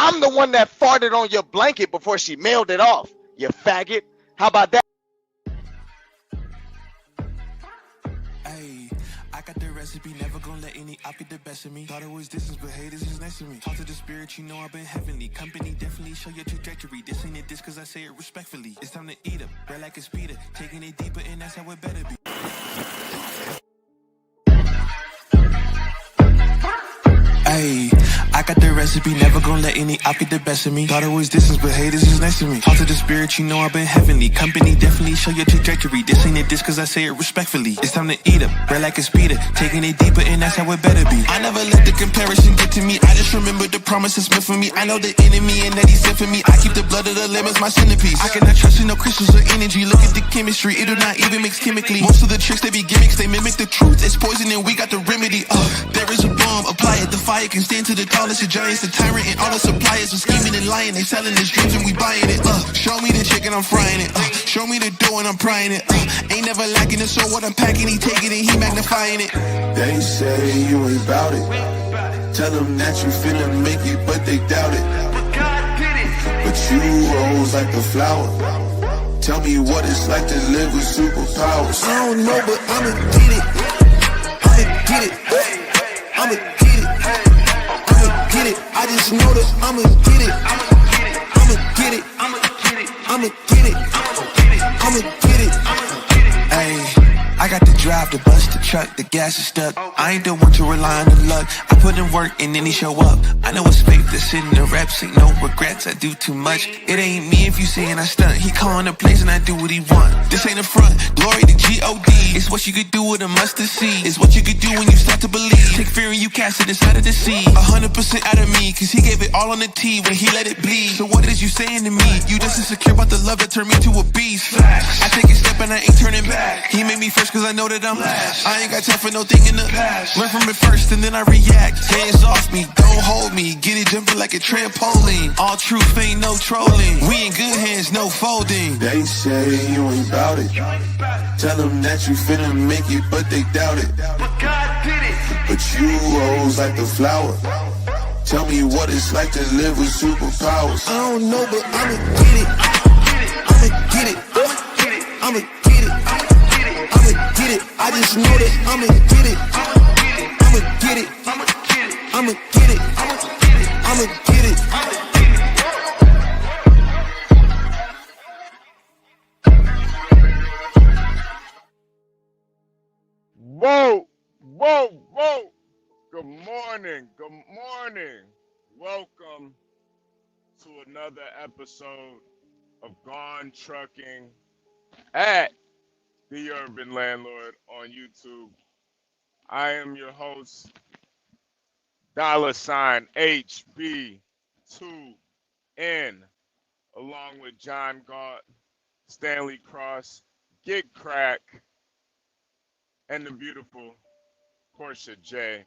I'm the one that farted on your blanket before she mailed it off, you faggot. How about that? Ayy, I got the recipe, never gonna let any op get the best of me. Thought it was distance, but haters is next to me. Talk to the spirit, you know I've been heavenly. Company definitely show your trajectory. This ain't a diss cause I say it respectfully. It's time to eat up, red like a speeder. Taking it deeper and that's how it better be. Ayy, I got the recipe, never gonna let any op get the best of me. Thought it was distance, but haters is next to me. Talk to the spirit, you know I've been heavenly. Company definitely show your trajectory. This ain't a diss cause I say it respectfully. It's time to eat up, red like a speeder. Taking it deeper and that's how it better be. I never let the comparison get to me. I just remember the promises meant for me. I know the enemy and that he's sent for me. I keep the blood of the lamb as my centerpiece. I cannot trust in no crystals or energy. Look at the chemistry, it do not even mix chemically. Most of the tricks they be gimmicks, they mimic the truth. It's poison and we got the remedy. There is a bomb, apply it, the fire can stand to the tallest of giants. The tyrant and all the suppliers are scheming and lying. They selling us dreams and we buying it. Show me the chicken, I'm frying it. Show me the dough and I'm prying it. Ain't never lacking it, so what I'm packing, he taking it, he magnifying it. They say you ain't bout it. Tell them that you finna make it, but they doubt it. But God did it. But you rose like the flower. Tell me what it's like to live with superpowers. I don't know, but I'ma get it. I'ma get it. I'ma get it. I'ma get it. I just know that I'ma get it. I'ma get it. I'ma get it. I'ma get it. I'ma get it. Ayy. I got to drive, the bus, the truck, the gas is stuck. I ain't the one to rely on the luck. I put in work and then he show up. I know it's fake to sit in the reps, ain't no regrets, I do too much. It ain't me if you saying I stunt. He calling the place and I do what he want. This ain't a front, glory to G-O-D. It's what you could do with a mustard seed. It's what you could do when you start to believe. Take fear and you cast it inside of the sea. 100% out of me, cause he gave it all on the T when he let it bleed. So what is you saying to me? You just insecure about the love that turned me to a beast. I take a step and I ain't turning back. He made me first cause I know that I'm last. I ain't got time for no thing in the past. Learn from it first and then I react. Hands off me, don't hold me. Get it jumping like a trampoline. All truth, ain't no trolling. We in good hands, no folding. They say you ain't bout it. Tell them that you finna make it, but they doubt it. But God did it. But you rose like the flower. Tell me what it's like to live with superpowers. I don't know, but I'ma get it. I'ma get it. I'ma get it. I'ma get it. I just know that I'ma get it. I'ma get it. I'ma get it. I'ma get it. I'ma get it. Whoa, whoa, whoa. Good morning. Good morning. Welcome to another episode of Gone Trucking at The Urban Landlord on YouTube. I am your host, $HB2N, along with John Galt, Stanley Cross, Gig Crack, and the beautiful Portia J.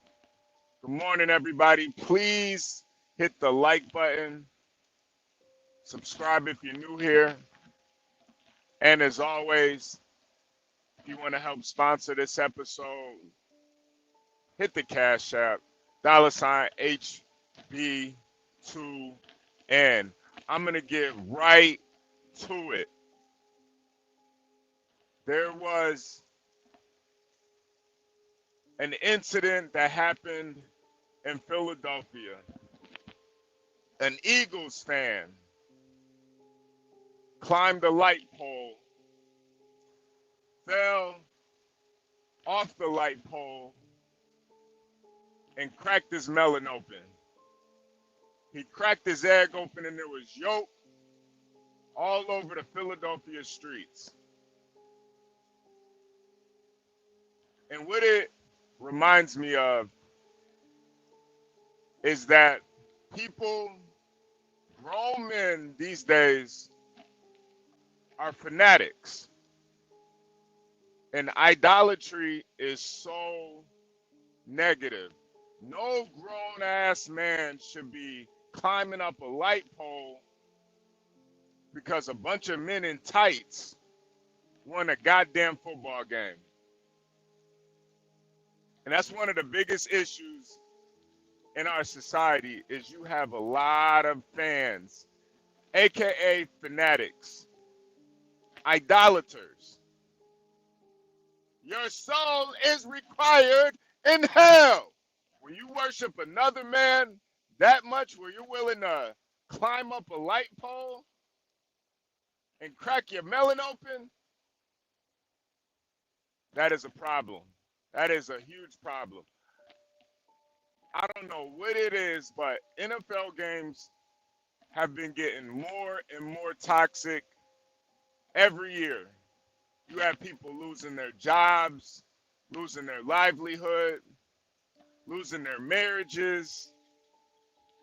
Good morning, everybody. Please hit the like button. Subscribe if you're new here. And as always, if you want to help sponsor this episode, hit the Cash App, $HB2N. I'm going to get right to it. There was an incident that happened in Philadelphia. An Eagles fan climbed a light pole, fell off the light pole, and cracked his melon open. He cracked his egg open and there was yolk all over the Philadelphia streets. And what it reminds me of is that people, grown men these days, are fanatics. And idolatry is so negative. No grown-ass man should be climbing up a light pole because a bunch of men in tights won a goddamn football game. And that's one of the biggest issues in our society is you have a lot of fans, aka fanatics, idolaters. Your soul is required in hell. When you worship another man that much where you're willing to climb up a light pole and crack your melon open, that is a problem. That is a huge problem. I don't know what it is, but NFL games have been getting more and more toxic every year. You have people losing their jobs, losing their livelihood, losing their marriages,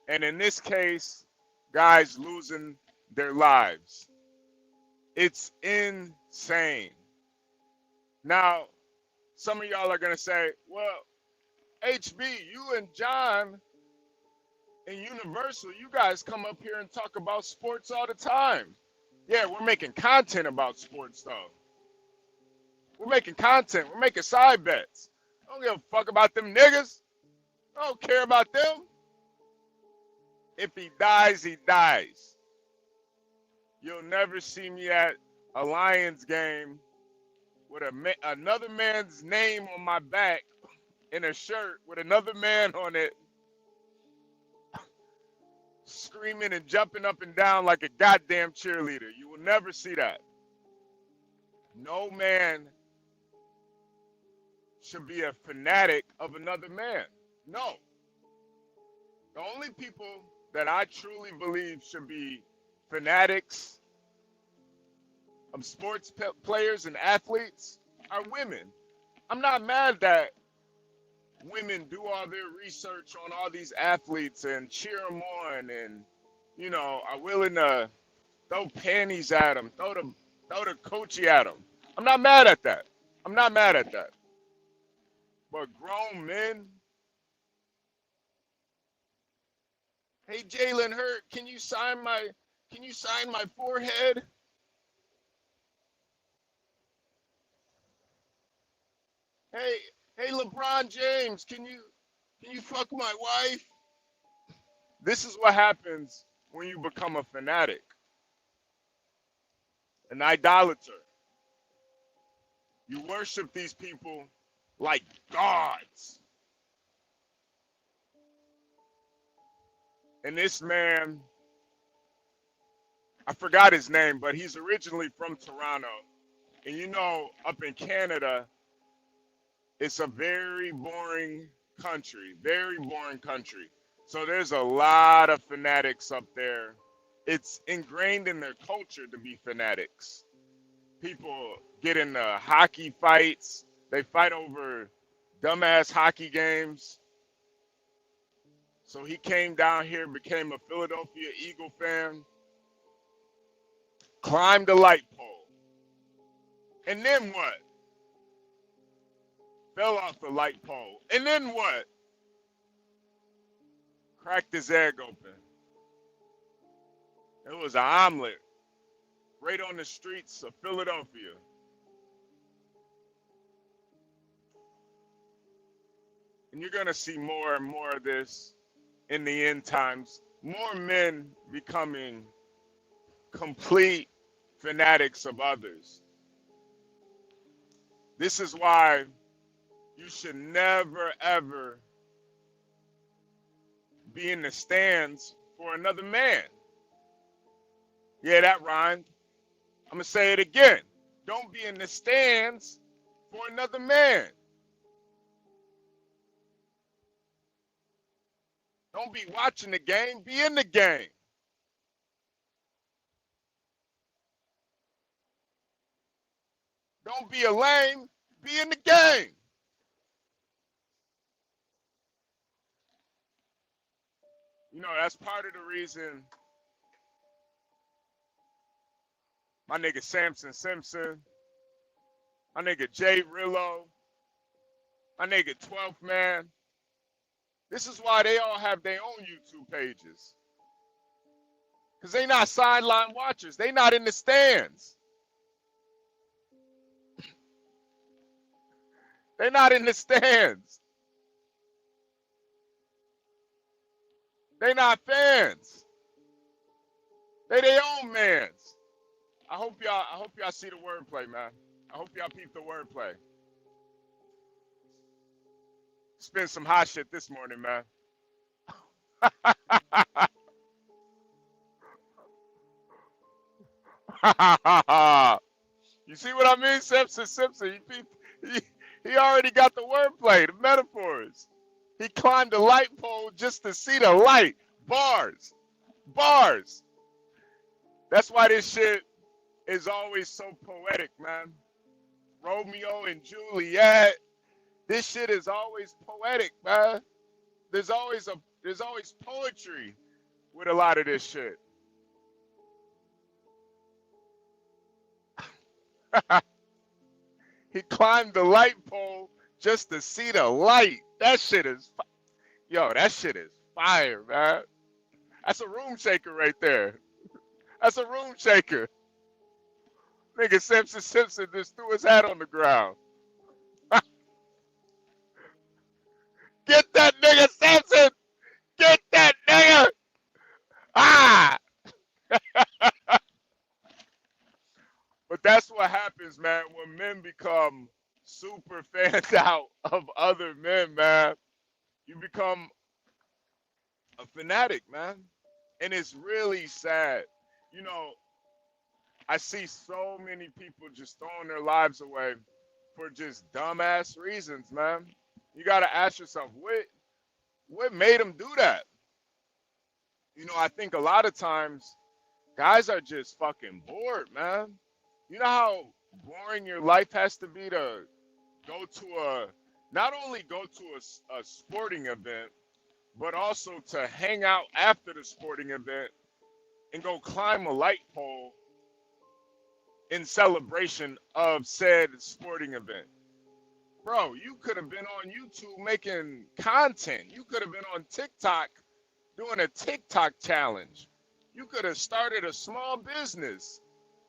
and in this case, guys losing their lives. It's insane. Now, some of y'all are going to say, well, HB, you and John and Universal, you guys come up here and talk about sports all the time. Yeah, we're making content about sports, though. We're making content. We're making side bets. I don't give a fuck about them niggas. I don't care about them. If he dies, he dies. You'll never see me at a Lions game with another man's name on my back in a shirt with another man on it, screaming and jumping up and down like a goddamn cheerleader. You will never see that. No man should be a fanatic of another man. No. The only people that I truly believe should be fanatics of sports players and athletes are women. I'm not mad that women do all their research on all these athletes and cheer them on and, you know, are willing to throw panties at them, throw the coachy at them. I'm not mad at that. I'm not mad at that. But grown men, hey Jalen Hurt, can you sign my forehead? Hey LeBron James, can you fuck my wife? This is what happens when you become a fanatic, an idolater. You worship these people like gods. And this man, I forgot his name, but he's originally from Toronto. And you know, up in Canada, it's a very boring country, very boring country. So there's a lot of fanatics up there. It's ingrained in their culture to be fanatics. People get into hockey fights. They fight over dumbass hockey games. So he came down here, became a Philadelphia Eagle fan, climbed a light pole. And then what? Fell off the light pole. And then what? Cracked his egg open. It was an omelet right on the streets of Philadelphia. And you're going to see more and more of this in the end times. More men becoming complete fanatics of others. This is why you should never, ever be in the stands for another man. Yeah, that rhymed. I'm going to say it again. Don't be in the stands for another man. Don't be watching the game. Be in the game. Don't be a lame. Be in the game. You know, that's part of the reason my nigga Samson Simpson, my nigga Jay Rillo, my nigga 12th Man. This is why they all have their own YouTube pages. Because they not sideline watchers. They not in the stands. They're not in the stands. They not fans. They their own mans. I hope y'all see the wordplay, man. I hope y'all peep the wordplay. Spent some hot shit this morning, man. You see what I mean, Simpson? He already got the wordplay, the metaphors. He climbed the light pole just to see the light. Bars. Bars. That's why this shit is always so poetic, man. Romeo and Juliet. This shit is always poetic, man. There's always poetry with a lot of this shit. He climbed the light pole just to see the light. That shit is, that shit is fire, man. That's a room shaker right there. That's a room shaker. Nigga Simpson just threw his hat on the ground. Get that nigga Simpson! Get that nigga! Ah! But that's what happens, man, when men become super fans out of other men, man. You become a fanatic, man. And it's really sad. You know, I see so many people just throwing their lives away for just dumbass reasons, man. You got to ask yourself, what made them do that? You know, I think a lot of times guys are just fucking bored, man. You know how boring your life has to be to go to not only go to a sporting event, but also to hang out after the sporting event and go climb a light pole in celebration of said sporting event. Bro, you could have been on YouTube making content. You could have been on TikTok doing a TikTok challenge. You could have started a small business.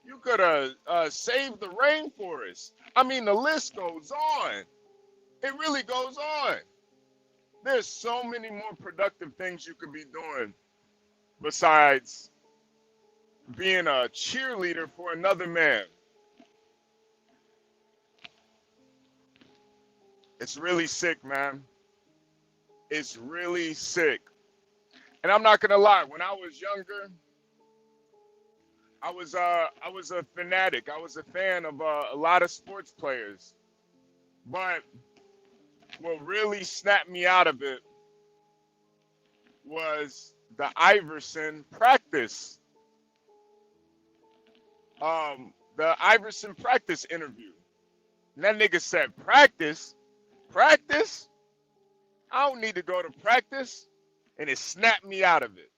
You could have saved the rainforest. I mean, the list goes on. It really goes on. There's so many more productive things you could be doing besides being a cheerleader for another man. It's really sick, man. It's really sick. And I'm not gonna lie, when I was younger, I was a fanatic. I was a fan of a lot of sports players. But what really snapped me out of it was the Iverson practice. The Iverson practice interview. And that nigga said, practice? Practice? I don't need to go to practice. And it snapped me out of it.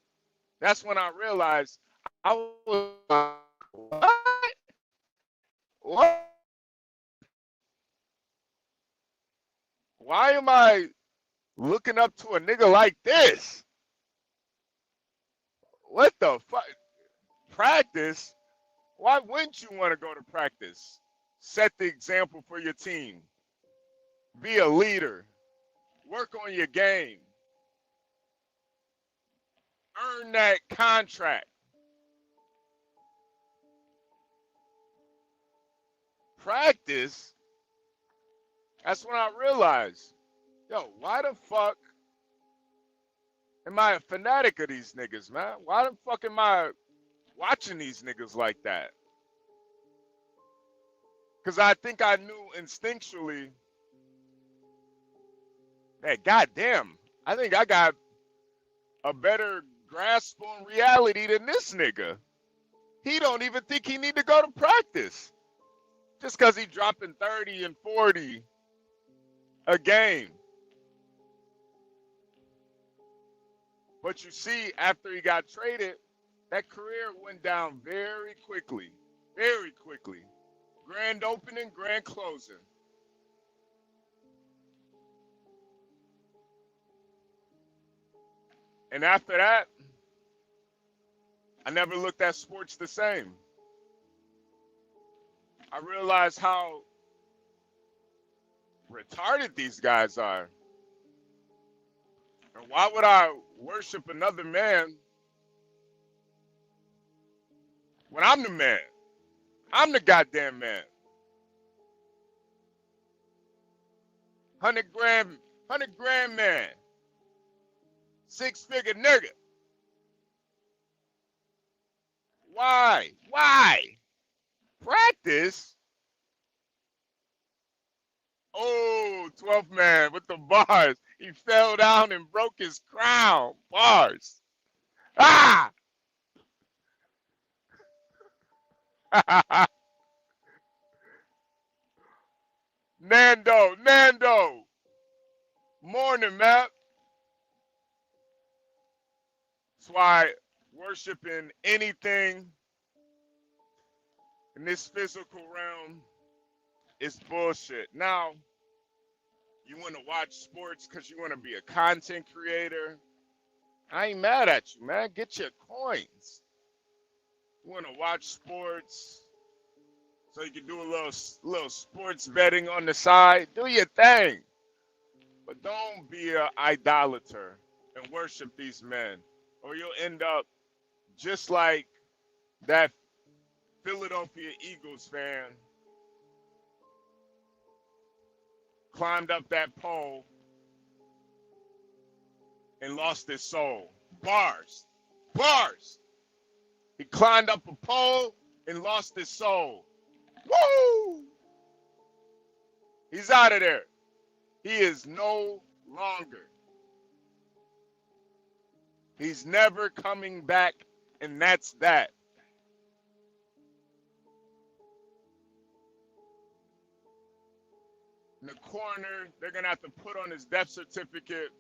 That's when I realized I was like, what? What? Why am I looking up to a nigga like this? What the fuck? Practice? Why wouldn't you want to go to practice? Set the example for your team. Be a leader. Work on your game. Earn that contract. Practice? That's when I realized, yo, why the fuck am I a fanatic of these niggas, man? Why the fuck am I watching these niggas like that? Because I think I knew instinctually that, goddamn, I think I got a better grasp on reality than this nigga. He don't even think he need to go to practice. Just because he dropping 30 and 40 a game. But you see, after he got traded, that career went down very quickly. Very quickly. Grand opening, grand closing. And after that, I never looked at sports the same. I realized how retarded these guys are. And why would I worship another man when I'm the man? I'm the goddamn man. 100 grand man. 6-figure nigga. Why? Why? Practice? Oh, 12th man with the bars. He fell down and broke his crown. Bars. Ah! Nando. Morning, man. That's why worshiping anything in this physical realm is bullshit. Now, you want to watch sports because you want to be a content creator. I ain't mad at you, man. Get your coins. You want to watch sports so you can do a little sports betting on the side. Do your thing. But don't be an idolater and worship these men, or you'll end up just like that Philadelphia Eagles fan climbed up that pole and lost his soul. Bars. He climbed up a pole and lost his soul. Woo! He's out of there. He is no longer. He's never coming back, and that's that. In the corner, they're going to have to put on his death certificate.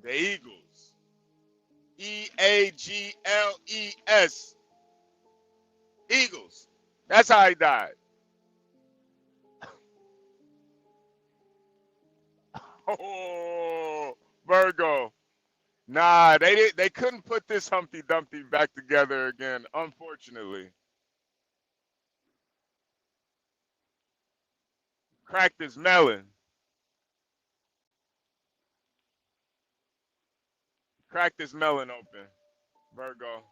The Eagles. E-A-G-L-E-S. Eagles. That's how he died. Oh, Virgo. Nah, they couldn't put this Humpty Dumpty back together again, unfortunately. Cracked his melon. Cracked his melon open, Virgo.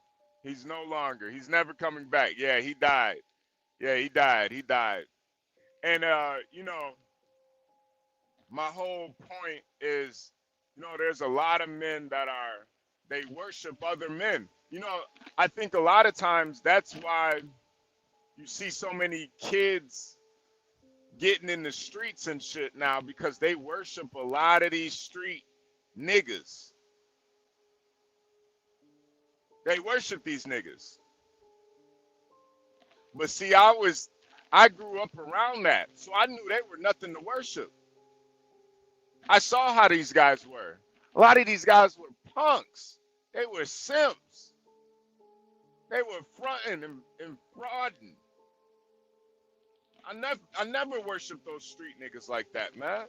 He's no longer. He's never coming back. Yeah, he died. He died. And, my whole point is, there's a lot of men that they worship other men. I think a lot of times that's why you see so many kids getting in the streets and shit now, because they worship a lot of these street niggas. They worship these niggas. But see, I grew up around that, so I knew they were nothing to worship. I saw how these guys were. A lot of these guys were punks. They were simps. They were fronting and frauding. I never worshiped those street niggas like that, man.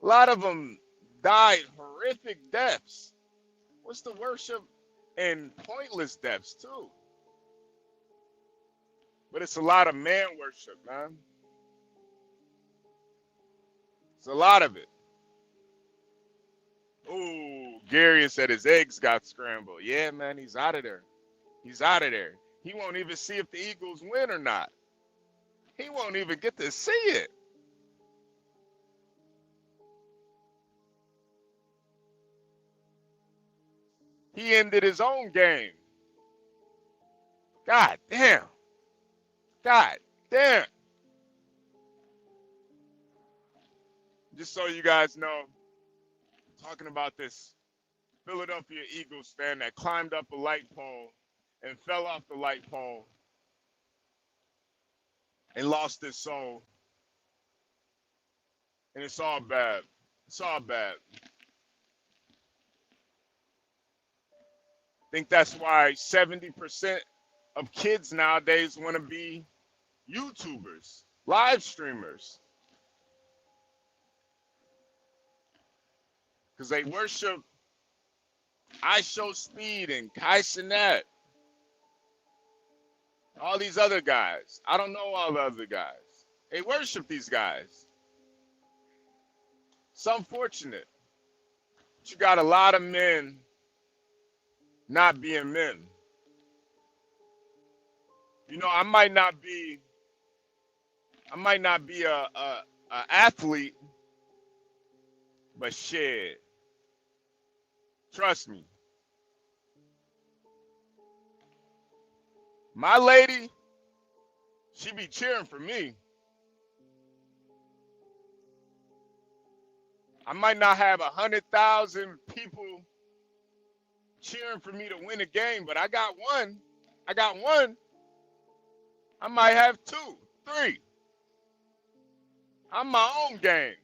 A lot of them died horrific deaths. What's the worship? And pointless deaths, too. But it's a lot of man worship, man. It's a lot of it. Ooh, Gary said his eggs got scrambled. Yeah, man, he's out of there. He's out of there. He won't even see if the Eagles win or not. He won't even get to see it. He ended his own game. God damn. Just so you guys know, talking about this Philadelphia Eagles fan that climbed up a light pole and fell off the light pole and lost his soul. And it's all bad. It's all bad. I think that's why 70% of kids nowadays want to be YouTubers, live streamers. Because they worship I Show Speed and KyleeCTCross. All these other guys. I don't know all the other guys. They worship these guys. It's unfortunate. But you got a lot of men not being men. You know, I might not be a athlete, but shit, trust me. My lady, she be cheering for me. I might not have 100,000 people cheering for me to win a game, but I got one. I got one. I might have 2, 3. I'm my own game.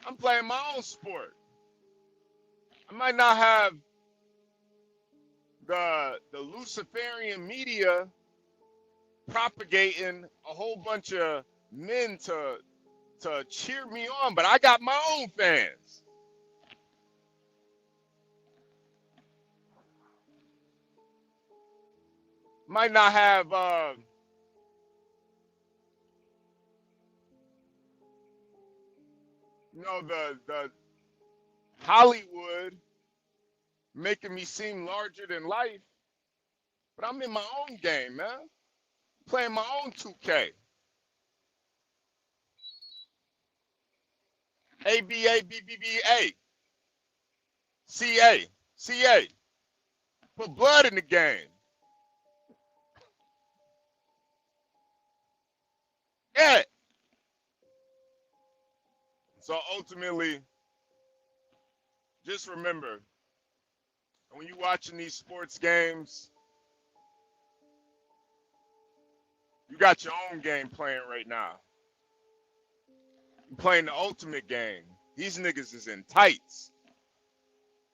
I'm playing my own sport. I might not have the Luciferian media propagating a whole bunch of men to cheer me on, but I got my own fans. Might not have you know, the Hollywood making me seem larger than life, but I'm in my own game, man. Playing my own 2K. ABABBBA. CA. CA. Put blood in the game. Yeah. So ultimately, just remember, when you're watching these sports games, you got your own game playing right now. You're playing the ultimate game. These niggas is in tights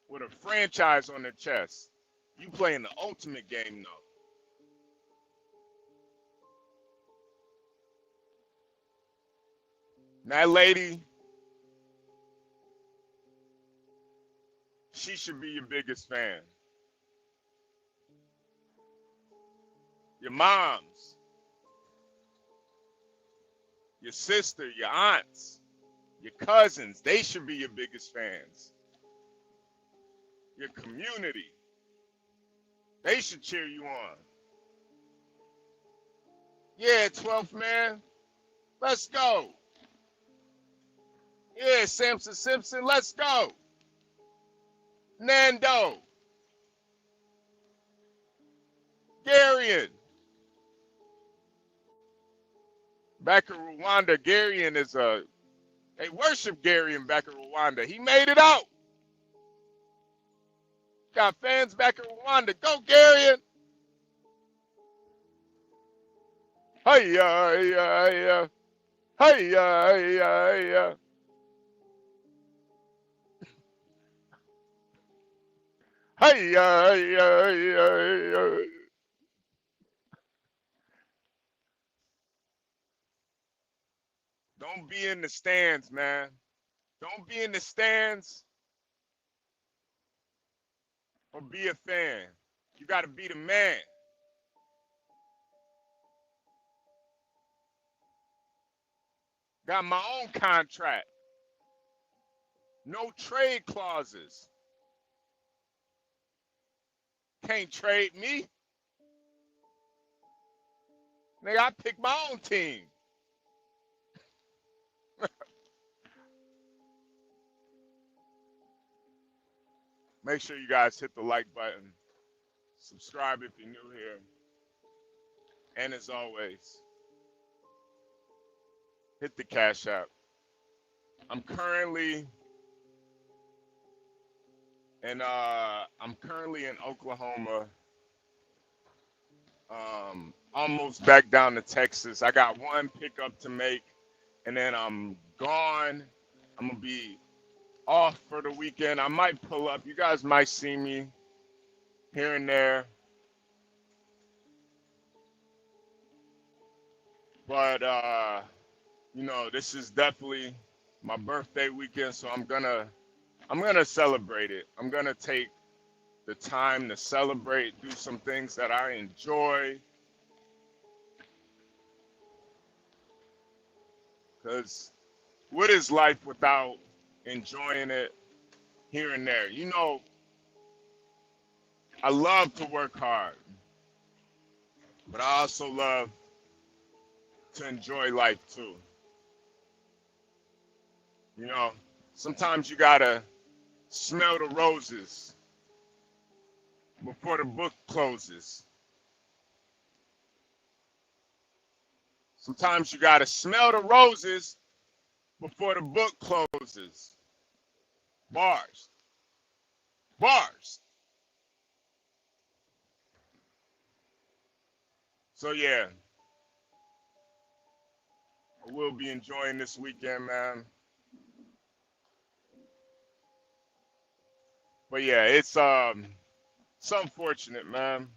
with a franchise on their chest. You playing the ultimate game, though. That lady, she should be your biggest fan. Your moms, your sister, your aunts, your cousins, they should be your biggest fans. Your community, they should cheer you on. Yeah, 12th man, let's go. Yeah, Samson Simpson, let's go. Nando, Garion. Back in Rwanda, Garion is they worship Garion back in Rwanda. He made it out. Got fans back in Rwanda. Go, Garion. Hiya, hiya, hiya. Hiya, hiya, hiya. Hiya, hiya, hiya, hiya. Don't be in the stands, man. Don't be in the stands or be a fan. You got to be the man. Got my own contract. No trade clauses. Can't trade me. Nigga, I pick my own team. Make sure you guys hit the like button. Subscribe if you're new here. And as always, hit the Cash App. I'm currently in Oklahoma. Almost back down to Texas. I got one pickup to make, and then I'm gone. I'm gonna be off for the weekend. I might pull up. You guys might see me here and there. But you know, this is definitely my birthday weekend, so I'm gonna celebrate it. I'm gonna take the time to celebrate, do some things that I enjoy. Because what is life without enjoying it here and there? You know, I love to work hard, but I also love to enjoy life too. You know, sometimes you gotta smell the roses before the book closes. Sometimes you gotta smell the roses before the book closes. Bars. Bars. So yeah, I will be enjoying this weekend, man. But yeah, it's unfortunate, man.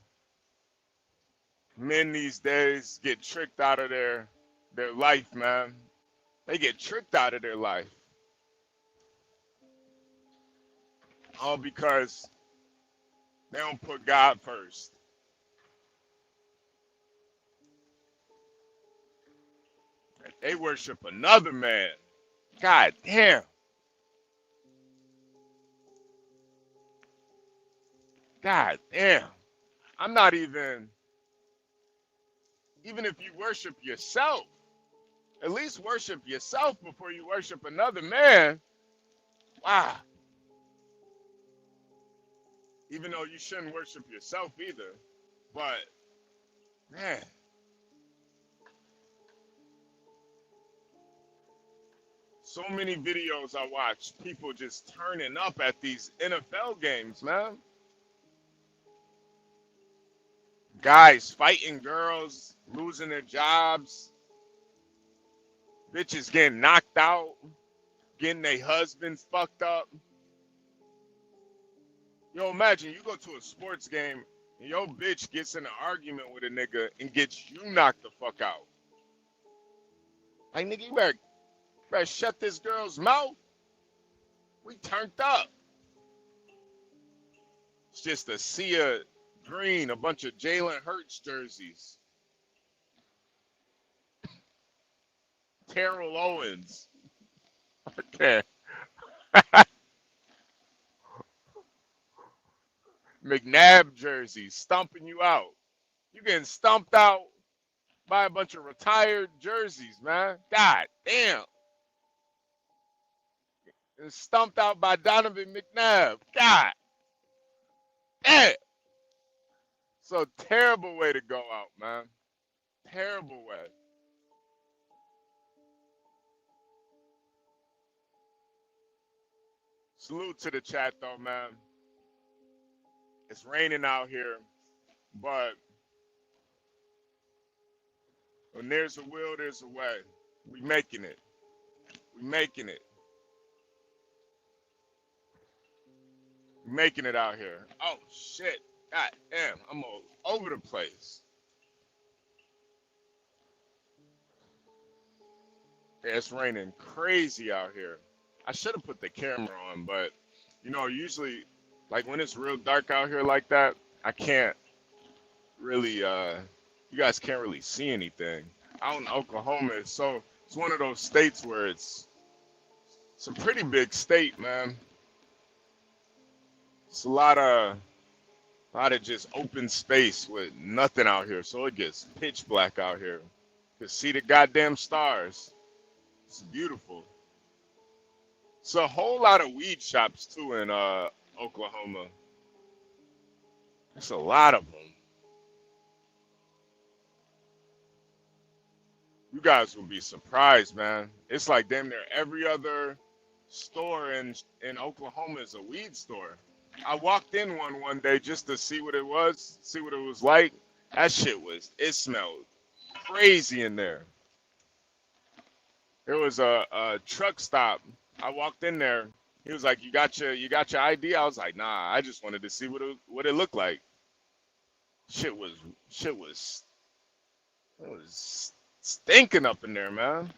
Men these days get tricked out of their life, man. They get tricked out of their life. All because they don't put God first. They worship another man. God damn. God damn. I'm not even if you worship yourself, at least worship yourself before you worship another man. Wow. Even though you shouldn't worship yourself either. But, man. So many videos I watch, people just turning up at these NFL games, man. Guys fighting girls, losing their jobs, bitches getting knocked out, getting their husbands fucked up. Yo, imagine you go to a sports game and your bitch gets in an argument with a nigga and gets you knocked the fuck out. Like, nigga, you better shut this girl's mouth. We turned up. It's just a sea of green, a bunch of Jalen Hurts jerseys. Terrell Owens. Okay. McNabb jerseys, stumping you out. You getting stumped out by a bunch of retired jerseys, man. God damn. And stumped out by Donovan McNabb. God damn. It's a terrible way to go out, man. Terrible way. Salute to the chat, though, man. It's raining out here, but when there's a will, there's a way. We making it. We making it. We making it out here. Oh, shit. God damn, I'm all over the place. Yeah, it's raining crazy out here. I should have put the camera on, but, you know, usually, like, when it's real dark out here like that, I can't really, you guys can't really see anything. Out in Oklahoma, it's one of those states where it's a pretty big state, man. It's a lot of just open space with nothing out here, so it gets pitch black out here. You can see the goddamn stars. It's beautiful. It's a whole lot of weed shops too in Oklahoma. There's a lot of them. You guys will be surprised, man. It's like damn near every other store in Oklahoma is a weed store. I walked in one day just to see what it was, see what it was like. That shit it smelled crazy in there. There was a truck stop. I walked in there. He was like, "You got your ID?" I was like, "Nah, I just wanted to see what it looked like." Shit was stinking up in there, man.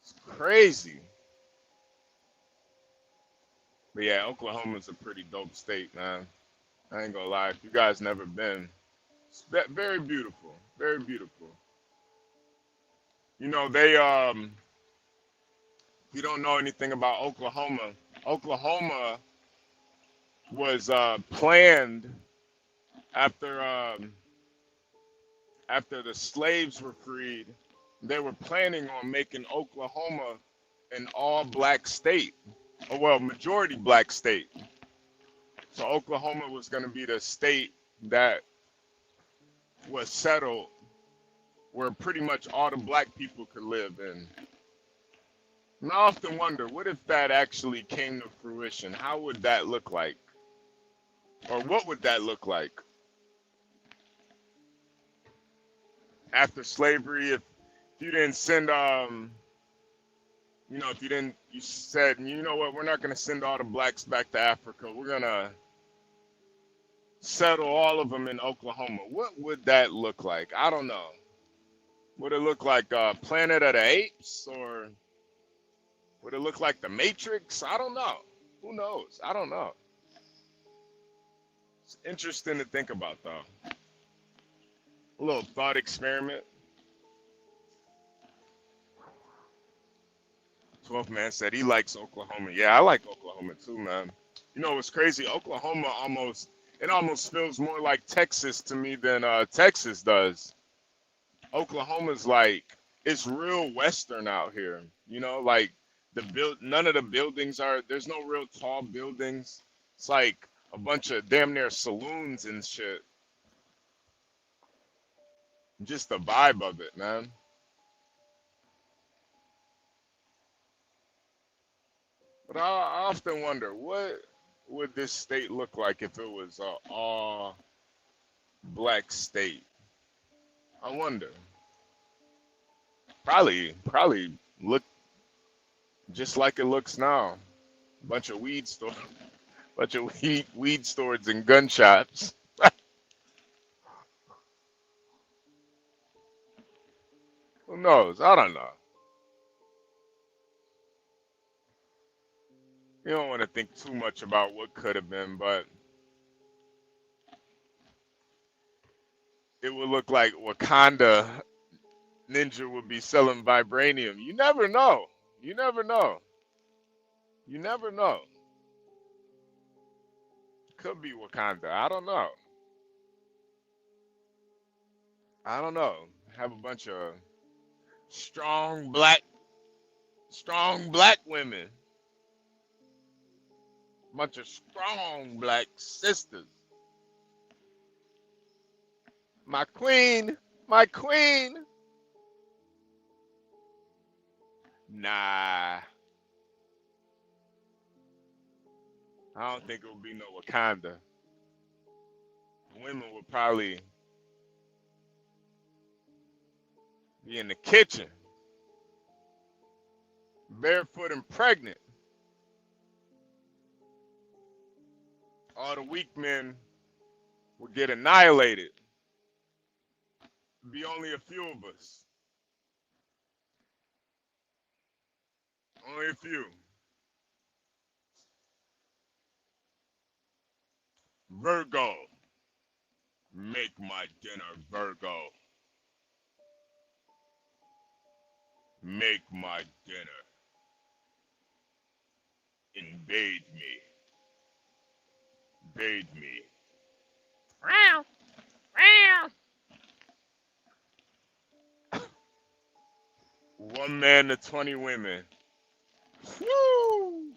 It's crazy. But yeah, Oklahoma's a pretty dope state, man. I ain't gonna lie. If you guys never been, It's very beautiful, very beautiful. You know, they if you don't know anything about Oklahoma, Oklahoma was planned after after the slaves were freed. They were planning on making Oklahoma an all-black state, or well, majority black state. So Oklahoma was going to be the state that was settled where pretty much all the black people could live in. And I often wonder, what if that actually came to fruition? How would that look like? Or what would that look like? After slavery, if you didn't send, you know, if you didn't, you said, you know what, we're not going to send all the blacks back to Africa. We're going to settle all of them in Oklahoma. What would that look like? I don't know. Would it look like Planet of the Apes, or would it look like The Matrix? I don't know. Who knows? I don't know. It's interesting to think about, though. A little thought experiment. 12th man said he likes Oklahoma. Yeah, I like Oklahoma too, man. You know what's crazy? Oklahoma almost feels more like Texas to me than Texas does. Oklahoma's like, it's real Western out here. You know, like none of the buildings there's no real tall buildings. It's like a bunch of damn near saloons and shit. Just the vibe of it, man. But I often wonder, what would this state look like if it was an all-black state? I wonder. Probably look just like it looks now. Bunch of weed stores and gun shops. Who knows? I don't know. You don't want to think too much about what could have been, but it would look like Wakanda Ninja would be selling vibranium. You never know. You never know. You never know. Could be Wakanda. I don't know. I don't know. Have a bunch of strong black women. Bunch of strong black sisters. My queen. My queen. Nah. I don't think it would be no Wakanda. Women would probably be in the kitchen, barefoot and pregnant. All the weak men would get annihilated. Be only a few of us. Only a few. Virgo. Make my dinner, Virgo. Make my dinner. Invade me. Invade me. Meow. Meow. 1 man to 20 women. Woo!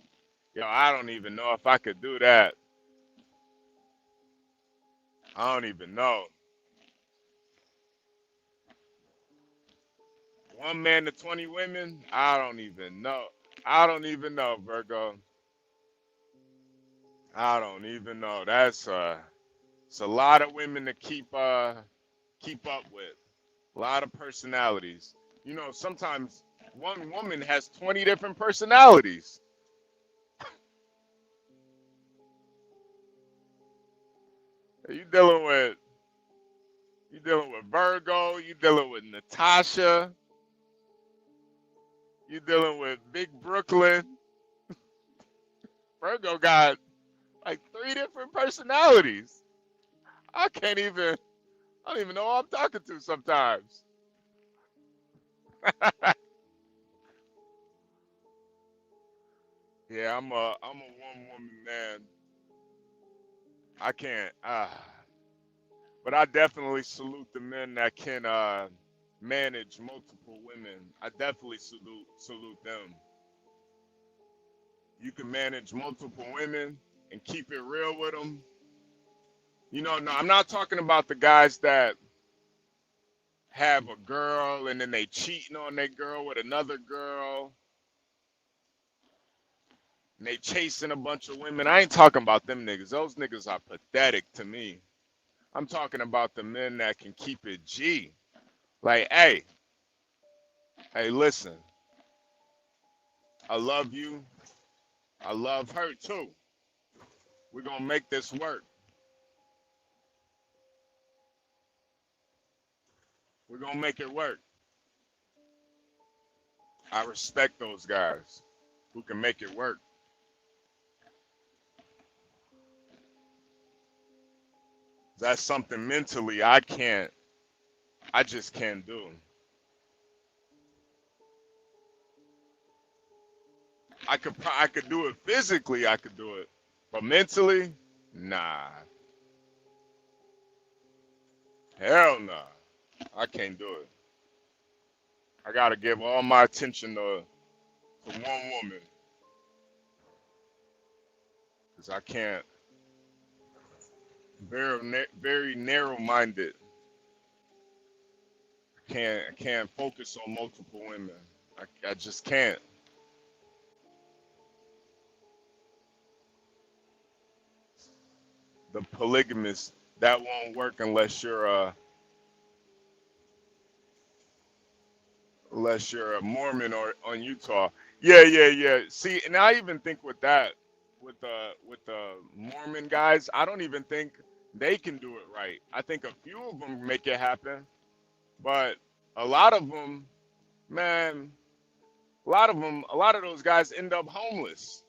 Yo, I don't even know if I could do that. I don't even know. 1 man to 20 women? I don't even know. I don't even know, Virgo. I don't even know. It's a lot of women to keep up with. A lot of personalities. You know, sometimes one woman has 20 different personalities. You dealing with Virgo, you dealing with Natasha, you dealing with Big Brooklyn. Virgo got like 3 different personalities. I can't even I don't even know who I'm talking to sometimes. Yeah, I'm a one woman man. I can't. But I definitely salute the men that can manage multiple women. I definitely salute them. You can manage multiple women and keep it real with them. You know, no, I'm not talking about the guys that have a girl and then they cheating on their girl with another girl and they chasing a bunch of women. I ain't talking about them niggas. Those niggas are pathetic to me. I'm talking about the men that can keep it G. Like, hey, listen. I love you. I love her too. We're gonna make this work. We're gonna make it work. I respect those guys who can make it work. That's something mentally I just can't do. I could do it physically, I could do it. But mentally, nah. Hell nah. I can't do it. I gotta give all my attention to one woman. Cause I can't. Very narrow-minded. I can't focus on multiple women. I just can't. The polygamist, that won't work unless you're a Mormon or on Utah. Yeah. See, and I even think with that, with the Mormon guys, I don't even think they can do it right. I think a few of them make it happen, but a lot of them, man, a lot of those guys end up homeless.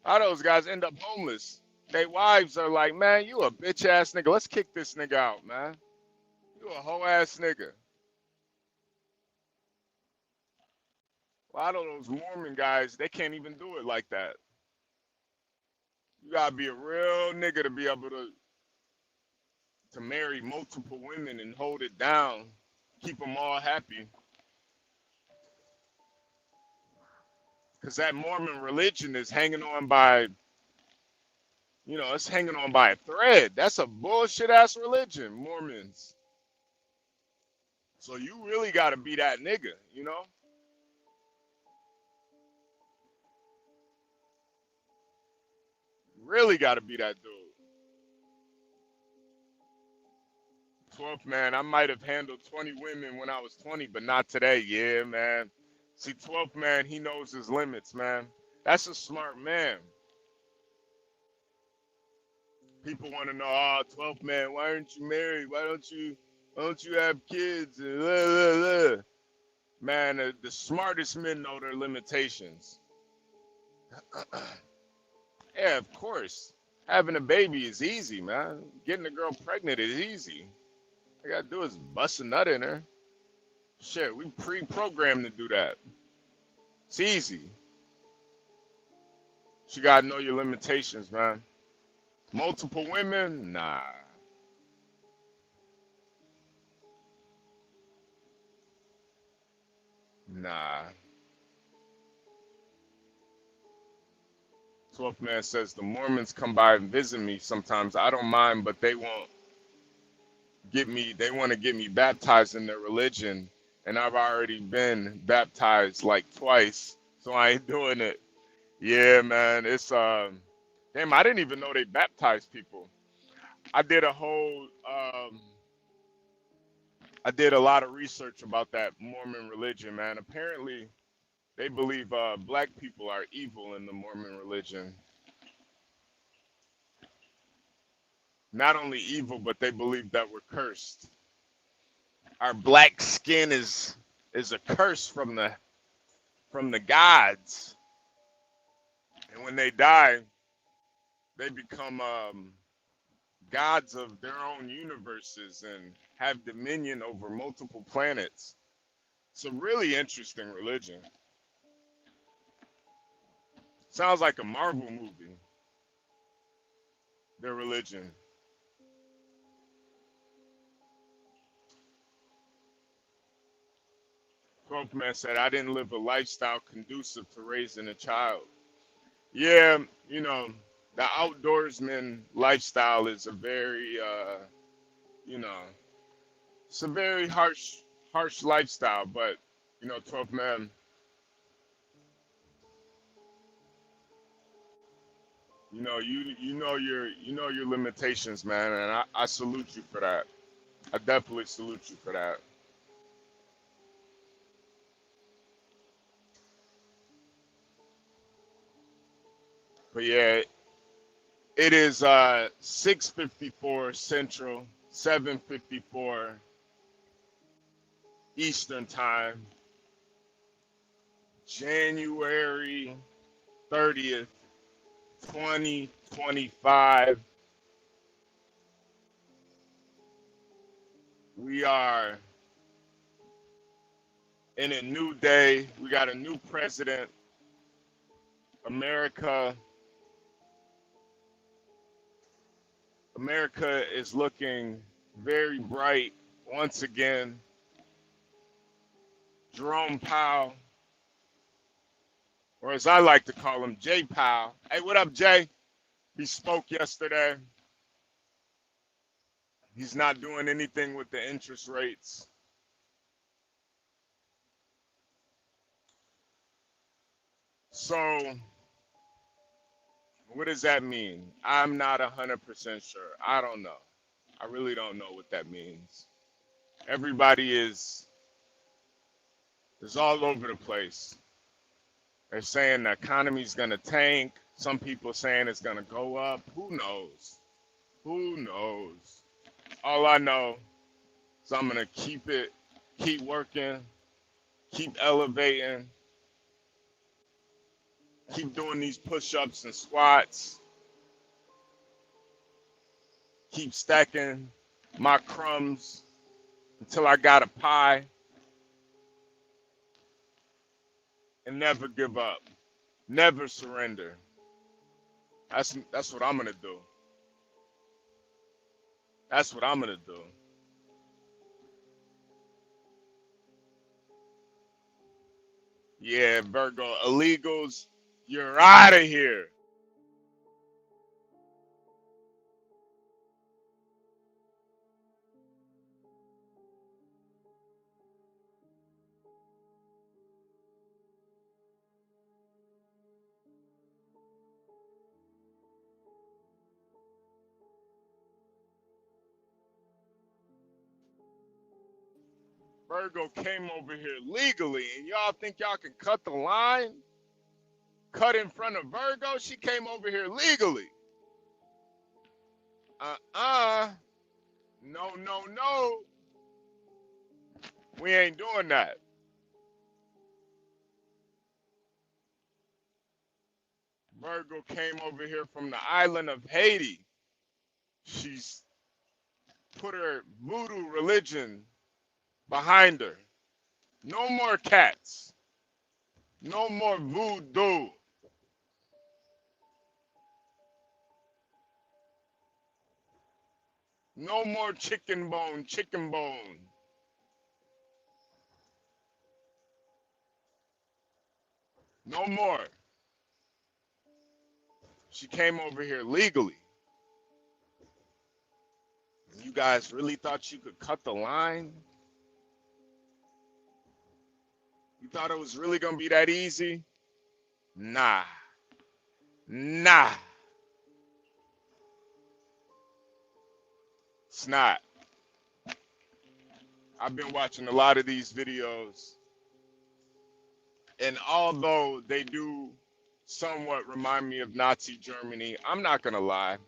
A lot of those guys end up homeless. Their wives are like, man, you a bitch ass nigga. Let's kick this nigga out, man. You a hoe ass nigga. A lot of those Mormon guys, they can't even do it like that. You gotta be a real nigga to be able to marry multiple women and hold it down, keep them all happy. Cause that Mormon religion is hanging on by, it's hanging on by a thread. That's a bullshit ass religion, Mormons. So you really gotta be that nigga, Really gotta be that dude. 12th man, I might have handled 20 women when I was 20, but not today. Yeah, man. See, 12th man, he knows his limits, man. That's a smart man. People want to know, 12th man, why aren't you married? Why don't you have kids? And blah, blah, blah. Man, the smartest men know their limitations. Yeah, of course. Having a baby is easy, man. Getting a girl pregnant is easy. All you gotta do is bust a nut in her. Shit, we pre-programmed to do that. It's easy. You gotta know your limitations, man. Multiple women? Nah. Nah. 12th man says the Mormons come by and visit me sometimes. I don't mind, but they want to get me baptized in their religion, and I've already been baptized like twice, so I ain't doing it. Yeah, man, it's damn, I didn't even know they baptized people. I did I did a lot of research about that Mormon religion, man. Apparently, they believe black people are evil in the Mormon religion. Not only evil, but they believe that we're cursed. Our black skin is a curse from the gods. And when they die, they become gods of their own universes and have dominion over multiple planets. It's a really interesting religion. Sounds like a Marvel movie, their religion. Twelfth Man said, I didn't live a lifestyle conducive to raising a child. Yeah, you know, the outdoorsman lifestyle is a very, you know, it's a very harsh lifestyle. But, you know, 12th Man, you know your limitations, man, and I salute you for that. I definitely salute you for that. But yeah, it is 6:54 Central, 7:54 Eastern Time, January 30th, 2025. We are in a new day. We got a new president. America is looking very bright once again. Jerome Powell, or as I like to call him, Jay Powell. Hey, what up, Jay? He spoke yesterday. He's not doing anything with the interest rates. So, what does that mean? I'm not 100% sure. I don't know. I really don't know what that means. Everybody is all over the place. They're saying the economy's going to tank. Some people saying it's going to go up. Who knows? Who knows? All I know is I'm going to keep working, keep elevating, keep doing these push-ups and squats, keep stacking my crumbs until I got a pie, and never give up, never surrender. That's what I'm gonna do. That's what I'm gonna do. Yeah, Virgo, illegals, you're out of here. Virgo came over here legally, and y'all think y'all can cut the line? Cut in front of Virgo? She came over here legally. No, no, no. We ain't doing that. Virgo came over here from the island of Haiti. She's put her voodoo religion behind her. No more cats. No more voodoo. No more chicken bone, chicken bone. No more. She came over here legally. You guys really thought you could cut the line? You thought it was really going to be that easy? Nah. Nah. It's not. I've been watching a lot of these videos, and although they do somewhat remind me of Nazi Germany, I'm not going to lie.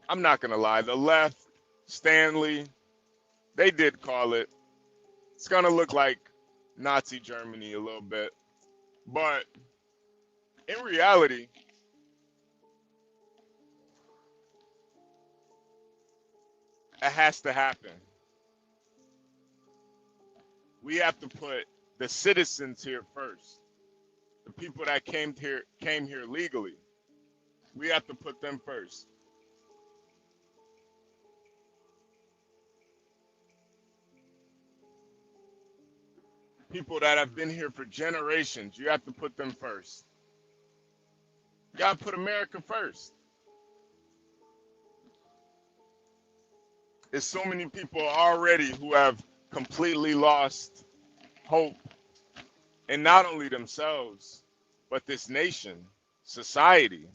I'm not going to lie. The left, Stanley, they did call it. It's going to look like Nazi Germany a little bit. But in reality, It has to happen. We have to put the citizens here first. The people that came here legally. We have to put them first. People that have been here for generations, you have to put them first. You gotta put America first. There's so many people already who have completely lost hope in not only themselves, but this nation, society.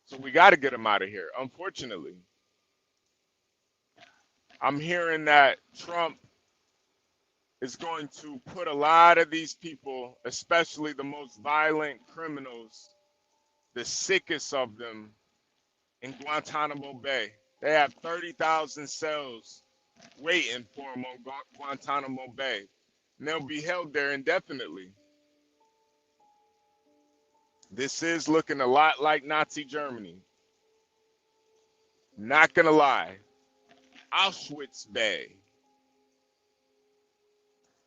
So we got to get them out of here, unfortunately. I'm hearing that Trump is going to put a lot of these people, especially the most violent criminals, the sickest of them, in Guantanamo Bay. They have 30,000 cells waiting for them on Guantanamo Bay. And they'll be held there indefinitely. This is looking a lot like Nazi Germany. Not gonna lie. Auschwitz Bay.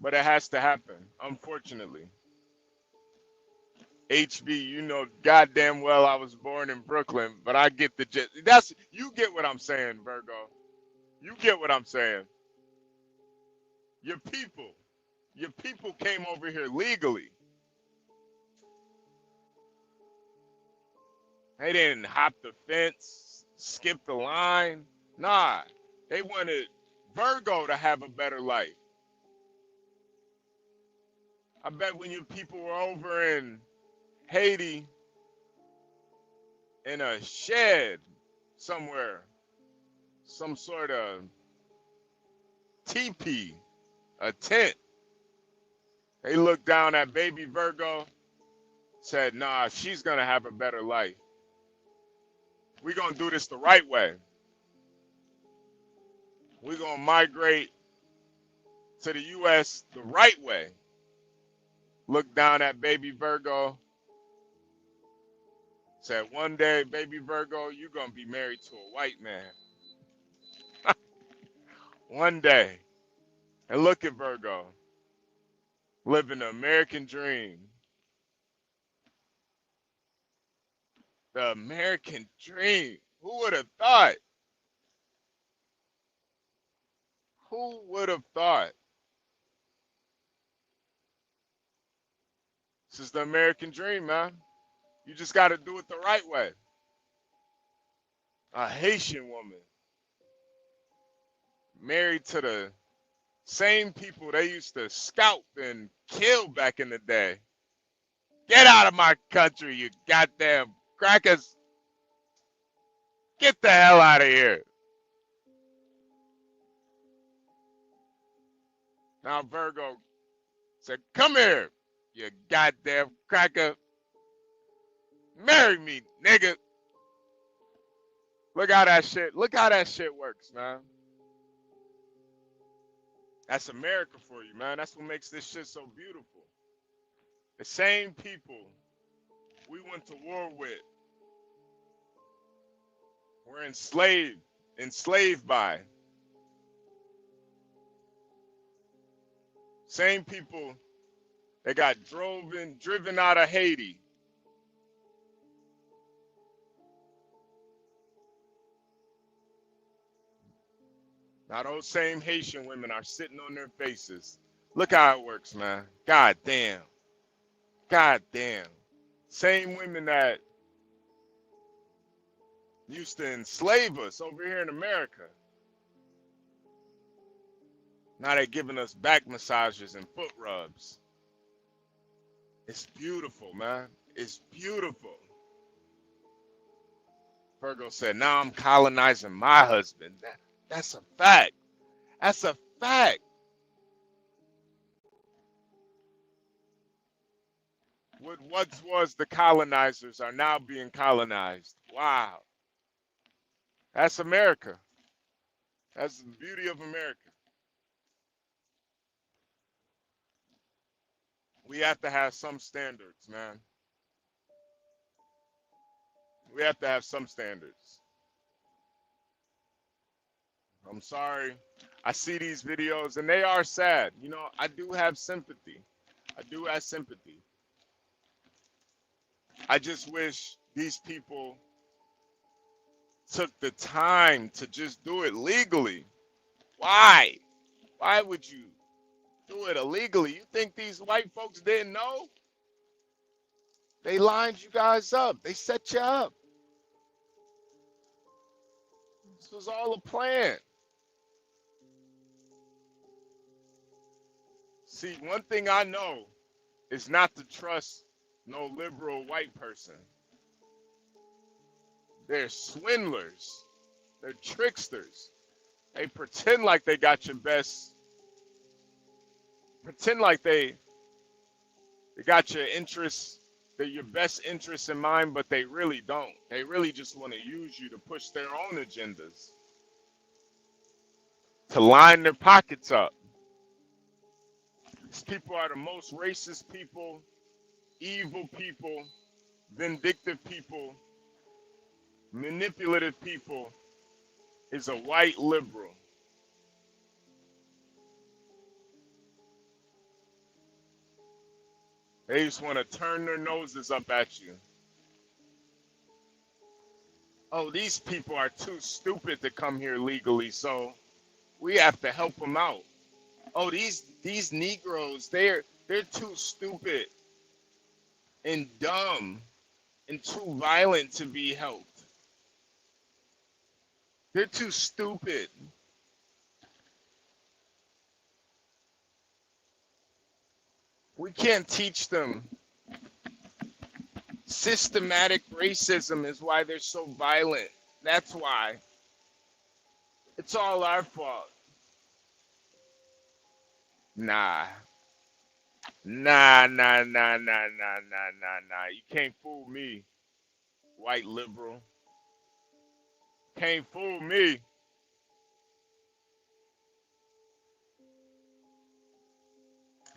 But it has to happen, unfortunately. HB, you know goddamn well I was born in Brooklyn, but I get the gist. You get what I'm saying, Virgo. You get what I'm saying. Your people came over here legally. They didn't hop the fence, skip the line. Nah, they wanted Virgo to have a better life. I bet when your people were over in Haiti in a shed somewhere, some sort of teepee, a tent, they looked down at baby Virgo, said, nah, she's going to have a better life. We're going to do this the right way. We're going to migrate to the U.S. the right way. Look down at baby Virgo. Said, one day, baby Virgo, you're going to be married to a white man. One day. And look at Virgo. Living the American dream. The American dream. Who would have thought? Who would have thought? This is the American dream, man. You just got to do it the right way. A Haitian woman married to the same people they used to scalp and kill back in the day. Get out of my country, you goddamn crackers. Get the hell out of here. Now Virgo said, come here, you goddamn cracker. Marry me, nigga. Look how that shit works, man. That's America for you, man. That's what makes this shit so beautiful. The same people we went to war with, we're enslaved by. Same people that got driven out of Haiti. Now those same Haitian women are sitting on their faces. Look how it works, man. God damn. God damn. Same women that used to enslave us over here in America. Now they're giving us back massages and foot rubs. It's beautiful, man. It's beautiful. Virgo said, now I'm colonizing my husband. That's a fact. That's a fact. What once was the colonizers are now being colonized. Wow. That's America. That's the beauty of America. We have to have some standards, man. We have to have some standards. I'm sorry. I see these videos and they are sad. You know, I do have sympathy. I do have sympathy. I just wish these people took the time to just do it legally. Why? Why would you do it illegally? You think these white folks didn't know? They lined you guys up. They set you up. This was all a plan. See, one thing I know is not to trust no liberal white person. They're swindlers. They're tricksters. They pretend like they got your best. Pretend like they got your interests, they're your best interests in mind, but they really don't. They really just want to use you to push their own agendas, to line their pockets up. These people are the most racist people, evil people, vindictive people, manipulative people, is a white liberal. They just want to turn their noses up at you. Oh, these people are too stupid to come here legally, so we have to help them out. Oh, these Negroes, they're too stupid and dumb and too violent to be helped. They're too stupid. We can't teach them. Systematic racism is why they're so violent. That's why. It's all our fault. Nah. Nah. You can't fool me, white liberal. Can't fool me.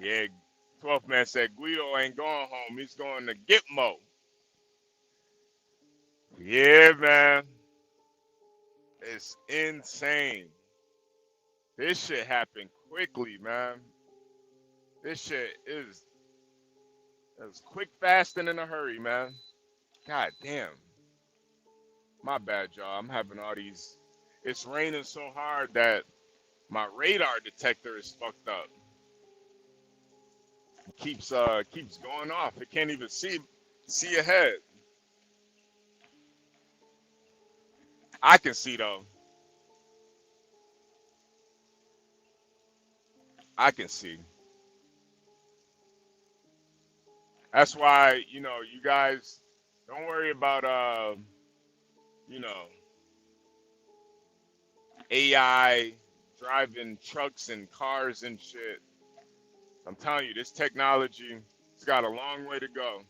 Yeah, 12th man said Guido ain't going home. He's going to Gitmo. Yeah, man. It's insane. This shit happened quickly, man. This shit is quick, fast, and in a hurry, man. God damn. My bad, y'all. I'm having all these. It's raining so hard that my radar detector is fucked up. It keeps going off. It can't even see ahead. I can see though. I can see. That's why, you know, you guys don't worry about you know, AI driving trucks and cars and shit. I'm telling you, this technology, it's got a long way to go.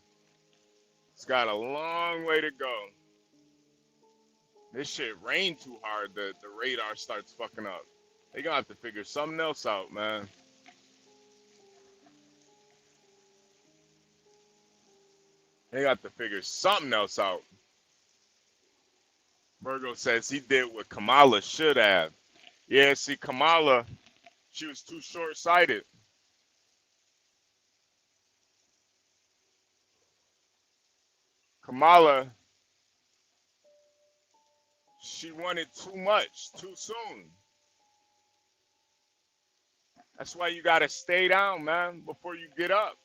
It's got a long way to go. This shit rained too hard, the radar starts fucking up. They gonna have to figure something else out, man. They got to figure something else out. Virgo says he did what Kamala should have. Yeah, see, Kamala, she was too short-sighted. Kamala, she wanted too much, too soon. That's why you gotta stay down, man, before you get up.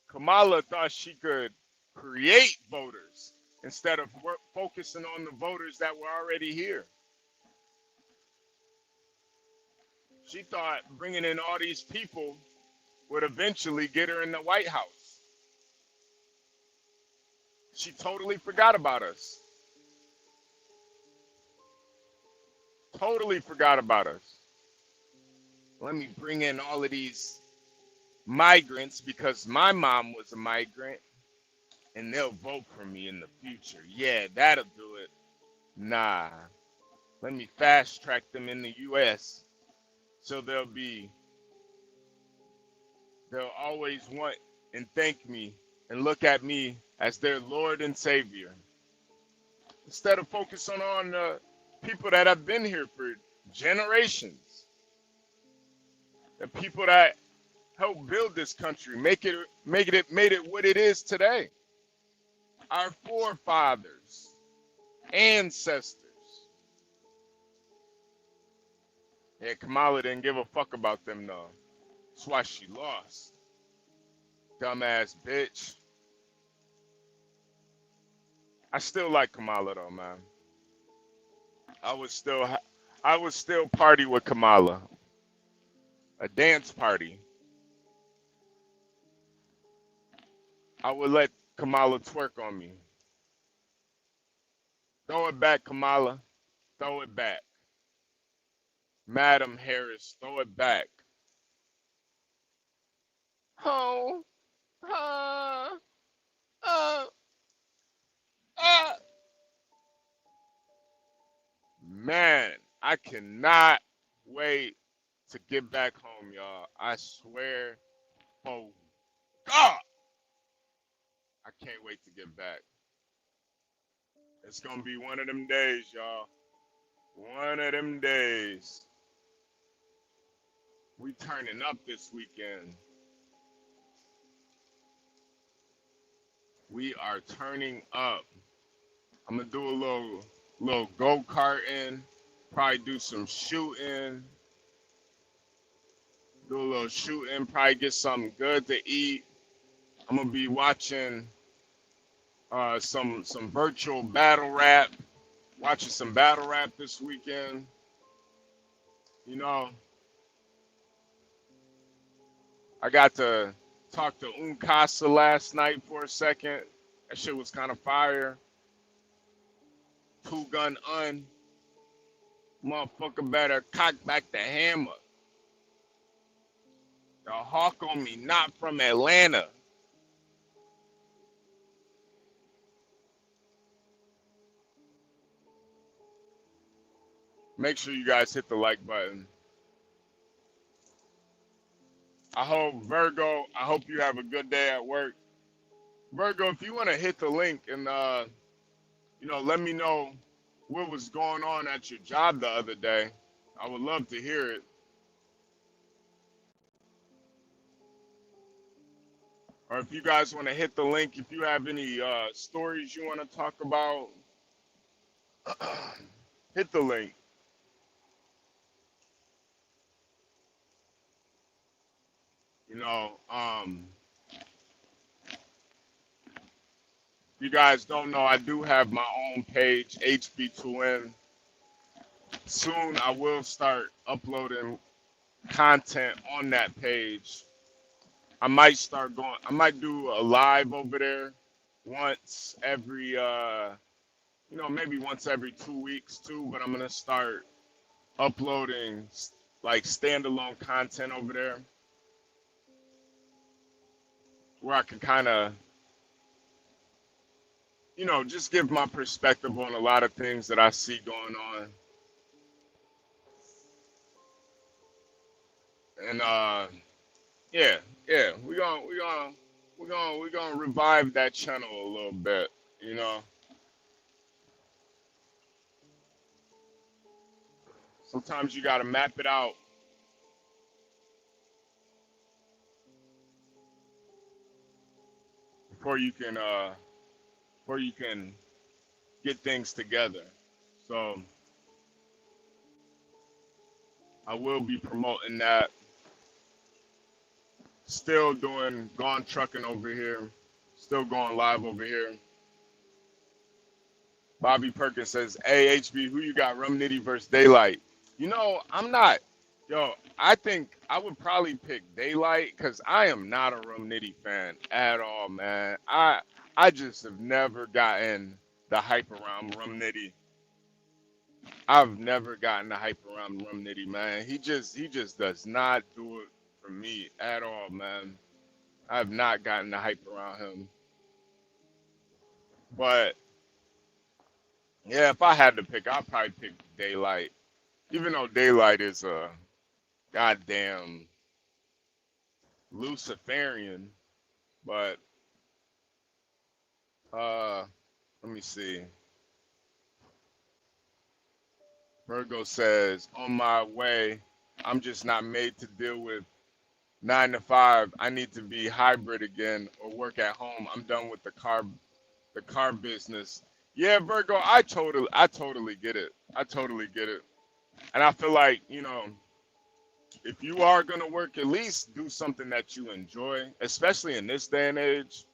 Kamala thought she could create voters instead of focusing on the voters that were already here. She thought bringing in all these people would eventually get her in the White House. She totally forgot about us. Totally forgot about us. Let me bring in all of these migrants because my mom was a migrant and they'll vote for me in the future. Yeah, that'll do it. Nah. Let me fast track them in the US so they'll always want and thank me and look at me as their Lord and Savior, instead of focusing on the people that have been here for generations, the people that helped build this country, made it what it is today. Our forefathers, ancestors. Yeah, Kamala didn't give a fuck about them though. That's why she lost. Dumbass bitch. I still like Kamala though, man. I would still party with Kamala. A dance party. I would let Kamala twerk on me. Throw it back, Kamala. Throw it back. Madam Harris, throw it back. Oh, uh. Man, I cannot wait to get back home, y'all. I swear, oh God, I can't wait to get back. It's gonna be one of them days, y'all. One of them days. We turning up this weekend. We are turning up. I'm gonna do a little go-karting, probably do some shooting, do a little shooting, probably get something good to eat. I'm gonna be watching some virtual battle rap, watching some battle rap this weekend. You know, I got to talk to Unkasa last night for a second. That shit was kind of fire. Two Gun Un. Motherfucker better cock back the hammer. The hawk on me, not from Atlanta. Make sure you guys hit the like button. I hope, Virgo, I hope you have a good day at work. Virgo, if you want to hit the link and, let me know what was going on at your job the other day, I would love to hear it. Or if you guys want to hit the link, if you have any stories you want to talk about, hit the link. If you guys don't know, I do have my own page, HB2N. Soon I will start uploading content on that page. I might do a live over there once every, maybe once every 2 weeks too, but I'm going to start uploading like standalone content over there where I can kind of, just give my perspective on a lot of things that I see going on. And we're gonna revive that channel a little bit, Sometimes you gotta map it out. Before you can get things together. So I will be promoting that. Still doing Gone Trucking over here. Still going live over here. Bobby Perkins says, hey, HB, who you got, Rum Nitty versus Daylight? I'm not. I think I would probably pick Daylight because I am not a Rum Nitty fan at all, man. I just have never gotten the hype around Rum Nitty. I've never gotten the hype around Rum Nitty, man. He just does not do it for me at all, man. I've not gotten the hype around him. But yeah, if I had to pick, I'd probably pick Daylight. Even though Daylight is a goddamn Luciferian, but Let me see. Virgo says, on my way, I'm just not made to deal with 9 to 5. I need to be hybrid again or work at home. I'm done with the car business. Yeah, Virgo, I totally get it. I totally get it. And I feel like, if you are gonna work, at least do something that you enjoy, especially in this day and age.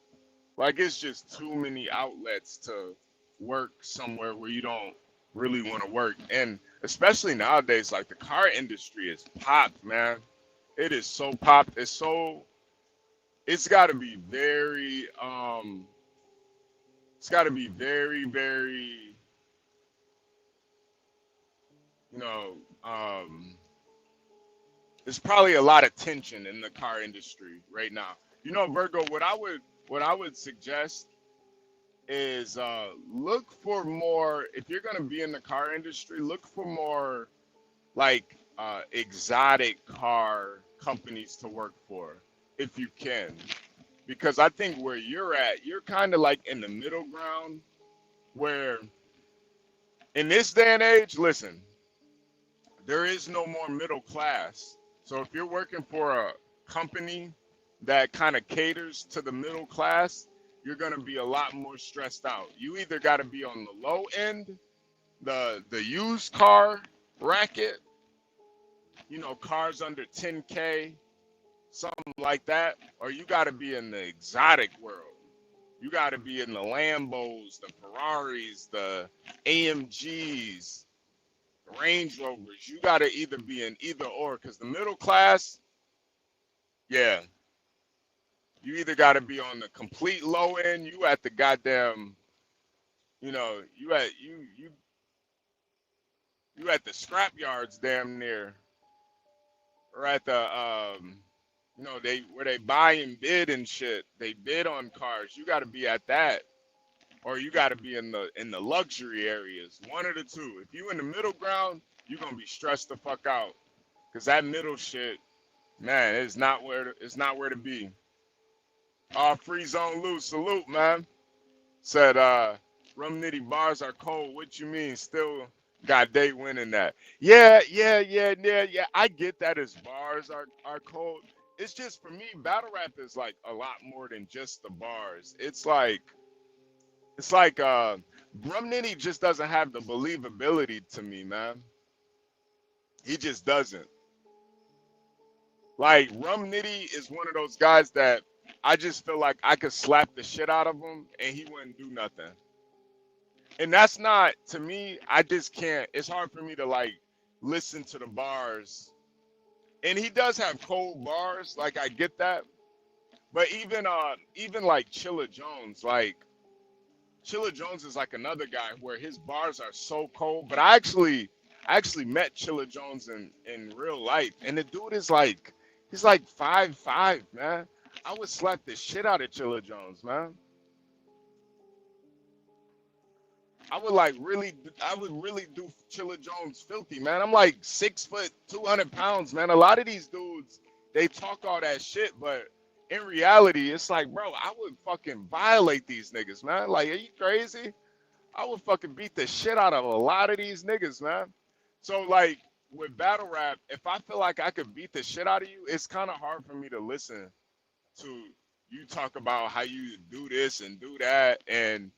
Like it's just too many outlets to work somewhere where you don't really want to work. And especially nowadays, like the car industry is popped, man. It is so popped. It's gotta be very it's gotta be very, very, you know, there's probably a lot of tension in the car industry right now. Virgo, what I would suggest is look for more. If you're gonna be in the car industry, look for more like exotic car companies to work for, if you can, because I think where you're at, you're kind of like in the middle ground, where in this day and age, listen, there is no more middle class. So if you're working for a company that kind of caters to the middle class, you're going to be a lot more stressed out. You either got to be on the low end, the used car racket, cars under 10K, something like that, or you got to be in the exotic world. You got to be in the Lambos, the Ferraris, the AMGs, the Range Rovers. You got to either be in either or, because the middle class, yeah, you either got to be on the complete low end, you at the goddamn, you at the scrap yards damn near, or at the where they buy and bid and shit. They bid on cars. You got to be at that, or you got to be in the luxury areas. One of the two. If you in the middle ground, you're gonna be stressed the fuck out, cause that middle shit, man, it's not where to be. Free zone loose. Salute, man. Said rum nitty bars are cold. What you mean? Still got day winning that. Yeah. I get that his bars are cold. It's just, for me, battle rap is like a lot more than just the bars. It's like Rum Nitty just doesn't have the believability to me, man. He just doesn't. Like Rum Nitty is one of those guys that I just feel like I could slap the shit out of him and he wouldn't do nothing. And that's not, to me, I just can't. It's hard for me to like listen to the bars. And he does have cold bars, like I get that. But even like Chilla Jones, like Chilla Jones is like another guy where his bars are so cold. But I actually met Chilla Jones in real life, and the dude is like, he's like 5'5", man. I would slap the shit out of Chilla Jones, man. I would really do Chilla Jones filthy, man. I'm like 6 foot, 200 pounds, man. A lot of these dudes, they talk all that shit, but in reality, it's like, bro, I would fucking violate these niggas, man. Like, are you crazy? I would fucking beat the shit out of a lot of these niggas, man. So, like, with battle rap, if I feel like I could beat the shit out of you, it's kind of hard for me to listen to you talk about how you do this and do that. And,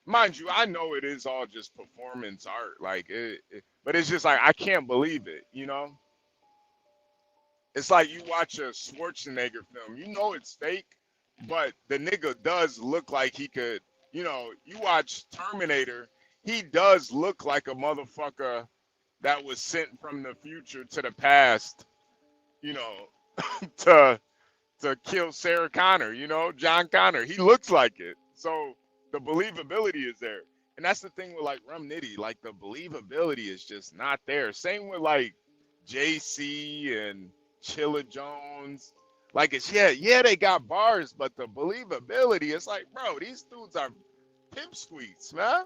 mind you, I know it is all just performance art, like but it's just like I can't believe it, It's like you watch a Schwarzenegger film, it's fake, but the nigga does look like he could, you watch Terminator, he does look like a motherfucker that was sent from the future to the past, to kill Sarah Connor, John Connor. He looks like it. So the believability is there. And that's the thing with like Rum Nitty, like the believability is just not there. Same with like JC and Chilla Jones. Like it's they got bars, but the believability, it's like, bro, these dudes are pipsqueaks, man.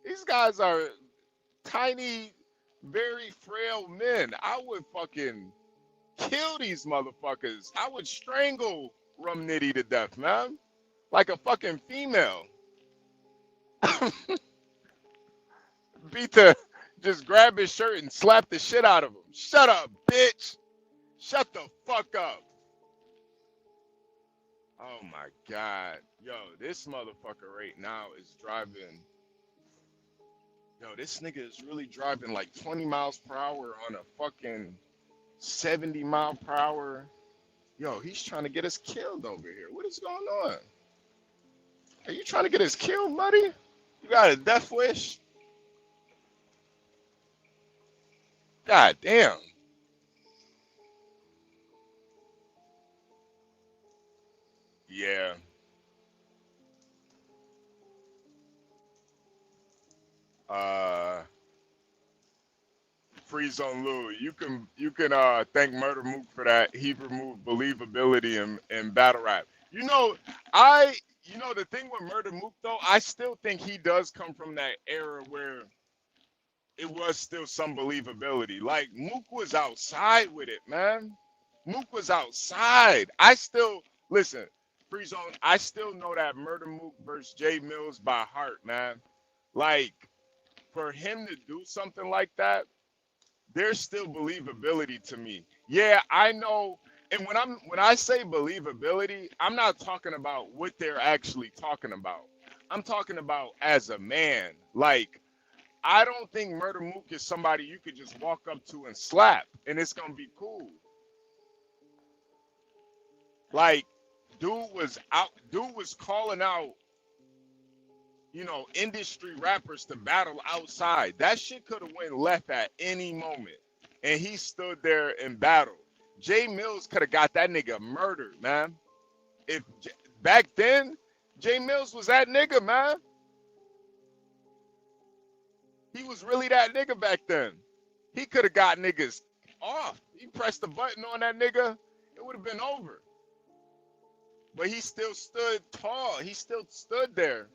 These guys are tiny, very frail men. I would fucking kill these motherfuckers. I would strangle Rum Nitty to death, man. like a fucking female. Beat the, just grab his shirt and slap the shit out of him. Shut up, bitch. Shut the fuck up. Oh my God. Yo, this motherfucker right now is driving. Yo, this nigga is really driving like 20 miles per hour on a fucking 70 mile per hour. Yo, he's trying to get us killed over here. What is going on? Are you trying to get us killed, buddy? You got a death wish? God damn. Yeah. Free Zone Lou, you can thank Murder Mook for that. He removed believability in battle rap. You know the thing with Murder Mook though, I still think he does come from that era where it was still some believability. Like Mook was outside with it, man. Mook was outside. I still listen, Free Zone, I still know that Murder Mook versus Jay Mills by heart, man. Like for him to do something like that, there's still believability to me. Yeah, I know. And when I say believability, I'm not talking about what they're actually talking about. I'm talking about as a man. Like, I don't think Murder Mook is somebody you could just walk up to and slap and it's gonna be cool. Like, dude was calling out, you know, industry rappers to battle outside. That shit could have went left at any moment. And he stood there and battled. Jay Mills could have got that nigga murdered, man. If back then, Jay Mills was that nigga, man. He was really that nigga back then. He could have got niggas off. He pressed the button on that nigga, it would have been over. But he still stood tall. He still stood there.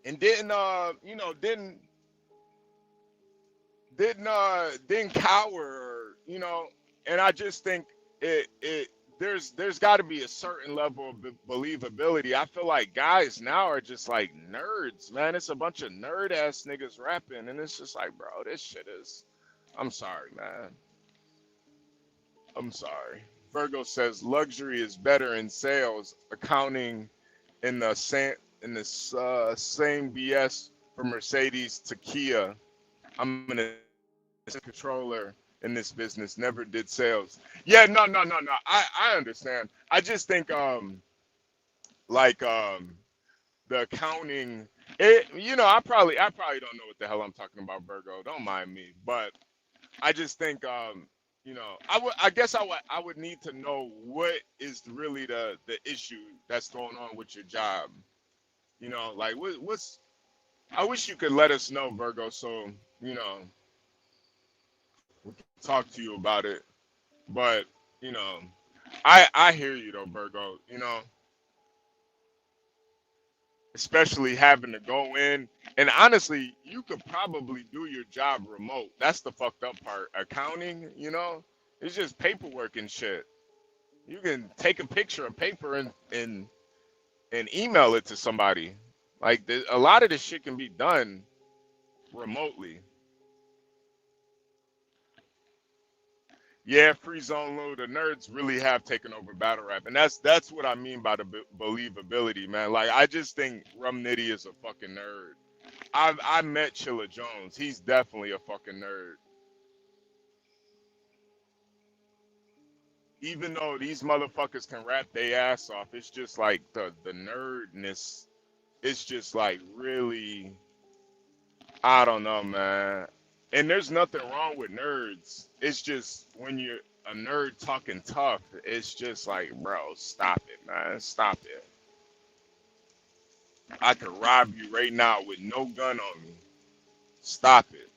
And didn't cower, or, you know, and I just think there's got to be a certain level of believability. I feel like guys now are just like nerds, man. It's a bunch of nerd ass niggas rapping, and it's just like, bro, this shit is. I'm sorry, man. I'm sorry. Virgo says luxury is better in sales, accounting in the same BS from Mercedes to Kia. I'm an controller in this business, never did sales. Yeah, no. I understand. I just think the accounting, you know, I probably don't know what the hell I'm talking about, Virgo. Don't mind me. But I just think you know, I guess I would need to know what is really the issue that's going on with your job. You know, like what's I wish you could let us know, Virgo, so, you know, we can talk to you about it. But, you know, I hear you though, Virgo, you know, especially having to go in. And honestly, you could probably do your job remote. That's the fucked up part. Accounting, you know, it's just paperwork and shit. You can take a picture of paper and email it to somebody. Like, a lot of this shit can be done remotely. Yeah, Free Zone Low, the nerds really have taken over battle rap. And that's what I mean by the believability, man. Like, I just think Rum Nitty is a fucking nerd. I met Chilla Jones. He's definitely a fucking nerd. Even though these motherfuckers can rap their ass off, it's just like the nerdness. It's just like really, I don't know, man. And there's nothing wrong with nerds. It's just when you're a nerd talking tough, it's just like, bro, stop it, man. Stop it. I could rob you right now with no gun on me. Stop it.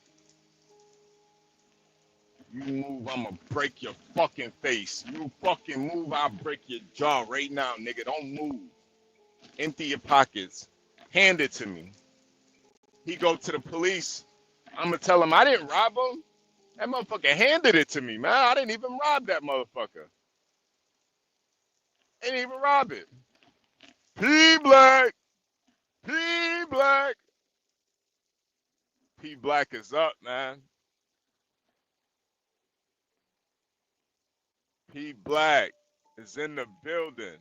You move, I'ma break your fucking face. You fucking move, I'll break your jaw right now, nigga. Don't move. Empty your pockets. Hand it to me. He go to the police. I'ma tell him I didn't rob him. That motherfucker handed it to me, man. I didn't even rob that motherfucker. I didn't even rob it. P Black. P Black. P Black is up, man. P Black is in the building.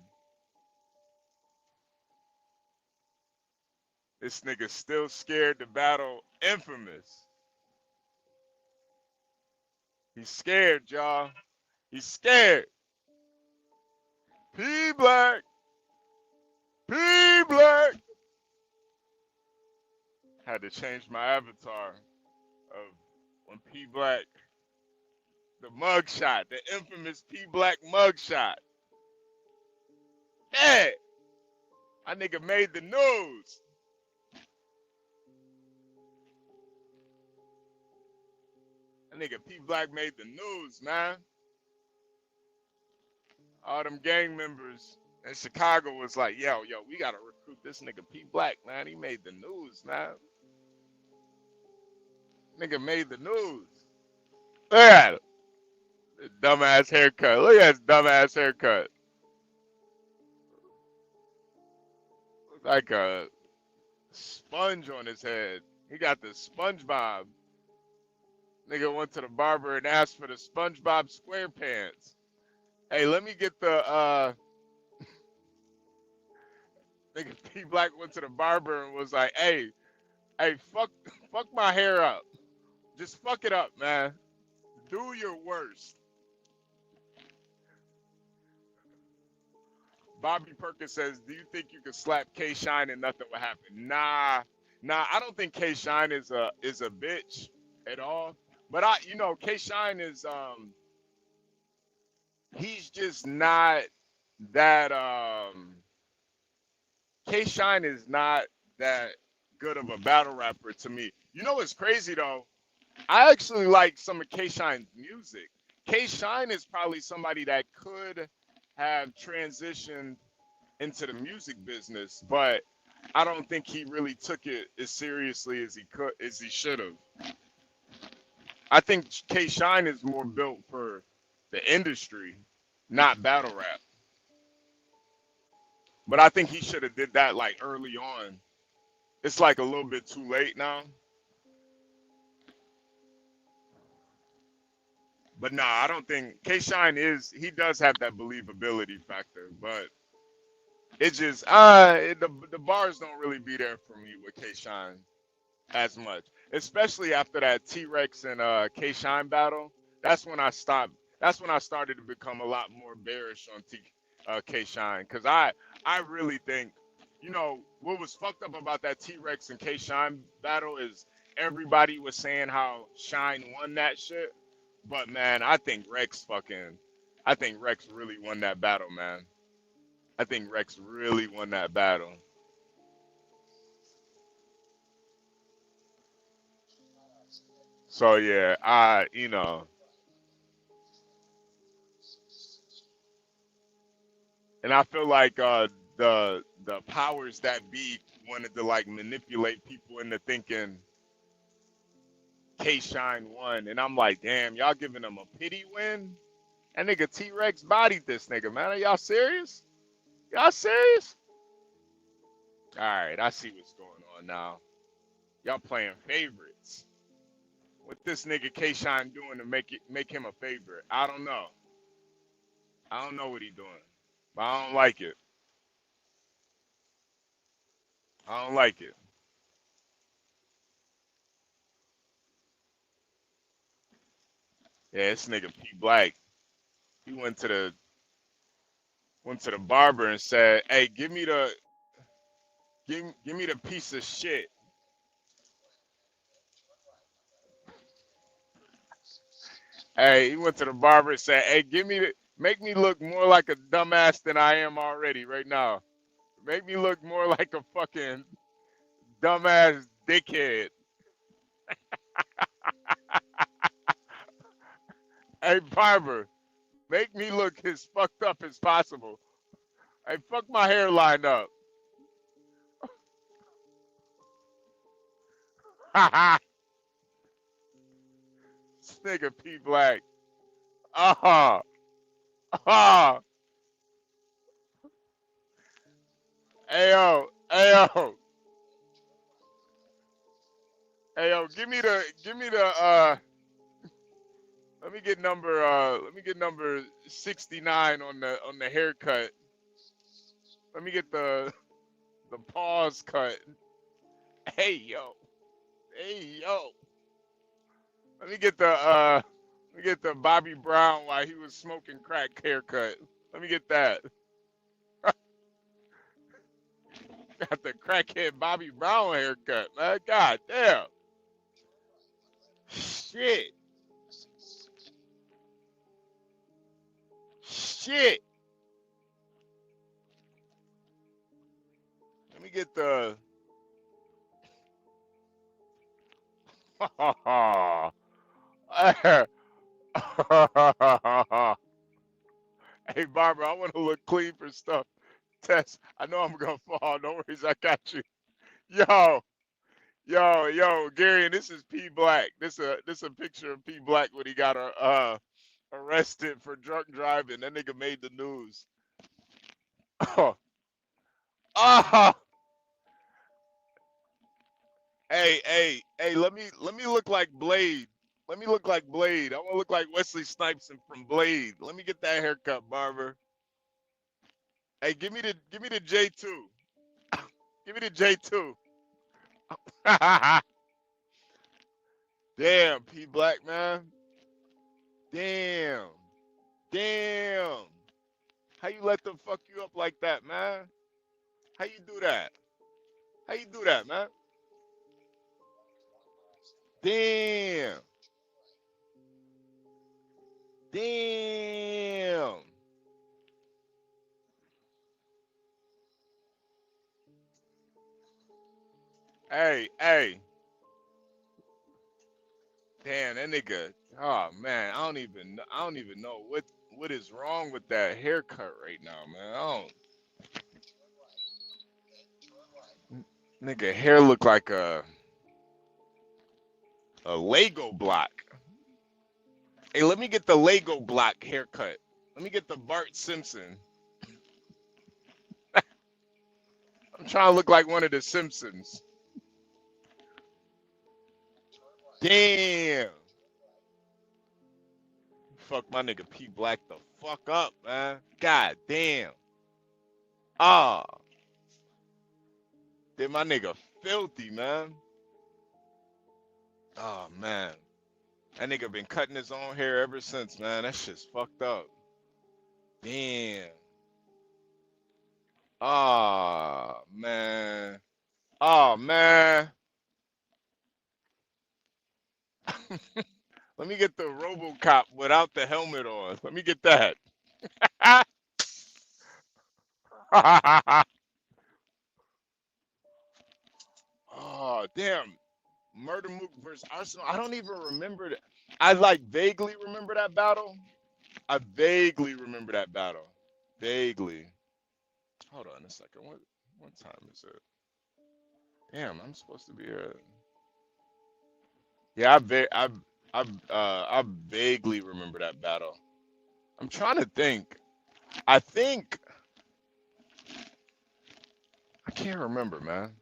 This nigga still scared to battle Infamous. He's scared, y'all. He's scared. P Black. P Black. Had to change my avatar of when P Black, the mugshot, the infamous P Black mugshot. Yeah, my nigga made the news. That nigga P Black made the news, man. All them gang members in Chicago was like, yo, we gotta recruit this nigga P Black, man. He made the news, man. Nigga made the news. Look at it. This dumbass haircut. Look at his dumbass haircut. Looks like a sponge on his head. He got the SpongeBob. Nigga went to the barber and asked for the SpongeBob SquarePants. Hey, let me get the nigga P Black went to the barber and was like, hey, fuck my hair up. Just fuck it up, man. Do your worst. Bobby Perkins says, do you think you could slap K Shine and nothing would happen? Nah, I don't think K Shine is a bitch at all. But K Shine is he's just not that K Shine is not that good of a battle rapper to me. You know what's crazy though? I actually like some of K Shine's music. K Shine is probably somebody that could have transitioned into the music business, but I don't think he really took it as seriously as he should have. I think K Shine is more built for the industry, not battle rap. But I think he should have did that like early on. It's like a little bit too late now. But nah, I don't think K Shine he does have that believability factor, but it just the bars don't really be there for me with K Shine as much. Especially after that T-Rex and K Shine battle. That's when I stopped. That's when I started to become a lot more bearish on K Shine. Cause I really think, what was fucked up about that T-Rex and K Shine battle is everybody was saying how Shine won that shit. But man, I think Rex really won that battle, man. I think Rex really won that battle. So yeah, and I feel like the powers that be wanted to like manipulate people into thinking K Shine won, and I'm like, damn, y'all giving him a pity win? That nigga T-Rex bodied this nigga, man. Are y'all serious? Y'all serious? All right, I see what's going on now. Y'all playing favorites. What this nigga K Shine doing to make him a favorite? I don't know. I don't know what he doing, but I don't like it. I don't like it. Yeah, this nigga P Black. He went to the barber and said, "Hey, give me the piece of shit." Hey, he went to the barber and said, "Hey, make me look more like a dumbass than I am already right now. Make me look more like a fucking dumbass dickhead." Hey, barber, make me look as fucked up as possible. Hey, fuck my hairline up. This nigga P Black. Uh-huh. Uh-huh. Ayo, ayo, ayo. Give me the. Let me get number 69 on the haircut. Let me get the pause cut. Hey yo, hey yo. Let me get the Bobby Brown while he was smoking crack haircut. Let me get that. Got the crackhead Bobby Brown haircut, man. God damn. Shit. Shit. Let me get the. Hey, Barber, I want to look clean for stuff. Tess, I know I'm gonna fall. No worries, I got you. Yo, yo, Gary, and this is P Black. This a picture of P Black when he got arrested for drunk driving. That nigga made the news. Oh, oh. Hey, let me look like Blade. Let me look like Blade. I want to look like Wesley Snipes from Blade. Let me get that haircut, Barber. Hey, give me the J2. Give me the J2. Damn, P Black, man. Damn. Damn. How you let them fuck you up like that, man? How you do that? How you do that, man? Damn. Damn. Hey. Damn, that nigga. Oh man, I don't even know what is wrong with that haircut right now, man. Nigga hair look like a Lego block. Hey, let me get the Lego block haircut. Let me get the Bart Simpson. I'm trying to look like one of the Simpsons. Damn. Fuck my nigga P Black the fuck up, man. God damn. Ah. Then my nigga filthy, man. Oh man. That nigga been cutting his own hair ever since, man. That shit's fucked up. Damn. Oh man. Oh man. Let me get the RoboCop without the helmet on. Let me get that. Oh damn. Murder Mook versus Arsenal. I don't even remember that. I like vaguely remember that battle. I vaguely remember that battle. Vaguely. Hold on a second. What time is it? Damn, I'm supposed to be here. Yeah, I vaguely remember that battle. I'm trying to think. I think I can't remember, man.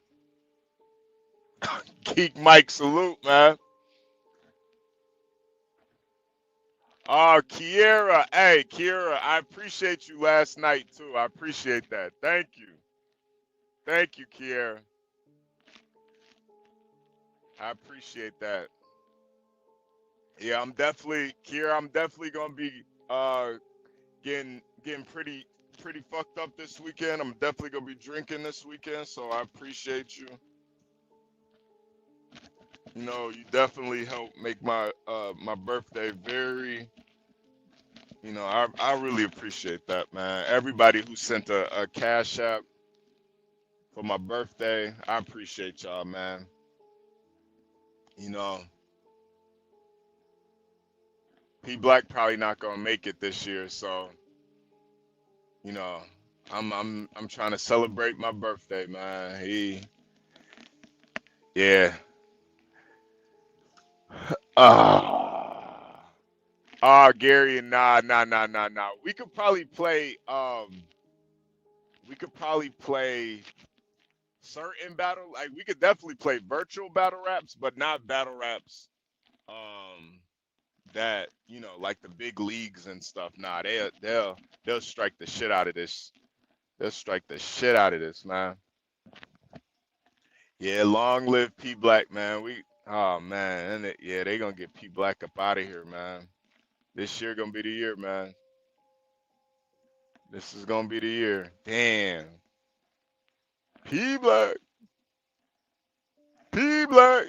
Geek Mike, salute, man. Oh, Kiera. Hey, Kiera, I appreciate you last night too. I appreciate that. Thank you. Thank you, Kiera. I appreciate that. Yeah, Kiera, I'm definitely gonna be getting pretty fucked up this weekend. I'm definitely gonna be drinking this weekend, so I appreciate you. You know, you definitely helped make my my birthday very. You know, I really appreciate that, man. Everybody who sent a cash app for my birthday, I appreciate y'all, man. You know, P Black probably not gonna make it this year, so you know, I'm trying to celebrate my birthday, man. Yeah. Ah. Gary, nah. We could probably play we could probably play certain battle, like we could definitely play virtual battle raps, but not battle raps that, you know, like the big leagues and stuff. Nah, they'll strike the shit out of this. They'll strike the shit out of this, man. Yeah, long live P Black, man. Oh man, yeah, they gonna get P Black up out of here, man. This year gonna be the year, man. This is gonna be the year. Damn. P Black. P Black.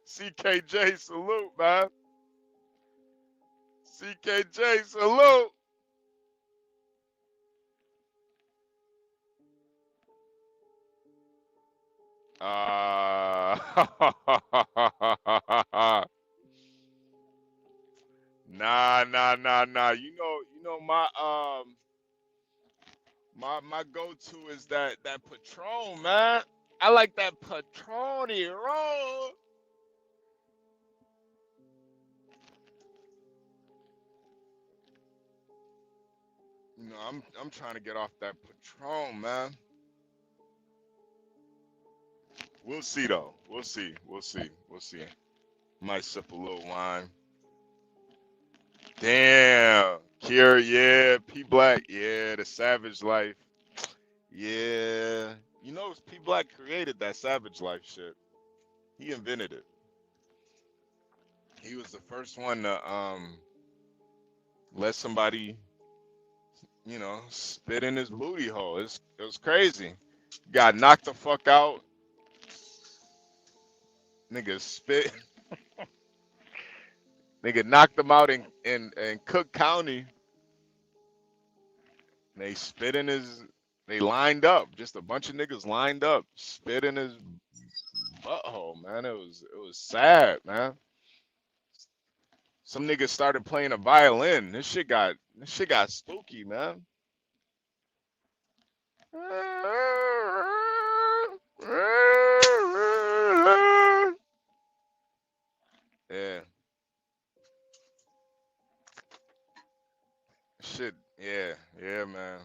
CKJ salute, man. CKJ salute. Nah. You know my go-to is that Patron, man. I like that Patroni roll. You know, I'm trying to get off that Patron, man. We'll see though. We'll see. Might sip a little wine. Damn. Kier, yeah. P Black, yeah. The Savage Life. Yeah. You know, P Black created that Savage Life shit. He invented it. He was the first one to let somebody, you know, spit in his booty hole. It was crazy. Got knocked the fuck out. Nigga spit. Nigga knocked him out in Cook County. They spit in his. They lined up. Just a bunch of niggas lined up, spit in his butthole, man. It was sad, man. Some niggas started playing a violin. This shit got spooky, man. Yeah. Shit. Yeah, man.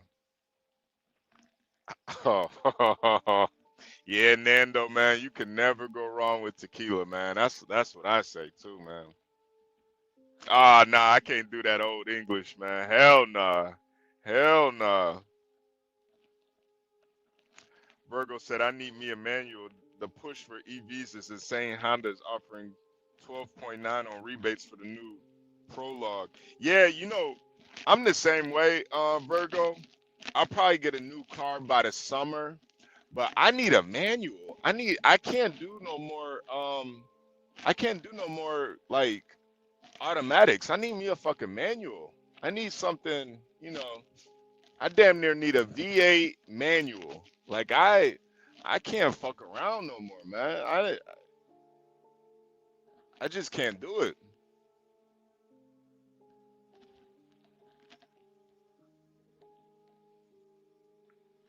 Oh, yeah, Nando, man. You can never go wrong with tequila, man. That's what I say too, man. Ah, nah, I can't do that old English, man. Hell nah. Hell nah. Virgo said, I need me a manual. The push for EVs is insane. Honda is offering 12.9 on rebates for the new Prologue. Yeah, you know, I'm the same way, Virgo. I'll probably get a new car by the summer, but I need a manual. I can't do no more like automatics. I need me a fucking manual. I need something, you know, I damn near need a V8 manual. Like I can't fuck around no more, man. I just can't do it.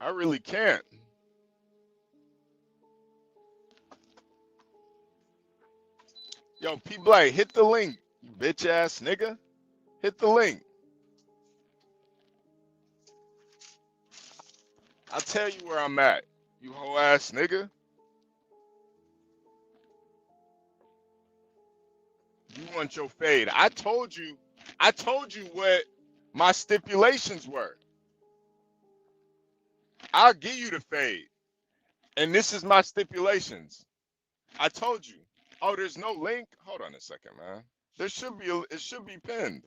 I really can't. Yo, P Black, hit the link, you bitch ass nigga. Hit the link. I'll tell you where I'm at, you hoe ass nigga. You want your fade. I told you what my stipulations were. I'll give you the fade. And this is my stipulations. I told you. Oh, there's no link? Hold on a second, man. It should be pinned.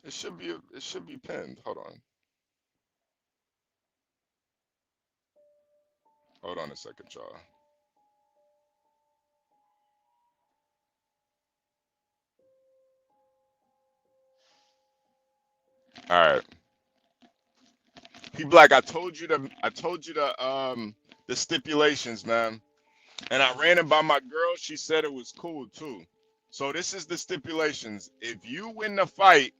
It should be pinned. Hold on. Hold on a second, y'all. All right. P Black, I told you the stipulations, man. And I ran it by my girl. She said it was cool too. So this is the stipulations. If you win the fight,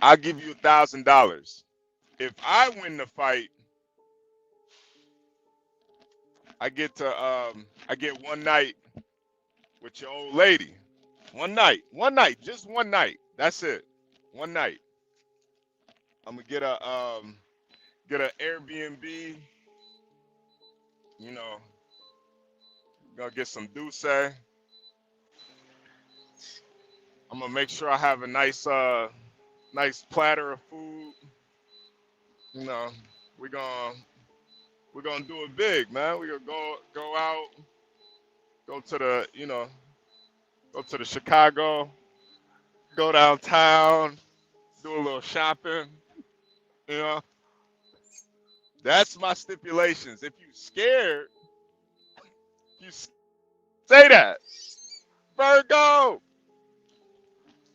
I'll give you $1,000. If I win the fight, I get one night with your old lady. One night, just one night. That's it. One night. I'm gonna get a Airbnb. You know, gonna get some douce. I'm gonna make sure I have a nice platter of food. You know, we're gonna we're gonna do it big, man. We're gonna go out, go to the go to the Chicago, go downtown, do a little shopping. You know, that's my stipulations. If you scared, you say that. Virgo.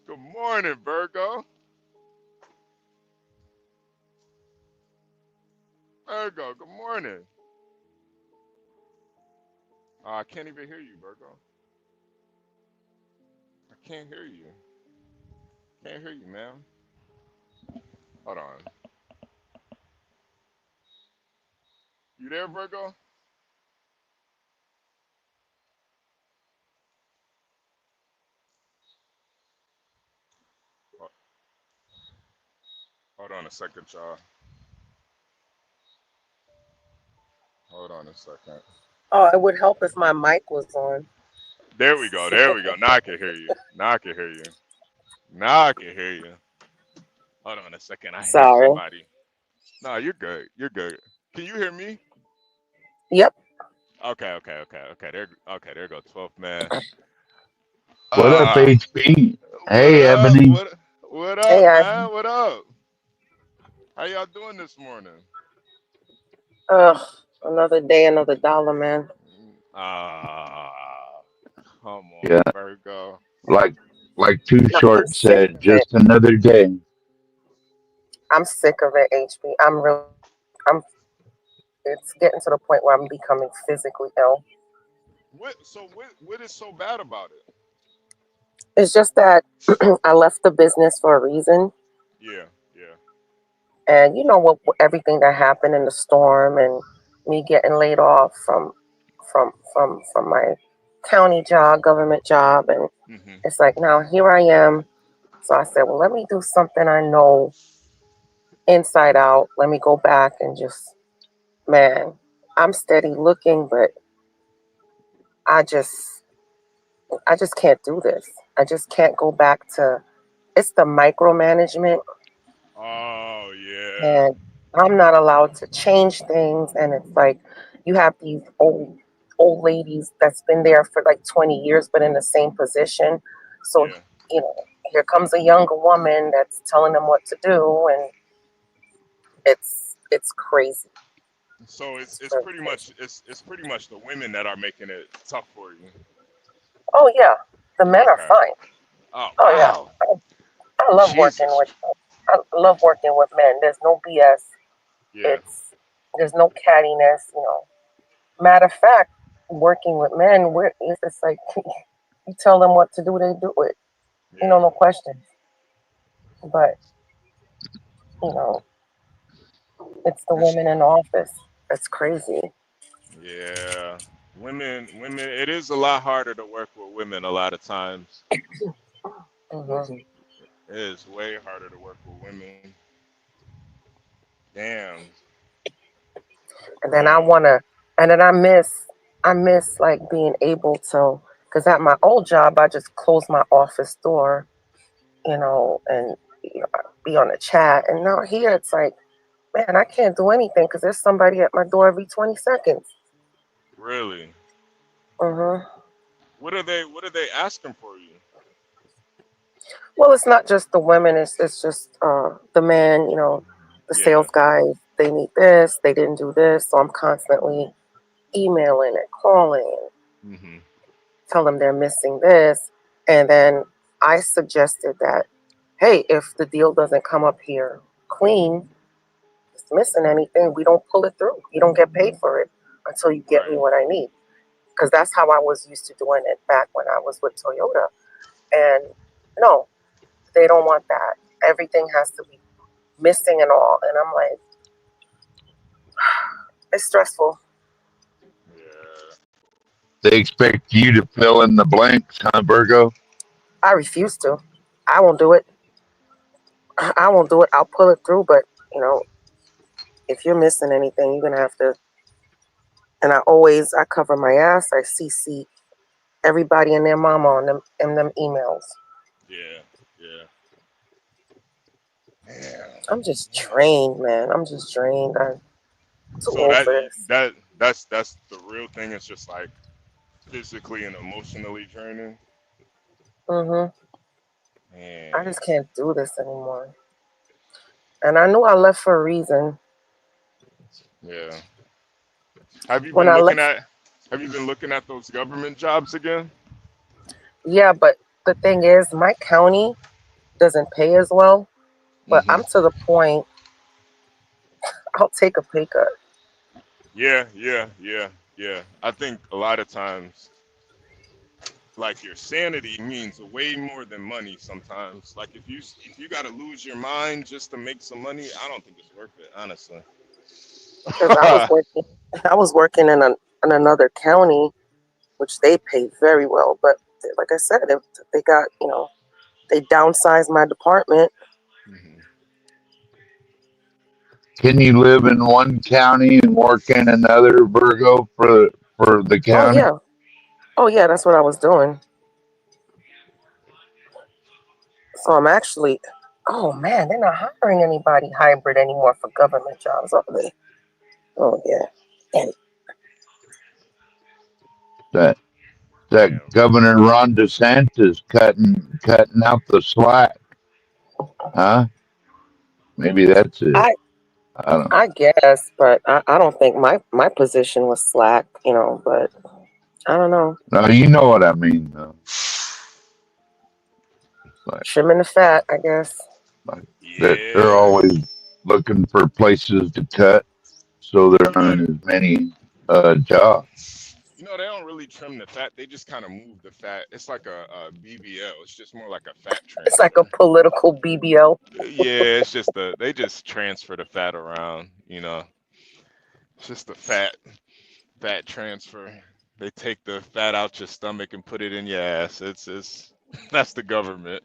Good morning, Virgo. Virgo. Good morning. I can't even hear you, Virgo. I can't hear you. Can't hear you, man. Hold on. You there, Virgo? Ho- Hold on a second, y'all. Hold on a second. Oh, it would help if my mic was on. There we go. There we go. Now I can hear you. Now I can hear you. Now I can hear you. Hold on a second. I hear Sorry. somebody. No, you're good. You're good. Can you hear me? Yep. Okay. There go 12th man. What up, Uh, HB? what Hey, up? Ebony. What Hey, up, man? What up? How y'all doing this morning? ugh, another day, another dollar, man. Ah, come on, Yeah, Virgo. like like Too I'm Short sick said, of it. just another day. I'm sick of it, HB. I'm. It's getting to the point where I'm becoming physically ill. What is so bad about it? It's just that I left the business for a reason, Yeah, yeah, and you know what? Everything that happened in the storm and me getting laid off from my county job, government job, and hmm it's like now here I am. So I said, well, let me do something I know inside out. Let me go back and just, man, I'm steady looking, but I just, I just can't do this. I just can't go back to. It's the micromanagement, Oh yeah, and I'm not allowed to change things. And it's like you have these old ladies that's been there for like 20 years, but in the same position. So yeah. you know, here comes a younger woman that's telling them what to do, and it's crazy. So It's it's really pretty crazy. much it's pretty much the women that are making it tough for you. Oh yeah, the men are Okay. fine. Oh Oh yeah, wow. I love working Jesus. with. I love working with men. There's no BS. Yeah. It's there's no cattiness. You know. Matter of fact, working with men, it's just like you tell them what to do, they do it. You know, Yeah. no questions. But you know, it's the It's, women in the office. That's crazy. yeah. Women. It is a lot harder to work with women a lot of times. Hmm. It is way harder to work with women. Damn. And then I Damn. wanna, and then I miss like being able to, because at my old job, I just closed my office door, and be on the chat. And now here it's like, man, I can't do anything because there's somebody at my door every 20 seconds. Really. Hmm. What are they asking for you? Well, it's not just the women, it's just the men, the Yeah. sales guys. They need this, they didn't do this. So I'm constantly emailing and calling, Mhm. tell them they're missing this. And then I suggested that, hey, if the deal doesn't come up here clean, it's missing anything, we don't pull it through. You don't get paid for it until you get Right. me what I need. Because that's how I was used to doing it back when I was with Toyota. And no, they don't want that. Everything has to be missing and all. And I'm like, it's stressful. Yeah. They expect you to fill in the blanks, huh, Virgo? I refuse to. I won't do it. I won't do it. I'll pull it through, but you know, if you're missing anything, you're gonna have to. And I cover my ass. I CC everybody and their mama on them emails. Yeah, yeah. I'm just drained, man. I'm just drained. I'm too So old for this. that's the real thing. It's just like physically and emotionally draining. I Man, just can't do this anymore. And I knew I left for a reason. yeah. Have you When been I looking left, at Have you been looking at those government jobs again? yeah, but the thing is, my county doesn't pay as well. But Hmm. I'm to the point. I'll take a pay cut. Yeah. I think a lot of times, like your sanity means way more than money. Sometimes, like if you gotta lose your mind just to make some money, I don't think it's worth it, honestly. Because I was working in another county, which they pay very well. But like I said, if they got they downsized my department. Hmm. Can you live in one county and work in another, Virgo, for the Oh county? yeah, oh yeah, that's what I was doing. So I'm actually. Oh man, they're not hiring anybody hybrid anymore for government jobs, are they? Oh yeah. And That Damn. Governor Ron DeSantis cutting out the slack, huh? Maybe that's it. I I don't know. I guess, but I don't think my position was slack, but I don't know. No, you know what I mean, though. Like, Trimming the fat, I guess. like they're Yeah. always looking for places to cut, so there You know, aren't as many jobs. they don't really trim the fat. They just kind of move the fat. It's like a BBL. It's just more like a fat It's like a transfer. political BBL. Yeah, it's just they just transfer the fat around. It's just the fat transfer. They take the fat out your stomach and put it in your ass. It's that's the government.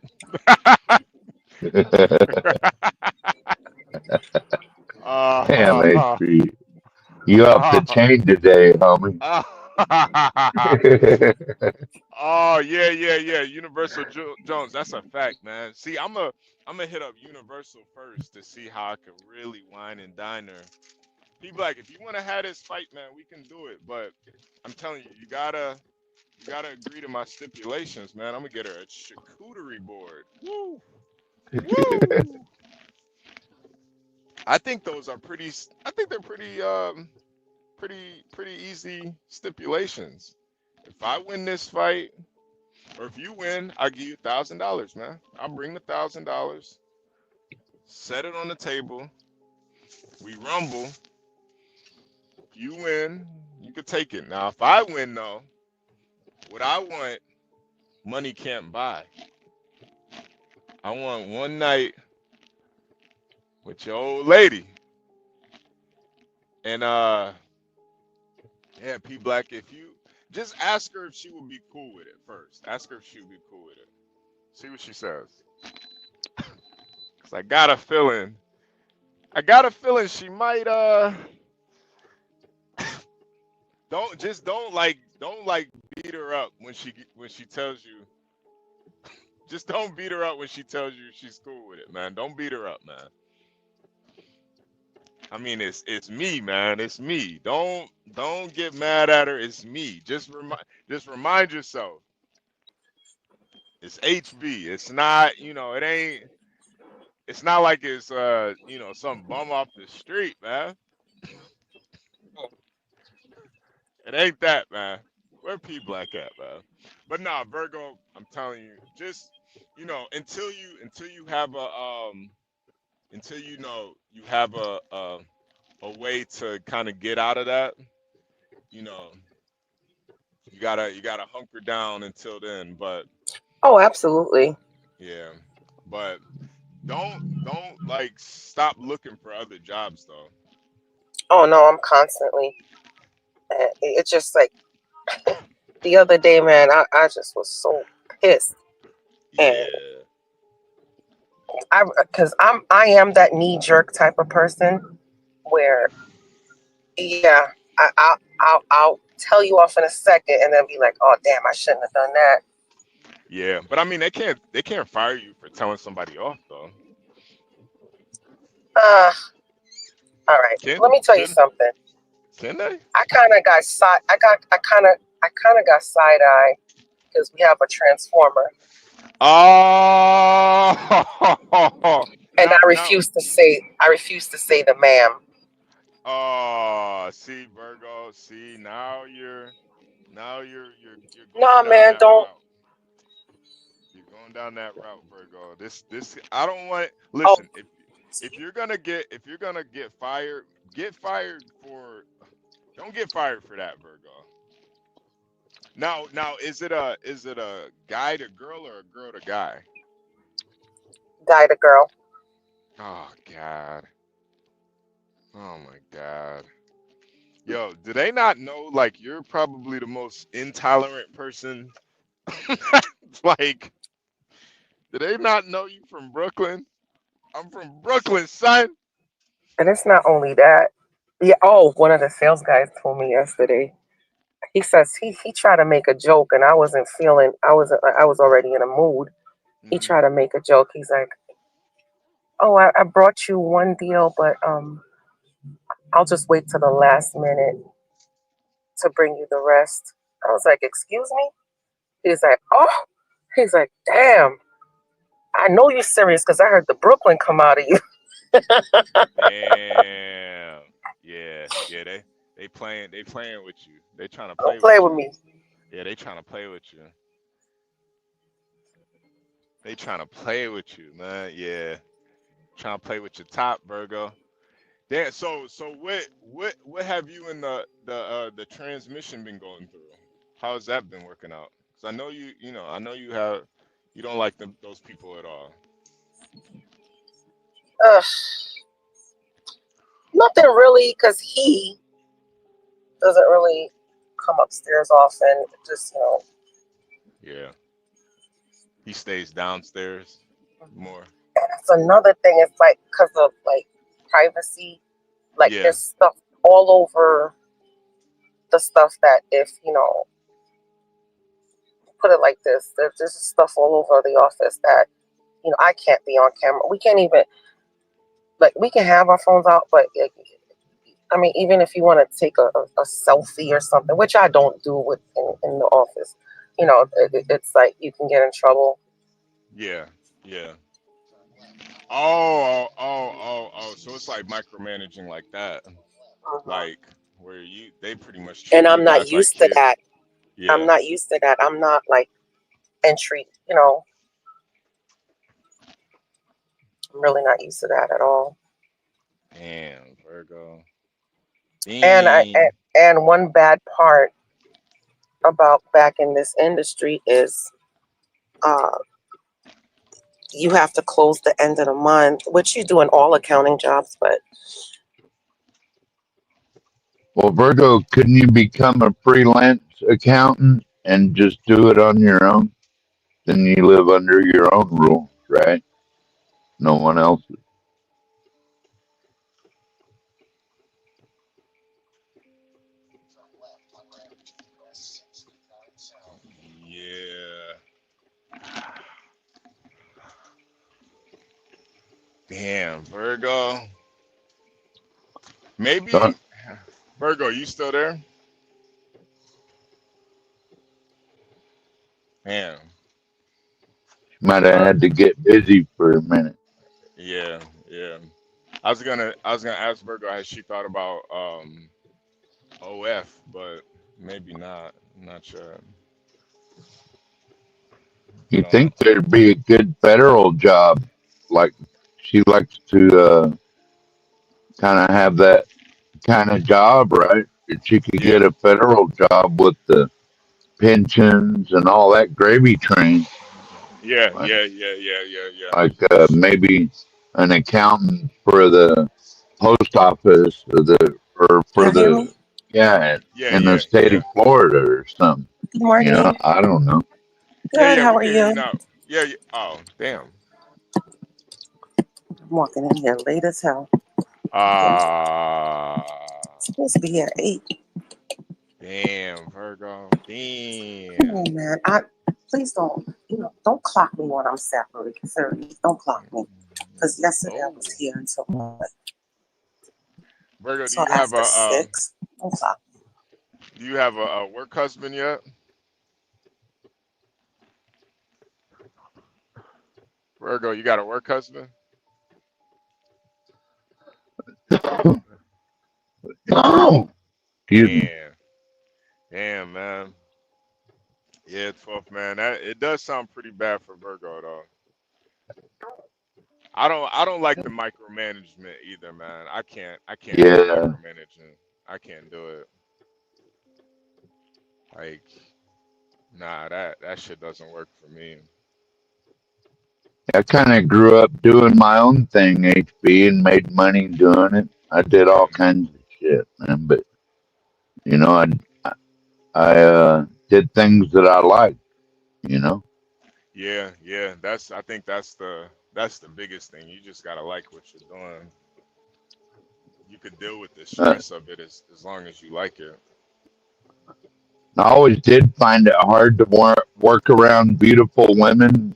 Damn, uh, HB, you up the chain today, homie. oh yeah. Universal Jones. That's a fact, man. See, I'm gonna hit up Universal first to see how I can really wine and dine her. People like, if you want to have this fight, man, we can do it. But I'm telling you, you gotta agree to my stipulations, man. I'm gonna get her a charcuterie board. Woo, woo. I think those are pretty. I think they're pretty easy stipulations. If I win this fight, or if you win, I'll give you $1,000, man. I'll bring the $1,000, set it on the table. We rumble. If you win, you could take it. Now, if I win, though, what I want, money can't buy. I want one night with your old lady. And yeah, P Black, if you just ask her if she would be cool with it first. Ask her if she would be cool with it. See what she says. Cause I got a feeling she might don't beat her up when she tells you. Just don't beat her up when she tells you she's cool with it, man. Don't beat her up, man. I mean, it's me, man. It's me. Don't get mad at her. It's me. Just remind yourself. It's HB. It's not, it ain't. It's not like it's some bum off the street, man. It ain't that, man. Where P Black at, man? But nah, Virgo, I'm telling you, just until you have a way to kind of get out of that, you know, you gotta hunker down until then. But Oh, absolutely. yeah, but don't like stop looking for other jobs though. Oh no, I'm constantly. It's just like the other day, man. I just was so pissed. And Yeah. because I am that knee jerk type of person where, yeah, I'll tell you off in a second and then be like, oh damn, I shouldn't have done that. Yeah, but I mean, they can't fire you for telling somebody off though. Uh, all right. Can Let me tell you can something. can they? I kind of got side eye because we have a transformer, Oh, and now I now. refuse to say the ma'am. Oh, see Virgo. See now you're going Nah, down man, that don't. route. You're going down that route, Virgo. This I don't want. Oh, Listen, if you're gonna get fired, get fired for. Don't get fired for that, Virgo. Now is it a guy to girl or a girl to guy? guy to girl. Oh God. Oh my God. Yo, do they not know like you're probably the most intolerant person? Like, do they not know you from Brooklyn? I'm from Brooklyn, son. And it's not only that. Yeah. Oh, one of the sales guys told me yesterday. He says he tried to make a joke, and I wasn't feeling. I was already in a mood. He Hmm. tried to make a joke. He's like, "Oh, I brought you one deal, but I'll just wait till the last minute to bring you the rest." I was like, "Excuse me?" He's like, "Oh," he's like, "Damn, I know you're serious because I heard the Brooklyn come out of you." Damn. Yeah. They playing with you. They trying to Don't play play with with you. me. Yeah, they trying to play with you. They trying to play with you, man. Yeah, trying to play with your top, Virgo. Damn. So what have you and the transmission been going through? How's that been working out? Because I know you don't like those people at all. Ugh, nothing really, because he doesn't really come upstairs often. Just Yeah, he stays downstairs more. that's another thing. It's like because of like privacy. Like Yeah, there's stuff all over the stuff that if put it like this, there's just stuff all over the office that I can't be on camera. We can't even like we can have our phones out, but I mean, even if you want to take a selfie or something, which I don't do in the office, it's like you can get in trouble. yeah, yeah. Oh. So it's like micromanaging like that, Mhm. like where they pretty much And treat you I'm not guys like used to kids. that. I'm Yeah. not used to that. I'm not like entry, I'm really not used to that at all. Damn, Virgo. And I Damn. and one bad part about back in this industry is uh, you have to close the end of the month, which you do in all accounting jobs, but Well, Virgo, couldn't you become a freelance accountant and just do it on your own? Then you live under your own rules, right? No one else. Yeah. Damn, Virgo. So Maybe Virgo, you still there? Damn. might have had to get busy for a minute. Yeah. I was gonna ask Virgo has she thought about OF, but maybe not. I'm not sure. You I don't know. think there'd be a good federal job? Like she likes to kind of have that kind of job, right? If she could get Yeah. a federal job with the pensions and all that gravy train, Yeah, like yeah, yeah, yeah, yeah, yeah. maybe an accountant for the post office or for you hear the me? yeah Yeah, in the state yeah. of Florida or something. Good morning. I don't know. Yeah, Good. yeah, How we are can hear you you? now. Yeah. Oh, damn. I'm walking in here late as hell. Ah, It's supposed to be here at 8. damn, Virgo. Come Damn. on, man. Please don't clock me when I'm separated. Seriously, don't clock me. Because yesterday I Oh, was here Virgo, until after 6. Don't clock me. do you have a work husband yet? Virgo, you got a work husband? Oh, excuse me. Damn. Damn, man. Yeah, 12th, man. It does sound pretty bad for Virgo though. I don't like the micromanagement either, man. I can't do Yeah, micromanaging. I can't do it. Like, nah, that shit doesn't work for me. I kind of grew up doing my own thing, HB, and made money doing it. I did all Yeah. kinds of shit, man. But you know, I did things that I liked. You know. Yeah, yeah. I think that's the biggest thing. You just gotta like what you're doing. You could deal with the Uh, stress of it as long as you like it. I always did find it hard to work around beautiful women.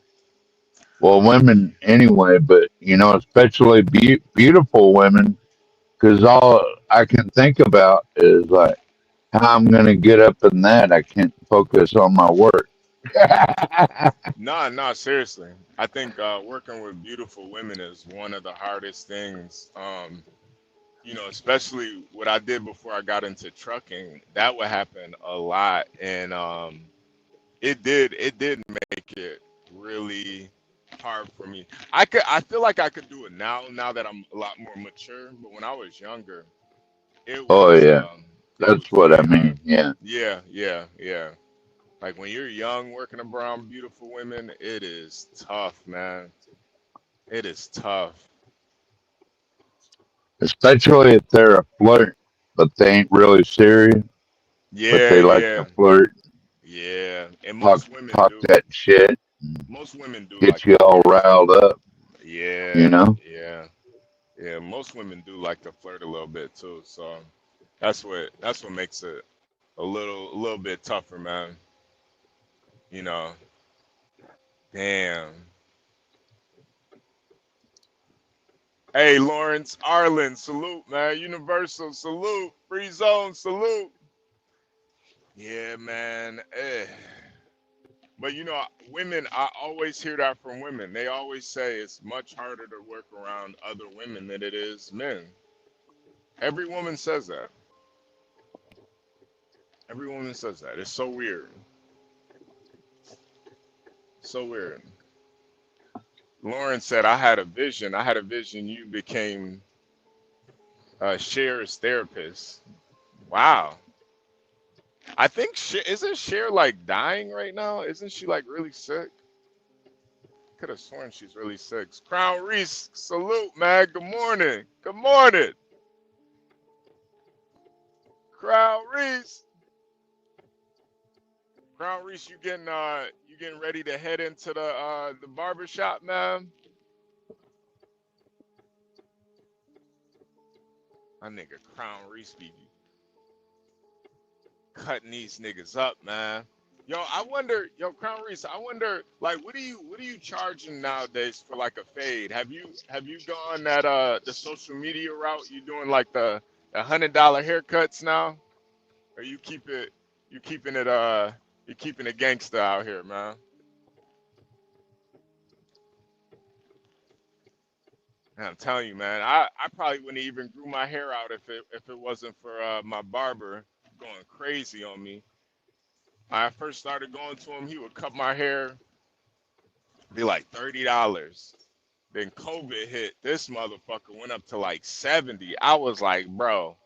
Well, women anyway, but you know, especially beautiful women, because all I can think about is like how I'm gonna get up in that. I can't focus on my work. Nah, nah, seriously. I think working with beautiful women is one of the hardest things. Especially what I did before I got into trucking, that would happen a lot, and it did make it really hard for me. I feel like I could do it now that I'm a lot more mature, but when I was younger, it Oh was yeah, um it was that's what I really hard. mean. Yeah, Yeah, yeah, yeah. Like when you're young working around beautiful women, it is tough, man. It is tough. especially if they're a flirt, but they ain't really serious, but Yeah, they like yeah, to flirt, yeah. And talk most women talk do. that shit, Most women do get like you to all flirt. riled up. You Yeah, know. yeah, yeah. Most women do like to flirt a little bit too. So that's what makes it a little bit tougher, man. You know. Damn. Hey, Lawrence Arlen, salute, man. Universal, salute. Free zone, salute. Yeah, man. But women, I always hear that from women. They always say it's much harder to work around other women than it is men. Every woman says that. Every woman says that. It's so weird. So weird. Lauren said, I had a vision. I had a vision you became Cher's therapist. Wow. I think isn't Cher like dying right now? Isn't she like really sick? Could have sworn she's really sick. Crown Reese, salute, man. Good morning. Good morning. Crown Reese. Crown Reese, you getting ready to head into the barber shop, man? My nigga Crown Reese be cutting these niggas up, man. Crown Reese, I wonder, like, what are you charging nowadays for like a fade? Have you gone that the social media route? You doing like the $100 haircuts now, or you keeping it you keeping it gangster out here, man? And I'm telling you, man, I probably wouldn't even grew my hair out if it wasn't for my barber going crazy on me. When I first started going to him, he would cut my hair, be like $30. Then COVID hit. This motherfucker went up to like 70. I was like, bro,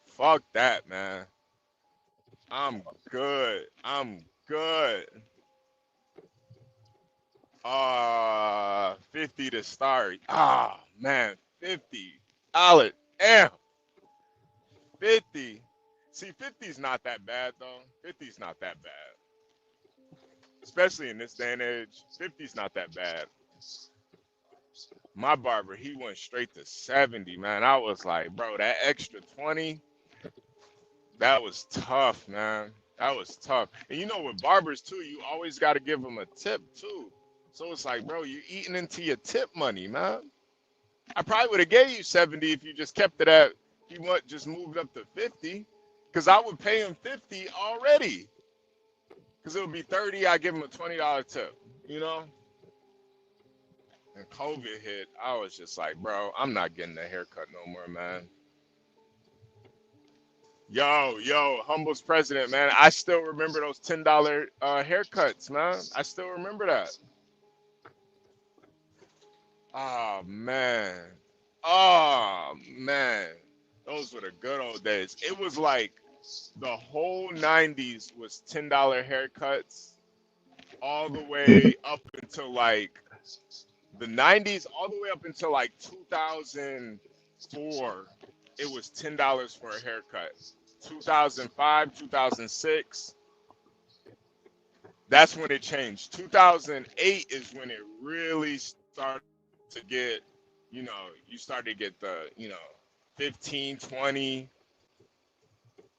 fuck that, man. I'm good. I'm good. 50 to start. Man, $50. Damn, 50. See, 50's not that bad though. 50's not that bad. especially in this day and age. 50's not that bad. My barber, he went straight to 70, man. I was like, bro, that extra 20, that was tough, man. That was tough. And you know, with barbers too, you always got to give them a tip too. So it's like, bro, you're eating into your tip money, man. I probably would have gave you 70 if you just kept it at, if you want, just moved up to 50. Because I would pay him 50 already. Because it would be 30, I give him a $20 tip, you know? And COVID hit, I was just like, bro, I'm not getting a haircut no more, man. Yo, Humble's president, man. I still remember those $10 haircuts, man. I still remember that. Oh, man. Oh, man. Those were the good old days. It was like the whole 90s was $10 haircuts all the way up until like the 90s, all the way up until like 2004. It was $10 for a haircut. 2005, 2006, that's when it changed. 2008 is when it really started to get, you started to get the, 15, 20.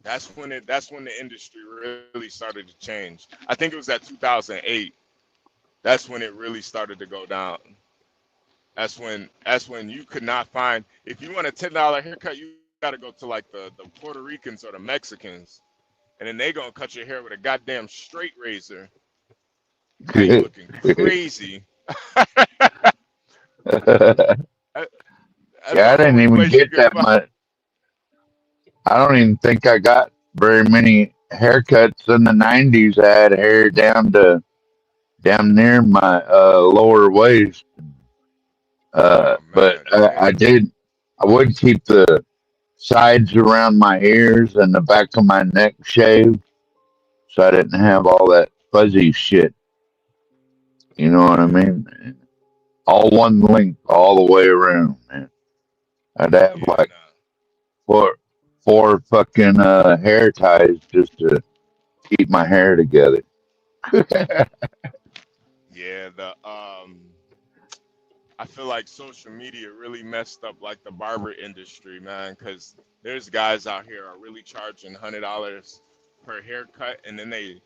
That's when the industry really started to change. I think it was at 2008. That's when it really started to go down. That's when you could not find, if you want a $10 haircut, you got to go to like the Puerto Ricans or the Mexicans, and then they gonna cut your hair with a goddamn straight razor. Got you looking crazy. That- That's Yeah, I the didn't only even place you get could that find. much. I don't even think I got very many haircuts in the '90s. I had hair down to down near my lower waist. Oh But man, I damn. did. I would keep the sides around my ears and the back of my neck shaved, so I didn't have all that fuzzy shit. You know what I mean? All one length, all the way around, man. I'd have Yeah, like nah. four, fucking hair ties just to keep my hair together. Yeah, I feel like social media really messed up like the barber industry, man, because there's guys out here are really charging $100 per haircut, and then they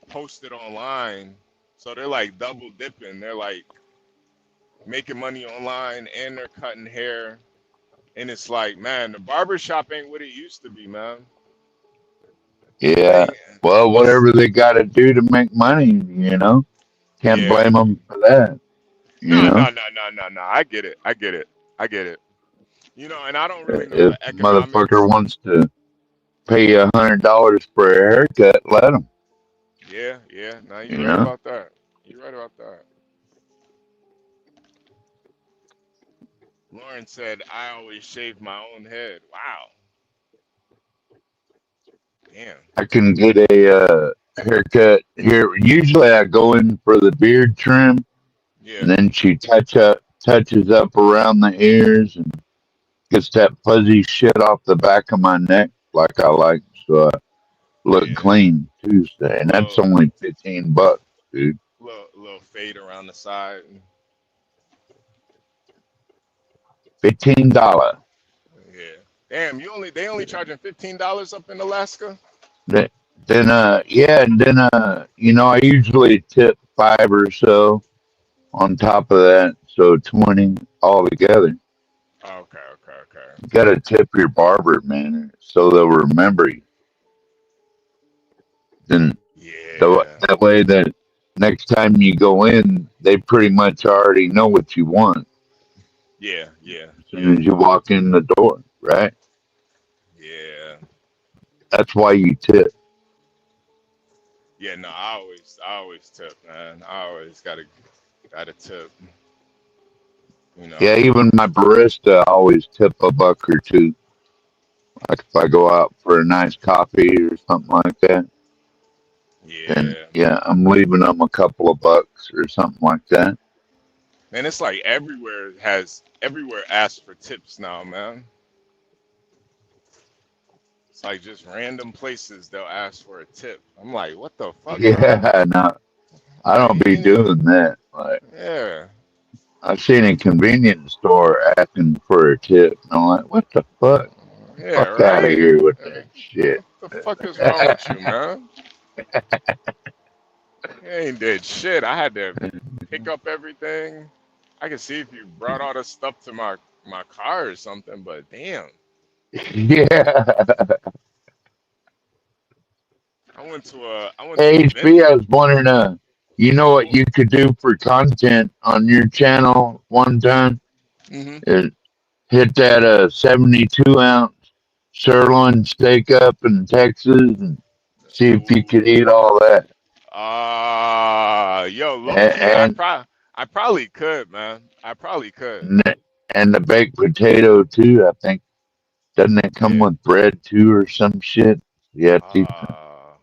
post it online. So they're like double dipping. They're like making money online and they're cutting hair. And it's like, man, the barber shop ain't what it used to be, man. It Yeah. ain't. Well, It's whatever they got to do to make money, can't yeah. blame them for that. You No, know, no, no, no, no, no. I get it. I get it. I get it. And I don't really know if the the motherfucker economics. wants to pay $100 for a haircut, let him. Yeah, yeah. No, you're You right know, about that. You're right about that. Lauren said, I always shave my own head. Wow. Damn. I can get a haircut here. Usually, I go in for the beard trim, and Yeah, then she touches up around the ears and gets that fuzzy shit off the back of my neck, like I like, so I look yeah. clean Tuesday, and that's Little, only $15, dude. little fade around the side. $15. Yeah. Damn, they only charging $15 up in Alaska? Then, yeah, and then, I usually tip five or so on top of that, so 20 altogether. Okay, okay, okay. You gotta tip your barber, man, so they'll remember you. Then Yeah. that way, that next time you go in, they pretty much already know what you want Yeah, yeah, as yeah, soon as you walk in the door, right? yeah. That's why you tip. Yeah, no, I always tip, man. I always gotta tip, you know. Yeah, even my barista always tip a buck or two. Like if I go out for a nice coffee or something like that, then Yeah. yeah, I'm leaving them a couple of bucks or something like that. Man, it's like everywhere asks for tips now, man. It's like just random places they'll ask for a tip. I'm like, what the fuck, man? Yeah, no. I don't be ain't doing that. Like yeah. I seen a convenience store asking for a tip, and I'm like, what the fuck? Yeah, Fuck out of right? here with that shit. What the fuck is wrong with you, man? You ain't did shit. I had to pick up everything. I can see if you brought all the stuff to my car or something, but damn. Yeah. I went to a HB, vending. I was wondering, you know what you could do for content on your channel one time? Mm-hmm. Is hit that 72-ounce sirloin steak up in Texas and see if you could Ooh. eat all that. Yo, low key, And, I probably could, man. I probably could. and, and the baked potato too, I think. Doesn't it come Yeah. with bread too or some shit? Yeah, Uh,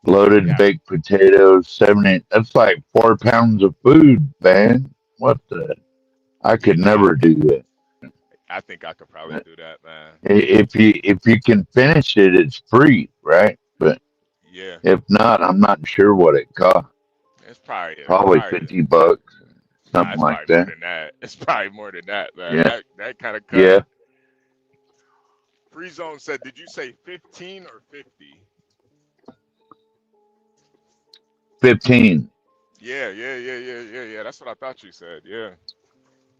loaded yeah, baked potatoes, 70. That's like 4 pounds of food, man. What the? I yeah. could Nah, never do that. I think I could probably do that, man. If you can finish it, it's free, right? But Yeah, if not, I'm not sure what it costs. it's probably Probably probably. $50, Nah, something it's like probably more that. than that. It's probably more than that, man. Yeah, That kind of cut. yeah. Free Zone said, did you say 15 or 50? 15. Yeah, yeah, yeah, yeah, yeah, yeah. That's what I thought you said. Yeah,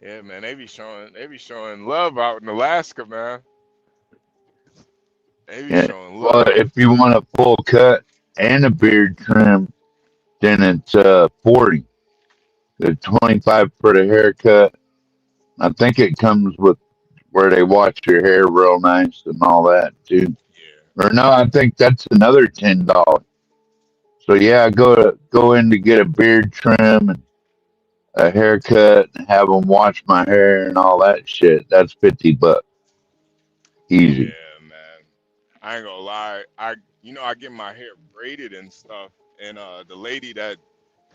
yeah, man. They be showing love out in Alaska, man. They be Yeah. showing Well, love. if you want a full cut and a beard trim, then it's 40. The 25 for the haircut. I think it comes with where they wash your hair real nice and all that too. Yeah, Or no, I think that's another $10. So yeah, go in to get a beard trim and a haircut and have them wash my hair and all that shit. That's $50 easy. yeah, man. I ain't gonna lie. I get my hair braided and stuff, and the lady that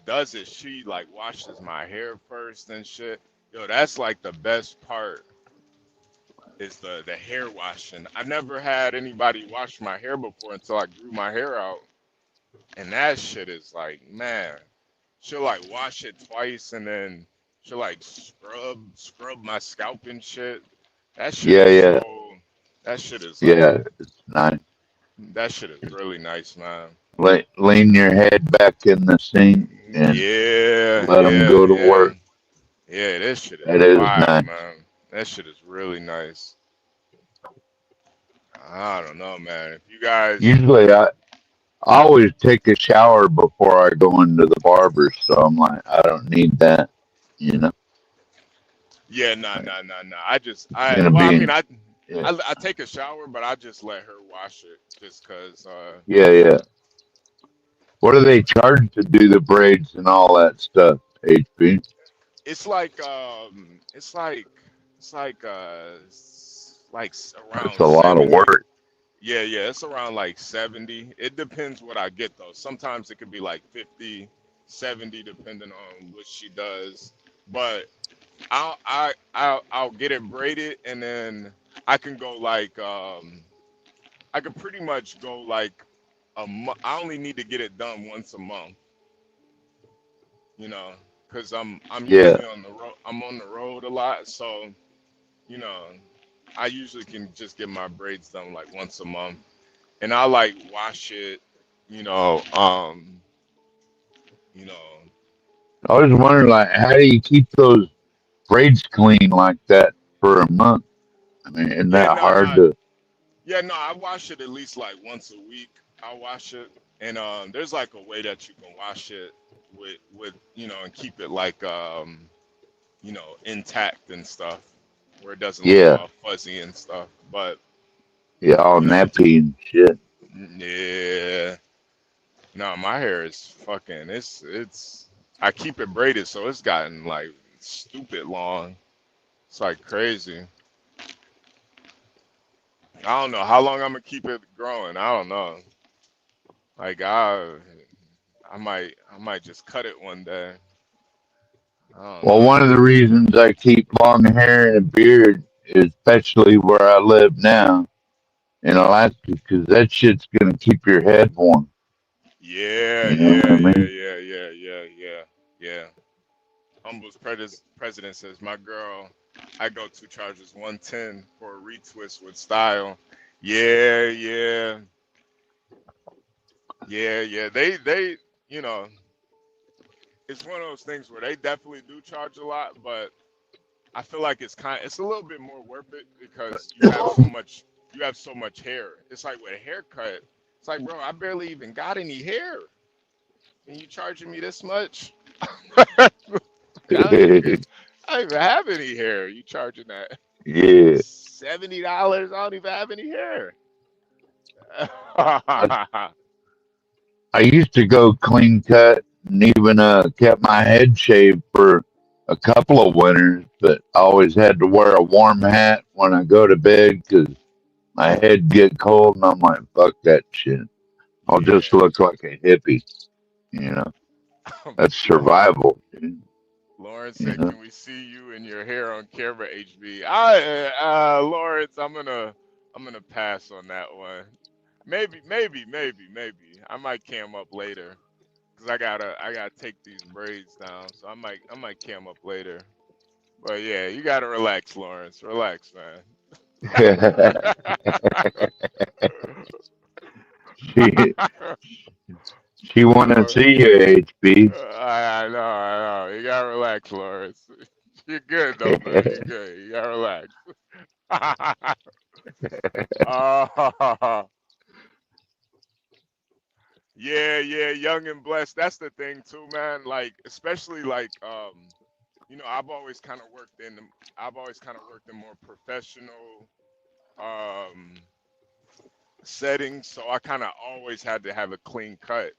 does it, she like washes my hair first and shit. Yo, that's like the best part is the hair washing. I never had anybody wash my hair before until I grew my hair out, and that shit is like, man, she'll like wash it twice and then she'll like scrub my scalp and shit. That shit Yeah, is yeah, so. That shit is like. yeah. It's nice. That shit is really nice, man. Lean your head back in the sink and Yeah, let them yeah, go to yeah. work. Yeah, this shit is That is fire, nice. man. That shit is really nice. I don't know, man. If you guys, Usually, I always take a shower before I go into the barber, so I'm like, I don't need that, you know. yeah, nah, nah, nah, nah. Gonna Well, I be, mean, yeah, I take a shower, but I just let her wash it, just cause, yeah, yeah. What do they charge to do the braids and all that stuff? HB. it's like, it's like, That's around a lot of 70. work. Yeah, yeah, it's around like 70. It depends what I get though. Sometimes it could be like 50, 70, depending on what she does. But I'll get it braided and then I can go like I could pretty much go like a month. I only need to get it done once a month, you know, because I'm Yeah. usually on the road. I'm on the road a lot, so you know, I usually can just get my braids done like once a month. And I like wash it, you know, you know, I was wondering, like, how do you keep those braids clean like that for a month? I mean, isn't yeah, that no, hard no, to? yeah, no, I wash it at least like once a week. I wash it, and there's like a way that you can wash it with and keep it like intact and stuff, where it doesn't look Yeah, all fuzzy and stuff. But yeah, all you know, nappy and shit. yeah, no, my hair is fucking. It's. I keep it braided, so it's gotten like stupid long. It's like crazy. I don't know how long I'm gonna keep it growing. I don't know. Like I might just cut it one day. I don't Well, know. one of the reasons I keep long hair and a beard, especially where I live now in Hmm. Alaska, because that shit's gonna keep your head warm. Yeah, You know what yeah, I yeah, mean? yeah, yeah. Humble's president says, my girl, I go two charges 110 for a retwist with style. Yeah, yeah, yeah. They, you know, it's one of those things where they definitely do charge a lot, but I feel like it's a little bit more worth it because you have so much hair. It's like with a haircut, it's like, bro, I barely even got any hair, and you charging me this much? I don't even I don't even have any hair. You charging that Yeah. $70? I don't even have any hair. I, I used to go clean cut and even kept my head shaved for a couple of winters, but I always had to wear a warm hat when I go to bed because my head get cold, and I'm like, fuck that shit. I'll just Yeah. look like a hippie, you know. That's survival, dude, Lawrence you said, know. "Can we see you and your hair on camera, HB?" Lawrence, I'm gonna pass on that one. Maybe. I might cam up later because I gotta take these braids down. So I might cam up later. But yeah, you gotta relax, Lawrence. Relax, man. she she wanna Lord, see you, HB. I know. You gotta relax, Lawrence. You're good though, man. You're good. You gotta relax. uh, yeah, young and blessed. That's the thing too, man. Like, especially like, you know, I've always kind of worked in more professional um settings, so I kind of always had to have a clean cut.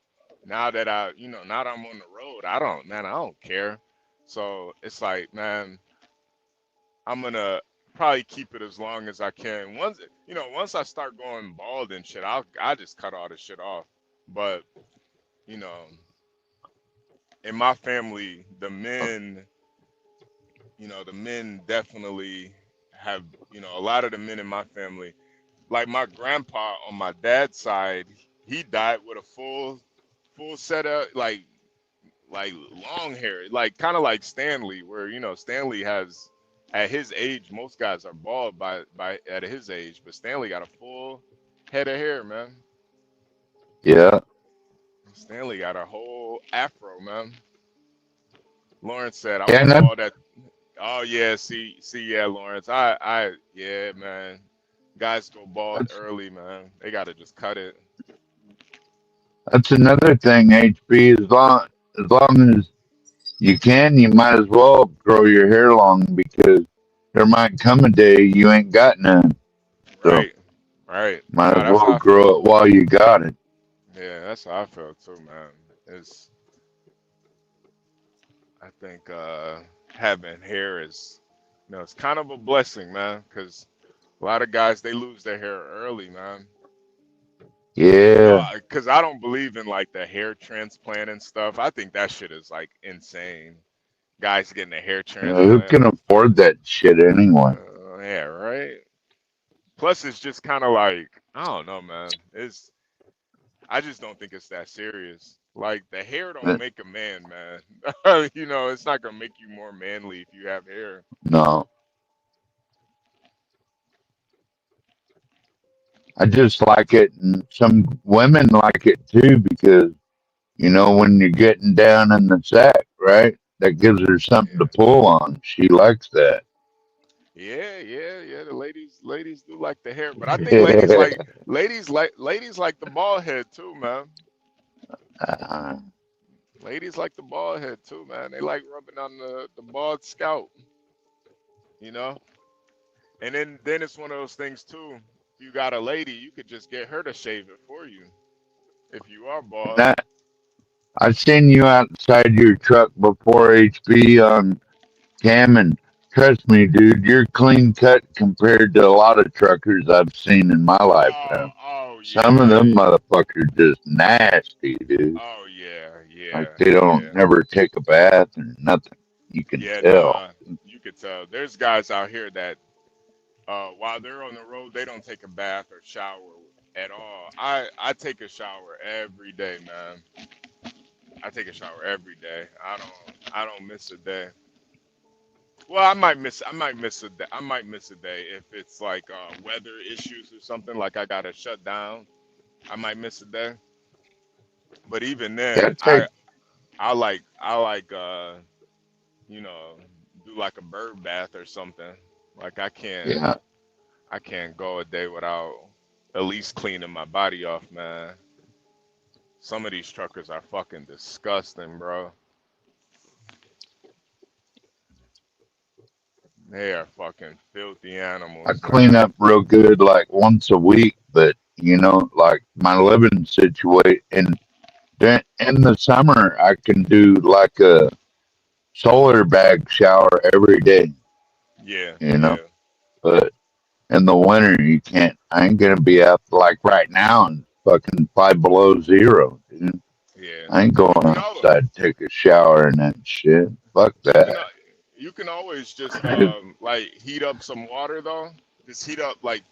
Now that now that I'm on the road, I don't care. So it's like, man, I'm gonna probably keep it as long as I can. Once I start going bald and shit, I just cut all the shit off. But you know, in my family, the men definitely have, a lot of the men in my family, like my grandpa on my dad's side, he died with a full set of like long hair, like kind of like Stanley, where Stanley has at his age, most guys are bald by at his age, but Stanley got a full head of hair, man. Yeah. Stanley got a whole afro, man. Lawrence said, "I Yeah, want and bald that." Oh yeah, yeah, Lawrence. Yeah, man. Guys go bald that's early, man. They gotta just cut it. that's another thing, HB. As long as you can, you might as well grow your hair long because there might come a day you ain't got none. So Right, right. might No, as that's well how I grow feel. it while you got it. Yeah, that's how I feel too, man. It's I think having hair is, it's kind of a blessing, man, because a lot of guys they lose their hair early, man. Yeah. Because I don't believe in like the hair transplant and stuff. I think that shit is like insane. Guys getting a hair Who transplant. can afford that shit anyway? Yeah, right. Plus, it's just kind of like I don't know, man. I just don't think it's that serious. Like the hair don't But make a man, man. It's not gonna make you more manly if you have hair. no, I just like it, and some women like it too because when you're getting down in the sack, right? That gives her something to Yeah. pull on. She likes that. Yeah. The ladies do like the hair, but I think ladies like the bald head too, man. Uh, Ladies like the bald head too, man. They like rubbing on the bald scalp, you know. And then it's one of those things too. If you got a lady, you could just get her to shave it for you if you are bald. that I've seen you outside your truck before, HB, on cam, and trust me, dude, you're clean cut compared to a lot of truckers I've seen in my lifetime. Oh Some of yeah. them motherfuckers just nasty, dude. Oh yeah, Like yeah, they don't yeah. never take a bath or nothing. You can Yeah, tell. nah. You could tell. There's guys out here that while they're on the road, they don't take a bath or shower at all. I take a shower every day, man. I take a shower every day. I don't miss a day. Well, I might miss a day. I might miss a day if it's like weather issues or something. Like I gotta shut down. I might miss a day. But even Yeah, then, take I like you know do like a bird bath or something. Like yeah. I can't go a day without at least cleaning my body off, man. Some of these truckers are fucking disgusting, bro. They are fucking filthy I animals, clean man. up real good like once a week, but like my living situation in the summer, I can do like a solar bag shower every day, Yeah, you know. yeah, But in the winter, you can't. I ain't gonna be out like right now and fucking 5 below 0, dude. yeah. I ain't You going can al outside to take a shower and that shit. Fuck you can that. al- you can always just like heat up some water though. Just heat up like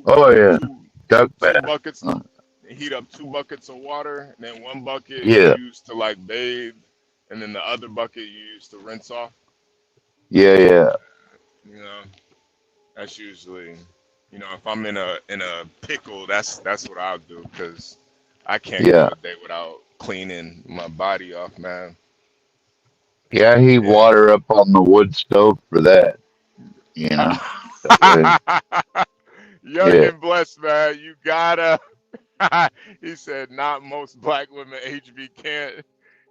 Oh yeah, two duck two bath. buckets. Uh, Heat up 2 buckets of water, and then one bucket you yeah, use to like bathe, and then the other bucket you use to rinse off. yeah, yeah, You know, that's usually, if I'm in a pickle, that's what I'll do because I can't go yeah, a day without cleaning my body off, man. yeah. I heat Yeah. water up on the wood stove for that. You know, that way. Young Yeah. and blessed, man. You gotta. He said, not most black women HB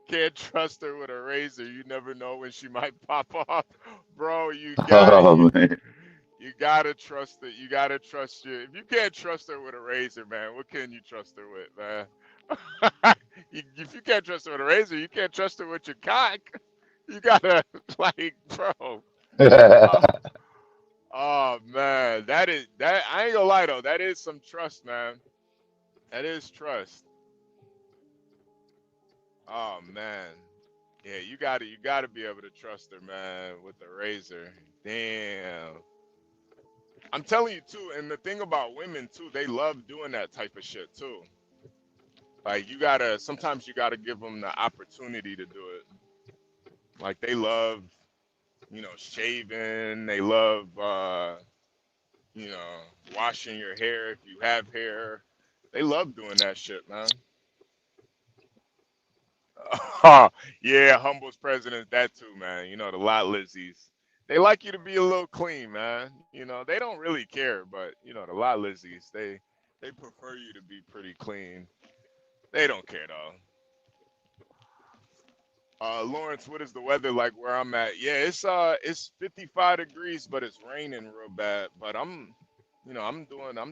can't trust her with a razor. You never know when she might pop off, bro. Oh man. You gotta trust it. You gotta trust you. If you can't trust her with a razor, man, what can you trust her with, man? If you can't trust her with a razor, you can't trust her with your cock. You gotta like, bro. Oh, oh man, that. I ain't gonna lie though. That is some trust, man. That is trust. Oh man. Yeah, you gotta be able to trust her, man, with the razor. Damn. I'm telling you too, and the thing about women too, they love doing that type of shit too. Like sometimes you gotta give them the opportunity to do it. Like they love, shaving. They love, you know, washing your hair if you have hair. They love doing that shit, man. Yeah, Humble's president, that too, man. The lot Lizzies. They like you to be a little clean, man. They don't really care, but the lot Lizzies, they prefer you to be pretty clean. They don't care though. Lawrence, what is the weather like where I'm at? Yeah, it's 55 degrees, but it's raining real bad. But I'm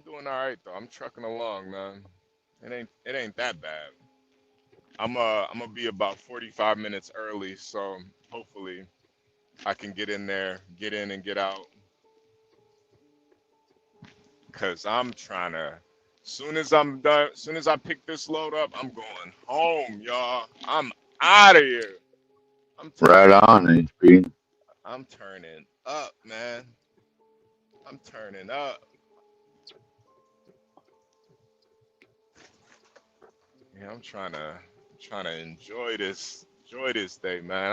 doing all right though. I'm trucking along, man. It ain't that bad. I'm gonna be about 45 minutes early, so hopefully I can get in there, get in and get out, cause I'm trying to. Soon as I'm done, soon as I pick this load up, I'm going home, y'all. I'm out of here. I'm Right turning. on, HP. I'm turning up, man. I'm turning up. Yeah, I'm trying to enjoy this day, man.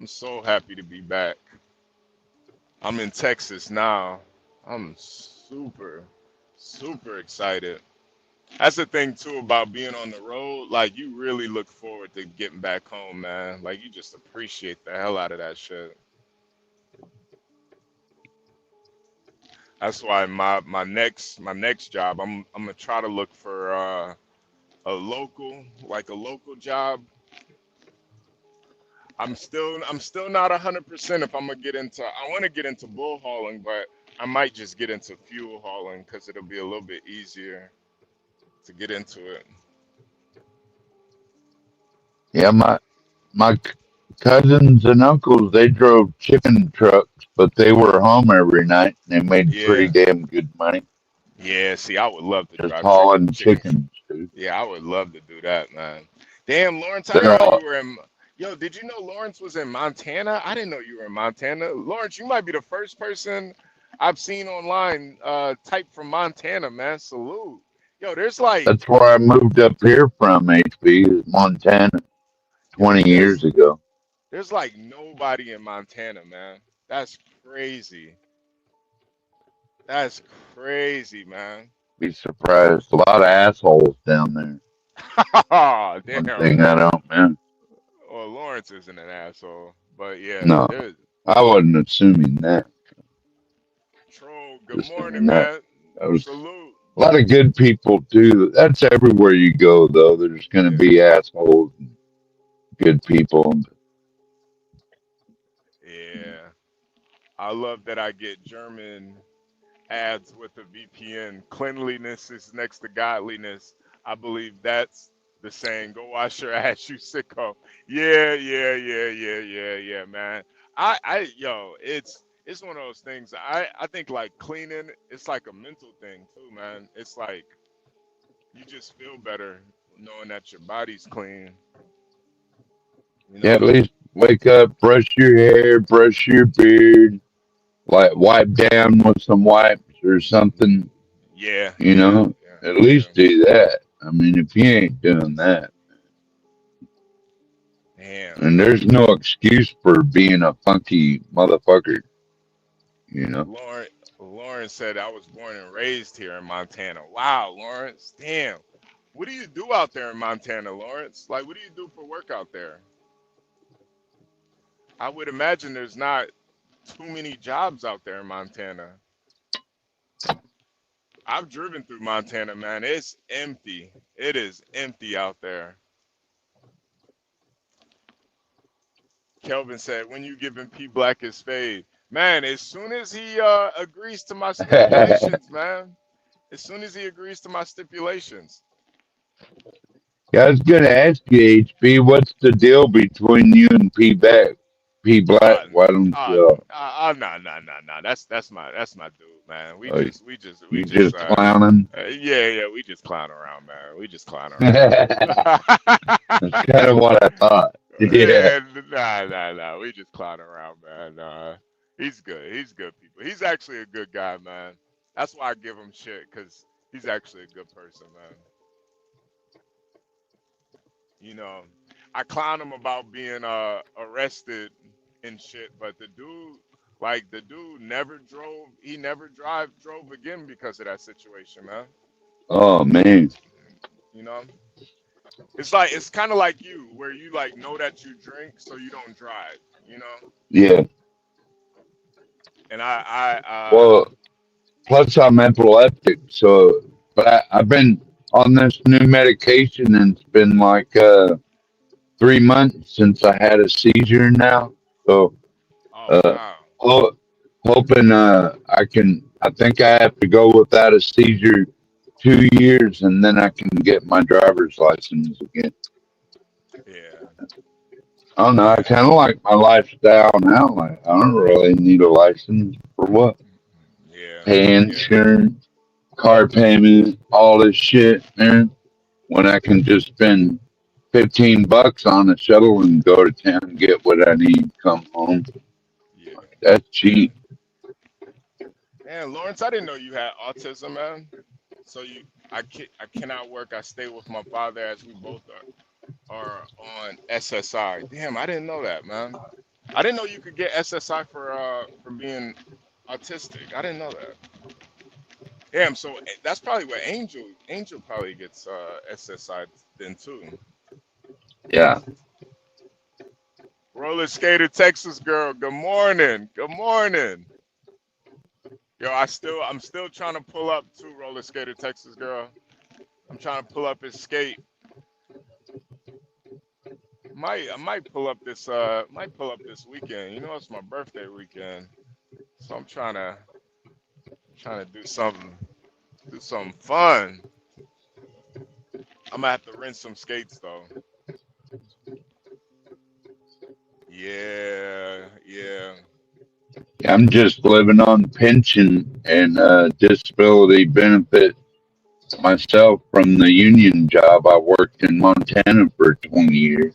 I'm so happy to be back. I'm in Texas now. I'm super, super excited. That's the thing too about being on the road. Like you really look forward to getting back home, man. Like you just appreciate the hell out of that shit. That's why my next job, I'm gonna try to look for a local job. I'm still not 100% if I'm gonna get into. I want to get into bull hauling, but I might just get into fuel hauling because it'll be a little bit easier to get into it. Yeah, my cousins and uncles, they drove chicken trucks, but they were home every night and they made pretty Yeah, damn good money yeah. See, I would love to just drive chicken hauling chicken. chickens, dude. Yeah, I would love to do that, man. Damn, Lawrence, I They're didn't know all you were in. Yo, did you know Lawrence was in Montana? I didn't know you were in Montana. Lawrence, you might be the first person I've seen online type from Montana, man. Salute. Yo, there's like, That's where I moved up here from, HB, is Montana, yo, 20 years ago. there's like nobody in Montana, man. That's crazy. That's crazy, man. Be surprised. A lot of assholes down there. Oh, One damn. thing I don't, man. Well, Lawrence isn't an asshole, but yeah, No, there's I wasn't assuming that. Troll. Good Just morning, saying that. man. That was Salute. a lot of good people, too. That's everywhere you go, though. There's going to Yeah, be assholes and good people. yeah. I love that I get German ads with a VPN. Cleanliness is next to godliness. I believe that's the saying. Go wash your ass, you sicko. Yeah, man. Yo, it's one of those things. I think like cleaning, it's like a mental thing too, man. It's like you just feel better knowing that your body's clean. You Yeah, at know? least wake up, brush your hair, brush your beard, like wipe down with some wipes or something, Yeah, you yeah, know? yeah, At yeah. least do that. I mean, if you ain't doing that, Damn. and there's no excuse for being a funky motherfucker, you know? Lauren, Lauren said I was born and raised here in Montana. Wow, Lawrence. Damn. What do you do out there in Montana, Lawrence? Like, what do you do for work out there? I would imagine there's not too many jobs out there in Montana. I've driven through Montana, man. It's empty. It is empty out there. Kelvin said, when you giving P Black his fade? Man, as soon as he agrees to my stipulations, man. As soon as he agrees to my stipulations. Yeah, I was gonna ask you, HB, what's the deal between you and P Black? Uh, Why don't you? no. That's my dude, man. We Uh, just, we just, we you just, just clowning? yeah. We just clown around, man. We just clown around. That's kind of what I thought. Yeah. Yeah, nah. We just clown around, man. He's good. He's good people. He's actually a good guy, man. That's why I give him shit, cause he's actually a good person, man. You know, I clown him about being arrested and shit, but the dude never drove. He never drove again because of that situation, man. Oh man. You know, it's kind of like you, where you like know that you drink, so you don't drive. You know, Yeah. and I Well, plus I'm epileptic, so but I've been on this new medication and it's been like 3 months since I had a seizure now. So oh uh wow, ho- hoping I think I have to go without a seizure 2 years and then I can get my driver's license again. yeah, I don't know, I yeah, kinda like my lifestyle now. Like I don't really need a license for what? yeah, Pay yeah, insurance, car payment, all this shit, man. When I can just spend $15 on a shuttle and go to town and get what I need, come home. yeah, That's yeah. cheap. Man, Lawrence, I didn't know you had autism, man. So I cannot work. I stay with my father as we both are on SSI. Damn, I didn't know that, man. I didn't know you could get SSI for being autistic. I didn't know that. Damn, so that's probably where Angel probably gets SSI then too. Yeah. Roller skater Texas girl. Good morning. Good morning. Yo, I'm still trying to pull up to roller skater Texas girl. I'm trying to pull up his skate. I might pull up this weekend. You know it's my birthday weekend. So I'm trying to do something fun. I'm gonna have to rent some skates though. Yeah. I'm just living on pension and disability benefit myself from the union job. I worked in Montana for 20 years.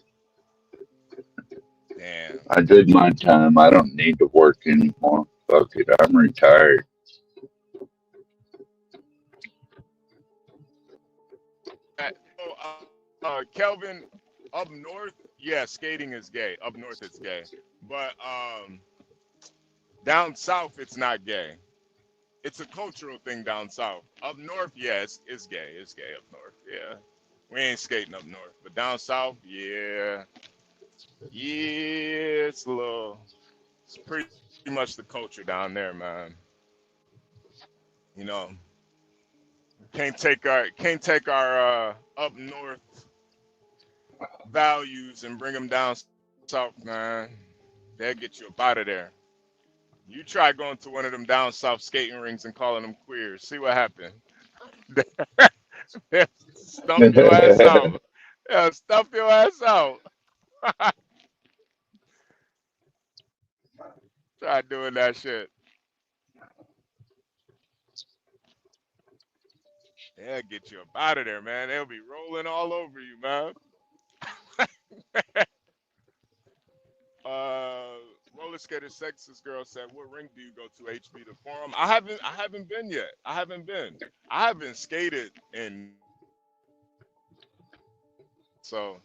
Damn. I did my time. I don't need to work anymore. Fuck it. I'm retired. Kelvin, up north, yeah, skating is gay. Up north, it's gay. But down south, it's not gay. It's a cultural thing down south. Up north, yeah, it's gay. It's gay up north. Yeah, we ain't skating up north. But down south, yeah, yeah, it's a little. It's pretty much the culture down there, man. You know, can't take our up north values and bring them down south, man. They'll get you up out of there. You try going to one of them down south skating rings and calling them queers. See what happens. They'll stump your ass out. They'll stump your ass out. Try doing that shit. They'll get you up out of there, man. They'll be rolling all over you, man. Uh, roller skater sexist girl said, "What ring do you go to? HB the Forum." I haven't been yet. I haven't been. I haven't skated in so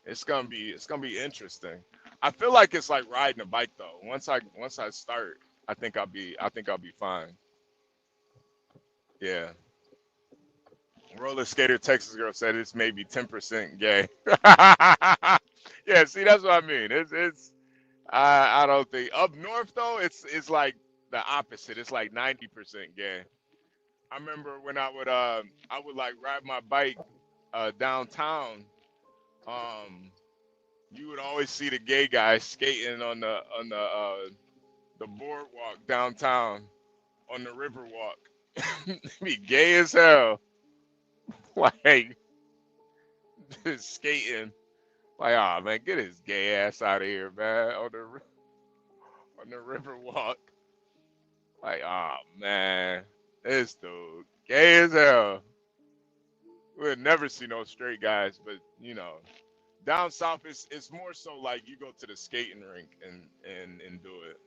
it's gonna be interesting. I feel like it's like riding a bike though. Once I start, I think I'll be fine. Yeah. Roller skater Texas girl said it's maybe 10% gay. Yeah, see that's what I mean. I don't think up north though it's like the opposite. It's like 90% gay. I remember when I would like ride my bike downtown. Um, you would always see the gay guys skating on the boardwalk downtown on the river walk. Be gay as hell. Like just skating. Like, oh man, get his gay ass out of here, man. On the river walk. Like, oh man, this dude gay as hell. We'll never see no straight guys, but down south it's more so like you go to the skating rink and do it.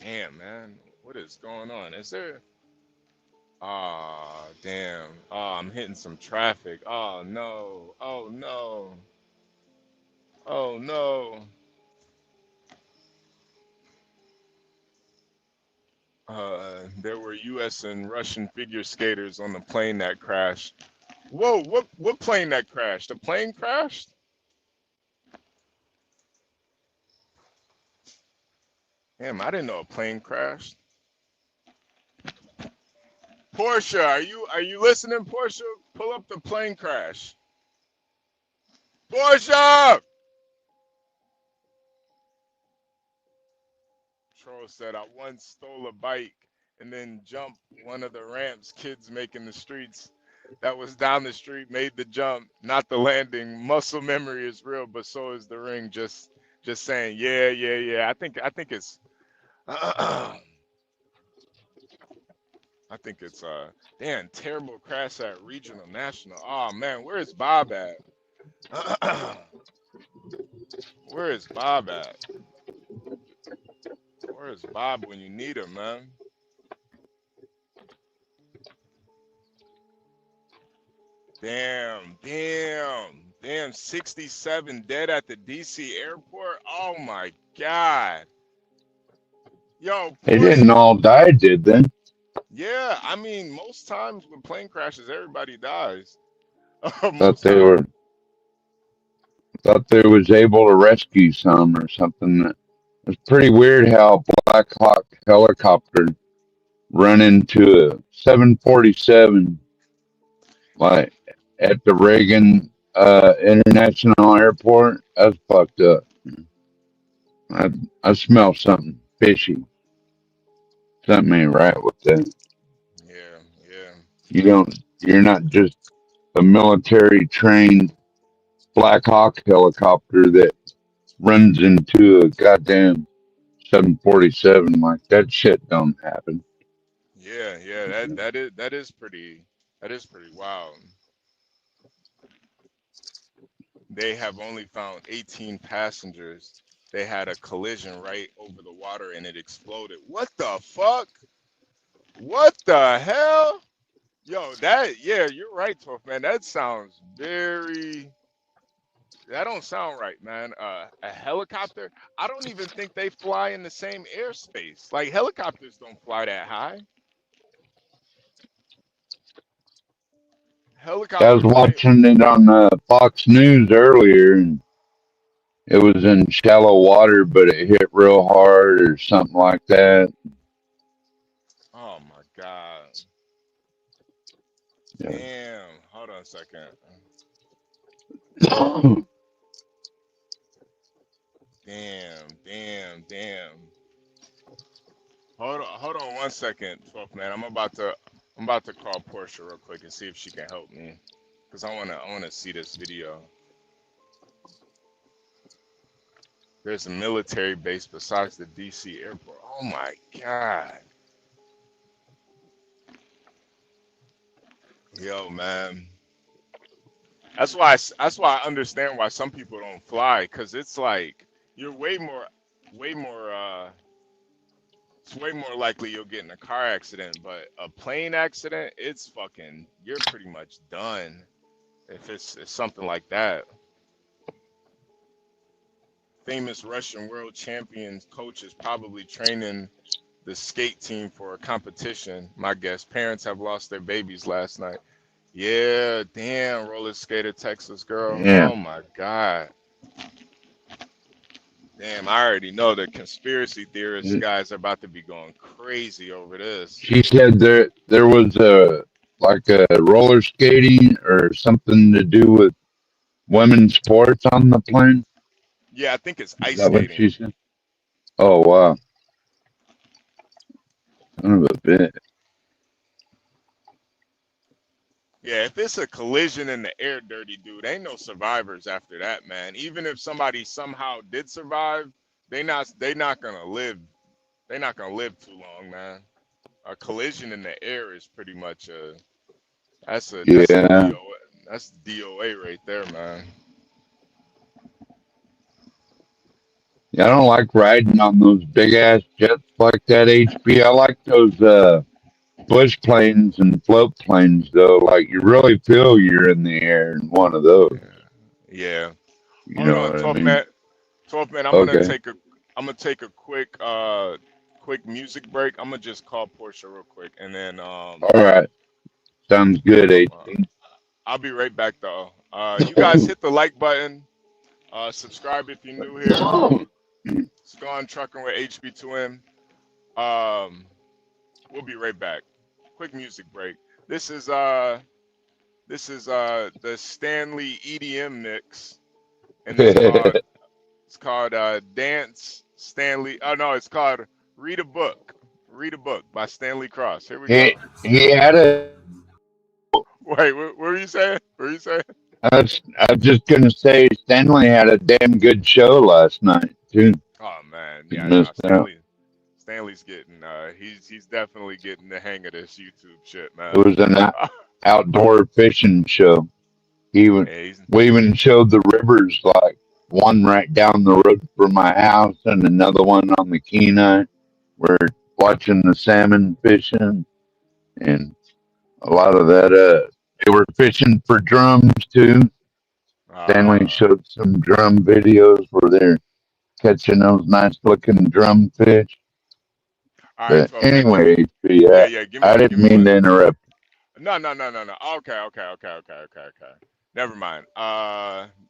Damn, man, what is going on? Is there? Ah, damn. Oh, I'm hitting some traffic. Oh no. Oh no. Oh no. There were U.S. and Russian figure skaters on the plane that crashed. Whoa, what plane that crashed? The plane crashed? Damn, I didn't know a plane crashed. Portia, are you listening, Portia? Pull up the plane crash. Portia! Troll said I once stole a bike and then jumped one of the ramps kids make in the streets. That was down the street, made the jump, not the landing. Muscle memory is real, but so is the ring. Just saying, yeah, yeah, yeah. I think it's I think it's damn terrible crash at regional national. Oh man, where is Bob at? Where is Bob at? Where is Bob when you need him, man? Damn, 67 dead at the DC airport. Oh my God. Yo, They didn't Portia. all die, did they? Yeah, I mean, most times with plane crashes, everybody dies. Thought Most they times. were thought they was able to rescue some or something. It was pretty weird how Blackhawk helicopter run into a 747 like at the Reagan International Airport. That's fucked up. I I smell something fishy. Something ain't right with that. Yeah, yeah. You don't. You're not just a military trained Black Hawk helicopter that runs into a goddamn 747 like that. Shit don't happen. Yeah, yeah, that is pretty wild. They have only found 18 passengers. They had a collision right over the water and it exploded. What the fuck? What the hell? Yo, that yeah, you're right, 12 man. That sounds very. That don't sound right, man. A helicopter. I don't even think they fly in the same airspace. Like helicopters don't fly that high. I was Helicopters ain't. watching it on Fox News earlier, and it was in shallow water, but it hit real hard or something like that. Oh my God. Yeah. Damn. Hold on a second. Damn. Damn. Damn. Hold on one second, 12 man. I'm about to call Portia real quick and see if she can help me. Cause I wanna see this video. There's a military base besides the DC airport. Oh my God. Yo, man. That's why I understand why some people don't fly, cause it's like you're way more it's way more likely you'll get in a car accident, but a plane accident, it's fucking you're pretty much done if it's something like that. Famous Russian world champion coach is probably training the skate team for a competition. My guess, parents have lost their babies last night. Yeah, damn, roller skater Texas girl. Yeah. Oh my God. Damn, I already know the conspiracy theorist guys are about to be going crazy over this. She said there was a like a roller skating or something to do with women's sports on the plane. Yeah, I think it's Is ice that what skating. she said? Oh wow, son of a bit. Yeah, if it's a collision in the air, dirty dude, ain't no survivors after that, man. Even if somebody somehow did survive, they not gonna live. They not gonna live too long, man. A collision in the air is pretty much that's a Yeah, DOA. That's DOA right there, man. yeah. I don't like riding on those big ass jets like that. HB. I like those bush planes and float planes though. Like you really feel you're in the air in one of those. Yeah. You Hold know on, what I 12 mean? man. 12 man, Okay. I'm gonna take a quick music break. I'm gonna just call Portia real quick and then All right. Sounds good, uh, HB. I'll be right back though. You guys hit the like button. Subscribe if you're new here. It's Gone Trucking with HB2N. Um, we'll be right back. Quick music break. This is the Stanley EDM mix, and it's called Dance Stanley. Oh no, it's called Read a Book. Read a Book by Stanley Cross. Here we he go. he had a. Wait, what were you saying? What were you saying? I was just gonna say Stanley had a damn good show last night too. Oh man, You yeah, no, missed out. Stanley's getting he's definitely getting the hang of this YouTube shit, It man. was an outdoor fishing show. Even Yeah, he's we even showed the rivers, like one right down the road from my house and another one on the Kenai. We're watching the salmon fishing and a lot of that. They were fishing for drums too. Stanley uh showed some drum videos where they're catching those nice looking drum fish. all right, But 12 man. anyway, Yeah, yeah, yeah, I give didn't me mean one. to interrupt. No, no, no, no, no. Okay, okay, okay, okay, okay, okay. Never mind.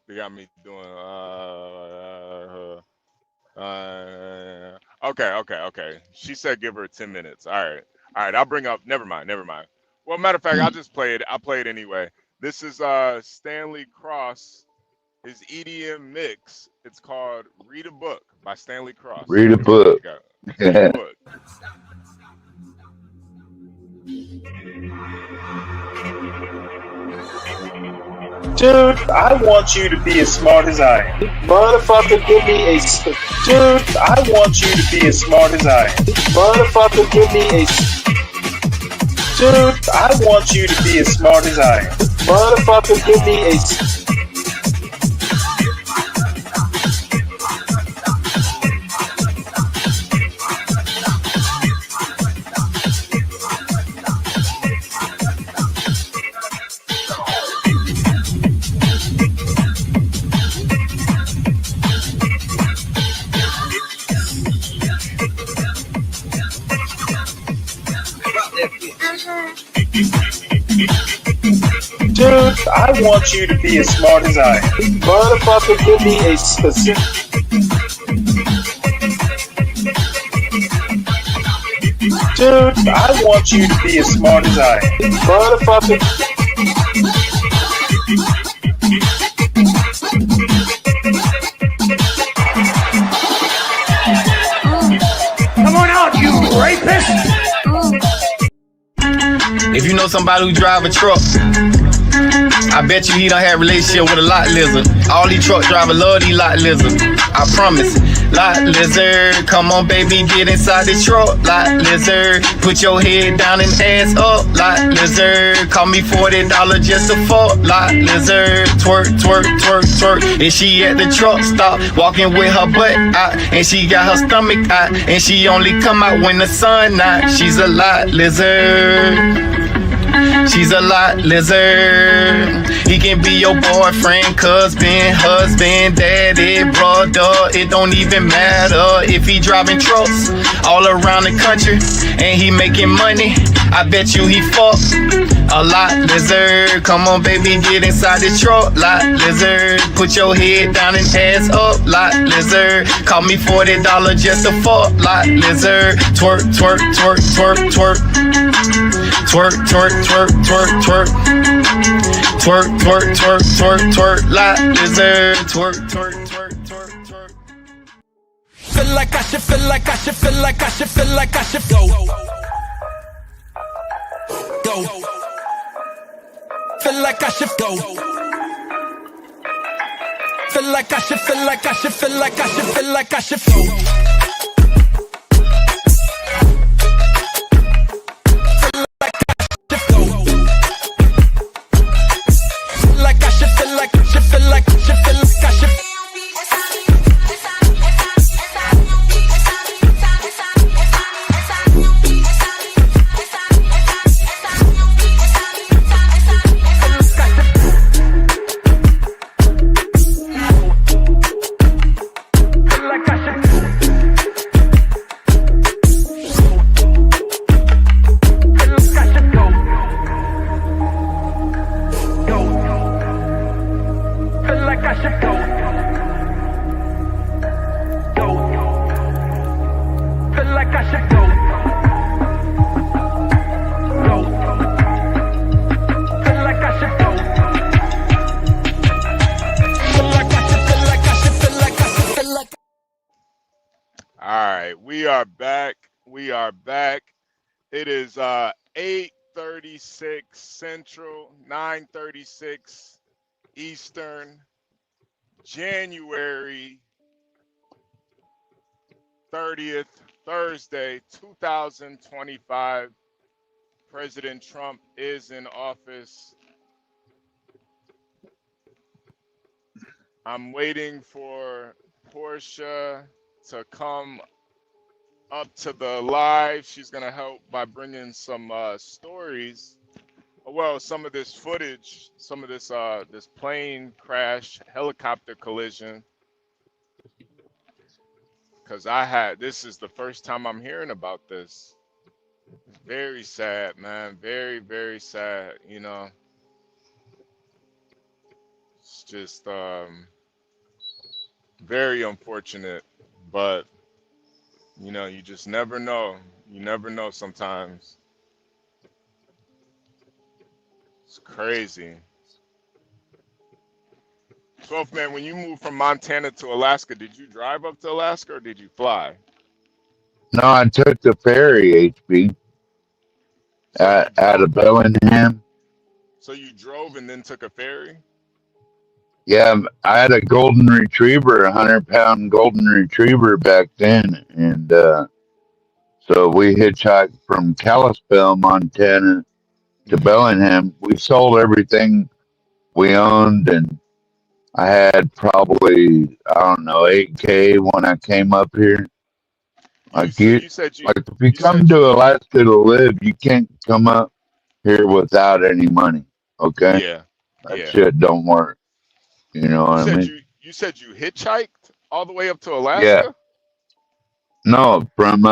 They got me doing. Okay, okay, okay. She said give her 10 minutes. All right. I'll bring up. Never mind. Never mind. Well, matter of fact, I'll just play it. I'll play it anyway. This is Stanley Cross, his EDM mix. It's called "Read a Book" by Stanley Cross. Read a Here we go. book. You got it. Read a book. Dude, I want you to be as smart as I am. Motherfucker, give me a. Dude, I want you to be as smart as I am. Motherfucker, give me a. Dude, I want you to be as smart as I am. Motherfucker, give me a. Dude, I want you to be as smart as I am. Motherfucker, give me a specific. Dude, I want you to be as smart as I am. Motherfucker. Come on out, you rapist! If you know somebody who drive a truck, I bet you he done had a relationship with a lot lizard. All these truck drivers love these lot lizard. I promise. Lot lizard, come on baby, get inside the truck. Lot lizard, put your head down and ass up. Lot lizard, call me $40 just to fuck. Lot lizard, twerk, twerk, twerk, twerk. And she at the truck stop, walking with her butt out, and she got her stomach out, and she only come out when the sun out. She's a lot lizard. She's a lot lizard. He can be your boyfriend, cousin, husband, daddy, brother. It don't even matter if he driving trucks all around the country and he making money. I bet you he fuck a lot lizard. Come on baby, get inside the truck. Lot lizard, put your head down and ass up. Lot lizard, call me $40 just to fuck. Lot lizard, twerk, twerk, twerk, twerk, twerk. Twerk, twerk, twerk, twerk, twerk. Twerk, twerk, twerk, twerk, twerk. Lot lizard, twerk, twerk, twerk, twerk, twerk. Feel like I should, feel like I should, feel like I should, feel like I should go. Go. Feel like I should go. Feel like I should, feel like I should, feel like I should, feel like I should go. We are back. It is 8:36 Central, 9:36 Eastern, January 30th, Thursday, 2025. President Trump is in office. I'm waiting for Portia to come up to the live. She's gonna help by bringing some stories. Well, some of this footage, some of this this plane crash, helicopter collision. Cause this is the first time I'm hearing about this. It's very sad, man. Very, very sad. You know, it's just very unfortunate, but you know, you just never know. You never know sometimes. It's crazy. 12th man, when you moved from Montana to Alaska, did you drive up to Alaska or did you fly? No, I took the ferry, HB, out of Bellingham. So you drove and then took a ferry? Yeah, I had a golden retriever, a 100-pound golden retriever back then, and so we hitchhiked from Kalispell, Montana, to Bellingham. We sold everything we owned, and I had probably, I don't know, 8K when I came up here. Like if you come to Alaska to live, you can't come up here without any money. Okay? Yeah. That shit don't work. You know what I mean? You said you hitchhiked all the way up to Alaska? Yeah. No, from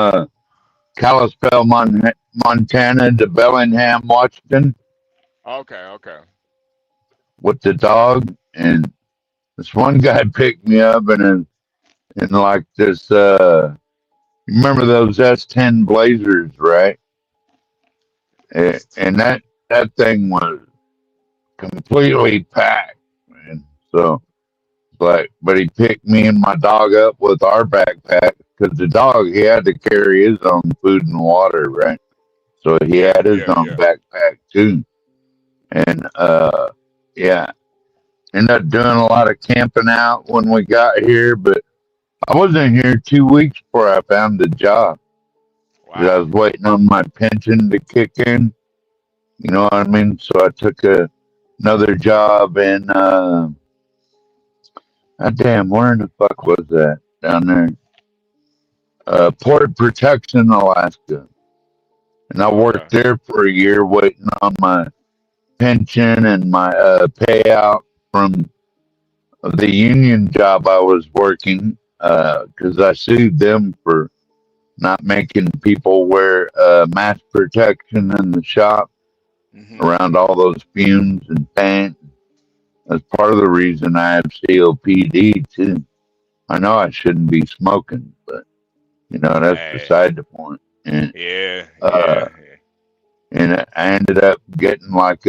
Kalispell, Montana to Bellingham, Washington Okay. with the dog. And this one guy picked me up in like this, you remember those S10 Blazers, right? That's And that thing was completely packed, man. So, but he picked me and my dog up with our backpack because the dog, he had to carry his own food and water, right? So he yeah, had his yeah, own yeah. backpack too. And yeah, ended up doing a lot of camping out when we got here, but I wasn't here 2 weeks before I found a job. 'Cause I Wow. was waiting on my pension to kick in. You know what I mean? So I took another job in damn, where in the fuck was that? Down there. Port Protection, Alaska. And I Okay. worked there for a year waiting on my pension and my payout from the union job I was working because I sued them for not making people wear mask protection in the shop Mhm. around all those fumes and paint. That's part of the reason I have COPD too. I know I shouldn't be smoking, but that's Hey. beside the point. And Yeah, uh, yeah, yeah. and I ended up getting like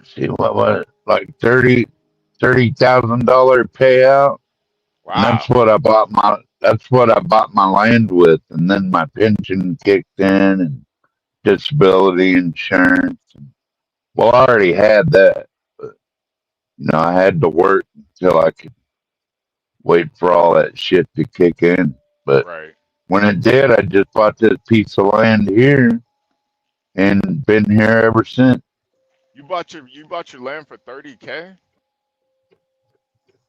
see what was it, like $30,000 payout, and Wow. that's what I bought my land with, and then my pension kicked in and disability insurance. Well, I already had that, but I had to work until I could wait for all that shit to kick in. But Right. when it did, I just bought this piece of land here and been here ever since. You bought your land for 30K?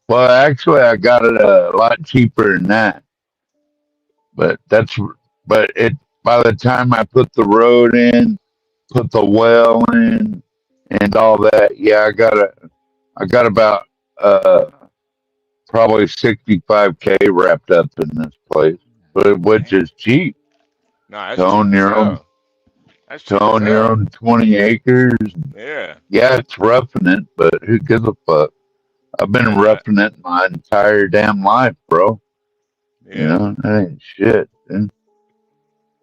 Well, actually, I got it a lot cheaper than that, but but it by the time I put the road in, put the well in, and all that, yeah, I got about uh probably 65K wrapped up in this place, but which Damn. is cheap Nah, to that's cheap own as your own hell. That's to cheap as own your hell. own 20 acres. Yeah. Yeah, it's roughing it, but who gives a fuck? I've been Yeah, not roughing it my entire damn life, bro. yeah. That ain't shit. Dude.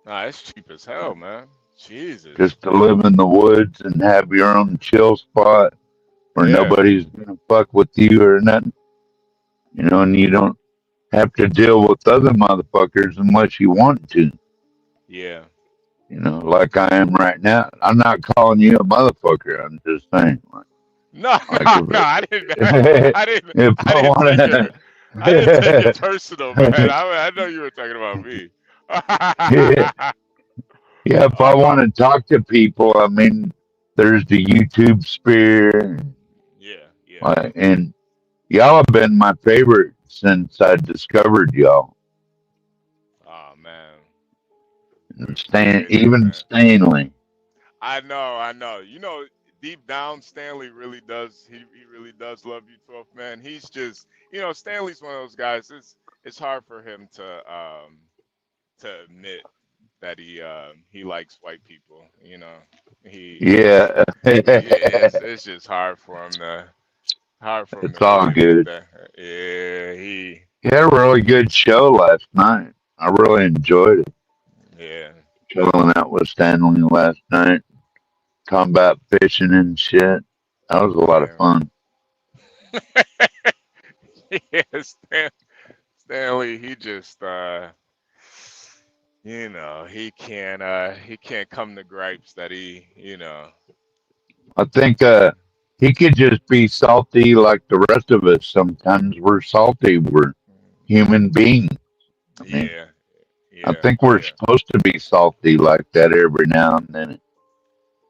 Nah, it's cheap as hell, man. Jesus. Just to live in the woods and have your own chill spot where Yeah. nobody's gonna fuck with you or nothing. And you don't have to deal with other motherfuckers unless you want to. Yeah. Like I am right now. I'm not calling you a motherfucker. I'm just saying, No, like no, if no. I didn't. it, I didn't. if I I didn't take want it. I didn't take it to, personal, man. I know you were talking about me. yeah, if I Oh want no. to talk to people, I mean, there's the YouTube sphere, Yeah. Yeah. and y'all have been my favorite since I discovered y'all. Oh man. We And appreciate that, Even man. Stanley. I know, I know. Deep down, Stanley really does. He really does love you, 12th man. He's just, Stanley's one of those guys. It's hard for him to admit that he likes white people. Yeah, It's just hard for him to it's all really admit good. that. Yeah, You had a really good show last night. I really enjoyed it. yeah, Chilling out with Stanley last night, talking about fishing and shit. That was a lot of yeah, fun. yeah. Stanley, he just he can't come to gripes that I think he could just be salty like the rest of us. Sometimes we're salty. We're human beings. I mean, yeah, I yeah, think we're yeah, supposed to be salty like that every now and then. It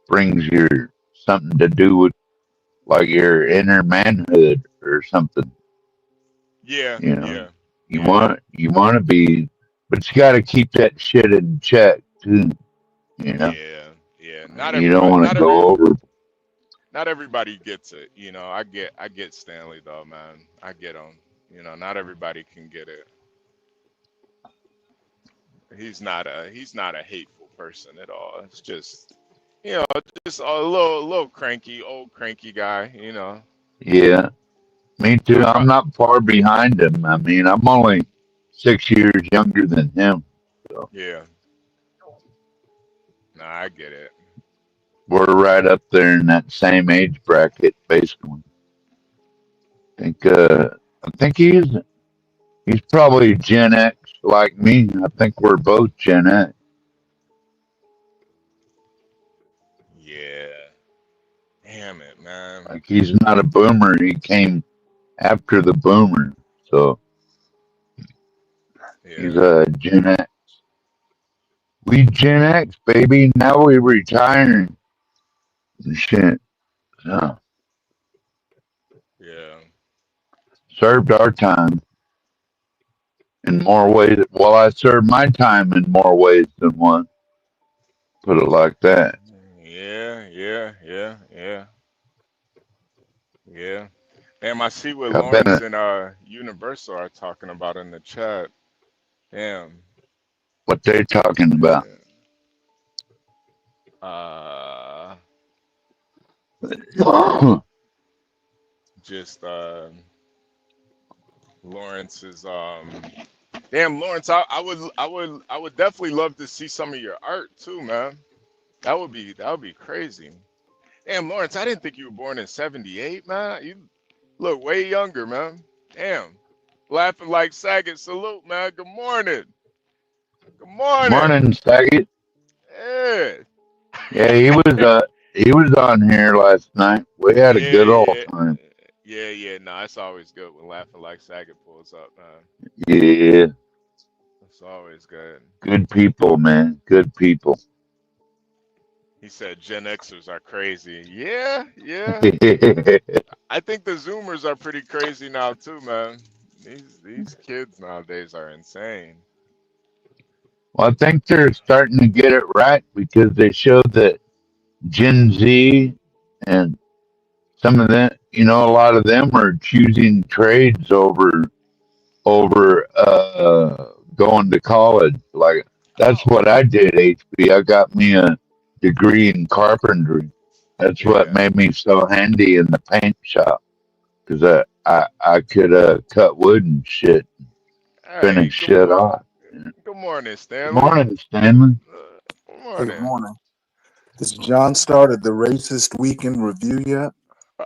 brings your something to do with like your inner manhood or something. yeah, You know, yeah, you yeah, want you want to be, but you got to keep that shit in check too. You know, yeah, yeah. you don't want to go over. Not everybody gets it. I get Stanley though, man. I get him. Not everybody can get it. he's not a hateful person at all. It's just you know just a little cranky, old cranky guy. Yeah, me too. I I'm pro not far behind him. I mean, I'm only 6 years younger than him. So yeah. Nah, I get it. we're right up there in that same age bracket, basically. think I think he's probably Gen X like me. I think we're both Gen X. Yeah. Damn it, man. Like he's not a boomer. He came after the boomer. So he's Yeah. a Gen X. We Gen X, baby. Now we retiring. Shit. So, Yeah. served our time in more ways. Well, I served my time in more ways than one. Put it like that. Yeah. Yeah. Yeah. Yeah. Yeah. Damn, I see what I've been Lawrence a, and Universal are talking about in the chat. Damn. what they talking about. Yeah. Uh, just Lawrence's damn Lawrence, I would definitely love to see some of your art too, man. That would be crazy. Damn, Lawrence, I didn't think you were born in '78, man. You look way younger, man. Damn. Laughing like Saget, salute, man. Good morning. Good morning. Morning, Saget. Yeah. Yeah, he was on here last night. We had a Yeah, good old yeah. time. Yeah. No, it's always good when laughing like Saget pulls up, man. Yeah, It's always good. good people, man. Good people. He said Gen Xers are crazy. Yeah. I think the Zoomers are pretty crazy now too, man. These kids nowadays are insane. Well, I think they're starting to get it right because they showed that Gen Z and some of them, a lot of them are choosing trades over going to college. Like that's Oh, what I did. HB. I got me a degree in carpentry. That's what yeah. made me so handy in the paint shop because I could cut wood and shit, Hey, finish shit off. good morning, Good Stanley. morning, Stanley. Good Hey, good morning. morning. Has John started the racist weekend review yet?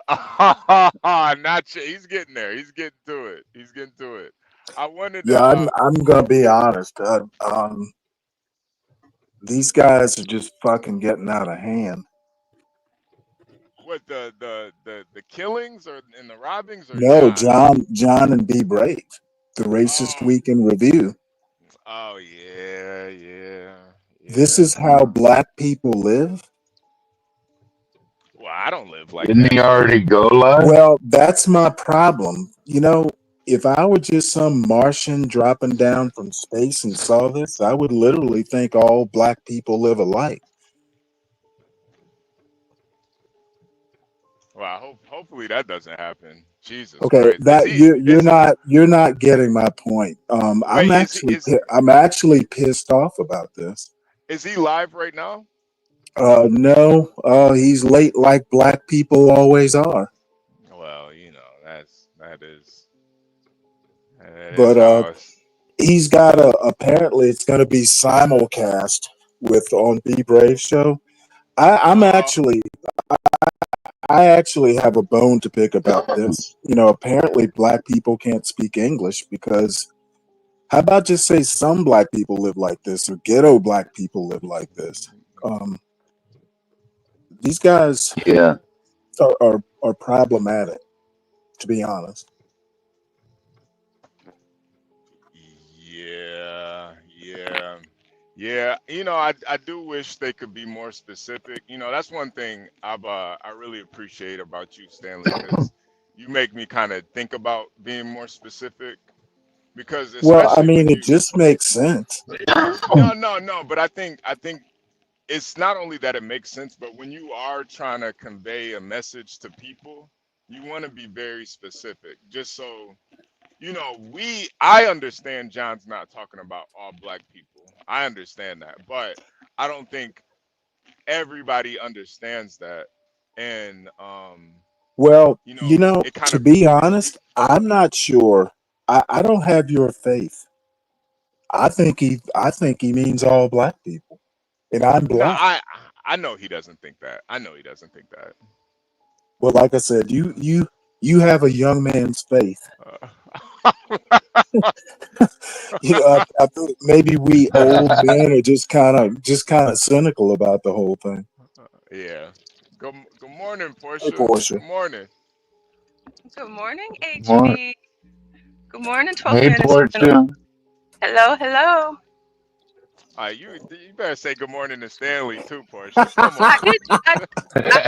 Not yet. He's getting there. He's getting to it. He's getting to it. I wanted to Yeah, I'm gonna be honest. These guys are just fucking getting out of hand. what the killings or and the robbings or No, John? John and Be Brave, the racist Oh, weekend review. oh yeah. This Yeah. is how black people live. Well, I don't live like Didn't that, he but already go live? Well, that's my problem. If I were just some Martian dropping down from space and saw this, I would literally think all black people live alike. well, hopefully that doesn't happen. Jesus Okay, Christ. Is he you're not getting my point. wait, is he is I'm actually pissed off about this. is he live right now? No, he's late like black people always are. Well, that is But how it's he's got apparently it's going to be simulcast with on Be Brave show. I, I'm oh actually I actually have a bone to pick about this. Apparently black people can't speak English because how about just say some black people live like this or ghetto black people live like this? Um, these guys Yeah, are problematic, to be honest. yeah. Yeah, I do wish they could be more specific. That's one thing I really appreciate about you, Stanley, because you make me kind of think about being more specific. Because Well, I especially mean, when it you just makes sense. no, but I think it's not only that it makes sense, but when you are trying to convey a message to people, you want to be very specific, just so you know, I understand John's not talking about all black people. I understand that, but I don't think everybody understands that. And Well, you know, it kind to of be honest, I'm not sure. I don't have your faith. I think he means all black people, and I'm no, black. I know he doesn't think that. I know he doesn't think that. Well, like I said, you have a young man's faith. I think maybe we old men are just kind of cynical about the whole thing. Yeah. Good morning, Hey, Portia. Portia. Good morning. Good morning, More. HB. Good morning, 12th Hey, man. Portia. Hello, hello. You better say good morning to Stanley too, Portia. Come I on. did. I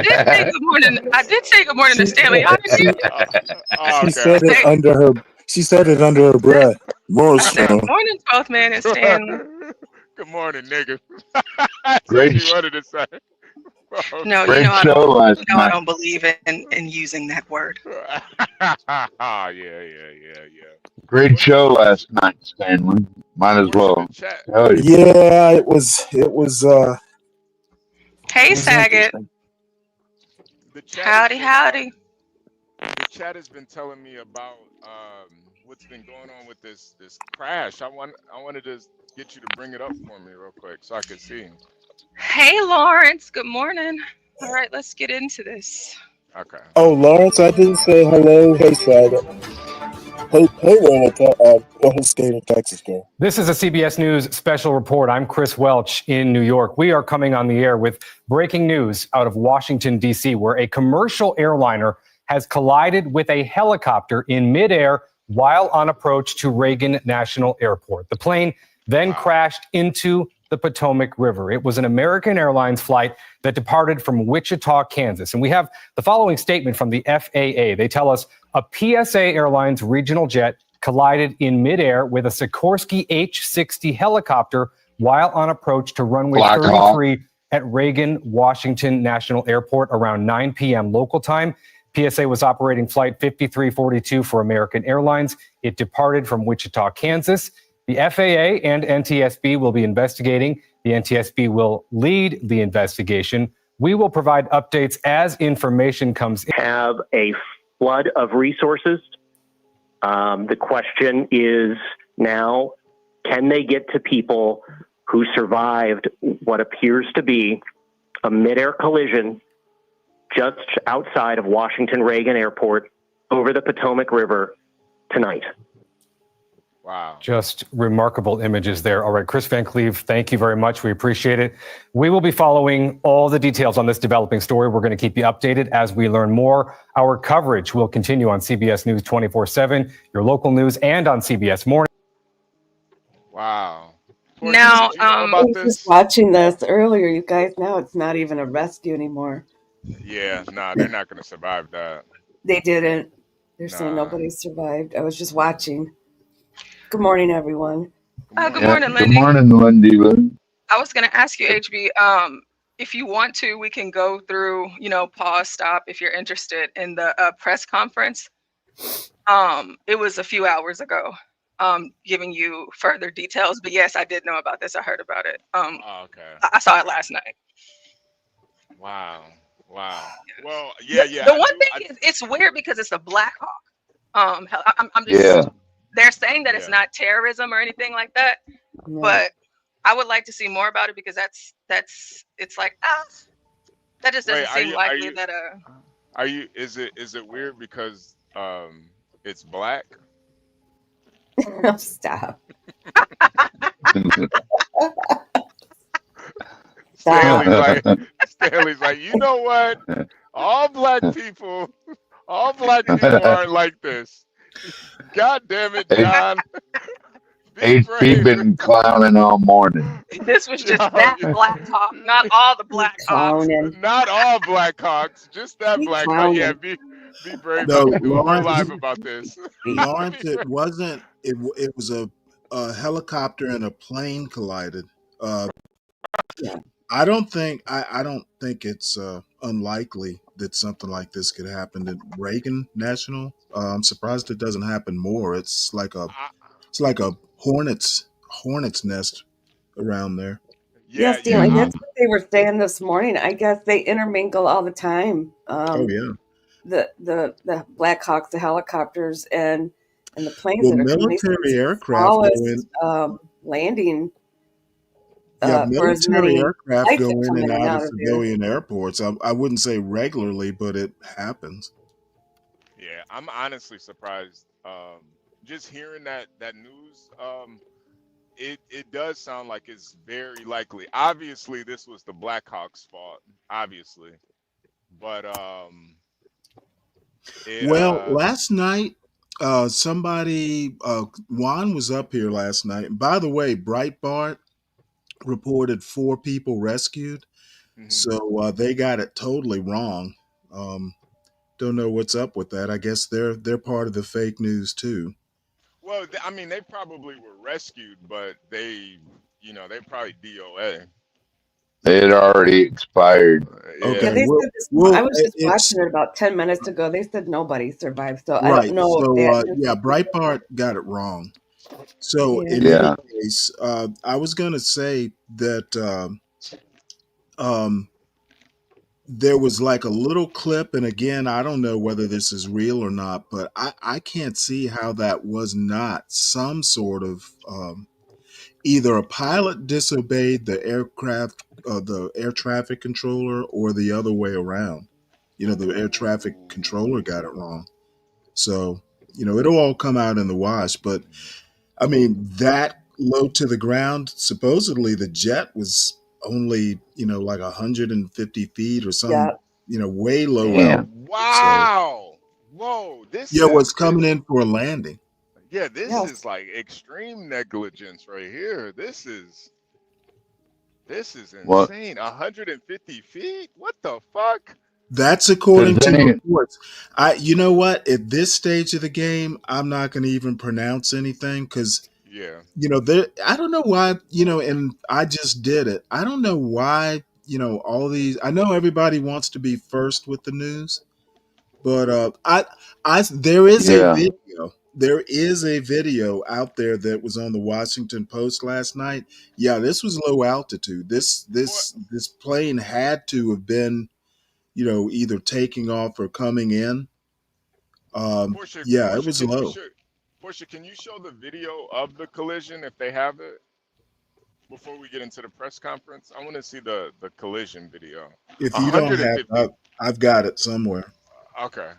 did say good morning. I did say good morning to She Stanley. Y'all didn't hear she me? Oh, she okay. said I it said, under her. She said it under her breath. I said Monster. good morning, 12th man and Stanley. Good morning, nigga. That's what great, she wanted to say. No, Okay. great show last I night. don't believe in using that word. Yeah, yeah. Great What show last night, Stanley. Might as Portia, the well chat tell you. Yeah, it Hey, was Saget. interesting. the chat has Howdy, been howdy. the chat has been telling me about what's been going on with this crash. I wanted to get you to bring it up for me real quick so I could see. Hey, Lawrence. Good morning. All right, let's get into this. Okay. Oh, Lawrence, I didn't say hello. Hey, Saga. Hey, Lawrence. Hey, State of Texas girl. This is a CBS News special report. I'm Chris Welch in New York. We are coming on the air with breaking news out of Washington, D.C., where a commercial airliner has collided with a helicopter in midair while on approach to Reagan National Airport. The plane then crashed into the Potomac River. It was an American Airlines flight that departed from Wichita, Kansas. And we have the following statement from the FAA. They tell us a PSA Airlines regional jet collided in midair with a Sikorsky H-60 helicopter while on approach to runway Blackhawk. 33 at Reagan Washington National Airport around 9 p.m. local time. PSA was operating flight 5342 for American Airlines. It departed from Wichita, Kansas. The FAA and NTSB will be investigating. The NTSB will lead the investigation. We will provide updates as information comes in. Have a flood of resources. The question is now, can they get to people who survived what appears to be a midair collision just outside of Washington Reagan Airport over the Potomac River tonight? Wow. Just remarkable images there. All right, Chris Van Cleve, thank you very much. We appreciate it. We will be following all the details on this developing story. We're going to keep you updated as we learn more. Our coverage will continue on CBS News 24/7, your local news, and on CBS Morning. Wow. Portia, Now, did you know I about was just this? watching this earlier. You guys know it's not even a rescue anymore. Yeah, nah, they're not gonna survive that. They didn't. They're saying Nah. nobody survived. I was just watching. Good morning, everyone. good Yeah. morning, Good Lindy. morning, Lindy. I was going to ask you, HB, if you want to, we can go through, pause, stop, if you're interested in the press conference. It was a few hours ago, giving you further details. But yes, I did know about this. I heard about it. Oh, okay. I saw it last night. Wow. Well, yeah. The one thing is, it's weird because it's a Blackhawk. I'm just. Yeah. They're saying that it's Yeah. not terrorism or anything like that, No. but I would like to see more about it because it's like that just doesn't Wait, seem likely that Are you? Is it weird because it's black? Stop. Stanley's like, you know what? All black people aren't like this. God damn it, John. HB been clowning all morning. this was just that Blackhawk, not all the Blackhawks. Clowning. Not all Blackhawks, just that He Blackhawk. clowning. Yeah, be brave No, enough to do a whole Lawrence. live about this. Lawrence, it wasn't. It was a helicopter and a plane collided. I don't think I don't think it's unlikely that something like this could happen at Reagan National. I'm surprised it doesn't happen more. I, It's like a hornet's nest around there. yeah, Yes, yeah. Stanley, Hmm. that's what they were saying this morning. I guess they intermingle all the time. Oh yeah. The Blackhawks, the helicopters, and the planes Well, that are coming. They said military it's the aircraft go in. smallest landing Yeah, for as military many aircraft flights go that in come and in and out of out of there. civilian airports. I wouldn't say regularly, but it happens. Yeah, I'm honestly surprised. Just hearing that news, it does sound like it's very likely. Obviously, this was the Blackhawks' fault, obviously, but it Well, last night, Juan was up here last night. And by the way, Breitbart reported 4 people rescued, mhm. so they got it totally wrong. Um, don't know what's up with that. I guess they're part of the fake news too. Well, I mean, they probably were rescued, but they probably DOA. They had already expired. Yeah, Okay, Yeah, they well, said this. I well, was just it's watching it about 10 minutes ago. They said nobody survived, so I don't right. know if So that news yeah, is true. Breitbart got it wrong. So Yeah, in any Yeah. case, I was going to say that um, there was like a little clip, and again, I don't know whether this is real or not, but I can't see how that was not some sort of either a pilot disobeyed the air traffic controller, or the other way around. The air traffic controller got it wrong. So, it'll all come out in the wash. But I mean, that low to the ground, supposedly the jet was only, like 150 feet or yeah, some, way low Damn. altitude. So, wow, whoa, yeah, it was coming in for a landing. yeah, this yes. is like extreme negligence right here. This is What insane. 150 feet? What the fuck? That's does according to any? reports. You know what? At this stage of the game, I'm not going to even pronounce anything because Yeah. I don't know why, and I just did it. I don't know why, all these. I know everybody wants to be first with the news, but there is a Yeah. video. There is a video out there that was on the Washington Post last night. Yeah, this was low altitude. This Por- this this plane had to have been, either taking off or coming in. Portia, Yeah, it Portia, was can you low. show Portia, can you show the video of the collision if they have it before we get into the press conference? I want to see the collision video. If you don't have, 150. I've got it somewhere. Okay.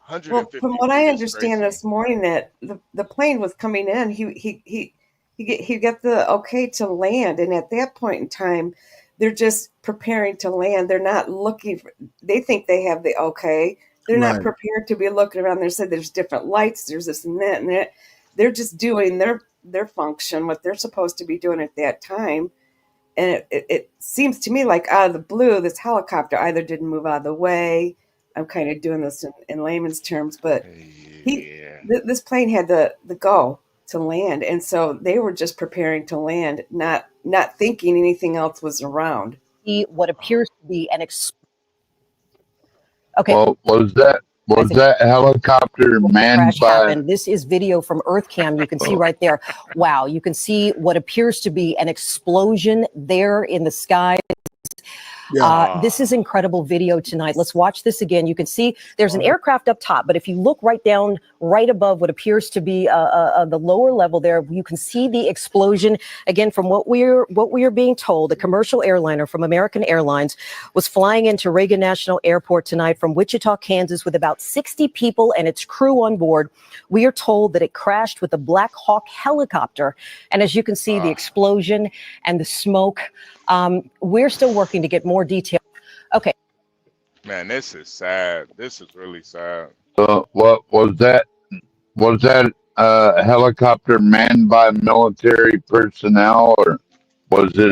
Well, from 150 what I feet is understand crazy. this morning, that the plane was coming in. He got the okay to land, and at that point in time, they're just preparing to land. They're not looking. They think they have the okay. They're not Right. prepared to be looking around. They said there's different lights. There's this and that and that. They're just doing their function, what they're supposed to be doing at that time. And it seems to me like out of the blue, this helicopter either didn't move out of the way. I'm kind of doing this in layman's terms, but Yeah. this plane had the go to land, and so they were just preparing to land, not thinking anything else was around. What appears to be an okay. Well, was that helicopter The manned crash by? happened. This is video from EarthCam. You can see Oh, right there. Wow, you can see what appears to be an explosion there in the sky. Yeah. This is incredible video tonight. Let's watch this again. You can see there's an aircraft up top, but if you look right down, right above what appears to be the lower level there, you can see the explosion. Again, from what we're being told, a commercial airliner from American Airlines was flying into Reagan National Airport tonight from Wichita, Kansas, with about 60 people and its crew on board. We are told that it crashed with a Blackhawk helicopter, and as you can see, the explosion and the smoke. We're still working to get more detail. Okay. Man, this is sad. This is really sad. what was that? Was that a helicopter manned by military personnel, or was it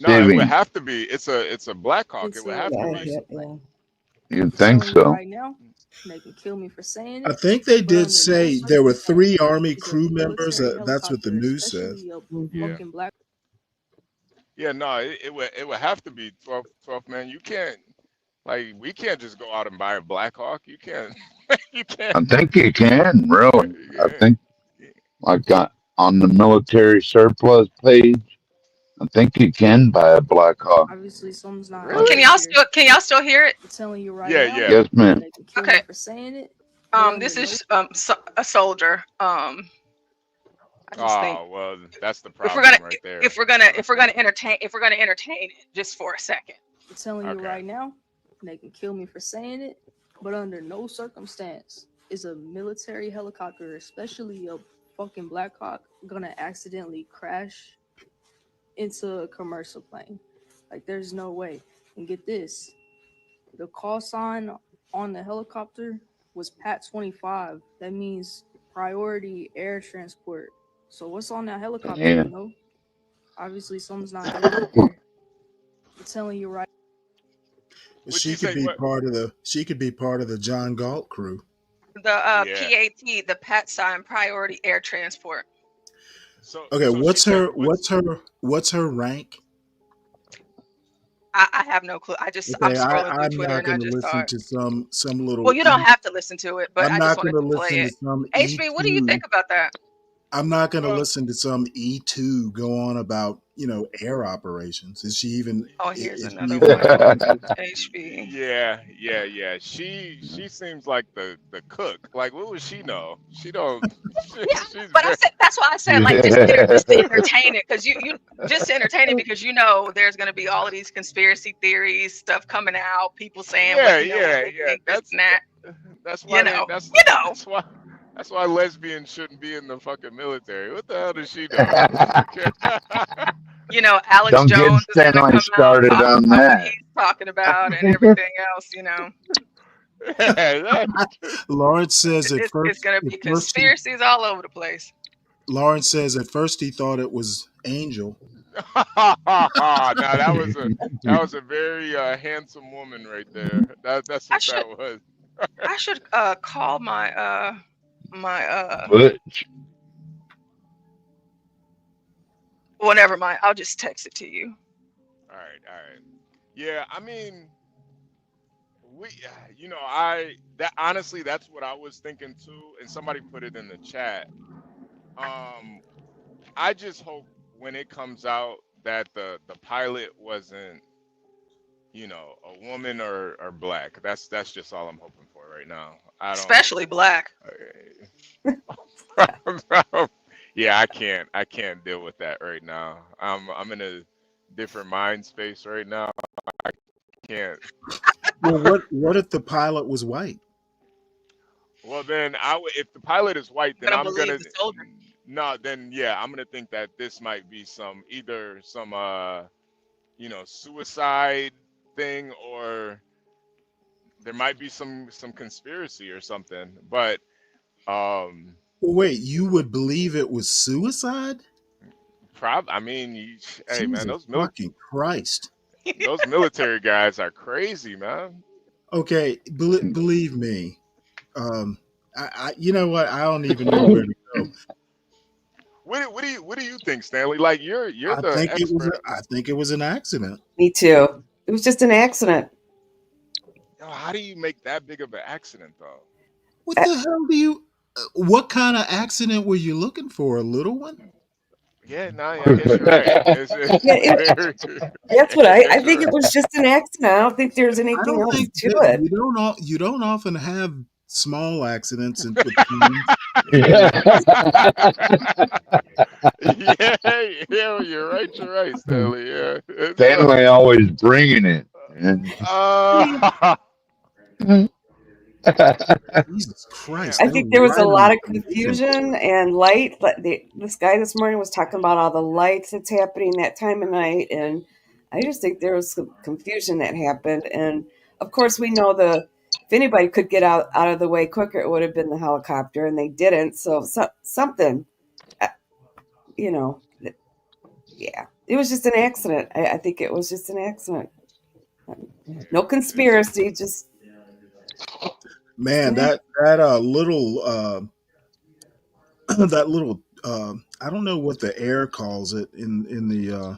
No, a it would civvy? have to be. It's a Blackhawk. It would have to be. You think so? Right now, they can kill me for saying I it. think they But did under no say there were 3 Army circumstances, crew a members. military That's what the helicopter, news says. especially a Yeah. fucking black. Yeah, no, it would have to be 12 man. You can't like we can't just go out and buy a Blackhawk. You can't you can't I think you can, really. I yeah, think, like, on the military surplus page, I think you can buy a Black Hawk. Obviously, something's not really? adding up here. Can y'all still hear it? I'm telling you right Yeah, now, yeah. Yes, ma'am. they can kill Okay. me for saying it. But under This no is a soldier. I just think Oh well, that's the if we're problem gonna right there. entertain it just for a second. I'm telling you Okay. right now, they can kill me for saying it, but under no circumstance is a military helicopter, especially a fucking Blackhawk, gonna accidentally crash into a commercial plane. Like, there's no way. And get this, the call sign on the helicopter was PAT 25. That means priority air transport. So what's on that helicopter, Yeah. you know? Obviously, something's not adding up here. I'm telling you right. What'd She you could say? be What? part of the. She could be part of the John Galt crew. The Yeah. PAT, the PAT sign, priority air transport. So Okay, so she said what's her rank? I have no clue. I'm Okay, scrolling through I'm Twitter not and I going to just saw listen it. to some little. Well, you don't have to listen to it, but I'm I just not going wanted to to play listen to it. some HB, what do you E2. think about that? I'm not going to well, listen to some E2 go on about air operations. Is she even? Oh, here's Is she another even? one. HB. yeah. She seems like the cook. Like what would she know? She don't. Yeah, She's but very. that's why I said like just to entertain it, because you just to entertain it because there's gonna be all of these conspiracy theories stuff coming out, people saying what what they think, this and that. That's why they. That's why lesbians shouldn't be in the fucking military. What the hell does she know? Alex Don't get Jones is gonna Stanley come out started talking on about what that. he's talking about and everything else. Lawrence says at It's first. gonna At be first, conspiracies all over the place. Lawrence says at first he thought it was Angel. No, that was a very handsome woman right there. That's what that was. I should call my Butch. well, never mind. I'll just text it to you. All right. Yeah, I mean, honestly, that's what I was thinking too. And somebody put it in the chat. I just hope when it comes out that the pilot wasn't, a woman or black. That's just all I'm hoping for right now. Especially black. Yeah, I can't deal with that right now. I'm in a different mind space right now. I can't. Well, what if the pilot was white? Well, then if the pilot is white, then I'm believe gonna the soldier. no, then yeah, I'm gonna think that this might be either some suicide thing, or there might be some conspiracy or something. But Wait, you would believe it was suicide? I mean, hey man, Jesus fucking Christ! those military guys are crazy, man. Okay, believe me. You know what? I don't even know where to go. What do you think, Stanley? Like you're the expert. I think it was an accident. Me too. It was just an accident. How do you make that big of an accident, though? What the hell do you? What kind of accident were you looking for? A little one? Yeah, no, I guess you're right. That's what I think. It was just an accident. I don't think there's anything else to it. You don't often have small accidents with yeah, you're right, Stanley. Yeah, Stanley always bringing it. Jesus Christ! I think there was a lot of confusion and light. This guy this morning was talking about all the lights that's happening that time of night, and I just think there was some confusion that happened. And of course, we know if anybody could get out of the way quicker, it would have been the helicopter, and they didn't. So something, yeah, it was just an accident. I think it was just an accident. No conspiracy, just. Man, that little that little I don't know what the air calls it in the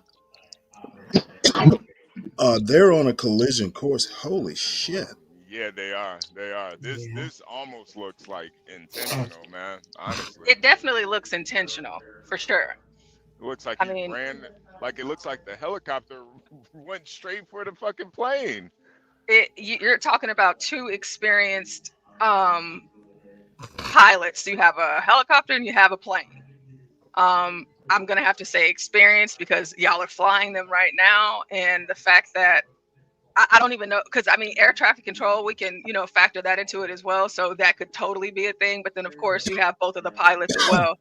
They're on a collision course. Holy shit. Yeah, they are. They are. This almost looks like intentional, man. Honestly, It definitely looks intentional for sure. it looks like I he mean, ran. Like it looks like the helicopter went straight for the fucking plane. you're talking about two experienced pilots. You have a helicopter and you have a plane. I'm gonna have to say experienced because y'all are flying them right now, and the fact that I don't even know, because I mean air traffic control, we can factor that into it as well, so that could totally be a thing. But then of course you have both of the pilots as well.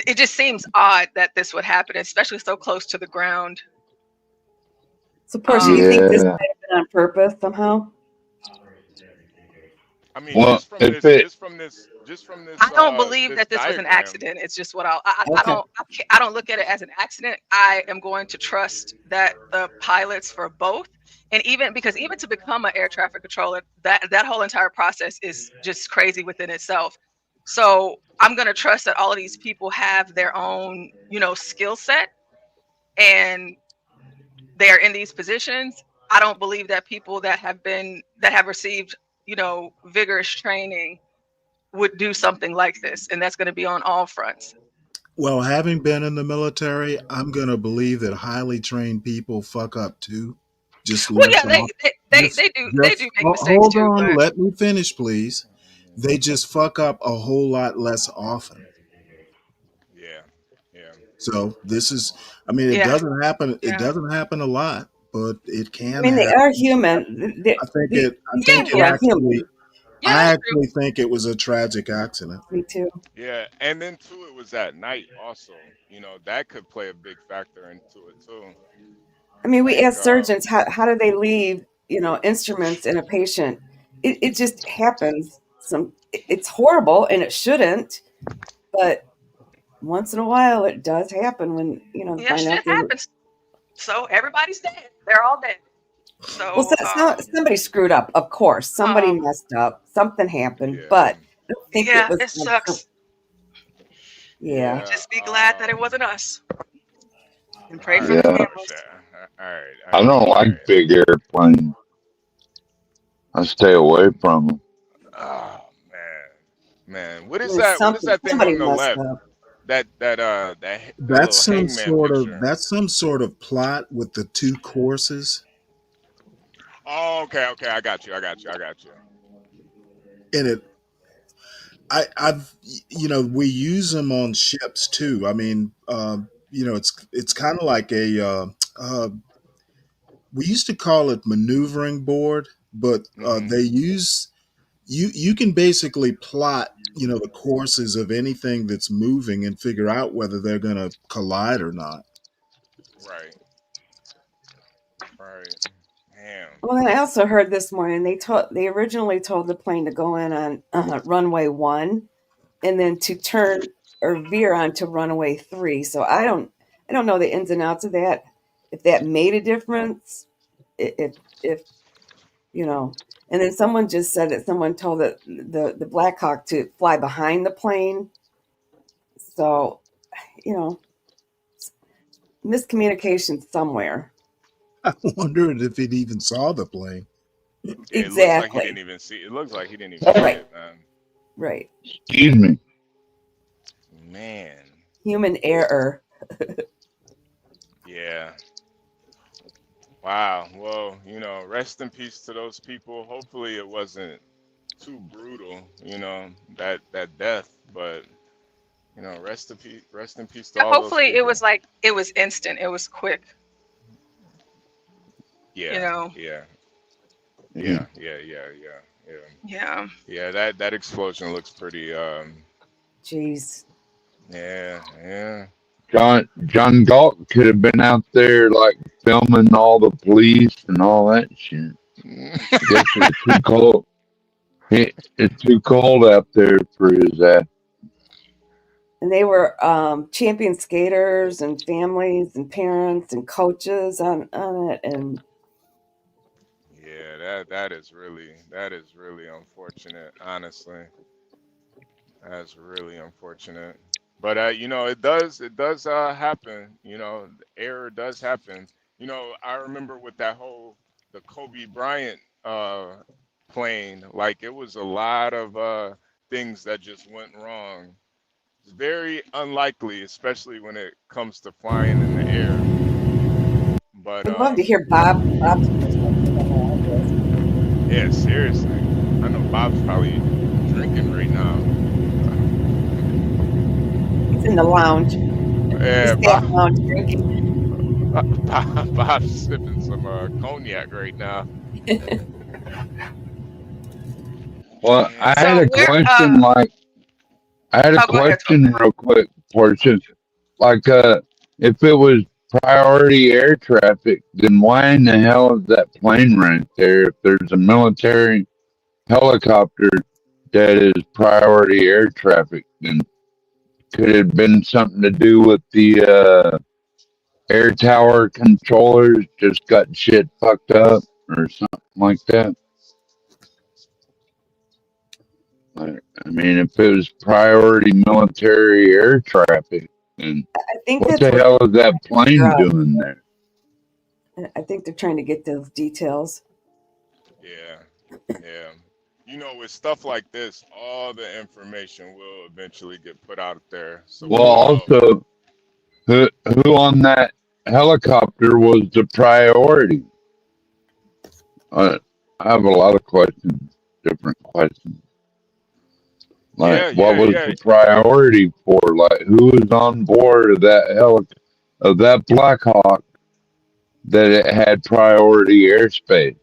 It just seems odd that this would happen, especially so close to the ground. So, Portia, you think this Yeah. might have been on purpose somehow? I mean, Well, if it I don't believe this that this was an diagram. accident. It's just what I Okay. don't look at it as an accident. I am going to trust that the pilots for both, and even because even to become an air traffic controller, that whole entire process is just crazy within itself. So I'm going to trust that all of these people have their own skill set, and they're in these positions. I don't believe that people that have received vigorous training would do something like this, and that's going to be on all fronts. Well, having been in the military, I'm going to believe that highly trained people fuck up too. Just Well, less yeah, often. they do make mistakes Hold too, on. but Let me finish, please. They just fuck up a whole lot less often. Yeah, yeah. So this is, I mean, it yeah, doesn't happen. It yeah, doesn't happen a lot, but it I can mean, they happen. are human. I These think yeah, it people yeah, are human. actually, yeah. I That's true. actually think it was a tragic accident. Me too. Yeah, and then too, it was at night also. That could play a big factor into it too. I mean, we Like, ask surgeons how do they leave instruments in a patient. It just happens. It's horrible and it shouldn't, but once in a while it does happen when the Yeah, shit binocular. happens. So everybody's dead. They're all dead. Well, So somebody screwed up. Of course, somebody um, messed up. Something happened, yeah, but I don't think it yeah, was. it sucks. Yeah. yeah. Just be glad that it wasn't us, and pray All for right, the yeah, families. all right, all I right, don't all like right. big airplanes. I stay away from them. Oh man, what is There's that? What is that thing somebody on the messed left? up. That That's little some hangman sort of picture. that's some sort of plot with the two courses, Oh, okay, I got you. and I've we use them on ships too. I mean, it's kind of like we used to call it maneuvering board, but Hmm. they use you can basically plot the courses of anything that's moving and figure out whether they're going to collide or not. Right, right. Damn. Well, and I also heard this morning they originally told the plane to go in on runway 1 and then to turn or veer onto runway 3. So I don't know the ins and outs of that. If that made a difference, if and then someone just said that someone told the Blackhawk to fly behind the plane. So you know miscommunication somewhere. I wondered if it even saw the plane. Yeah, it looks like he Exactly. didn't even see. It looks like he didn't even see Right. it, man. Right. Excuse me. Man, Human error. yeah. Wow. Well, rest in peace to those people. Hopefully, it wasn't too brutal. That death, but rest in peace to Yeah, all those hopefully people. it was instant. It was quick. You Yeah, know. yeah, Yeah. yeah. Yeah. Yeah, that explosion looks pretty. Jeez. Yeah. John Galt could have been out there like filming all the police and all that shit. I guess it's too cold. It's too cold out there for his ass. And they were champion skaters and families and parents and coaches on it. And Yeah, that is really unfortunate. Honestly, that's really unfortunate. But it does happen. Error does happen. You know, I remember with the Kobe Bryant plane, like it was a lot of things that just went wrong. It's very unlikely, especially when it comes to flying in the air. But I'd love to hear Bob's perspective on all this. yeah, seriously. I know Bob's probably drinking right now. He's in the lounge. The Yeah, staff lounge drinking. Bob's sipping some cognac right now. Well, I had So a we're question. I had a oh, go ahead, question real quick, Portia. Like, if it was priority air traffic, then why in the hell is that plane right there? If there's a military helicopter that is priority air traffic, then could it have been something to do with the air tower controllers just got shit fucked up or something like that? I mean, if it was priority military air traffic, then I think what that's the what hell is that they're plane doing there? I think they're trying to get those details. Yeah, yeah. You know, with stuff like this, all the information will eventually get put out there, so Well, we'll know. also, who on that helicopter was the priority? I have a lot of questions, different questions. Like, Yeah, what yeah, was yeah. the priority for? Like, who was on board of that of that Blackhawk that it had priority airspace?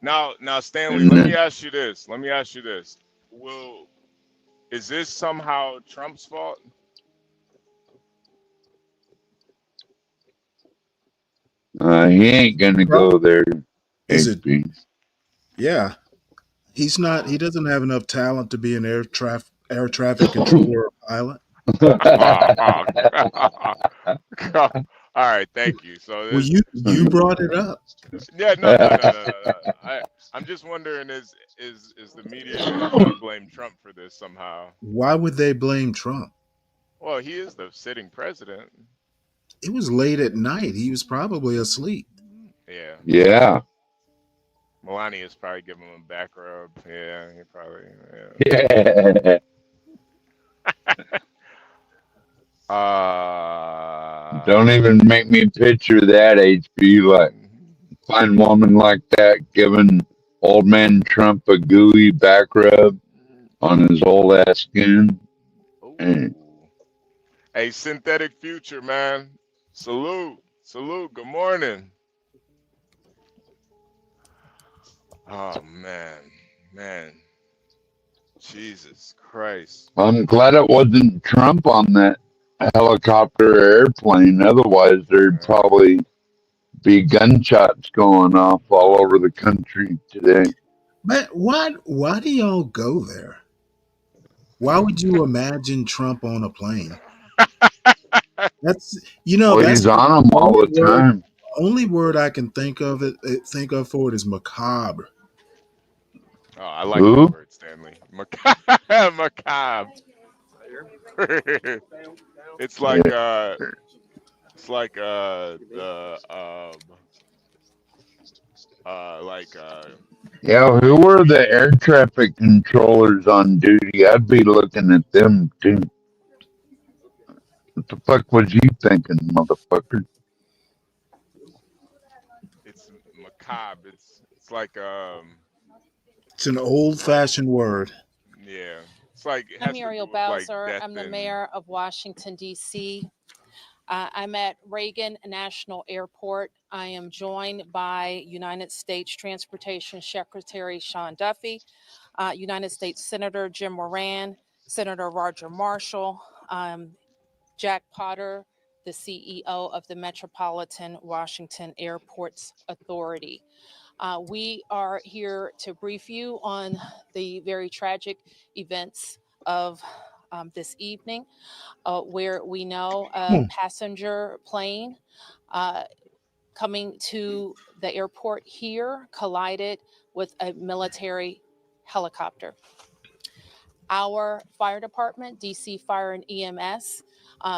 Now, Stanley, And let me then, ask you this. Let me ask you this. Will Is this somehow Trump's fault? he ain't gonna Trump go there, is it? HB. Yeah, he's not. He doesn't have enough talent to be an air traffic controller or pilot. All right, thank you. So Well, this, you brought it up. yeah, no. I'm just wondering, is the media gonna try to blame Trump for this somehow? Why would they blame Trump? Well, he is the sitting president. It was late at night. He was probably asleep. Yeah, Yeah. Melania's probably giving him a back rub. Yeah, he probably. Yeah. Yeah. Don't even make me picture that, HB. Like, fine woman like that giving old man Trump a gooey back rub on his old ass skin. And Ooh. Hey, synthetic future, man. Salute. Salute. Good morning. Oh, man. Man. Jesus Christ. I'm glad it wasn't Trump on that helicopter or airplane. Otherwise, there'd probably be gunshots going off all over the country today. But why do y'all go there? Why would you imagine Trump on a plane? That's Well, that's he's the on them all only the word time. only word I can think of for it is macabre. Oh, I like that Who? word, Stanley. Macabre. Macabre. It's Yeah. like the like Yeah, who were the air traffic controllers on duty? I'd be looking at them too. What the fuck was you thinking, motherfucker? it's macabre. It's like It's an old-fashioned word. yeah. It's like it I'm has to Muriel do with like Bowser. death I'm the and mayor of Washington, D.C. I'm at Reagan National Airport. I am joined by United States Transportation Secretary Sean Duffy, United States Senator Jim Moran, Senator Roger Marshall, Jack Potter, the CEO of the Metropolitan Washington Airports Authority. We are here to brief you on the very tragic events of this evening, where we know a passenger plane coming to the airport here collided with a military helicopter. Our fire department, DC Fire and EMS,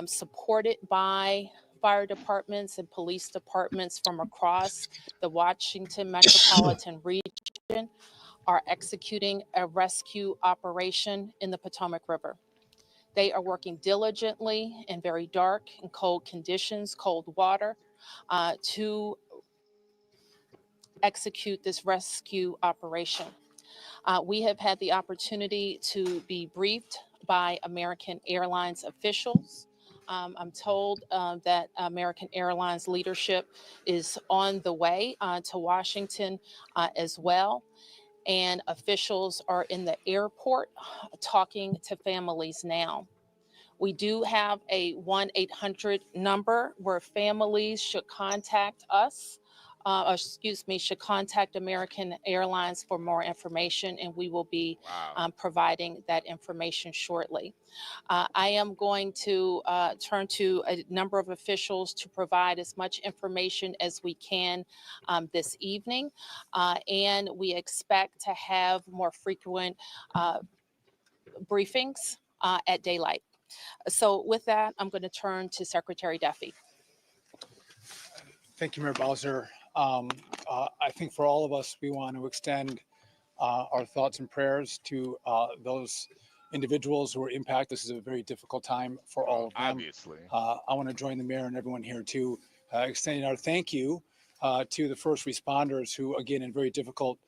supported by fire departments and police departments from across the Washington metropolitan region are executing a rescue operation in the Potomac River. They are working diligently in very dark and cold conditions, cold water, to execute this rescue operation. We have had the opportunity to be briefed by American Airlines officials. I'm told that American Airlines leadership is on the way to Washington as well. And officials are in the airport talking to families now. We do have a 1-800 number where families should contact us, should contact American Airlines for more information, and we will be providing that information shortly. I am going to turn to a number of officials to provide as much information as we can this evening, and we expect to have more frequent briefings at daylight. So with that, I'm going to turn to Secretary Duffy. Thank you, Mayor Bowser. I think for all of us, we want to extend our thoughts and prayers to those individuals who were impacted. This is a very difficult time for all of them. Obviously. I want to join the mayor and everyone here to extending our thank you to the first responders who, again, in very difficult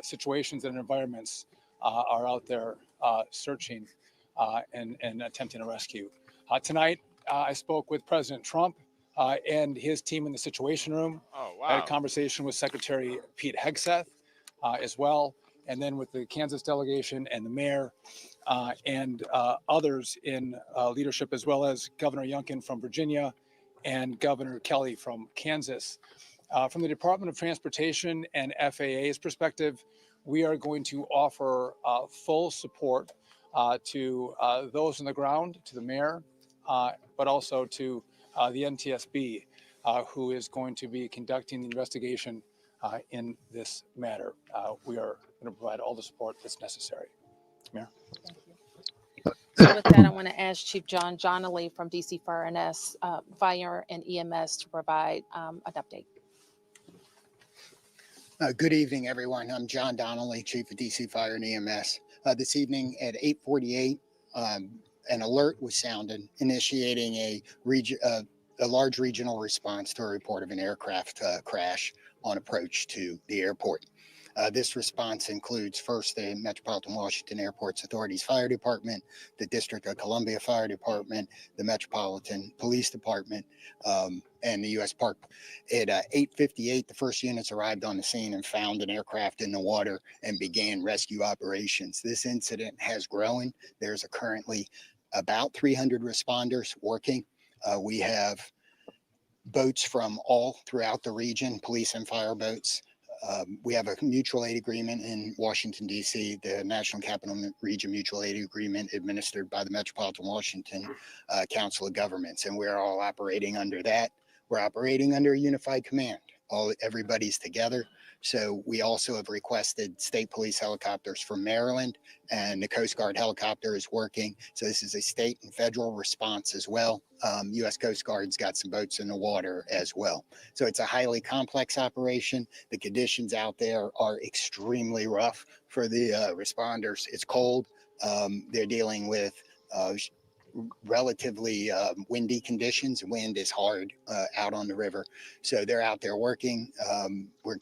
situations and environments, are out there searching and attempting a rescue. Tonight, I spoke with President Trump and his team in the Situation Room. Oh, wow. I had a conversation with Secretary Pete Hegseth as well, and then with the Kansas delegation and the mayor and others in leadership, as well as Governor Youngkin from Virginia and Governor Kelly from Kansas. From the Department of Transportation and FAA's perspective, we are going to offer full support to those on the ground, to the mayor, but also to the NTSB, who is going to be conducting the investigation in this matter. We are going to provide all the support that's necessary. Mayor. Thank you. So with that, I want to ask Chief John Johnley from DC Fire and EMS to provide an update. Good evening, everyone. I'm John Donnelly, Chief of DC Fire and EMS. This evening at 8:48, an alert was sounded, initiating a large regional response to a report of an aircraft crash on approach to the airport. This response includes first the Metropolitan Washington Airports Authority's Fire Department, the District of Columbia Fire Department, the Metropolitan Police Department, and the U.S. Park. At 8:58, the first units arrived on the scene and found an aircraft in the water and began rescue operations. This incident has grown. There's currently about 300 responders working. We have boats from all throughout the region, police and fire boats. We have a mutual aid agreement in Washington, D.C., the National Capital Region Mutual Aid Agreement administered by the Metropolitan Washington Council of Governments, and we're all operating under that. We're operating under a unified command. Everybody's together. So we also have requested state police helicopters from Maryland, and the Coast Guard helicopter is working. So this is a state and federal response as well. U.S. Coast Guard's got some boats in the water as well. So it's a highly complex operation. The conditions out there are extremely rough for the responders. It's cold. They're dealing with relatively windy conditions. Wind is hard out on the river. So they're out there working. We're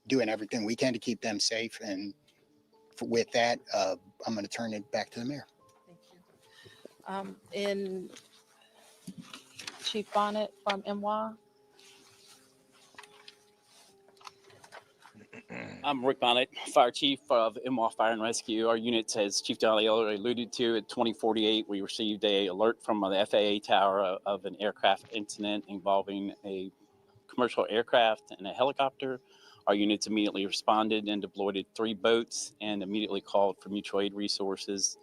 doing everything we can to keep them safe. And with that, I'm going to turn it back to the mayor. Thank you. In Chief Bonnet from MWA. I'm Rick Bonnet, Fire Chief of MWA Fire and Rescue. Our unit, as Chief Donnelly already alluded to, at 20:48, we received an alert from the FAA tower of an aircraft incident involving a commercial aircraft and a helicopter. Our units immediately responded and deployed 3 boats and immediately called for mutual aid resources.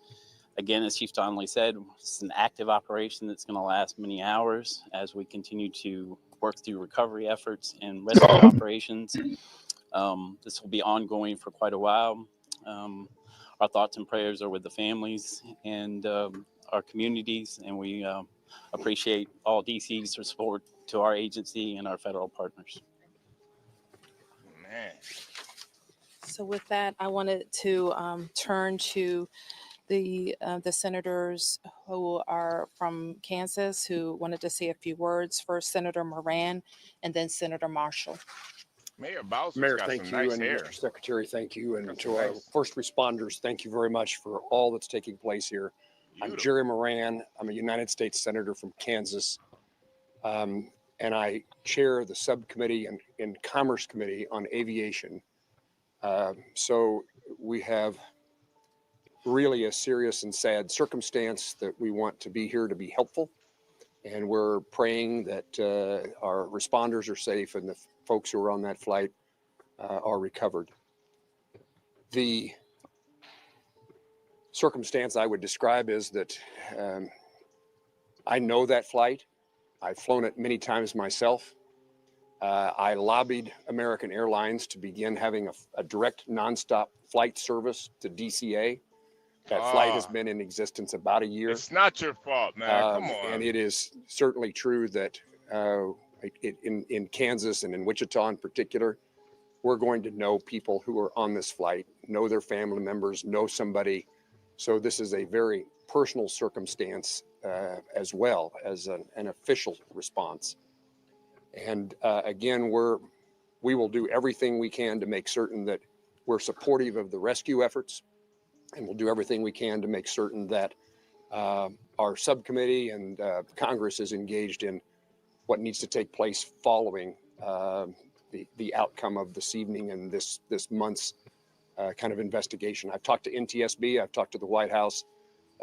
Again, as Chief Donnelly said, it's an active operation that's going to last many hours as we continue to work through recovery efforts and rescue operations. This will be ongoing for quite a while. Our thoughts and prayers are with the families and our communities, and we appreciate all DC's support to our agency and our federal partners. Man. So with that, I wanted to turn to the senators who are from Kansas who wanted to say a few words. First, Senator Moran, and then Senator Marshall. Mayor Bowser's Mayor, got thank some you, nice and hair. Mr. Secretary, thank you, and Got to some our nice- first responders, thank you very much for all that's taking place here. I'm Jerry Moran. I'm a United States Senator from Kansas, and I chair the subcommittee in Commerce Committee on Aviation. So we have really a serious and sad circumstance that we want to be here to be helpful, and we're praying that our responders are safe and the folks who are on that flight are recovered. The circumstance I would describe is that I know that flight. I've flown it many times myself. I lobbied American Airlines to begin having a direct nonstop flight service to DCA. That flight has been in existence about a year. It's not your fault, man. Come on. And it is certainly true that in Kansas and in Wichita in particular, we're going to know people who are on this flight, know their family members, know somebody. So this is a very personal circumstance as well as an official response. And again, we will do everything we can to make certain that we're supportive of the rescue efforts, and we'll do everything we can to make certain that our subcommittee and Congress is engaged in what needs to take place following the outcome of this evening and this month's kind of investigation. I've talked to NTSB, I've talked to the White House,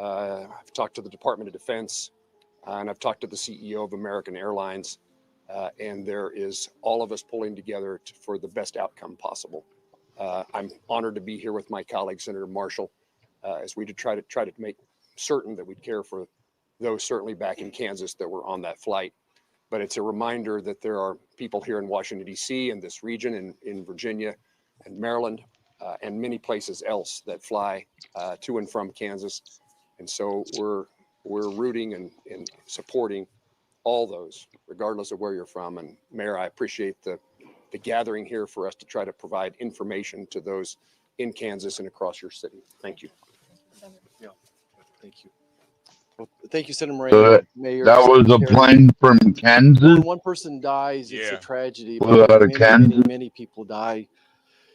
I've talked to the Department of Defense, and I've talked to the CEO of American Airlines, and there is all of us pulling together for the best outcome possible. I'm honored to be here with my colleague, Senator Marshall, as we try to make certain that we care for those certainly back in Kansas that were on that flight. But it's a reminder that there are people here in Washington, D.C., and this region, in Virginia and Maryland, and many places else that fly to and from Kansas. And so we're rooting and supporting all those, regardless of where you're from. And Mayor, I appreciate the gathering here for us to try to provide information to those in Kansas and across your city. Thank you. Yeah, thank you. Well, thank you, Senator Moran. So Mayor, that was a plane from Kansas? When one person dies, it's a tragedy. Flew out of Many, Kansas? many people die.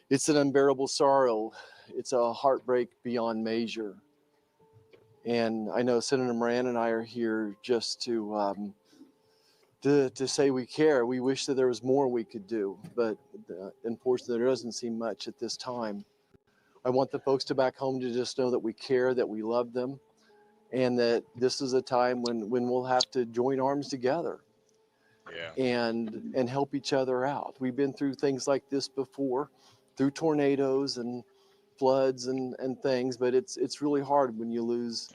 It's an unbearable sorrow. It's a heartbreak beyond measure. And I know Senator Moran and I are here just to say we care. We wish that there was more we could do, but unfortunately, there doesn't seem much at this time. I want the folks back home to just know that we care, that we love them, and that this is a time when we'll have to join arms together and help each other out. We've been through things like this before, through tornadoes and floods and things, but it's really hard when you lose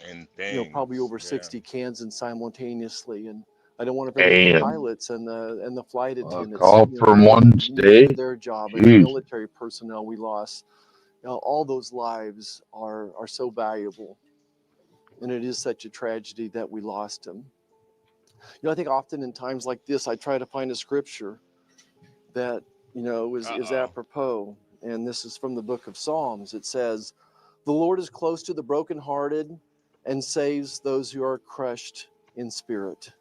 probably over 60 Kansans simultaneously. And I don't want to forget the pilots and the flight attendants. Call from one state? Their job, and the military personnel we lost. All those lives are so valuable. And it is such a tragedy that we lost them. I think often in times like this, I try to find a scripture that, is apropos. And this is from the book of Psalms. It says, "The Lord is close to the brokenhearted and saves those who are crushed in spirit."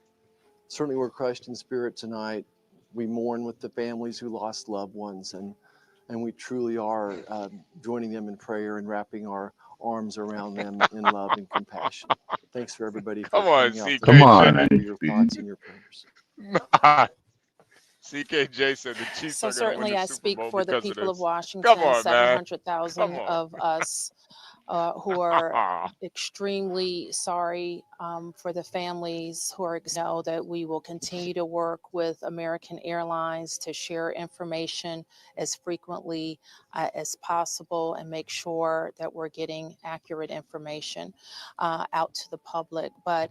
Certainly we're crushed in spirit tonight. We mourn with the families who lost loved ones, and we truly are joining them in prayer and wrapping our arms around them in love and compassion. Thanks for everybody for coming out tonight. Come on, for your thoughts and your prayers. CKJ said the Chiefs So are going to win certainly the I Super speak Bowl for the because of people of this. Washington, Come on, man. 700,000 of us who are extremely sorry for the families who are know that we will continue to work with American Airlines to share information as frequently as possible and make sure that we're getting accurate information out to the public. But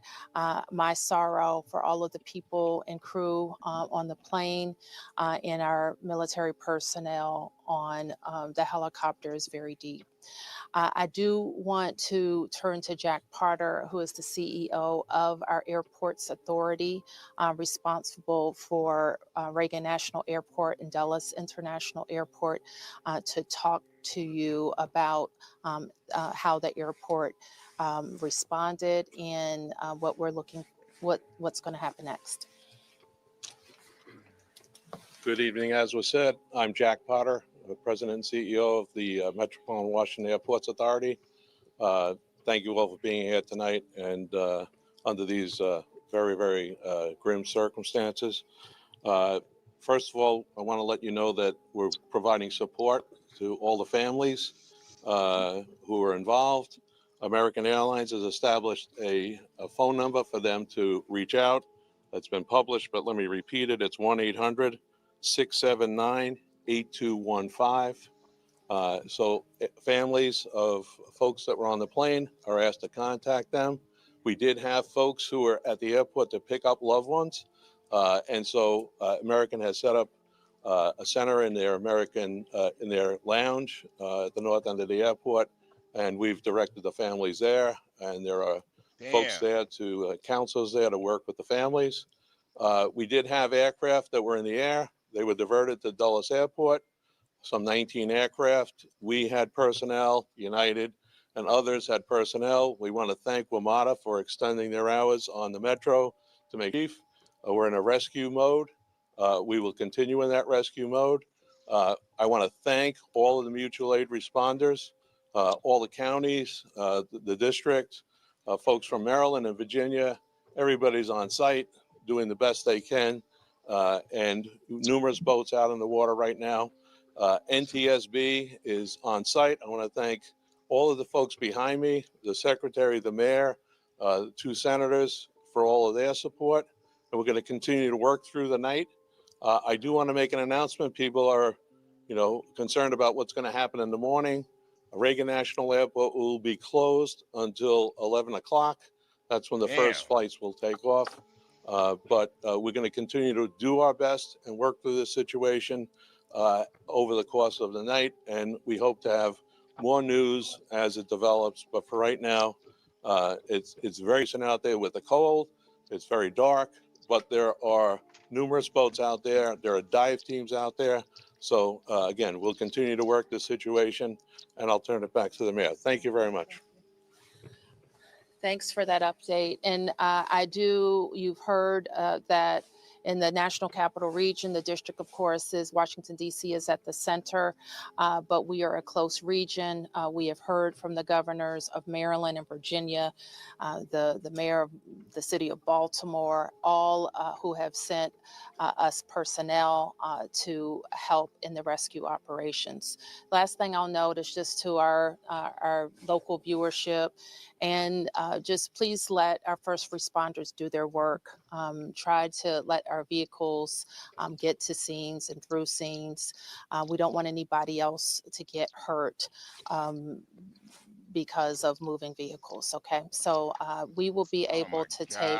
my sorrow for all of the people and crew on the plane and our military personnel on the helicopter is very deep. I do want to turn to Jack Potter, who is the CEO of our Airports Authority, responsible for Reagan National Airport and Dulles International Airport, to talk to you about how the airport responded and what we're looking, what's going to happen next. Good evening. As was said, I'm Jack Potter, the President and CEO of the Metropolitan Washington Airports Authority. Thank you all for being here tonight and under these very, very grim circumstances. First of all, I want to let you know that we're providing support to all the families who are involved. American Airlines has established a phone number for them to reach out. That's been published, but let me repeat it. It's 1-800-679-8215. So families of folks that were on the plane are asked to contact them. We did have folks who were at the airport to pick up loved ones. And so American has set up a center in their in their lounge at the north end of the airport. And we've directed the families there. And there are folks there counselors there to work with the families. We did have aircraft that were in the air. They were diverted to Dulles Airport, some 19 aircraft. We had personnel, United and others had personnel. We want to thank WMATA for extending their hours on the Metro to make chief. We're in a rescue mode. We will continue in that rescue mode. I want to thank all of the mutual aid responders, all the counties, the district, folks from Maryland and Virginia. Everybody's on site doing the best they can. And numerous boats out in the water right now. NTSB is on site. I want to thank all of the folks behind me, the secretary, the mayor, the two senators for all of their support. And we're going to continue to work through the night. I do want to make an announcement. People are, concerned about what's going to happen in the morning. Reagan National Airport will be closed until 11 o'clock. That's when the first flights will take off. But we're going to continue to do our best and work through this situation over the course of the night. And we hope to have more news as it develops. But for right now, it's very soon out there with the cold. It's very dark, but there are numerous boats out there. There are dive teams out there. So again, we'll continue to work this situation, and I'll turn it back to the mayor. Thank you very much. Thanks for that update. And you've heard that in the National Capital Region, the district, of course, is Washington, D.C. is at the center, but we are a close region. We have heard from the governors of Maryland and Virginia, the mayor of the city of Baltimore, all who have sent us personnel to help in the rescue operations. Last thing I'll note is just to our local viewership, and just please let our first responders do their work. Try to let our vehicles get to scenes and through scenes. We don't want anybody else to get hurt because of moving vehicles. Okay, so we will be able to take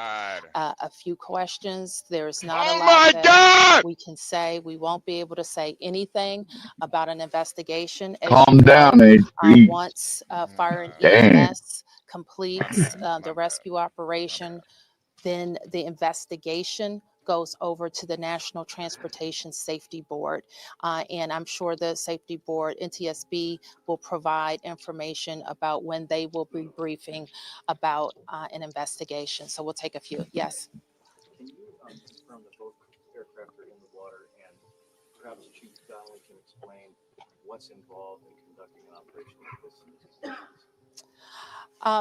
a few questions. There's not a lot that we can say. We won't be able to say anything about an investigation. As Calm you down, know, HB. once Fire and Damn. EMS completes the rescue operation, then the investigation goes over to the National Transportation Safety Board. And I'm sure the Safety Board, NTSB, will provide information about when they will be briefing about an investigation. So we'll take a few. Yes. Can you confirm that both aircraft are in the water, and perhaps Chief Stanley can explain what's involved in conducting an operation like this?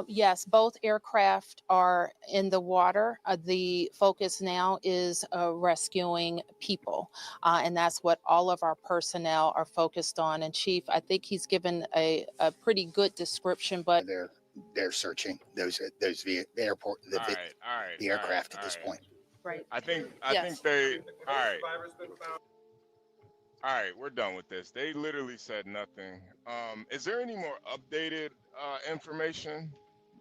Yes, both aircraft are in the water. The focus now is rescuing people, and that's what all of our personnel are focused on. And Chief, I think he's given a pretty good description, but they're searching the airport, the aircraft at this point. Right. I think Yes. they. All right. All right, we're done with this. They literally said nothing. Is there any more updated information?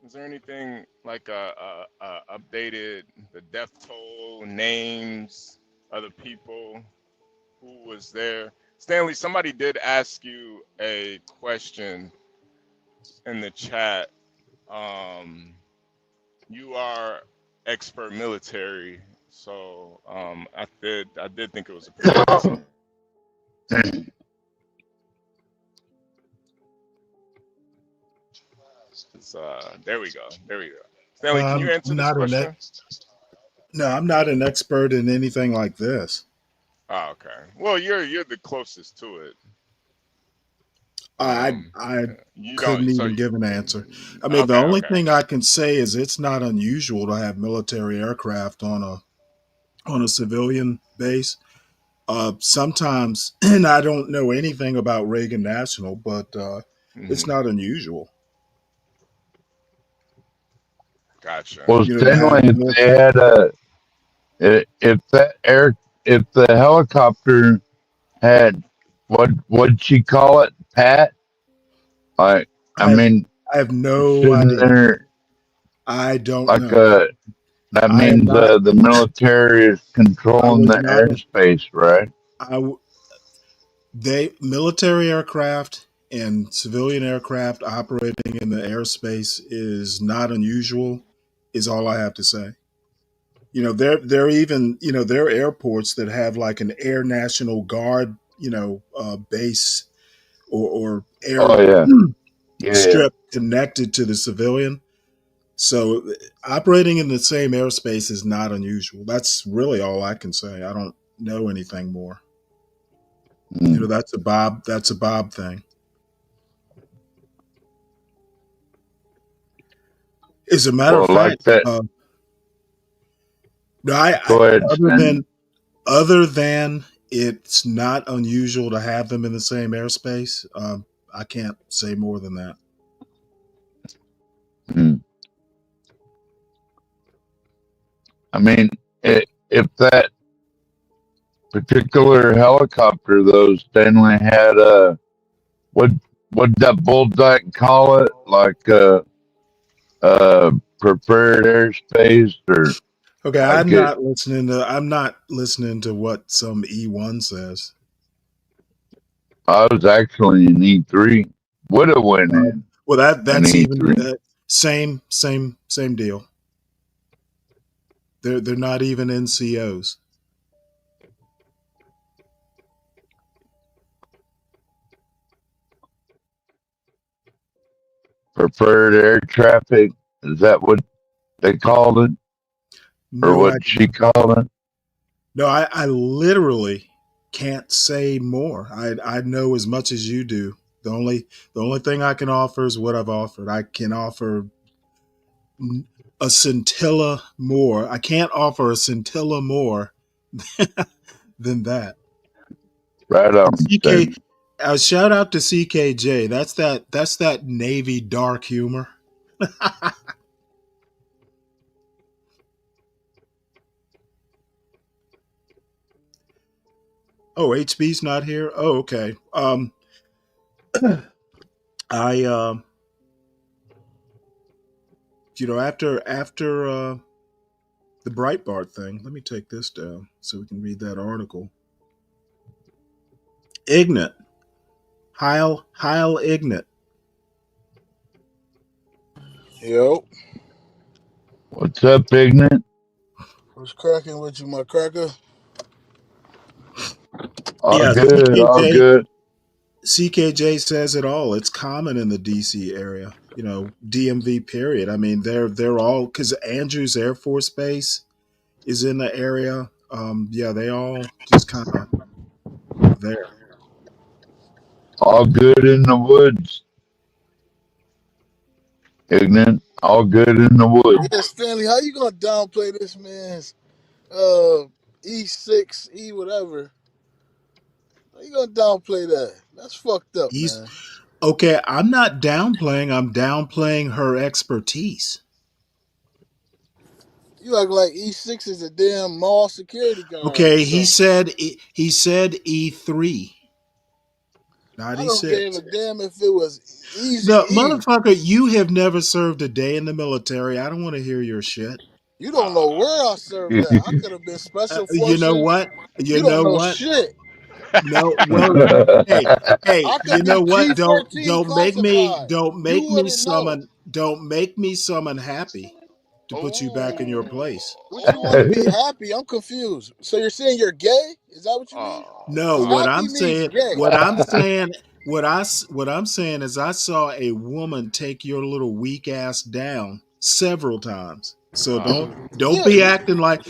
Is there anything like updated, the death toll, names of the people who was there? Stanley, somebody did ask you a question in the chat. You are expert military, so I did think it was a pretty decent. There we go. There we go. Stanley, can you answer I'm this not question? no, I'm not an expert in anything like this. Oh, okay. Well, you're the closest to it. I You couldn't don't. So even you, give an answer. I mean, the okay, only okay. thing I can say is it's not unusual to have military aircraft on a civilian base. Sometimes, and I don't know anything about Reagan National, but it's not unusual. Gotcha. Well, You know, to have Stanley, if they had if the helicopter had what'd she call it, Pat? Like, I I have mean, I have no sitting idea. there I don't like know. that I am means not. the military is I controlling was the not. airspace, right? They military aircraft and civilian aircraft operating in the airspace is not unusual. Is all I have to say. You know, they're even there are airports that have like an Air National Guard base or air Oh yeah, yeah. strip connected to the civilian. So operating in the same airspace is not unusual. That's really all I can say. I don't know anything more. You know, Mm. that's a Bob thing. As a matter Well, of like fact, that. no, Go ahead, other Stanley. than it's not unusual to have them in the same airspace. I can't say more than that. Mm. I mean, if that particular helicopter, though, Stanley had what what that bullduck call it, like preferred airspace, or Okay, like it. I'm not listening to what some E1 says. I was actually in E3. Would have went in Well, an that's even E3. same deal. They're not even NCOs. Preferred air traffic. Is that what they called it, or No what idea. she called it? No, I literally can't say more. I know as much as you do. The only thing I can offer is what I've offered. I can offer a scintilla more. I can't offer a scintilla more than that. Right on, CK, Stanley. shout out to CKJ. That's that Navy dark humor. Oh, HB's not here. Oh, okay. I after the Breitbart thing. Let me take this down so we can read that article. Ignat, Heil Ignat. Yo, What's up, Ignorant? what's cracking with you, my cracker? All Yeah, good, all CKJ. good. CKJ says it all. It's common in the DC area. DMV period. I mean, they're all because Andrews Air Force Base is in the area. Yeah, they all just kind of there. All good in the woods. Ignorant. All good in the woods. Yeah, Stanley, how you gonna downplay this man's E6, E whatever? How you gonna downplay that? That's fucked up, He's man. okay. I'm not downplaying. I'm downplaying her expertise. You act like E6 is a damn mall security guard or Okay, he something. said he said E3, not I don't give E6. a damn if it was easy No, E. motherfucker, you have never served a day in the military. I don't want to hear your shit. You don't know where I served at. I could have been special You know forces. what? You You don't know know what? shit. No, well, hey, hey, I you could be know what? G14 classified. Don't You make me wouldn't know. summon happy to put you back in your place. What you want to be happy? I'm confused. So you're saying you're gay? Is that what you mean? No, Because happy means gay. what I'm saying is I saw a woman take your little weak ass down several times. So don't Yeah. be acting like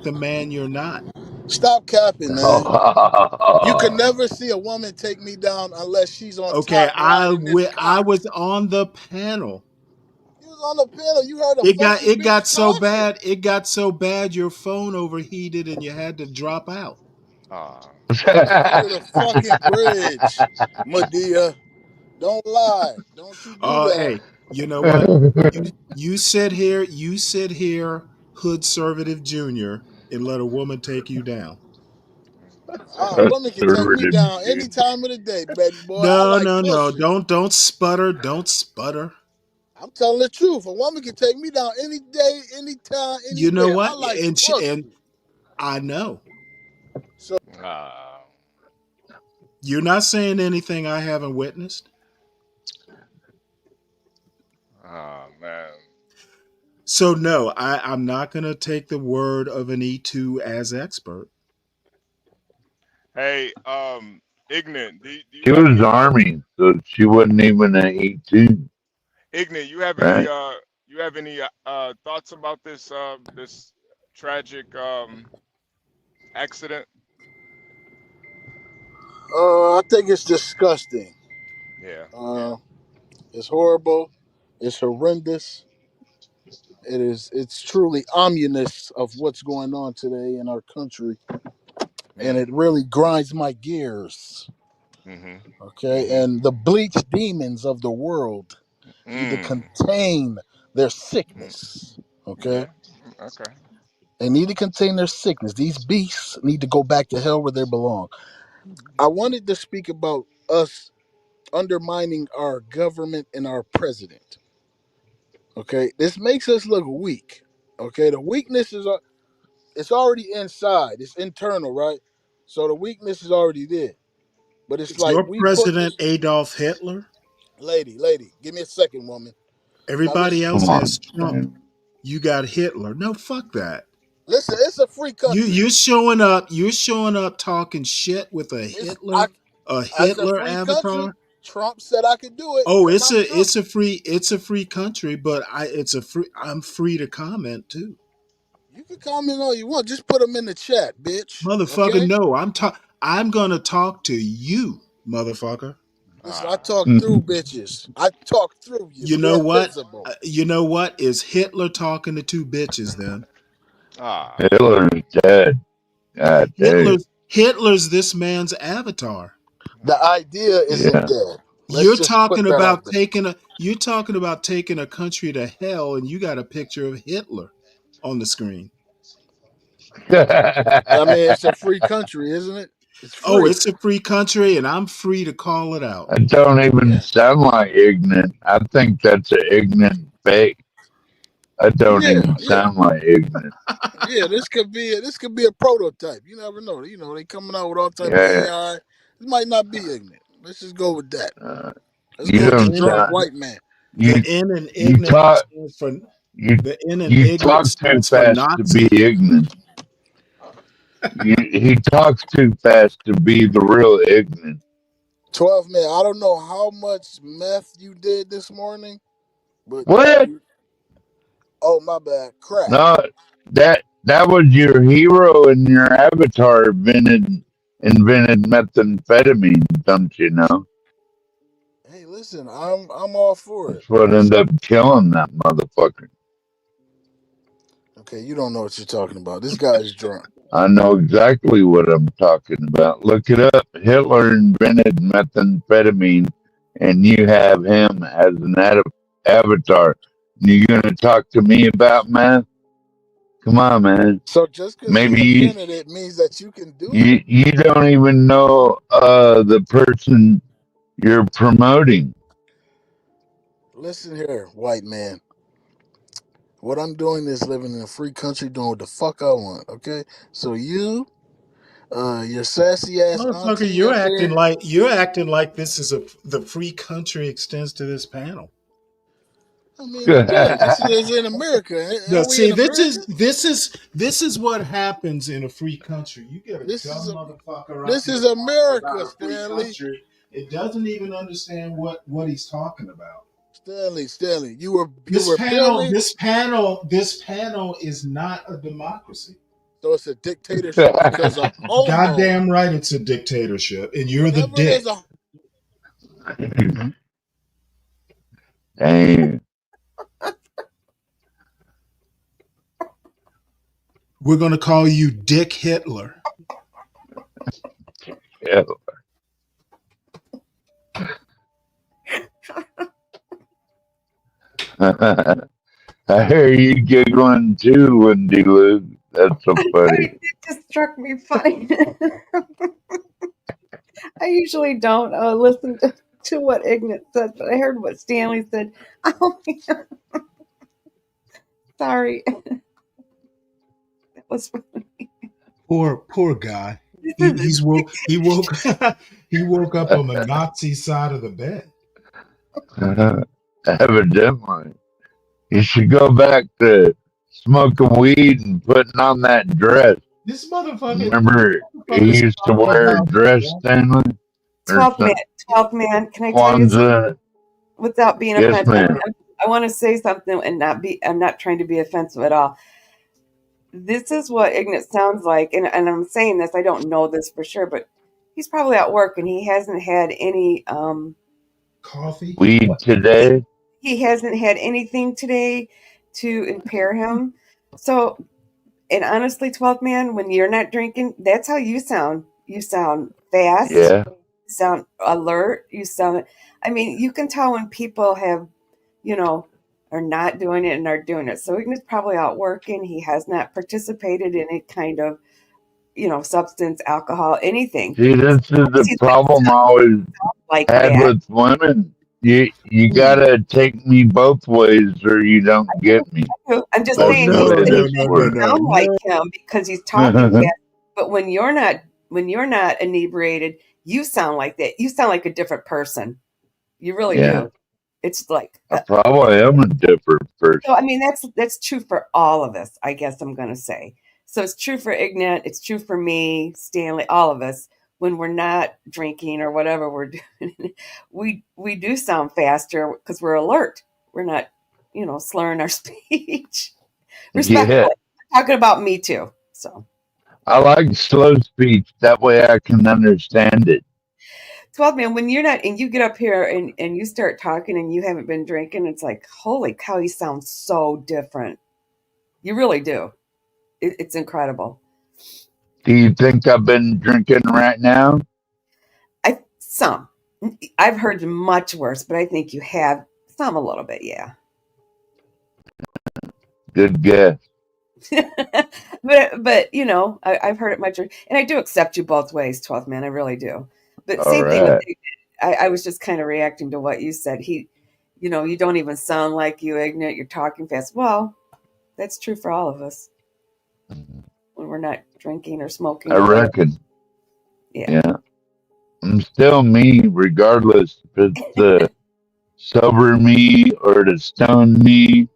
the man you're not. Stop capping, man. You can never see a woman take me down unless she's on Okay, top riding this I cock. was on the panel. You was on the panel. You heard a funky It bitch got so talk? bad. It got so bad your phone overheated and you had to drop out. Under the fucking bridge, Medea. Don't lie. Don't you do Oh, that. hey, you know what? You sit here, hood conservative junior, and let a woman take you down. Women can take me down any time of the day, baby boy. I No, like no, no. pussy. Don't sputter. Don't sputter. I'm telling the truth. A woman can take me down any day, anytime, You know anywhere. I what? like And pussy. I know. So You're not saying anything I haven't witnessed. Man. So no, I'm not gonna take the word of an E2 as expert. Hey, ignorant. Do you She have was any Army, so she wasn't even an E2, ignorant? right? You have any thoughts about this this tragic accident? I think it's disgusting. Yeah. It's horrible. It's horrendous. It's truly ominous of what's going on today in our country. And it really grinds my gears. Okay. And the bleach demons of the world need to contain their sickness. Okay. Yeah. Okay. They need to contain their sickness. These beasts need to go back to hell where they belong. I wanted to speak about us undermining our government and our president. Okay. This makes us look weak. Okay. The weakness is it's already inside. It's internal, right? So the weakness is already there. But it's Is like your we put president this Adolf Hitler? lady, give me a second, woman. Now Everybody listen. else Come has on, Trump. Stan. You got Hitler. No, fuck that. Listen, it's a free country. You're showing up. You're showing up talking shit with It's I A as a Hitler free country, avatar. Trump said I could do it Oh, because I'm Trump. it's a free country, but I'm free to comment too, You can comment all you want. Just put them in the chat, bitch. motherfucker. Okay? No, I'm gonna talk to you, motherfucker. Listen, I talk through bitches. I talk through you. You know You're what? invisible. You know what? Is Hitler talking to two bitches then? Hitler's dead. God damn. Hitler's this man's avatar. The idea isn't Yeah. dead. Let's just put that out there. You're talking about taking a country to hell, and you got a picture of Hitler on the screen. I mean, it's a free country, isn't it? It's Oh, free. it's a free country, and I'm free to call it out. I don't even Yeah. sound like ignorant. I think that's an ignorant fake. I don't Yeah, even yeah. sound like ignorant. Yeah, this could be a prototype. You never know. You know, they coming out with all type of Yeah. AI. It might not be ignorant. Let's just go with that. Let's You go with the don't drunk sound. white man. The You N in you ignorant talk. stands for You the N in you ignorant talk too stands for fast to be Nazi. ignorant. He talks too fast to be the real ignorant. 12 man. I don't know how much meth you did this morning, but What? oh my bad, crack. No, that was your hero and your avatar invented methamphetamine. Don't you know? Hey, listen, I'm all for it. That's what ended up killing that motherfucker. Okay, you don't know what you're talking about. This guy is drunk. I know exactly what I'm talking about. Look it up. Hitler invented methamphetamine, and you have him as an avatar. You gonna talk to me about meth? Come on, man. So just because he Maybe invented it means that you can do it? you don't even know the person you're promoting. Listen here, white man. What I'm doing is living in a free country doing what the fuck I want, okay? So you Your sassy ass Motherfucker, auntie up there. you're acting like this is the free country extends to this panel. I mean, it does. This is in America. No, Are we in see, America? this is what happens in a free country. You get a This dumb is motherfucker up this here is talking America, about a free Stanley. country. It doesn't even understand what he's talking about. Stanley. You were This panel, apparently. this panel is not a democracy. So it's a dictatorship because of homo. Goddamn right, it's a dictatorship, and you're the Whenever there's dick. a Damn. We're gonna call you Dick Hitler. Yeah. I hear you giggling too, Wendy Lou. That's so funny. It just struck me funny. I usually don't listen to what Ignat said, but I heard what Stanley said. Oh, man. Sorry. That was funny. Poor guy. He woke he woke up on the Nazi side of the bed. Evidently. You should go back to smoking weed and putting on that dress. This motherfucker. Remember, he used to wear a dress, Stanley? 12th man, can I tell you something? Kwanzaa. Without being Yes, offensive, ma'am. I want to say something and I'm not trying to be offensive at all. This is what Ignat sounds like, and I'm saying this, I don't know this for sure, but he's probably at work and he hasn't had any coffee, weed today. He hasn't had anything today to impair him. So, and honestly, 12th man, when you're not drinking, that's how you sound. You sound fast. Yeah. You sound alert. I mean, you can tell when people have, are not doing it and are doing it. So Ignat's probably out working. He has not participated in any kind of, substance, alcohol, anything. See, this is the problem I always like had that. with women. You gotta take me both ways or you don't get me. I'm just That's saying the he way this doesn't works. sound like him because he's talking fast. But when you're not inebriated, you sound like that. You sound like a different person. You really Yeah. do. It's like I probably am a different person. so. I mean, that's true for all of us. I guess I'm going to say. So it's true for Ignat. It's true for me, Stanley, all of us. When we're not drinking or whatever we're doing, we do sound faster because we're alert. We're not, slurring our speech. Respectfully. Yeah. I'm talking about me too. So I like slow speech. That way I can understand it. 12 man, when you're not and you get up here and you start talking and you haven't been drinking, it's like, holy cow, you sound so different. You really do. It's incredible. Do you think I've been drinking right now? Some. I've heard much worse, but I think you have some a little bit, yeah. Good guess. but I've heard it much worse. And I do accept you both ways, 12th man. I really do. But All same thing with right. I was just kind of reacting to what you said. You don't even sound like you, Ignat. You're talking fast. Well, that's true for all of us when we're not drinking or smoking. I reckon. Yeah. I'm still me, regardless if it's the sober me or the stone me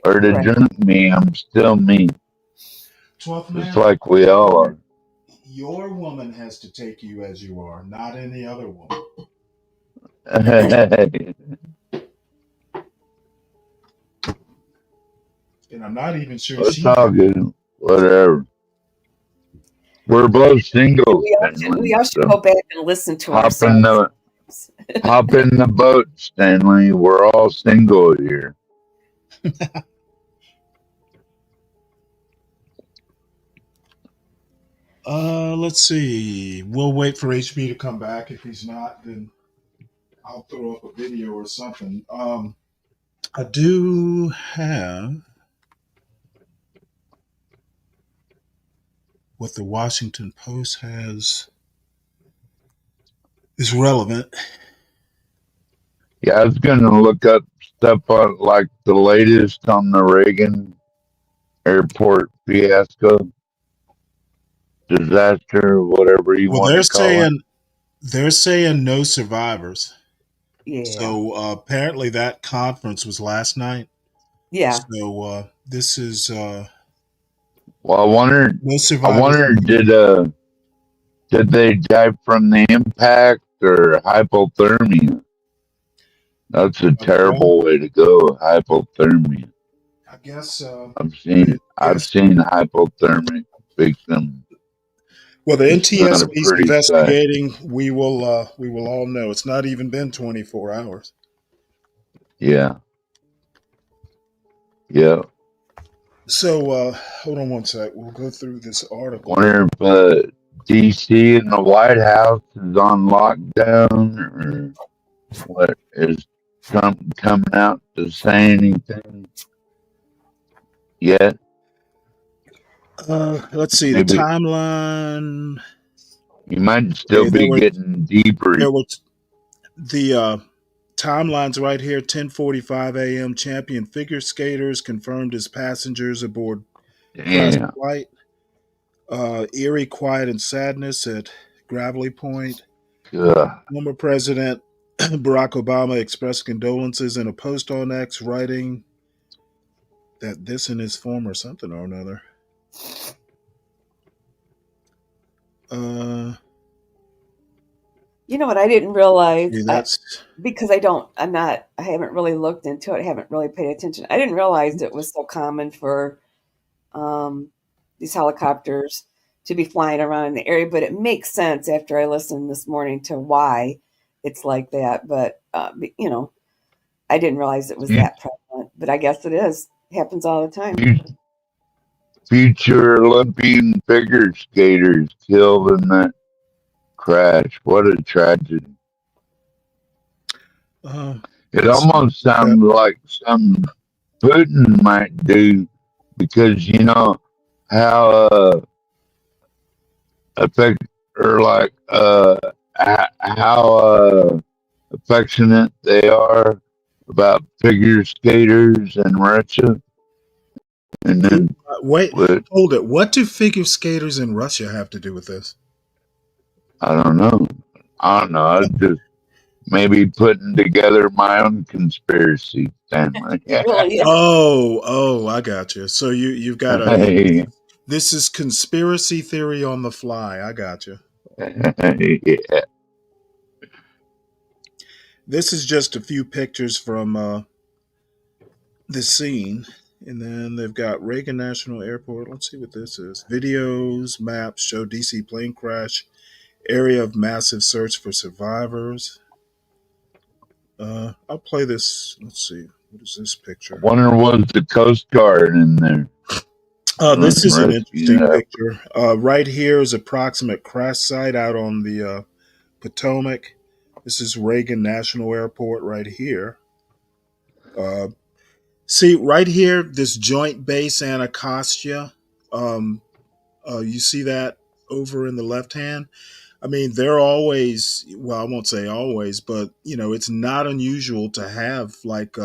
or the drunk me. I'm still me. 12th man, Just like we all are. Your woman has to take you as you are, not any other woman. And I'm not even sure It's all good. Whatever. We're both single. We all should go back and listen to hop ourselves. Hop in the boat, Stanley. We're all single here. Let's see. We'll wait for HB to come back. If he's not, then I'll throw up a video or something. I do have what the Washington Post has is relevant. Yeah, I was going to look up stuff on like the latest on the Reagan airport fiasco. disaster, whatever you Well, want to call it. they're saying no survivors. Yeah. So apparently that conference was last night. Yeah. So this is Well, no I survivors. wonder, did they die from the impact or hypothermia? That's a Well, terrible way to go, hypothermia. I guess I've seen hypothermic victims. well, the It's not a NTSB's pretty sight. investigating. We will all know. It's not even been 24 hours. Yeah. Yeah. So hold on one sec. We'll go through this article. Wonder if DC and the White House is on lockdown, or what? Is Trump coming out to say anything yet? Let's see the Maybe timeline. you might still Okay, be getting debriefed. there were the timelines right here. 10:45 a.m. Champion figure skaters confirmed as passengers aboard press Damn. flight. Eerie quiet and sadness at Gravelly Point. Ugh. Former President Barack Obama expressed condolences in a post on X, writing that this and his former something or another. You know what I didn't realize? Yeah, Because I haven't really looked into it. I haven't really paid attention. I didn't realize it was so common for these helicopters to be flying around in the area, but it makes sense after I listened this morning to why it's like that. But, I didn't realize it was that prevalent, but I guess it is. It happens all the time. Future Olympian figure skaters killed in that crash. What a tragedy. It almost sounds like something Putin might do, because you know how how affectionate they are about figure skaters in Russia. And then wait, hold it. What do figure skaters in Russia have to do with this? I don't know. I just maybe putting together my own conspiracy, Stanley. Oh, I got you. So you've got Hey. this is conspiracy theory on the fly. I got you. Yeah. This is just a few pictures from the scene. And then they've got Reagan National Airport. Let's see what this is. Videos, maps show DC plane crash, area of massive search for survivors. I'll play this. Let's see. What is this picture? Wonder was the Coast Guard in there? This is an interesting picture. Right here is approximate crash site out on the Potomac. This is Reagan National Airport right here. See, right here, this Joint Base Anacostia. You see that over in the left hand? I mean, they're always, well, I won't say always, but, it's not unusual to have like,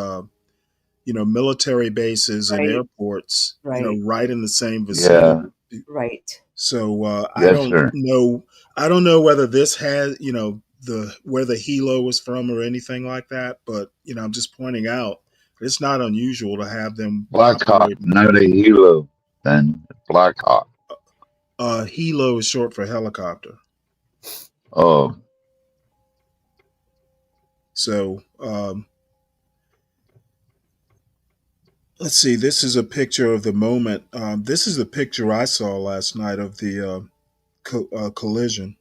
military bases and airports, right in the same vicinity. Yeah. Right. So I Yes, don't sir. know. I don't know whether this has, where the helo was from or anything like that. But I'm just pointing out it's not unusual to have them Blackhawk, operate. not a helo. Then Blackhawk. Helo is short for helicopter. Oh. So let's see. This is a picture of the moment. This is the picture I saw last night of the collision.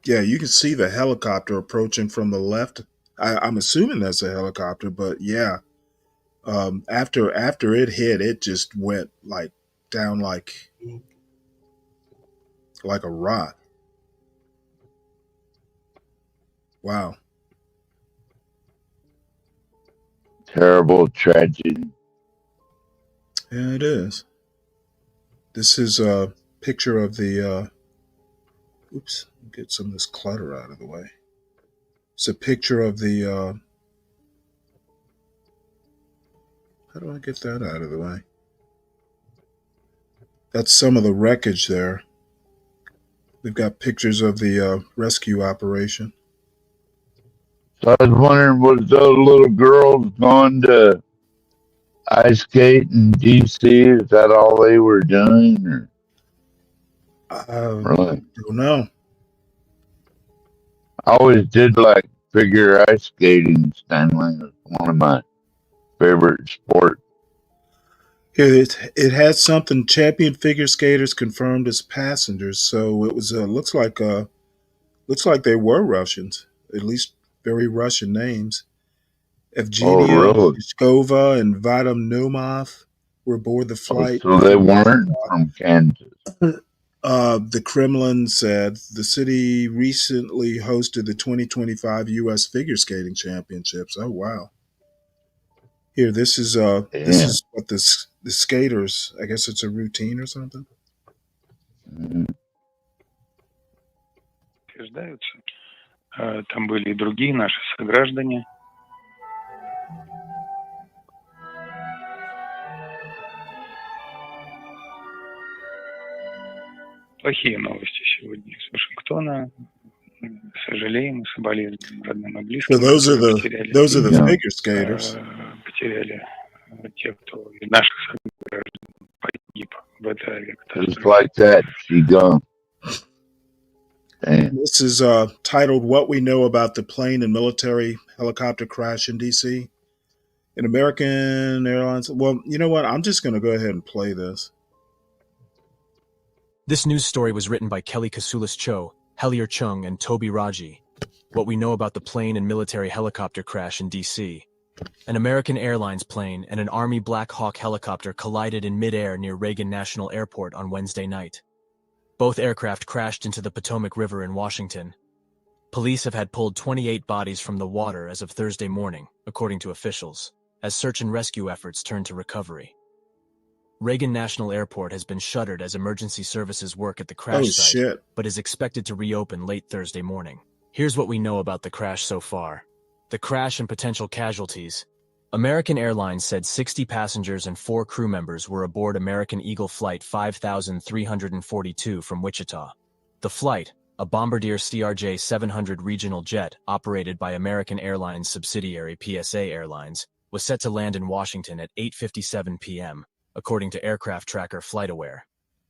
Yeah, you can see the helicopter approaching from the left. I'm assuming that's a helicopter, but yeah. After it hit, it just went like down like a rock. Wow. Terrible tragedy. Yeah, it is. This is a picture of the oops, get some of this clutter out of the way. It's a picture of the How do I get that out of the way? That's some of the wreckage there. They've got pictures of the rescue operation. So I was wondering, was those little girls going to ice skate in DC? Is that all they were doing? Or really? Don't know. I always did like figure ice skating, Stanley. It was one of my favorite sports. Here it had something. Champion figure skaters confirmed as passengers. So it was looks like they were Russians. At least very Russian names. Oh, Evgenia really? Shkova and Vadim Numov were aboard the Oh, flight so they from weren't from Kansas. The Kremlin said the city recently hosted the 2025 U.S. Figure Skating Championships. Oh wow! Here, this Yeah. is what the skaters. I guess it's a routine or something. Утверждаются. Там были и другие наши сограждане. Плохие новости сегодня из Вашингтона. Сожалеем и соболезнуем родным и близким, So those are которые the потеряли, those are the figure skaters. потеряли тех, кто из наших сограждан погиб в этой авиакатастрофе. Just like that, she gone. Damn. This is titled "What We Know About the Plane and Military Helicopter Crash in D.C." An American Airlines. Well, you know what? I'm just going to go ahead and play this. This news story was written by KyleeCTCross, Hellier Chung, and Toby Raji. What we know about the plane and military helicopter crash in D.C. An American Airlines plane and an Army Blackhawk helicopter collided in midair near Reagan National Airport on Wednesday night. Both aircraft crashed into the Potomac River in Washington. Police have had pulled 28 bodies from the water as of Thursday morning, according to officials, as search and rescue efforts turn to recovery. Reagan National Airport has been shuttered as emergency services work at the crash site, but is expected to reopen late Thursday morning. Here's what we know about the crash so far. The crash and potential casualties. American Airlines said 60 passengers and 4 crew members were aboard American Eagle Flight 5342 from Wichita. The flight, a Bombardier CRJ-700 regional jet operated by American Airlines subsidiary PSA Airlines, was set to land in Washington at 8:57 p.m., according to aircraft tracker FlightAware.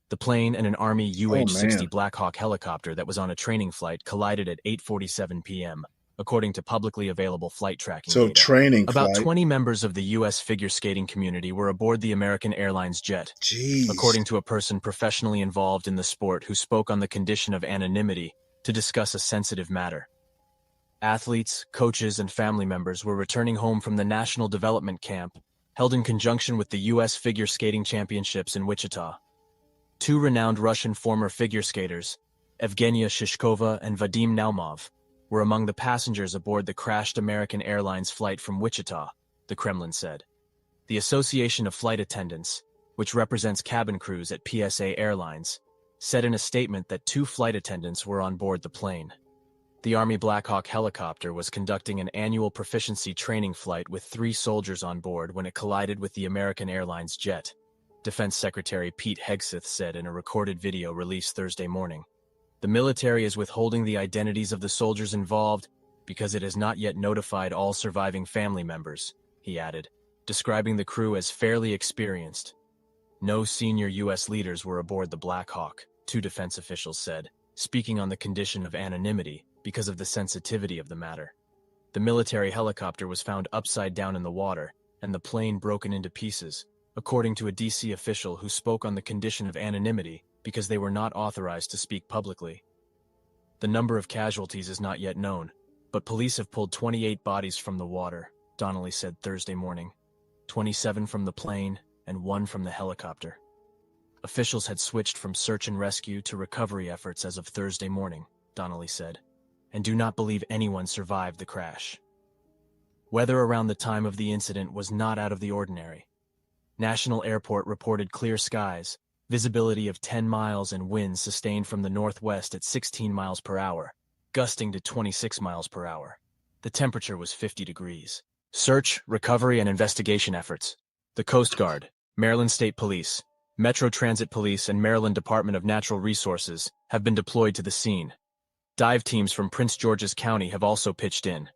The plane and an Army UH-60 Blackhawk helicopter that was on a training flight collided at 8:47 p.m., according to publicly available flight tracking So data. training About flight. 20 members of the U.S. figure skating community were aboard the American Airlines jet, Jeez. according to a person professionally involved in the sport who spoke on the condition of anonymity to discuss a sensitive matter. Athletes, coaches, and family members were returning home from the National Development Camp, held in conjunction with the U.S. Figure Skating Championships in Wichita. 2 renowned Russian former figure skaters, Evgenia Shishkova and Vadim Naumov, were among the passengers aboard the crashed American Airlines flight from Wichita, the Kremlin said. The Association of Flight Attendants, which represents cabin crews at PSA Airlines, said in a statement that 2 flight attendants were on board the plane. The Army Blackhawk helicopter was conducting an annual proficiency training flight with 3 soldiers on board when it collided with the American Airlines jet, Defense Secretary Pete Hegseth said in a recorded video released Thursday morning. The military is withholding the identities of the soldiers involved because it has not yet notified all surviving family members, he added, describing the crew as fairly experienced. No senior U.S. leaders were aboard the Blackhawk, 2 defense officials said, speaking on the condition of anonymity because of the sensitivity of the matter. The military helicopter was found upside down in the water, and the plane broken into pieces, according to a D.C. official who spoke on the condition of anonymity because they were not authorized to speak publicly. The number of casualties is not yet known, but police have pulled 28 bodies from the water, Donnelly said Thursday morning, 27 from the plane and 1 from the helicopter. Officials had switched from search and rescue to recovery efforts as of Thursday morning, Donnelly said, and do not believe anyone survived the crash. Weather around the time of the incident was not out of the ordinary. National Airport reported clear skies, visibility of 10 miles and winds sustained from the northwest at 16 miles per hour, gusting to 26 miles per hour. The temperature was 50 degrees. Search, recovery, and investigation efforts. the Coast Guard, Maryland State Police, Metro Transit Police, and Maryland Department of Natural Resources have been deployed to the scene. Dive teams from Prince George's County have also pitched in.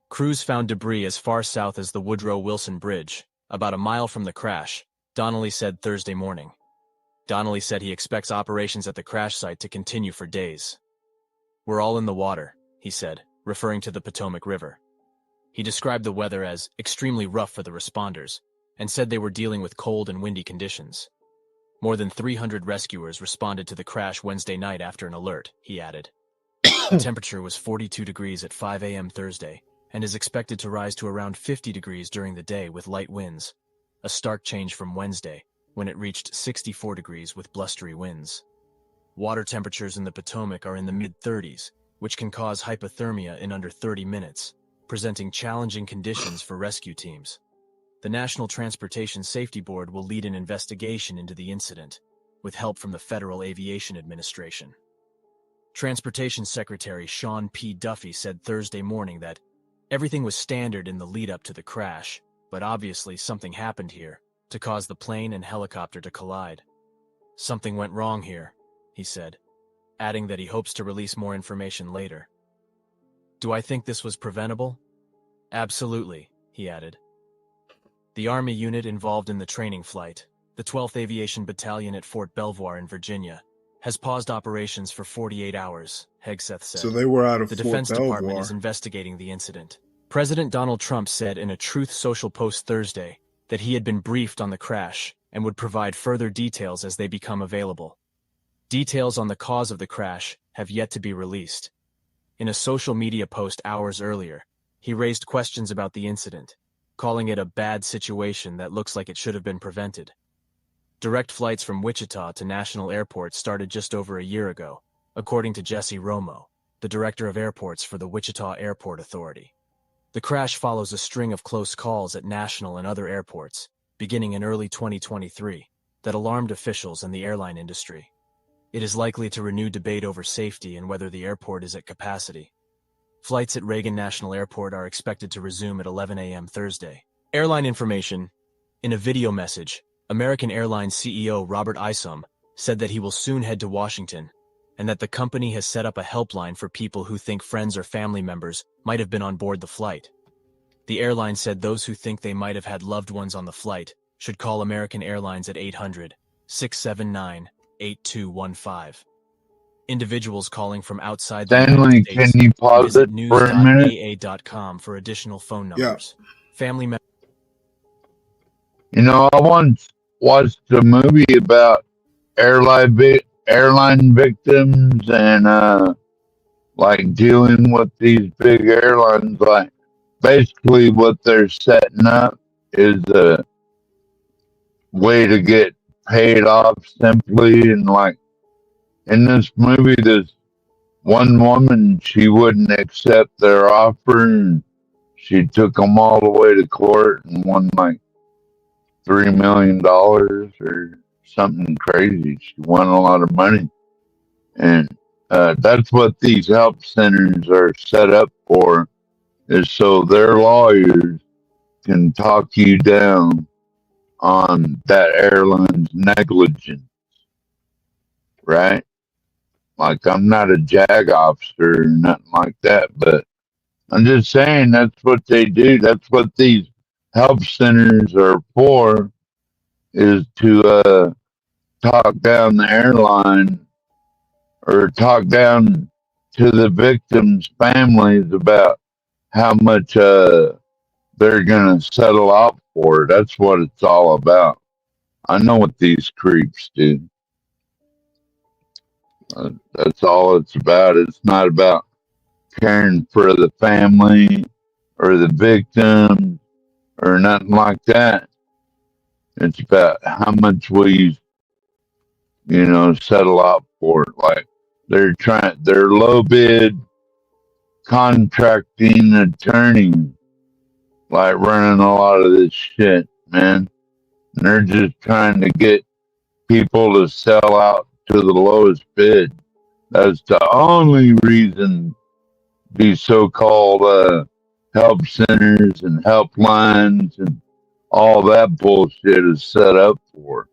Crews found debris as far south as the Woodrow Wilson Bridge, about a mile from the crash, Donnelly said Thursday morning. Donnelly said he expects operations at the crash site to continue for days. "We're all in the water," he said, referring to the Potomac River. He described the weather as extremely rough for the responders and said they were dealing with cold and windy conditions. More than 300 rescuers responded to the crash Wednesday night after an alert, he added. The temperature was 42 degrees at 5 a.m. Thursday and is expected to rise to around 50 degrees during the day with light winds, a stark change from Wednesday, when it reached 64 degrees with blustery winds. Water temperatures in the Potomac are in the mid-30s, which can cause hypothermia in under 30 minutes, presenting challenging conditions for rescue teams. The National Transportation Safety Board will lead an investigation into the incident, with help from the Federal Aviation Administration. Transportation Secretary Sean P. Duffy said Thursday morning that everything was standard in the lead-up to the crash, but obviously something happened here to cause the plane and helicopter to collide. "Something went wrong here," he said, adding that he hopes to release more information later. "Do I think this was preventable? Absolutely," he added. The Army unit involved in the training flight, the 12th Aviation Battalion at Fort Belvoir in Virginia, has paused operations for 48 hours, Hegseth said. So they were out of The Fort Defense Department Belvoir. is investigating the incident. President Donald Trump said in a Truth Social post Thursday that he had been briefed on the crash and would provide further details as they become available. Details on the cause of the crash have yet to be released. In a social media post hours earlier, he raised questions about the incident, calling it a bad situation that looks like it should have been prevented. Direct flights from Wichita to national airports started just over a year ago, according to Jesse Romo, the director of airports for the Wichita Airport Authority. The crash follows a string of close calls at national and other airports, beginning in early 2023, that alarmed officials and the airline industry. It is likely to renew debate over safety and whether the airport is at capacity. Flights at Reagan National Airport are expected to resume at 11 a.m. Thursday. Airline information. In a video message, American Airlines CEO Robert Isom said that he will soon head to Washington and that the company has set up a helpline for people who think friends or family members might have been on board the flight. The airline said those who think they might have had loved ones on the flight should call American Airlines at 800-679-8215. Individuals calling from outside the United Stanley, can States you can pause visit it for a minute? news.aa.com for additional phone Yeah. numbers. Family members. You know, I once watched a movie about airline victims and like dealing with these big airlines. Like basically, what they're setting up is a way to get paid off simply. And like in this movie, this one woman, she wouldn't accept their offer, and she took them all the way to court and won like $3 million or something crazy. She won a lot of money. And that's what these help centers are set up for, is so their lawyers can talk you down on that airline's negligence, right? Like, I'm not a JAG officer or nothing like that, but I'm just saying that's what they do. That's what these help centers are for, is to talk down the airline or talk down to the victims' families about how much they're going to settle out for. That's what it's all about. I know what these creeps do. That's all it's about. It's not about caring for the family or the victim or nothing like that. It's about how much will you settle out for it. Like they're low bid contracting attorneys, like running a lot of this shit, man. And they're just trying to get people to sell out to the lowest bid. That's the only reason these so-called help centers and helplines and all that bullshit is set up for.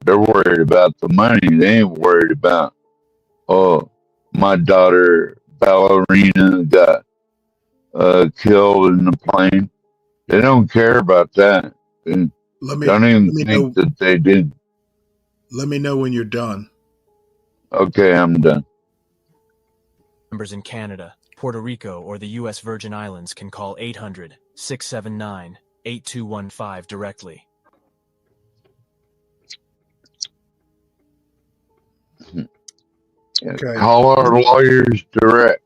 They're worried about the money. They ain't worried about, oh, my daughter ballerina got killed in the plane. They don't care about that. They Let me don't even let me think know. that they did. Let me know when you're done. Okay, I'm done. Members in Canada, Puerto Rico, or the U.S. Virgin Islands can call 800-679-8215 directly. Okay. Call our lawyers direct.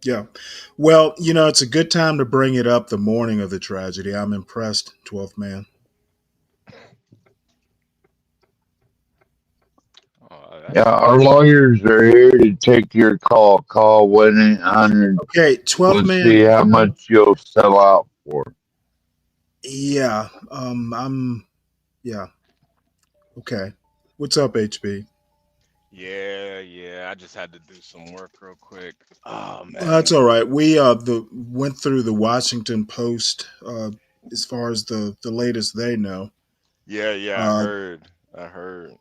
Yeah. Well, it's a good time to bring it up the morning of the tragedy. I'm impressed, 12th man. Yeah, our lawyers are here to take your call. Call 1-800. Okay, 12th Let's see man. how much you'll sell out for. Yeah. Yeah. Okay. What's up, HB? Yeah. I just had to do some work real quick. Oh That's man. all right. We went through the Washington Post as far as the latest they know. Yeah. Uh, I heard.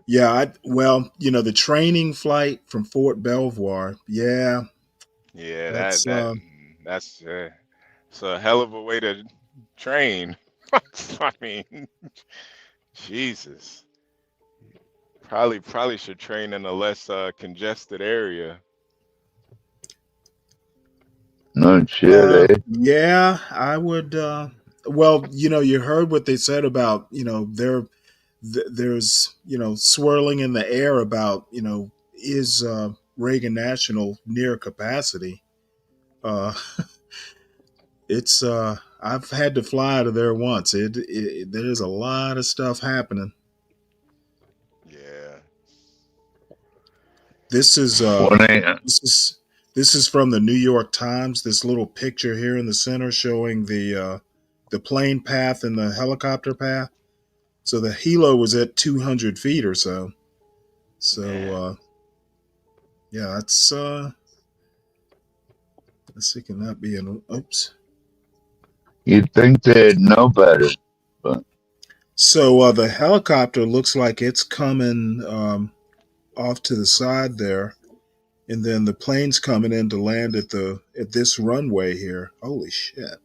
yeah. Well, the training flight from Fort Belvoir. Yeah, Yeah, that's that's it's a hell of a way to train. I mean, Jesus. Probably should train in a less congested area. No shit, eh? yeah. I would. Well, you heard what they said about there's swirling in the air about is Reagan National near capacity. Uh, it's I've had to fly out of there once. There's a lot of stuff happening. Yeah. This is uh One eight. this is this is from the New York Times. This little picture here in the center showing the plane path and the helicopter path. So the helo was at 200 feet or so. So Man. yeah, that's let's see, can that be an oops? You'd think they'd know better, but So the helicopter looks like it's coming off to the side there, and then the plane's coming in to land at this runway here. Holy shit!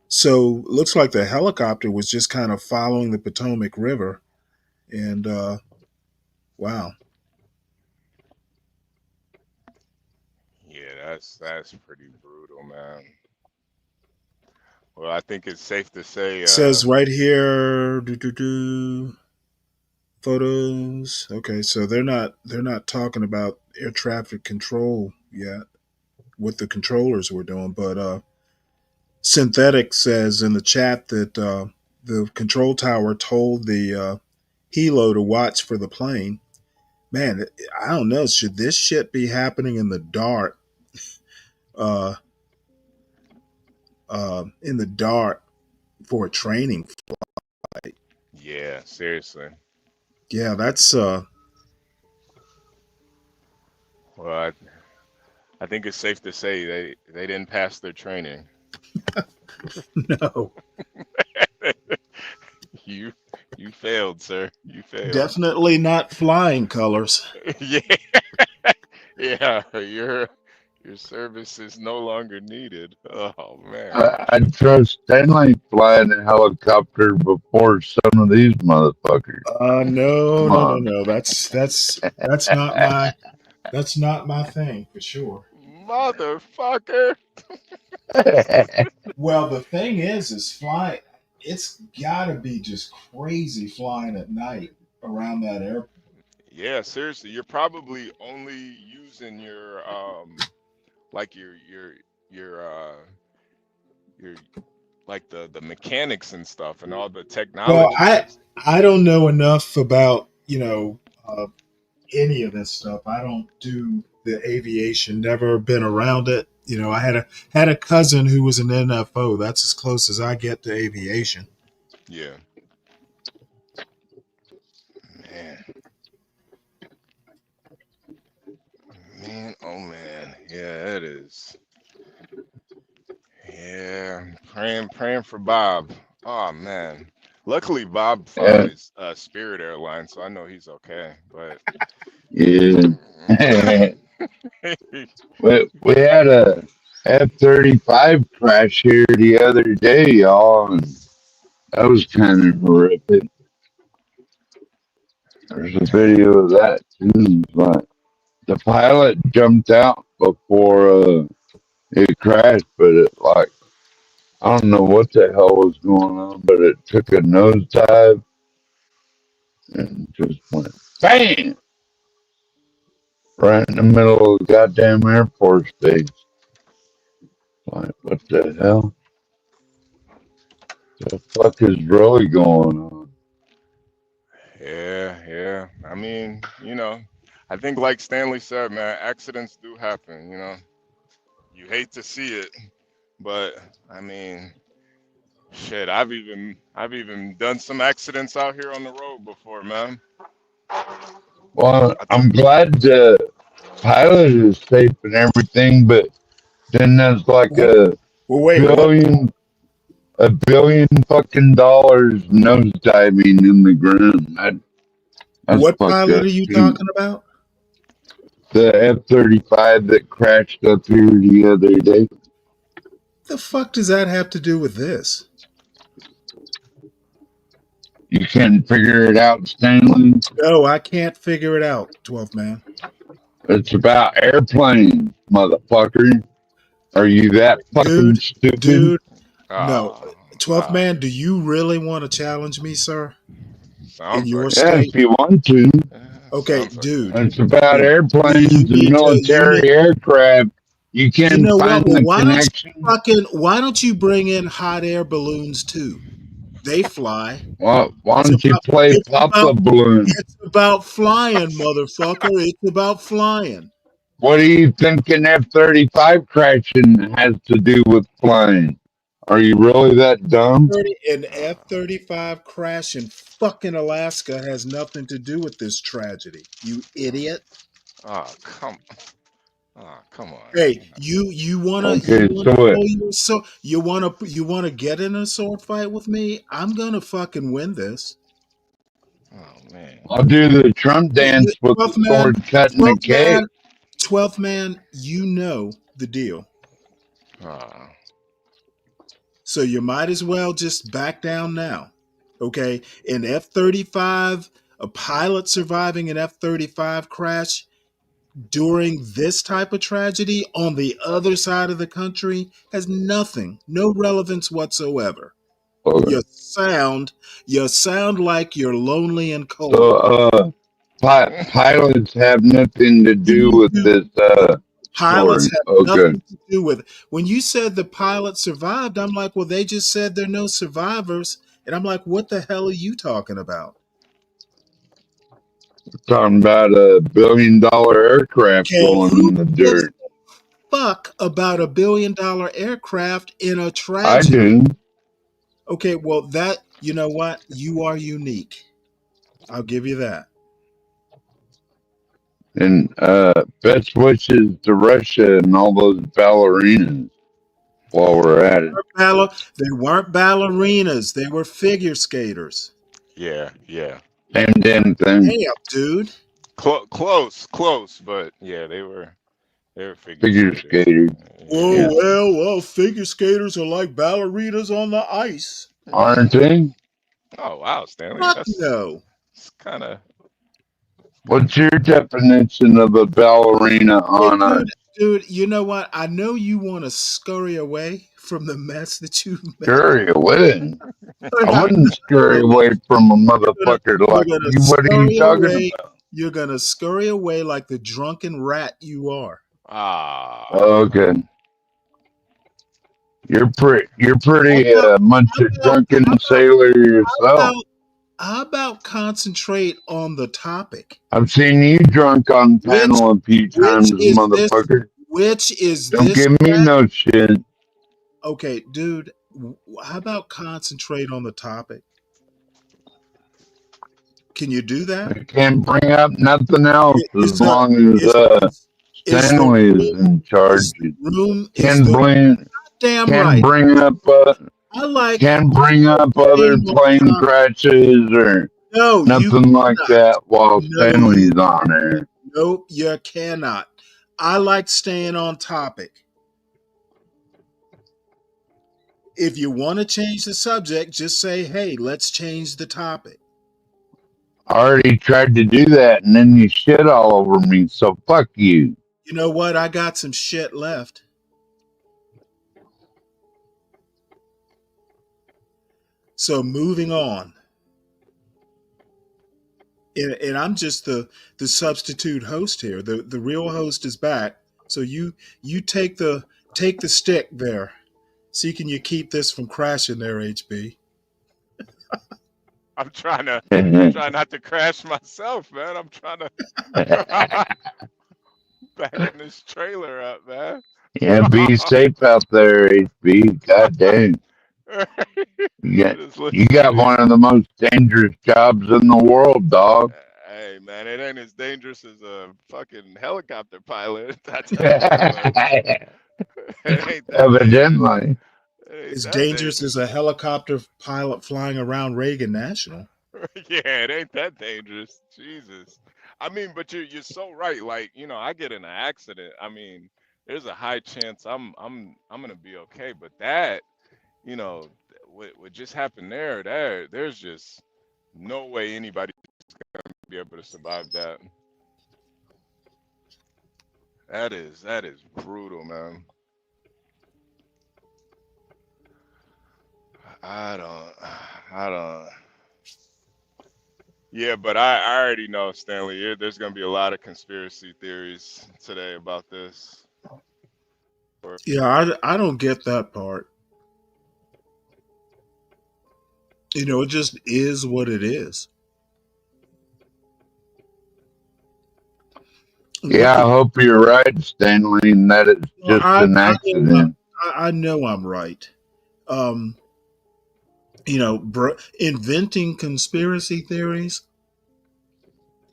So looks like the helicopter was just kind of following the Potomac River, and wow. Yeah, that's pretty brutal, man. Well, I think it's safe to say, It says right here, photos. Okay, so they're not talking about air traffic control yet, what the controllers were doing, but Synthetic says in the chat that the control tower told the helo to watch for the plane. Man, I don't know. Should this shit be happening in the dark? Uh, in the dark for a training flight? yeah, seriously. Yeah, that's Well, I think it's safe to say they didn't pass their training. no, You you failed, sir. You failed. definitely not flying colors. Yeah. Yeah, your service is no longer needed. Oh man. I'd trust Stanley flying a helicopter before some of these motherfuckers. No, Come no, no, on. no. That's not my thing for sure. Motherfucker. Well, the thing is flying. It's got to be just crazy flying at night around that airport. Yeah, seriously, you're probably only using your like your like the mechanics and stuff and all the Well, technology I that's I don't know enough about any of this stuff. I don't do the aviation. Never been around it. I had a cousin who was an NFO. That's as close as I get to aviation. yeah, man. Man, oh man. Yeah, it is. Yeah, praying for Bob. Oh man. Luckily, Bob Yeah, flies Spirit Airlines, so I know he's okay. But yeah. We had a F-35 crash here the other day, y'all, and that was kind of horrific. There's a video of that too. But the pilot jumped out before it crashed, but I don't know what the hell was going on, but it took a nosedive and just went bang right in the middle of the goddamn Air Force base. Like, what the hell? The fuck is really going on? yeah. I mean, I think like Stanley said, man, accidents do happen. You hate to see it, but I mean, shit, I've even done some accidents out here on the road before, man. Well, I took I'm glad the pilot is safe and everything, but then there's like Well, wait, what? a billion fucking dollars nosediving in the ground. That's What fucked pilot up are you too. talking about? The F-35 that crashed up here the other day. The fuck does that have to do with this? You can't figure it out, Stanley? No, I can't figure it out, 12th man. It's about airplanes, motherfucker. Are you that fucking stupid? Dude, no. ah 12th man, do you really want to challenge me, sir? In sounds your like it. Yeah, if state? you want to. Okay, Sounds like it. dude. It's about Dude, airplanes you and need to military aircraft. You you can't know find what? Well, the connection. why don't you bring in hot air balloons too? They fly. Well, why It's don't you about play it's Pop about the Balloon? it's about flying, motherfucker. It's about flying. What do you think an F-35 crashing has to do with flying? Are you really that dumb? An F-35 crash in fucking Alaska has nothing to do with this tragedy. You idiot. Oh come on, Hey, man. Okay, you wanna so what? pull your sword, you wanna get in a sword fight with me? I'm gonna fucking win this. Oh man. I'll do the Trump dance with the 12th man, sword cutting the 12th cake. man, 12th man, you know the deal. Ah. So you might as well just back down now. Okay? An F-35, a pilot surviving an F-35 crash during this type of tragedy on the other side of the country has no relevance whatsoever. Okay. You sound like you're lonely and So, cold. pilots have nothing to do with this Pilots story. have Okay. nothing to do with it. When you said the pilot survived, I'm like, well, they just said there are no survivors. And I'm like, what the hell are you talking about? Talking about a billion-dollar aircraft Okay, going who in the gives dirt. a fuck about $1 billion aircraft in a I tragedy? do. Okay, well, you know what? You are unique. I'll give you that. And best wishes to Russia and all those ballerinas while we're at it. They weren't ballerinas. They were figure skaters. Yeah. Same damn thing. Damn, dude. Close, but yeah, they were figure Figure skaters. skaters. Oh, Yeah. well, figure skaters are like ballerinas on the ice. Aren't they? Oh wow, Stanley, Fuck that's no. kind of What's your definition of a ballerina Hey, on ice? dude, you know what? I know you want to scurry away from the mess that you've made. Scurry away. But I I wouldn't scurry know away from a motherfucker you're like gonna you. What are you scurry talking away. about? You're gonna scurry away like the drunken rat you are. Okay. You're pretty much a drunken sailor yourself. How about concentrate on the topic? I've seen you drunk on Which panel a few which times, is this? motherfucker. Which is Don't this? give me no shit. Okay, dude. How about concentrate on the topic? Can you do that? I can't bring up nothing else Is as there long as is there Stanley is room? in charge. Is there room? Is Can't there blame. Damn Can't right. bring up I like other staying on plane topic. crashes or No, you nothing like cannot. that while No, Stanley's on air. nope, you cannot. I like staying on topic. If you want to change the subject, just say, hey, let's change the topic. I already tried to do that and then you shit all over me, so fuck you. You know what? I got some shit left. So moving on. And I'm just the substitute host here. The real host is back. So you take the stick there. See, can you keep this from crashing there, HB? I'm trying not to crash myself, man. I'm trying to backing this trailer up, man. Yeah, be safe out there, HB. God damn. Just You listen got to one of the most dangerous jobs in the world, dog. Hey, man, it ain't as dangerous as a fucking helicopter pilot. I tell you that much. It ain't that dangerous. Evidently. It ain't As that dangerous as dangerous. a helicopter pilot flying around Reagan National. Yeah, it ain't that dangerous. Jesus. I mean, but you're so right. Like, I get in an accident. I mean, there's a high chance I'm gonna be okay. But that, what just happened there's just no way anybody's gonna be able to survive that. That is brutal, man. I don't, I don't. Yeah, but I already know, Stanley. There's gonna be a lot of conspiracy theories today about this. Yeah, I don't get that part. It just is what it is. Yeah, Look I at hope you're right, Stanley, and that it's well, just an accident. I know I'm right. Um, inventing conspiracy theories,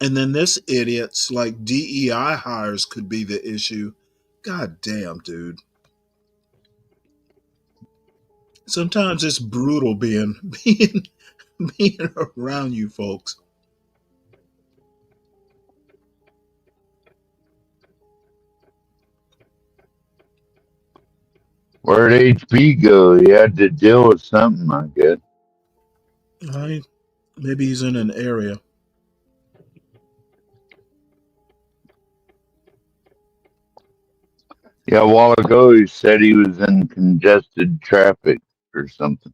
and then this idiot's like DEI hires could be the issue. God damn, dude. Sometimes it's brutal being around you folks. Where'd HP go? He had to deal with something, I guess. Maybe he's in an area. Yeah, a while ago he said he was in congested traffic or something.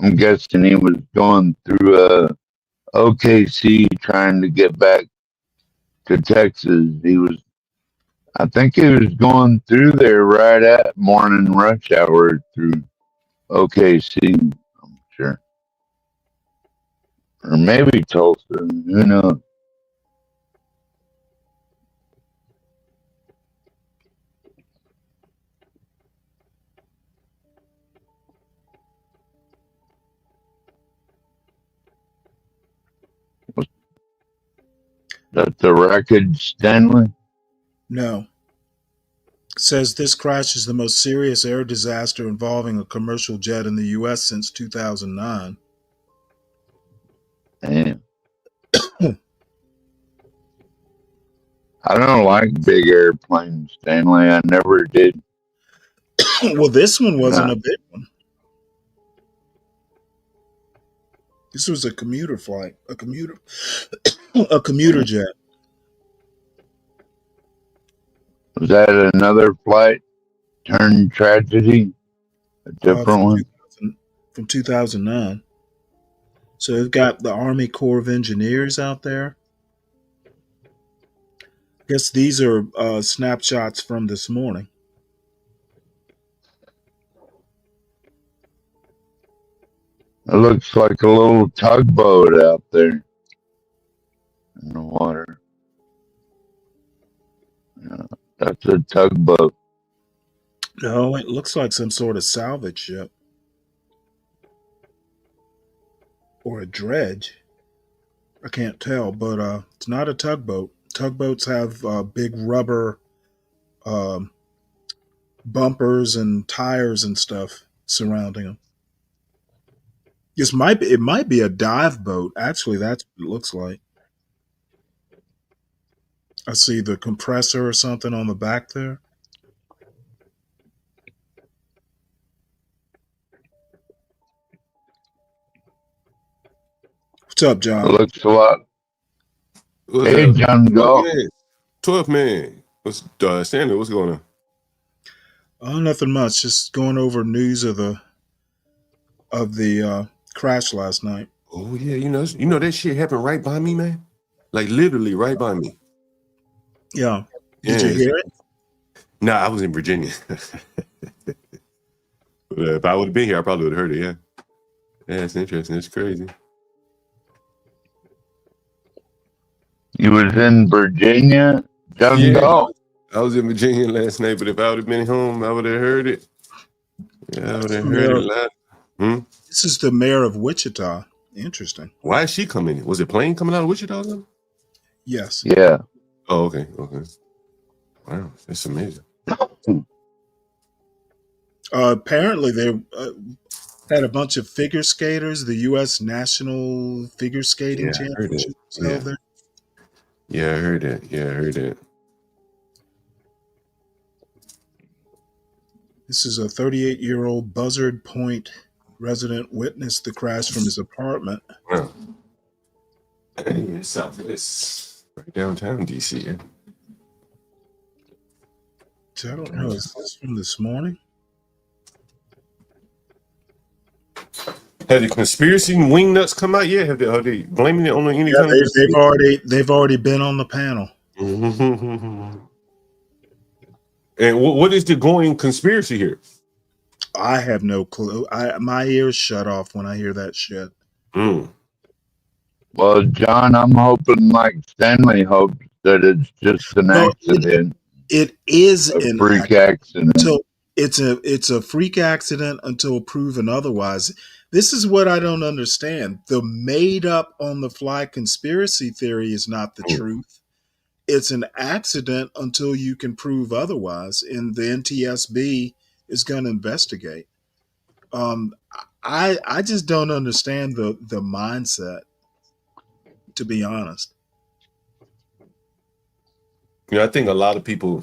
I'm guessing he was going through OKC trying to get back to Texas. I think he was going through there right at morning rush hour through OKC. I'm sure, or maybe Tulsa. Who knows? That the wreckage, Stanley? No. Says this crash is the most serious air disaster involving a commercial jet in the U.S. since 2009. Damn. I don't like big airplanes, Stanley. I never did. Well, this one wasn't No. a big one. This was a commuter flight, a commuter jet. Was that another flight turned tragedy? A different one? From 2009. So they've got the Army Corps of Engineers out there. I guess these are snapshots from this morning. It looks like a little tugboat out there in the water. Yeah, that's a tugboat. No, it looks like some sort of salvage ship or a dredge. I can't tell, but it's not a tugboat. Tugboats have big rubber um, bumpers and tires and stuff surrounding them. It might be a dive boat. Actually, that's what it looks like. I see the compressor or something on the back there. What's up, It John? looks a lot. What's Hey, up? John 12 Galt. man. 12 man. What's Stanley? What's going on? Oh, nothing much. Just going over news of the crash last night. Oh yeah, you know that shit happened right by me, man. Like literally right by me. Yeah. Did Yeah. you hear it? Nah, I was in Virginia. If I would have been here, I probably would have heard it. Yeah. Yeah, it's interesting. It's crazy. You was in Virginia, John Yeah, Galt? I was in Virginia last night, but if I would have been home, I would have heard it. Yeah, I would That's have the heard it mayor. live. Hmm? This is the mayor of Wichita. Interesting. Why is she coming? Was it plane coming out of Wichita? Then? Yes. Yeah. Oh, okay. Okay. Wow, that's amazing. Apparently, they had a bunch of figure skaters. The U.S. National Figure Skating Yeah, I heard it. Championship was Yeah. held there. Yeah, I heard that. Yeah, I heard that. This is a 38-year-old Buzzard Point resident witnessed the crash from his apartment. Wow. It's Southwest, right downtown DC. Yeah. I don't know. Is this from this morning? Have the conspiracy wingnuts come out yet? Are they blaming it on any Yeah, kind of they've already been on the panel. And what is the going conspiracy here? I have no clue. My ears shut off when I hear that shit. Well, John, I'm hoping like Stanley hopes that it's just an No, accident. it is a an freak accident. So it's a freak accident until proven otherwise. This is what I don't understand. The made up on the fly conspiracy theory is not the truth. It's an accident until you can prove otherwise, and the NTSB is going to investigate. I just don't understand the mindset, to be honest. You know, I think a lot of people,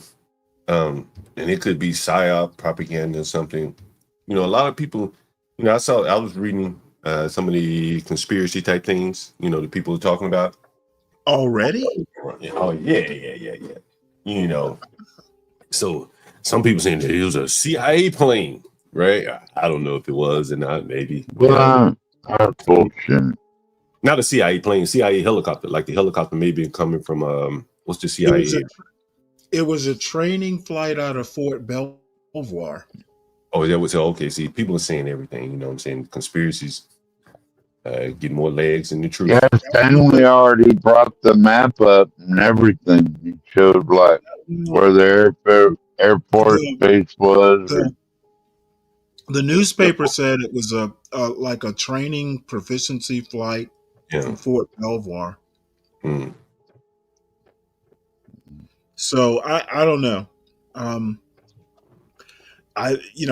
and it could be psyop propaganda or something. You know, a lot of people. You know, I was reading some of the conspiracy type things. You know, the people are talking about Already? Oh yeah. You know, so some people saying that it was a CIA plane, right? I don't know if it was or not. Maybe. Well, that's bullshit. Not a CIA plane, CIA helicopter. Like the helicopter may be coming from what's the CIA? It was a training flight out of Fort Belvoir. Oh, that was okay. See, people are saying everything. You know what I'm saying? Conspiracies get more legs than the truth. Yeah, Stanley already brought the map up and everything. He showed like where the airport base was. The newspaper said it was like a training proficiency flight from Fort Belvoir. So I don't know.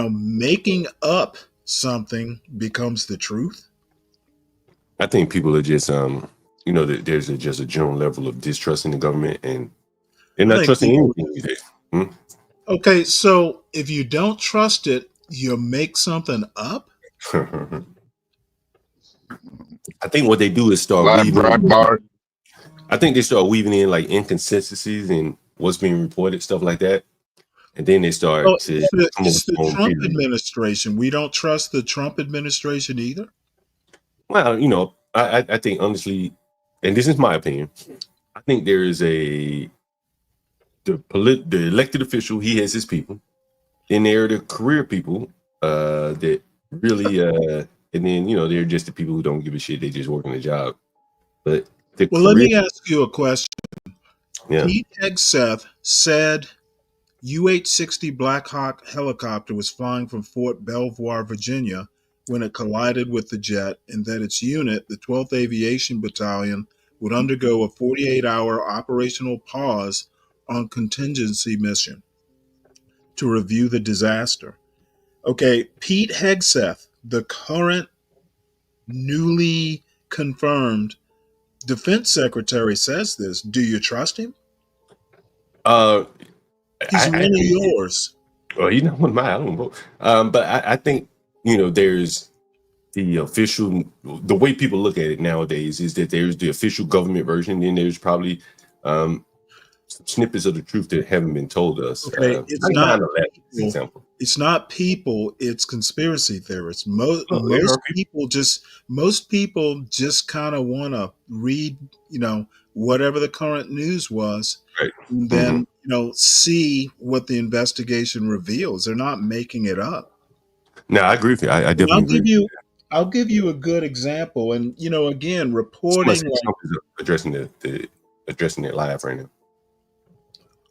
Making up something becomes the truth. I think people are just you know, that there's just a general level of distrust in the government, and they're not trusting anything these days. Okay, so if you don't trust it, you make something up. I think what they do is start weaving. I think they start weaving in like inconsistencies in what's being reported, stuff like that, and then they start to come up It's with the their own Trump theory. administration. We don't trust the Trump administration either. Well, you know, I think honestly, and this is my opinion, I think there is the elected official, he has his people, and there are the career people that really and then you know they're just the people who don't give a shit, they just working a job. But let me ask you a question. Yeah. Pete Hegseth said UH-60 Blackhawk helicopter was flying from Fort Belvoir, Virginia, when it collided with the jet, and that its unit, the 12th Aviation Battalion, would undergo a 48-hour operational pause on contingency mission. to review the disaster. Okay, Pete Hegseth, the current newly confirmed defense secretary, says this. Do you trust him? Uh, He's one I of think, yours. well, he's not one of mine. I don't vote. But I think, there's the official, the way people look at it nowadays is that there's the official government version, and there's probably some snippets of the truth that haven't been told us. Okay, it's Like not 9/11, for people. example. It's not people. It's conspiracy theorists. Oh, there are Most people just kind of want to read, whatever the current news was, right. and then see what the investigation reveals. They're not making it up. No, I agree with you. I And definitely agree with you. I'll give you a good example. And again, Somebody reporting said like, something's addressing it live right now.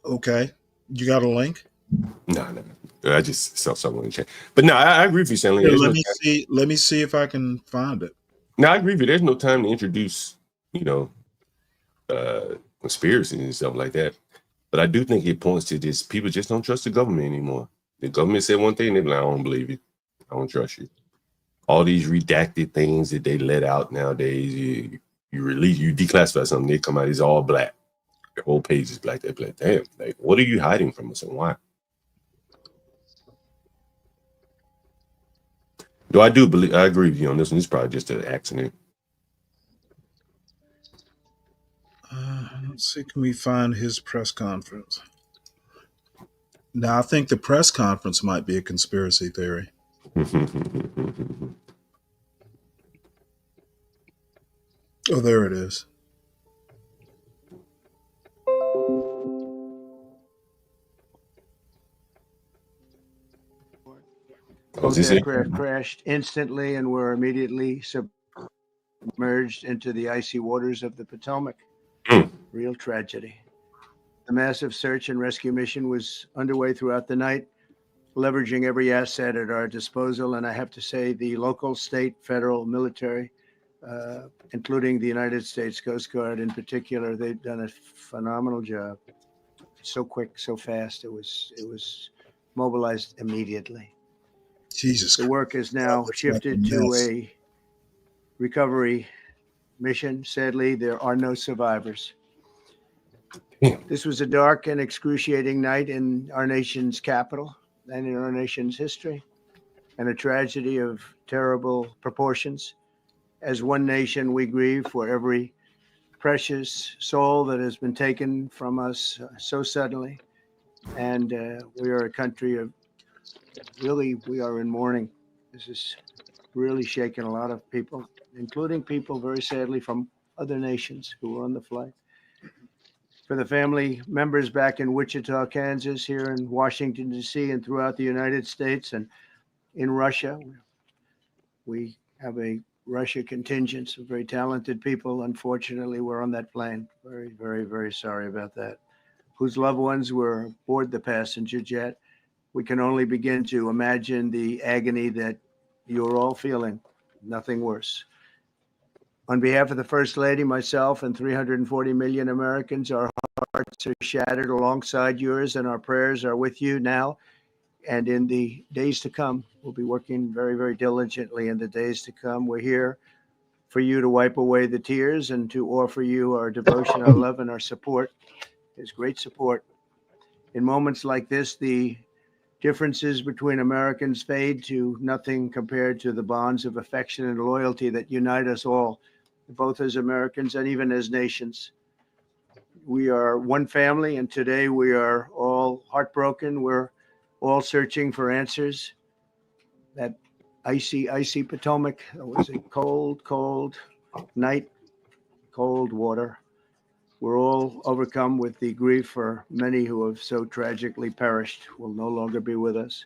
okay, you got a link? No. I just saw someone in chat. But no, I agree with you, Stanley. Here, There's let no me time. see. Let me see if I can find it. No, I agree with you. There's no time to introduce, conspiracies and stuff like that. But I do think it points to this: people just don't trust the government anymore. The government said one thing, they're like, I don't believe you. I don't trust you. All these redacted things that they let out nowadays, you declassify something, they come out, it's all black. The whole page is black. They're like, damn, like, what are you hiding from us and why? Though I do believe, I agree with you on this one. It's probably just an accident. Let's see. Can we find his press conference? Now, I think the press conference might be a conspiracy theory. Oh, there it is. Both aircraft crashed instantly and were immediately submerged into the icy waters of the Potomac. Real tragedy. The massive search and rescue mission was underway throughout the night, leveraging every asset at our disposal. And I have to say, the local, state, federal, military, including the United States Coast Guard in particular, they've done a phenomenal job. So quick, so fast. It was mobilized immediately. Jesus. The work is now shifted to a recovery mission. Sadly, there are no survivors. This was a dark and excruciating night in our nation's capital and in our nation's history, and a tragedy of terrible proportions. As one nation, we grieve for every precious soul that has been taken from us so suddenly. And we are a country of we are in mourning. This is really shaken a lot of people, including people, very sadly, from other nations who were on the flight. For the family members back in Wichita, Kansas, here in Washington, D.C., and throughout the United States and in Russia, we have a Russia contingent of very talented people. Unfortunately, were on that plane. Very, very, very sorry about that. Whose loved ones were aboard the passenger jet. We can only begin to imagine the agony that you're all feeling. Nothing worse. On behalf of the First Lady, myself, and 340 million Americans, our hearts are shattered alongside yours, and our prayers are with you now and in the days to come. We'll be working very, very diligently in the days to come. We're here for you to wipe away the tears and to offer you our devotion, our love, and our support. There's great support. In moments like this, the differences between Americans fade to nothing compared to the bonds of affection and loyalty that unite us all, both as Americans and even as nations. We are one family, and today we are all heartbroken. We're all searching for answers. That icy, icy Potomac, it was a cold, cold night, cold water. We're all overcome with the grief for many who have so tragically perished, will no longer be with us.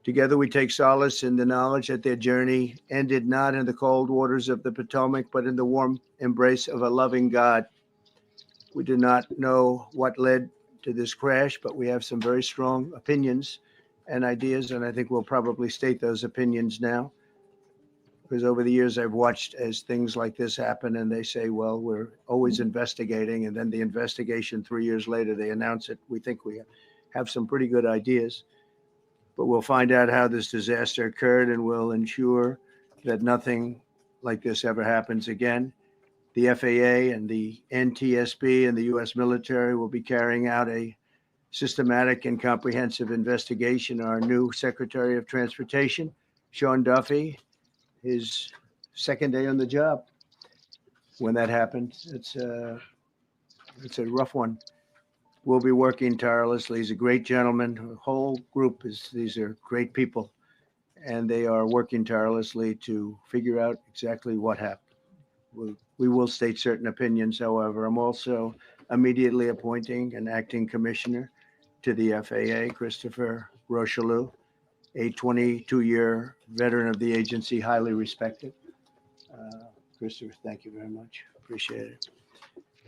Together we take solace in the knowledge that their journey ended not in the cold waters of the Potomac, but in the warm embrace of a loving God. We do not know what led to this crash, but we have some very strong opinions and ideas, and I think we'll probably state those opinions now. Because over the years, I've watched as things like this happen, and they say, well, we're always investigating. And then the investigation, 3 years later, they announce it. We think we have some pretty good ideas. But we'll find out how this disaster occurred, and we'll ensure that nothing like this ever happens again. The FAA and the NTSB and the U.S. military will be carrying out a systematic and comprehensive investigation. Our new Secretary of Transportation, Sean Duffy, his second day on the job when that happened. It's a rough one. We'll be working tirelessly. He's a great gentleman. The whole group these are great people, and they are working tirelessly to figure out exactly what happened. We will state certain opinions, however. I'm also immediately appointing an acting commissioner to the FAA, Christopher Rocheleau, a 22-year veteran of the agency, highly respected. Christopher, thank you very much. Appreciate it.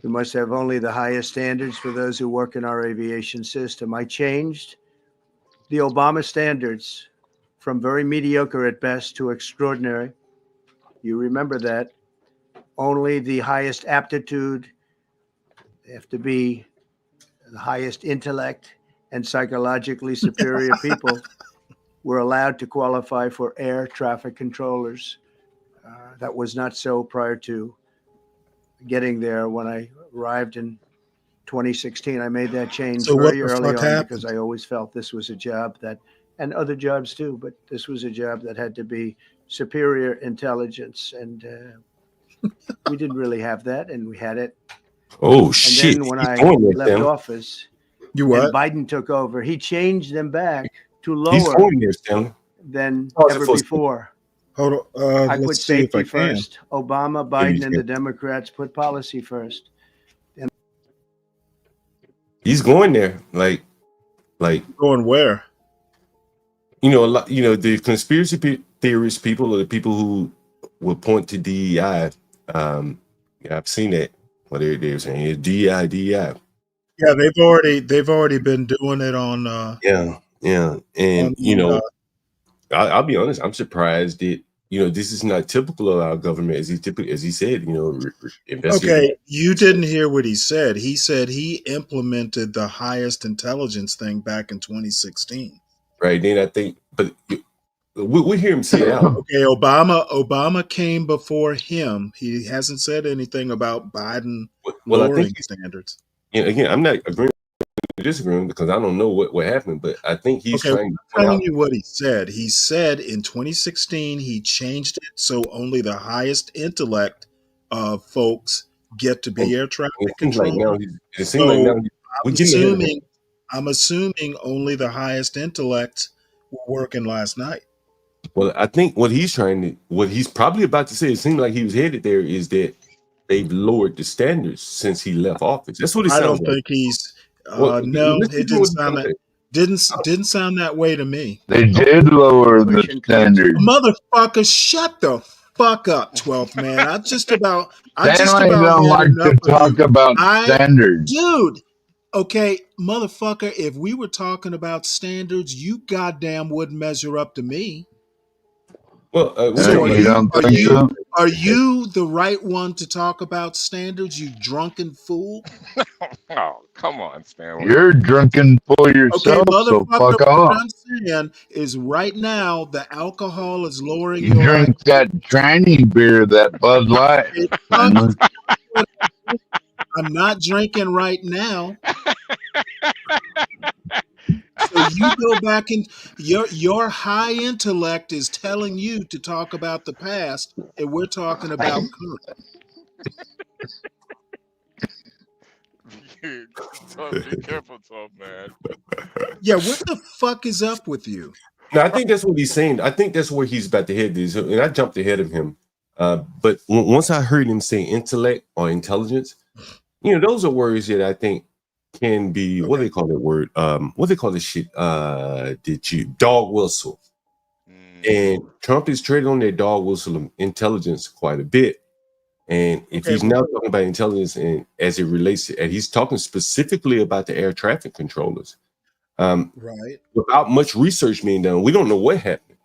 We must have only the highest standards for those who work in our aviation system. I changed the Obama standards from very mediocre at best to extraordinary. You remember that. Only the highest aptitude, they have to be the highest intellect and psychologically superior people were allowed to qualify for air traffic controllers. That was not so prior to getting there. When I arrived in 2016, I made that change So what very the early fuck on happened? because I always felt this was a job that, and other jobs too, but this was a job that had to be superior intelligence. And we didn't really have that, and we had it. Oh shit! And then when He's I going there, left Sam. office You and what? Biden took over, he changed them back to He's lower going there, Stanley. than Pause it ever for a second. before. Hold on. I put Let's see if safety I can. first. Obama, Here you Biden, and go. the Democrats put policy first. And He's going there, like Going where? you know, a lot. You know, the conspiracy theorist people or the people who will point to DEI. Yeah, I've seen that. What they're saying is DEI, DEI. Yeah, they've already been doing it on Yeah, on and you the know, I'll be honest. I'm surprised that this is not typical of our government, as he said. Investigate. Okay, you didn't hear what he said. He said he implemented the highest intelligence thing back in 2016. Right then, I think, but we hear him say it out. Okay, Obama came before him. He hasn't said anything about Biden Well, I think lowering standards. again, I'm not agreeing or disagreeing because I don't know what happened, but I think he's Okay, trying to I'm point telling out. you what he said. He said in 2016 he changed it so only the highest intellect folks get to be air It traffic seems like controllers. now it seems like now we're getting ahead of him. I'm assuming only the highest intellects were working last night. Well, I think what he's probably about to say, it seems like he was headed there, is that they've lowered the standards since he left office. That's what it I sounds don't like. think he's Well, no, let's it do what didn't he sound that said. didn't sound that way to me. They did lower the standard. Motherfucker, shut the fuck up, 12th man. I just about Stanley don't had like enough to of talk you. about standards. Dude, okay, motherfucker, if we were talking about standards, you goddamn wouldn't measure up to me. Well, So You don't think so? are you the right one to talk about standards, you drunken fool? Oh, come on, Stanley. You're drunken for Okay, yourself, so motherfucker, fuck what off. I'm saying is right now the alcohol is lowering You your drink that tranny beer, that Bud Light. Okay, fuck, I'm not drinking right now. So you go back and your high intellect is telling you to talk about the past, and we're talking about current. Be careful, 12 man. Yeah, what the fuck is up with you? No, I think that's what he's saying. I think that's where he's about to head this, and I jumped ahead of him. But once I heard him say intellect or intelligence, those are words that I think can be what do they call that word? What do they call this shit? Dog whistle. And Trump is trading on that dog whistle intelligence quite a bit. And if he's now talking about intelligence and as it relates to, and he's talking specifically about the air traffic controllers, right? Without much research being done, we don't know what happened.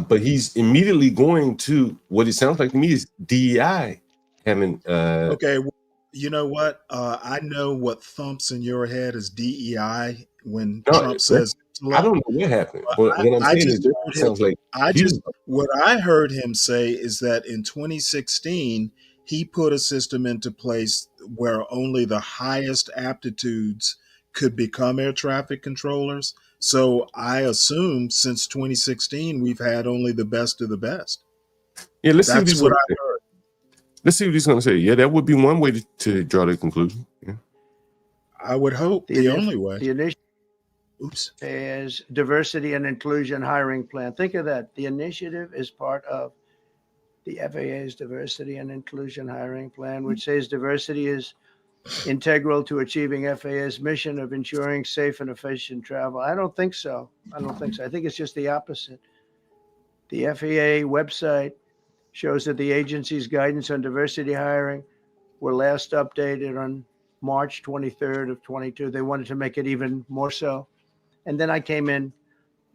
But he's immediately going to what it sounds like to me is DEI having. Okay, well, you know what? I know what thumps in your head is DEI when No, Trump says it's I don't love. know what happened, But but what I'm I saying just is that heard him. sounds like you. What I heard him say is that in 2016 he put a system into place where only the highest aptitudes could become air traffic controllers. So I assume since 2016 we've had only the best of the best. Yeah, let's see what That's he's what going to I say. heard. Let's see what he's going to say. Yeah, that would be one way to draw the conclusion. Yeah. I would hope the only way. The initiative Oops. is diversity and inclusion hiring plan. Think of that. The initiative is part of the FAA's diversity and inclusion hiring plan, which says diversity is integral to achieving FAA's mission of ensuring safe and efficient travel. I don't think so. I think it's just the opposite. The FAA website shows that the agency's guidance on diversity hiring were last updated on March 23rd of 22. They wanted to make it even more so. And then I came in,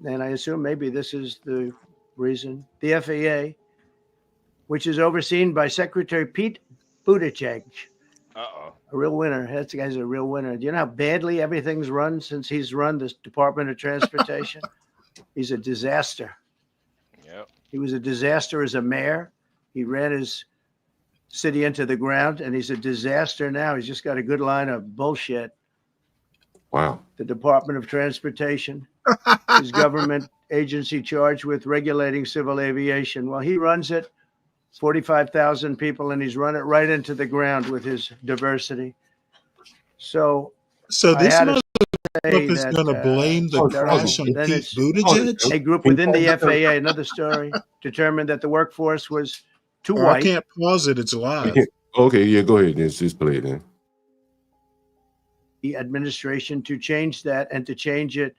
and I assume maybe this is the reason. The FAA, which is overseen by Secretary Pete Buttigieg, Uh-oh. a real winner. That guy's a real winner. Do you know how badly everything's run since he's run this Department of Transportation? He's a disaster. Yep. He was a disaster as a mayor. He ran his city into the ground, and he's a disaster now. He's just got a good line of bullshit. Wow. The Department of Transportation is government agency charged with regulating civil aviation. Well, he runs it, 45,000 people, and he's run it right into the ground with his diversity. So I this had to say is that going to blame the crash on Pete Buttigieg? a group within the FAA, another story, determined that the workforce was too I white. can't pause it. It's live. Okay, yeah, go ahead. Just play it then. The administration to change that and to change it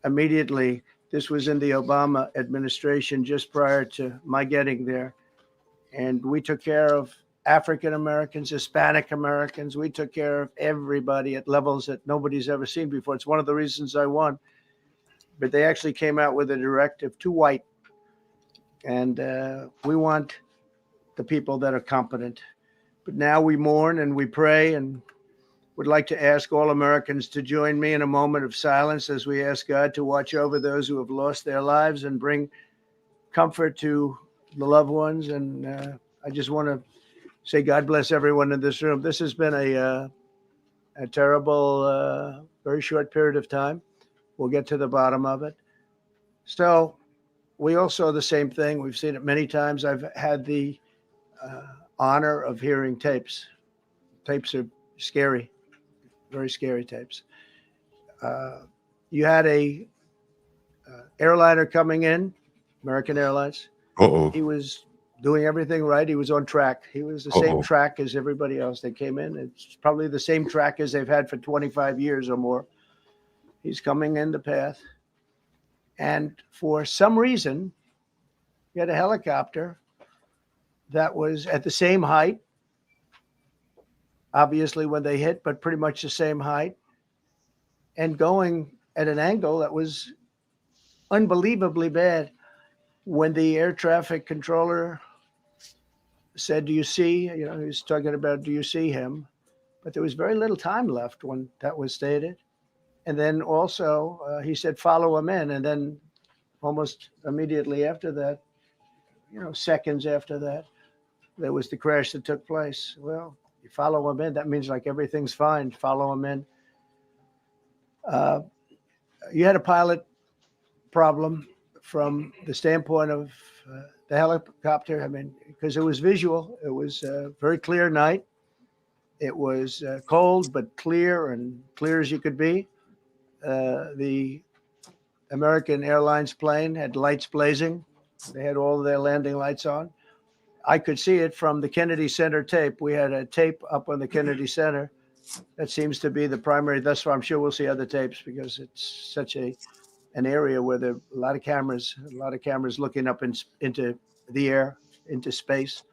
immediately. This was in the Obama administration just prior to my getting there. And we took care of African Americans, Hispanic Americans. We took care of everybody at levels that nobody's ever seen before. It's one of the reasons I won. But they actually came out with a directive, too white. And we want the people that are competent. But now we mourn and we pray and would like to ask all Americans to join me in a moment of silence as we ask God to watch over those who have lost their lives and bring comfort to the loved ones. And I just want to say God bless everyone in this room. This has been a terrible, very short period of time. We'll get to the bottom of it. So we all saw the same thing. We've seen it many times. I've had the honor of hearing tapes. Tapes are scary, very scary tapes. You had a airliner coming in, American Airlines. Uh-oh. He was doing everything right. He was on track. He was the same track as everybody else. They came in. It's probably the same track as they've had for 25 years or more. He's coming in the path. And for some reason, you had a helicopter that was at the same height, obviously when they hit, but pretty much the same height, and going at an angle that was unbelievably bad. When the air traffic controller said, do you see, he was talking about, do you see him? But there was very little time left when that was stated. And then also he said, follow him in. And then almost immediately after that, seconds after that, there was the crash that took place. Well, you follow him in, that means like everything's fine. Follow him in. You had a pilot problem from the standpoint of the helicopter. I mean, because it was visual. It was a very clear night. It was cold, but clear, and clear as you could be. The American Airlines plane had lights blazing. They had all of their landing lights on. I could see it from the Kennedy Center tape. We had a tape up on the Kennedy Center. That seems to be the primary. Thus far, I'm sure we'll see other tapes because it's such an area where there are a lot of cameras looking up into the air, into space.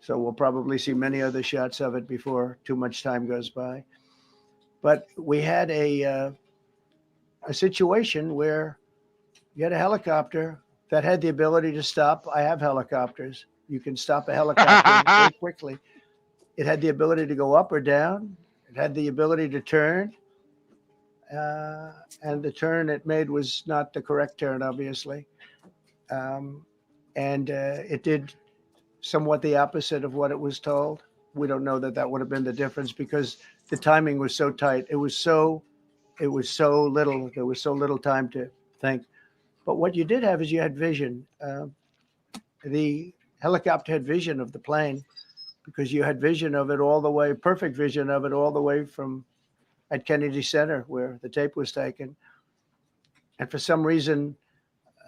So we'll probably see many other shots of it before too much time goes by. But we had a situation where you had a helicopter that had the ability to stop. I have helicopters. You can stop a helicopter very quickly. It had the ability to go up or down. It had the ability to turn. and the turn it made was not the correct turn, obviously. And it did somewhat the opposite of what it was told. We don't know that that would have been the difference because the timing was so tight. It was so little. There was so little time to think. But what you did have is you had vision. The helicopter had vision of the plane because you had vision of it all the way, perfect vision of it all the way from at Kennedy Center where the tape was taken. And for some reason,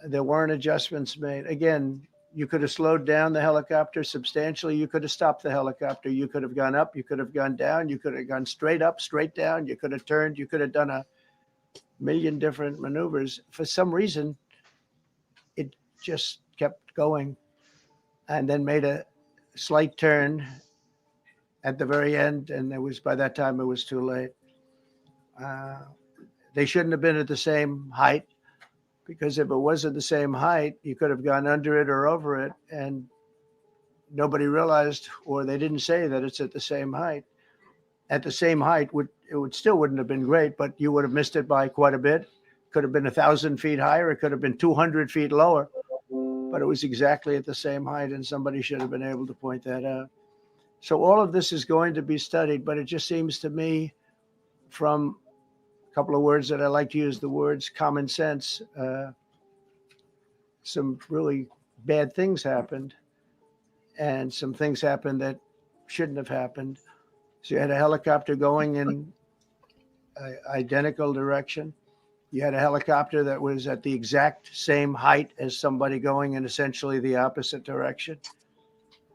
there weren't adjustments made. Again, you could have slowed down the helicopter substantially. You could have stopped the helicopter. You could have gone up. You could have gone down. You could have gone straight up, straight down. You could have turned. You could have done a million different maneuvers. For some reason, it just kept going and then made a slight turn at the very end. And by that time, it was too late. They shouldn't have been at the same height. Because if it wasn't the same height, you could have gone under it or over it, and nobody realized, or they didn't say that it's at the same height. At the same height, it still wouldn't have been great, but you would have missed it by quite a bit. Could have been 1,000 feet higher. It could have been 200 feet lower, but it was exactly at the same height, and somebody should have been able to point that out. So all of this is going to be studied, but it just seems to me from couple of words that I like to use, the words common sense. Some really bad things happened, and some things happened that shouldn't have happened. So you had a helicopter going in an identical direction. You had a helicopter that was at the exact same height as somebody going in essentially the opposite direction.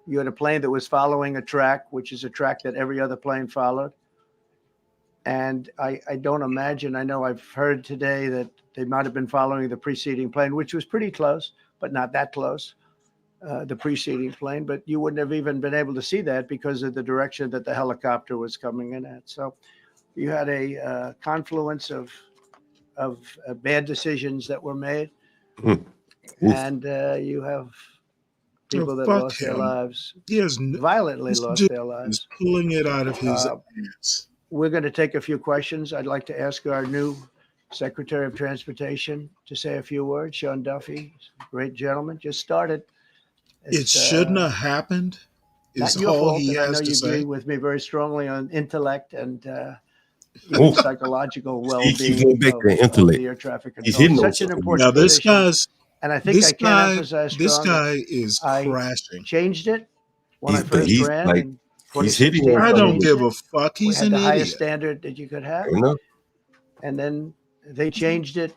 You had a plane that was following a track, which is a track that every other plane followed. And I don't imagine, I know I've heard today that they might have been following the preceding plane, which was pretty close, but not that close, the preceding plane. But you wouldn't have even been able to see that because of the direction that the helicopter was coming in at. So you had a confluence of bad decisions that were made. And you have people that lost their lives, violently lost their lives. Pulling it out of his ass. We're going to take a few questions. I'd like to ask our new Secretary of Transportation to say a few words. Sean Duffy, great gentleman, just started. It shouldn't have happened. Not your fault, and I know you agree with me very strongly on intellect and even psychological well-being of the air traffic control. It's such an important position. And I think I can't emphasize strongly. This guy is crashing. I changed it when I first ran. Like, he's hitting. I don't give a fuck. He's an idiot. We had the highest standard that you could have. And then they changed it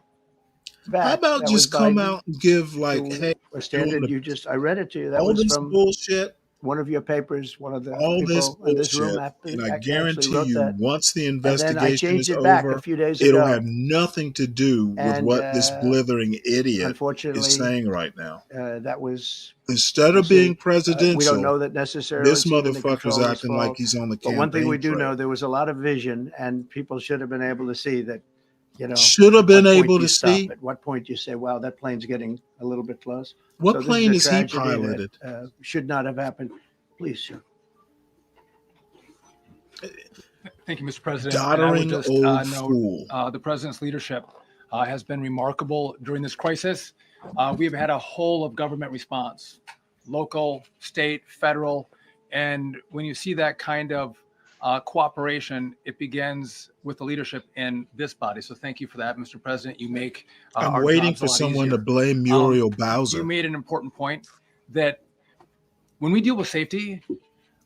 back. How about just come out and give like, hey, a standard I read it to you. That was from bullshit. One of your papers, one of the all people in this room. And I guarantee you, once the investigation is over, a few days it'll have nothing to do with what this blithering idiot is saying right now. That was instead of being presidential. We don't know that necessarily. This motherfucker's acting like he's on the campaign. But one thing we do know, there was a lot of vision, and people should have been able to see that. Should have been able to see. At what point you say, "Wow, that plane's getting a little bit close." What plane is he piloted? Should not have happened. Please, sir. Thank you, Mr. President. Doddering old fool. The president's leadership has been remarkable during this crisis. We have had a whole of government response, local, state, federal, and when you see that kind of cooperation, it begins with the leadership in this body. So thank you for that, Mr. President. You make I'm waiting for someone to blame Muriel Bowser. You made an important point that when we deal with safety,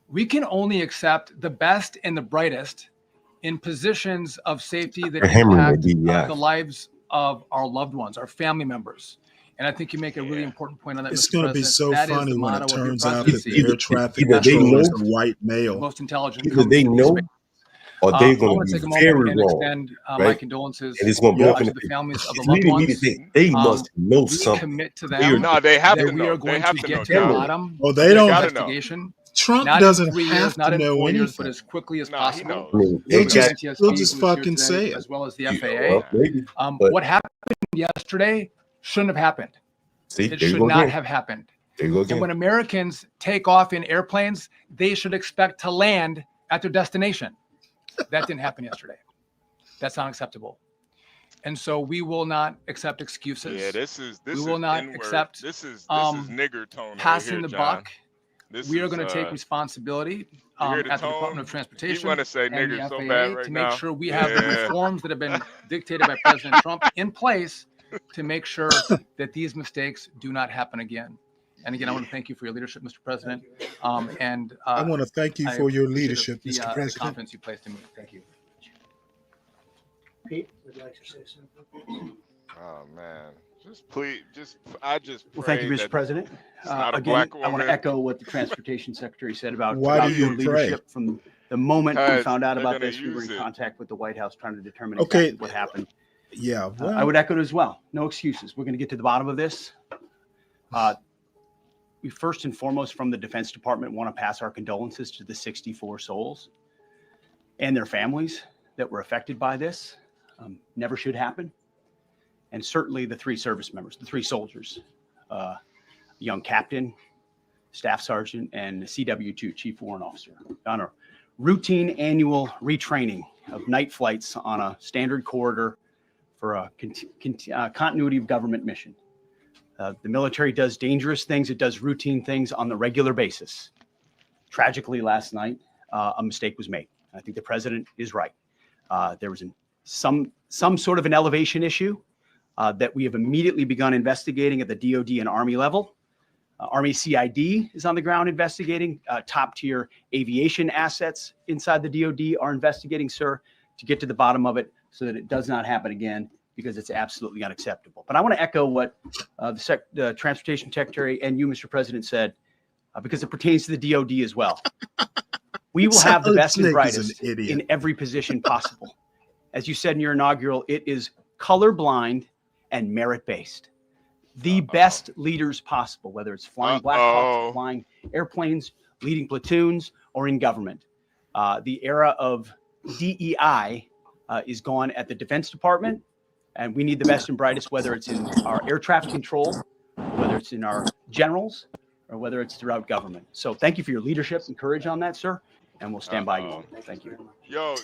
we can only accept the best and the brightest in positions of safety that impact the lives of our loved ones, our family members. And I think you make a really important point on that. It's going to be so that funny when it turns out that the air traffic controller is a white male. Most intelligent. Either they know, or they're going to be very wrong. Extend right? my condolences and it's going to be to the families of the loved ones. They must know we something. Commit to them. No, they have to we know. are going they have to to know. get to the bottom. Well, they don't. Investigation. Trump not doesn't in 3 have years, to not in know 4 anything. years, but as quickly as possible. He'll just fucking say it. As well as the FAA. What happened yesterday shouldn't have happened. It should not have happened. And when Americans take off in airplanes, they should expect to land at their destination. That didn't happen yesterday. That's not acceptable. And so we will not accept excuses. Yeah, this is we will not N-word. accept This is nigger tone passing right here, the John. buck. This We are is, going to take responsibility you hear at the the tone? Department of He Transportation want to say and nigger the so FAA bad right to make now. sure we have the Yeah. reforms that have been dictated by President Trump in place to make sure that these mistakes do not happen again. And again, I want to thank you for your leadership, Mr. President. And I want to thank you I for your appreciate leadership, the, Mr. the President. confidence you placed in me. Thank you. Pete would like to say something. Oh man, I just Well, thank you, pray Mr. that President. it's not a Again, black I want woman. to echo what the Transportation Secretary said about Why do your you pray? leadership. From the moment we Because found out they're about gonna this, we were in use it. contact with the White House trying to determine Okay. exactly what happened. Yeah, well, I would echo it as well. No excuses. We're going to get to the bottom of this. We first and foremost, from the Defense Department, want to pass our condolences to the 64 souls and their families that were affected by this. Never should happen. And certainly the 3 service members, the 3 soldiers, young captain, staff sergeant, and CW2, Chief Warrant Officer, on a routine annual retraining of night flights on a standard corridor for a continuity of government mission. The military does dangerous things. It does routine things on the regular basis. Tragically, last night, a mistake was made. I think the president is right. There was some sort of an elevation issue that we have immediately begun investigating at the DOD and Army level. Army CID is on the ground investigating. Top tier aviation assets inside the DOD are investigating, sir, to get to the bottom of it so that it does not happen again, because it's absolutely unacceptable. But I want to echo what the Transportation Secretary and you, Mr. President, said, because it pertains to the DOD as well. We will have the best and brightest in every position possible. As you said in your inaugural, it is colorblind and merit-based. The best leaders possible, whether it's flying Blackhawks, flying airplanes, leading platoons, or in government. The era of DEI is gone at the Defense Department, and we need the best and brightest, whether it's in our air traffic control, whether it's in our generals, or whether it's throughout government. So thank you for your leadership and courage on that, sir, and we'll stand by you. Thank you. Yo,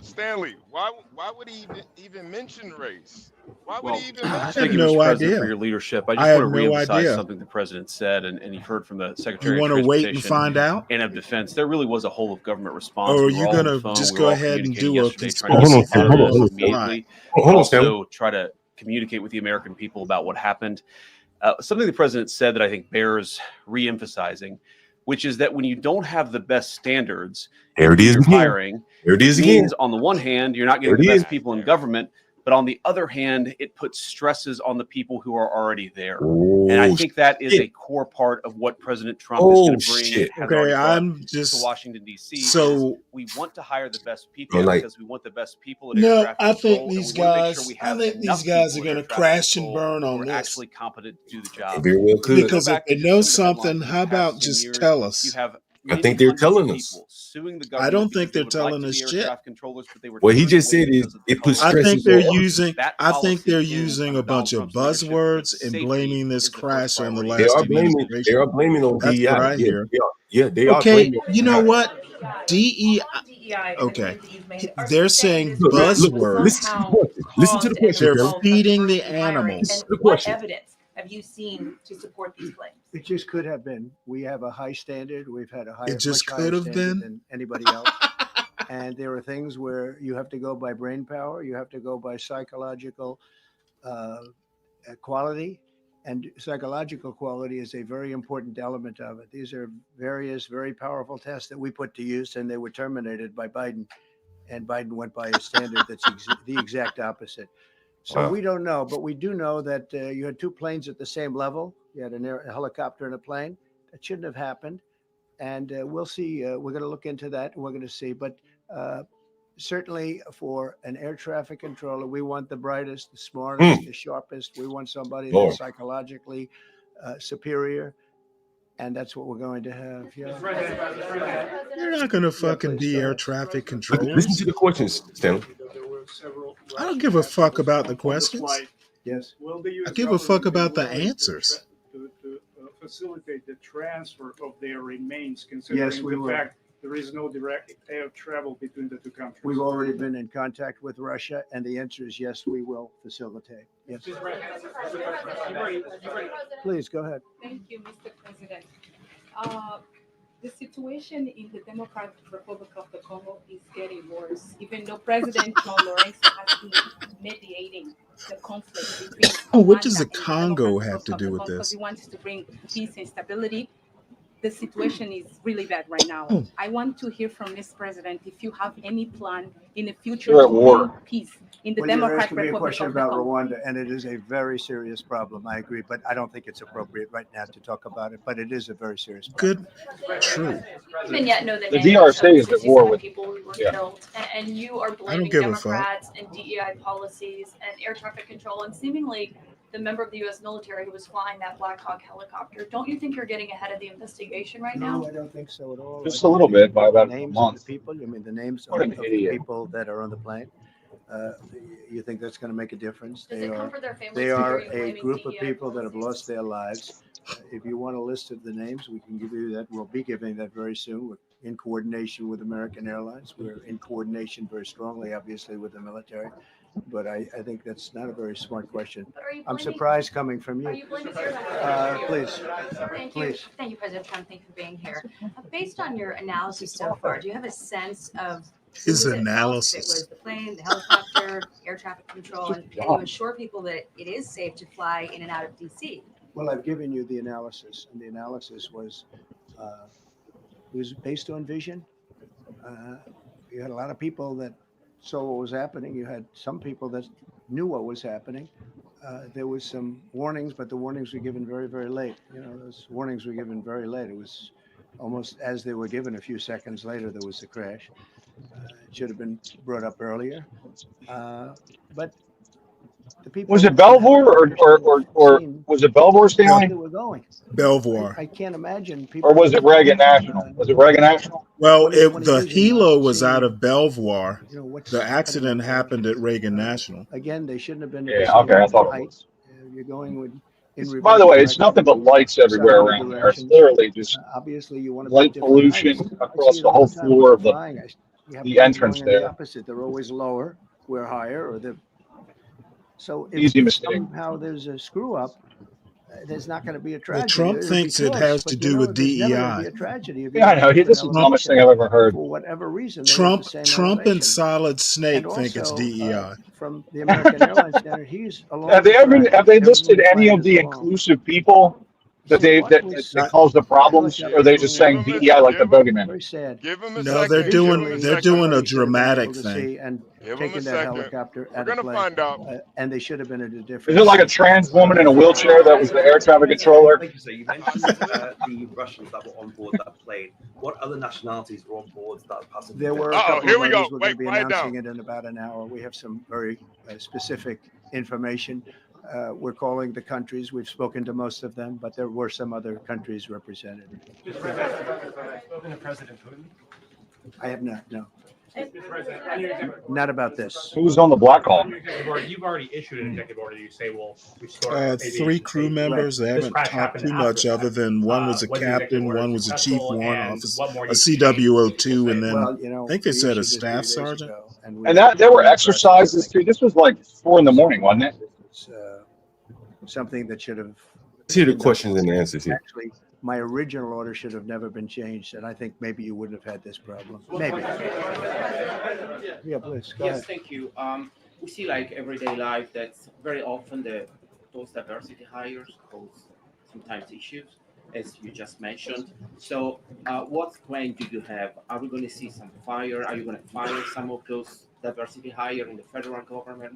Stanley, why would he even mention race? Why would he even mention Thank it? you, Mr. President, idea. for your leadership. I I just had want to no reemphasize idea. something the president said, and you've heard from the Secretary You of want to wait and Transportation find out? and of Defense. There really was a whole of government response. Or are We were you all on going the to phone. just We go were all ahead and communicating do a yesterday, trying to conspiracy get out of theory on this the fly? immediately, but also try to communicate with the American people about what happened. Something the president said that I think bears reemphasizing, which is that when you don't have the best standards, There it is you're again. hiring. There it is means again. on the one hand, you're not getting There the it best is. people in government, but on the other hand, it puts stresses on the people who are already there. And I think that is a core part of what President Trump is going to bring. And has already brought to Washington, D.C. So we want to hire the best people like, because we want the best people in air no, traffic I control, think these and we want to make guys, sure we I have think enough these guys are people in going air to traffic crash and control burn who on are this. actually competent to do the job. very well could. Because if they know something, how about just tell us? You have I think they're telling us. suing the I government don't think because they they're would like telling to us be air shit. traffic controllers, but they were What he turned just away said is because of the it puts color. I think stresses they're on. using. That I think policy they're ends using under a bunch Donald of Trump's leadership, buzzwords because and safety blaming this is the first crash on the priority. They last are blaming. They administration. are blaming on That's DEI. what I Yeah, hear. they are. Yeah, they are Okay, blaming on you know DEI. what? DEI. Okay, they're saying Look, buzzwords. listen to the question. Listen to the question, They're Carol. feeding the animals. Listen to the question. have you seen to support these claims? It just could have been. We have a high standard. We've had a higher, It just much could higher have standard been. than anybody else. And there are things where you have to go by brain power. You have to go by psychological quality. And psychological quality is a very important element of it. These are various very powerful tests that we put to use, and they were terminated by Biden. And Biden went by a standard that's the exact opposite. So Wow. we don't know, but we do know that you had 2 planes at the same level. You had a helicopter and a plane. That shouldn't have happened. And we'll see. We're going to look into that, and we're going to see. But certainly for an air traffic controller, we want the brightest, the smartest, the sharpest. We want somebody Lord. that's psychologically superior. And that's what we're going to have. Yeah. You're not going to fucking be air traffic Listen controllers. to the questions, Stanley. I don't give a fuck about the questions. Yes. I give a fuck about the answers. To facilitate the transfer of their remains, considering Yes, we the will. fact there is no direct air travel between the two countries. We've already been in contact with Russia, and the answer is yes, we will facilitate. Yes. Please, go ahead. Thank you, Mr. President. The situation in the Democratic Republic of the Congo is getting worse, even though President John Lorenzo has been mediating the conflict between What does the Rwanda and Congo Democratic have to Republic of do the with Congo because this? he wants to bring peace and stability. The situation is really bad right now. I want to hear from Mr. President if you have any plan in the future You're at to war. bring peace in the Well, you're Democratic asking me a Republic question of the about Congo. Rwanda, and it is a very serious problem. I agree, but I don't think it's appropriate right now to talk about it. But it is a very serious problem. Good, true. Even yet know the The names DRC of is at war 67 with. people who were Yeah. killed, and you are I don't blaming give a fuck. Democrats and DEI policies and air traffic control, and seemingly the member of the U.S. military who was flying that Blackhawk helicopter. Don't you think you're getting ahead of the investigation right now? No, I don't think so at all. Just I a little think bit by the about a names of month. the people. You mean the names What of an the idiot. people that are on the plane? You think that's going to make a difference? Does They it are. comfort their families They to hear are you a blaming group of DEI people that have policies? lost their lives. If you want a list of the names, we can give you that. We'll be giving that very soon. We're in coordination with American Airlines. We're in coordination very strongly, obviously, with the military. But I think that's not a very smart question. But are you I'm blaming- surprised coming from Are you. you blaming air traffic? Please. Thank you. Please. Thank you, President Trump. Thank you for being here. Based on your analysis so far, do you have a sense of who His was at fault? If it analysis. was the plane, the helicopter, air traffic control, and can you assure people that it is safe to fly in and out of DC? Well, I've given you the analysis, and the analysis was based on vision. You had a lot of people that saw what was happening. You had some people that knew what was happening. There was some warnings, but the warnings were given very, very late. You know, those warnings were given very late. It was almost as they were given. A few seconds later, there was the crash. It should have been brought up earlier. But the people Was it in the Belvoir helicopter or seen was it Belvoir, where Stanley? they were going. Belvoir. I can't imagine people. Or was it Reagan National? Was it Reagan National? Well, when the using helo not was out seeing, of Belvoir. you know, what's The happening accident up there. happened at Reagan National. Again, they shouldn't have been at the Yeah, same okay, I thought it height. was. You're going with in reverse By the way, it's direction, nothing but lights everywhere sideways around there. It's directions. literally just Obviously, you want to be at light different pollution heights. I across see it the all whole the time when floor I'm of flying. You have the planes entrance going in the there. opposite. They're always lower. We're higher, or so if Easy mistake. somehow there's a screw up, there's not going to be a Well, tragedy. Trump It'll be thinks it close, has to but you do know, with there's never going to be DEI. a tragedy if Yeah, you're I at a know. This different is the dumbest elevation. thing I've ever heard. For whatever reason, they're at the same Trump and elevation. Solid Snake And think it's also, DEI. from the American Airlines standard, he's along Have the they track. have they listed Everyone's any flying of is the along. inclusive people that See, they what that was caused the the problems, or helicopter are they just doing? saying DEI like the boogeyman? Very sad. Give him a No, they're second. Give him a doing second. a They should have been dramatic able to thing. see and Give him a taken that second. helicopter We're out of gonna play. find out. And they should have been at a Is different it like a height. trans woman in a wheelchair that was the air traffic controller? Thank you, sir. You mentioned the Russians that were on board that plane. What other nationalities were on board that passenger? There were a couple of others. We're going to be announcing it in about an hour. We have some very specific information. We're calling the countries. We've spoken to most of them, but there were some other countries represented. Mr. President, have you spoken to President Putin? I have not, no. Not about this. Who's on the Blackhawk? You've already issued an executive order. You say, well, restore 3 crew members. They haven't talked too much other than one was a captain, one was a chief warrant officer, a CWO2, and then I think they said a staff sergeant. And that there were exercises too. This was like 4 a.m, wasn't it? It's something that should have. Let's hear the questions and answers here. Actually, my original order should have never been changed, and I think maybe you wouldn't have had this problem. Maybe. Yeah, please. Go Yes, ahead. thank you. We see like everyday life that very often those diversity hires cause sometimes issues, as you just mentioned. So what plan do you have? Are we going to see some fire? Are you going to fire some of those diversity hire in the federal government?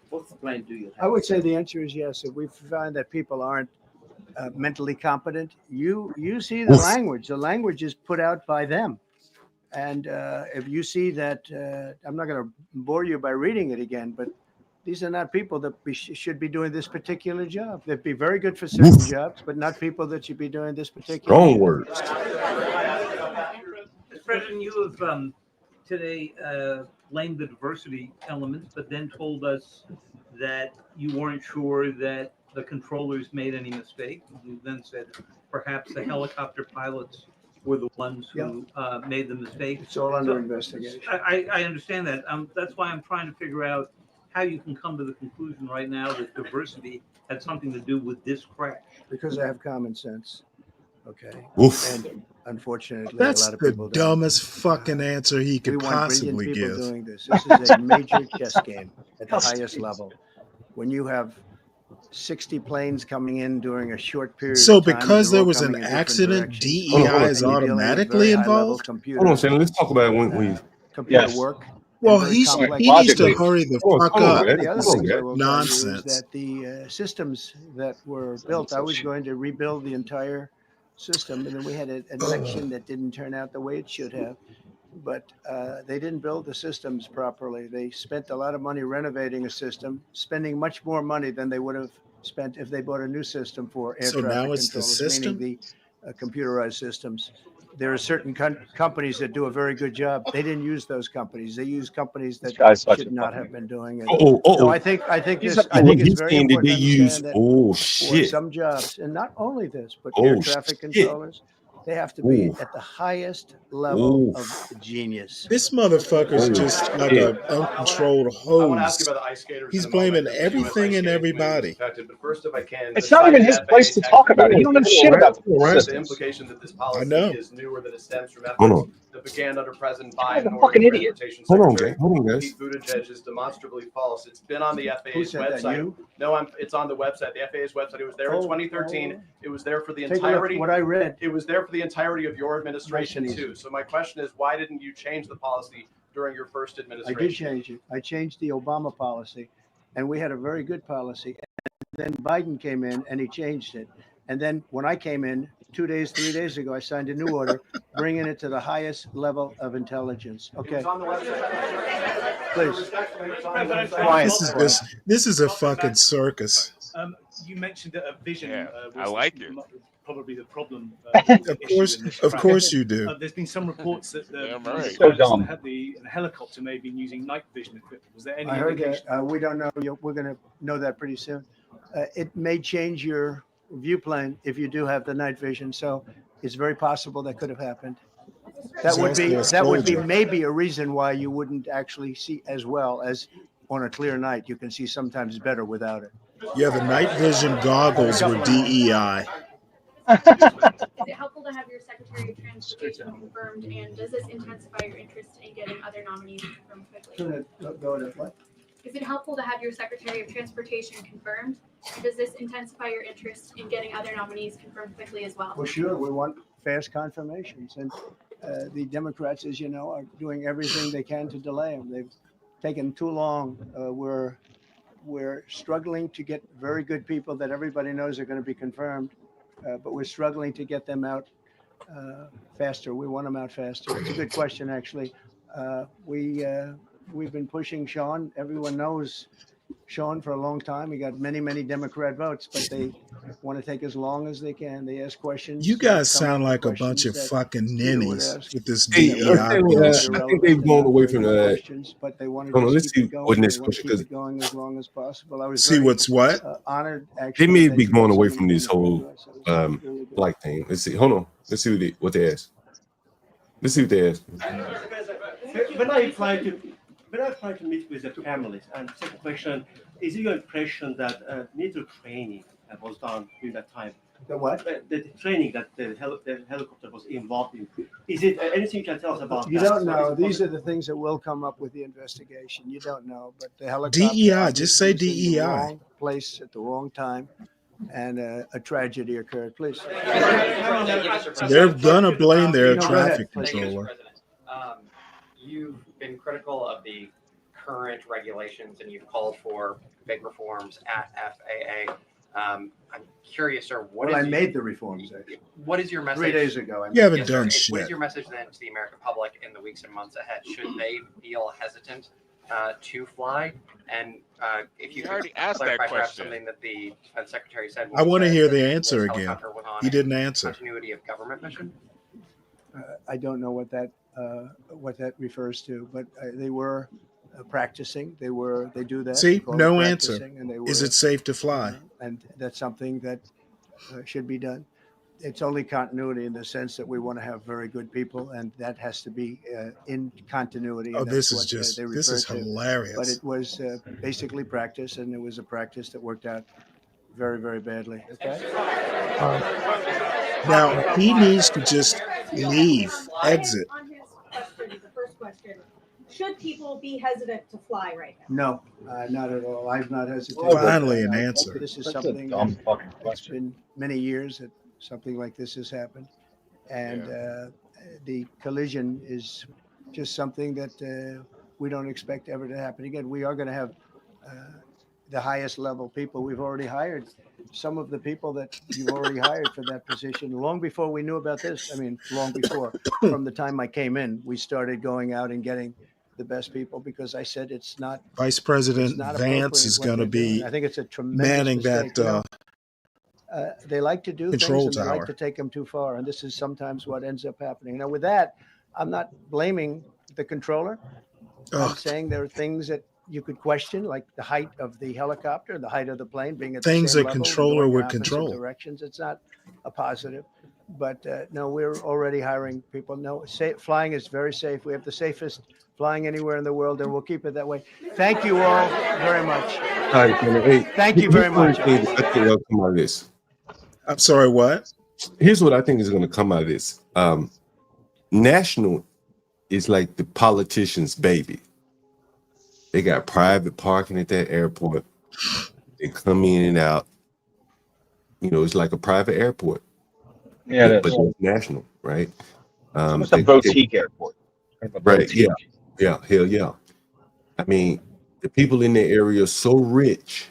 What's the plan do you have? I would say the answer is yes. If we find that people aren't mentally competent, you see the language. The language is put out by them. And if you see that, I'm not going to bore you by reading it again, but these are not people that should be doing this particular job. They'd be very good for certain jobs, but not people that should be doing this particular Strong job. words. Mr. President, you have today blamed the diversity elements, but then told us that you weren't sure that the controllers made any mistake. You then said perhaps the helicopter pilots were the ones who made the mistake. It's all under investigation. I understand that. That's why I'm trying to figure out how you can come to the conclusion right now that diversity had something to do with this crash. Because I have common sense. Okay. Oof. And unfortunately, That's a lot of the people don't. dumbest fucking answer he We could want possibly brilliant people give. doing this. This is a major chess game at the highest level. When you have 60 planes coming in during a short period So of time, because they're there all was an coming in different accident, directions. DEI is And you're dealing with automatically very high-level involved? computer, Hold on, Stanley. Let's talk about it when we. computer work. Well, very he complex needs to systems. hurry the Hold on, fuck hold on, up. One of Brad. the other This Hold on, things I Brad. will tell you is nonsense. that the systems that were built, I was going to rebuild the entire system, and then we had an election that didn't turn out the way it should have. But they didn't build the systems properly. They spent a lot of money renovating a system, spending much more money than they would have spent if they bought a new system for air So now traffic it's the controllers, system? meaning the computerized systems. There are certain companies that do a very good job. They didn't use those companies. They use companies that should not have been doing it. So I think He's it's very saying that important they to use. understand that Oh for shit. some jobs, and not only this, but air Oh traffic shit. controllers, they have to be Ooh. at the highest level Ooh. of genius. This motherfucker's Oh just like shit. an uncontrolled I want to ask hose. you about the ice skaters. He's in a moment, blaming as the US everything ice and skating community was everybody. affected. But first, if I can, It's not even his place to talk about it. He don't know shit about the Right. The system. implication that this I policy know. is newer than it stems from Hold efforts on. that began under President Guy's Biden a or fucking the idiot. Transportation Hold on, Secretary guys. Hold on, guys. Pete Buttigieg is demonstrably false. It's been on the Who FAA's said that? website. You? No, it's on the website, the FAA's website. It was there in 2013. It was there for the Take a look. entirety. What I read. It was there for the entirety of your administration Nice and too. So my question is, why didn't you change the policy during your first I administration? did change it. I changed the Obama policy, and we had a very good policy. And then Biden came in and he changed it. And then when I came in 3 days ago, I signed a new order, bringing it to the highest level of intelligence. Okay. It's on the website. Please. This is a fucking circus. You mentioned that a vision Yeah, was I like it. probably the problem. Of course you do. There's been some reports that the Damn right. So dumb. had the helicopter may have been using night vision equipment. Was there any I heard indication? that. We don't know. We're going to know that pretty soon. It may change your view plane if you do have the night vision. So it's very possible that could have happened. That would be maybe a reason why you wouldn't actually see as well as on a clear night. You can see sometimes better without it. Yeah, the night vision goggles were DEI. Is it helpful to have your Secretary of Transportation confirmed, and does this intensify your interest in getting other nominees confirmed quickly? Go to what? Is it helpful to have your Secretary of Transportation confirmed, and does this intensify your interest in getting other nominees confirmed quickly as well? Well, sure. We want fast confirmations, and the Democrats, as you know, are doing everything they can to delay them. They've taken too long. We're struggling to get very good people that everybody knows are going to be confirmed, but we're struggling to get them out faster. We want them out faster. It's a good question, actually. We've been pushing Sean. Everyone knows Sean for a long time. He got many, many Democrat votes, but they want to take as long as they can. They ask questions. You guys sound like a bunch of fucking ninnies with this Hey, DEI bullshit. I think they've gone away from that. But they want Hold on, to let's keep see it going. what next They want to question, keep because it going as long as possible. I was See very, what's what? honored. they Actually, may that be you going got away so from many this whole Democrats. It was really good. black thing. Let's see. Hold on. Let's see what they ask. Let's see what they ask. When I try to meet with the families, and second question, is it your impression that military training was done during that time? The what? The training that the helicopter was involved in. Is it anything you can tell us about You that? don't know. So These are the things that will come up with the investigation. You don't know, but the helicopter DEI, just say obviously was in the DEI. wrong place at the wrong time, and a tragedy occurred. Please. They're gonna blame their No, go ahead. traffic Please. controller. You've been critical of the current regulations and you've called for big reforms at FAA. I'm curious, sir, I made the reforms, actually. What is your message? 3 days ago. You haven't Yes, done sir. What shit. is your message then to the American public in the weeks and months ahead? Should they feel hesitant to fly? And if you You could already asked that clarify perhaps question. something that the Defense Secretary said. I want to hear the this answer again. helicopter was on He a didn't answer. Continuity of government mission. I don't know what that refers to, but they were practicing. They do that. See, They call it no answer. practicing, and they Is were, it safe to fly? and that's something that should be done. it's only continuity in the sense that we want to have very good people, and that has to be in continuity. Oh, And this that's is what just they this refer is to. hilarious. But it was basically practice, and it was a practice that worked out very, very badly. Now he needs to just leave, exit. On his question, the first question, should people be hesitant to fly right now? No, not at all. I've not hesitated. Finally, an answer. This is That's a something dumb that fucking it's question. been many years that something like this has happened, and the collision is just something that we don't expect ever to happen again. We are going to have the highest level people. We've already hired some of the people that you've already hired for that position long before we knew about this. I mean, long before. From the time I came in, we started going out and getting the best people, because I said it's not. Vice President it's not Vance appropriate is what going to they're doing. be I think it's a tremendous manning mistake. that They like to do control things, and they tower. like to take them too far, and this is sometimes what ends up happening. Now, with that, I'm not blaming the controller. I'm saying there are things that you could question, like the height of the helicopter, the height of the plane being at Things the same a level, controller going in would opposite control. directions. It's not a positive. But no, we're already hiring people. No, flying is very safe. We have the safest flying anywhere in the world, and we'll keep it that way. Thank you all very much. All right, hey, Thank you very much. I think will come out of this. I'm sorry, what? Here's what I think is going to come out of this. National is like the politician's baby. They got private parking at that airport. They come in and out. You know, it's like a private airport. Yeah, but it's national, right? It's a boutique airport. Right? Yeah, hell yeah. I mean, the people in the area are so rich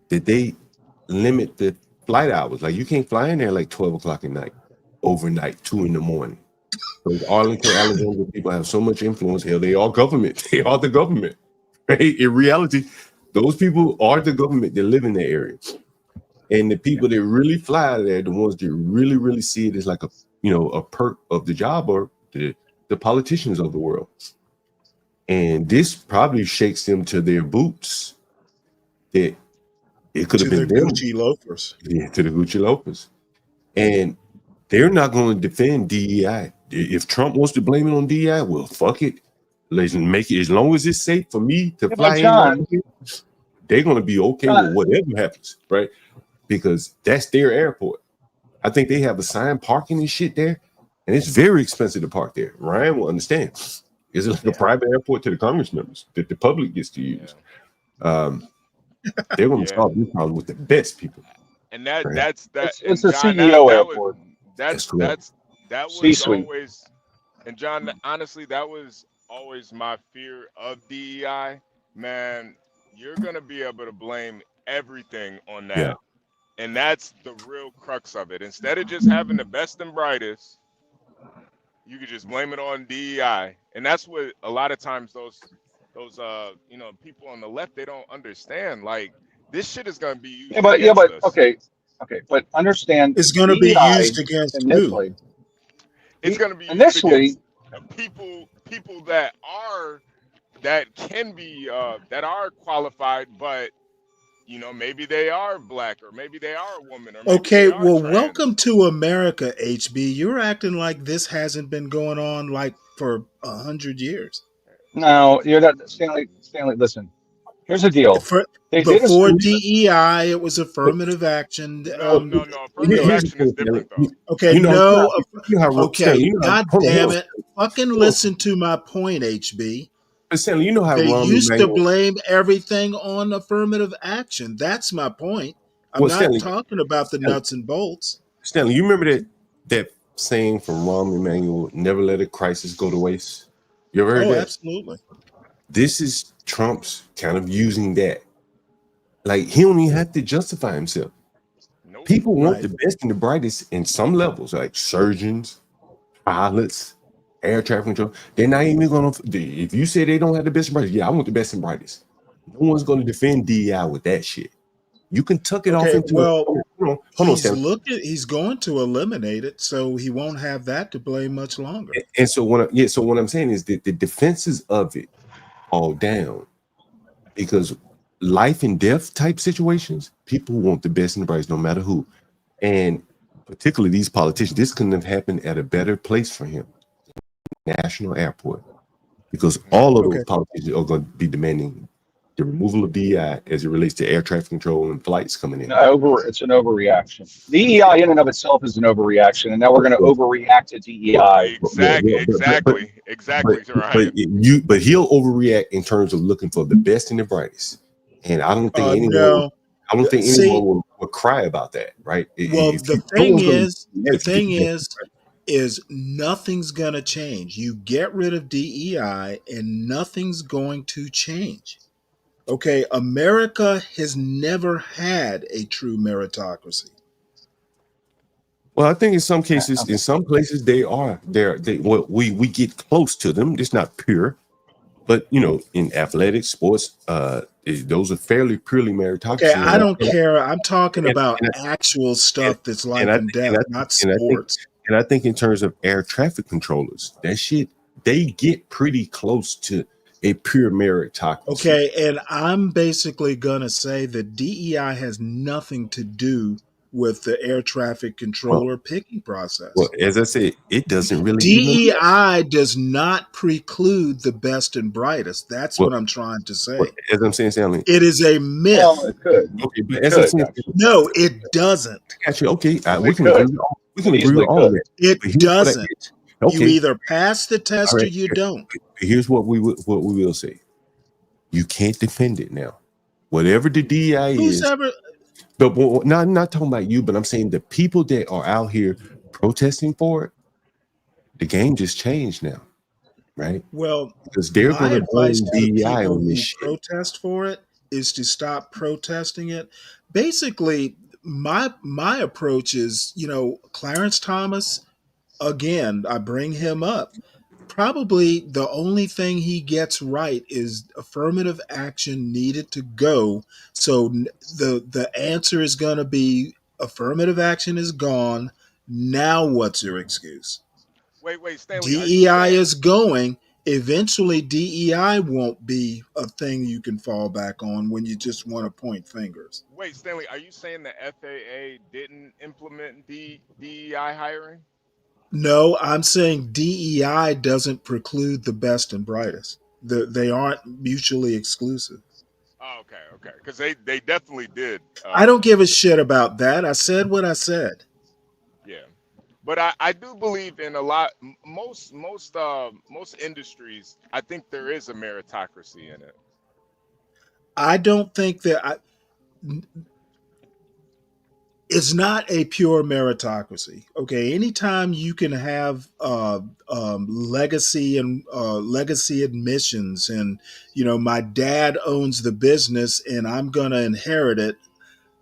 that they limit the flight hours. Like, you can't fly in there like 12 o'clock at night, overnight, 2 in the morning. So Arlington, Alexandria people have so much influence. Hell, they are government. They are the government. Right? In reality, those people are the government that live in the area. And the people that really fly there, the ones that really, really see it as like a perk of the job, are the politicians of the world. And this probably shakes them to their boots. That it could have been them. Gucci loafers. Yeah, to the Gucci loafers. And they're not going to defend DEI. If Trump wants to blame it on DEI, well, fuck it. Let's make it, as long as it's safe for me to fly in, they're going to be okay with whatever happens, right? Because that's their airport. I think they have assigned parking and shit there, and it's very expensive to park there. Ryan will understand. It's like a private airport to the Congress members that the public gets to use. They're going to solve this problem with the best people. And that's It's a John, CEO airport. That was C-suite. always, and John, honestly, that was always my fear of DEI. Man, you're gonna be able to blame everything on that. Yeah. And that's the real crux of it. Instead of just having the best and brightest, you could just blame it on DEI. And that's what a lot of times those people on the left, they don't understand. Like, this shit is gonna be used against us. Okay, but understand it's going to be DEI used against initially. who? It's gonna be used initially against people that can be that are qualified, but maybe they are black, or maybe they are a woman, or maybe Okay, they are well, trans. welcome to America, HB. You're acting like this hasn't been going on like for 100 years. No, you're not, Stanley. Listen, here's the deal. Before DEI, it was affirmative action. No. Affirmative action is different, though. Okay, okay. God damn it! Fucking Hold on. listen to my point, HB. But Stanley, you know how They Rahm used to Emanuel, blame everything on affirmative action. That's my point. I'm Well, not Stanley- talking about the nuts and bolts. Stanley, you remember that saying from Rahm Emanuel, never let a crisis go to waste? You ever heard Oh, that? absolutely. This is Trump's kind of using that. Like, he don't even have to justify himself. People want the best and the brightest in some levels, like surgeons, pilots, air traffic control. They're not even going to, if you say they don't have the best and brightest, yeah, I want the best and brightest. No one's going to defend DEI with that shit. You can tuck it off into hold on, Stanley. He's going to eliminate it, so he won't have that to blame much longer. And so what I'm saying is that the defenses of it all down, because life and death type situations, people want the best and the brightest no matter who. And particularly these politicians, this couldn't have happened at a better place for him, National Airport, because all of those politicians are going to be demanding the removal of DEI as it relates to air traffic control and flights coming in. It's an overreaction. DEI in and of itself is an overreaction, and now we're going to overreact to DEI. Exactly. But he'll overreact in terms of looking for the best and the brightest, and I don't think anyone. I don't think anyone will cry about that, right? The thing is nothing's going to change. You get rid of DEI and nothing's going to change. Okay, America has never had a true meritocracy. Well, I think in some cases, in some places they are. We get close to them. It's not pure, but in athletics, sports, those are fairly purely meritocracy. Okay, I don't care. I'm talking about actual stuff that's life and death, not sports. And I think in terms of air traffic controllers, that shit, they get pretty close to a pure meritocracy. Okay, and I'm basically gonna say that DEI has nothing to do with the air traffic controller picking process. Well, as I said, it doesn't really. DEI does not preclude the best and brightest. That's what I'm trying to say. As I'm saying, Stanley, it is a myth. Well, it could. Okay, but as I'm saying, no, it doesn't. Actually, okay, we can agree with all of it. It doesn't. Okay. You either pass the test or you don't. Here's what we will say: you can't defend it now. Whatever the DEI is. But not talking about you, but I'm saying the people that are out here protesting for it, the game just changed now, right? Well, because they're going to blame DEI on this shit. Protest for it is to stop protesting it. Basically, my approach is, Clarence Thomas. Again, I bring him up. Probably the only thing he gets right is affirmative action needed to go. So the answer is going to be affirmative action is gone. Now what's your excuse? Wait, Stanley. DEI is going. Eventually, DEI won't be a thing you can fall back on when you just want to point fingers. Wait, Stanley, are you saying the FAA didn't implement DEI hiring? No, I'm saying DEI doesn't preclude the best and brightest. They aren't mutually exclusive. Oh, okay. Because they definitely did. I don't give a shit about that. I said what I said. Yeah, but I do believe in most industries. I think there is a meritocracy in it. I don't think that it's not a pure meritocracy. Okay, anytime you can have legacy and legacy admissions, and my dad owns the business and I'm gonna inherit it.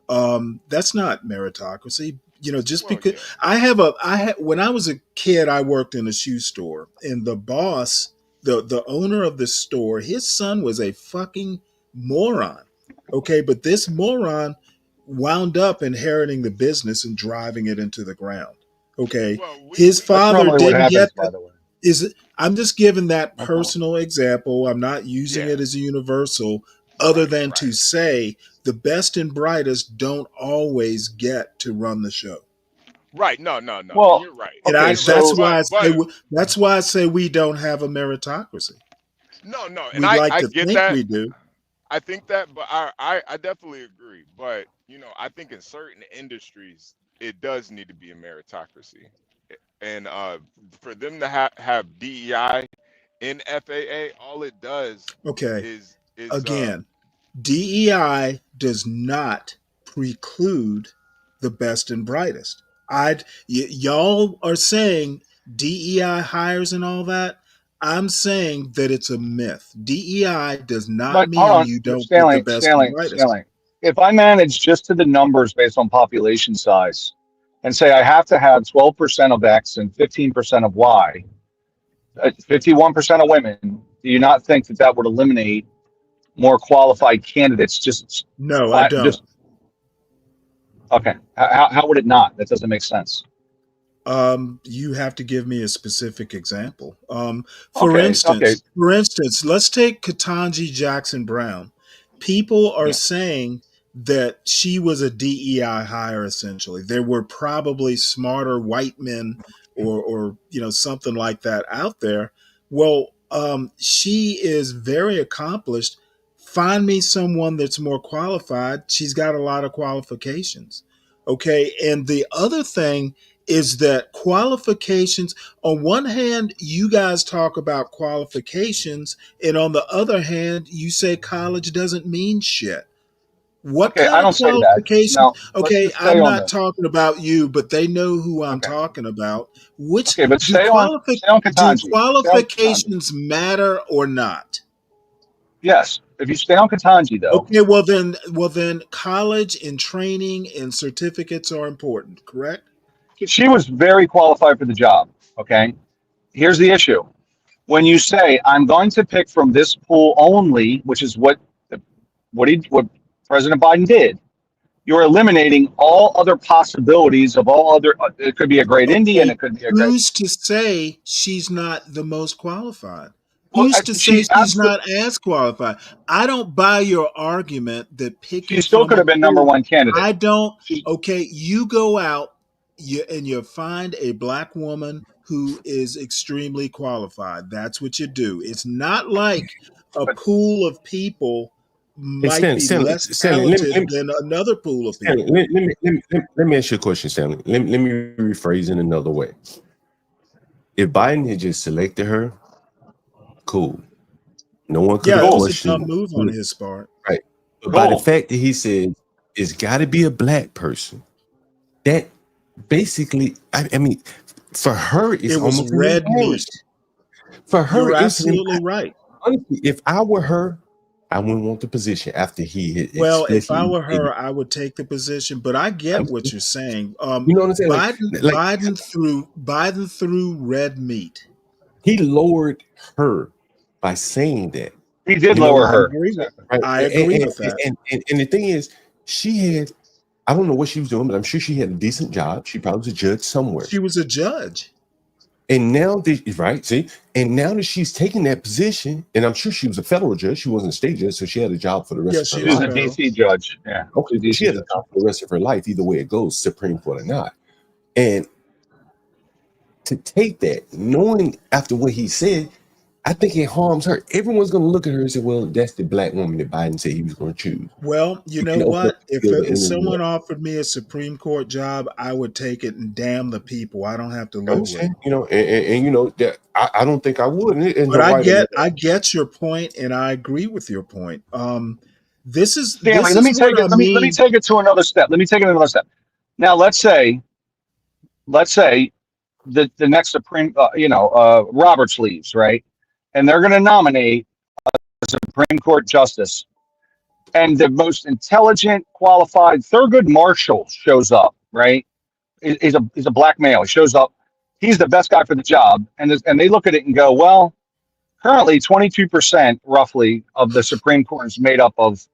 That's not meritocracy. Because when I was a kid, I worked in a shoe store, and the boss, the owner of the store, his son was a fucking moron. Okay, but this moron wound up inheriting the business and driving it into the ground. Okay, his father didn't get that. I'm just giving that personal example. I'm not using it as a universal, other than to say the best and brightest don't always get to run the show. Right? No. Well, you're right. And that's why I say we don't have a meritocracy. No, and we'd like to get think that. We do. I think that, but I definitely agree. But I think in certain industries it does need to be a meritocracy, and for them to have DEI in FAA, all it does is again, DEI does not preclude the best and brightest. Y'all are saying DEI hires and all that. I'm saying that it's a myth. DEI does not mean you don't get the best and brightest. Stanley, if I manage just to the numbers based on population size and say I have to have 12% of X and 15% of Y, 51% of women, do you not think that would eliminate more qualified candidates? No, I don't. Okay. How would it not? That doesn't make sense. You have to give me a specific example. For instance, let's take Ketanji Jackson Brown. People are saying that she was a DEI hire. Essentially, there were probably smarter white men or something like that out there. Well, she is very accomplished. Find me someone that's more qualified. She's got a lot of qualifications. Okay, and the other thing is that qualifications, on one hand, you guys talk about qualifications, and on the other hand, you say college doesn't mean shit. What Okay, kind I of don't say that. qualifications? Now, let's Okay, just stay I'm on not this. talking about you, but they know who I'm Okay. talking about. Which Okay, but do stay on do Katanji. Stay on Katanji. qualifications matter or not? Yes. If you stay on Katanji, though, Okay, well then college and training and certificates are important, correct? she was very qualified for the job. Okay. Here's the issue. When you say I'm going to pick from this pool only, which is what President Biden did, you're eliminating all other possibilities of all other. It could be a great Indian. Okay, It could be a great. who's to say she's not the most qualified? Well, Who's to say she she's absolutely. not as qualified? I don't buy your argument that She picking still from could a have been number pool. one candidate. I don't. She, Okay, you go out and you find a black woman who is extremely qualified. That's what you do. It's not like a but pool of people Hey, might be less Stanley, talented than another pool of Stanley, people. let me ask you a question, Stanley. Let me rephrase it another way. If Biden had just selected her, cool. No one could Yeah, have it was a questioned dumb move on his part. right. But by the cool. fact that he said it's got to be a black person, that basically, I mean, for her, it's It was almost an red meat. embarrassment. For her, You're it's an absolutely right. honestly, if I were her, I wouldn't want the position after he had Well, if I explicitly were stated. her, I would take the position. But I get what you're saying. You know what I'm saying? Biden threw red meat. He lowered her by saying that. He did You know lower what I'm her. saying? Exactly. Right? I agree with that. And the thing is, she had, I don't know what she was doing, but I'm sure she had a decent job. She probably was a judge somewhere. She was a judge. And now that, right, see, and now that she's taking that position, and I'm sure she was a federal judge, she wasn't a state judge, so she had a job for the rest of her She was life. a DC judge. Yeah. Okay, She's a she DC has a judge. job for the rest of her life, either way it goes, Supreme Court or not. And to take that, knowing after what he said, I think it harms her. Everyone's going to look at her and say, well, that's the black woman that Biden said he was going to choose. Well, you know what? If someone offered me a Supreme Court job, I would take it and damn the people. I don't have to live with it. You know, and you know that I don't think I would. But I get your point, and I agree with your point. This is Stanley, let me take it. Let me take it to another step. Now, let's say the next Supreme, Roberts leaves, right? And they're going to nominate a Supreme Court justice, and the most intelligent, qualified Thurgood Marshall shows up, right? He's a black male. He shows up. He's the best guy for the job, and they look at it and go, well, currently 22% roughly of the Supreme Court is made up of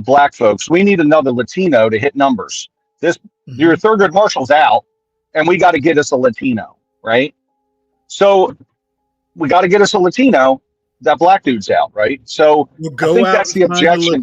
black folks. We need another Latino to hit numbers. Your Thurgood Marshall's out, and we got to get us a Latino, right? So we got to get us a Latino. That black dude's out, right? So I think that's the objection.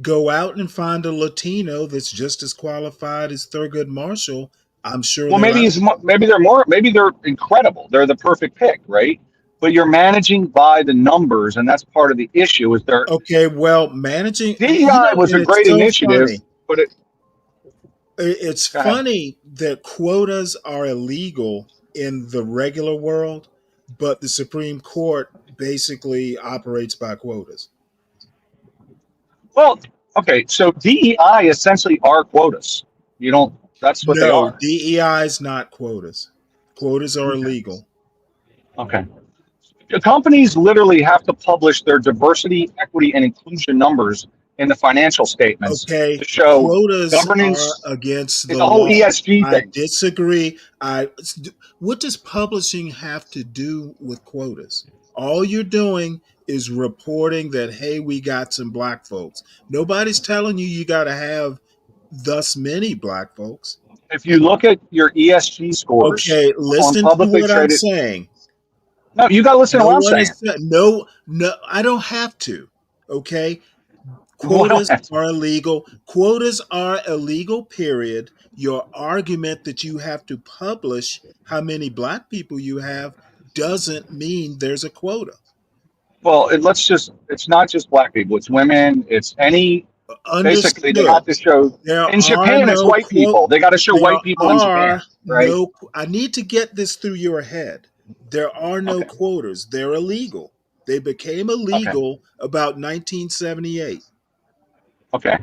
Go out and find a Latino that's just as qualified as Thurgood Marshall. I'm sure. Well, maybe they're incredible. They're the perfect pick, right? But you're managing by the numbers, and that's part of the issue. Is there? Okay, well, managing DEI was a great initiative, but it's funny that quotas are illegal in the regular world, but the Supreme Court basically operates by quotas. Well, okay, so DEI essentially are quotas. You don't. That's what they are. DEI is not quotas. Quotas are illegal. Okay. The companies literally have to publish their diversity, equity, and inclusion numbers in the financial statements to show quotas governance are against the it's a whole law. ESG I thing. disagree. What does publishing have to do with quotas? All you're doing is reporting that, hey, we got some black folks. Nobody's telling you got to have thus many black folks. If you look at your ESG scores, okay, listen to what I'm saying. No, you got to listen to what I'm saying. No, I don't have to. Okay. What? are illegal. Quotas are illegal, period. Your argument that you have to publish how many black people you have doesn't mean there's a quota. Well, it's not just black people, it's women, it's any, basically they Understood. have to show, There in are Japan, it's no white people. They got to show there white people in are Japan, right? no, I need to get this through your head. There are no Okay. quotas. They're illegal. They became Okay. illegal about 1978. Okay.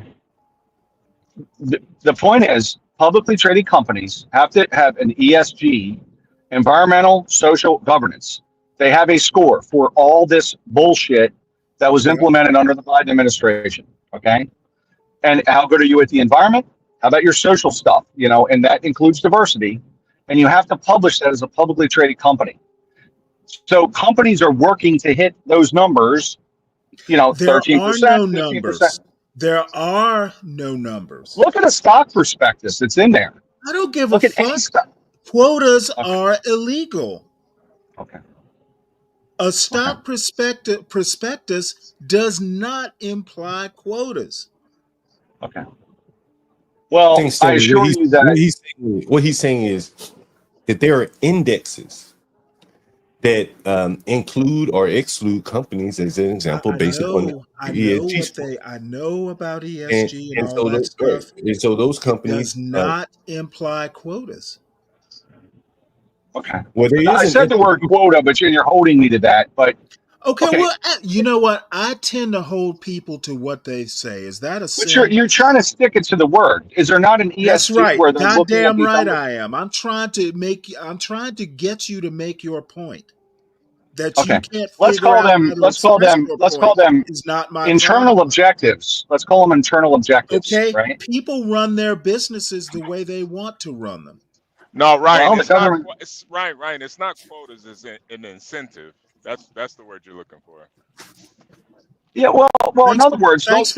The point is, publicly traded companies have to have an ESG, environmental, social governance. They have a score for all this bullshit that was implemented under the Biden administration. Okay. And how good are you at the environment? How about your social stuff? You know, and that includes diversity. And you have to publish that as a publicly traded company. So companies are working to hit those numbers, you know, There 13%, are no 15%. numbers. There are no numbers. Look at a stock prospectus. It's in there. I don't give Look a at any fuck. stock. Quotas Okay. are illegal. Okay. A stock prospectus does not imply quotas. Okay. Well, I Stanley, assure you that what he's saying is that there are indexes that include or exclude companies, as an example, based upon ESG score. I know about ESG and all so that those, stuff. and so those companies Does not imply quotas. Okay. Well, I said the word quota, but you're holding me to that. But okay, well, you know what? I tend to hold people to what they say. Is that a sin? But you're trying to stick it to the word. Is there not an ESG That's right. where they're looking at Goddamn these right numbers? I am. I'm trying to get you to make your point. That Okay. you can't Let's figure call out them. how to Let's call express them. your Let's point call them is not my internal problem. objectives. Let's call them internal objectives. Okay. Right. People run their businesses the way they want to run them. No, Ryan, Well, it's the not. government. It's Ryan. It's not quotas. It's an incentive. That's the word you're looking for. Yeah. Well. In other words, thanks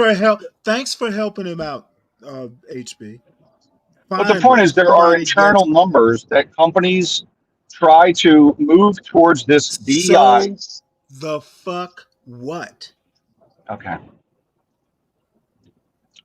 for helping him out, HB. But the point is, there are internal numbers that companies try to move towards this DEI. So the fuck what? Okay.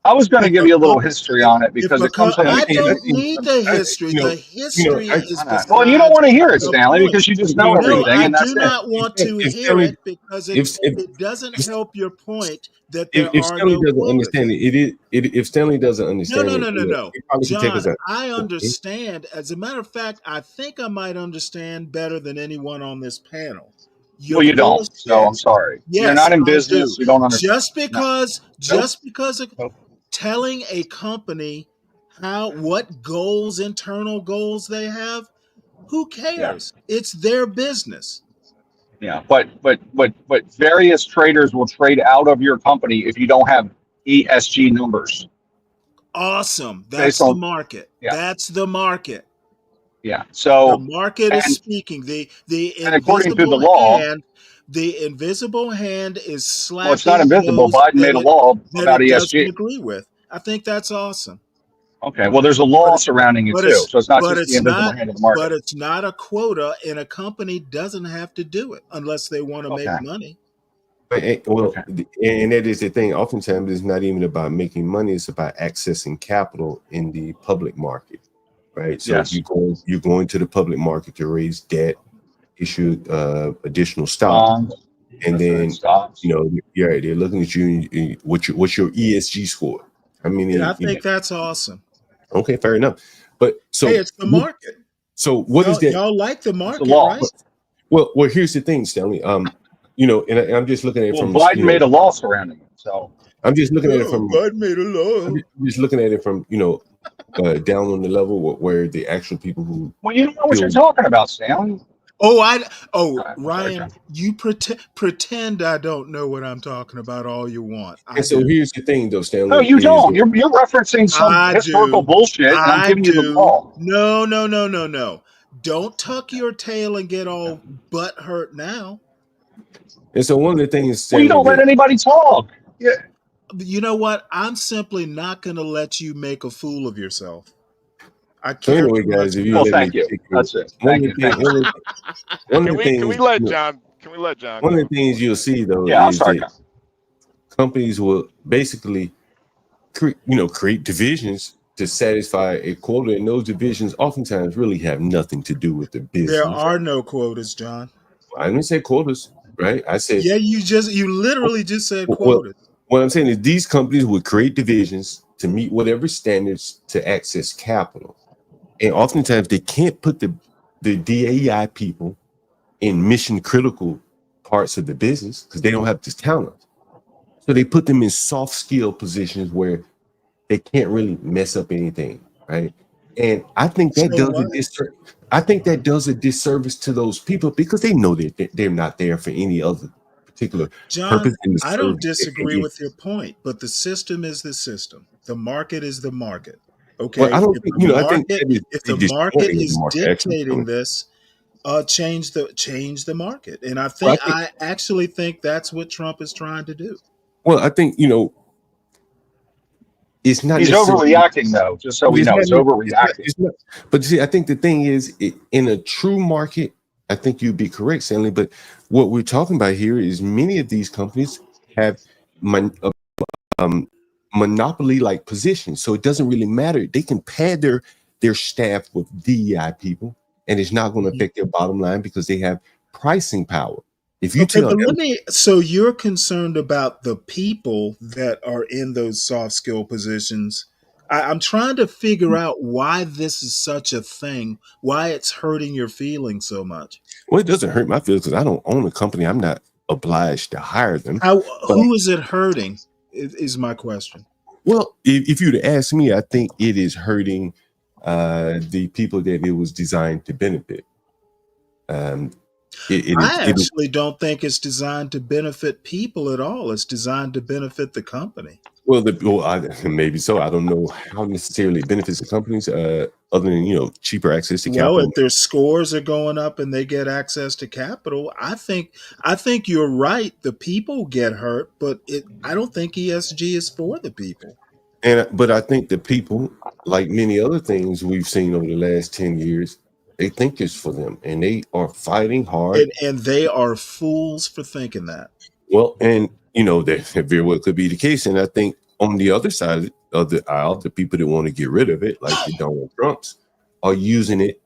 I was going to give you a little history on it because it comes from. I don't need the history. The history is. Well, you don't want to hear it, Stanley, because you just know everything, and that's it. I do not want to hear it because it doesn't help your point that there if are Stanley no doesn't quotas. understand it, if Stanley doesn't understand No. he probably should take us John, out. I understand. As a matter of fact, I think I might understand better than anyone on this panel. Well, you don't. So I'm sorry. Yes, you're not in business. You don't understand. Just because of telling a company what internal goals they have, who cares? Yeah. It's their business. Yeah, but various traders will trade out of your company if you don't have ESG numbers. Awesome. That's the market. Yeah. That's the market. Yeah. So the market is speaking. And according to the law, the invisible hand is slapping. Well, it's not invisible. Biden made a law about ESG. Agree with. I think that's awesome. Okay. Well, there's a law surrounding it too, so it's not just the invisible hand of the market. But it's not a quota, and a company doesn't have to do it unless they want to make money. Well, and that is the thing. Oftentimes, it's not even about making money; it's about accessing capital in the public market, right? So you're going to the public market to raise debt, issue additional stock, and then they're looking at you. What's your ESG score? I mean, I think that's awesome. Okay, fair enough. But so it's the market. So what is that? Y'all like the market, right? Well, here's the thing, Stanley. And I'm just looking at it from. Biden made a law surrounding it, so I'm just looking at it from. Biden made a law. I'm just looking at it from down on the level where the actual people who. Well, you don't know what you're talking about, Stanley. Ryan, you pretend I don't know what I'm talking about all you want. So here's the thing, though, Stanley. No, you don't. You're referencing some historical bullshit, and I'm giving you the ball. No. Don't tuck your tail and get all butt hurt now. And so one of the things, Stanley, you don't let anybody talk. Yeah. You know what? I'm simply not going to let you make a fool of yourself. I can't. So anyway, guys, if you thank you. That's it. Thank you. Can we let John? Can we let John? One of the things you'll see, though, I'm sorry. companies will basically create divisions to satisfy a quota, and those divisions oftentimes really have nothing to do with the There business. are no quotas, John. I didn't say quotas, right? I said you literally just said well, quotas. what I'm saying is these companies would create divisions to meet whatever standards to access capital, and oftentimes they can't put the DAI people in mission critical parts of the business because they don't have this talent. So they put them in soft skill positions where they can't really mess up anything, right? And I think that does a disservice to those people because they know that they're not there for any other particular John, purpose in the I service. don't disagree with your point, but the system is the system. The market is the market. Okay. Well, I don't think I think that if the market is actually. dictating this, change the market. And I actually think that's what Trump is trying to do. Well, I think it's not. He's overreacting, though. Just so we know, he's overreacting. But see, I think the thing is, in a true market, I think you'd be correct, Stanley. But what we're talking about here is many of these companies have monopoly-like positions, so it doesn't really matter. They can pad their staff with DEI people, and it's not going to affect their bottom line because they have pricing power. If you tell them, so you're concerned about the people that are in those soft skill positions. I'm trying to figure out why this is such a thing, why it's hurting your feelings so much. Well, it doesn't hurt my feelings because I don't own a company. I'm not obliged to hire them. Who is it hurting is my question. Well, if you'd ask me, I think it is hurting the people that it was designed to benefit. I actually don't think it's designed to benefit people at all. It's designed to benefit the company. Well, maybe so. I don't know how necessarily it benefits the companies, other than cheaper access to capital. Well, if their scores are going up and they get access to capital, I think you're right. The people get hurt, but I don't think ESG is for the people. But I think the people, like many other things we've seen over the last 10 years, they think it's for them, and they are fighting hard. And they are fools for thinking that. Well, and that very well could be the case. And I think on the other side of the aisle, the people that want to get rid of it, like the Donald Trumps, are using it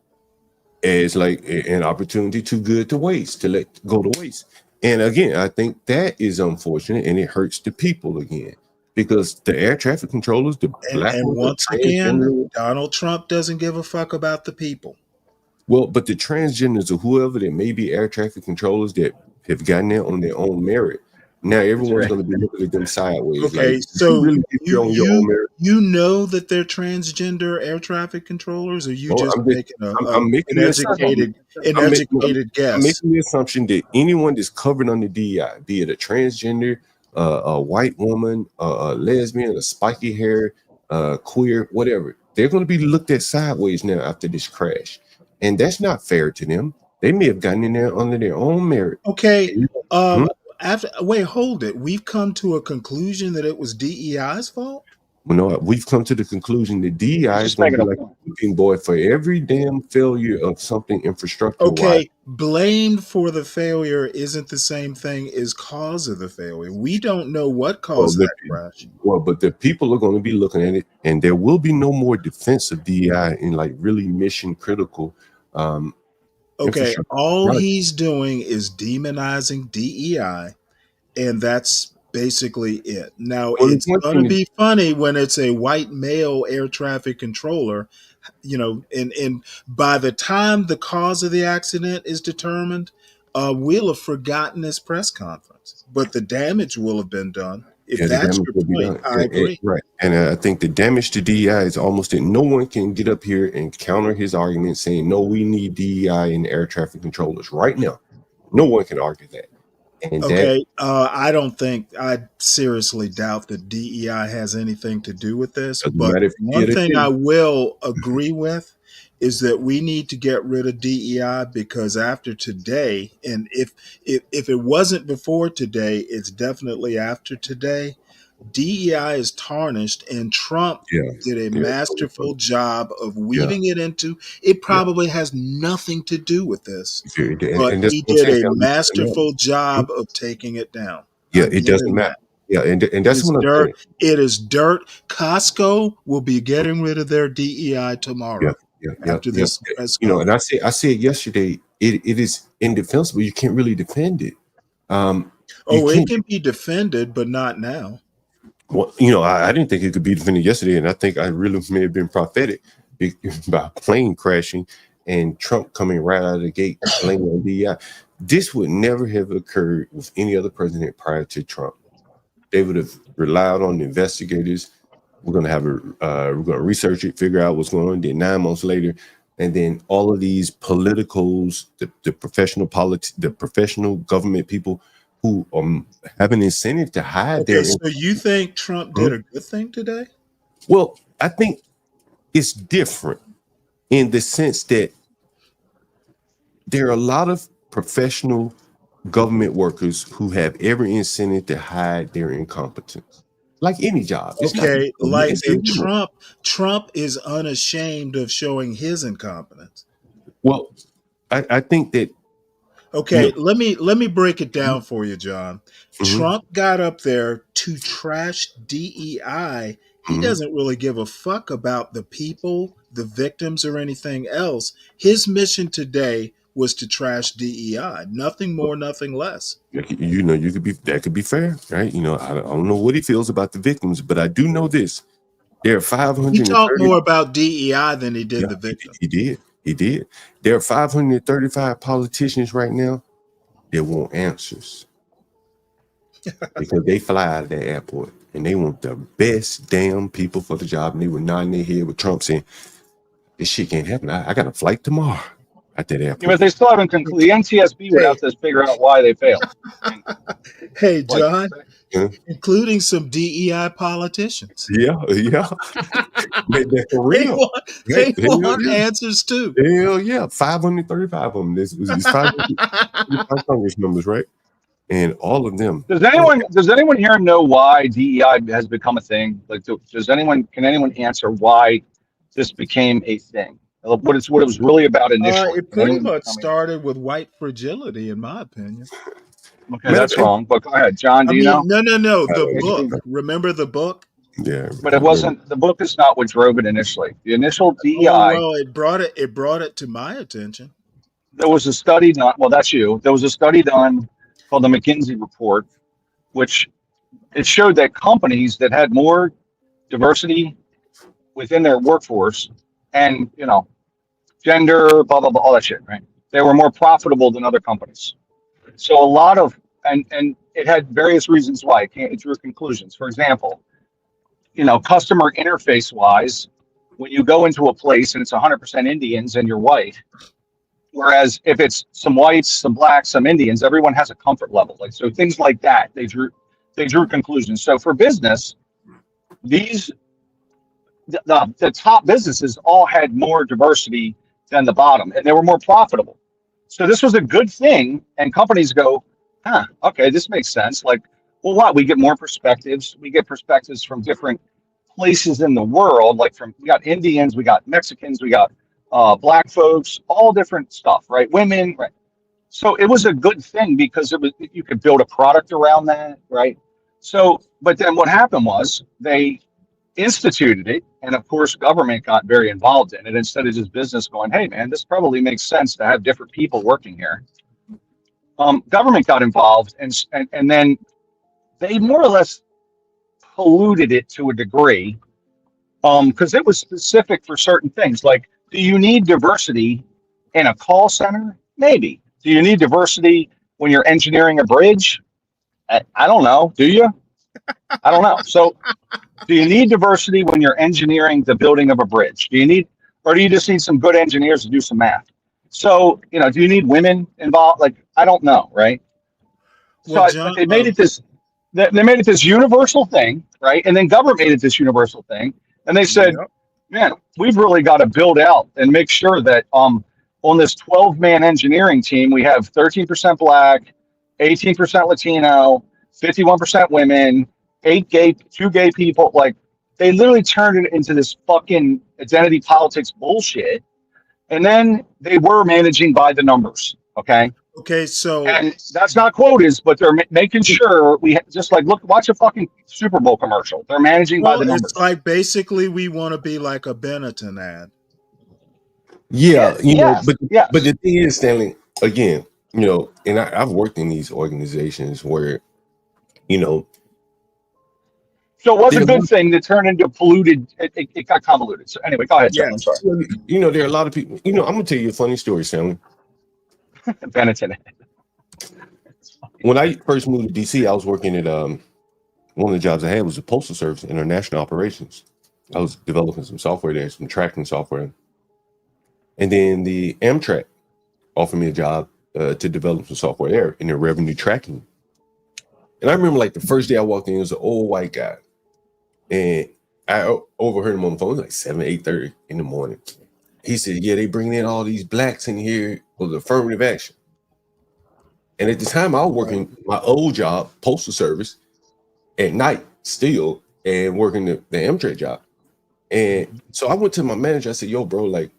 as like an opportunity too good to waste, to let go to waste. And again, I think that is unfortunate, and it hurts the people again. Because the air traffic controllers, and once again, Donald Trump doesn't give a fuck about the people. Well, but the transgenders or whoever that may be air traffic controllers that have gotten there on their own merit, now everyone's going to be looking at them sideways. Okay, so you know that they're transgender air traffic controllers, or you making an educated guess? I'm making the assumption that anyone that's covered under DEI, be it a transgender, a white woman, a lesbian, a spiky hair, queer, whatever, they're going to be looked at sideways now after this crash. And that's not fair to them. They may have gotten in there under their own merit. Okay. Hold it. We've come to a conclusion that it was DEI's fault? Well, no, we've come to the conclusion that DEI is going to be like a whipping boy for every damn failure of something infrastructure. Okay. Blamed for the failure isn't the same thing as cause of the failure. We don't know what caused that crash. Well, but the people are going to be looking at it, and there will be no more defense of DEI in like really mission critical. Okay, all he's doing is demonizing DEI, and that's basically it. Now, it's going to be funny when it's a white male air traffic controller, and by the time the cause of the accident is determined, we'll have forgotten this press conference, but the damage will have been done. If that's your point, I agree. Right. And I think the damage to DEI is almost that no one can get up here and counter his argument saying, no, we need DEI in air traffic controllers right now. No one can argue that. And I seriously doubt that DEI has anything to do with this. But one thing I will agree with is that we need to get rid of DEI, because after today, and if it wasn't before today, it's definitely after today, DEI is tarnished, and Trump did a masterful job of weaving it into. It probably has nothing to do with this, but he did a masterful job of taking it down. Yeah, it doesn't matter. Yeah, and that's It's what I'm saying. dirt. It is dirt. Costco will be getting rid of their DEI Yeah, tomorrow yeah. after this press You know, and conference. I said yesterday, it is indefensible. You can't really defend it. You Oh, it can't. can be defended, but not now. Well, you know, I didn't think it could be defended yesterday, and I think I really may have been prophetic by plane crashing and Trump coming right out of the gate blaming on DEI. This would never have occurred with any other president prior to Trump. They would have relied on the investigators. We're going to research it, figure out what's going on. Then 9 months later, and then all of these politicals, the professional government people who have an incentive to hide Okay, their. so you think Trump did a good thing today? Well, I think it's different in the sense that there are a lot of professional government workers who have every incentive to hide their incompetence, like any job. It's Okay, not, like it's and illegal. Trump is unashamed of showing his incompetence. Well, I think that. Okay, let me break it down for you, John. Mhm. Trump got up there to trash DEI. He Mhm. doesn't really give a fuck about the people, the victims, or anything else. His mission today was to trash DEI. Nothing more, nothing less. You know, that could be fair, right? You know, I don't know what he feels about the victims, but I do know this: there are He 530. talked more about DEI than he did Yeah, the victim. he did. There are 535 politicians right now that want answers because they fly out of that airport and they want the best damn people for the job. And they were nodding their head with Trump saying, "This shit can't happen. I got a flight tomorrow at that airport." Yeah, but they still haven't concluded. The NTSB would have to figure out why they failed. Hey, Like, John, including some DEI politicians. Yeah. For They real. want answers too. Hell yeah. 535 of them. This was 535 Congress members, right? And all of them. Does anyone here know why DEI has become a thing? Like, can anyone answer why this became a thing? What it was really about initially? It pretty much started with white fragility, in my opinion. Okay, that's wrong. But go ahead, John. Do you know? No. The book. Remember the book? Yeah. But it wasn't. The book is not what drove it initially. The initial DEI. Oh, well, it brought it to my attention. There was a study done. Well, that's you. There was a study done called the McKinsey report, which it showed that companies that had more diversity within their workforce and, gender, blah, blah, blah, all that shit, right? They were more profitable than other companies. So a lot of, and it had various reasons why it drew conclusions. For example, customer interface wise, when you go into a place and it's 100% Indians and you're white, whereas if it's some whites, some blacks, some Indians, everyone has a comfort level. Like, so things like that, they drew conclusions. So for business, the top businesses all had more diversity than the bottom, and they were more profitable. So this was a good thing, and companies go, okay, this makes sense. Like, well, what? We get more perspectives. We get perspectives from different places in the world. Like we got Indians, we got Mexicans, we got black folks, all different stuff, right? Women, right? So it was a good thing because you could build a product around that, right? So, but then what happened was they instituted it, and of course government got very involved in it instead of just business going, hey man, this probably makes sense to have different people working here. Government got involved, and then they more or less polluted it to a degree, because it was specific for certain things. Like, do you need diversity in a call center? Maybe. Do you need diversity when you're engineering a bridge? I don't know. Do you? I don't know. So do you need diversity when you're engineering the building of a bridge? Do you just need some good engineers to do some math? So, do you need women involved? Like, I don't know, right? Well, so they made it this universal thing, right? And then government made it this universal thing. And they said, man, we've really got to build out and make sure that on this 12-man engineering team, we have 13% black, 18% Latino, 51% women, 2 gay people. Like, they literally turned it into this fucking identity politics bullshit. And then they were managing by the numbers. Okay. Okay, so and that's not quotas, but they're making sure just like watch a fucking Super Bowl commercial. They're managing by well, the it's numbers. like basically we want to be like a Benetton ad. Yeah, Yes, but yes. the thing is, Stanley, again, and I've worked in these organizations where, you know, So it was a there, good thing that turned into polluted. It got convoluted. So anyway, go ahead, Stanley. I'm sorry. Yes. there are a lot of people. I'm gonna tell you a funny story, Stanley. Benetton. When I first moved to DC, I was working at one of the jobs I had was the Postal Service International Operations. I was developing some software there, some tracking software, and then the Amtrak offered me a job to develop some software there in their revenue tracking. And I remember like the first day I walked in, it was an old white guy. And I overheard him on the phone like 8:30 in the morning. He said, yeah, they bring in all these blacks in here for the affirmative action. And at the time I was working my old job, Postal Service, at night still, and working the Amtrak job. And so I went to my manager, I said, yo, bro, like,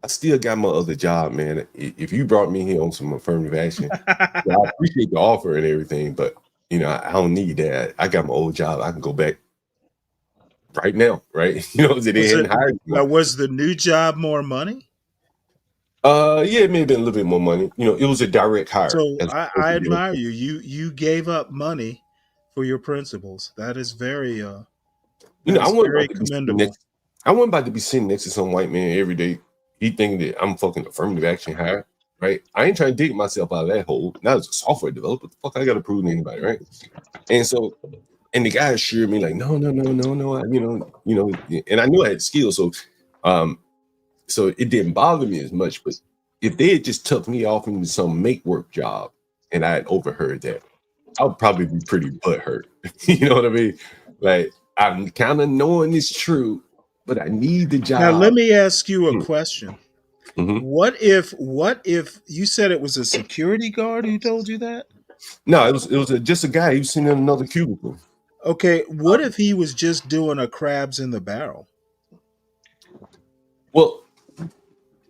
I still got my other job, man. If you brought me here on some affirmative action, I appreciate the offer and everything, but I don't need that. I got my old job. I can go back right now, right? They hadn't hired me. Was the new job more money? Yeah, it may have been a little bit more money. It was a direct hire. So I admire you. You gave up money for your principles. That is very I wasn't very commendable. I wasn't about to be sitting next to some white man every day. He thinking that I'm fucking affirmative action hire, right? I ain't trying to dig myself out of that hole. Not as a software developer. What the fuck I got to prove to anybody, right? And so, and the guy assured me like, no, and I knew I had skills, so it didn't bother me as much. But if they had just took me off into some make work job, and I had overheard that, I would probably be pretty butthurt. You know what I mean? Like, I'm kind of knowing it's true, but I need the job. Now let me ask you a question. What if you said it was a security guard who told you that? No, it was just a guy. He was sitting in another cubicle. Okay, what if he was just doing a crabs in the barrel? Well,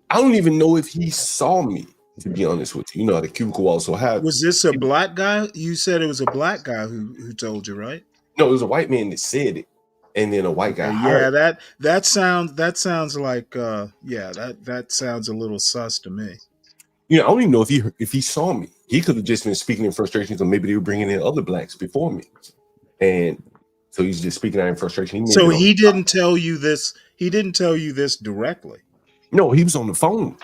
I don't even know if he saw me, to be honest with you. The cubicle also had. Was this a black guy? You said it was a black guy who told you, right? No, it was a white man that said it, and then a white guy hired. Yeah, that sounds like that sounds a little sus to me. I don't even know if he saw me. He could have just been speaking in frustration, so maybe they were bringing in other blacks before me, and so he's just speaking out in frustration. So he didn't tell you this. He didn't tell you this directly. No, he was on the phone,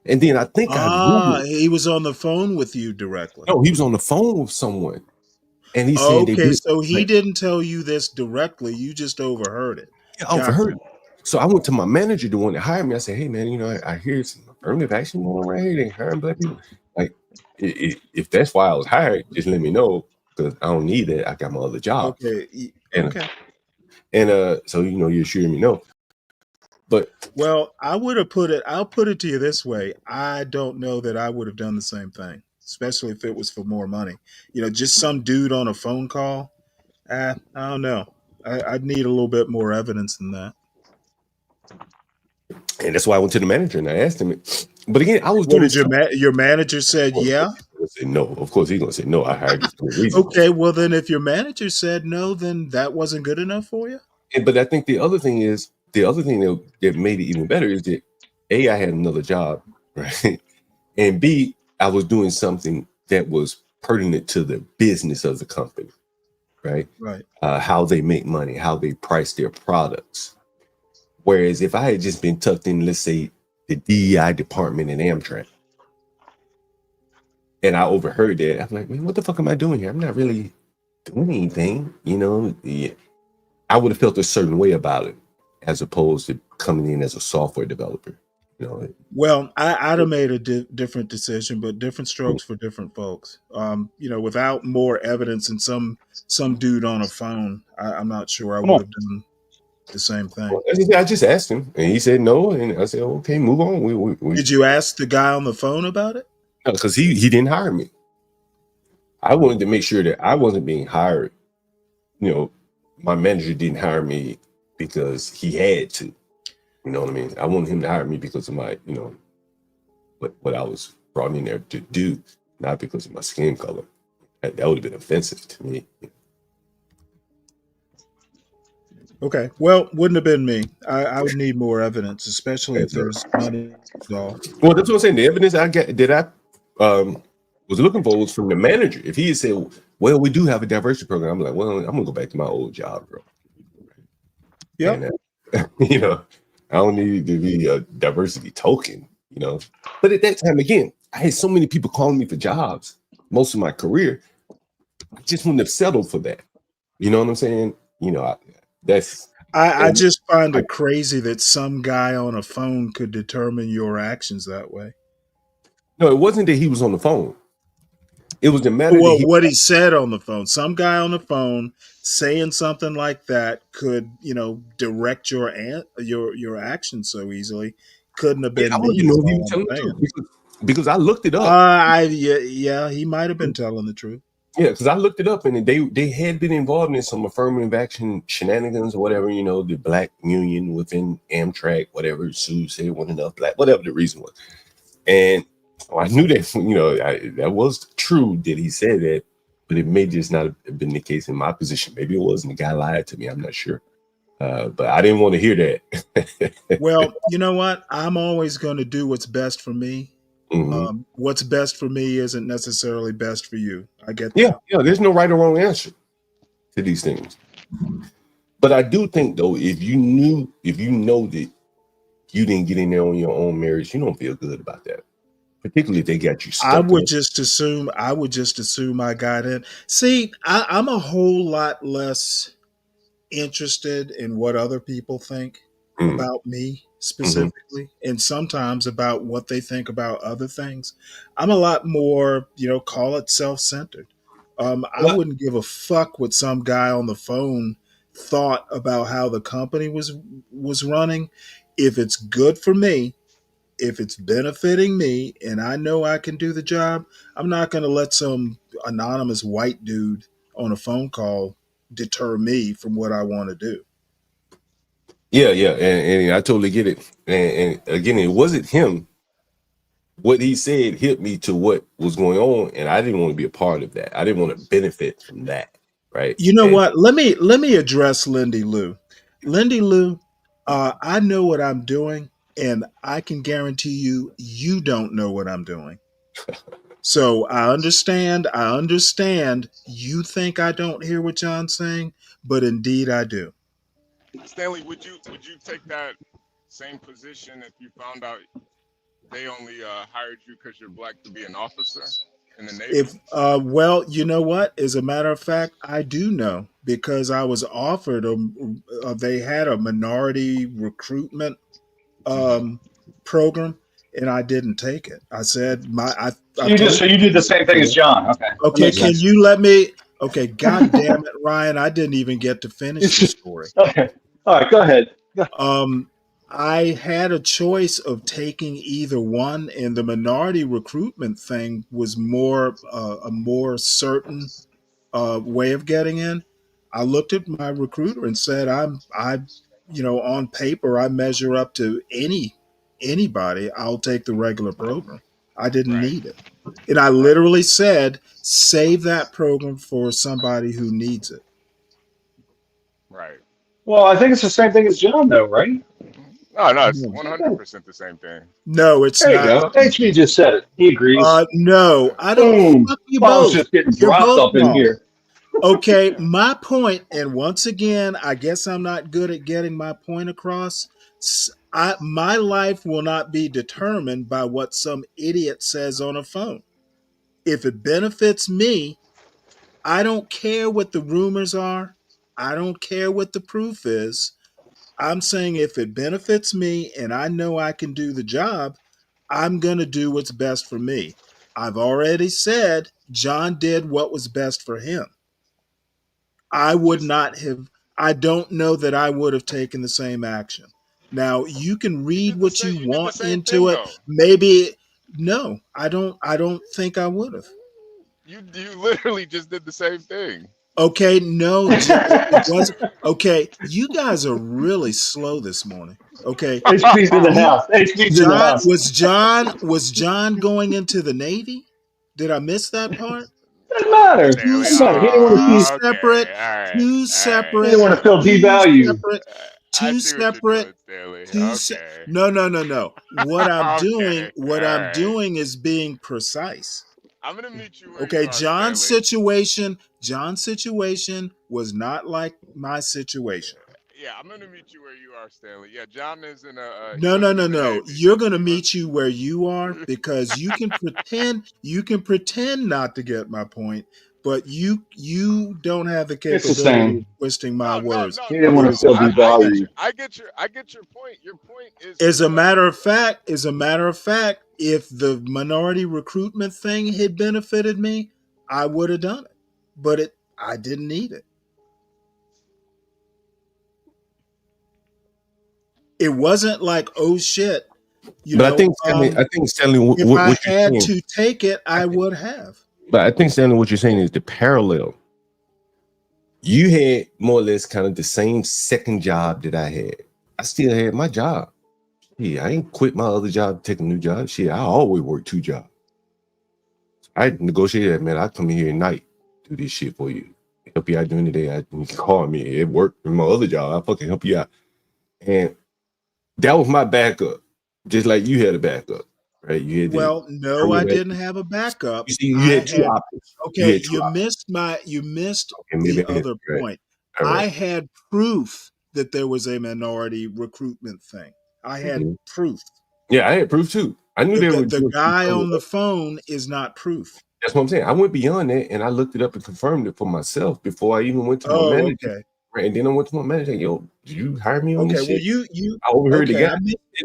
and then I think he was on the phone with you directly. No, he was on the phone with someone, and he said, "Okay, so he didn't tell you this directly. You just overheard it." Yeah, overheard it. So I went to my manager, the one that hired me. I said, "Hey, man, I hear some affirmative action going right here. They hiring black people. Like, if that's why I was hired, just let me know because I don't need it. I got my other job." Okay. So you assured me no. But I'll put it to you this way. I don't know that I would have done the same thing, especially if it was for more money. Just some dude on a phone call. I don't know. I'd need a little bit more evidence than that. And that's why I went to the manager and I asked him. But again, I was doing. Your manager said yeah? Say no. Of course, he's gonna say no. I hired you for a reason. Okay, well then, if your manager said no, then that wasn't good enough for you. But I think the other thing that made it even better is that A, I had another job, right? And B, I was doing something that was pertinent to the business of the company, right? Right. How they make money, how they price their products. Whereas if I had just been tucked in, let's say, the DEI department in Amtrak, and I overheard that, I'm like, man, what the fuck am I doing here? I'm not really doing anything, I would have felt a certain way about it, as opposed to coming in as a software developer. Well, I'd have made a different decision, but different strokes for different folks. Without more evidence and some dude on a phone, I'm not sure I would have done the same thing. Well, I just asked him, and he said no, and I said, okay, move on. Did you ask the guy on the phone about it? No, because he didn't hire me. I wanted to make sure that I wasn't being hired. My manager didn't hire me because he had to. You know what I mean? I wanted him to hire me because of my, what I was brought me in there to do, not because of my skin color. That would have been offensive to me. Okay. Well, wouldn't have been me. I would need more evidence, especially if there's money involved. Well, that's what I'm saying. The evidence I got that I was looking for was from the manager. If he had said, "Well, we do have a diversity program," I'm like, "Well, I'm gonna go back to my old job, bro." Yeah. You know, I don't need to be a diversity token. You know, but at that time, again, I had so many people calling me for jobs most of my career. I just wouldn't have settled for that. You know what I'm saying? You know, I just find it crazy that some guy on a phone could determine your actions that way. No, it wasn't that he was on the phone. It was the matter Well, that what he said on the phone. Some guy on the phone saying something like that could, direct your actions so easily. Couldn't have been I me. don't even know if he was telling the truth because I looked it up. Yeah, he might have been telling the truth. Yeah, because I looked it up and they had been involved in some affirmative action shenanigans or whatever, the black union within Amtrak, whatever, Sue said wasn't enough black, whatever the reason was. And I knew that, that was true that he said that, but it may just not have been the case in my position. Maybe it wasn't. The guy lied to me. I'm not sure. But I didn't want to hear that. Well, you know what? I'm always going to do what's best for me. Mm-hmm. What's best for me isn't necessarily best for you. I get that. Yeah, there's no right or wrong answer to these things. But I do think, though, if you know that you didn't get in there on your own merits, you don't feel good about that. Particularly if they got you stuck. I would just assume I got in. See, I'm a whole lot less interested in what other people think about me specifically, and sometimes about what they think about other things. I'm a lot more, call it self-centered. I wouldn't give a fuck what some guy on the phone thought about how the company was running. If it's good for me, if it's benefiting me and I know I can do the job, I'm not going to let some anonymous white dude on a phone call deter me from what I want to do. Yeah. And I totally get it. And again, it wasn't him. What he said hit me to what was going on, and I didn't want to be a part of that. I didn't want to benefit from that, right? You know what? Let me address Lindy Lou. Lindy Lou, I know what I'm doing, and I can guarantee you don't know what I'm doing. So I understand. You think I don't hear what John's saying, but indeed I do. Stanley, would you take that same position if you found out they only hired you because you're black to be an officer in the Navy? Well, you know what? As a matter of fact, I do know because I was offered they had a minority recruitment program, and I didn't take it. I said So you did the same thing as John. Okay. Okay, can you let me? Okay, God damn it, Ryan! I didn't even get to finish the story. Okay. All right, go ahead. I had a choice of taking either one, and the minority recruitment thing was a more certain way of getting in. I looked at my recruiter and said, on paper, I measure up to anybody. I'll take the regular program. I didn't need it. And I literally said, save that program for somebody who needs it. Right. Well, I think it's the same thing as John, though, right? No, it's 100% the same thing. No, it's there not. There you go. HB just said it. He agrees. No, I don't. Fuck you both. Just getting You're dropped both up in here. Okay, my point, and once again, I guess I'm not good at getting my point across. My life will not be determined by what some idiot says on a phone. If it benefits me, I don't care what the rumors are. I don't care what the proof is. I'm saying if it benefits me and I know I can do the job, I'm going to do what's best for me. I've already said John did what was best for him. I would not have, I don't know that I would have taken the same action. Now, you can read what you want into it. Maybe, no, I don't think I would have. You literally just did the same thing. Okay, no, it wasn't. Okay, you guys are really slow this morning. Okay. HB's in the house. HB's in the house. Was John going into the Navy? Did I miss that part? Doesn't matter. Two Doesn't matter. He didn't want to two see. separate, Okay, all right, two all right. He didn't separate, want to feel two devalued. separate, I two see what you're separate, doing, Stanley. two. Okay. No. What I'm Okay, doing, what all I'm right. doing is being precise. I'm gonna meet you where you Okay, are, John's Stanley. situation was not like my situation. Yeah, I'm gonna meet you where you are, Stanley. Yeah, John is in a he No. wasn't in the Navy. You're gonna meet you where you are because you can pretend not to get my point, but you don't have the It's the capability of same. twisting my words. He didn't want to Because feel I devalued. get your point. Your point is as a matter of fact, if the minority recruitment thing had benefited me, I would have done it. But I didn't need it. It wasn't like, oh shit, But I think Stanley, if what I you're had saying, to take it, I would have. but I think Stanley, what you're saying is the parallel. You had more or less kind of the same second job that I had. I still had my job. Yeah, I ain't quit my other job to take a new job. Shit, I always work 2 jobs. I negotiated that, man. I come in here at night, do this shit for you. Help you out during the day. You can call me. It worked in my other job. I fucking help you out. And that was my backup. Just like you had a backup, right? You had no, I didn't have a backup. You see, you had 2 options. Okay, you missed the other point. Right. I had proof that there was a minority recruitment thing. I had proof. Yeah, I had proof too. I knew there was the guy on the phone is not proof. That's what I'm saying. I went beyond that and I looked it up and confirmed it for myself before I even went to my manager. Okay. Right, and then I went to my manager. Yo, did you hire me on this shit? Well, I overheard the guy,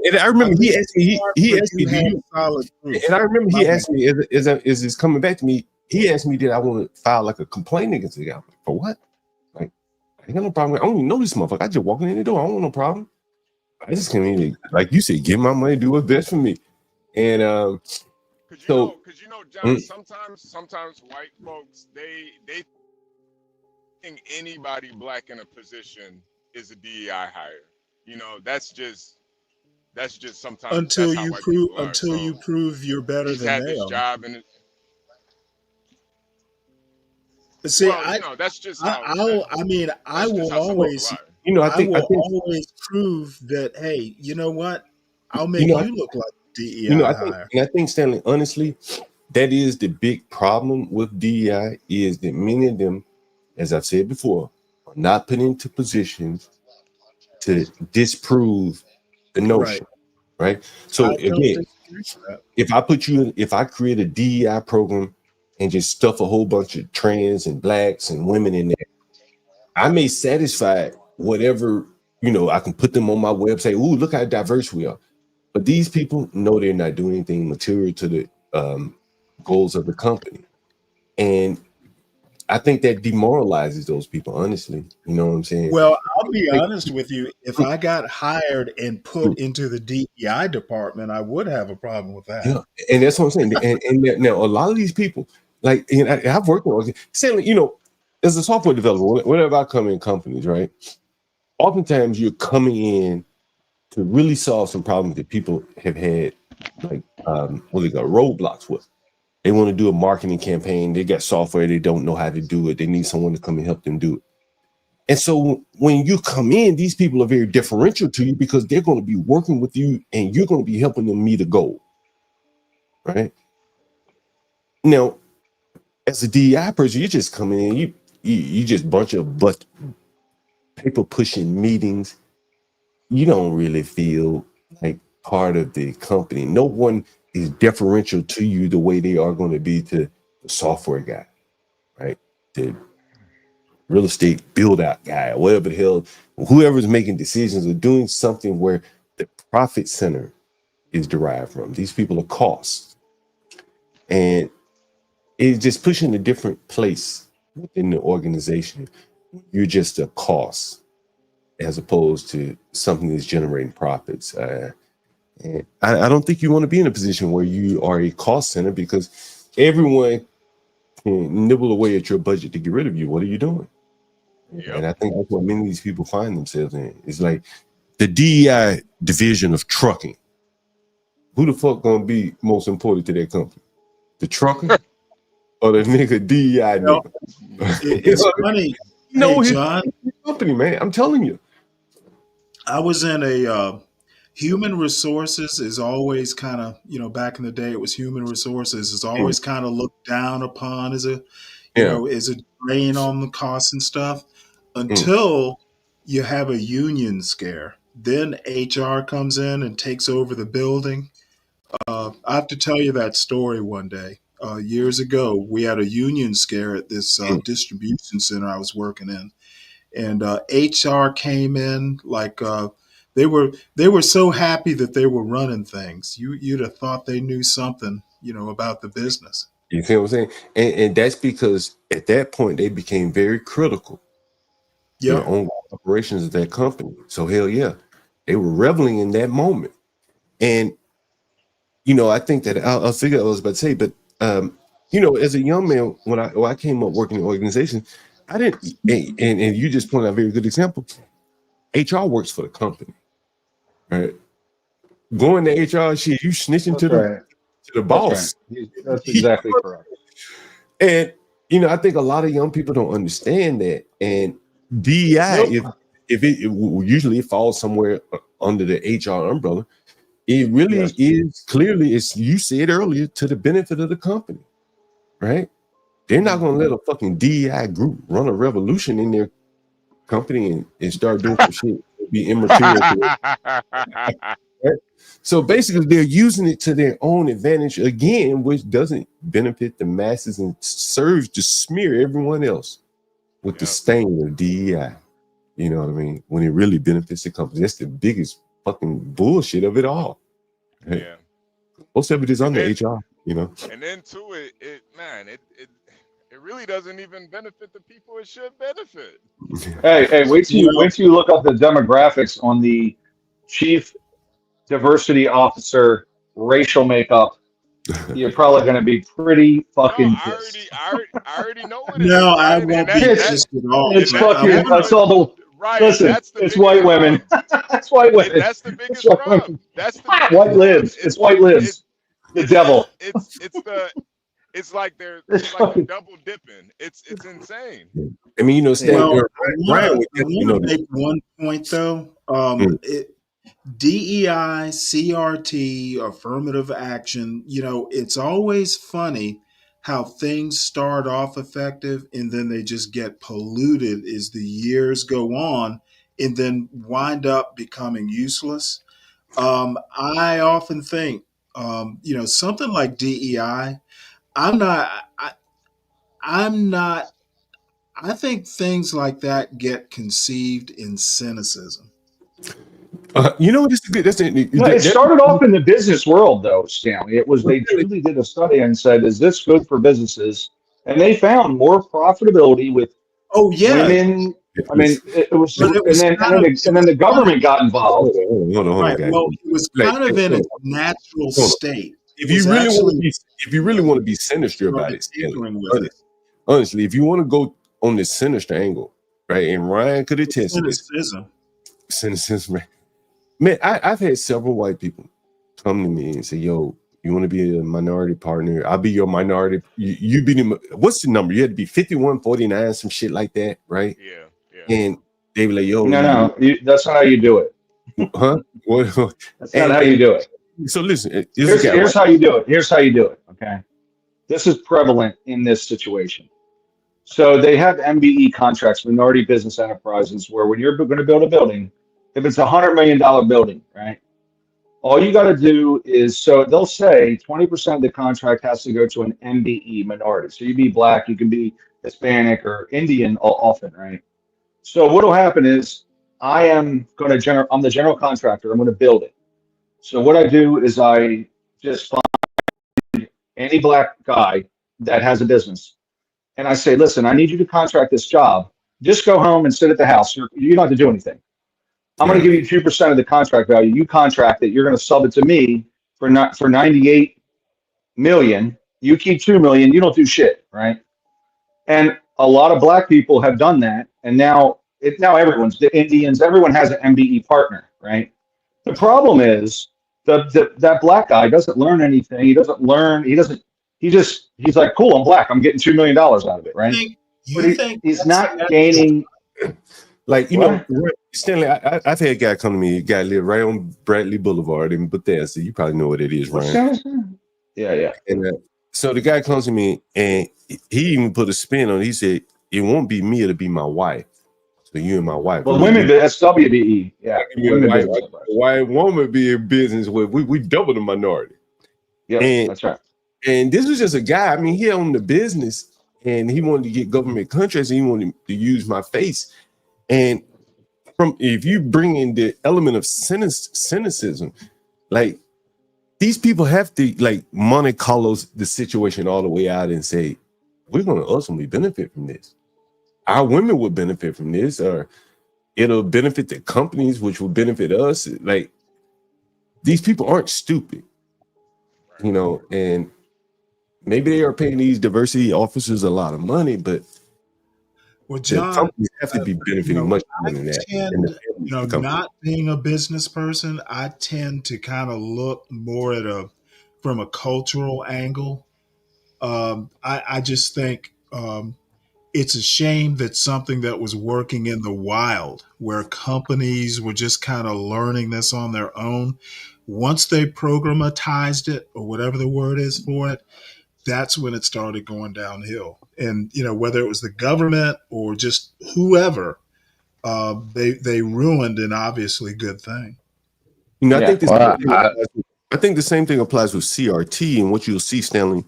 and I remember he asked me. He asked me, "Do you?" Solid proof. And I remember he asked me, "Is this coming back to me?" He asked me, "Did I want to file like a complaint against the guy?" Like, for what? Like, I ain't got no problem. I don't even know this motherfucker. I just walking in the door. I don't want no problem. I just came in, like you said, give my money, do what's best for me. And because you know, John, sometimes white folks they think anybody black in a position is a DEI hire. You know, that's just sometimes until that's how you white prove people are. you prove you're better he's than had they this are. job and see, that's just I will always, always prove that. Hey, you know what? I'll make you look like DEI hire. I think, Stanley, honestly, that is the big problem with DEI is that many of them, as I've said before, are not put into positions to disprove the notion, right? So again, if I create a DEI program and just stuff a whole bunch of trans and blacks and women in there, I may satisfy whatever, I can put them on my website. Ooh, look how diverse we are. But these people know they're not doing anything material to the goals of the company. And I think that demoralizes those people, honestly. You know what I'm saying? Well, I'll be honest with you. If I got hired and put into the DEI department, I would have a problem with that. Yeah, and that's what I'm saying. and now a lot of these people, like, I've worked on, Stanley, as a software developer, whenever I come in companies, right? Oftentimes you're coming in to really solve some problems that people have had, like what they got roadblocks with. They want to do a marketing campaign. They got software. They don't know how to do it. They need someone to come and help them do it. And so when you come in, these people are very differential to you because they're going to be working with you and you're going to be helping them meet a goal. Right? Now, as a DEI person, you're just coming in, you just bunch of paper pushing meetings. You don't really feel like part of the company. No one is deferential to you the way they are going to be to the software guy, right? The real estate build out guy, or whatever the hell, whoever's making decisions or doing something where the profit center is derived from. These people are costs. And it's just pushing a different place within the organization. You're just a cost as opposed to something that's generating profits. And I don't think you want to be in a position where you are a cost center because everyone can nibble away at your budget to get rid of you. What are you doing? Yep. And I think that's what many of these people find themselves in. It's like the DEI division of trucking, who the fuck gonna be most important to that company? The trucker or the nigga DEI nigga? It's funny. No, Hey, his John, company, man. I'm telling you. I was in a human resources is always kind of, back in the day, it was human resources is always kind of looked down upon as a, as a drain on the costs and stuff until you have a union scare. Then HR comes in and takes over the building. I have to tell you that story one day. Years ago, we had a union scare at this distribution center I was working in. And HR came in like they were so happy that they were running things. You'd have thought they knew something, about the business. You see what I'm saying? And that's because at that point they became very critical. Yeah, on operations of that company. So hell yeah, they were reveling in that moment. And I think that I'll figure out what I was about to say, but as a young man, when I came up working in the organization, I didn't, and you just pointed out a very good example. HR works for the company, right? Going to HR, shit, you snitching to the boss. Right. That's exactly correct. And I think a lot of young people don't understand that. And DEI, if it usually it falls somewhere under the HR umbrella, it really is clearly, as you said earlier, to the benefit of the company, right? They're not going to let a fucking DEI group run a revolution in their company and start doing some shit that be immaterial to it. Right? So basically, they're using it to their own advantage again, which doesn't benefit the masses and serves to smear everyone else with the stain of DEI. You know what I mean? When it really benefits the company, that's the biggest fucking bullshit of it all. Right? Yeah. Most of it is under HR. And then too, it really doesn't even benefit the people it should benefit. Hey, wait till you look up the demographics on the chief diversity officer racial makeup. You're probably going to be pretty fucking pissed. I already know what it No, is. I won't be pissed at all. It's fucking. That's all the. Right, Listen, it's white women. That's white women. That's the biggest rub. That's the biggest white libs. It's white libs. The devil. It's like they're double dipping. It's insane. I mean, Well, I want to make one point though. DEI, CRT, affirmative action. It's always funny how things start off effective and then they just get polluted as the years go on and then wind up becoming useless. I often think, something like DEI, I think things like that get conceived in cynicism. It started off in the business world, though, Stanley. It was they truly did a study and said, "Is this good for businesses?" And they found more profitability with women. I mean, it was, and then the government got involved. Hold on, right. Well, it was kind of in its natural state. If you really want to be sinister about it, honestly, if you want to go on this sinister angle, right? And Ryan could attest to this. Cynicism, right? Man, I've had several white people come to me and say, "Yo, you want to be a minority partner? I'll be your minority. You be the, what's the number? You had to be 5149, some shit like that, right?" Yeah. And they were like, "Yo, no, that's not how you do it, huh? That's not how you do it." So listen, here's how you do it. Here's how you do it. Okay, this is prevalent in this situation. So they have MBE contracts, minority business enterprises, where when you're going to build a building, if it's $100 million building, right? All you got to do is, so they'll say 20% of the contract has to go to an MBE minority. So you be black, you can be Hispanic or Indian often, right? So what'll happen is I'm the general contractor. I'm going to build it. So what I do is I just find any black guy that has a business. And I say, listen, I need you to contract this job. Just go home and sit at the house. You don't have to do anything. I'm going to give you 2% of the contract value. You contract it. You're going to sub it to me for 98 million. You keep 2 million. You don't do shit, right? And a lot of black people have done that. And now everyone's the Indians. Everyone has an MBE partner, right? The problem is that black guy doesn't learn anything. He doesn't learn. He's like, cool, I'm black. I'm getting $2 million out of it, right? But he's not gaining. Like, you know, Stanley, I've had a guy come to me, a guy live right on Bradley Boulevard in Bethesda. You probably know what it is, Ryan. Yeah. And so the guy comes to me and he even put a spin on it. He said, it won't be me, it'll be my wife. So you and my wife. Well, women, that's WBE. Yeah. White woman be in business with, we double the minority. Yeah, that's right. And this was just a guy. I mean, he owned the business and he wanted to get government contracts and he wanted to use my face. And if you bring in the element of cynicism, like these people have to like Monte Carlo the situation all the way out and say, we're going to ultimately benefit from this. Our women will benefit from this, or it'll benefit the companies, which will benefit us. Like these people aren't stupid, you know, and maybe they are paying these diversity officers a lot of money, but John, the companies have to be benefiting much more than that. Not being a business person, I tend to kind of look more at from a cultural angle. I just think it's a shame that something that was working in the wild, where companies were just kind of learning this on their own, once they programatized it, or whatever the word is for it, that's when it started going downhill. And, you know, whether it was the government or just whoever, they ruined an obviously good thing. You know, I think the same thing applies with CRT and what you'll see, Stanley.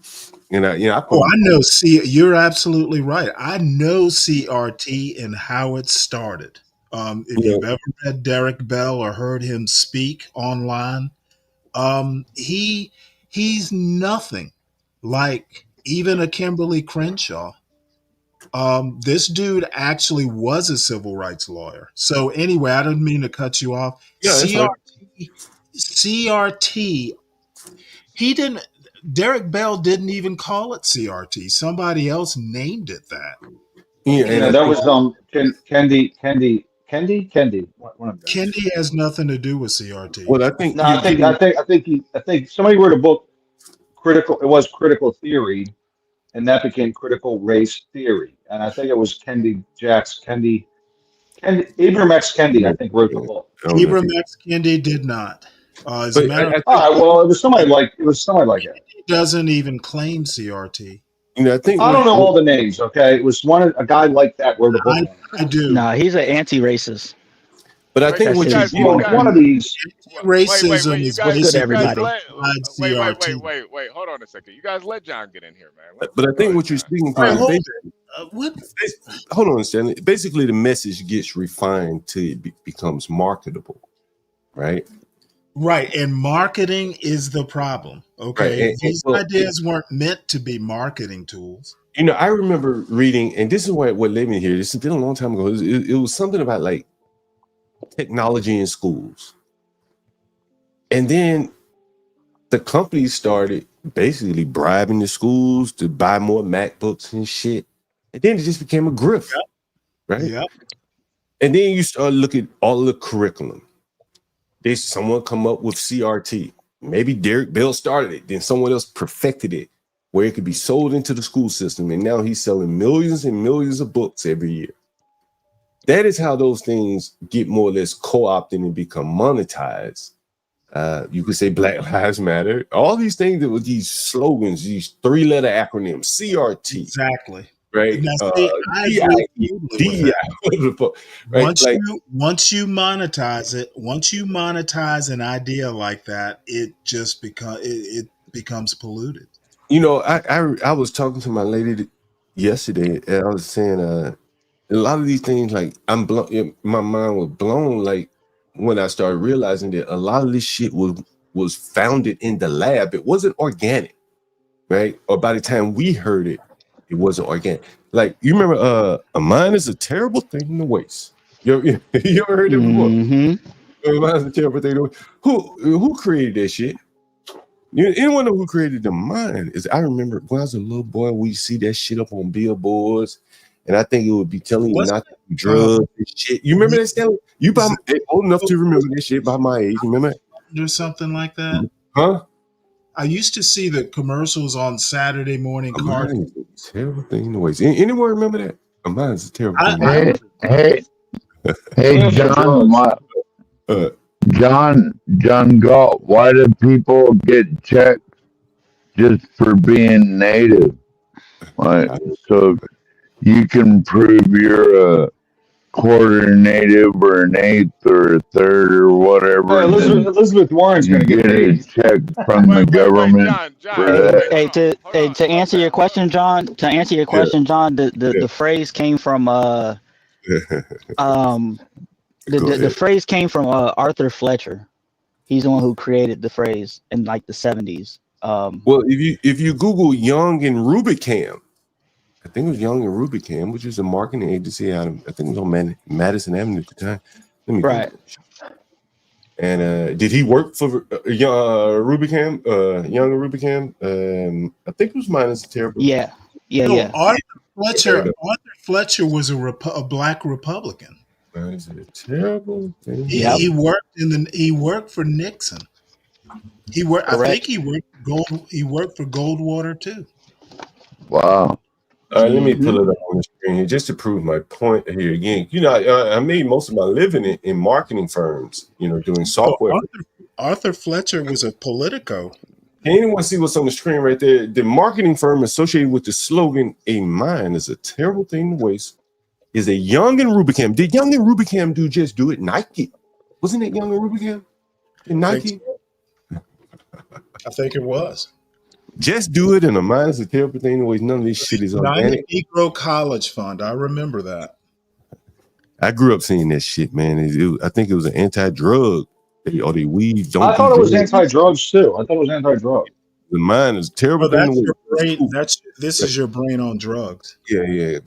And I know. You're absolutely right. I know CRT and how it started. If you've ever read Derek Bell or heard him speak online, he's nothing like even a Kimberly Crenshaw. This dude actually was a civil rights lawyer. So anyway, I didn't mean to cut you off. CRT, Derek Bell didn't even call it CRT. Somebody else named it that. Yeah, that was Kendi. Kendi has nothing to do with CRT. Well, I think somebody wrote a book, Critical. It was Critical Theory, and that became Critical Race Theory. And I think it was Ibram X. Kendi, I think, wrote the book. Ibram X. Kendi did not. As a matter of well, it was somebody like it. He doesn't even claim CRT. You know, I don't know all the names. Okay, it was a guy like that wrote a book. I do. Nah, he's an anti-racist. But I think one of these racism is good, everybody. Wait, hold on a second. You guys let John get in here, man. But I think what you're speaking to, hold on, Stanley. Basically, the message gets refined till it becomes marketable, right? Right, and marketing is the problem. Okay, these ideas weren't meant to be marketing tools. You know, I remember reading, and this is what led me here. This has been a long time ago. It was something about like technology in schools, and then the companies started basically bribing the schools to buy more MacBooks and shit, and then it just became a grift, right? Yeah. And then you start looking at all of the curriculum. There's someone come up with CRT. Maybe Derek Bell started it, then someone else perfected it, where it could be sold into the school system, and now he's selling millions and millions of books every year. That is how those things get more or less co-opted and become monetized. You could say Black Lives Matter. All these things that were these slogans, these three-letter acronyms, CRT. Exactly. Right. Once you monetize it, once you monetize an idea like that, it just becomes polluted. You know, I was talking to my lady yesterday, and I was saying a lot of these things, like my mind was blown, like when I started realizing that a lot of this shit was founded in the lab. It wasn't organic, right? Or by the time we heard it, it wasn't organic. Like, you remember, a mind is a terrible thing to waste. You ever heard that before? Mm-hmm. A mind is a terrible thing to waste. Who created that shit? Anyone know who created the mind? I remember when I was a little boy, we see that shit up on billboards, and I think it would be telling you What's not to do drugs and shit. You remember that, Stanley? You Is old enough to remember that shit by my age. Remember that? or something like that? Huh? I used to see the commercials on Saturday morning A cartoons. mind is a terrible thing to waste. Anyone remember that? A mind is a terrible thing. Hey, John, John Galt, why do people get checked just for being native? Like, so you can prove you're a quarter native or an eighth or a third or whatever. Elizabeth Warren's going to get a paid. check from the government for that. To answer your question, John. To answer your question, John, the phrase came from the phrase came from Arthur Fletcher. He's the one who created the phrase in like the 70s. Well, if you Google Young and Rubicam, I think it was Young and Rubicam, which is a marketing agency out of, I think it was on Madison Avenue at the time. Right. And did he work for Rubicam? Young and Rubicam? I think it was Minus Terrible. Yeah. Arthur Fletcher was a black Republican. Is it a terrible thing? He worked for Nixon. I think he worked for Goldwater too. Wow. All right, let me pull it up on the screen here just to prove my point here again. You know, I made most of my living in marketing firms, you know, doing software. Arthur Fletcher was a Politico. Can anyone see what's on the screen right there? The marketing firm associated with the slogan, "A mind is a terrible thing to waste," is a Young and Rubicam. Did Young and Rubicam just do it? Nike. Wasn't it Young and Rubicam? Nike? I think it was. Just do it, and a mind is a terrible thing to waste. None of this shit is organic. Negro College Fund. I remember that. I grew up seeing that shit, man. I think it was an anti-drug. Or they weed. I thought it was anti-drugs too. I thought it was anti-drugs. The mind is a terrible. That's your brain. This is your brain on drugs. Yeah. It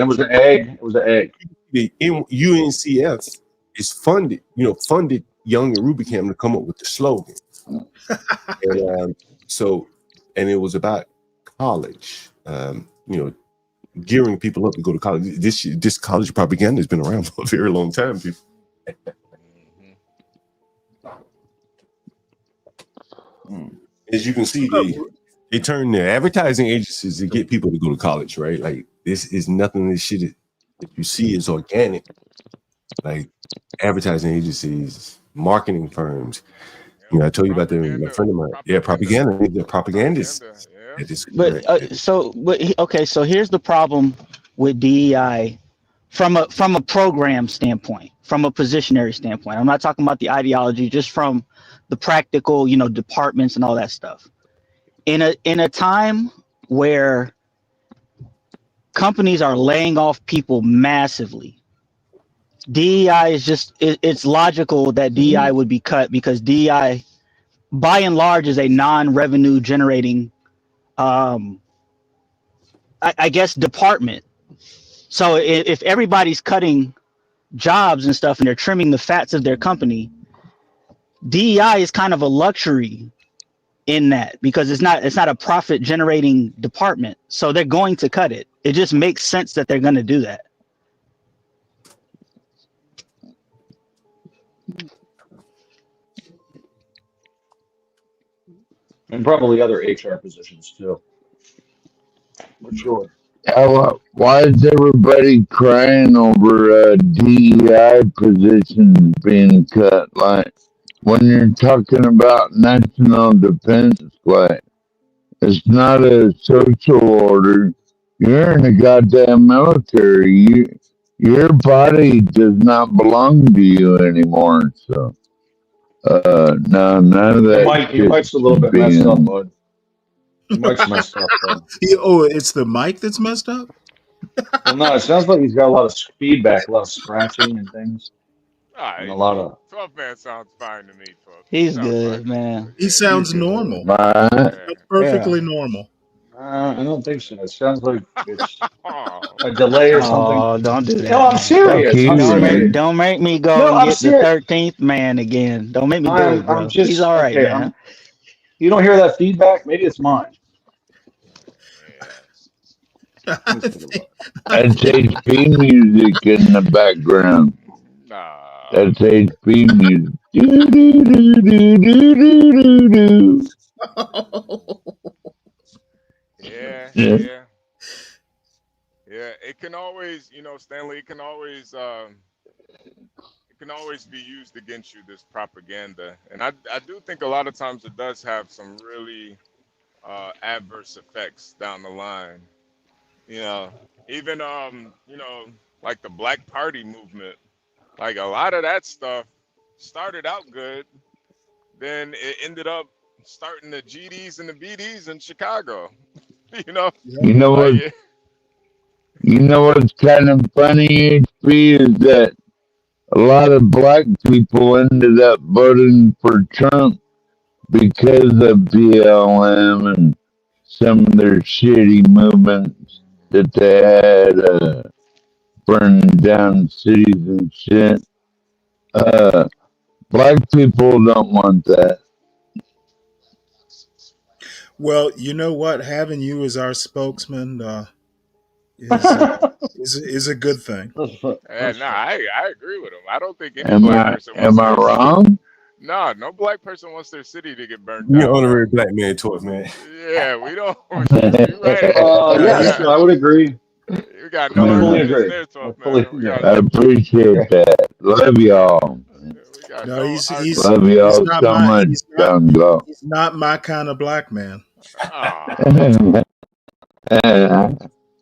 was an egg. It was an egg. The UNCF is funded Young and Rubicam to come up with the slogan. And it was about college. Gearing people up to go to college. This college propaganda has been around for a very long time, people. As you can see, they turn their advertising agencies to get people to go to college, right? Like this is nothing. This shit that you see is organic. Like advertising agencies, marketing firms. You know, I told you about my friend of mine. Yeah, propaganda. They're propagandists. So here's the problem with DEI from a program standpoint, from a positionary standpoint. I'm not talking about the ideology, just from the practical, departments and all that stuff. In a time where companies are laying off people massively, DEI is it's logical that DEI would be cut, because DEI by and large is a non-revenue generating I guess department. So if everybody's cutting jobs and stuff and they're trimming the fats of their company, DEI is kind of a luxury in that, because it's not a profit generating department. So they're going to cut it. It just makes sense that they're going to do that. And probably other HR positions too. For sure. Why is everybody crying over DEI positions being cut? Like, when you're talking about national defense, like, it's not a social order. You're in the goddamn military. Your body does not belong to you anymore. So, no, none of that. Your mic's a little bit messed up, bud. Your mic's messed up, bud. It's the mic that's messed up? Well, no, it sounds like he's got a lot of feedback, a lot of scratching and things. And a lot of. 12 man sounds fine to me, folks. He's good, man. He sounds normal. Perfectly normal. I don't think so. It sounds like it's a delay or something. Oh, don't do that. No, I'm serious. Don't make me go and get the 13th man again. Don't make me do it, bro. He's all right, man. You don't hear that feedback? Maybe it's mine. That's HP music in the background. Nah. That's HP music. Do, do, do, do, do, do, do, do. Yeah. It can always, Stanley. It can always be used against you. This propaganda, and I do think a lot of times it does have some really adverse effects down the line. Even like the Black Party movement, like a lot of that stuff started out good, then it ended up starting the GDs and the BDs in Chicago. You know what? Like, You know what's kind of funny, HP, is that a lot of black people ended up voting for Trump because of BLM and some of their shitty movements that they had, burning down cities and shit. Black people don't want that. Well, you know what? Having you as our spokesman is a good thing. I agree with him. I don't think any Am black I person wants their wrong? no black person wants their city to get burned You're down, honorary man. black man, Torf, man. Yeah, we don't. You right. Yes, I would agree. You got I no fully arguments agree. there, Tough I fully, man. yeah. I appreciate that. Love y'all. We got No, no he's arguments. Love y'all not so my much, John Galt. he's not my kind of black man.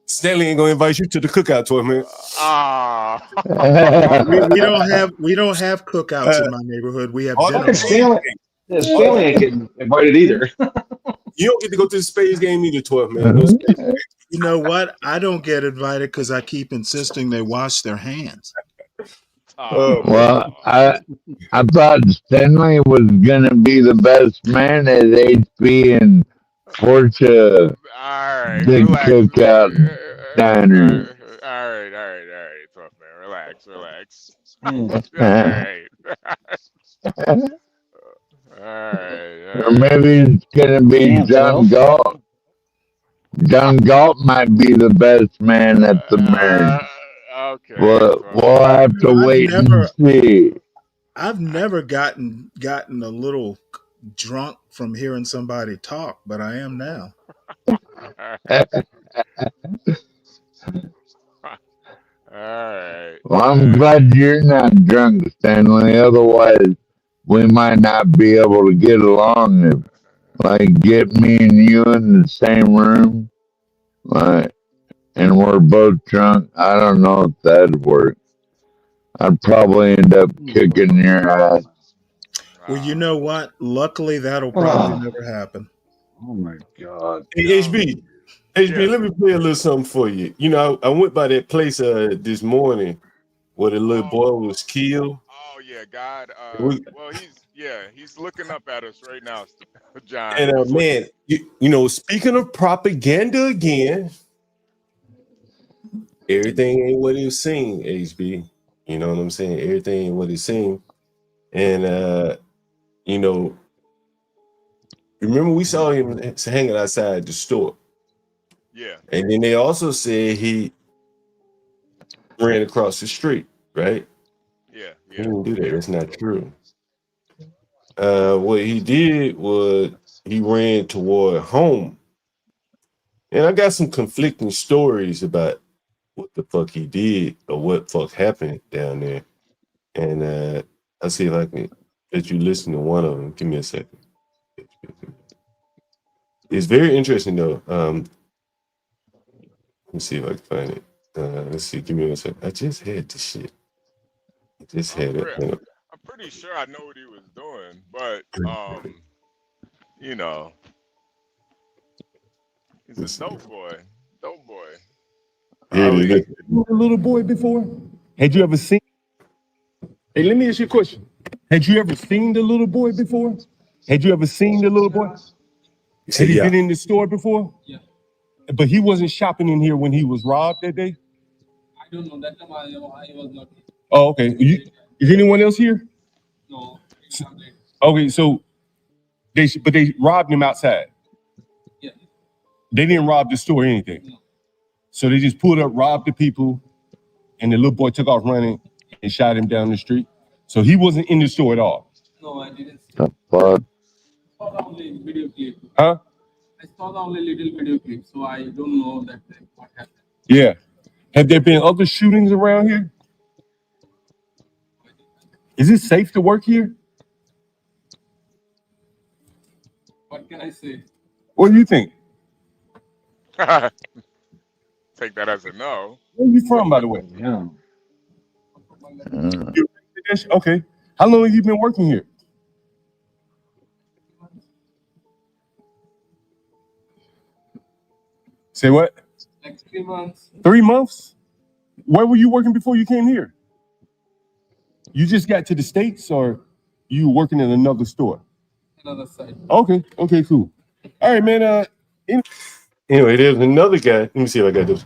Stanley ain't gonna invite you to the cookout, Torf, man. we don't have cookouts in my neighborhood. We have dinner. Stanley ain't getting invited either. You don't get to go to the Spades game either, Torf, man. No Spades game. You know what? I don't get invited because I keep insisting they wash their hands. Well, I thought Stanley was gonna be the best man at HB and Porsche Big Cookout Diner. All right, Tough man. Relax. All right. Or maybe it's gonna be John Galt. John Galt might be the best man at the marriage. Okay. We'll have to wait and see. I've never gotten a little drunk from hearing somebody talk, but I am now. Alright. Well, I'm glad you're not drunk, Stanley. Otherwise, we might not be able to get along. If, like, get me and you in the same room, like, and we're both drunk. I don't know if that'd work. I'd probably end up kicking your ass. Well, you know what? Luckily, that'll probably never happen. Oh my God. Hey, HB, let me play a little something for you. I went by that place this morning where the little boy was killed. Oh yeah, God. He's looking up at us right now, John. And man, speaking of propaganda again, everything ain't what it seemed, HB. You know what I'm saying? Everything ain't what it seemed. And remember we saw him hanging outside the store. Yeah. And then they also said he ran across the street, right? Yeah. He didn't do that. That's not true. What he did was he ran toward home. And I got some conflicting stories about what the fuck he did or what fuck happened down there. And I'll see if I can let you listen to one of them. Give me a second. It's very interesting though. Let me see if I can find it. Let's see. Give me a second. I just had this shit. I just had it. I'm pretty sure I know what he was doing, but he's a dope boy. Here it is. A little boy before? Had you ever seen? Hey, let me ask you a question. Had you ever seen the little boy before? Had you ever seen the little boy? Had he been in the store before? Yeah. But he wasn't shopping in here when he was robbed that day? I don't know. That time I was not. Oh, okay. Is anyone else here? No. Okay, so they robbed him outside. Yeah. They didn't rob the store or anything. No. So they just pulled up, robbed the people, and the little boy took off running and shot him down the street. So he wasn't in the store at all. No, I didn't see. The fuck? I saw the only video clip. Huh? I saw the only little video clip, so I don't know that what happened. Yeah. Have there been other shootings around here? Is it safe to work here? What can I say? What do you think? Take that as a no. Where are you from, by the way? Yeah. Okay. How long have you been working here? Say what? Like 3 months. 3 months? Where were you working before you came here? You just got to the States, or you working in another store? Another side. Okay. Okay, cool. All right, man. Anyway, there's another guy. Let me see if I got this.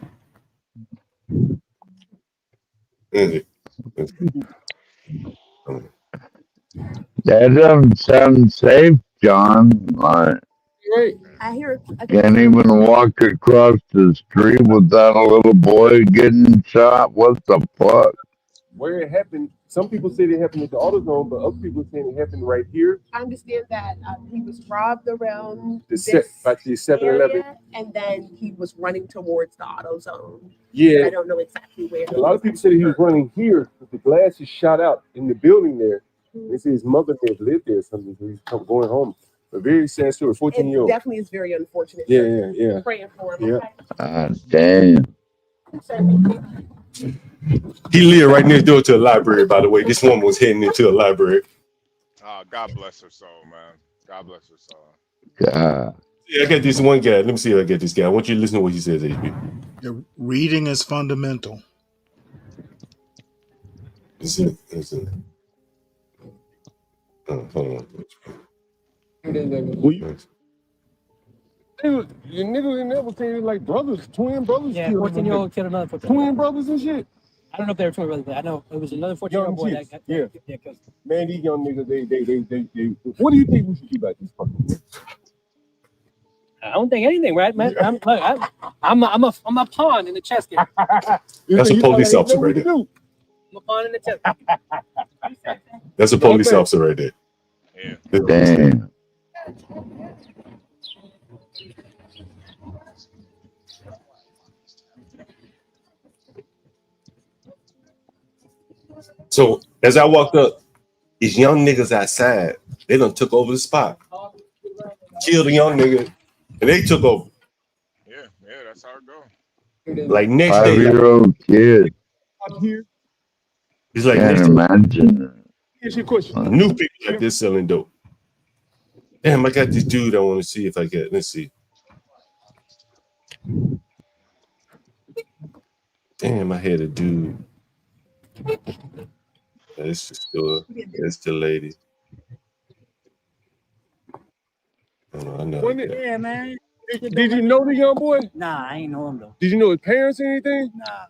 That doesn't sound safe, John. Like, Right. I hear. can't even walk across the street without a little boy getting shot. What the fuck? Where it happened, some people say it happened at the AutoZone, but other people saying it happened right here. I understand that he was robbed around The 7-Eleven. area, and then he was running towards the AutoZone. Yeah. I don't know exactly where. A lot of people say he was running here, but the glass is shot out in the building there. They say his mother may have lived there or something, so he's going home. A very sad story, 14-year-old. It definitely is very unfortunate. Yeah. Praying for him. Yeah. Okay? Damn. He lived right next door to a library, by the way. This woman was heading into a library. God bless her soul, man. God bless her soul. God. Yeah, I got this one guy. Let me see if I get this guy. I want you to listen to what he says, HB. The reading is fundamental. Listen. Hold on. Your niggas in there was saying like brothers, twin brothers. Yeah, 14-year-old killed another 14-year-old. Twin brothers and shit. I don't know if they were twin brothers, but I know it was another 14-year-old boy that got killed. Man, these young niggas, they. What do you think we should do about this fucking? I don't think anything, right, man? I'm a pawn in the chess game. That's a police officer right there. I'm a pawn in the chess game. That's a police officer right there. Yeah. Damn. So as I walked up, these young niggas outside, they done took over the spot. Killed a young nigga, and they took over. Yeah, that's how it goes. Like next day, 5-year-old kid. It's like Can't imagine. Here's your question. New people like this selling dope. Damn, I got this dude I want to see if I get. Let's see. Damn, I had a dude. It's the lady. Oh, I know. Yeah, man. Did you know the young boy? Nah, I ain't know him though. Did you know his parents or anything? Nah.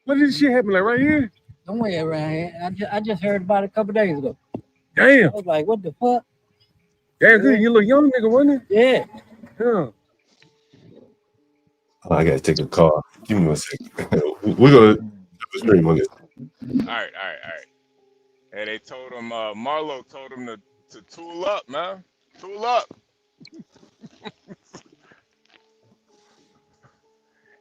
When did this shit happen? Like right here? Don't worry around here. I just heard about it a couple days ago. Damn. I was like, what the fuck? Damn, good. You little young nigga, wasn't it? Yeah. Oh, I gotta take a call. Give me 1 second. We're gonna have a stream on this. All right. And they told him, Marlo told him to tool up, man. Tool up.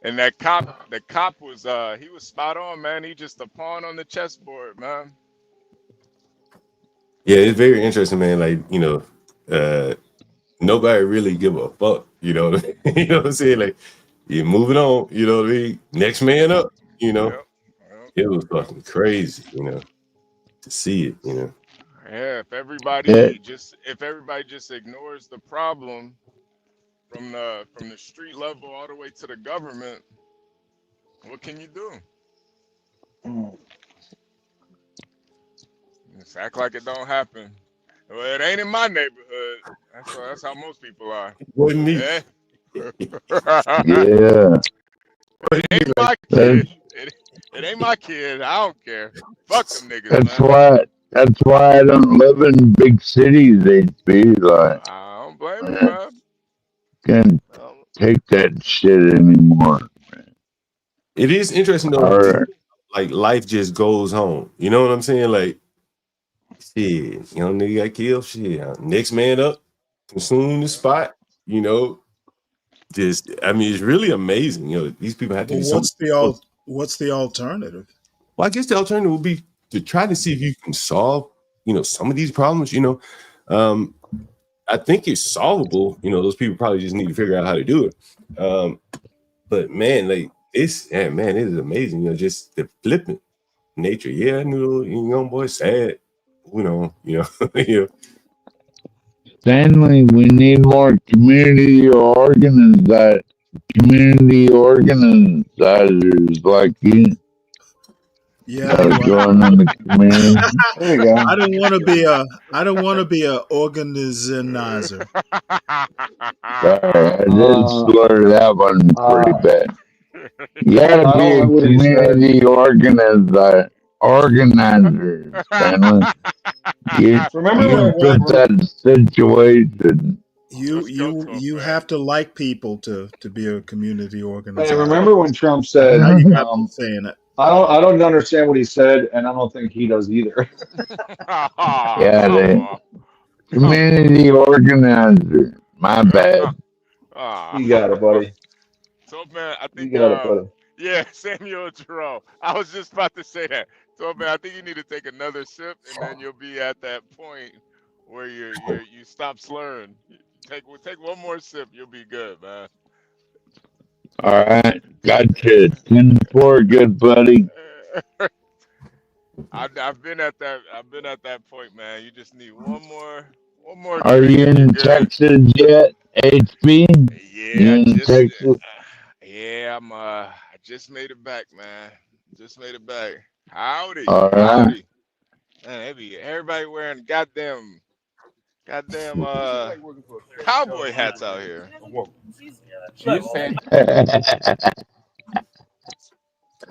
And the cop was he was spot on, man. He just a pawn on the chessboard, man. Yeah, it's very interesting, man. Like, you know, nobody really give a fuck. You know what I mean? You know what I'm saying? Like, you're moving on, you know what I mean? Next man up, you know. Yep. It was fucking crazy, you know, to see it, you know. Yeah, if everybody just ignores the problem from the street level all the way to the government, what can you do? Just act like it don't happen. Well, it ain't in my neighborhood. That's how most people are. Wasn't me. Yeah. Yeah. It ain't my kid. It ain't my kid. I don't care. Fuck them niggas, That's why I don't live in big cities. They'd be like, I don't blame you, man. can't take that shit anymore. It is interesting though, All right. like life just goes on. You know what I'm saying? Like, shit, young nigga got killed. Shit, next man up, consume the spot. You know, just I mean, it's really amazing. You know, these people have to But be so. what's the alternative? Well, I guess the alternative would be to try to see if you can solve, some of these problems. I think it's solvable. Those people probably just need to figure out how to do it. But man, like this, man, it is amazing. Just the flippant nature. Yeah, I knew young boy sad. Stanley, we need more community organizers like you. Yeah, well, Going in the community. There you go. I don't want to be a organizer. Sorry, I did slur that one pretty bad. You I gotta don't be a know what he said. community organizer, Stanley. You Remember took that situation. You have to like people to be a community Hey, organizer. remember when Trump Now said, you got me saying it. I don't understand what he said, and I don't think he does either. Yeah, the community organizer. My bad. You got it, buddy. So man, I You think got it, buddy. yeah, Samuel Jerome. I was just about to say that. So man, I think you need to take another sip, and then you'll be at that point where you stop slurring. Take one more sip, you'll be good, man. All right, gotcha. 10-4, good buddy. I've been at that point, man. You just need one more Are drink, you and you're in good. Texas yet, HB? Yeah, You in Texas? I just made it back, man. Just made it back. Howdy, All right. howdy. Man, everybody wearing goddamn cowboy hats out here.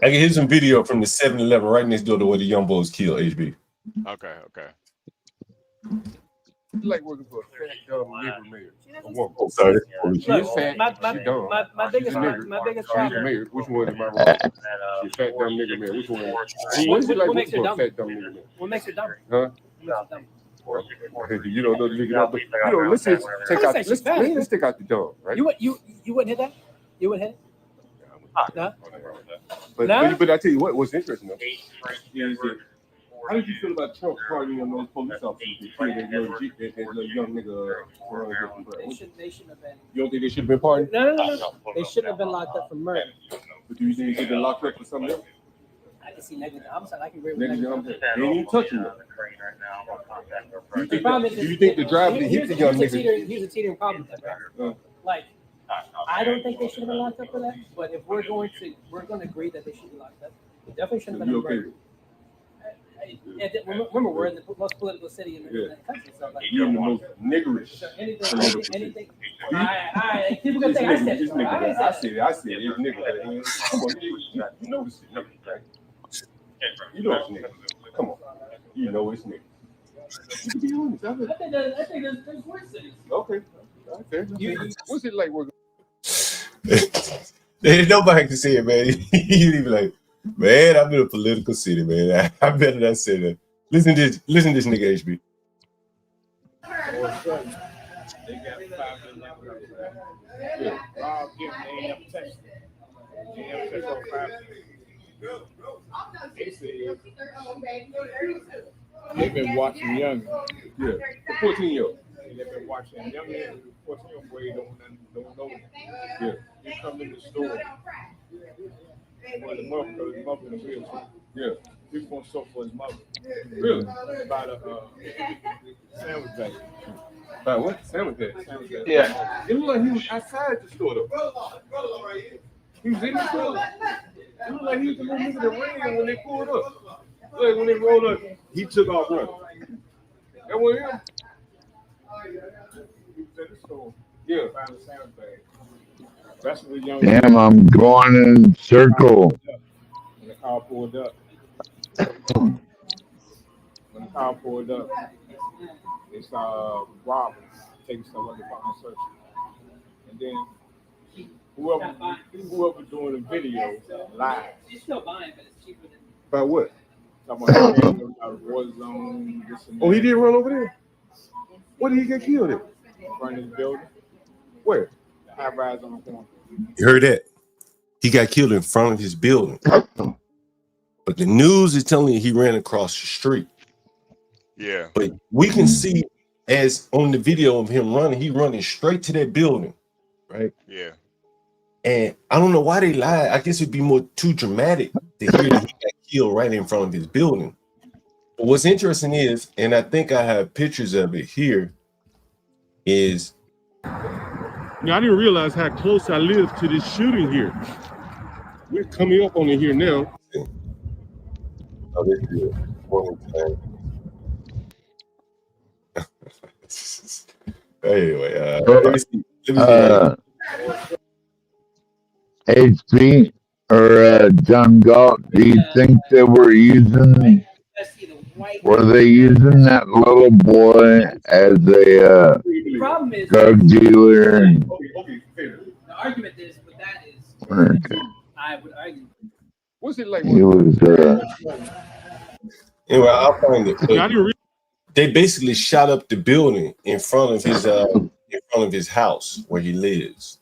I can hear some video from the 7-Eleven right next door to where the young boys killed HB. Okay. Like working for a fat, dumb nigger mayor. A woman. Oh, sorry. She is fat. She dumb. My biggest She's problem. mayor. Which one am I wrong? She's fat, dumb nigger mayor. Which one? What is it like working for a fat, dumb nigger mayor? What makes it dumb? Huh? You don't know the nigga, but let's just take out. Let's take out the dumb, right? You wouldn't hit that? You wouldn't hit it? No. But I tell you what's interesting though is that how did you feel about Trump partying on those police officers that killed that little young nigga? They shouldn't have been. You don't think they should have been partying? No. They shouldn't have been locked up for murder. But do you think they should have been locked up for something else? I can see negligent homicide. I can agree with negligent homicide. They ain't even touching them. Do you think the driver that hit the young nigga? Here's a teetering problem with that, right? Like, I don't think they should have been locked up for that. But if we're going to agree that they should be locked up, they definitely shouldn't have been murdered. Remember, we're in the most political city in the country. So like, you're the most niggerish. So anything. People gonna say I said it. I said it. It's nigger. Come on, you know this shit, right? You know it's nigger. Come on, you know it's nigger. You can be honest. I think there's worse cities. Okay. What's it like working? Nobody can see it, man. You'd be like, man, I'm in a political city, man. I better not say that. Listen to this nigga HB. They've been watching young. Yeah, 14-year-old. They've been watching young men. 14-year-old boy don't know. Yeah. He come in the store. Well, his mother in the wheelchair. Yeah. He's going to sew for his mother. Really? About a sandwich bag. About what? Sandwich bag? Yeah. It looked like he was outside the store, though. He was in the store. It looked like he was the little nigga that ran when they pulled up. Like when they rolled up, he took off running. That was him? He was at the store. Yeah. Found a sandwich bag. That's what the young Damn, I'm going in circle. When the car pulled up, they saw robbers taking stuff out the car and searching. And then whoever doing the video live. You're still buying, but it's cheaper than. About what? Talking about the game about war zone. Oh, he didn't run over there? What did he get killed in? In front of his building. Where? The high rise on the corner. You heard that? He got killed in front of his building. But the news is telling you he ran across the street. Yeah. But we can see as on the video of him running, he running straight to that building, right? Yeah. And I don't know why they lied. I guess it'd be more too dramatic to hear that he got killed right in front of his building. But what's interesting is, and I think I have pictures of it here, is Now, I didn't realize how close I lived to this shooting here. We're coming up on it here now. Oh, this is one anyway, let me see. HP or John Galt, do you think they were using that little boy as a drug dealer? The argument is, with that is, I would argue. What's it like? He was. Anyway, I'll find it. They basically shot up the building in front of his house where he lives.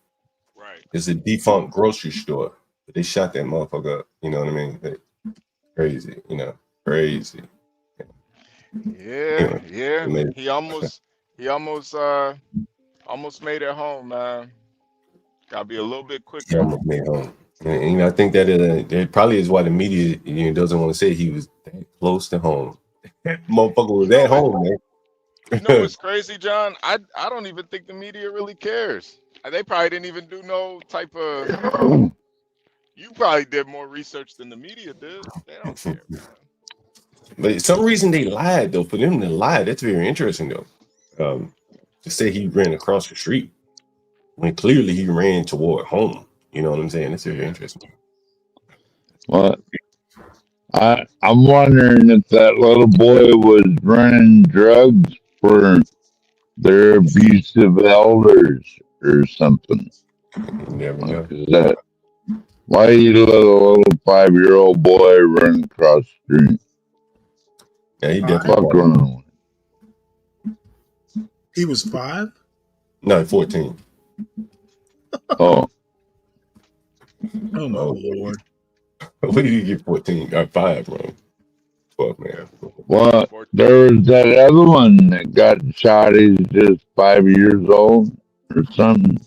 Right. It's a defunct grocery store. But they shot that motherfucker up. You know what I mean? Crazy. You know, crazy. Yeah, yeah. He almost made it home, man. Gotta be a little bit quicker. Yeah, almost made home. And you know, I think that it probably is why the media, you know, doesn't want to say he was that close to home. Motherfucker was at home, man. You know what's crazy, John? I don't even think the media really cares. They probably didn't even do no type of. You probably did more research than the media did. They don't care, man. But some reason they lied though. For them to lie, that's very interesting though. To say he ran across the street when clearly he ran toward home. You know what I'm saying? That's very interesting. Well, I'm wondering if that little boy was running drugs for their abusive elders or something. You never know. Why you let a little 5-year-old boy run across the street? Yeah, he definitely. Fuck around. He was 5? No, 14. Oh. Oh my lord! Where did you get 14? Or 5, bro? 12, man. Well, there was that other one that got shot. He's just 5 years old or something.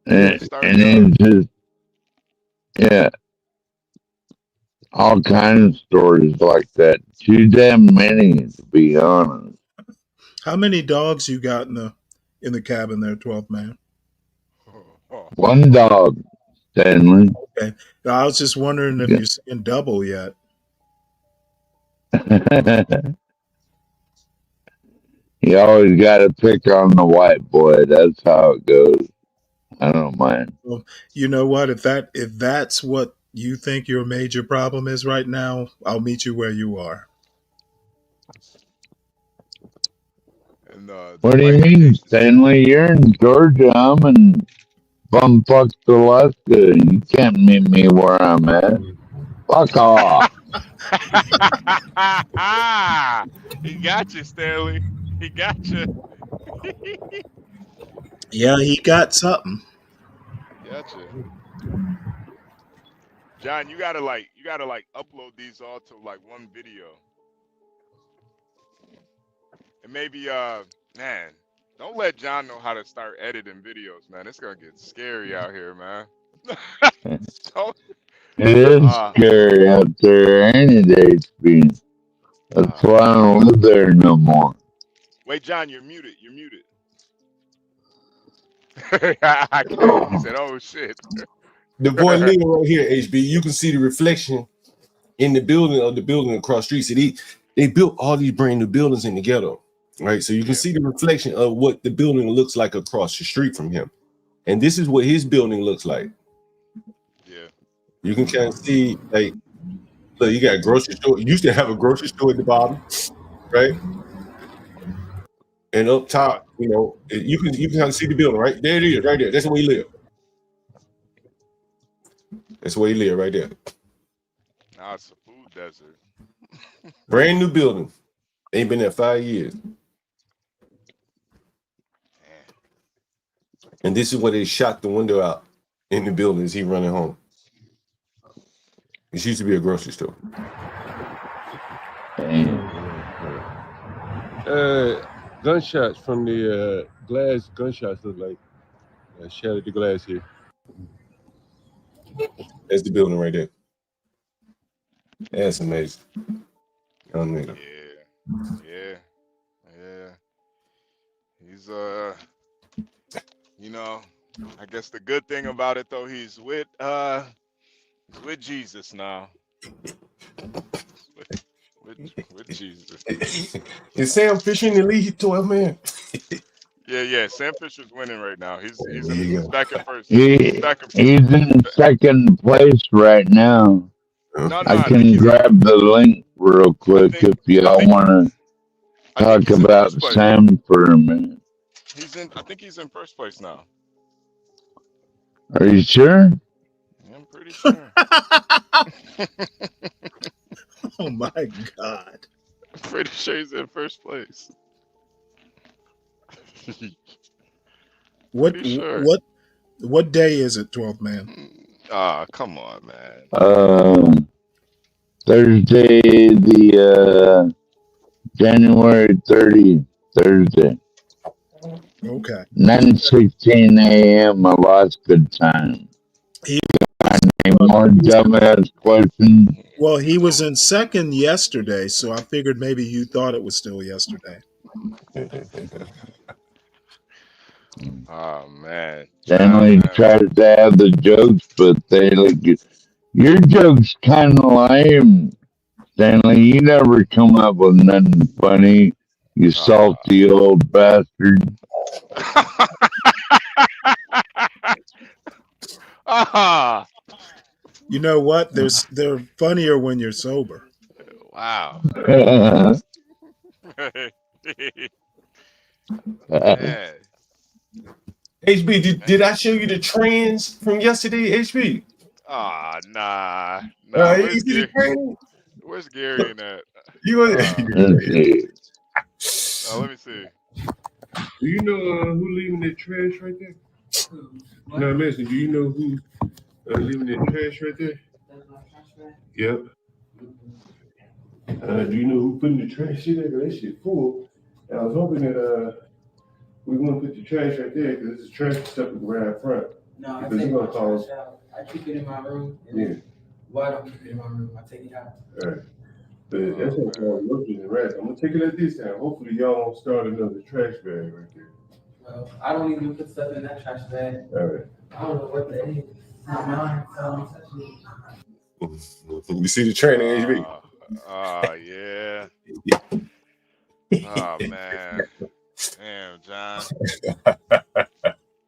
and it's just, yeah, all kinds of stories like that. Too damn many, to be honest. How many dogs you got in the cabin there, 12th man? One dog, Stanley. Okay. I was just wondering if you're seeing double yet. You always got to pick on the white boy. That's how it goes. I don't mind. Well, you know what? If that's what you think your major problem is right now, I'll meet you where you are. And, what do you mean, Stanley? You're in Georgia. I'm in bumfuck Alaska. You can't meet me where I'm at. Fuck off. He got you, Stanley. He got you. Yeah, he got something. Gotcha. John, you gotta upload these all to like one video. And maybe man, don't let John know how to start editing videos, man. It's gonna get scary out here, man. It is scary out there, ain't it, HB? That's why I don't live there no more. Wait, John, you're muted. You're muted. I can't. He said, "Oh shit." The boy living right here, HB. You can see the reflection in the building across the street. So they built all these brand new buildings in the ghetto, right? So you can see the reflection of what the building looks like across the street from him, and this is what his building looks like. Yeah, you can kind of see, like, look, you got a grocery store. You used to have a grocery store at the bottom, right? And up top, you know, you can kind of see the building, right? There it is, right there. That's where he live. That's where he live, right there. Now it's a food desert. Brand new building. Ain't been there 5 years. And this is where they shot the window out in the building as he running home. This used to be a grocery store. Gunshots from the glass. Gunshots look like shattered the glass here. That's the building right there. That's amazing. Young nigga. Yeah. He's you know, I guess the good thing about it though, he's with Jesus now. With Jesus. Is Sam Fisher in the league 12 man? Yeah. Sam Fisher's winning right now. He's back at first. He's back at in second place right now. I can grab the link real quick if y'all want to talk about Sam for a minute. I think he's in first place now. Are you sure? I'm pretty sure. Oh my God. I'm pretty sure he's in first place. What day is it, 12th man? Come on, man. Thursday, the January 30th, Thursday. Okay. 9:16 a.m. Alaska time. Any more dumbass questions? Well, he was in second yesterday, so I figured maybe you thought it was still yesterday. Oh man. Stanley tries to have the jokes, but they like it. Your joke's kind of lame, Stanley. You never come up with nothing funny, you salty old bastard. You know what? They're funnier when you're sober. Wow. HB, did I show you the trends from yesterday, HB? Nah. You see the trend? Where's Gary in that? Let me see. Do you know who leaving the trash right there? No, I'm asking, do you know who's leaving the trash right there? Yep. Do you know who putting the trash in there? That shit full. And I was hoping that we wouldn't put the trash right there because this is trash stuff we can grab out front. No, I take my trash out. I keep it in my room. Yeah. Why don't I keep it in my room? I take it out. All right. But that's what I'm looking at rats. I'm gonna take it at this time. Hopefully y'all won't start another trash bag right there. Well, I don't even put stuff in that trash bag. All right. I don't know what that is. You see the trend, HB? Yeah. Oh man. Damn, John.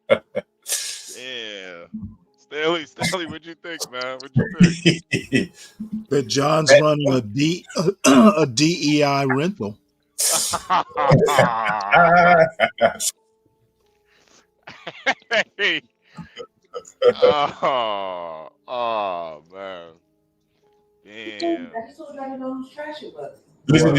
Damn. Stanley, what'd you think, man? What'd you think? But John's running a DEI rental. Hey. Oh man. Damn. Listen,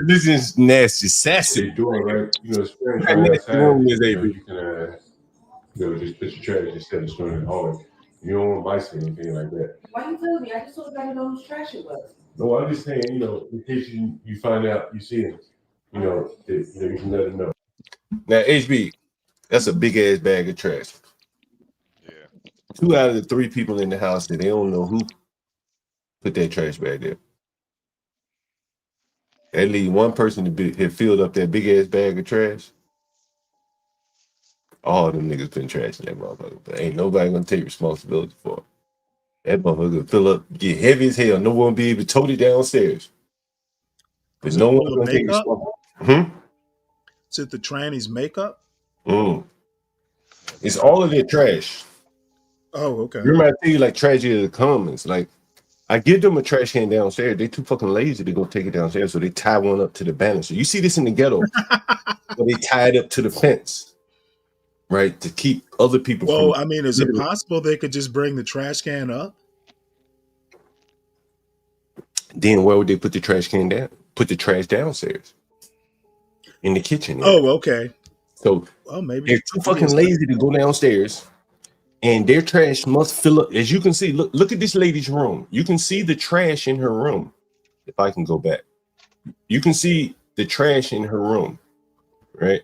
this is nasty, sassy. Doing right, Nasty room is you can just put your trash instead of storing it in the hallway. You don't want mice or anything like that. Why you telling me? I just told you I didn't know whose trash it was. No, I'm just saying, in case you find out, you see it, you can let them know. Now, HB, that's a big ass bag of trash. Yeah. 2 out of the 3 people in the house that they don't know who put that trash bag there. At least one person had filled up that big ass bag of trash. All them niggas been trashing that motherfucker, but ain't nobody gonna take responsibility for it. That motherfucker fill up, get heavy as hell. No one be able to tote it downstairs. But no one gonna take responsibility. Is it the tranny's makeup? It's all of their trash. Oh, okay. Remember I tell you like tragedy of the commons, like I give them a trash can downstairs. They too fucking lazy to go take it downstairs, so they tie one up to the banister. You see this in the ghetto, where they tie it up to the fence, right, to keep other people Well, from. I mean, is it possible they could just bring the trash can up? Then where would they put the trash can down? Put the trash downstairs in the kitchen. Yeah. Oh, okay. So maybe they're too fucking lazy to go downstairs, and their trash must fill up. As you can see, look at this lady's room. You can see the trash in her room. If I can go back, you can see the trash in her room, right?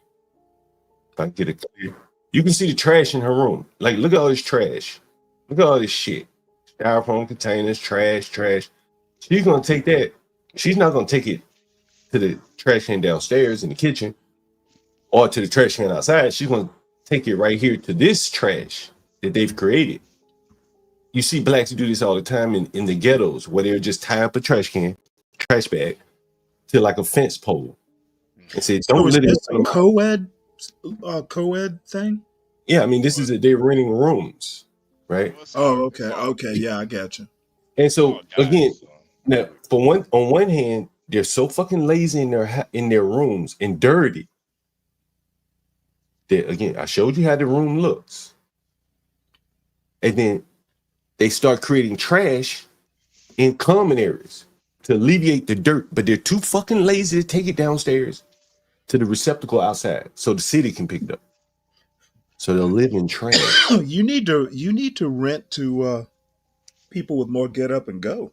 If I get it clear, you can see the trash in her room. Like, look at all this trash. Look at all this shit. Styrofoam containers, trash. She's gonna take that. She's not gonna take it to the trash can downstairs in the kitchen or to the trash can outside. She's gonna take it right here to this trash that they've created. You see blacks do this all the time in the ghettos, where they'll just tie up a trash bag to like a fence pole and say, So don't is let this it a co-ed thing? Yeah, I mean, this is they're renting rooms, right? Oh, okay, yeah, I got you. And so again, now on one hand, they're so fucking lazy in their rooms and dirty. That again, I showed you how the room looks, and then they start creating trash in common areas to alleviate the dirt, but they're too fucking lazy to take it downstairs to the receptacle outside so the city can pick it up. So they'll live in trash. You need to rent to people with more get up and go.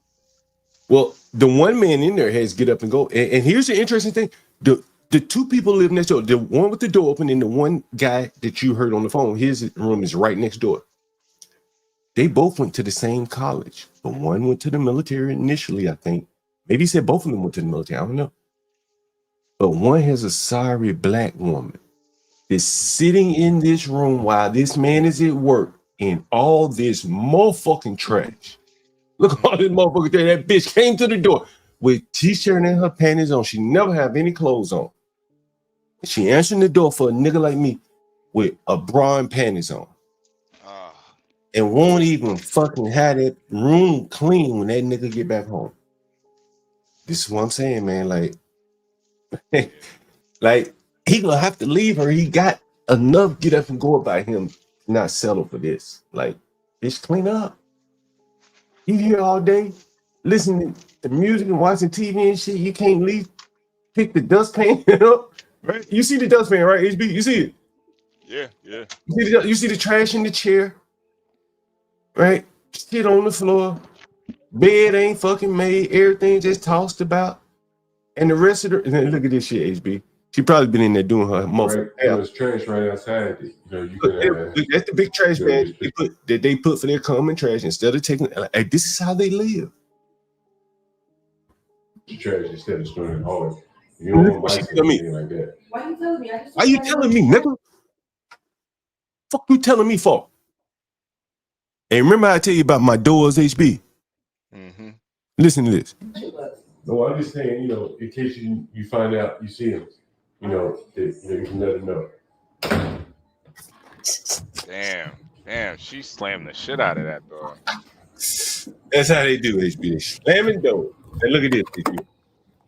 Well, the one man in there has get up and go. And here's the interesting thing. The two people live next door, the one with the door open and the one guy that you heard on the phone, his room is right next door. They both went to the same college, but one went to the military initially, I think. Maybe he said both of them went to the military. I don't know. But one has a sorry black woman that's sitting in this room while this man is at work in all this motherfucking trash. Look at all this motherfucking trash. That bitch came to the door with t-shirt and her panties on. She never have any clothes on. She answering the door for a nigga like me with a bra and panties on. And won't even fucking have that room clean when that nigga get back home. This is what I'm saying, man. Like, like he gonna have to leave her. He got enough get up and go about him not settle for this. Like, bitch, clean up. You here all day listening to music and watching TV and shit. You can't leave. Pick the dustpan up. Right? You see the dustpan, right, HB? You see it? Yeah. You see the trash in the chair, right? Shit on the floor. Bed ain't fucking made. Everything just tossed about. And the rest of look at this shit, HB. She probably been in there doing her motherfucker. Right, there's trash right outside. You can that's the big trash bag they put for their common trash instead of taking. Like, this is how they live. Trash instead of storing hard. You don't want to buy anything like that. Why are you telling me? Why you telling me, nigga? Fuck you telling me for? Hey, remember I tell you about my doors, HB? Mm-hmm. Listen to this. No, I'm just saying, in case you find out, you see him, you can let him know. Damn, she slammed the shit out of that door. That's how they do, HB. They slamming door. And look at this, HB.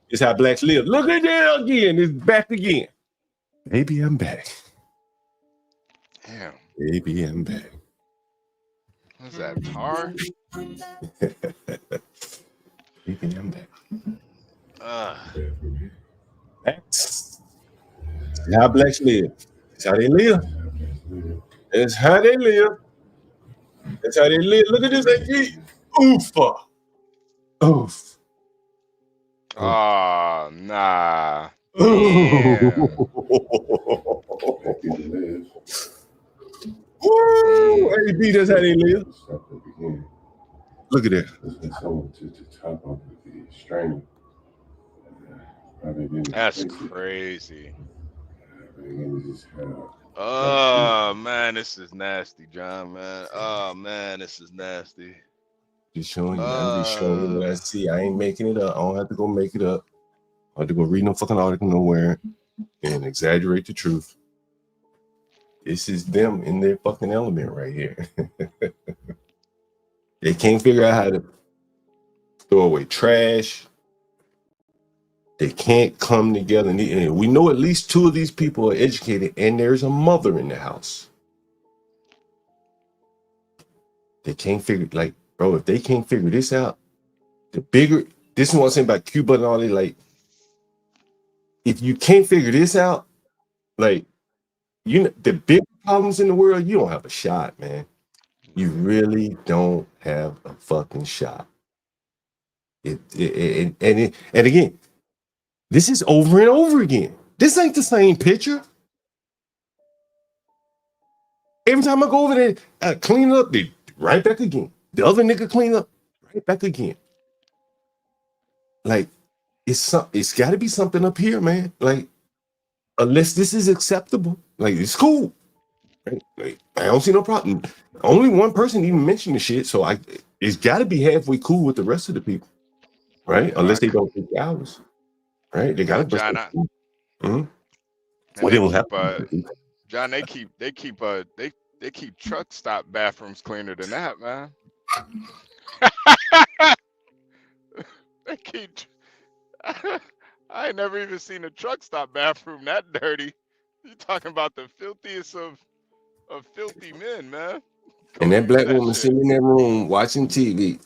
This is how blacks live. Look at that again. It's back again. Maybe I'm back. Damn. Maybe I'm back. What's that, tar? Maybe I'm back. That's how blacks live. That's how they live. That's how they live. That's how they live. Look at this HB. Oof. Oof. Oh, nah. Woo! AB, that's how they live. Look at that. That's crazy. Oh, man, this is nasty, John, man. Oh, man, this is nasty. Just showing you. I'm just showing you what I see. I ain't making it up. I don't have to go make it up. I have to go read no fucking article nowhere and exaggerate the truth. This is them in their fucking element right here. They can't figure out how to throw away trash. They can't come together. And we know at least 2 of these people are educated, and there's a mother in the house. They can't figure, like, bro, if they can't figure this out, this is what I'm saying about Cuba and all that, like, if you can't figure this out, like, the big problems in the world, you don't have a shot, man. You really don't have a fucking shot. And again, this is over and over again. This ain't the same picture. Every time I go over there, I clean up, they right back again. The other nigga clean up, right back again. Like, it's got to be something up here, man. Like, unless this is acceptable, like, it's cool. Right? Like, I don't see no problem. Only one person even mentioned the shit, so it's got to be halfway cool with the rest of the people, right? Unless they don't take hours, right? They got to. John, Well, they don't have John. They keep truck stop bathrooms cleaner than that, man. They keep. I ain't never even seen a truck stop bathroom that dirty. You talking about the filthiest of filthy men, man. And that black woman sitting in that room watching TV.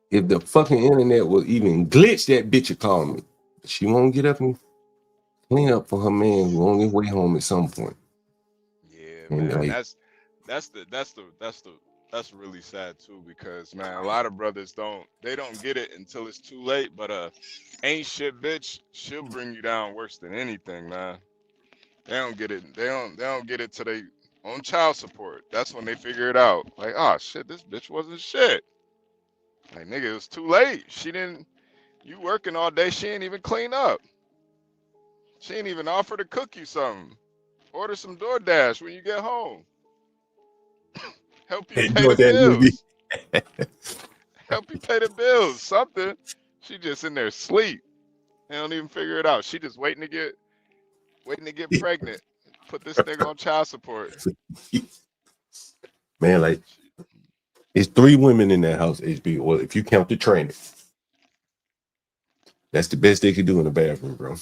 If the fucking internet will even glitch, that bitch would call me. She won't get up and clean up for her man who on his way home at some point. Yeah, man. Like, that's really sad too, because man, a lot of brothers don't get it until it's too late. But ain't shit bitch, she'll bring you down worse than anything, man. They don't get it. They don't get it till they on child support. That's when they figure it out. Like, oh shit, this bitch wasn't shit. Like, nigga, it was too late. You working all day, she ain't even clean up. She ain't even offer to cook you something. Order some DoorDash when you get home. Help you pay the bills. Help you pay the bills. Something. She just in there sleep. They don't even figure it out. She just waiting to get pregnant. Put this nigga on child support. Man, like, it's 3 women in that house, HB. Well, if you count the trainer. That's the best they could do in the bathroom, bro.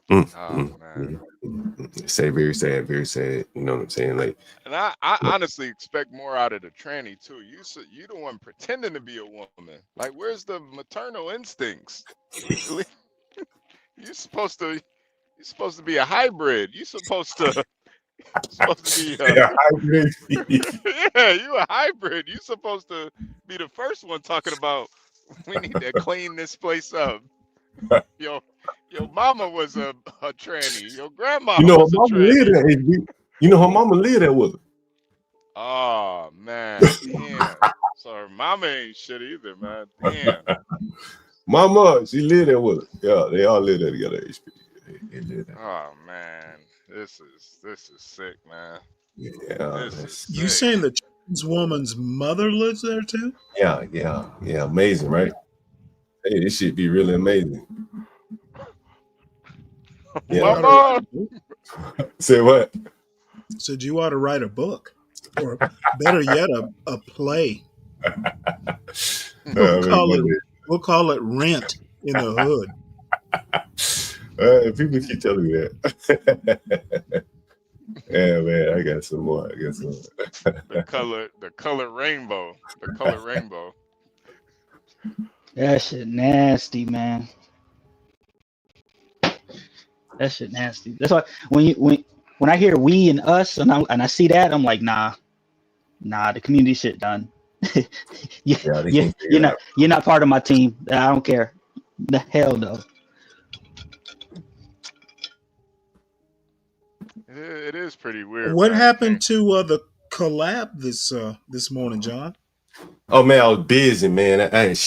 Man. Say very sad, very sad. You know what I'm saying? Like, and I honestly expect more out of the tranny too. You the one pretending to be a woman. Like, where's the maternal instincts? You're supposed to be a hybrid. You're supposed to be a hybrid. Yeah, you a hybrid. You're supposed to be the first one talking about we need to clean this place up. Your mama was a tranny. Your grandma was a tranny. You know her mama lived there with her. Oh man, damn. So her mama ain't shit either, man. Damn. Mama, she lived there with her. Yeah, they all live there together. They live there. Oh man, this is sick, man. Yeah. You saying the trans woman's mother lives there too? Yeah. Amazing, right? Hey, this shit be really amazing. Yeah. Mama. Say what? Said you ought to write a book, or better yet, a play. We'll call it Rent in the Hood. People keep telling me that. Yeah, man, I got some more. The color rainbow. The color rainbow. That shit nasty, man. That shit nasty. That's why when I hear we and us and I see that, I'm like, nah, the community shit done. You're not part of my team. I don't care. The hell no. It is pretty weird. What happened to the collab this morning, John? Oh man, I was busy, man. I had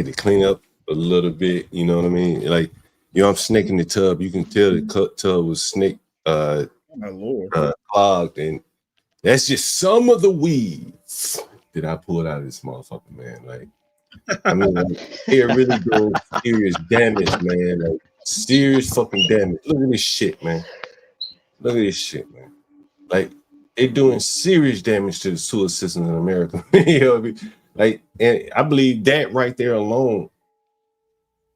to clean up a little bit. You know what I mean? Like, I'm snaking the tub. You can tell the tub was snake my Lord. Clogged, and that's just some of the weeds that I pulled out of this motherfucker, man. Like, I mean, like, it really doing serious damage, man. Like, serious fucking damage. Look at this shit, man. Like, they're doing serious damage to the sewer system in America. You know what I mean? Like, and I believe that right there alone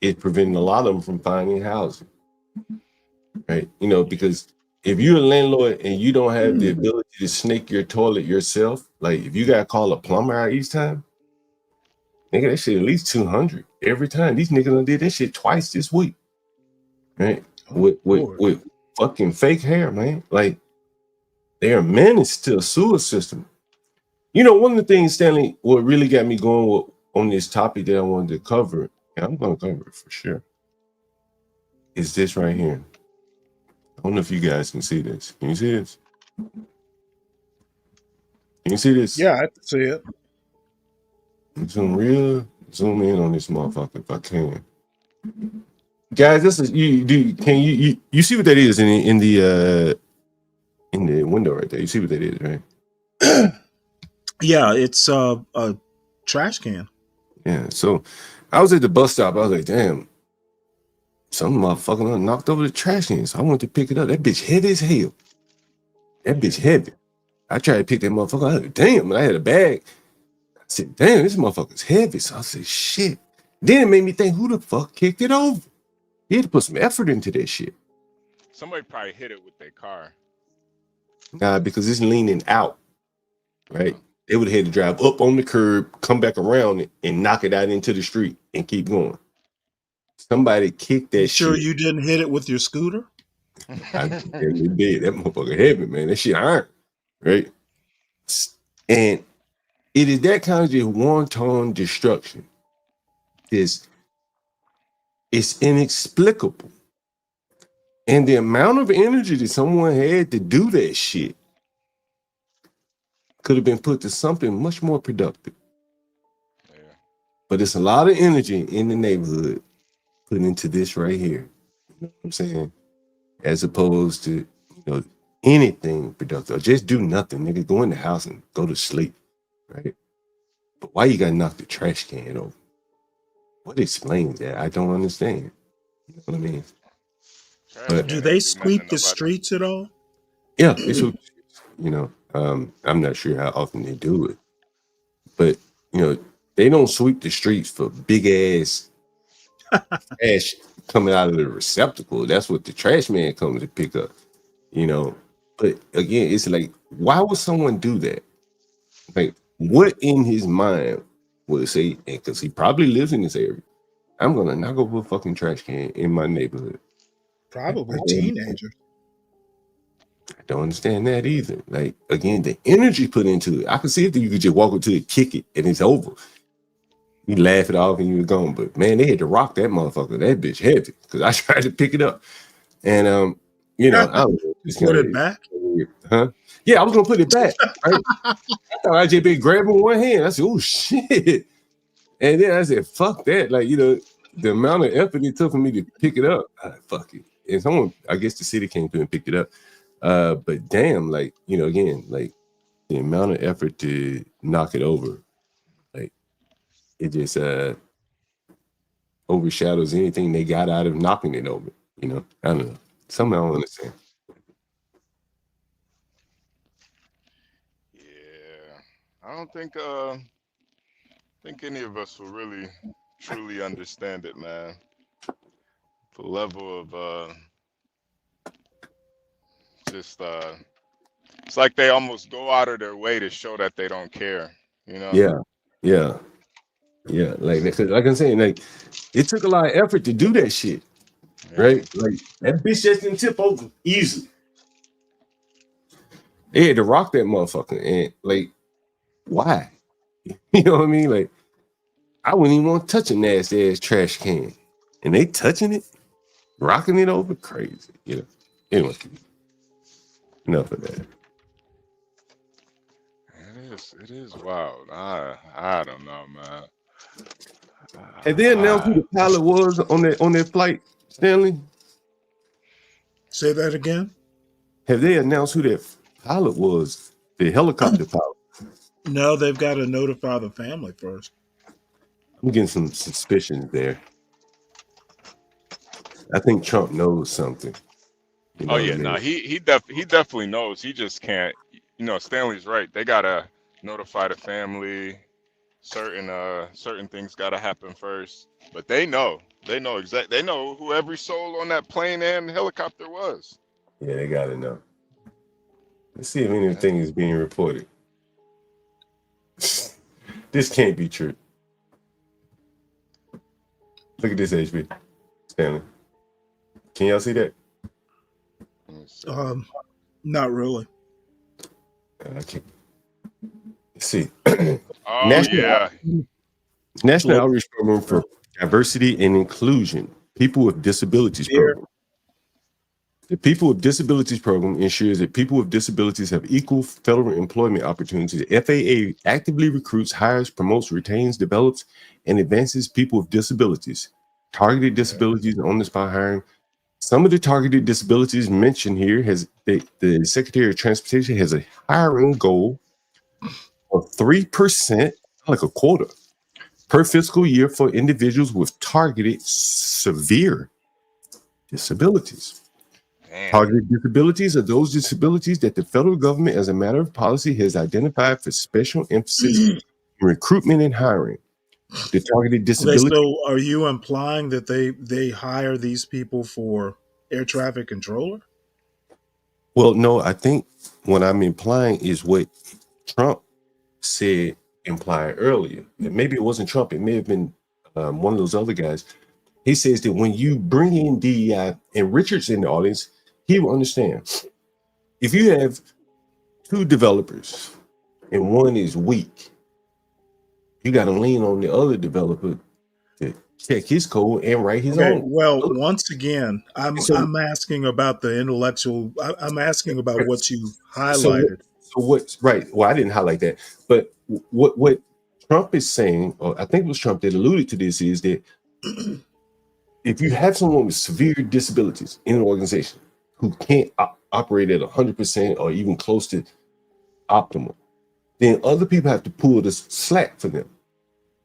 it's preventing a lot of them from finding housing, right? You know, because if you're a landlord and you don't have the ability to snake your toilet yourself, like if you gotta call a plumber out each time, nigga, that shit at least 200 every time. These niggas done did that shit twice this week, right? With fucking fake hair, man. Like they are menace to a sewer system. You know, one of the things, Stanley, what really got me going on this topic that I wanted to cover, and I'm gonna cover it for sure, is this right here. I don't know if you guys can see this. Can you see this? Can you see this? Yeah, I can see it. Zoom in on this motherfucker if I can. Guys, this is you see what that is in the window right there. You see what that is, right? Yeah, it's a trash can. Yeah, so I was at the bus stop. I was like, damn, some motherfucker knocked over the trash can. So I went to pick it up. That bitch heavy as hell. That bitch heavy. I tried to pick that motherfucker up. I was like, damn, and I had a bag. I said, damn, this motherfucker's heavy. So I said, shit. Then it made me think, who the fuck kicked it over? He had to put some effort into that shit. Somebody probably hit it with their car. Nah, because it's leaning out, right? They would have had to drive up on the curb, come back around it, and knock it out into the street and keep going. Somebody kicked that Sure shit. you didn't hit it with your scooter? I did. That motherfucker heavy, man. That shit iron, right? And it is that kind of just wanton destruction. It's inexplicable. And the amount of energy that someone had to do that shit could have been put to something much more productive. Yeah. But it's a lot of energy in the neighborhood put into this right here. You know what I'm saying? As opposed to, anything productive. Just do nothing, nigga. Go in the house and go to sleep, right? But why you gotta knock the trash can over? What explains that? I don't understand. You know what I mean? But do they sweep the streets at all? Yeah, they sweep. I'm not sure how often they do it, but they don't sweep the streets for big ass trash coming out of the receptacle. That's what the trash man comes to pick up. But again, it's like, why would someone do that? Like, what in his mind would say? Because he probably lives in this area. I'm gonna knock over a fucking trash can in my neighborhood. Probably teenagers. I don't understand that either. Like, again, the energy put into it. I can see if you could just walk up to it, kick it, and it's over. You laugh it off and you're gone. But man, they had to rock that motherfucker. That bitch heavy. Because I tried to pick it up. And I don't know. Put it back? Huh? Yeah, I was gonna put it back. Right? I thought I just been grabbing one hand. I said, oh shit. And then I said, fuck that. Like, the amount of effort it took for me to pick it up. Fuck it. And someone, I guess the city came through and picked it up. But damn, like, again, like the amount of effort to knock it over, like it just overshadows anything they got out of knocking it over. I don't know. Something I don't understand. Yeah, I don't think any of us will really truly understand it, man. The level of just it's like they almost go out of their way to show that they don't care, Yeah. Like I'm saying, like it took a lot of effort to do that shit, right? Like that bitch just didn't tip over easily. They had to rock that motherfucker, and like, why? You know what I mean? Like, I wouldn't even want to touch a nasty ass trash can, and they touching it, rocking it over, crazy. Anyway, enough of that. It is wild. I don't know, man. Have they announced who the pilot was on their flight, Stanley? Say that again. Have they announced who that pilot was? The helicopter pilot. No, they've got to notify the family first. I'm getting some suspicions there. I think Trump knows something. Oh yeah, no, he definitely knows. He just can't. Stanley's right. They gotta notify the family. Certain things gotta happen first. But they know. They know exactly. They know who every soul on that plane and helicopter was. Yeah, they gotta know. Let's see if anything is being reported. This can't be true. Look at this, HB. Stanley. Can y'all see that? Not really. I can't. Let's see. Oh National, yeah. National Outreach Program for Diversity and Inclusion, People with Disabilities Program. The People with Disabilities Program ensures that people with disabilities have equal federal employment opportunities. The FAA actively recruits, hires, promotes, retains, develops, and advances people with disabilities. Targeted disabilities and on-the-spot hiring. Some of the targeted disabilities mentioned here has the Secretary of Transportation has a hiring goal of 3%, like a quota, per fiscal year for individuals with targeted severe disabilities. Targeted disabilities are those disabilities that the federal government, as a matter of policy, has identified for special emphasis in recruitment and hiring. The targeted disability. So are you implying that they hire these people for air traffic controller? Well, no, I think what I'm implying is what Trump said implied earlier. And maybe it wasn't Trump, it may have been one of those other guys. He says that when you bring in DEI, and Richard's in the audience, he will understand. If you have two developers and one is weak, you got to lean on the other developer to check his code and write his own. Well, once again, I'm asking about the intellectual. I'm asking about what you highlighted. So what's right? Well, I didn't highlight that, but what Trump is saying, or I think it was Trump that alluded to this, is that if you have someone with severe disabilities in an organization who can't operate at 100% or even close to optimal, then other people have to pull the slack for them.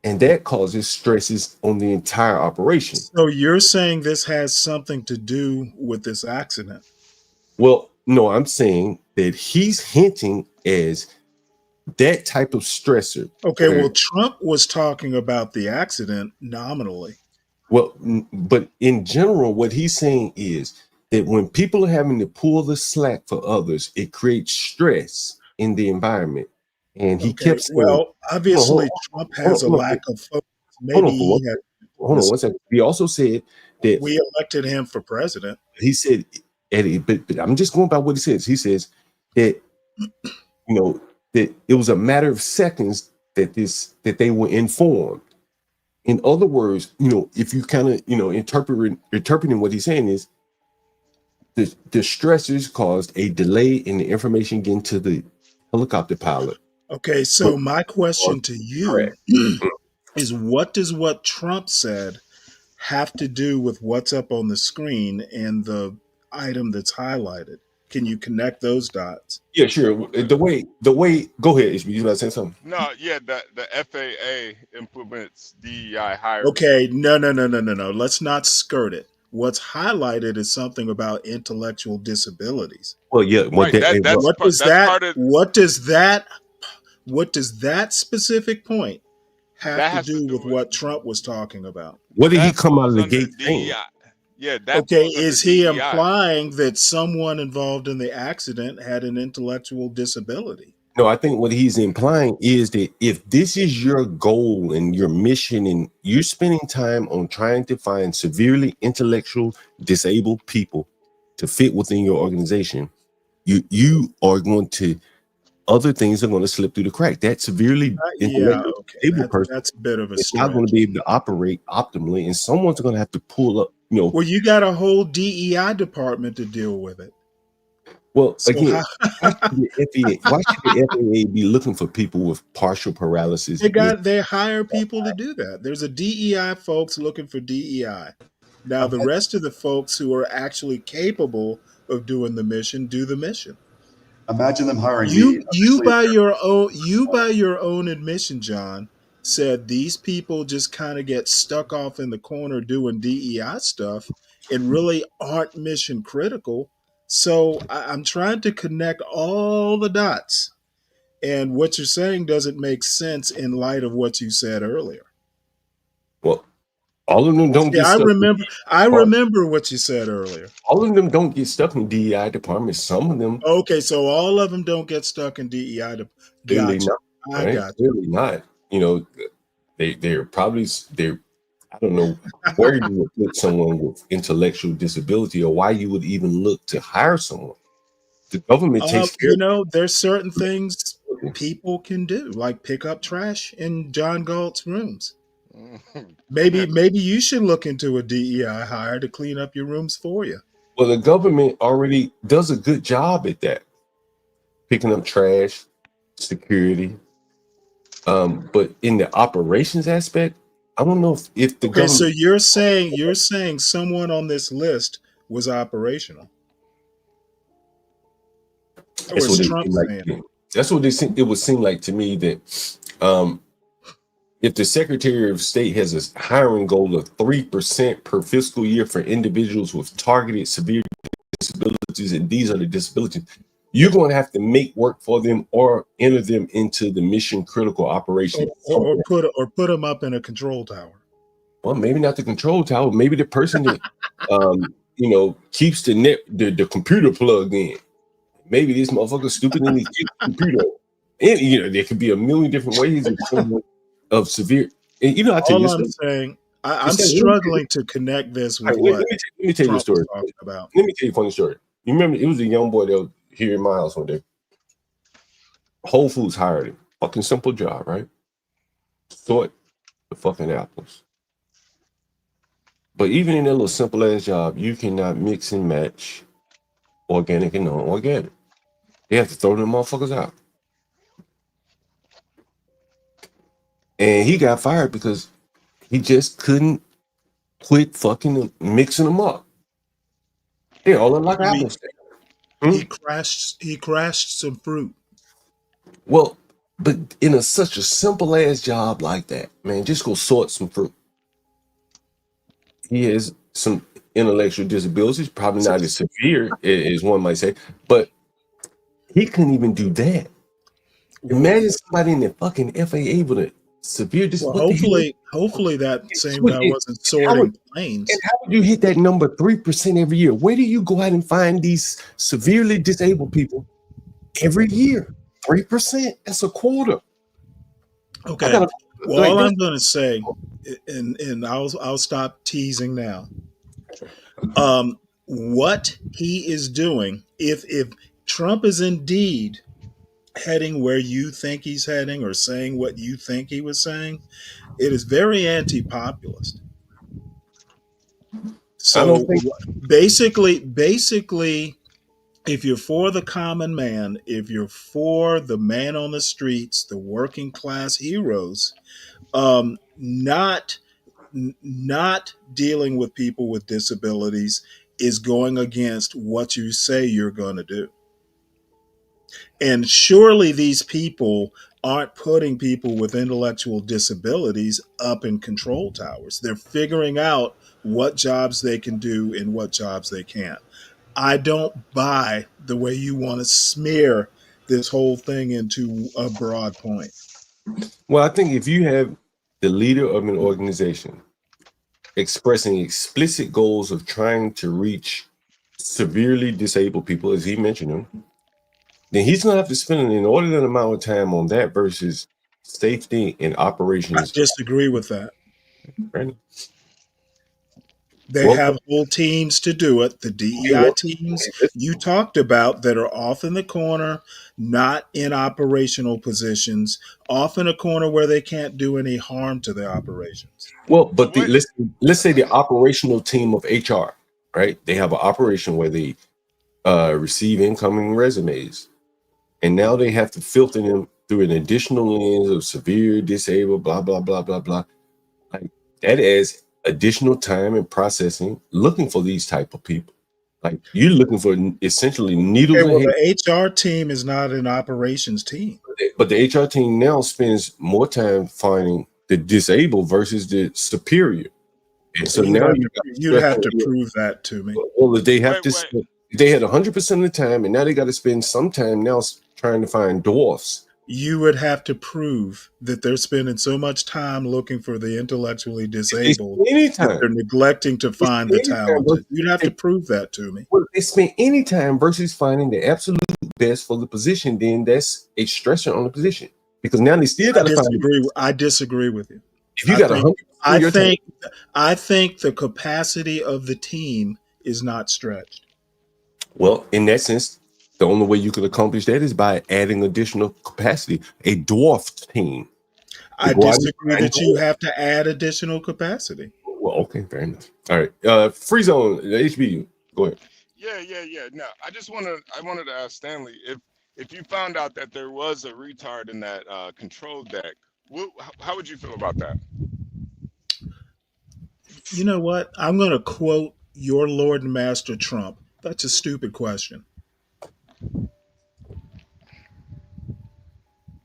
And that causes stresses on the entire operation. So you're saying this has something to do with this accident? Well, no, I'm saying that he's hinting as that type of stressor. Okay, well, Trump was talking about the accident nominally. Well, but in general, what he's saying is that when people are having to pull the slack for others, it creates stress in the environment. And he kept saying, well, obviously, Trump has a lack of focus. Hold on one second. He also said that we elected him for president. He said, Eddie, but I'm just going by what he says. He says that, that it was a matter of seconds that they were informed. In other words, if you kind of, interpreting what he's saying is the stressors caused a delay in the information getting to the helicopter pilot. Okay, so my question to you is what does what Trump said have to do with what's up on the screen and the item that's highlighted? Can you connect those dots? Yeah, sure. The way, go ahead, HB. You about to say something? No, yeah, the FAA implements DEI hiring. Okay, no. Let's not skirt it. What's highlighted is something about intellectual disabilities. Well, yeah. What does that specific point have to do with what Trump was talking about? What did he come out of the gate saying? Yeah. Okay, is he implying that someone involved in the accident had an intellectual disability? No, I think what he's implying is that if this is your goal and your mission and you're spending time on trying to find severely intellectual disabled people to fit within your organization, you are going to, other things are going to slip through the crack. That severely intellectually disabled person, that's a bit of a it's not going to be able to operate optimally, and someone's going to have to pull up, Well, you got a whole DEI department to deal with it. Well, again, why should the FAA be looking for people with partial paralysis? They hire people to do that. There's a DEI folks looking for DEI. Now, the rest of the folks who are actually capable of doing the mission do the mission. Imagine them hiring you by your own admission, John, said these people just kind of get stuck off in the corner doing DEI stuff and really aren't mission critical. So I'm trying to connect all the dots, and what you're saying doesn't make sense in light of what you said earlier. Well, All of them don't get stuck. I remember what you said earlier. All of them don't get stuck in DEI departments. Some of them. Okay, so all of them don't get stuck in DEI. Clearly Gotcha. not. I Right? got Clearly not. You know, they're probably I don't know where you would put someone with intellectual disability or why you would even look to hire someone. The government takes care. You know, there's certain things people can do, like pick up trash in John Galt's rooms. Maybe you should look into a DEI hire to clean up your rooms for you. Well, the government already does a good job at that, picking up trash, security. But in the operations aspect, I don't know if the government. So you're saying someone on this list was operational. That's what it would seem like to me that if the Secretary of State has a hiring goal of 3% per fiscal year for individuals with targeted severe disabilities, and these are the disabilities, you're going to have to make work for them or enter them into the mission critical operation, or put them up in a control tower. Well, maybe not the control tower. Maybe the person that keeps the computer plugged in. Maybe this motherfucker stupid and he keeps the computer. And there could be a million different ways of severe. And I tell you, I'm saying, I'm struggling to connect this with what. Let me tell you a story. About. Let me tell you a funny story. You remember it was a young boy that was here in my house one day. Whole Foods hired him. Fucking simple job, right? Sort the fucking apples. But even in that little simple ass job, you cannot mix and match organic and non-organic. They have to throw them motherfuckers out. And he got fired because he just couldn't quit fucking mixing them up. They all look like apples. He crashed some fruit. Well, but in such a simple ass job like that, man, just go sort some fruit. He has some intellectual disabilities, probably not as severe as one might say, but he couldn't even do that. Imagine somebody in the fucking FAA with a severe disability. Well, hopefully that same guy wasn't sorting planes. And how would you hit that number 3% every year? Where do you go out and find these severely disabled people every year? 3%. That's a quarter. Okay. All I'm going to say, and I'll stop teasing now. What he is doing, if Trump is indeed heading where you think he's heading or saying what you think he was saying, it is very anti-populist. So basically, if you're for the common man, if you're for the man on the streets, the working class heroes, not dealing with people with disabilities is going against what you say you're going to do. And surely these people aren't putting people with intellectual disabilities up in control towers. They're figuring out what jobs they can do and what jobs they can't. I don't buy the way you want to smear this whole thing into a broad point. Well, I think if you have the leader of an organization expressing explicit goals of trying to reach severely disabled people, as he mentioned them, then he's going to have to spend an inordinate amount of time on that versus safety and operations. I disagree with that. Right? They have whole teams to do it. The DEI teams you talked about that are off in the corner, not in operational positions, off in a corner where they can't do any harm to their operations. Well, but let's say the operational team of HR, right? They have an operation where they receive incoming resumes, and now they have to filter them through an additional lens of severe disabled, blah, blah, blah, blah, blah. Like that adds additional time and processing looking for these type of people. Like you're looking for essentially needles. Okay, well, the HR team is not an operations team. But the HR team now spends more time finding the disabled versus the superior. And so now you'd have to prove that to me. Well, they have they had 100% of the time, and now they got to spend some time now trying to find dwarfs you would have to prove that they're spending so much time looking for the intellectually disabled that they're neglecting to find the talented. You'd have to prove that to me. Well, they spend any time versus finding the absolute best for the position, then that's a stressor on the position. Because now they still got to find. I disagree with you. If you got 100%, I think the capacity of the team is not stretched. Well, in that sense, the only way you could accomplish that is by adding additional capacity, a dwarfed team. I disagree that you have to add additional capacity. Well, okay, fair enough. All right. Free zone, HB, go ahead. Yeah. No, I wanted to ask Stanley if you found out that there was a retard in that control deck, how would you feel about that? You know what? I'm going to quote your Lord and Master Trump. That's a stupid question.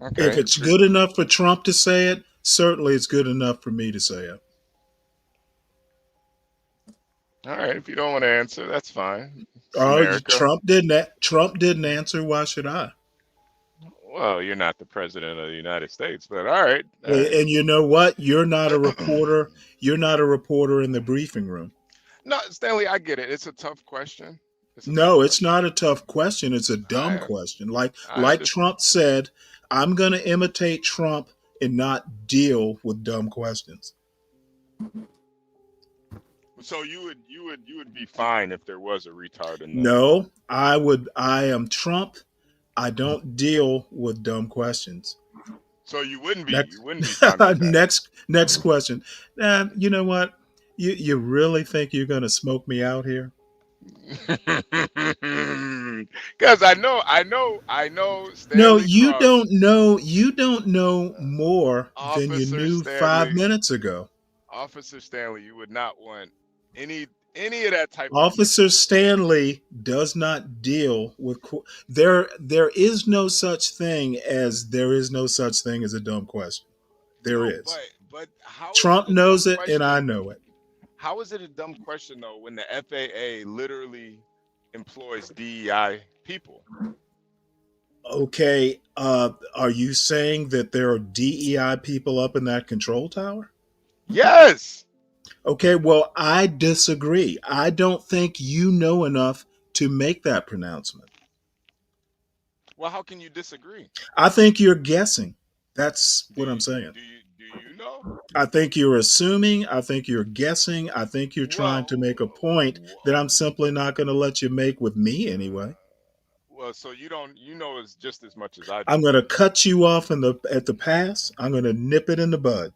Okay. If it's good enough for Trump to say it, certainly it's good enough for me to say it. All right. If you don't want to answer, that's fine. Trump didn't answer. Why should I? Well, you're not the president of the United States, but all right. And you know what? You're not a reporter. You're not a reporter in the briefing room. No, Stanley, I get it. It's a tough question. It's not a tough question. It's a dumb question. Like Trump said, I'm going to imitate Trump and not deal with dumb questions. So you would be fine if there was a retard in there. No, I would. I am Trump. I don't deal with dumb questions. So you wouldn't be. You wouldn't be fine with that. Next question. You know what? You really think you're going to smoke me out here? Because I know. Stanley no, you Cross, don't know. You don't know more than you knew Stanley, 5 minutes ago. Officer Stanley, you would not want any of that type. Officer Stanley does not deal with. There is no such thing as a dumb question. There is. But how Trump knows it, and I know it. How is it a dumb question though when the FAA literally employs DEI people? Okay, are you saying that there are DEI people up in that control tower? Yes. Okay, well, I disagree. I don't think you know enough to make that pronouncement. Well, how can you disagree? I think you're guessing. That's what I'm saying. Do you know? I think you're assuming. I think you're guessing. I think you're trying to make a point that I'm simply not going to let you make with me anyway. Well, so you know it's just as much as I do. I'm going to cut you off at the pass. I'm going to nip it in the bud.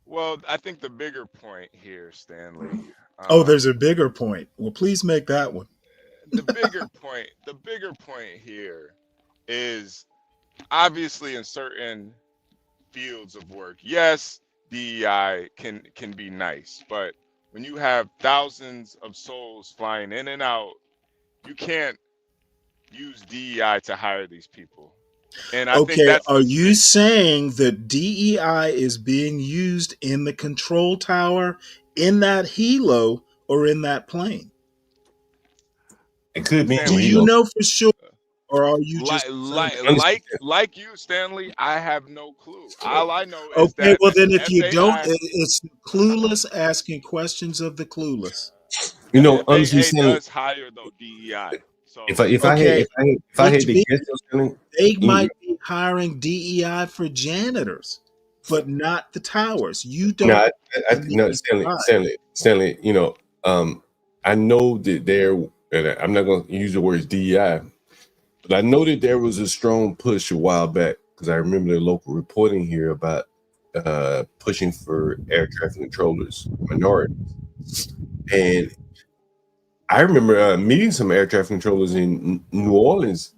Well, I think the bigger point here, Stanley. There's a bigger point. Well, please make that one. The bigger point here is obviously in certain fields of work. Yes, DEI can be nice, but when you have thousands of souls flying in and out, you can't use DEI to hire these people. And I think that's are you saying that DEI is being used in the control tower, in that helo, or in that plane? It could be. Do you know for sure, or are you just like you, Stanley? I have no clue. All I know is that. Okay, well then, if you don't, it's clueless asking questions of the clueless. You know, honestly, does hire though DEI. So if I had to guess, they might be hiring DEI for janitors, but not the towers. You don't. No, Stanley. You know, I know that and I'm not going to use the words DEI, but I know that there was a strong push a while back because I remember the local reporting here about pushing for air traffic controllers, minorities, and I remember meeting some air traffic controllers in New Orleans,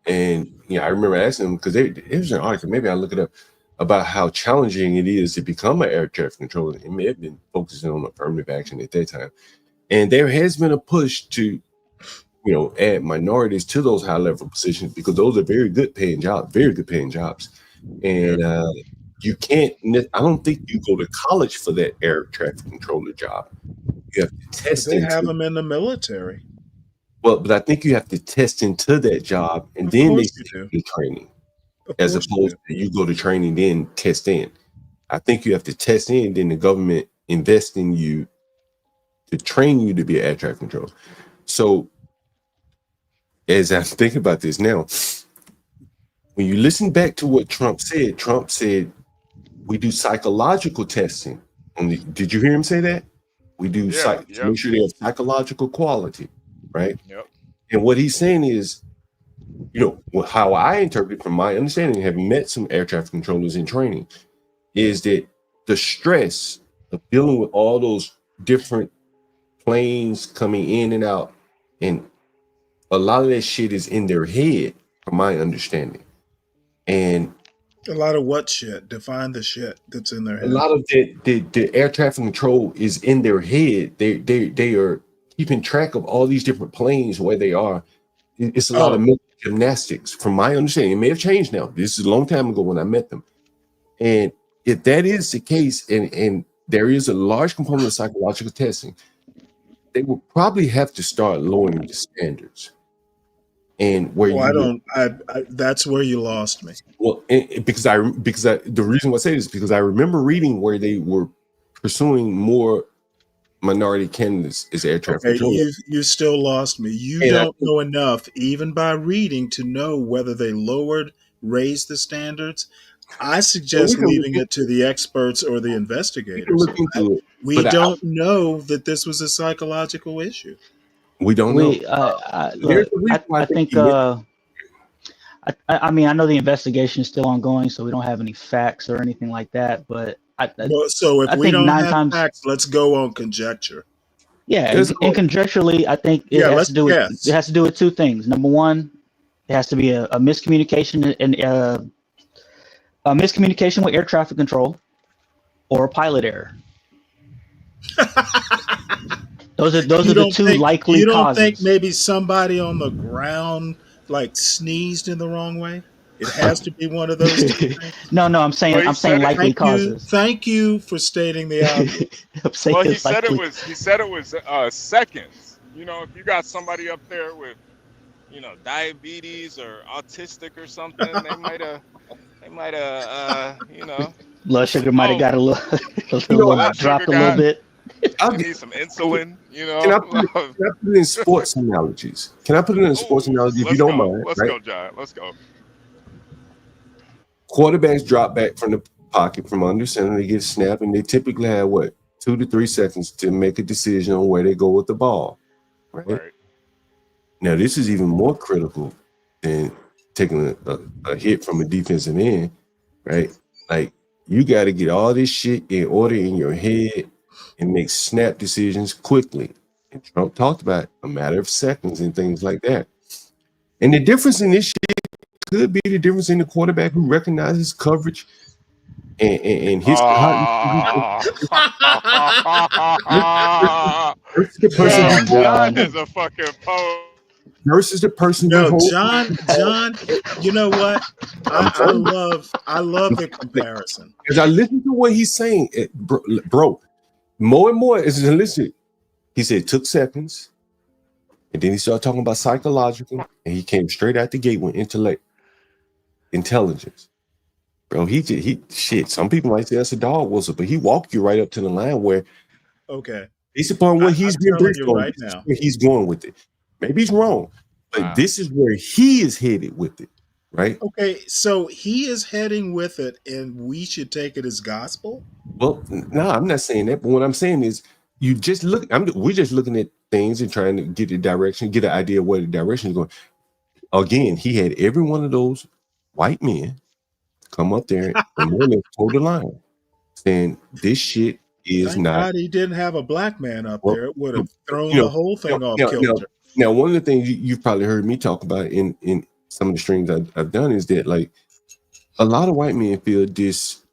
and I remember asking them because there was an article, maybe I'll look it up, about how challenging it is to become an air traffic controller. It may have been focusing on affirmative action at that time, and there has been a push to, add minorities to those high level positions because those are very good paying jobs, and you can't. I don't think you go to college for that air traffic controller job. You have to test. They have them in the military. Well, but I think you have to test into that job, and then they do the training. as opposed to you go to training, then test in. I think you have to test in, then the government invest in you to train you to be an air traffic controller. So as I think about this now, when you listen back to what Trump said, we do psychological testing. Did you hear him say that? We do to make sure they have psychological quality, right? Yep. And what he's saying is, how I interpret from my understanding, having met some air traffic controllers in training, is that the stress of dealing with all those different planes coming in and out, and a lot of that shit is in their head, from my understanding. And a lot of what shit? Define the shit that's in their head. A lot of the air traffic control is in their head. They are keeping track of all these different planes where they are. It's a lot of mental gymnastics, from my understanding. It may have changed now. This is a long time ago when I met them. And if that is the case, and there is a large component of psychological testing, they will probably have to start lowering the standards. And where that's where you lost me. Well, because the reason why I say this is because I remember reading where they were pursuing more minority candidates as air traffic control. You still lost me. You don't know enough, even by reading, to know whether they raised the standards. I suggest leaving it to the experts or the investigators. We don't know that this was a psychological issue. We don't know. I think. I mean, I know the investigation is still ongoing, so we don't have any facts or anything like that. But so if we don't have facts, let's go on conjecture. Yeah, and conjecturally, I think it has to do with two things. Number one, it has to be a miscommunication and a miscommunication with air traffic control, or a pilot error. Those are the two likely causes. You don't think maybe somebody on the ground sneezed in the wrong way? It has to be one of those two things. No, I'm saying likely causes. Thank you for stating the obvious. Well, he said it was seconds. If you got somebody up there with diabetes or autistic or something, they might have blood sugar might have got a little dropped a little bit. I need some insulin, Can I put it in sports analogies? If you don't mind? Let's go, John. Let's go. Quarterbacks drop back from the pocket from under center. They get snapped, and they typically have 2 to 3 seconds to make a decision on where they go with the ball. Right? Now, this is even more critical than taking a hit from a defensive end, right? You got to get all this shit in order in your head and make snap decisions quickly. And Trump talked about a matter of seconds and things like that. And the difference in this shit could be the difference in the quarterback who recognizes coverage and his the person John is a fucking poet. Versus the person. No, John. You know what? I love the comparison. As I listen to what he's saying, bro, more and more as I listen, he said it took seconds, and then he started talking about psychological, and he came straight out the gate with intelligence. Bro, he shit. Some people might say that's a dog whistle, but he walked you right up to the line where, based upon what he's been briefed on, right now, where he's going with it. Maybe he's wrong, but this is where he is headed with it, right? Okay, so he is heading with it, and we should take it as gospel? Well, no, I'm not saying that, but what I'm saying is we're just looking at things and trying to get an idea of where the direction is going. Again, he had every one of those white men come up there and more or less hold the line, saying this shit is Thank not. God he didn't have a black man up there. It would have thrown the whole thing off kilter. Now, one of the things you've probably heard me talk about in some of the streams I've done is that a lot of white men feel disengaged,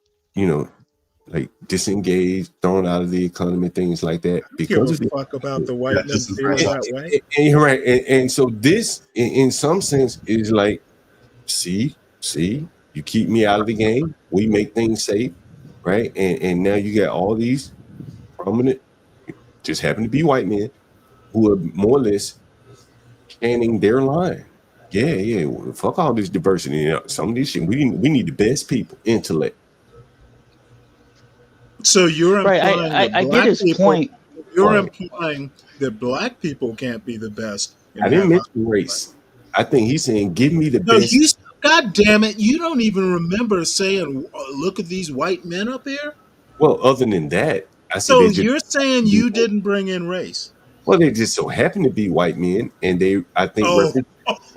thrown out of the economy, things like that. Because of fuck about the white men feeling that way. And you're right. And so this, in some sense, is see, you keep me out of the game. We make things safe, right? And now you got all these prominent, just happen to be white men, who are more or less canning their line. Yeah. Well, fuck all this diversity. You know, some of this shit, we need the best people, intellect. So you're Right. implying that I get black his people, point. you're Right. implying that black people can't be the best and I didn't have. mention race. I think he's saying, give me the No, best. God damn it, you don't even remember saying, look at these white men up here? Well, other than that, I said So they just you're saying you didn't bring in race? well, they just so happen to be white men, and they, I think, Oh.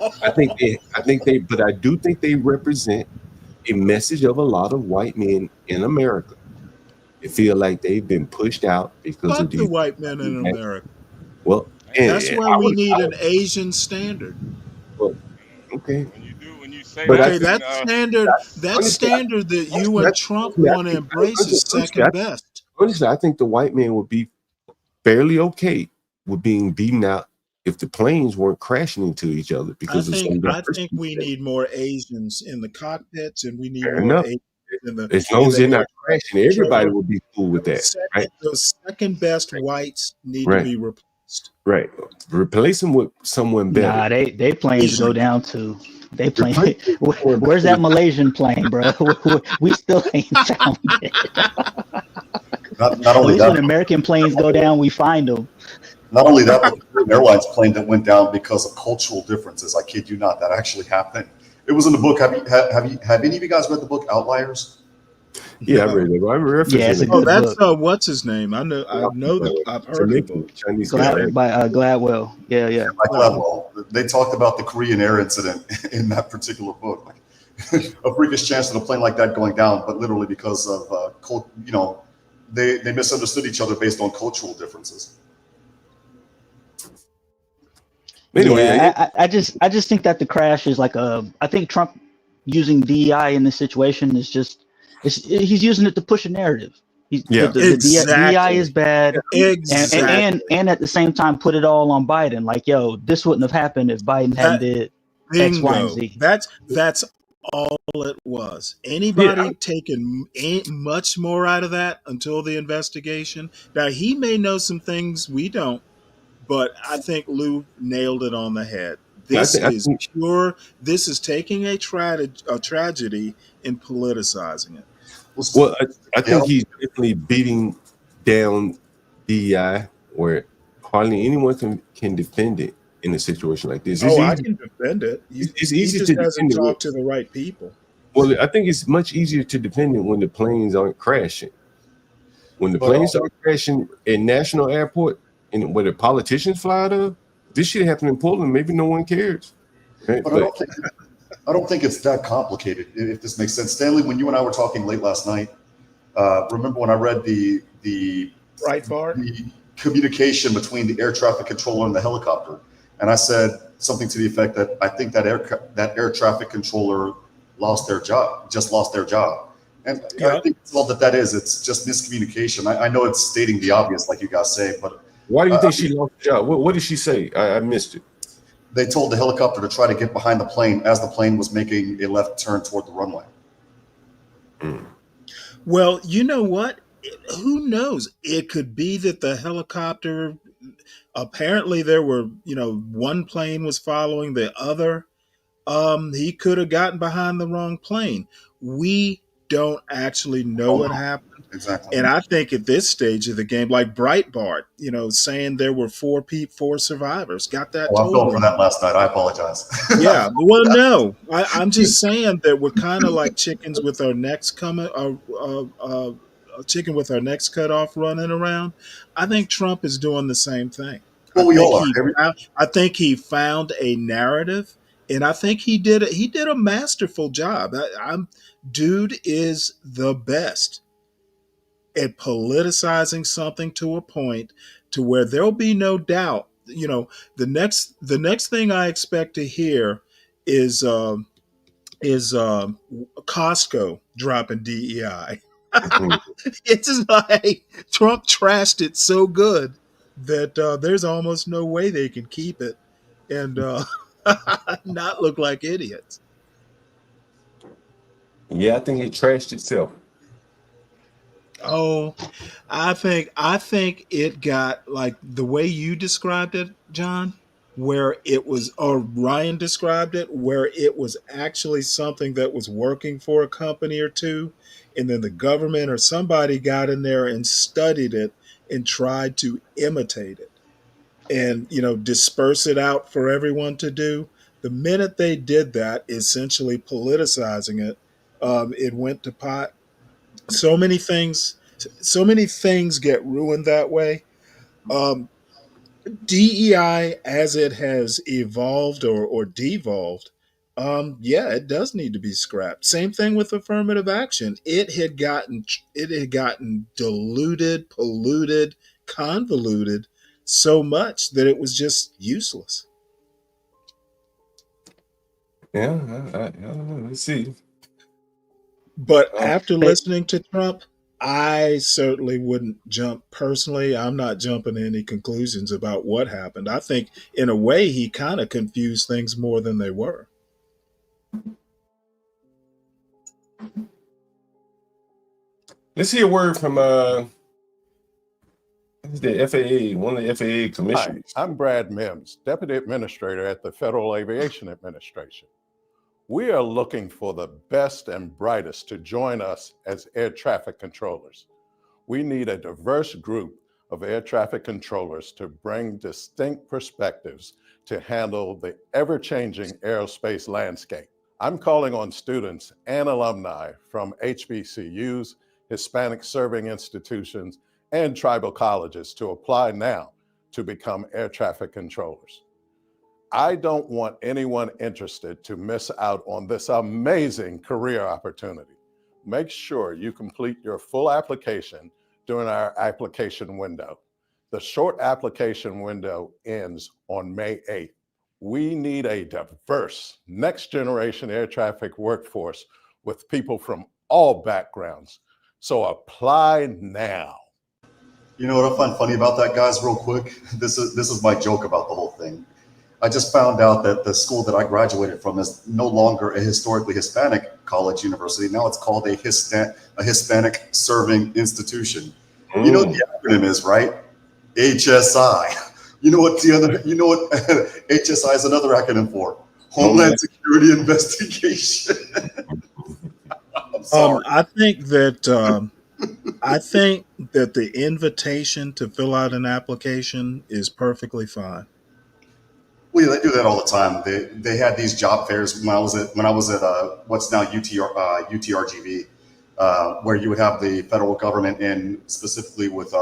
but I do think they represent a message of a lot of white men in America. They feel like they've been pushed out because of Fuck the these. white men in America. Well, That's and why we need an Asian standard. Well, okay. When you say But that, Okay, then that standard that you and Trump want to embrace is second best. Honestly, I think the white man would be fairly okay with being beaten out if the planes weren't crashing into each other because of some I think we need more Asians in the cockpits, and we need Fair more enough. Asians in the As long as they're not air crashing, everybody control. would be cool with that, right? Those second best whites need Right. to be replaced. Right. Replace them with someone better. Nah, they planes go down too. They plane. Replace Where's that Malaysian plane, bro? We still ain't found it. Not At only least when that, American planes go down, we find them. not only that, but the Airlines plane that went down because of cultural differences. I kid you not, that actually happened. It was in the book. Have any of you guys read the book Outliers? Yeah, I read it. I referenced Yeah, it's a it. good That's book. what's his name? I've heard of the book. Chinese guy. Gladwell. Yeah. By Gladwell. They talked about the Korean Air incident in that particular book. Like, a freakish chance of a plane like that going down, but literally because of they misunderstood each other based on cultural differences. Anyway, yeah, I just think that the crash is like I think Trump using DEI in this situation is just he's using it to push a narrative. The DEI is bad, and at the same time put it all on Biden. Like, yo, this wouldn't have happened if Biden hadn't did X, Y, and Z. That's all it was. Anybody taking much more out of that until the investigation? Now, he may know some things we don't, but I think Lou nailed it on the head. This is taking a tragedy and politicizing it. Well, I think he's definitely beating down DEI where hardly anyone can defend it in a situation like this. I can defend it. It's he easy just to hasn't defend it. talked to the right people. Well, I think it's much easier to defend it when the planes aren't crashing. When the planes are crashing at National Airport and where the politicians fly out of, this shit happened in Portland. Maybe no one cares. Right? But I don't think it's that complicated, if this makes sense. Stanley, when you and I were talking late last night, remember when I read the communication between the air traffic controller and the helicopter, and I said something to the effect that I think that air traffic controller lost their job. And I think it's all that is. It's just miscommunication. I know it's stating the obvious, like you guys say, but why do you think she lost her job? What did she say? I missed it. They told the helicopter to try to get behind the plane as the plane was making a left turn toward the runway. Well, you know what? Who knows? It could be that the helicopter, apparently there were, one plane was following the other. He could have gotten behind the wrong plane. We don't actually know what happened. Exactly. And I think at this stage of the game, like Breitbart, saying there were four survivors, got that. I fell for that last night. I apologize. Yeah. Well, no, I'm just saying that we're kind of like chickens with our necks chicken with our necks cut off running around. I think Trump is doing the same thing. Well, we all are. I think he found a narrative, and I think he did a masterful job. Dude is the best at politicizing something to a point to where there'll be no doubt. The next thing I expect to hear is Costco dropping DEI. It's just like Trump trashed it so good that there's almost no way they can keep it and not look like idiots. Yeah, I think it trashed itself. Oh, I think it got like the way you described it, John. where it was, or Ryan described it, where it was actually something that was working for a company or two, and then the government or somebody got in there and studied it and tried to imitate it and, disperse it out for everyone to do. The minute they did that, essentially politicizing it, it went to pot. So many things get ruined that way. DEI, as it has evolved or devolved, yeah, it does need to be scrapped. Same thing with affirmative action. It had gotten diluted, polluted, convoluted so much that it was just useless. Yeah, I don't know. Let's see. But after listening to Trump, I certainly wouldn't jump personally. I'm not jumping to any conclusions about what happened. I think, in a way, he kind of confused things more than they were. Let's hear a word from the FAA, one of the FAA commissioners. Hi, I'm Brad Mims, Deputy Administrator at the Federal Aviation Administration. We are looking for the best and brightest to join us as air traffic controllers. We need a diverse group of air traffic controllers to bring distinct perspectives to handle the ever-changing aerospace landscape. I'm calling on students and alumni from HBCUs, Hispanic serving institutions, and tribal colleges to apply now to become air traffic controllers. I don't want anyone interested to miss out on this amazing career opportunity. Make sure you complete your full application during our application window. The short application window ends on May 8th. We need a diverse next generation air traffic workforce with people from all backgrounds. So apply now. You know what I find funny about that, guys, real quick? This is my joke about the whole thing. I just found out that the school that I graduated from is no longer a historically Hispanic college university. Now it's called a Hispanic serving institution. You know what the acronym is, right? HSI. You know what HSI is another acronym for? Homeland Security Investigation. I'm sorry. I think that the invitation to fill out an application is perfectly fine. Well, yeah, they do that all the time. They had these job fairs when I was at what's now UTRGV, where you would have the federal government in specifically with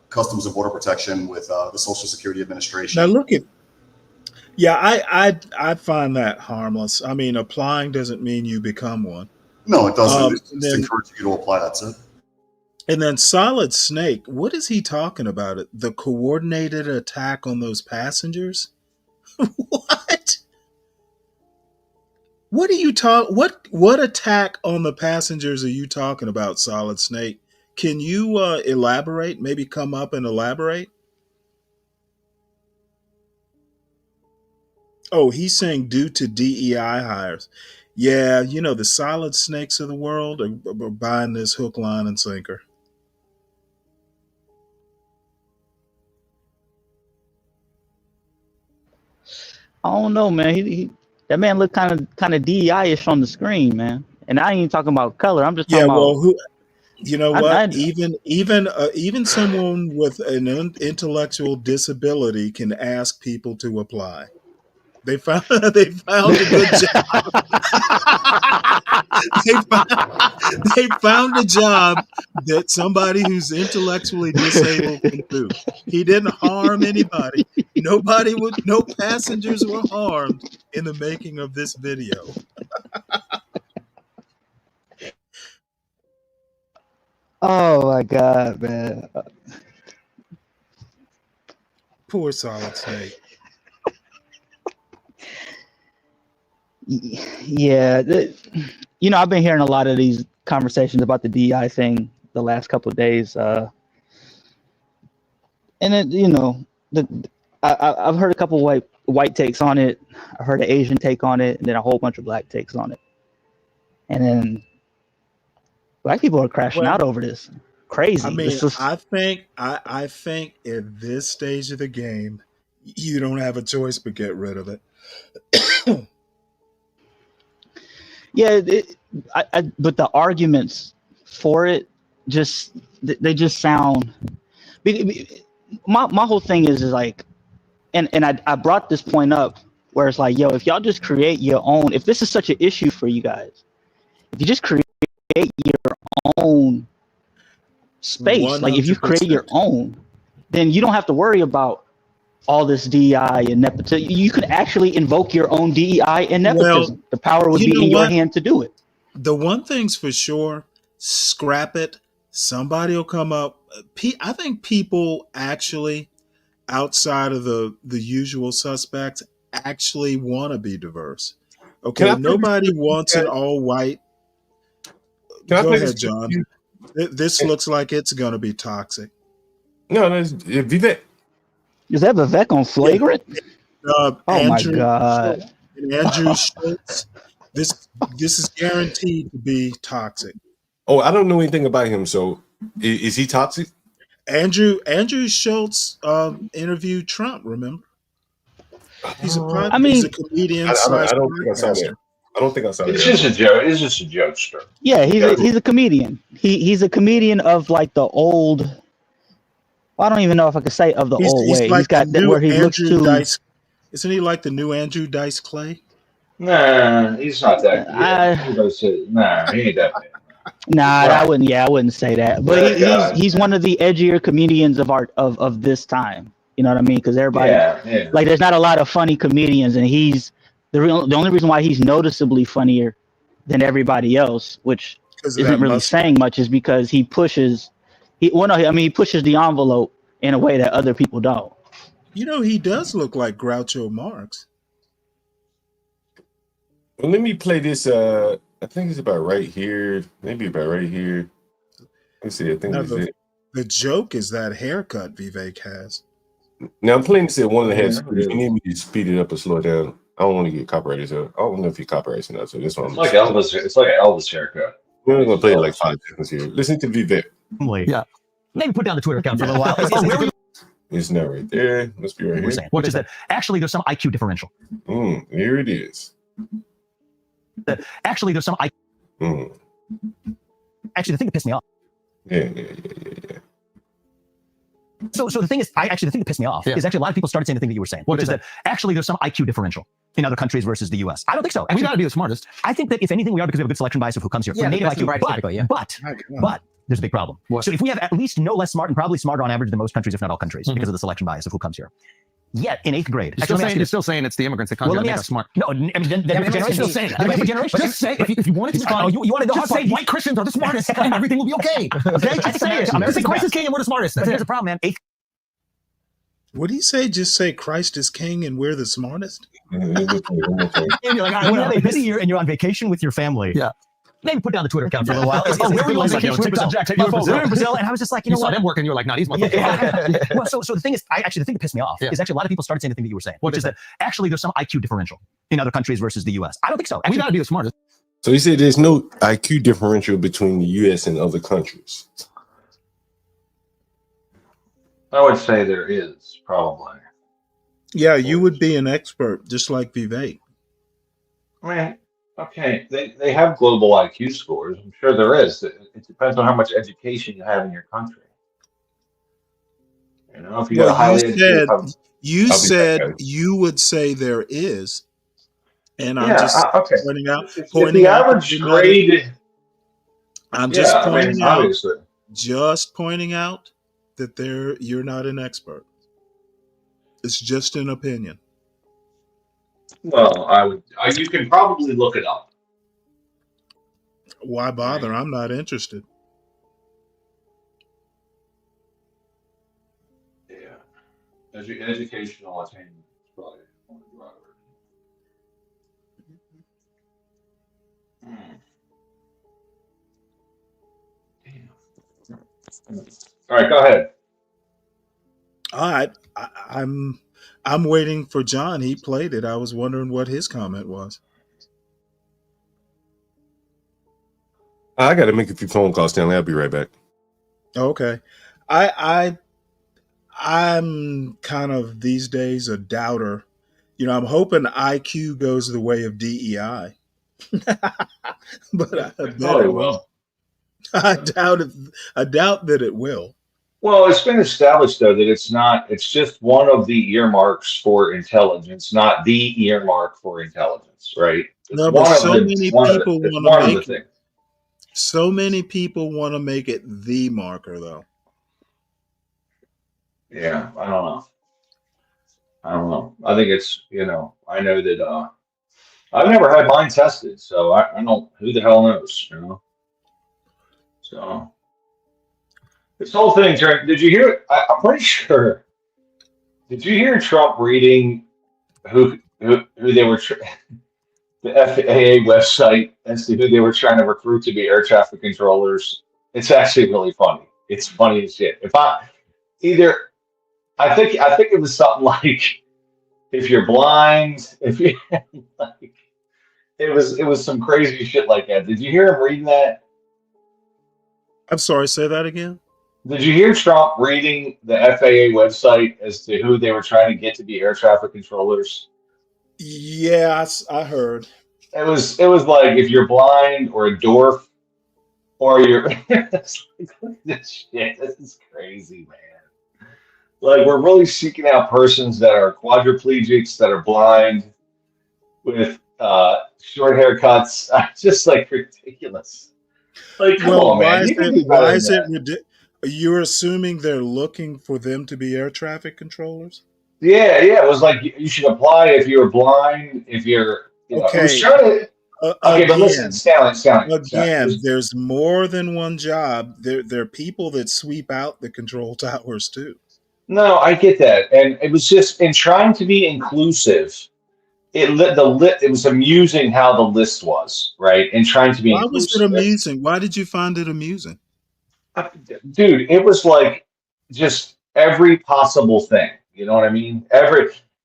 Customs and Border Protection, with the Social Security Administration. Now I find that harmless. I mean, applying doesn't mean you become one. No, it doesn't. It's just encouraging you to apply. That's it. And then Solid Snake, what is he talking about? The coordinated attack on those passengers? What? What are you what attack on the passengers are you talking about, Solid Snake? Can you elaborate? Maybe come up and elaborate? Oh, he's saying due to DEI hires. Yeah, the Solid Snakes of the world are buying this hook, line, and sinker. I don't know, man. He that man looked kind of DEI-ish on the screen, man. And I ain't even talking about color. I'm just talking about. You know what? Even someone with an intellectual disability can ask people to apply. They found a good job. they found a job that somebody who's intellectually disabled can do. He didn't harm anybody. No passengers were harmed in the making of this video. Oh my God, man. Poor Solid Snake. Yeah, I've been hearing a lot of these conversations about the DEI thing the last couple of days, and I've heard a couple white takes on it. I heard an Asian take on it, and then a whole bunch of black takes on it, and then black people are crashing out over this. Crazy. I mean, I think at this stage of the game, you don't have a choice but get rid of it. Yeah, but the arguments for it they just sound. My whole thing is like, and I brought this point up where it's like, yo, if y'all just create your own, if this is such an issue for you guys, if you just create your own space, like if you create your own, then you don't have to worry about all this DEI and nepotism. You could actually invoke your own DEI and nepotism. The power would be in your hand to do it. The one thing's for sure, scrap it. Somebody will come up. I think people actually, outside of the usual suspects, actually want to be diverse. Okay, nobody wants an all white. Go ahead, John. This looks like it's going to be toxic. No, that's Vivek. Is that Vivek on flagrant? Oh my God. Andrew Schultz. This is guaranteed to be toxic. Oh, I don't know anything about him. So is he toxic? Andrew Schultz interviewed Trump, remember? He's a he's a comedian. I don't think I saw that. I don't think I saw that. It's just a joke. It's just a jokester. Yeah, he's a comedian. He's a comedian of like the old. Well, I don't even know if I could say of the old way. Like he's got that where he looks to. Dice. Isn't he like the new Andrew Dice Clay? Nah, he's not that. Nah, he ain't that bad. Nah, I wouldn't say that. But he's one of the edgier comedians of this time. You know what I mean? Because everybody, like, there's not a lot of funny comedians, and he's the only reason why he's noticeably funnier than everybody else, which isn't really saying much, is because he pushes. He pushes the envelope in a way that other people don't. You know, he does look like Groucho Marx. Well, let me play this. I think it's about right here. Maybe about right here. Let's see. I think this is it. The joke is that haircut Vivek has. Now I'm playing this at one and a half speed. You need me to speed it up or slow it down. I don't want to get copyrighted. So I don't know if you copyrighted or not. So this one. It's like Elvis. It's like an Elvis haircut. We're gonna play it like 5 seconds here. Listen to Vivek. Yeah. Maybe put down the Twitter account for a little while. It's not right there. Must be right here. Which is that actually there's some IQ differential. Here it is. Actually, there's some IQ. Actually, the thing that pissed me off. Yeah. So the thing is, the thing that pissed me off is actually a lot of people started saying the thing that you were saying, which is that actually there's some IQ differential in other countries versus the U.S. I don't think so. Actually, we got to be the smartest. I think that if anything, we are, because we have a good selection bias of who comes here. Yeah, native IQ, but there's a big problem. So if we have at least no less smart and probably smarter on average than most countries, if not all countries, because of the selection bias of who comes here. Yet in 8th grade, you're still saying it's the immigrants that come here to make us smart. No, I mean, then still saying that. Just say if you wanted to know, you want to know how say white Christians are the smartest, and everything will be okay. Okay, just say it. Just say Christ is king and we're the smartest. There's a problem, man. What do you say? Just say Christ is king and we're the smartest. And you're like, I want to visit here, and you're on vacation with your family. Yeah. Maybe put down the Twitter account for a little while. Where were you on vacation? You were in Brazil, and I was just like, you saw them working, you were like, nah, these motherfuckers. Well, so the thing is, the thing that pissed me off is actually a lot of people started saying the thing that you were saying, which is that actually there's some IQ differential in other countries versus the U.S. I don't think so. We got to be the smartest. So he said there's no IQ differential between the U.S. and other countries. I would say there is, probably. Yeah, you would be an expert, just like Vivek. I mean, okay, they have global IQ scores. I'm sure there is. It depends on how much education you have in your country. You know, if you got a highly educated, you said you would say there is, and I'm just pointing out. The average grade. I'm just pointing out. Obviously. Just pointing out that you're not an expert. It's just an opinion. Well, you can probably look it up. Why bother? I'm not interested. Yeah. Educational attainment is probably one driver. All right, go ahead. All right, I'm waiting for John. He played it. I was wondering what his comment was. I got to make a few phone calls, Stanley. I'll be right back. Okay, I I'm kind of these days a doubter. You know, I'm hoping IQ goes the way of DEI, but I It bet probably it won't. will. I doubt it. I doubt that it will. Well, it's been established though that it's not. It's just one of the earmarks for intelligence, not the earmark for intelligence, right? It's No, but one of so the. It's many one of the. people It's want to one of the make it. things. So many people want to make it the marker, though. Yeah, I don't know. I don't know. I think it's. I know that. I've never had mine tested, so I don't. Who the hell knows? So this whole thing. Did you hear it? I'm pretty sure. Did you hear Trump reading who they were? The FAA website as to who they were trying to recruit to be air traffic controllers. It's actually really funny. It's funny as shit. I think it was something like if you're blind, if you like it was some crazy shit like that. Did you hear him reading that? I'm sorry, say that again. Did you hear Trump reading the FAA website as to who they were trying to get to be air traffic controllers? Yeah, I heard. It was like if you're blind or a dwarf or you're it's like, look at this shit. This is crazy, man. Like we're really seeking out persons that are quadriplegics, that are blind, with short haircuts. Just like ridiculous. Like, come on, man. You can do better than that. You're assuming they're looking for them to be air traffic controllers? Yeah. It was like you should apply if you're blind, if you're okay. It was trying to okay, but listen, Stanley. Again, there's more than one job. There are people that sweep out the control towers too. No, I get that, and it was just in trying to be inclusive. It was amusing how the list was, right? And trying to be inclusive. Why was it amusing? Why did you find it amusing? Dude, it was like just every possible thing. You know what I mean?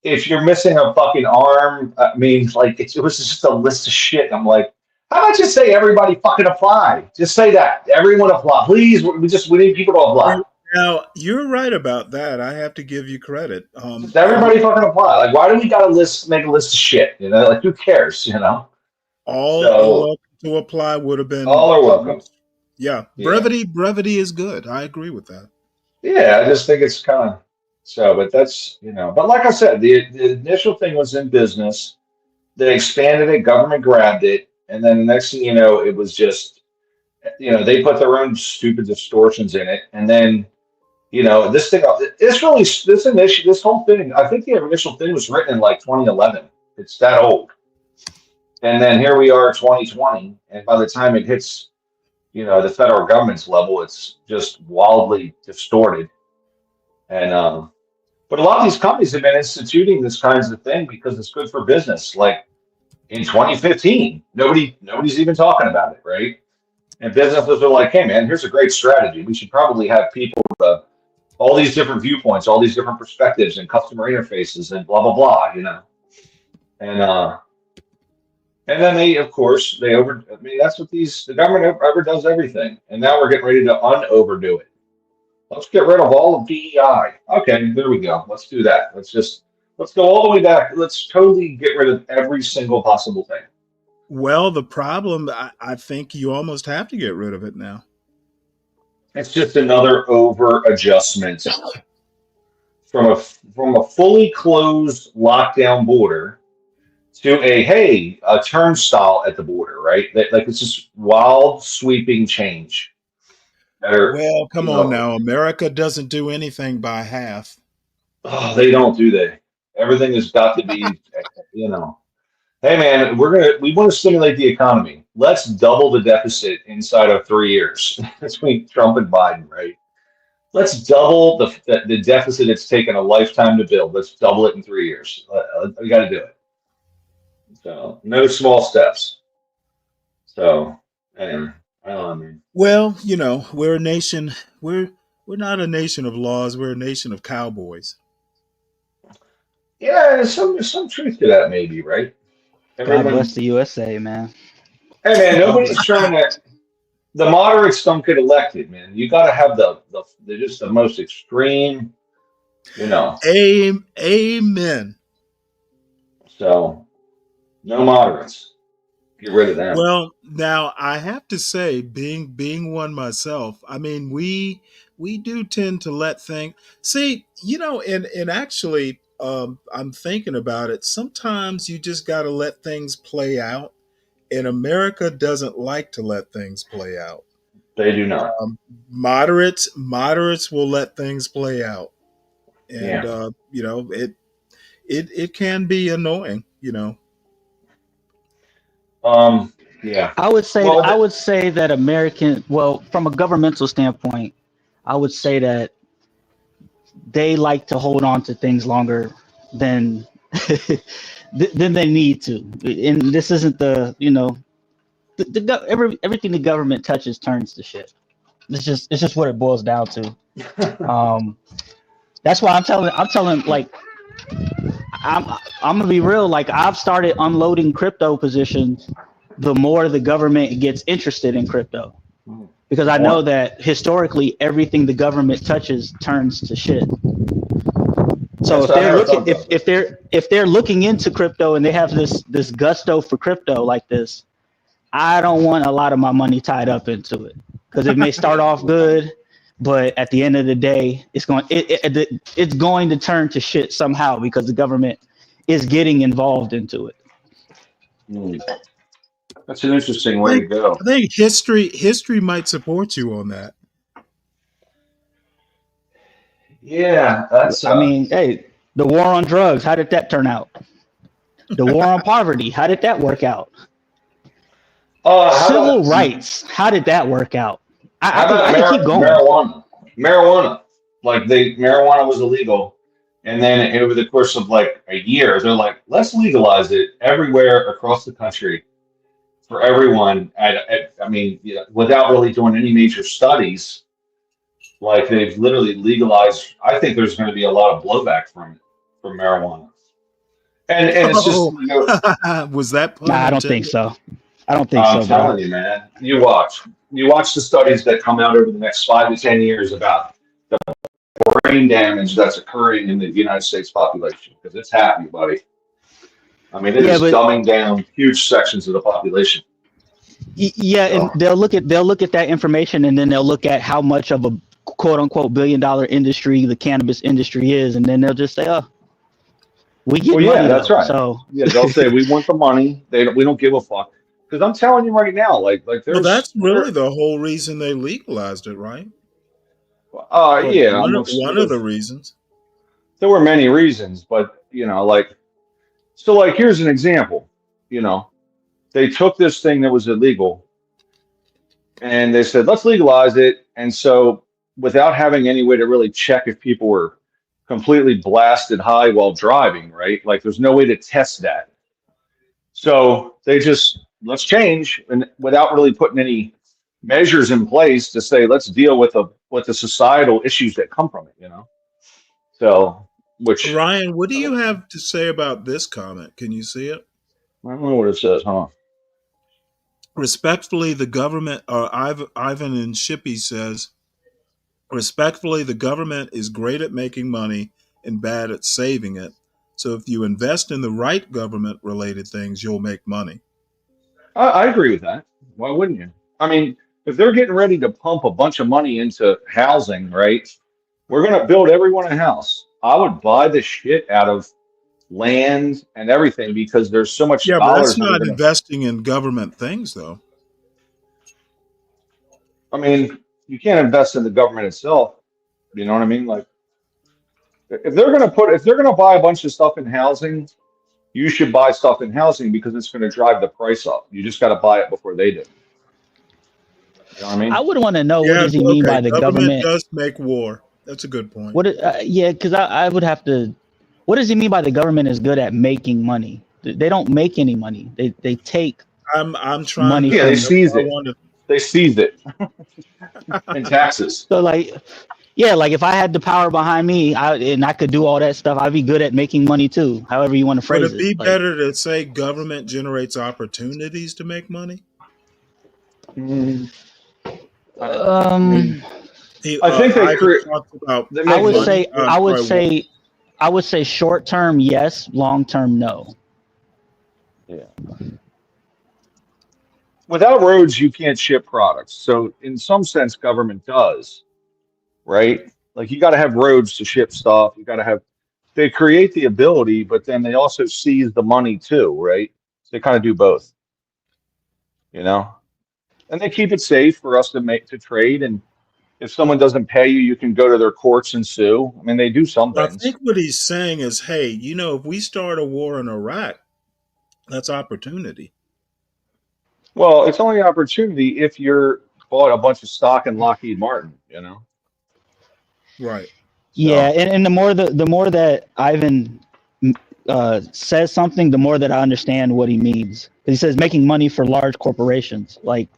If you're missing a fucking arm, I mean, like it was just a list of shit. I'm like, how about just say everybody fucking apply? Just say that everyone apply, please. We need people to apply. Now you're right about that. I have to give you credit. Everybody fucking apply. Like, why do we got to make a list of shit? Like who cares? All are welcome to apply would have been. All are welcome. Yeah, brevity is good. I agree with that. Yeah, I just think it's kind of so, but that's But like I said, the initial thing was in business. They expanded it, government grabbed it, and then the next thing you know, it was just they put their own stupid distortions in it, and then. This whole thing, I think the initial thing was written in like 2011. It's that old. And then here we are 2020. And by the time it hits, the federal government's level, it's just wildly distorted. And, but a lot of these companies have been instituting this kinds of thing because it's good for business. Like in 2015, nobody's even talking about it, right? And businesses are like, hey man, here's a great strategy. We should probably have people all these different viewpoints, all these different perspectives and customer interfaces and blah, blah, blah, And then that's what the government overdoes everything. And now we're getting ready to overdo it. Let's get rid of all of DEI. Okay, there we go. Let's do that. Let's go all the way back. Let's totally get rid of every single possible thing. Well, the problem, I think you almost have to get rid of it now. It's just another over adjustment from a fully closed lockdown border to a turnstile at the border, right? Like it's just wild sweeping change. Well, come on now. America doesn't do anything by half. Oh, they don't, do they? Everything has got to be, Hey man, we want to stimulate the economy. Let's double the deficit inside of 3 years between Trump and Biden, right? Let's double the deficit it's taken a lifetime to build. Let's double it in 3 years. We got to do it. So no small steps. So anyway, I don't know, man. Well, we're a nation. We're not a nation of laws. We're a nation of cowboys. Yeah, there's some truth to that, maybe, right? God bless the USA, man. Hey, man, nobody's trying to. The moderates don't get elected, man. You got to have the most extreme You know. Amen. So no moderates. Get rid of them. Well, now I have to say, being one myself, I mean, we do tend to let things see, and actually, I'm thinking about it. Sometimes you just got to let things play out, and America doesn't like to let things play out. They do not. Moderates will let things play out, and it can be annoying, Yeah. I would say that from a governmental standpoint, I would say that they like to hold on to things longer than than they need to. And this isn't everything the government touches turns to shit. It's just what it boils down to. That's why I'm telling like I'm gonna be real. Like I've started unloading crypto positions the more the government gets interested in crypto, because I know that historically everything the government touches turns to shit. So if they're looking into crypto and they have this gusto for crypto like this, I don't want a lot of my money tied up into it, because it may start off good, but at the end of the day, it's going to turn to shit somehow because the government is getting involved into it. That's an interesting way to go. I think history might support you on that. Yeah, I mean, hey, the war on drugs, how did that turn out? The war on poverty, how did that work out? Civil rights, how did that work out? I can keep going. Marijuana. Like marijuana was illegal, and then over the course of like a year, they're like, let's legalize it everywhere across the country for everyone. Without really doing any major studies, like they've literally legalized. I think there's going to be a lot of blowback from marijuana, and it's just was that? Nah, I don't think so. I don't think so. I'm telling you, man. You watch the studies that come out over the next 5 to 10 years about the brain damage that's occurring in the United States population, because it's happening, buddy. I mean, it is dumbing down huge sections of the population. Yeah, and they'll look at that information, and then they'll look at how much of a quote unquote $1 billion industry the cannabis industry is, and then they'll just say, "Oh, we get money." That's right. So they'll say we want the money. We don't give a fuck. Because I'm telling you right now, that's really the whole reason they legalized it, right? One of the reasons. There were many reasons, but here's an example. They took this thing that was illegal, and they said, let's legalize it. And so, without having any way to really check if people were completely blasted high while driving, right? Like, there's no way to test that. So they just, let's change, and without really putting any measures in place to say, let's deal with the societal issues that come from it, So, Ryan, what do you have to say about this comment? Can you see it? I don't know what it says, huh? Respectfully, the government, Ivan and Shippy says, respectfully, the government is great at making money and bad at saving it. So if you invest in the right government-related things, you'll make money. I agree with that. Why wouldn't you? I mean, if they're getting ready to pump a bunch of money into housing, right? We're going to build everyone a house. I would buy the shit out of land and everything, because there's so much dollars. Yeah, but that's not investing in government things, though. I mean, you can't invest in the government itself. You know what I mean? Like, if they're going to buy a bunch of stuff in housing, you should buy stuff in housing, because it's going to drive the price up. You just got to buy it before they do. You know what I mean? I would want to know, what does he mean by the government does make war? That's a good point. Because I would have to. What does he mean by the government is good at making money? They don't make any money. They take. I'm trying. Money. Yeah, they seize it. They seize it in taxes. So like if I had the power behind me, and I could do all that stuff, I'd be good at making money too. However you want to phrase it. Would it be better to say government generates opportunities to make money? I think they create. talked about They I make would money. say I would say short term yes, long term no. Yeah. Without roads, you can't ship products. So in some sense, government does, right? Like you got to have roads to ship stuff. You got to have. They create the ability, but then they also seize the money too, right? So they kind of do both, you know. And they keep it safe for us to trade. And if someone doesn't pay you, you can go to their courts and sue. I mean, they do some I things. think what he's saying is, hey, you know, if we start a war in Iraq, that's opportunity. Well, it's only opportunity if you're bought a bunch of stock in Lockheed Martin, you know. Right. Yeah, and the more that Ivan says something, the more that I understand what he means. He says making money for large corporations. Like,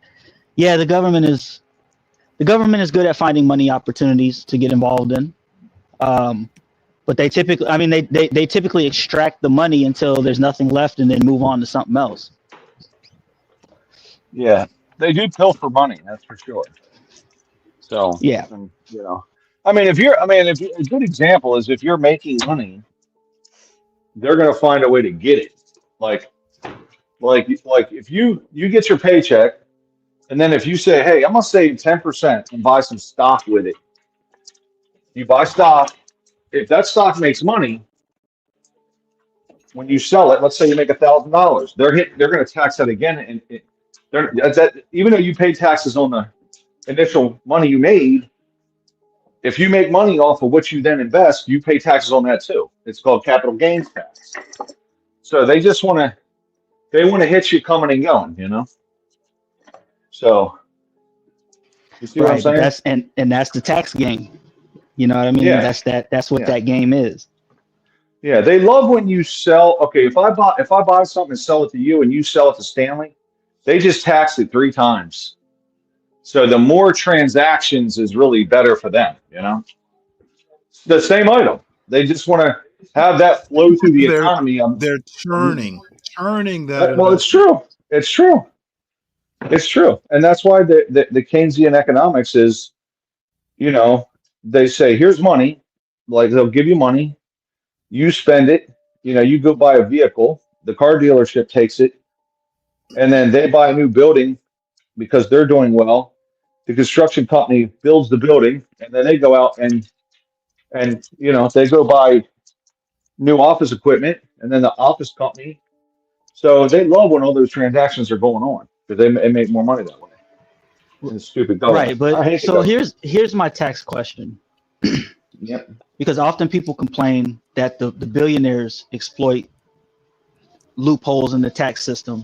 yeah, the government is good at finding money opportunities to get involved in. But they typically, I mean, they typically extract the money until there's nothing left and then move on to something else. Yeah, they do pilfer money, that's for sure. So yeah, you know, I mean, if a good example is if you're making money, they're going to find a way to get it. Like if you get your paycheck, and then if you say, hey, I'm gonna save 10% and buy some stock with it, you buy stock. If that stock makes money, when you sell it, let's say you make $1,000, they're going to tax that again, and even though you pay taxes on the initial money you made, if you make money off of what you then invest, you pay taxes on that too. It's called capital gains tax. So they want to hit you coming and going, you know. So you see what I'm right. But saying? that's the tax game. You know what I mean? Yeah. That's what Yeah. that game is. Yeah, they love when you sell. Okay, if I buy something and sell it to you, and you sell it to Stanley, they just tax it 3 times. So the more transactions is really better for them, you know. The same item. They just want to have that flow through the economy. They're churning that. Well, it's true. It's true. It's true, and that's why the Keynesian economics is, you know, they say here's money, like they'll give you money, you spend it, you know, you go buy a vehicle, the car dealership takes it, and then they buy a new building because they're doing well. The construction company builds the building, and then they go out and you know they go buy new office equipment, and then the office company. So they love when all those transactions are going on because they make more money that way. It's stupid government. Right, but I hate the so government. here's my tax question. Yep. Because often people complain that the billionaires exploit loopholes in the tax system.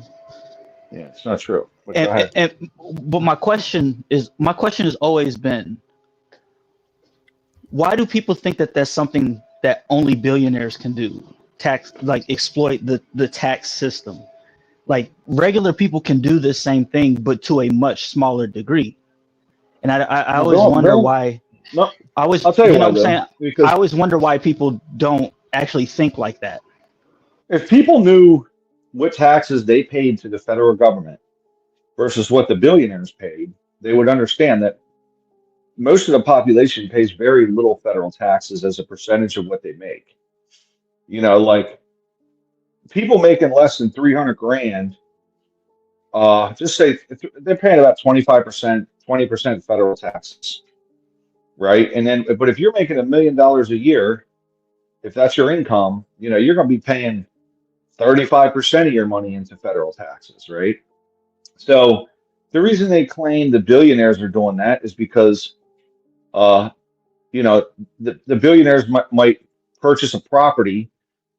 Yeah, it's not true. But go ahead. But my question has always been, why do people think that that's something that only billionaires can do? Exploit the tax system. Like regular people can do this same thing, but to a much smaller degree. And I always wonder why. No, I'll tell you why, though. Because I always wonder why people don't actually think like that. if people knew what taxes they paid to the federal government versus what the billionaires paid, they would understand that most of the population pays very little federal taxes as a percentage of what they make. You know, like people making less than 300 grand, just say they're paying about 25%, 20% federal taxes, right? And then, but if you're making $1 million a year, if that's your income, you know, you're going to be paying 35% of your money into federal taxes, right? So the reason they claim the billionaires are doing that is because, you know, the billionaires might purchase a property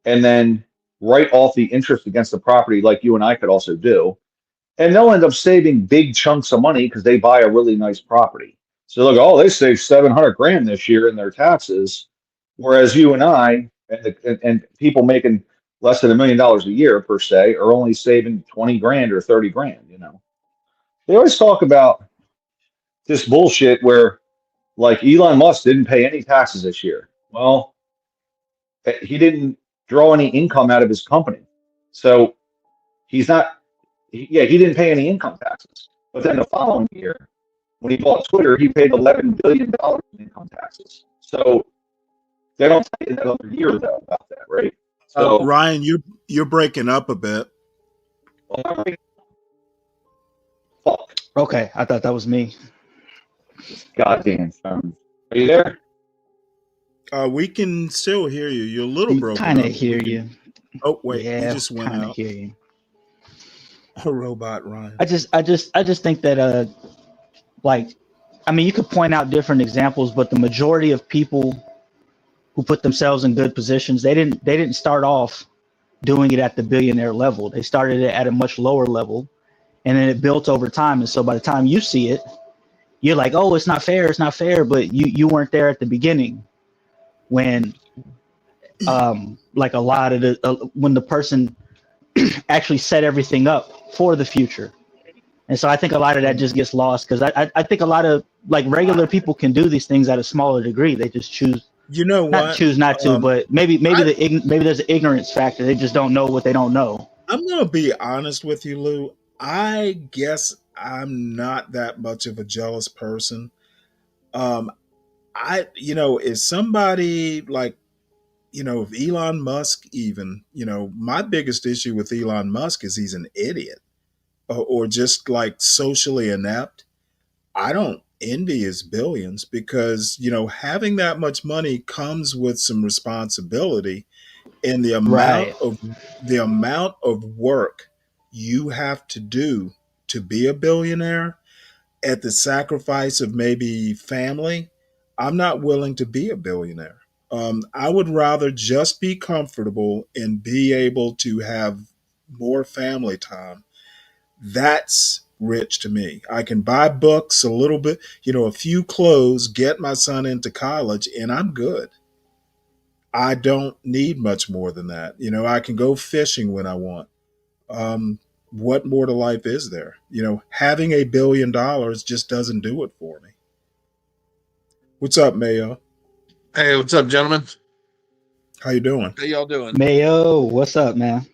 and then write off the interest against the property like you and I could also do. And they'll end up saving big chunks of money because they buy a really nice property. So look, oh, they saved 700 grand this year in their taxes, whereas you and I and people making less than $1 million a year per se are only saving 20 grand or 30 grand. You know, they always talk about this bullshit where like Elon Musk didn't pay any taxes this year. Well, he didn't draw any income out of his company, so he's not. He didn't pay any income taxes. But then the following year, when he bought Twitter, he paid $11 billion in income taxes. So they don't tell you that other year though about that, right? So Ryan, you're breaking up a bit. Okay, I thought that was me. Goddamn phone. Are you there? We can still hear you. You're a little We broken kind up. of hear you. Oh wait, Yeah, you just went kind of out. hear you. A robot, Ryan. I just think that like, I mean, you could point out different examples, but the majority of people who put themselves in good positions, they didn't start off doing it at the billionaire level. They started it at a much lower level, and then it built over time. And so by the time you see it, you're like, oh, it's not fair, but you weren't there at the beginning when like a lot of the when the person actually set everything up for the future. And so I think a lot of that just gets lost because I think a lot of like regular people can do these things at a smaller degree. They just choose, you know, not to, but maybe there's an ignorance factor. They just don't know what they don't know. I'm gonna be honest with you, Lou. I guess I'm not that much of a jealous person. Is somebody like, if Elon Musk even, my biggest issue with Elon Musk is he's an idiot or just like socially inept. I don't envy his billions because, having that much money comes with some responsibility, and the amount of work you have to do to be a billionaire at the sacrifice of maybe family. I'm not willing to be a billionaire. I would rather just be comfortable and be able to have more family time. That's rich to me. I can buy books, a little bit, a few clothes, get my son into college, and I'm good. I don't need much more than that. I can go fishing when I want. What more to life is there? Having $1 billion just doesn't do it for me. What's up, Mayo? Hey, what's up, gentlemen? How you doing? How y'all doing? Mayo, what's up, man?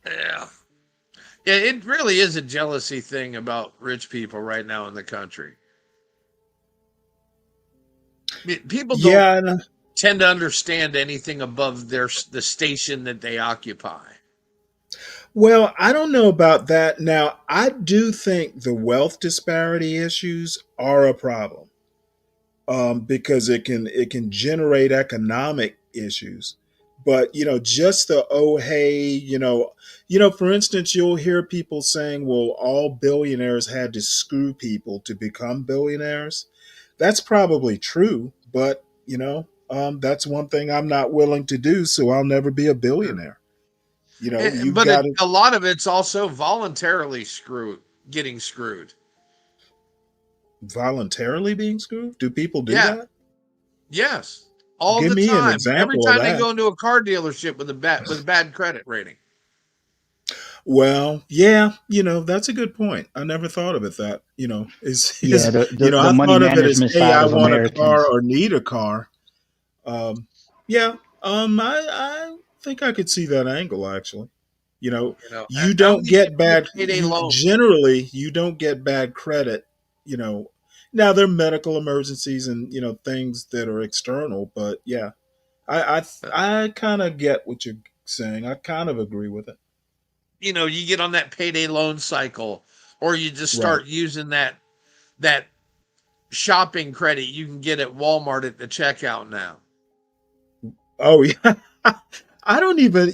Yeah. Yeah, it really is a jealousy thing about rich people right now in the country. People don't tend to understand anything above the station that they occupy. Well, I don't know about that. Now, I do think the wealth disparity issues are a problem because it can generate economic issues. But just the for instance, you'll hear people saying, "Well, all billionaires had to screw people to become billionaires." That's probably true, but that's one thing I'm not willing to do, so I'll never be a billionaire. But a lot of it's also voluntarily getting screwed. Voluntarily being screwed? Do people do that? Yes, all Give the me time. An example Every time of they that. go into a car dealership with a bad credit rating. Well, yeah, that's a good point. I never thought of it that, the I money thought of it as, management hey, side I of want Americans. a car or need a car. I think I could see that angle actually. You don't get bad generally you don't get bad credit, Now there are medical emergencies and things that are external, but yeah. I kind of get what you're saying. I kind of agree with it. You get on that payday loan cycle, or you just start using that shopping credit you can get at Walmart at the checkout now. Oh yeah. I don't even,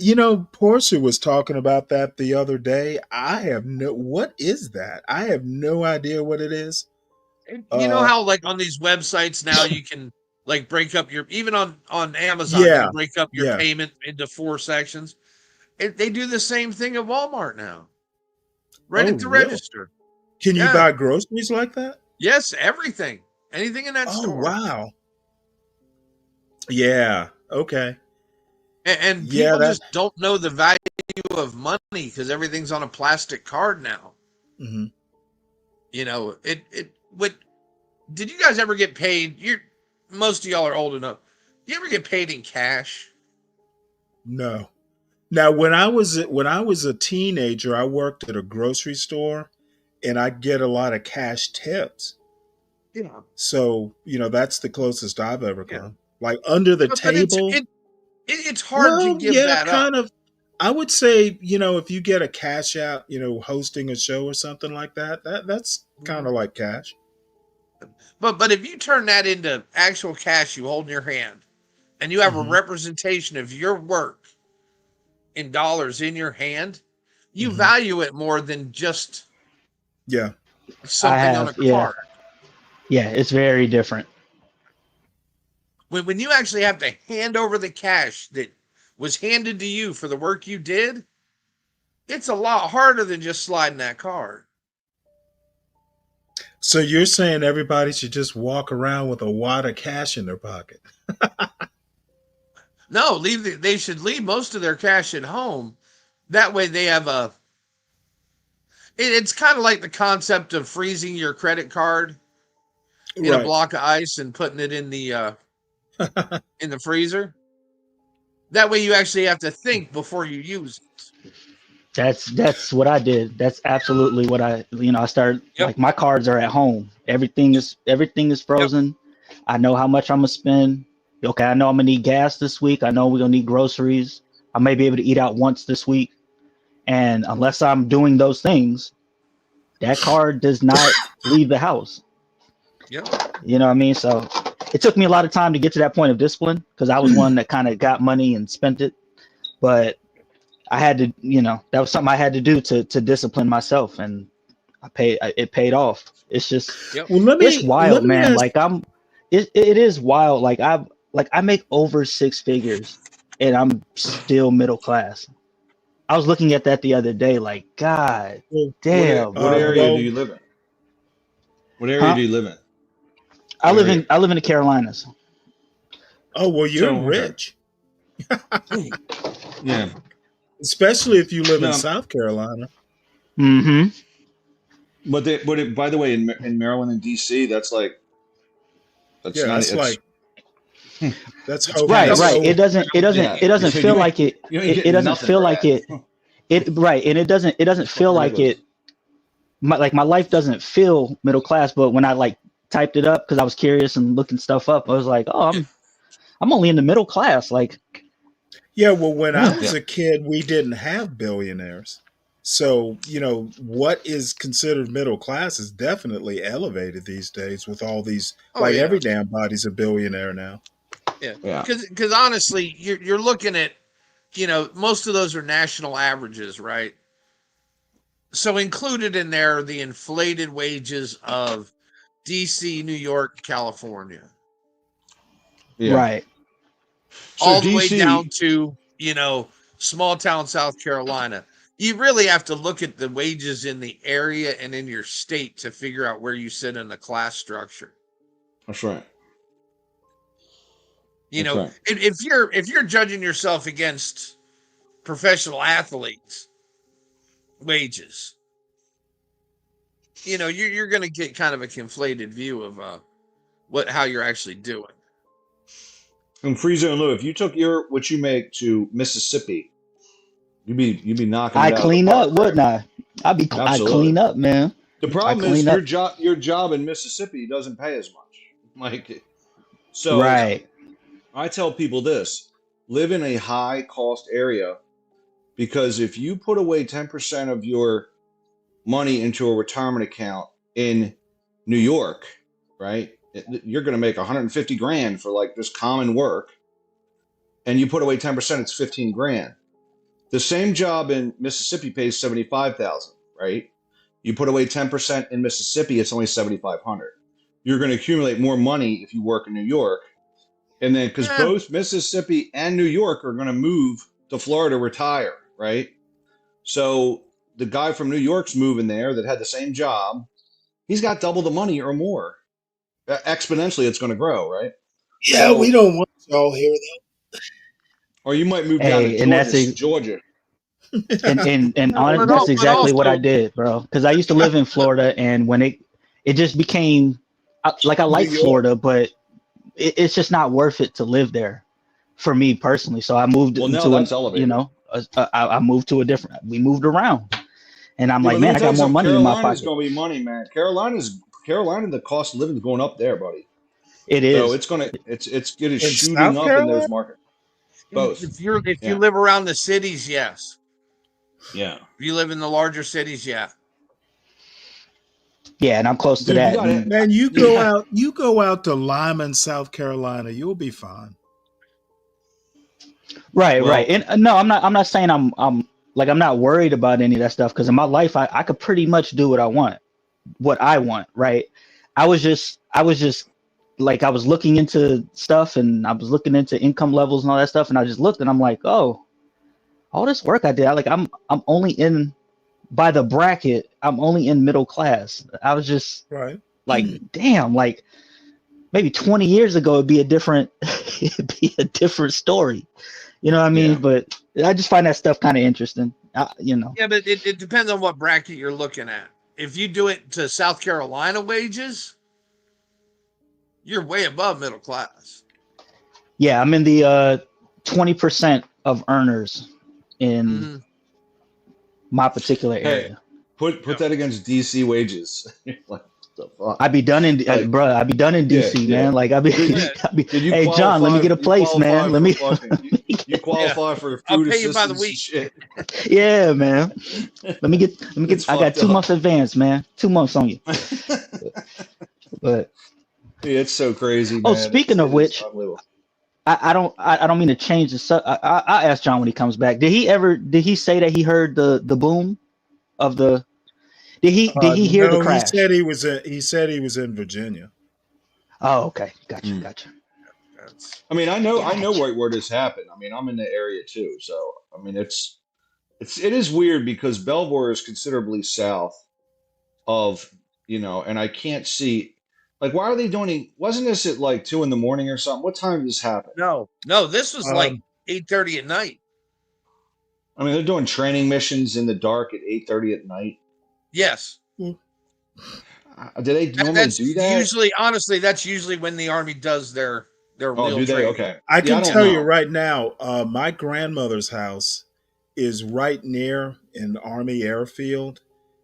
Portia was talking about that the other day. What is that? I have no idea what it is. You know how like on these websites now you can like break up even on Amazon, you can break up your payment into 4 sections. They do the same thing at Walmart now. Right at the register. Can you buy groceries like that? Yes, everything. Anything in that store. Oh, wow. Yeah. Okay. And people just don't know the value of money because everything's on a plastic card now. Mm-hmm. Did you guys ever get paid? Most of y'all are old enough. You ever get paid in cash? No. Now, when I was a teenager, I worked at a grocery store, and I get a lot of cash tips. Yeah. So, that's the closest I've ever come. Like under the But table. it's hard to give Yeah, that up. kind of. I would say, if you get a cash out, hosting a show or something like that, that's kind of like cash. But if you turn that into actual cash you hold in your hand, and you have a representation of your work in dollars in your hand, you value it more than just something on a card. Yeah, it's very different. When you actually have to hand over the cash that was handed to you for the work you did, it's a lot harder than just sliding that card. So you're saying everybody should just walk around with a wad of cash in their pocket? No, they should leave most of their cash at home. That way they have it's kind of like the concept of freezing your credit card in a block of ice and putting it in the in the freezer. That way you actually have to think before you use it. That's what I did. That's absolutely what I started. Like my cards are at home. Everything is frozen. I know how much I'm gonna spend. Okay, I know I'm gonna need gas this week. I know we're gonna need groceries. I may be able to eat out once this week. And unless I'm doing those things, that card does not leave the house. Yeah. You know what I mean? So it took me a lot of time to get to that point of discipline because I was one that kind of got money and spent it. But I had to, that was something I had to do to discipline myself, and it paid off. It's just, it's wild, man. Like it is wild. Like I make over 6 figures and I'm still middle class. I was looking at that the other day, like, God damn. What area do you live in? What area do you live in? I live in the Carolinas. Oh, well, you're rich. Yeah. Especially if you live in South Carolina. Mm-hmm. But by the way, in Maryland and DC, that's right. It doesn't feel like it. It doesn't feel like it. And it doesn't feel like it. My life doesn't feel middle class, but when I typed it up because I was curious and looking stuff up, I was like, oh, I'm only in the middle class. Yeah, well, when I was a kid, we didn't have billionaires. So, what is considered middle class is definitely elevated these days with all these, every damn body's a billionaire now. Yeah. Because honestly, you're looking at, most of those are national averages, right? So included in there are the inflated wages of DC, New York, California. Yeah. Right. All the way down to, small town South Carolina. You really have to look at the wages in the area and in your state to figure out where you sit in the class structure. That's right. If you're judging yourself against professional athletes' wages, you're going to get kind of a conflated view of how you're actually doing. And Free Zone Lou, if you took what you make to Mississippi, you'd be knocking. I clean up, wouldn't I? I clean up, man. The problem is your job in Mississippi doesn't pay as much. Right. I tell people this: live in a high cost area, because if you put away 10% of your money into a retirement account in New York, right? You're going to make 150 grand for just common work, and you put away 10%, it's 15 grand. The same job in Mississippi pays 75,000, right? You put away 10% in Mississippi, it's only 7,500. You're going to accumulate more money if you work in New York, and then because both Mississippi and New York are going to move to Florida, retire, right? So the guy from New York's moving there that had the same job. He's got double the money or more. Exponentially, it's going to grow, right? Yeah, we don't want y'all here though. Or you might move down to Georgia. And honestly, that's exactly what I did, bro. Because I used to live in Florida, and when it just became I like Florida, but it's just not worth it to live there for me personally. So I moved I moved to a different. We moved around, and I'm like, man, I got more money in my pocket. Carolina's going to be money, man. Carolina, the cost of living is going up there, buddy. It is. So it is In shooting South up Carolina? in those markets. Both. If you live around the cities, yes. Yeah. If you live in the larger cities, yeah. Yeah, and I'm close to Dude, that. you got it. Man, you go out to Lyman, South Carolina, you'll be fine. Right, right. And no, I'm not saying I'm not worried about any of that stuff, because in my life I could pretty much do what I want, right? I was just like, I was looking into stuff, and I was looking into income levels and all that stuff, and I just looked and I'm like, oh, all this work I did, I'm only in, by the bracket, I'm only in middle class. I was just like, damn, like maybe 20 years ago it'd be a different story. You know what I mean? Yeah. But I just find that stuff kind of interesting. You know. Yeah, but it depends on what bracket you're looking at. If you do it to South Carolina wages, you're way above middle class. Yeah, I'm in the 20% of earners in my particular area. Put that against DC wages. Like, the fuck? I'd be done in, I'd be done in DC, man. Like hey, John, let me get a place, man. Let me. You qualify for food I'll pay you by the week. Shit. Yeah, man. Let me get. I got 2 months advance, man. 2 months on you. But yeah, it's so crazy. Man. Oh, speaking of which, I don't mean to change the. I asked John when he comes back. Did he say that he heard the boom of the? Did he hear the crash? He said he was in Virginia. Oh, okay, gotcha. I mean, I know where this happened. I mean, I'm in the area too, so I mean, it is weird because Belvoir is considerably south of, and I can't see, like, why are they doing? Wasn't this at like 2 a.m. or something? What time did this happen? No, this was like 8:30 at night. I mean, they're doing training missions in the dark at 8:30 at night. Yes. Do they normally do that? Usually, honestly, that's usually when the Army does their real do they? training. Okay. I can tell you right now, my grandmother's house is right near an Army airfield,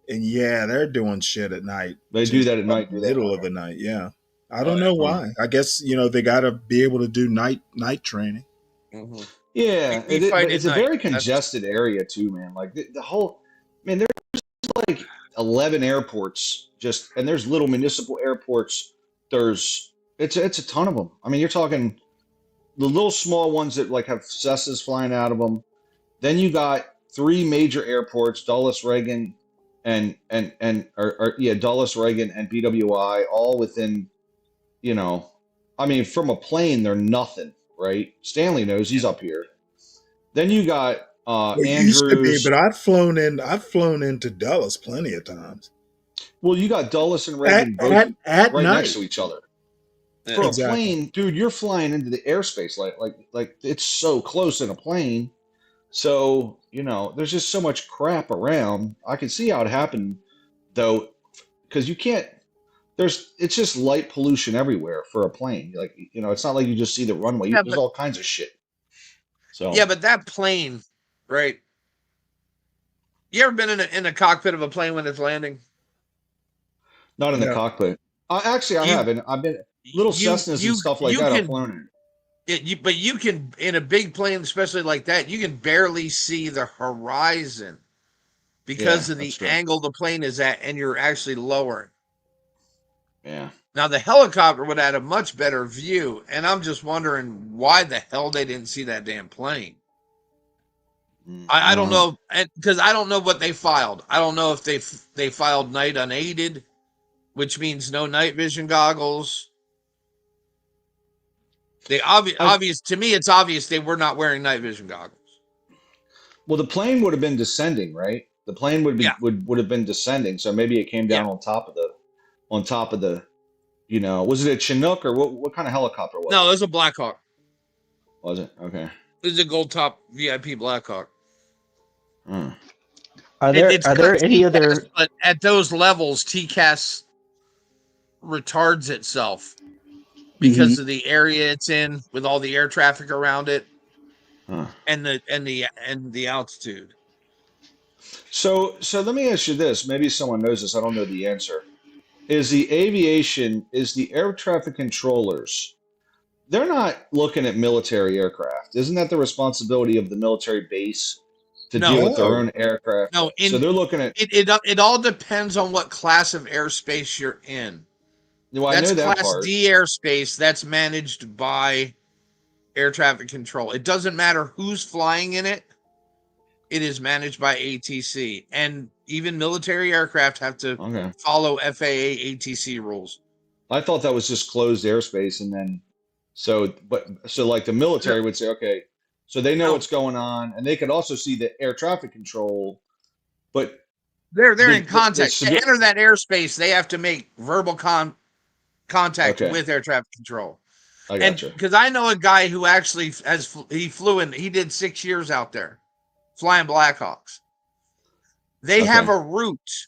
and yeah, they're doing shit at night. They do that at night, middle of the night. Yeah, I don't know why. I guess they got to be able to do night training. Mm-hmm. Yeah, it's a very congested area too, man. Like the whole, man, there's like 11 airports and there's little municipal airports. It's a ton of them. I mean, you're talking the little small ones that like have Cessnas flying out of them. Then you got 3 major airports, Dulles Reagan Dulles Reagan and BWI, all within, I mean, from a plane, they're nothing, right? Stanley knows, he's up here. Then you got Andrews. Used to be, but I've flown into Dulles plenty of times. Well, you got Dulles and Reagan at right night. next to each other. For a plane, dude, you're flying into the airspace like it's so close in a plane. So, there's just so much crap around. I can see how it happened though, because you can't. It's just light pollution everywhere for a plane. Like, it's not like you just see the runway. There's all kinds of shit. So yeah, but that plane, right? You ever been in a cockpit of a plane when it's landing? Not in the cockpit. Actually, I haven't. I've been little Cessnas and stuff like that. I've flown in. But you can, in a big plane, especially like that, you can barely see the horizon because of the angle the plane is at, and you're actually lowering. Yeah. Now the helicopter would have a much better view, and I'm just wondering why the hell they didn't see that damn plane. I don't know, because I don't know what they filed. I don't know if they filed night unaided, which means no night vision goggles. Obvious to me, it's obvious they were not wearing night vision goggles. Well, the plane would have been descending, right? The plane would have been descending, so maybe it came down on top of the. Was it a Chinook or what kind of helicopter was it? No, it was a Blackhawk. Was it? Okay. It was a gold top VIP Blackhawk. Are there any other? But at those levels, TCAS retards itself because of the area it's in, with all the air traffic around it, and the altitude. So let me ask you this. Maybe someone knows this. I don't know the answer. is the air traffic controllers. They're not looking at military aircraft. Isn't that the responsibility of the military base to deal with their own aircraft? No, so they're looking at it all depends on what class of airspace you're in. Well, that's I know that Class part. D airspace. That's managed by air traffic control. It doesn't matter who's flying in it. It is managed by ATC, and even military aircraft have to follow FAA ATC rules. I thought that was just closed airspace, and then so like the military would say, okay, so they know what's going on, and they could also see the air traffic control, but they're in contact. To enter that airspace, they have to make verbal contact with air traffic control. I gotcha. Because I know a guy who actually he did 6 years out there flying Blackhawks. They have a route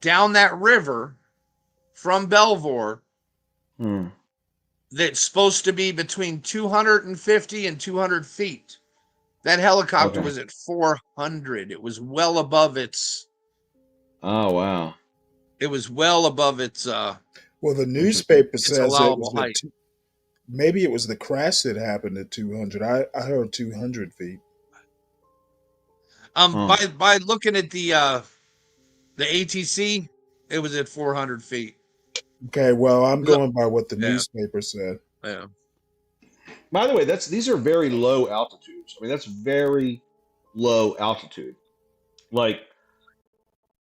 down that river from Belvoir that's supposed to be between 250 and 200 feet. That helicopter was at 400. It was well above its. Oh, wow. It was well above its. Well, the newspaper says it allowable was height. Maybe it was the crash that happened at 200. I heard 200 feet. By looking at the ATC, it was at 400 feet. Okay, well, I'm going by what the newspaper said. Yeah. By the way, these are very low altitudes. I mean, that's very low altitude. Like,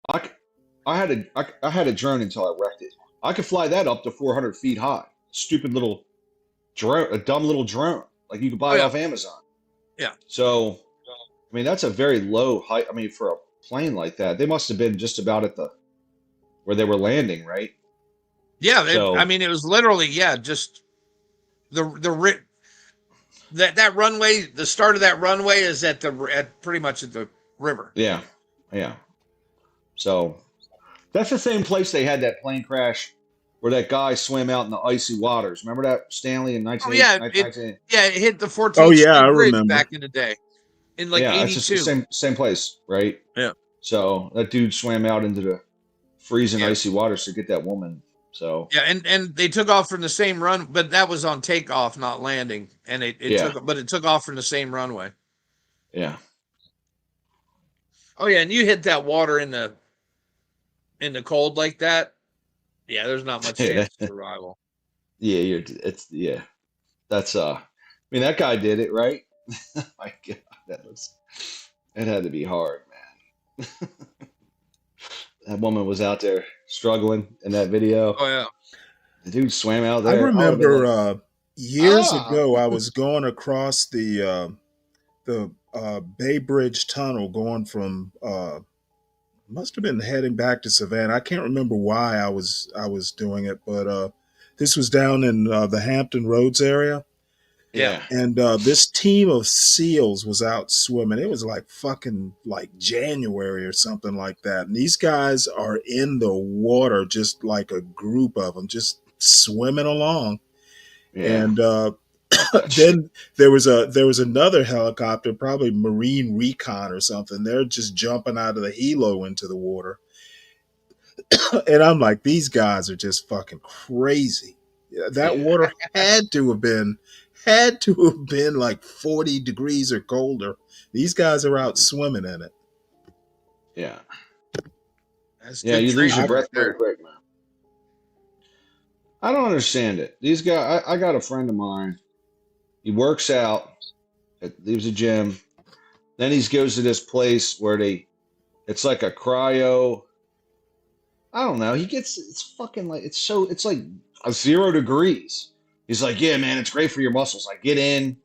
I had a drone until I wrecked it. I could fly that up to 400 feet high. Stupid little drone, a dumb little drone, like you could buy off Amazon. Yeah. So, I mean, that's a very low height. I mean, for a plane like that, they must have been just about at where they were landing, right? Yeah, I mean, it was literally just that runway. The start of that runway is at pretty much at the river. Yeah, yeah. So that's the same place they had that plane crash where that guy swam out in the icy waters. Remember that, Stanley, in 1980? It hit the 14th Street Bridge remember. Back in the day. In like 82. It's just the same place, right? Yeah. So that dude swam out into the freezing icy waters to get that woman. So and they took off from the same run, but that was on takeoff, not landing. And it took off from the same runway. Yeah. Oh yeah, and you hit that water in the cold like that. Yeah, there's not much chance of survival. Yeah, that's I mean, that guy did it, right? My God, it had to be hard, man. That woman was out there struggling in that video. Oh yeah. The dude swam out there. I remember years ago I was going across the Bay Bridge Tunnel going from must have been heading back to Savannah. I can't remember why I was doing it, but this was down in the Hampton Roads area. Yeah. And this team of SEALs was out swimming. It was like fucking like January or something like that. And these guys are in the water, just like a group of them, just swimming along. Yeah. And then there was another helicopter, probably Marine Recon or something. They're just jumping out of the helo into the water. And I'm like, these guys are just fucking crazy. That water had to have been like 40 degrees or colder. These guys are out swimming in it. Yeah. You lose your breath very quick, man. I don't understand it. These guys, I got a friend of mine. He works out, leaves a gym. Then he goes to this place where it's like a cryo. I don't know. It's fucking like, it's like 0 degrees. He's like, yeah, man, it's great for your muscles. I get in.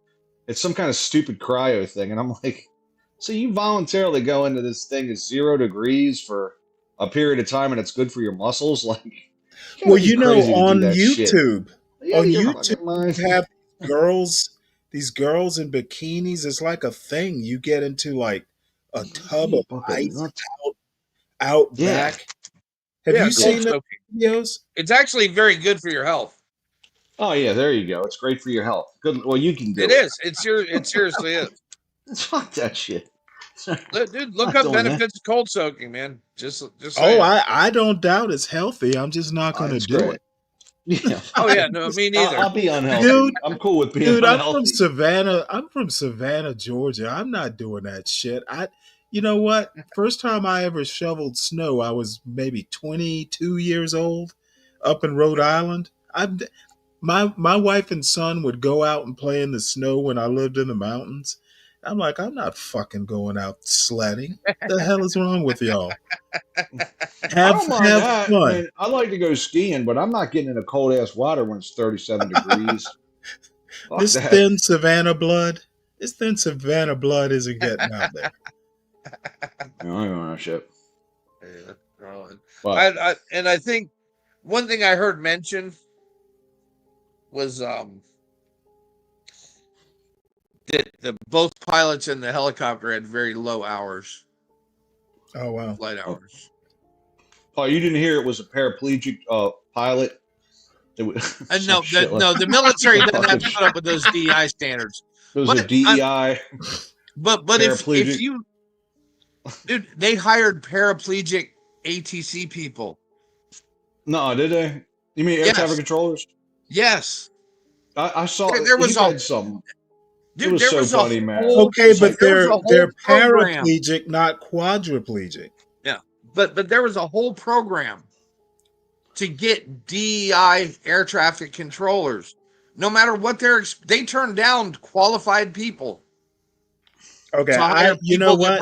It's some kind of stupid cryo thing. And I'm like, so you voluntarily go into this thing at 0 degrees for a period of time and it's good for your muscles? Like, well, you know, on YouTube, you have these girls in bikinis. It's like a thing. You get into like a tub of ice out back. Have you seen those videos? It's actually very good for your health. Oh yeah, there you go. It's great for your health. Good. Well, you can do it. It is. It seriously is. Fuck that shit. Dude, look Not up doing that. benefits of cold soaking, man. Just Oh, saying. I don't doubt it's healthy. I'm just not going to It's do great. it. Yeah. Oh yeah, no, me neither. I'll be unhealthy. Dude, I'm cool with being Dude, unhealthy. I'm from Savannah, Georgia. I'm not doing that shit. You know what? First time I ever shoveled snow, I was maybe 22 years old up in Rhode Island. My wife and son would go out and play in the snow when I lived in the mountains. I'm like, I'm not fucking going out sledding. The hell is wrong with y'all? I don't mind Have that. fun. I mean, I like to go skiing, but I'm not getting in a cold ass water when it's 37 degrees. Fuck This that. thin Savannah blood isn't getting out there. I don't know that shit. Yeah, I think one thing I heard mentioned was that both pilots in the helicopter had very low hours. Oh wow, flight hours. Oh, you didn't hear it was a paraplegic pilot? No, the military doesn't have to put up with those DEI standards. Those are DEI. But if you, dude, they hired paraplegic ATC people. No, did they? You mean air traffic controllers? Yes. I saw. There was some. Dude, it was there so was funny, man. Okay, but they're program. paraplegic, not quadriplegic. Yeah, but there was a whole program to get DEI air traffic controllers. No matter what they turned down qualified people. Okay, you know what?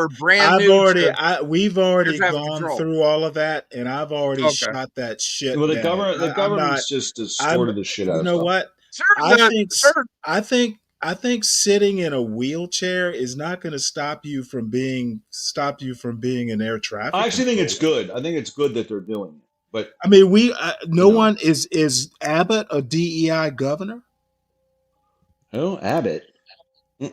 We've already gone through all of that, and I've already shot that shit. Well, the down. government's just distorted the shit out of You know stuff. what? I think sitting in a wheelchair is not going to stop you from being an air traffic. I actually think it's good. I think it's good that they're doing it. But I mean, one is Abbott a DEI governor? Oh, Abbott.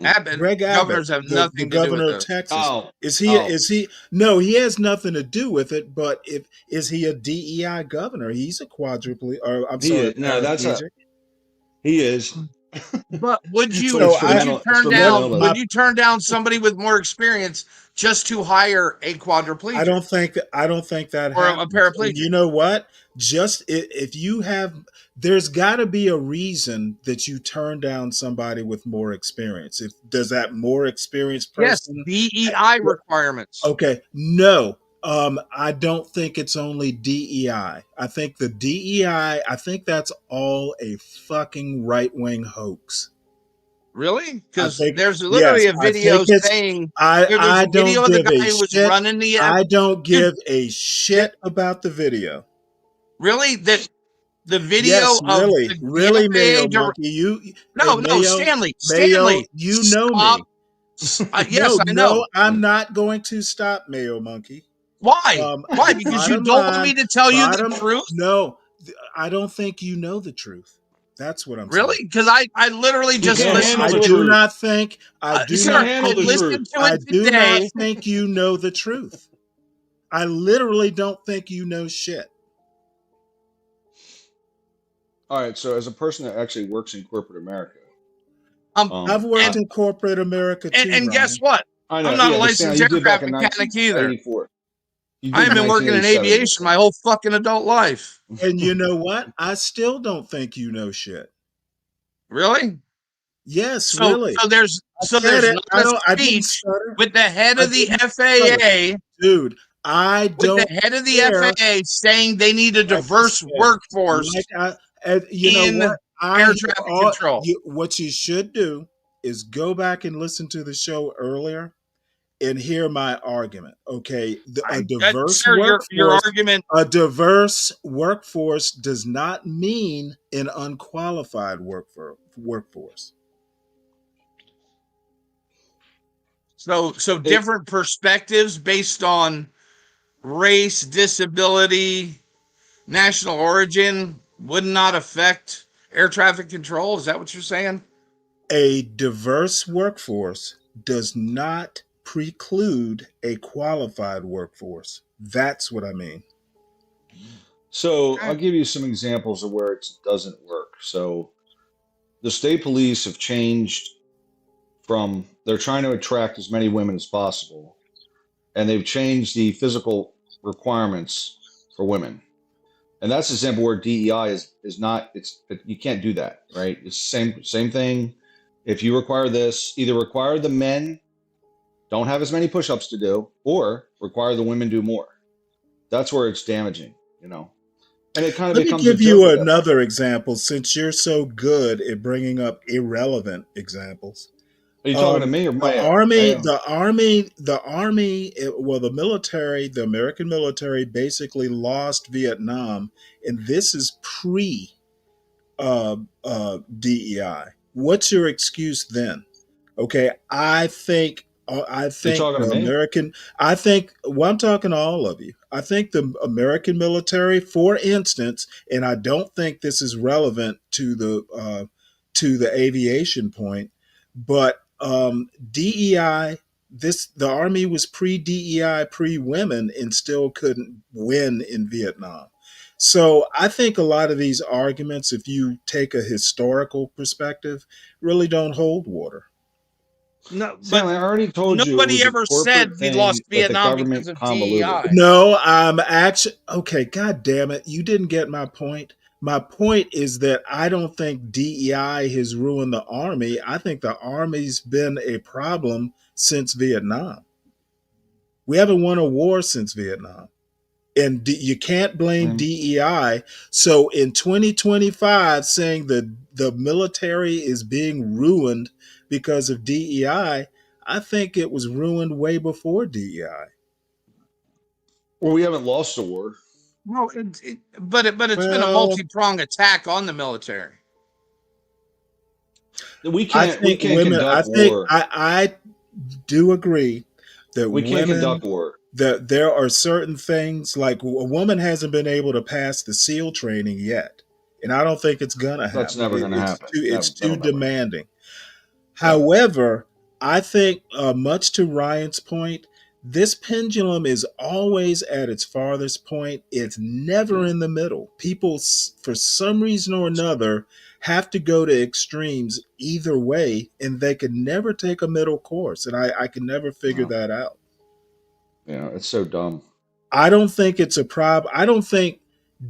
Abbott. Greg governors Abbott, have nothing the to do governor with of this. Texas. Oh. Is he? No, he has nothing to do with it. But is he a DEI governor? He's a quadriplegic. Or I'm sorry, no, he is. But would you turn down somebody with more experience just to hire a quadriplegic? I don't think that or happens. A paraplegic. And you know what? Just if you have, there's got to be a reason that you turn down somebody with more experience. Does that more experienced person? Yes, DEI requirements. Okay, no. I don't think it's only DEI. I think the DEI, I think that's all a fucking right-wing hoax. Really? Because there's literally a video saying I don't video of the guy who was running the I don't give a shit about the video. Really? The video of really, Mayo Monkey. Stanley. You know me. Yes, I know. I'm not going to stop, Mayo Monkey. Why? Why? Because you don't want me to tell you the truth? No, I don't think you know the truth. That's what I'm saying. Really? Because I literally just listened to it. I do not think you know the truth. I literally don't think you know shit. All right, so as a person that actually works in corporate America, I've worked in corporate America too. And guess what? I'm not a licensed aircraft mechanic either. I have been working in aviation my whole fucking adult life. And you know what? I still don't think you know shit. Really? Yes, really. So there's not a speech with the head of the FAA. Dude, I don't with the head of the FAA saying they need a diverse workforce in air traffic control. What you should do is go back and listen to the show earlier and hear my argument. Okay, a diverse workforce does not mean an unqualified workforce. So different perspectives based on race, disability, national origin would not affect air traffic control. Is that what you're saying? A diverse workforce does not preclude a qualified workforce. That's what I mean. So I'll give you some examples of where it doesn't work. So the state police have changed from they're trying to attract as many women as possible, and they've changed the physical requirements for women. And that's an example where DEI is not. You can't do that, right? It's same thing. If you require this, either require the men don't have as many push-ups to do, or require the women do more. That's where it's damaging, you know. And it kind of Let me becomes give a you joke. another example, since you're so good at bringing up irrelevant examples. Are you talking to me or the Maya? army? The military, the American military, basically lost Vietnam, and this is pre DEI. What's your excuse then? Okay, I think the American. I think. Well, I'm talking to all of you. I think the American military, for instance, and I don't think this is relevant to the aviation point, but DEI. The Army was pre-DEI, pre-women, and still couldn't win in Vietnam. So I think a lot of these arguments, if you take a historical perspective, really don't hold water. No, Sam, I already told you nobody ever said we lost Vietnam because of DEI. No, I'm actually okay. God damn it! You didn't get my point. My point is that I don't think DEI has ruined the Army. I think the Army's been a problem since Vietnam. We haven't won a war since Vietnam. And you can't blame DEI. So in 2025, saying that the military is being ruined because of DEI, I think it was ruined way before DEI. Well, we haven't lost a war. No, but it's been a multi-pronged attack on the military. We can't conduct war. I do agree that we can't conduct war. That there are certain things, like a woman hasn't been able to pass the SEAL training yet, and I don't think it's gonna happen. That's never gonna happen. It's too demanding. However, I think, much to Ryan's point, this pendulum is always at its farthest point. It's never in the middle. People, for some reason or another, have to go to extremes either way, and they can never take a middle course. And I can never figure that out. Yeah, it's so dumb. I don't think it's a problem. I don't think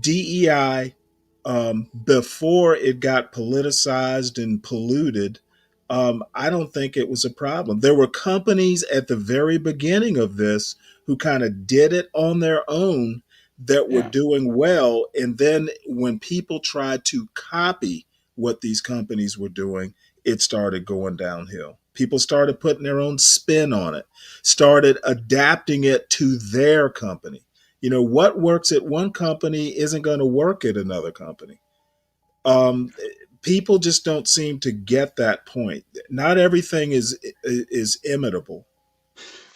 DEI, before it got politicized and polluted, I don't think it was a problem. There were companies at the very beginning of this who kind of did it on their own that were doing well. And then when people tried to copy what these companies were doing, it started going downhill. People started putting their own spin on it, started adapting it to their company. You know, what works at one company isn't going to work at another company. People just don't seem to get that point. Not everything is imitable.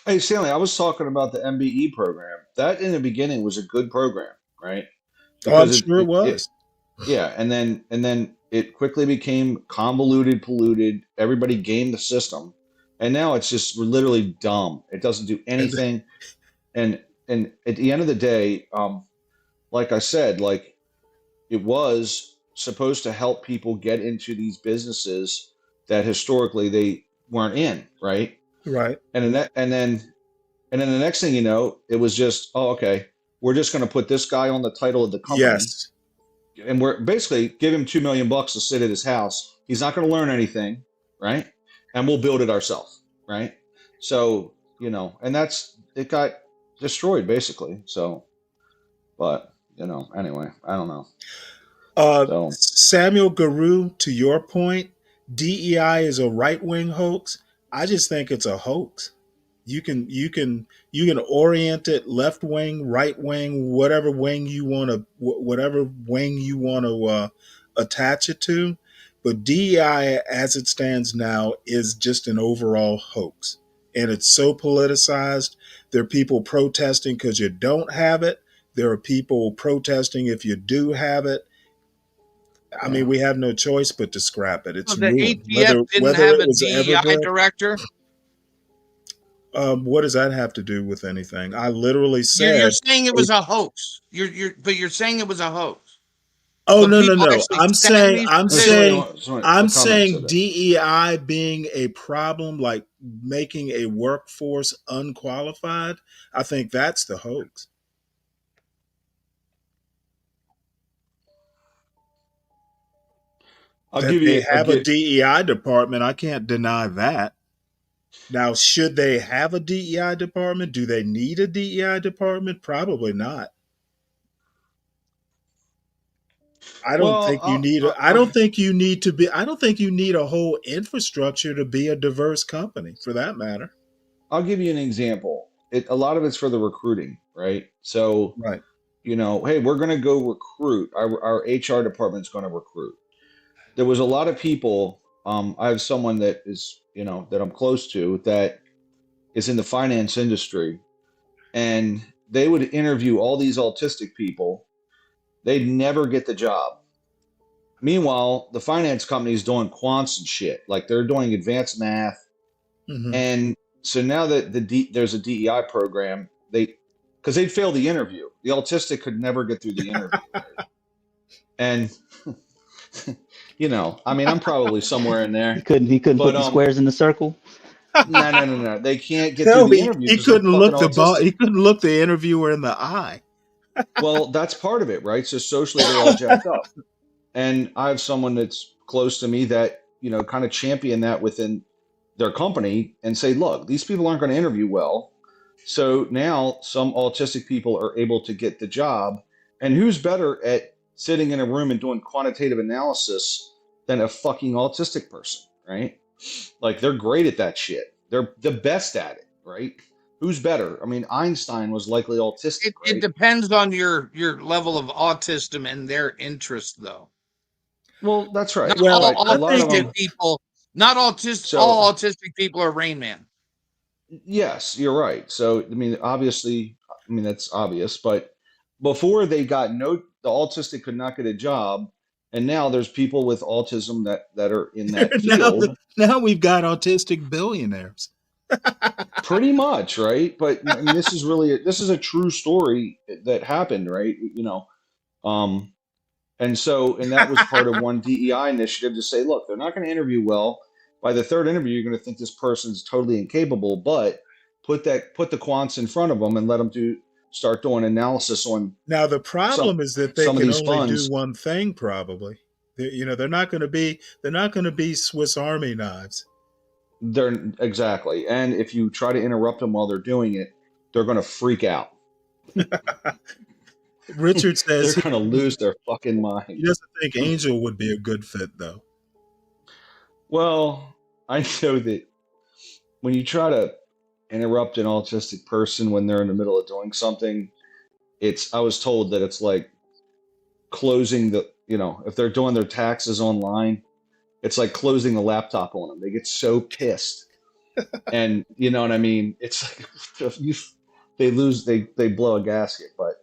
Hey, Stanley, I was talking about the MBE program. That in the beginning was a good program, right? I'm sure it was. Yeah, and then it quickly became convoluted, polluted. Everybody gamed the system, and now it's just literally dumb. It doesn't do anything. And at the end of the day, like I said, like it was supposed to help people get into these businesses that historically they weren't in, right? Right. And then the next thing you know, it was just, oh, okay, we're just going to put this guy on the title of the company. Yes. And we're basically give him $2 million to sit at his house. He's not going to learn anything, right? And we'll build it ourselves, right? So, you know, and it got destroyed basically. So, but you know, anyway, I don't know. Samuel Guru, to your point, DEI is a right-wing hoax. I just think it's a hoax. You can orient it left wing, right wing, whatever wing you want to attach it to. But DEI, as it stands now, is just an overall hoax, and it's so politicized. There are people protesting because you don't have it. There are people protesting if you do have it. I mean, we have no choice but to scrap it. It's the ruined. ATF didn't have a DEI director. What does that have to do with anything? I literally said you're saying it was a hoax. You're saying it was a hoax. Oh, but no, no, people no. actually sat in these positions. I'm saying DEI being a problem, like making a workforce unqualified. I think that's the hoax. That they have a DEI department, I can't deny that. Now, should they have a DEI department? Do they need a DEI department? Probably not. I don't think you need I don't think you need to be I don't think you need a whole infrastructure to be a diverse company, for that matter. I'll give you an example. A lot of it's for the recruiting, right? So, right. You know, hey, we're going to go recruit. Our HR department's going to recruit. There was a lot of people. I have someone that is, you know, that I'm close to that is in the finance industry, and they would interview all these autistic people. They'd never get the job. Meanwhile, the finance company is doing quants and shit. Like they're doing advanced math. Mm-hmm. And so now that there's a DEI program, because they'd fail the interview. The autistic could never get through the interview. Right? And, you know, I mean, I'm probably somewhere in there. He couldn't put the squares in the circle. No. They can't get through the interview. He couldn't look he couldn't look the interviewer in the eye. Well, that's part of it, right? So socially, they're all jacked up. And I have someone that's close to me that, you know, kind of champion that within their company and say, look, these people aren't going to interview well. So now some autistic people are able to get the job. And who's better at sitting in a room and doing quantitative analysis than a fucking autistic person, right? Like they're great at that shit. They're the best at it, right? Who's better? I mean, Einstein was likely autistic. It depends on your level of autism and their interest, though. Well, that's right. Not all autistic people. Not autistic. All autistic people are Rain Man. Yes, you're right. So, I mean, obviously, that's obvious. But before they got the autistic could not get a job, and now there's people with autism that are in that field. Now we've got autistic billionaires. Pretty much, right? But I mean, this is a true story that happened, right? You know, and that was part of one DEI initiative to say, look, they're not going to interview well. By the third interview, you're going to think this person's totally incapable, but put the quants in front of them and let them start doing analysis on. Now the problem is that they can only do one thing. Probably, they're not going to be Swiss Army knives. They're exactly, and if you try to interrupt them while they're doing it, they're going to freak out. Richard says they're going to lose their fucking mind. He doesn't think Angel would be a good fit, though. Well, I know that when you try to interrupt an autistic person when they're in the middle of doing something, I was told that it's like closing if they're doing their taxes online, it's like closing the laptop on them. They get so pissed. And you know what I mean? It's like they blow a gasket, but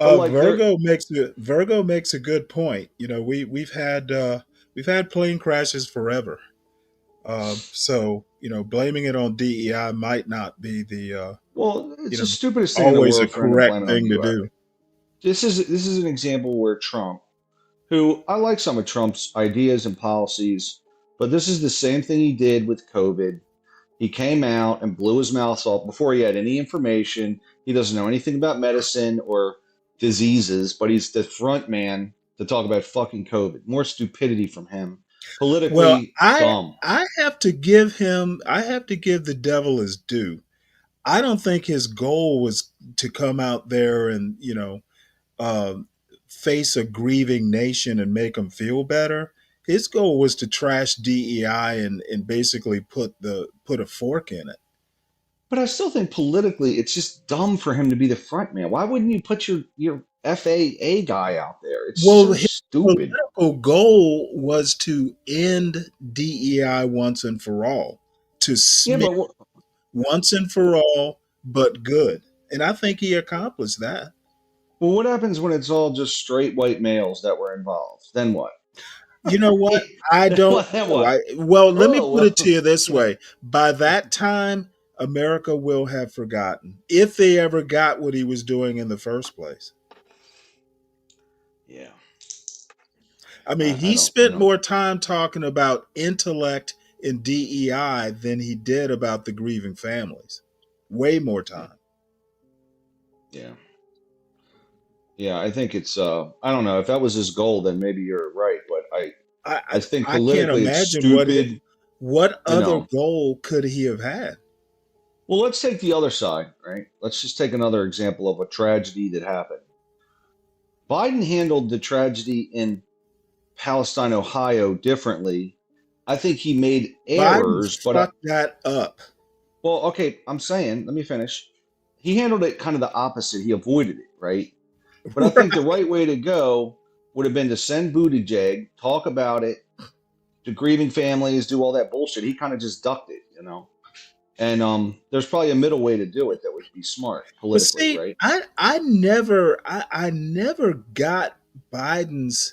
like Virgo makes a good point. You know, we've had plane crashes forever. So, you know, blaming it on DEI might not be the it's the stupidest thing always in the world a correct thing to do. This is an example where Trump, who I like some of Trump's ideas and policies, but this is the same thing he did with COVID. He came out and blew his mouth off before he had any information. He doesn't know anything about medicine or diseases, but he's the front man to talk about fucking COVID. More stupidity from him. Politically dumb. I have to give the devil his due. I don't think his goal was to come out there and, face a grieving nation and make them feel better. His goal was to trash DEI and basically put a fork in it. But I still think politically it's just dumb for him to be the front man. Why wouldn't you put your FAA guy out there? It's so stupid. His political goal was to end DEI once and for all. Once and for all, but good. And I think he accomplished that. Well, what happens when it's all just straight white males that were involved? Then what? You know what? I don't know. Let me put it to you this way. By that time, America will have forgotten, if they ever got what he was doing in the first place. Yeah. I mean, he spent more time talking about intellect and DEI than he did about the grieving families. Way more time. Yeah. Yeah, I think it's I don't know. If that was his goal, then maybe you're right. But I think I can't politically it's imagine stupid. what other goal could he have had? Well, let's take the other side, right? Let's just take another example of a tragedy that happened. Biden handled the tragedy in Palestine, Ohio differently. I think he made errors, Biden fucked that up. Well, okay, I'm saying, let me finish. He handled it kind of the opposite. He avoided it, right? But I think the right way to go would have been to send Buttigieg, talk about it, to grieving families, do all that bullshit. He kind of just ducked it, you know? And there's probably a middle way to do it that would be smart politically, see, right? I never got Biden's,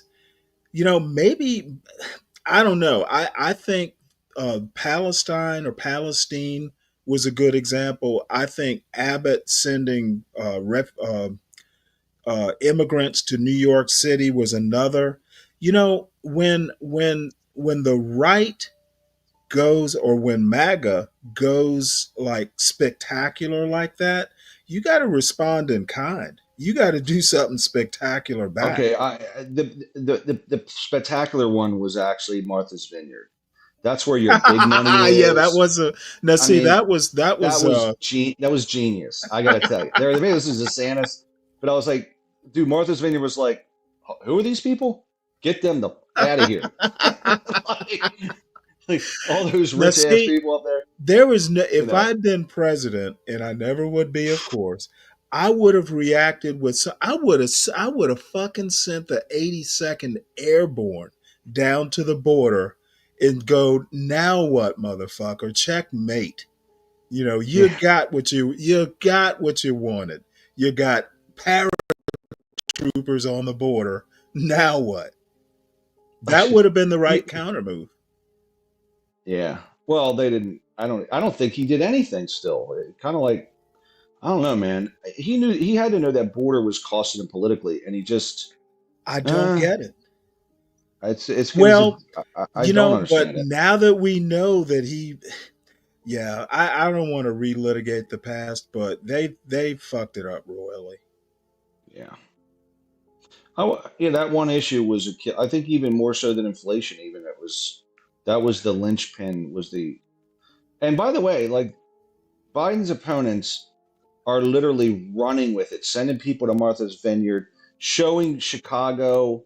maybe, I don't know. I think Palestine or Palestine was a good example. I think Abbott sending immigrants to New York City was another. When the right goes, or when MAGA goes like spectacular like that, you got to respond in kind. You got to do something spectacular back. Okay, the spectacular one was actually Martha's Vineyard. That's where your big money is. Yeah, that was that was genius. I gotta tell you, maybe this is DeSantis, but I was like, dude, Martha's Vineyard was like, who are these people? Get them out of here. like all those rich ass people up there. There was no. If I'd been president, and I never would be, of course, I would have reacted with. I would have fucking sent the 82nd Airborne down to the border and go, now what, motherfucker? Checkmate. You got what you wanted. You got paratroopers on the border. Now what? That would have been the right counter move. Yeah. Well, they didn't. I don't think he did anything. Still, kind of like, I don't know, man. He had to know that border was costing him politically, and he just. I don't get it. It's well, I don't understand but it. Now that we know that I don't want to relitigate the past, but they fucked it up royally. Yeah. That one issue was I think even more so than inflation. Even that was the linchpin. And by the way, like Biden's opponents are literally running with it, sending people to Martha's Vineyard, showing Chicago.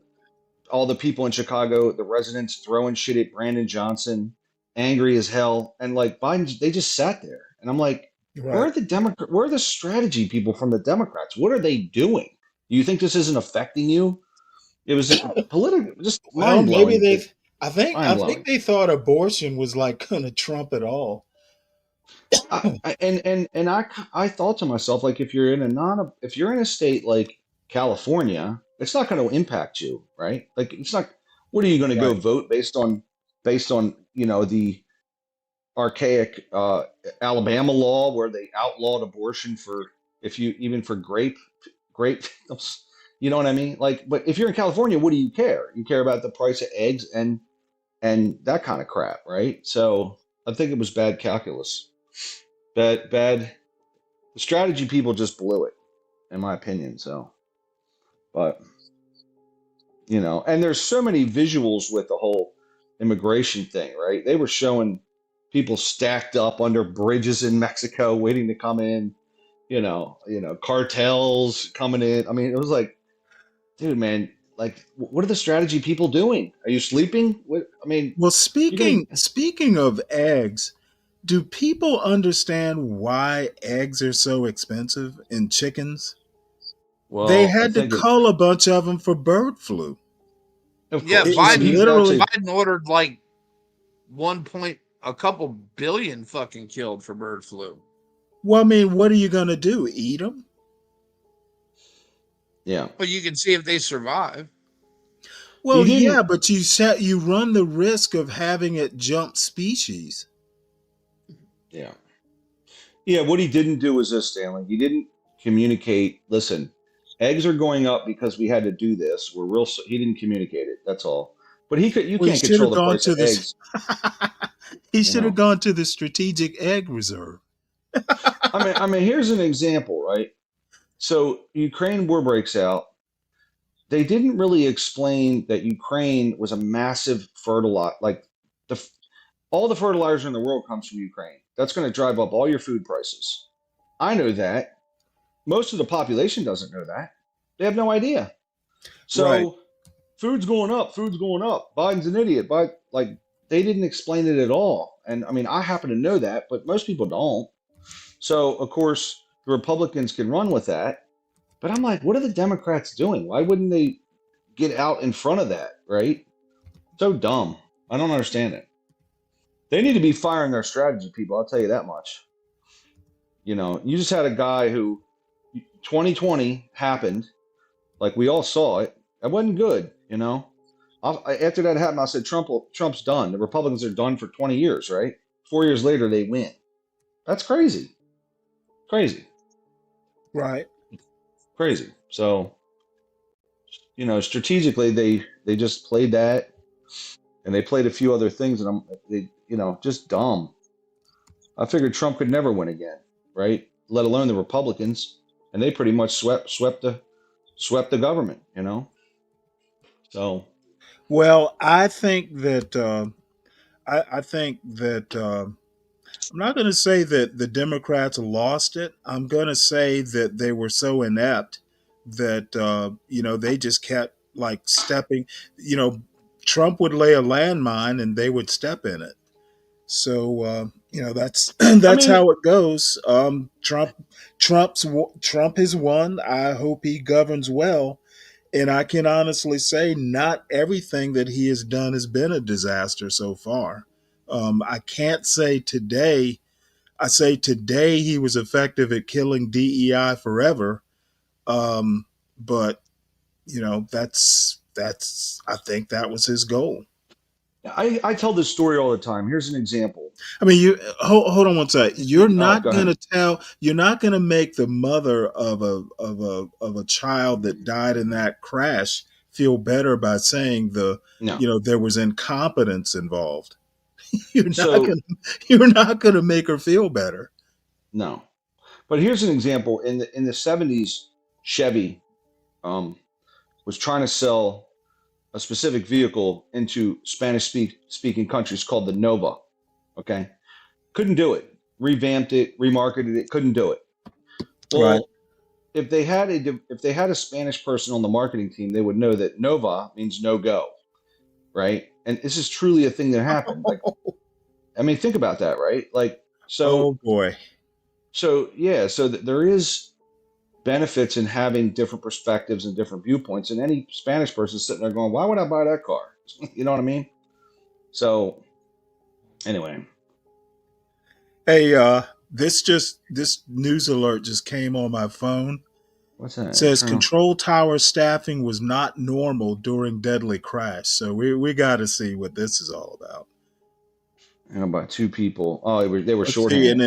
All the people in Chicago, the residents throwing shit at Brandon Johnson, angry as hell, and like Biden, they just sat there, and I'm like, Where are the strategy people from the Democrats? What are they doing? Do you think this isn't affecting you? It was political, just mind blowing. Maybe I think they thought abortion was like going to trump it all. I thought to myself, like, if you're in a state like California, it's not going to impact you, right? Like, it's not. What are you going to go vote based on the archaic Alabama law where they outlawed abortion for grape, you know what I mean? Like, but if you're in California, what do you care? You care about the price of eggs and that kind of crap, right? So I think it was bad calculus. Bad. The strategy people just blew it, in my opinion. So, but and there's so many visuals with the whole immigration thing, right? They were showing people stacked up under bridges in Mexico waiting to come in, cartels coming in. I mean, it was like, dude, man, like, what are the strategy people doing? Are you sleeping? Well, speaking of eggs, do people understand why eggs are so expensive and chickens? Well, they had to cull a bunch of them for bird flu. Yeah, Biden ordered like a couple billion fucking killed for bird flu. Well, I mean, what are you going to do? Eat them? Yeah. Well, you can see if they survive. Well, yeah, but you run the risk of having it jump species. Yeah. Yeah, what he didn't do was this, Stanley. He didn't communicate, listen, eggs are going up because we had to do this. He didn't communicate it. That's all. But you Well, can't control the price of eggs. He should have gone to the strategic egg reserve. I mean, here's an example, right? So Ukraine war breaks out. They didn't really explain that Ukraine was a massive fertilizer. Like all the fertilizer in the world comes from Ukraine. That's going to drive up all your food prices. I know that. Most of the population doesn't know that. They have no idea. So food's going up. Food's going up. Biden's an idiot. But like they didn't explain it at all. And I mean, I happen to know that, but most people don't. So of course the Republicans can run with that. But I'm like, what are the Democrats doing? Why wouldn't they get out in front of that, right? So dumb. I don't understand it. They need to be firing their strategy people, I'll tell you that much. You know, you just had a guy who 2020 happened, like we all saw it. It wasn't good, you know. After that happened, I said Trump's done. The Republicans are done for 20 years, right? 4 years later, they win. That's crazy. Crazy. Right. Crazy. So, you know, strategically, they just played that, and they played a few other things, and just dumb. I figured Trump could never win again, right? Let alone the Republicans, and they pretty much swept the government, you know. So, well, I think that I'm not going to say that the Democrats lost it. I'm going to say that they were so inept that, they just kept like stepping, Trump would lay a landmine and they would step in it. So, that's how it goes. Trump has won. I hope he governs well. And I can honestly say not everything that he has done has been a disaster so far. I can't say today. I say today he was effective at killing DEI forever. But that's I think that was his goal. I tell this story all the time. Here's an example. I mean, you hold on one second. You're not going to make the mother of a child that died in that crash feel better by saying there was incompetence involved. You're not going to make her feel better. No. But here's an example. In the 70s, Chevy was trying to sell a specific vehicle into Spanish-speaking countries called the Nova. Okay, couldn't do it. Revamped it, remarketed it, couldn't do it. Well, right. if they had a Spanish person on the marketing team, they would know that Nova means no go, right? And this is truly a thing that happened. Like, I mean, think about that, right? Like, so. Oh boy. So yeah, so there is benefits in having different perspectives and different viewpoints, and any Spanish person sitting there going, why would I buy that car? You know what I mean? So anyway. Hey, this news alert just came on my phone. What's that? It says control tower staffing was not normal during deadly crash. So we got to see what this is all about. And about 2 people. Oh, they were shorthanded. An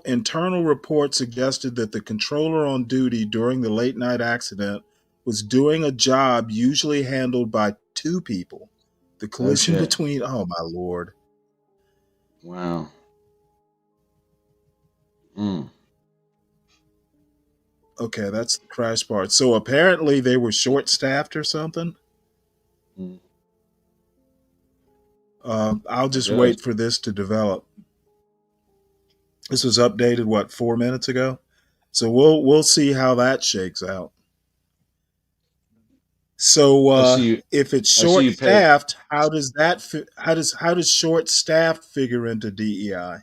internal report suggested that the controller on duty during the late night accident was doing a job usually handled by 2 people. The collision between, oh my Lord. Wow. Okay, that's the crash part. So apparently they were short-staffed or something. I'll just wait for this to develop. This was updated 4 minutes ago, so we'll see how that shakes out. So if it's short-staffed, how does short-staffed figure into DEI?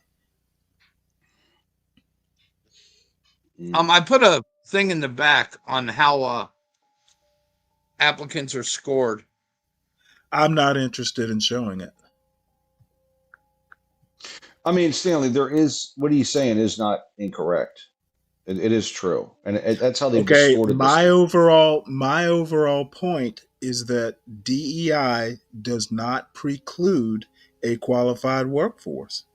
I put a thing in the back on how applicants are scored. I'm not interested in showing it. I mean, Stanley, what he's saying is not incorrect. It is true, and that's how they distorted my overall point is that DEI does not preclude a qualified workforce.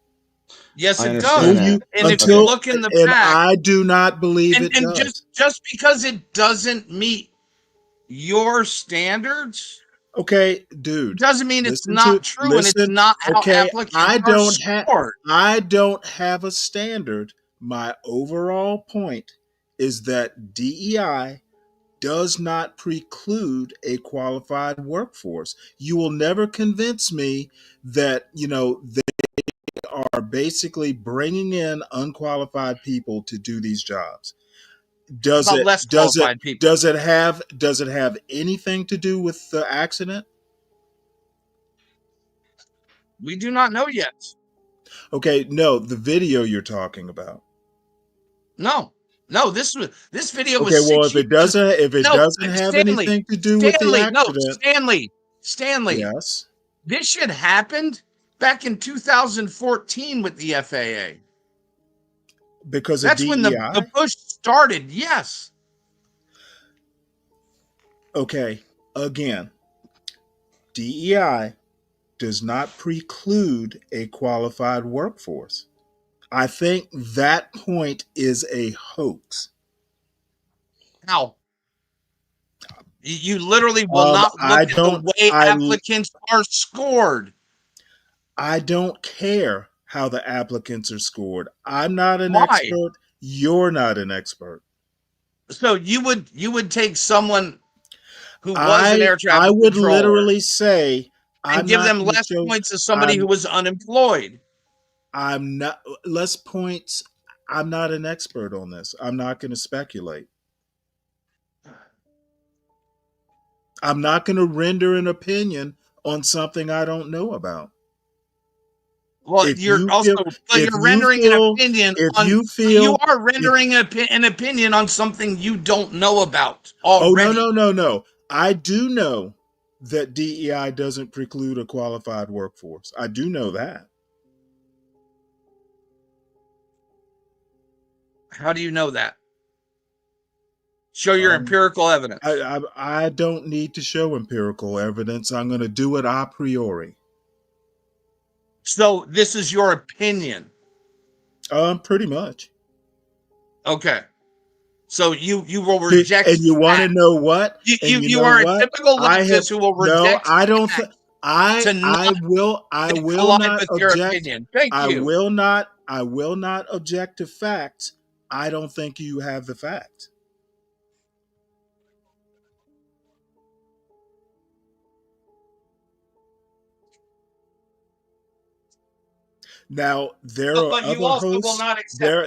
Yes, it does. If you look in the back, I do not believe it does. Just because it doesn't meet your standards. Okay, dude. Doesn't mean it's Listen not to true, and it's listen. not how Okay, applicants are scored. I don't have a standard. My overall point is that DEI does not preclude a qualified workforce. You will never convince me that, they are basically bringing in unqualified people to do these jobs. Does About it less does it qualified people. does it have anything to do with the accident? We do not know yet. Okay, no, the video you're talking about. No, this video was Okay, well, 6 if it years. doesn't have anything to do with the accident, Stanley. yes, This shit happened back in 2014 with the FAA. Because that's of when DEI? the push started. Yes. Okay, again, DEI does not preclude a qualified workforce. I think that point is a hoax. How? You literally will not look at the way applicants are scored. I don't care how the applicants are scored. I'm not an expert. You're not an expert. So you would take someone who was an air traffic I would controller literally say and give them less points to somebody who was unemployed. I'm not less points. I'm not an expert on this. I'm not going to speculate. I'm not going to render an opinion on something I don't know about. Well, you're rendering an opinion on. You are rendering an opinion on something you don't know about already. Oh, no. I do know that DEI doesn't preclude a qualified workforce. I do know that. How do you know that? Show your empirical evidence. I don't need to show empirical evidence. I'm going to do it a priori. So this is your opinion? Pretty much. Okay. So you will reject. And you want to know what? You are a typical leftist who will reject. No, I don't. I will not object. I will not object to facts. I don't think you have the facts. Now there are other hosts. There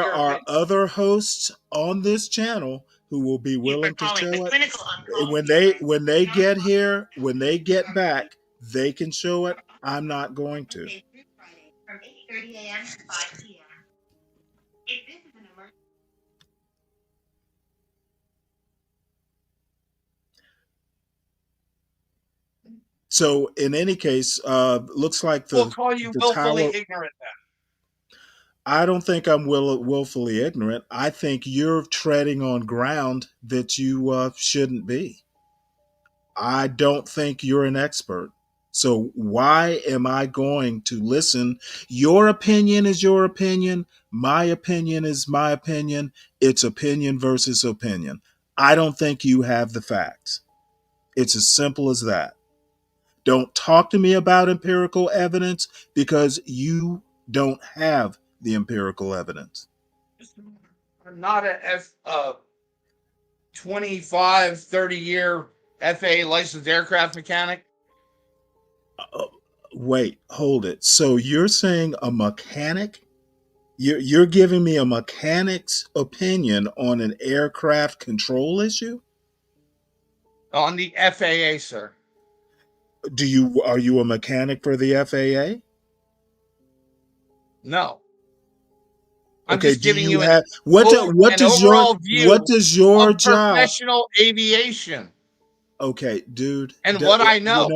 are other hosts on this channel who will be willing to show it when they get here, when they get back, they can show it. I'm not going to. From 8:30 a.m. to 5 p.m. If this is an emergency. So in any case, looks like we'll call you willfully ignorant then. I don't think I'm willfully ignorant. I think you're treading on ground that you shouldn't be. I don't think you're an expert. So why am I going to listen? Your opinion is your opinion. My opinion is my opinion. It's opinion versus opinion. I don't think you have the facts. It's as simple as that. Don't talk to me about empirical evidence because you don't have the empirical evidence. I'm not a 25, 30-year FAA licensed aircraft mechanic. Wait, hold it. So you're saying a mechanic? You're giving me a mechanic's opinion on an aircraft control issue? On the FAA, sir. Are you a mechanic for the FAA? No. I'm okay, just giving you what does your job professional aviation? Okay, dude. And what I know.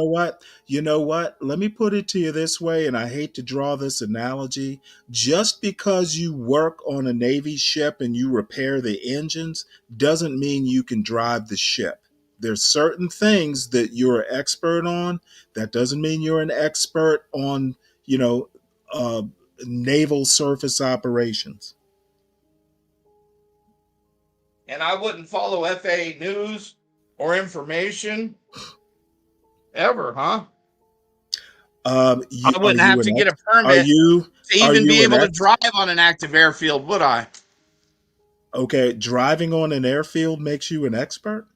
You know what? Let me put it to you this way, and I hate to draw this analogy. Just because you work on a Navy ship and you repair the engines doesn't mean you can drive the ship. There's certain things that you're an expert on. That doesn't mean you're an expert on, naval surface operations. And I wouldn't follow FAA news or information ever, huh? Are I wouldn't you have an to get a are permit you to are even you be an able to ex? drive on an active airfield, would I? Okay, driving on an airfield makes you an expert.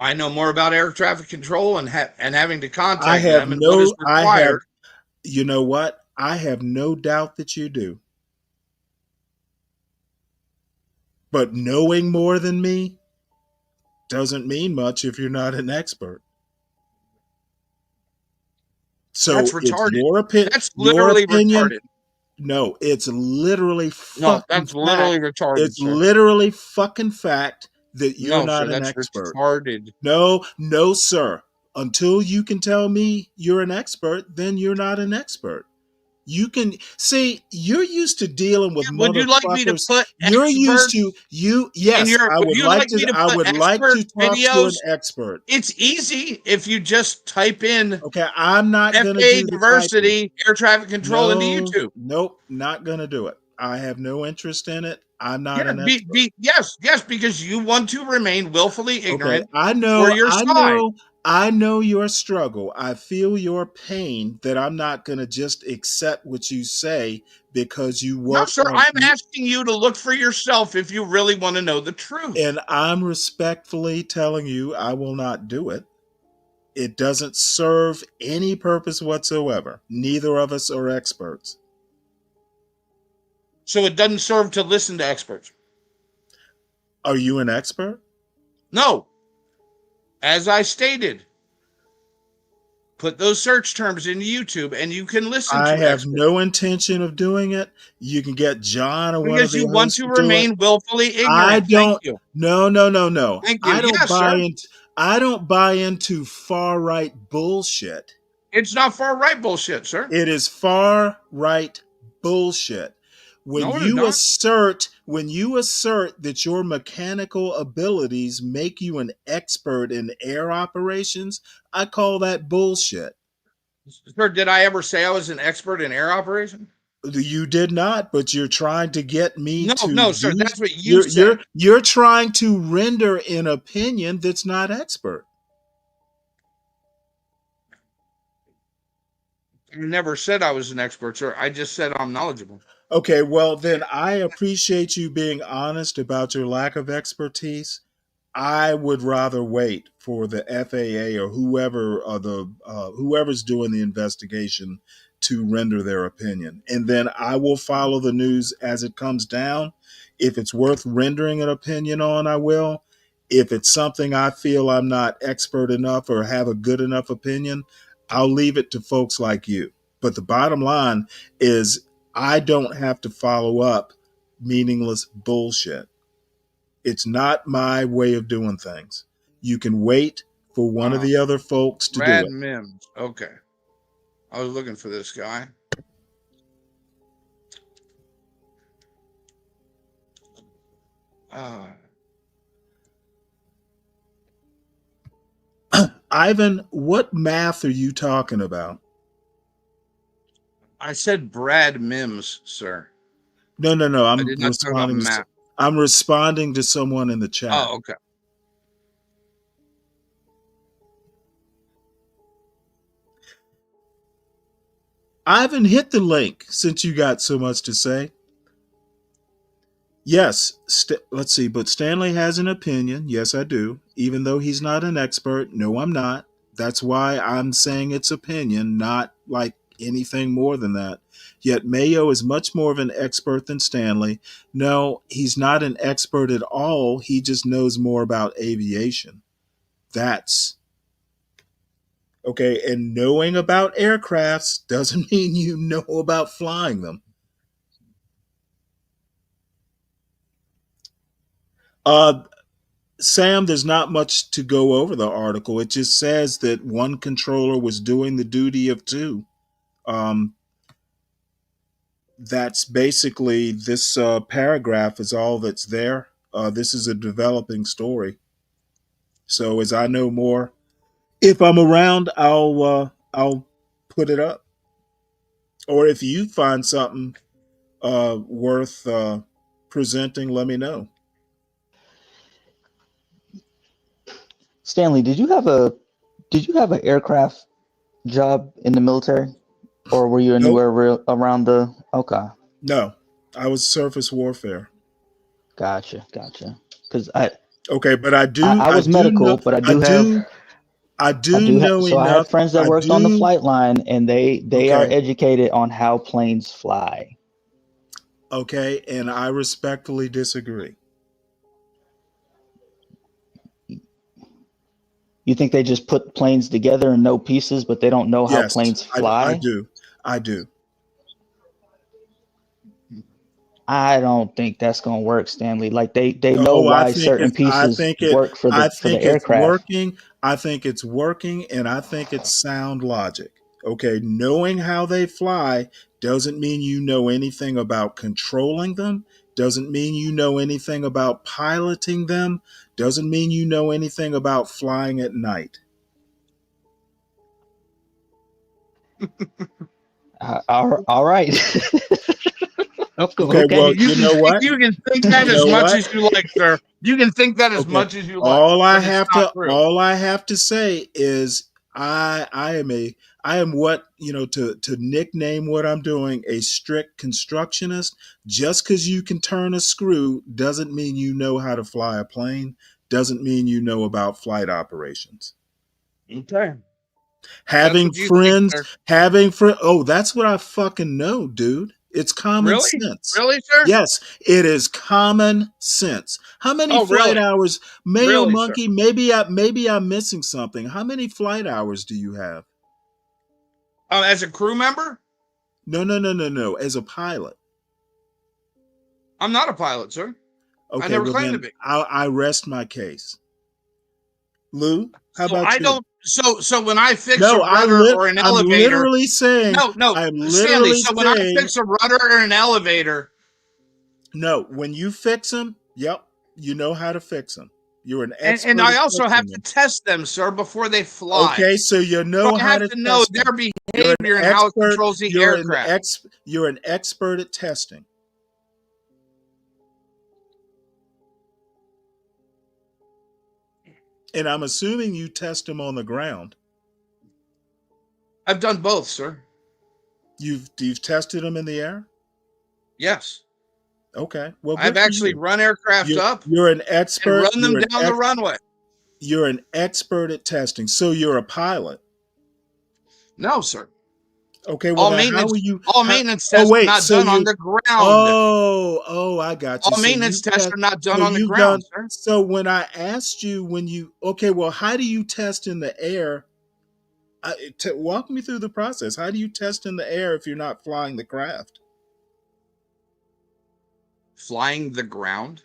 I know more about air traffic control and having to I contact have them and what is no. I have. required. You know what? I have no doubt that you do. But knowing more than me doesn't mean much if you're not an expert. So That's it's retarded. your opinion. That's Your literally opinion. retarded. No, it's literally No, fucking that's fact. literally retarded, It's sir. literally fucking fact that you're No, sir, not an that's expert. retarded. No, no, sir. Until you can tell me you're an expert, then you're not an expert. You can see you're used to dealing with Would you like me to motherfuckers. put You're used experts to you. in Yes, your? I Would would you like like to. me to I put would like expert to talk to an videos? expert. It's easy if you just type in Okay, I'm not gonna FA do the typing. diversity air traffic control into No, YouTube. nope, not gonna do it. I have no interest in it. I'm not Yeah, an expert. yes, because you want to remain willfully Okay, ignorant I for know, your I side. know, I know your struggle. I feel your pain that I'm not going to just accept what you say because you No, work sir, on I'm asking you to look for yourself if you really want to know the truth. and I'm respectfully telling you I will not do it. It doesn't serve any purpose whatsoever. Neither of us are experts. So it doesn't serve to listen to experts. Are you an expert? No. As I stated, put those search terms into YouTube and you can listen I to have experts. no intention of doing it. You can get John or one of Because the you want others to to do it. remain willfully I ignorant. Thank don't. you. No, no, no, no. Thank you. I don't Yes, buy sir. into. I don't buy into far right bullshit. It's not far right bullshit, sir. It is far right bullshit. No, it is not. When you assert that your mechanical abilities make you an expert in air operations, I call that bullshit. Sir, did I ever say I was an expert in air operation? You did not, but you're trying to get me No, to no, sir. use That's what you said. you're trying to render an opinion that's not expert. I never said I was an expert, sir. I just said I'm knowledgeable. Okay, well then I appreciate you being honest about your lack of expertise. I would rather wait for the FAA or whoever whoever's doing the investigation to render their opinion, and then I will follow the news as it comes down. If it's worth rendering an opinion on, I will. If it's something I feel I'm not expert enough or have a good enough opinion, I'll leave it to folks like you. But the bottom line is, I don't have to follow up meaningless bullshit. It's not my way of doing things. You can wait for one of the other folks to do Brad it. Mims. Okay. I was looking for this guy. Ivan, what math are you talking about? I said Brad Mims, sir. No. I I'm did not talk about responding. math. I'm responding to someone in the chat. Oh, okay. Ivan, hit the link since you got so much to say. Yes, let's see, but Stanley has an opinion. Yes, I do. Even though he's not an expert. No, I'm not. That's why I'm saying it's opinion, not like anything more than that. Yet Mayo is much more of an expert than Stanley. No, he's not an expert at all. He just knows more about aviation. That's okay. And knowing about aircrafts doesn't mean you know about flying them. Sam, there's not much to go over the article. It just says that one controller was doing the duty of two. That's basically this paragraph is all that's there. This is a developing story. So as I know more, if I'm around, I'll put it up. Or if you find something worth presenting, let me know. Stanley, did you have an aircraft job in the military, or were you Nope. anywhere around the? Okay, No, I was surface warfare. gotcha. Because Okay, but I was do know, medical, but I do know So I had enough. friends that I worked on the do. flight line, and they are Okay, educated on how planes fly. okay, and I respectfully disagree. You think they just put planes together and no pieces, but they don't know how Yes, planes I fly? do. I do. I don't think that's gonna work, Stanley. Like they know Oh, why certain pieces work for I the think it's aircraft. working. I think it's working, and I think it's sound logic. Okay, knowing how they fly doesn't mean you know anything about controlling them. Doesn't mean you know anything about piloting them. Doesn't mean you know anything about flying at night. All right. Okay, well, Okay. you know what? You can think that You as know much what? as you like, sir. You can think that as Okay. much as you like, but it's not true. All I have to say is I am what, to nickname what I'm doing a strict constructionist. Just because you can turn a screw doesn't mean you know how to fly a plane, doesn't mean you know about flight operations. Okay. That's Having what you think, friends, sir. oh, that's what I fucking know, dude. It's common Really? sense. Really, sir? Yes, it is common sense. How many Oh, flight really? hours, Mayo Really, sir? Monkey? Maybe I'm missing something. How many flight hours do you have? As a crew member? No. As a pilot. I'm not a pilot, sir. I Okay, never well claimed to then be. I rest my case. Lou, how So about I you? don't. So when I fix a No, rudder or an I'm elevator, literally saying. no, I'm Stanley. literally So when I saying. fix a rudder or an elevator, No, when you fix them, yep, you know how to fix them. You're an and expert I at also have fixing to them. test them, sir, before they fly. Okay, so you So know I how have to to know test their them. You're an behavior and how it expert. controls the aircraft. You're an expert at testing. And I'm assuming you test them on the ground. I've done both, sir. You've tested them in the air? Yes. Okay. Well, I've good for actually you. run aircraft up You're an and expert. run them down the runway. You're an expert at testing. So you're a pilot. No, sir. Okay, well then how are you? All maintenance Oh tests are wait, not so done on you? the ground. I got you. All So maintenance tests are not done so on the you've done. ground, sir. So when I asked you, okay, well, how do you test in the air? Walk me through the process. How do you test in the air if you're not flying the craft? Flying the ground?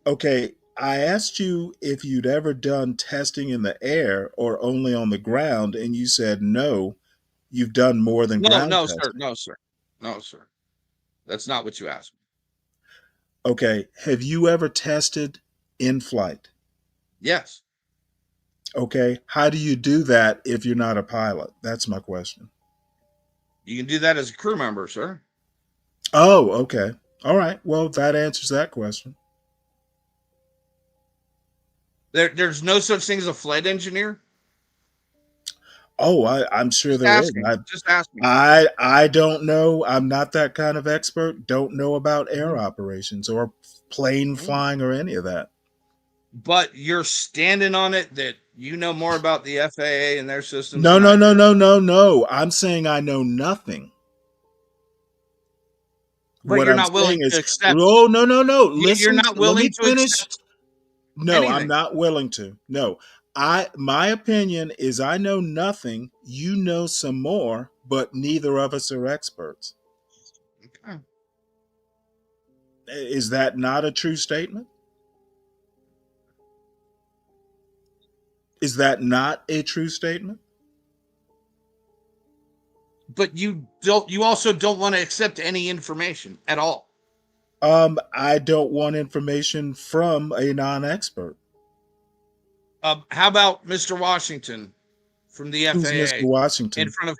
Okay, I asked you if you'd ever done testing in the air or only on the ground, and you said no. You've done more than ground No, sir. testing. No, sir. No, sir. That's not what you asked me. Okay, have you ever tested in flight? Yes. Okay, how do you do that if you're not a pilot? That's my question. You can do that as a crew member, sir. Oh, okay. All right. Well, that answers that question. There's no such thing as a flight engineer? Oh, I'm sure Just there is. asking. Just asking. I don't know. I'm not that kind of expert. Don't know about air operations or plane flying or any of that. But you're standing on it that you know more about the FAA and their systems. No. I'm saying I know nothing. But What you're I'm not willing saying is, to accept. no. Listen, You're not let me willing to finish. accept. No, anything. I'm not willing to. No. My opinion is I know nothing. You know some more, but neither of us are experts. Okay. Is that not a true statement? Is that not a true statement? But you also don't want to accept any information at all. I don't want information from a non-expert. How about Mr. Washington from the Who's FAA? Mr. Washington? In front of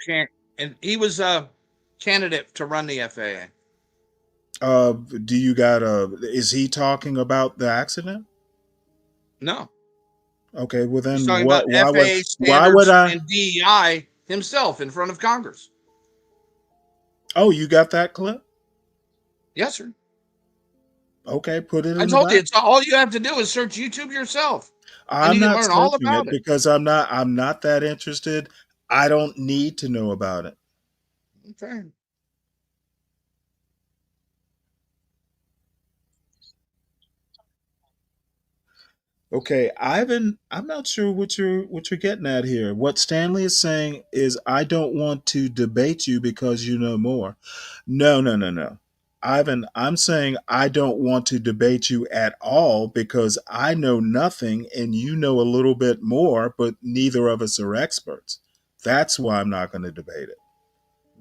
and he was a candidate to run the FAA. Do you got is he talking about the accident? No. Okay, well He's then talking about FAA why would standards I? and DEI himself in front of Congress. Oh, you got that clip? Yes, sir. Okay, put it in I the told you, back. it's all you have to do is search YouTube yourself, and I'm you can not learn all searching about it it. because I'm not that interested. I don't need to know about it. Okay. Okay, Ivan, I'm not sure what you're getting at here. What Stanley is saying is I don't want to debate you because you know more. No, no, no, no. Ivan, I'm saying I don't want to debate you at all because I know nothing and you know a little bit more, but neither of us are experts. That's why I'm not going to debate it.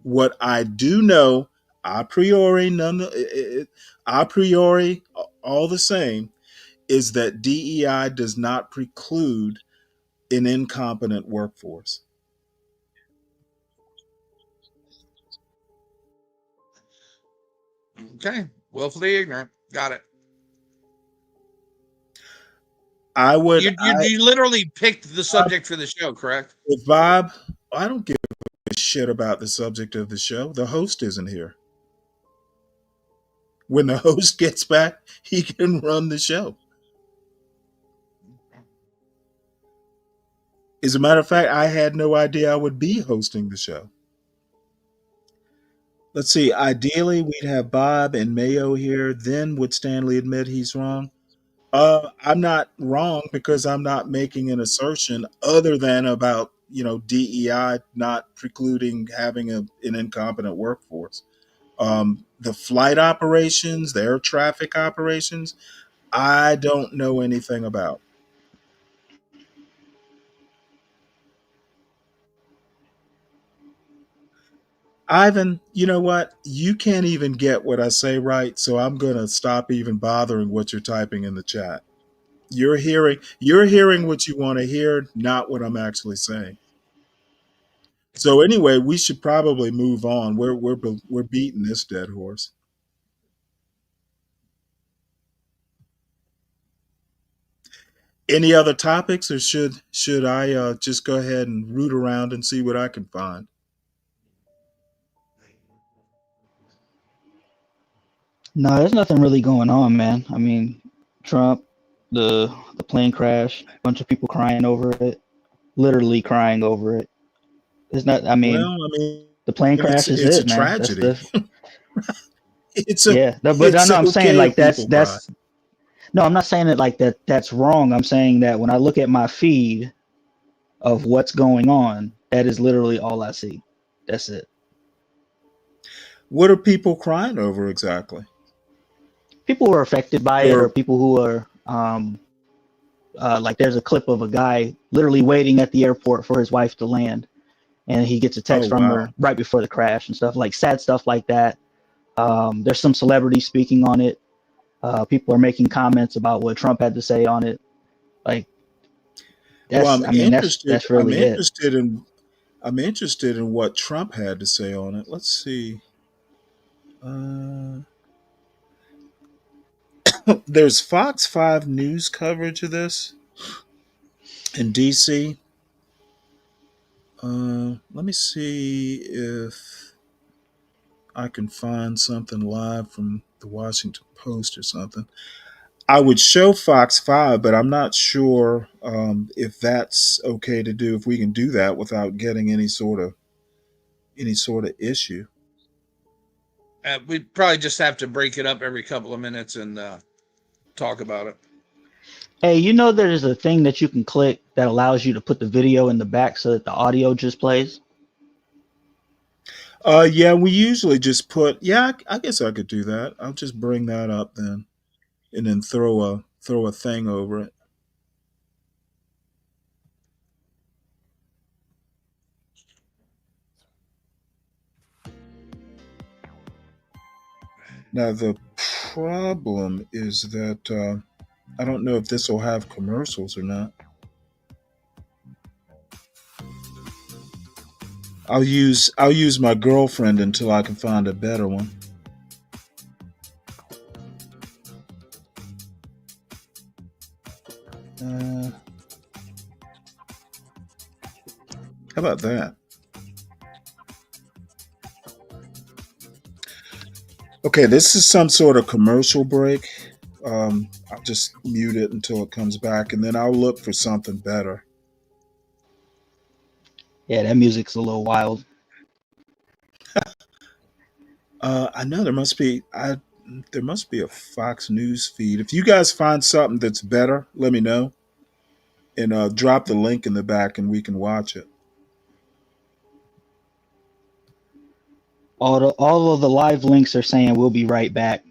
What I do know, a priori, all the same, is that DEI does not preclude an incompetent workforce. Okay. Willfully ignorant. Got it. You literally picked the subject for the show, correct? The vibe, I don't give a shit about the subject of the show. The host isn't here. When the host gets back, he can run the show. As a matter of fact, I had no idea I would be hosting the show. Let's see. Ideally, we'd have Bob and Mayo here. Then would Stanley admit he's wrong? I'm not wrong because I'm not making an assertion other than about DEI not precluding having an incompetent workforce. The flight operations, the air traffic operations, I don't know anything about. Ivan, you know what? You can't even get what I say right, so I'm going to stop even bothering what you're typing in the chat. You're hearing what you want to hear, not what I'm actually saying. So anyway, we should probably move on. We're beating this dead horse. Any other topics, or should I just go ahead and root around and see what I can find? No, there's nothing really going on, man. I mean, Trump, the plane crash, a bunch of people crying over it, literally crying over it. It's not. I mean, Well, I mean, the plane crash is it's a it, man. That's tragedy. the It's But I know I'm saying okay like if people cry. that's no, I'm not saying it like that. That's wrong. I'm saying that when I look at my feed of what's going on, that is literally all I see. That's it. What are people crying over exactly? People who are affected by it, or Or people who are like there's a clip of a guy literally waiting at the airport for his wife to land, and he gets a text from her right before the crash and stuff, like sad stuff like that. There's some celebrities speaking on it. People are making comments about what Trump had to say on it. Like well, that's really it. I'm interested in what Trump had to say on it. Let's see. There's Fox 5 news coverage of this in DC. Let me see if I can find something live from the Washington Post or something. I would show Fox 5, but I'm not sure if that's okay to do, if we can do that without getting any sort of issue. We'd probably just have to break it up every couple of minutes and talk about it. Hey, you know there's a thing that you can click that allows you to put the video in the back so that the audio just plays? Yeah, we usually just put, I guess I could do that. I'll just bring that up then and then throw a thing over it. Now the problem is that I don't know if this will have commercials or not. I'll use my girlfriend until I can find a better one. How about that? Okay, this is some sort of commercial break. I'll just mute it until it comes back, and then I'll look for something better. Yeah, that music's a little wild. I know there must be a Fox News feed. If you guys find something that's better, let me know, and drop the link in the back, and we can watch it. All of the live links are saying we'll be right back.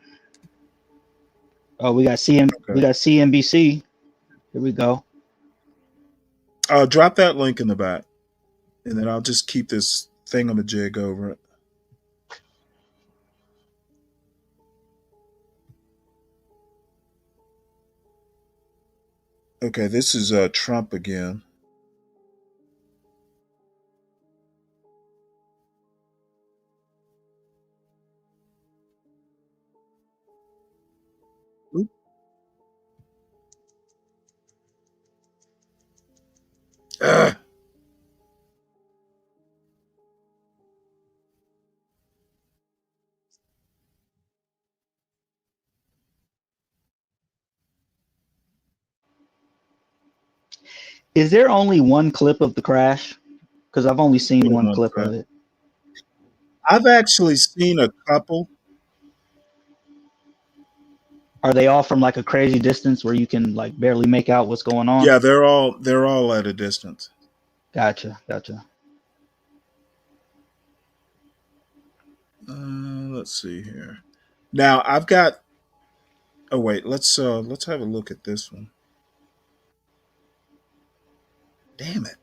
Oh, we got CNBC. Here we go. Drop that link in the back, and then I'll just keep this thingamajig over it. Okay, this is Trump again. Oop. Is there only one clip of the crash? Because I've only seen one clip of it. I've actually seen a couple. Are they all from like a crazy distance where you can like barely make out what's going on? Yeah, they're all at a distance. Gotcha. Let's see here. Now I've got. Oh wait, let's have a look at this one. Damn it.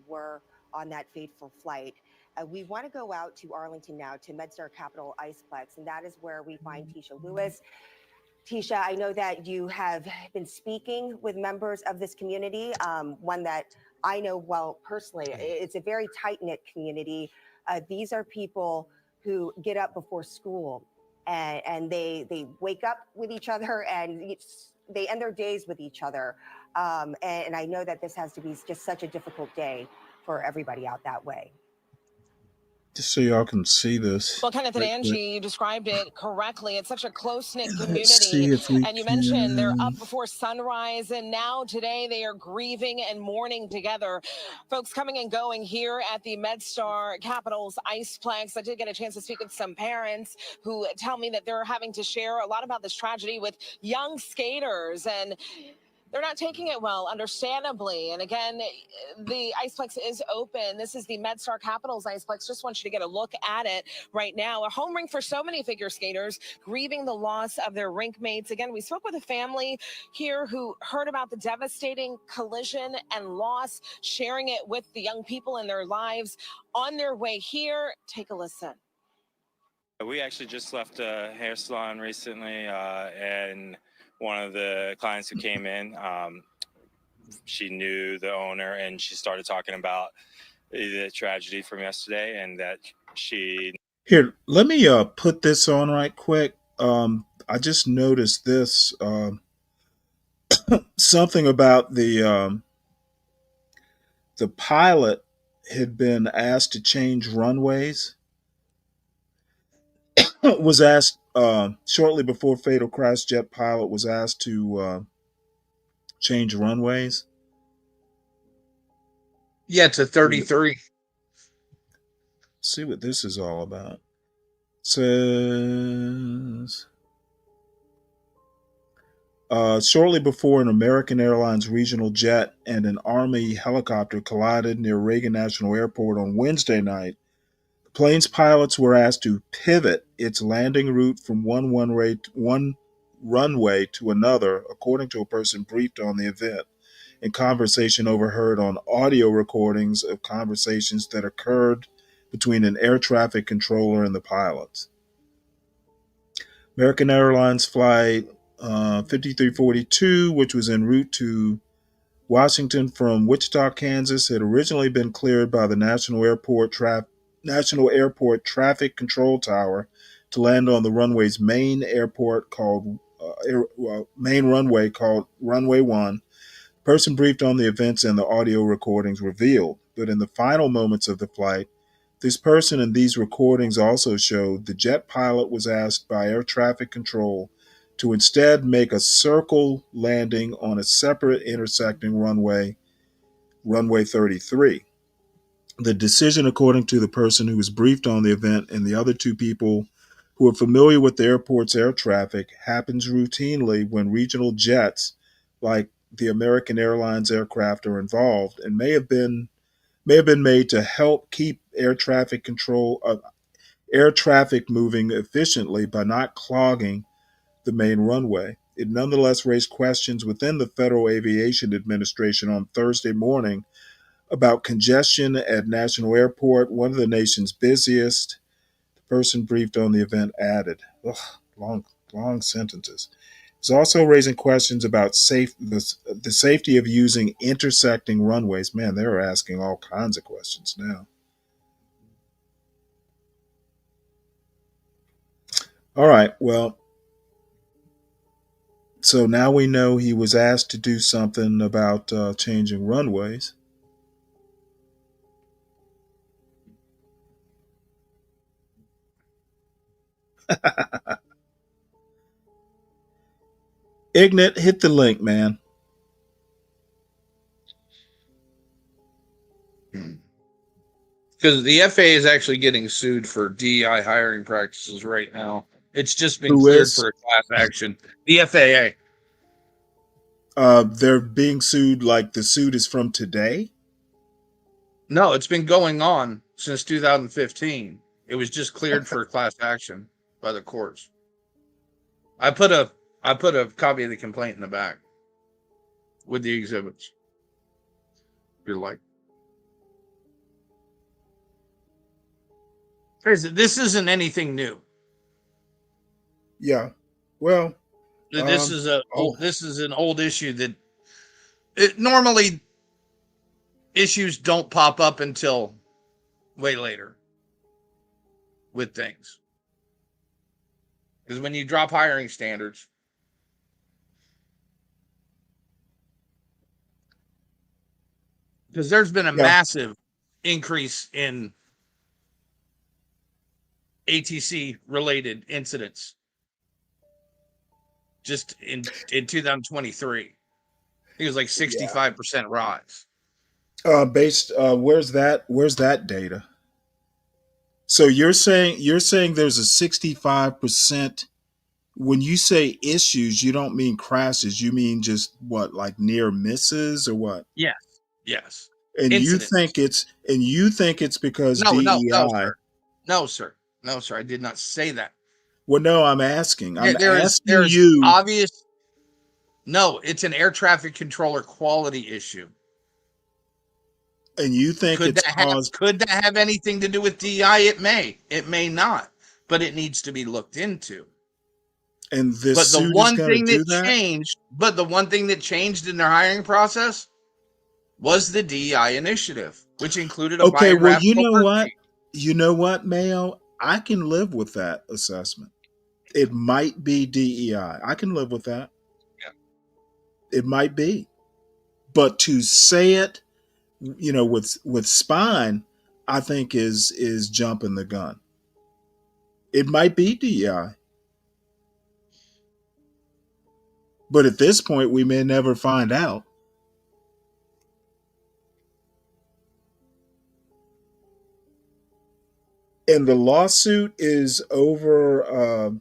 Were on that fateful flight. We want to go out to Arlington now to MedStar Capital Iceplex, and that is where we find Tisha Lewis. Tisha, I know that you have been speaking with members of this community, one that I know well personally. It's a very tight-knit community. These are people who get up before school, and they wake up with each other, and they end their days with each other. And I know that this has to be just such a difficult day for everybody out that way. Just so y'all can see this. Well, Kenneth and Angie, you described it correctly. It's such a close-knit community. Let's see if we and you mentioned they're up before sunrise, and now today they are grieving and mourning together. Folks coming and going here at the MedStar Capital's Iceplex. I did get a chance to speak with some parents who tell me that they're having to share a lot about this tragedy with young skaters, and they're not taking it well, understandably. And again, the Iceplex is open. This is the MedStar Capital's Iceplex. Just want you to get a look at it right now. A home rink for so many figure skaters grieving the loss of their rink mates. Again, we spoke with a family here who heard about the devastating collision and loss, sharing it with the young people in their lives on their way here. Take a listen. We actually just left a hair salon recently, and one of the clients who came in, she knew the owner, and she started talking about the tragedy from yesterday, and that she... Here, let me put this on right quick. I just noticed this. Something about the pilot had been asked to change runways. Was asked shortly before fatal crash. Jet pilot was asked to change runways. Yeah, it's a 33. Let's see what this is all about. It says shortly before an American Airlines regional jet and an Army helicopter collided near Reagan National Airport on Wednesday night, the plane's pilots were asked to pivot its landing route from one runway to another, according to a person briefed on the event, in conversation overheard on audio recordings of conversations that occurred between an air traffic controller and the pilots. American Airlines flight 5342, which was en route to Washington from Wichita, Kansas, had originally been cleared by the National Airport Traffic Control Tower to land on the runway's main runway called Runway 1. The person briefed on the events and the audio recordings revealed, but in the final moments of the flight, this person and these recordings also showed the jet pilot was asked by air traffic control to instead make a circle landing on a separate intersecting runway 33. The decision, according to the person who was briefed on the event and the other two people who are familiar with the airport's air traffic, happens routinely when regional jets like the American Airlines aircraft are involved, and may have been made to help keep air traffic moving efficiently by not clogging the main runway. It nonetheless raised questions within the Federal Aviation Administration on Thursday morning about congestion at National Airport, one of the nation's busiest. The person briefed on the event added, long sentences. It's also raising questions about the safety of using intersecting runways. Man, they're asking all kinds of questions now. All right, well, so now we know he was asked to do something about changing runways. Ignat, hit the link, man. Because the FAA is actually getting sued for DEI hiring practices right now. It's just been Who cleared is? for a class action. The FAA. They're being sued like the suit is from today? No, it's been going on since 2015. It was just cleared for class action by the courts. I put a copy of the complaint in the back with the exhibits. If you like. This isn't anything new. Yeah. Well, this is an old issue that normally issues don't pop up until way later with things. Because when you drop hiring standards, because there's been a massive increase in ATC related incidents just in 2023. I think it was like 65% rise. Where's that data? So you're saying there's a 65%. When you say issues, you don't mean crashes. You mean just what, like near misses or what? Yes. And incidents. you think it's because DEI. No, sir. I did not say that. Well, no, I'm asking. There's you. Obvious. No, it's an air traffic controller quality issue. And you think could that have anything to do with DEI? It may not, but it needs to be looked into. And this the one thing that changed in their hiring process was the DEI initiative, which included a biographical. Well, you know what? You know what, Mayo? I can live with that assessment. It might be DEI. I can live with that. Yeah. It might be. But to say it, with spine, I think is jumping the gun. It might be DEI. But at this point, we may never find out. And the lawsuit is over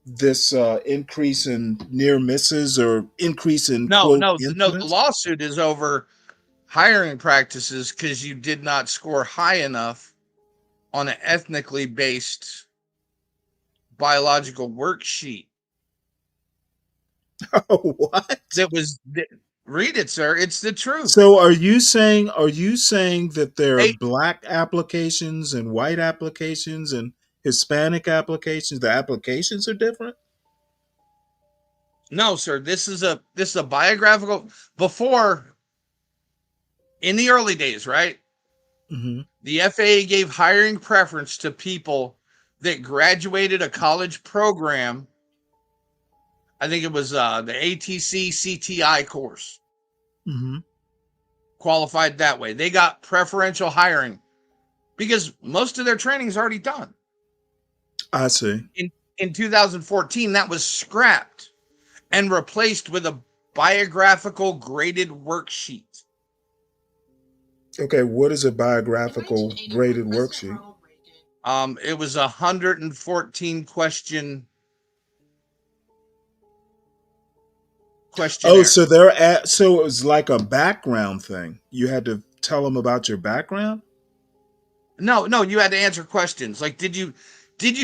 this increase in near misses or increase in incidents? The lawsuit is over hiring practices because you did not score high enough on an ethnically based biological worksheet. Oh, what? Read it, sir. It's the truth. So are you saying that there are black applications and white applications and Hispanic applications? The applications are different? No, sir. This is a biographical. Before, in the early days, right? Mm-hmm. The FAA gave hiring preference to people that graduated a college program I think it was the ATC CTI course. Mm-hmm. Qualified that way. They got preferential hiring because most of their training is already done. I see. In 2014, that was scrapped and replaced with a biographical graded worksheet. Okay, what is a biographical graded worksheet? It was 114 questionnaire. Oh, so so it was like a background thing. You had to tell them about your background? No, you had to answer questions like did you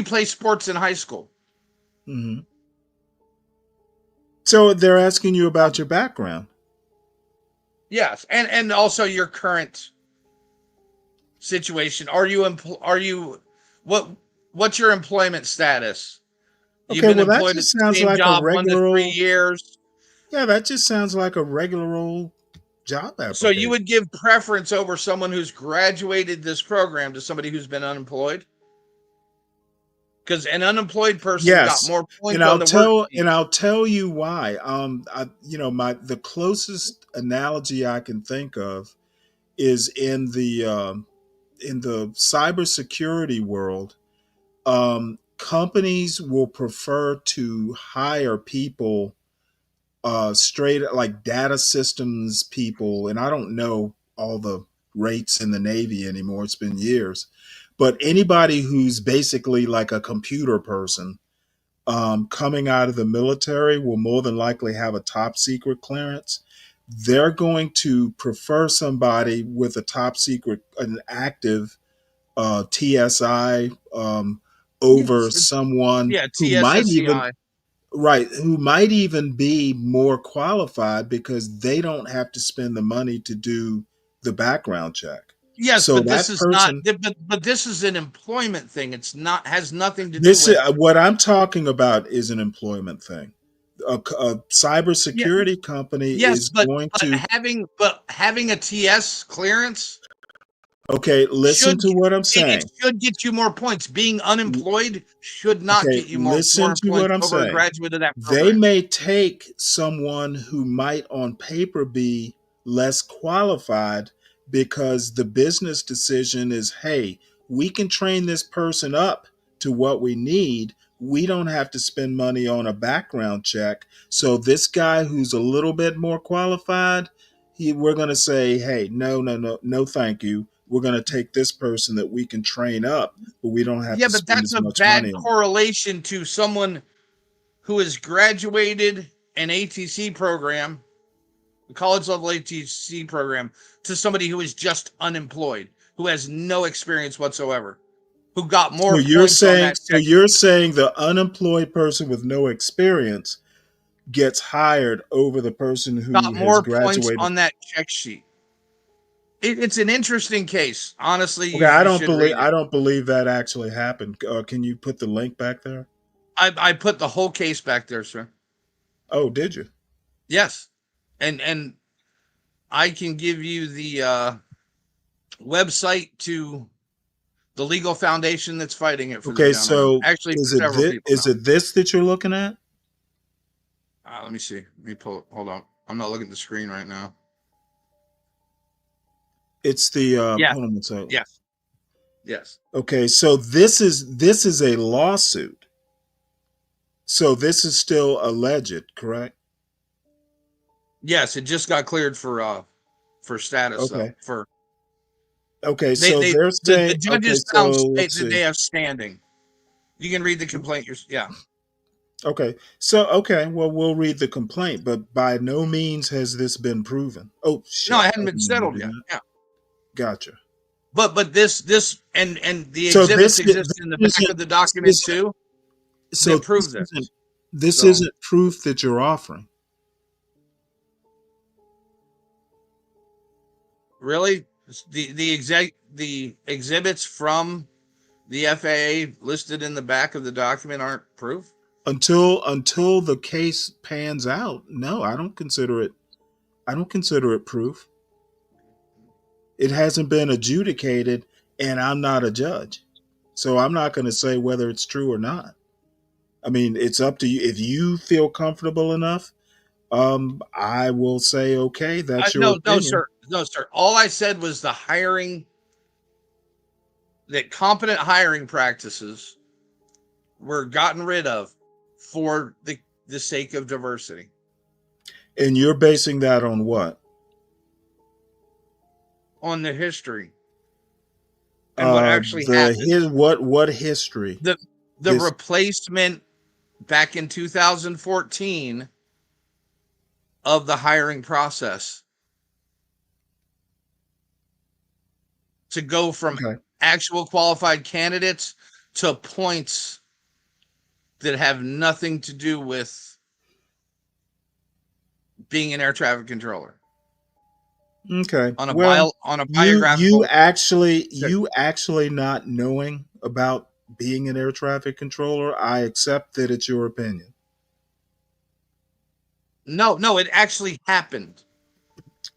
play sports in high school? Mm-hmm. So they're asking you about your background. Yes, and also your current situation. What's your employment status? You've Okay, been well that employed at just the sounds same like a job 1 to regular 3 old, years. yeah, that just sounds like a regular old job application. So you would give preference over someone who's graduated this program to somebody who's been unemployed? Because an unemployed person got more points on the worksheet. And I'll tell you why. The closest analogy I can think of is in the cybersecurity world. Companies will prefer to hire people straight like data systems people, and I don't know all the rates in the Navy anymore. It's been years, but anybody who's basically like a computer person coming out of the military will more than likely have a top secret clearance. They're going to prefer somebody with a top secret, an active TSI over someone who might even TSSCI. right, who might even be more qualified because they don't have to spend the money to do the background check. Yes, So but that this is person, not. But this is an employment thing. It's not has nothing to do this is with. what I'm talking about is an employment thing. A cybersecurity company Yes, is but going to having a TS clearance. Okay, listen to what I'm saying. It should get you more points. Being unemployed should not Okay, get you more listen to what points I'm over a saying. graduate of that They program. may take someone who might on paper be less qualified because the business decision is, hey, we can train this person up to what we need. We don't have to spend money on a background check. So this guy who's a little bit more qualified, we're going to say, hey, no, thank you. We're going to take this person that we can train up, but we don't have to But spend that's as a much bad money on. correlation to someone who has graduated an ATC program, the college level ATC program, to somebody who is just unemployed, who has no experience whatsoever, who got more points on that check. So you're saying the unemployed person with no experience gets hired over the person who Got has more points graduated? on that check sheet. It's an interesting case. Honestly, Okay, you should read it. I don't believe that actually happened. Can you put the link back there? I put the whole case back there, sir. Oh, did you? Yes, and I can give you the website to the legal foundation that's fighting it for Okay, this gentleman. so Actually, is for it several this, people. is it this that you're looking at? Let me see. Let me pull it. Hold on. I'm not looking at the screen right now. It's the Yeah. hold on one second. Yes. Okay, so this is a lawsuit. So this is still alleged, correct? Yes, it just got cleared for status though. Okay, So they're saying the judges found that they have standing. You can read the complaint. Okay, well, we'll read the complaint, but by no means has this been proven. Oh shit! No, it hadn't been settled yet. Yeah, gotcha. But this and the exhibits exist in the back of the document too. So that prove this. This isn't proof that you're offering. Really, the exhibits from the FAA listed in the back of the document aren't proof? Until the case pans out, no, I don't consider it proof. It hasn't been adjudicated, and I'm not a judge. So I'm not going to say whether it's true or not. I mean, it's up to you. If you feel comfortable enough, I will say, okay, that's your No, opinion. sir. No, sir. All I said was that competent hiring practices were gotten rid of for the sake of diversity. And you're basing that on what? On the history and what actually happened. What history? The replacement back in 2014 of the hiring process to go from actual qualified candidates to points that have nothing to do with being an air traffic controller. Okay. On a you biographical actually not knowing about being an air traffic controller, I accept that it's your opinion. No, it actually happened.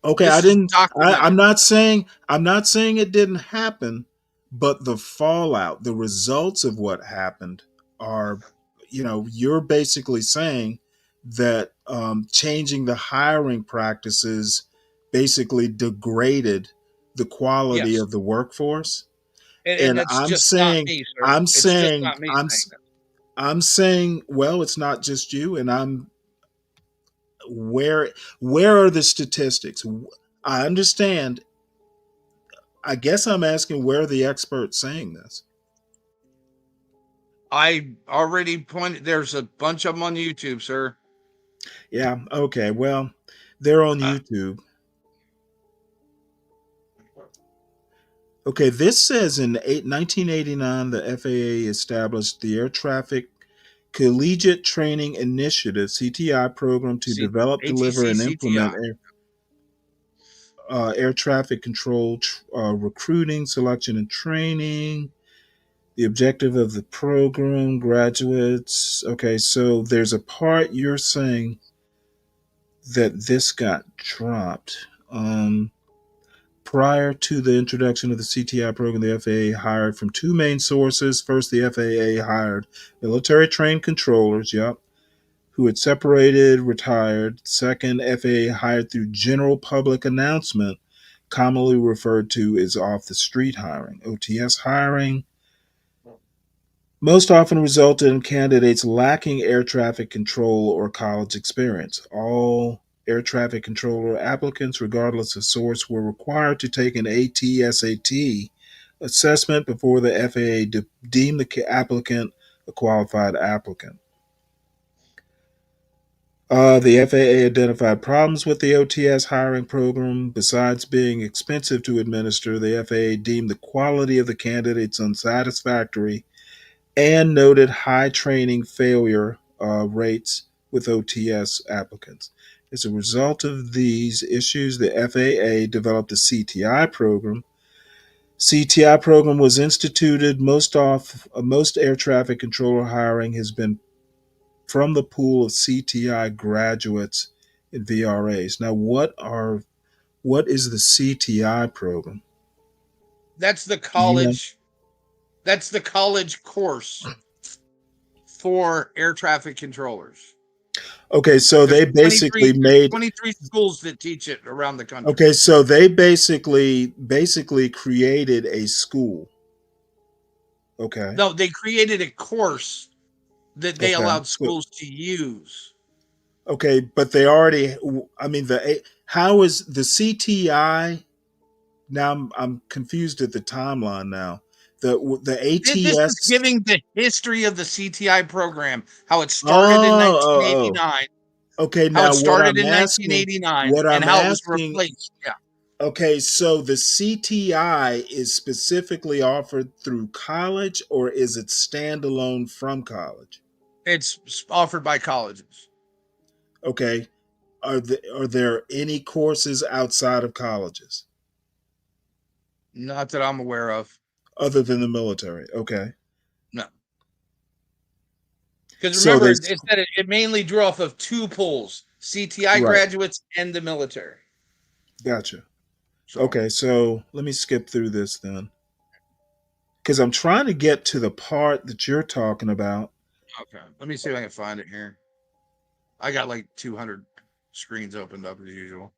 Okay, I'm not saying it didn't happen, but the fallout, the results of what happened are, you're basically saying that changing the hiring practices basically degraded the quality of the workforce. And that's just not me, sir. It's just not me saying that. I'm saying, well, it's not just you, and where are the statistics? I understand. I guess I'm asking, where are the experts saying this? I already pointed. There's a bunch of them on YouTube, sir. Yeah. Okay. Well, they're on YouTube. Okay. This says in 1989, the FAA established the Air Traffic Collegiate Training Initiative (CTI) program to develop, deliver, and implement air traffic control recruiting, selection, and training. The objective of the program, graduates. Okay, so there's a part you're saying that this got dropped. Prior to the introduction of the CTI program, the FAA hired from two main sources. First, the FAA hired military trained controllers, who had separated, retired. Second, FAA hired through general public announcement, commonly referred to as off the street hiring. OTS hiring most often resulted in candidates lacking air traffic control or college experience. All air traffic controller applicants, regardless of source, were required to take an ATSAT assessment before the FAA deemed the applicant a qualified applicant. The FAA identified problems with the OTS hiring program. Besides being expensive to administer, the FAA deemed the quality of the candidates unsatisfactory and noted high training failure rates with OTS applicants. As a result of these issues, the FAA developed a CTI program. CTI program was instituted. Most air traffic controller hiring has been from the pool of CTI graduates and VRAs. Now, what is the CTI program? That's the college. That's the college course for air traffic controllers. Okay, so they basically made 23 schools that teach it around the country. Okay, so they basically created a school. Okay. No, they created a course that they allowed schools to use. Okay, but they already. I mean, how is the CTI? Now I'm confused at the timeline. Now the ATS. This is giving the history of the CTI program, how it started in 1989. Okay, now how it started in 1989 and how it was replaced. Yeah. Okay, so the CTI is specifically offered through college, or is it standalone from college? It's offered by colleges. Okay. Are there any courses outside of colleges? Not that I'm aware of. Other than the military. Okay. No. Because remember, it mainly drew off of two pools, CTI graduates and the military. Gotcha. Okay, so let me skip through this then. Because I'm trying to get to the part that you're talking about Okay, let me see if I can find it here. I got like 200 screens opened up as usual.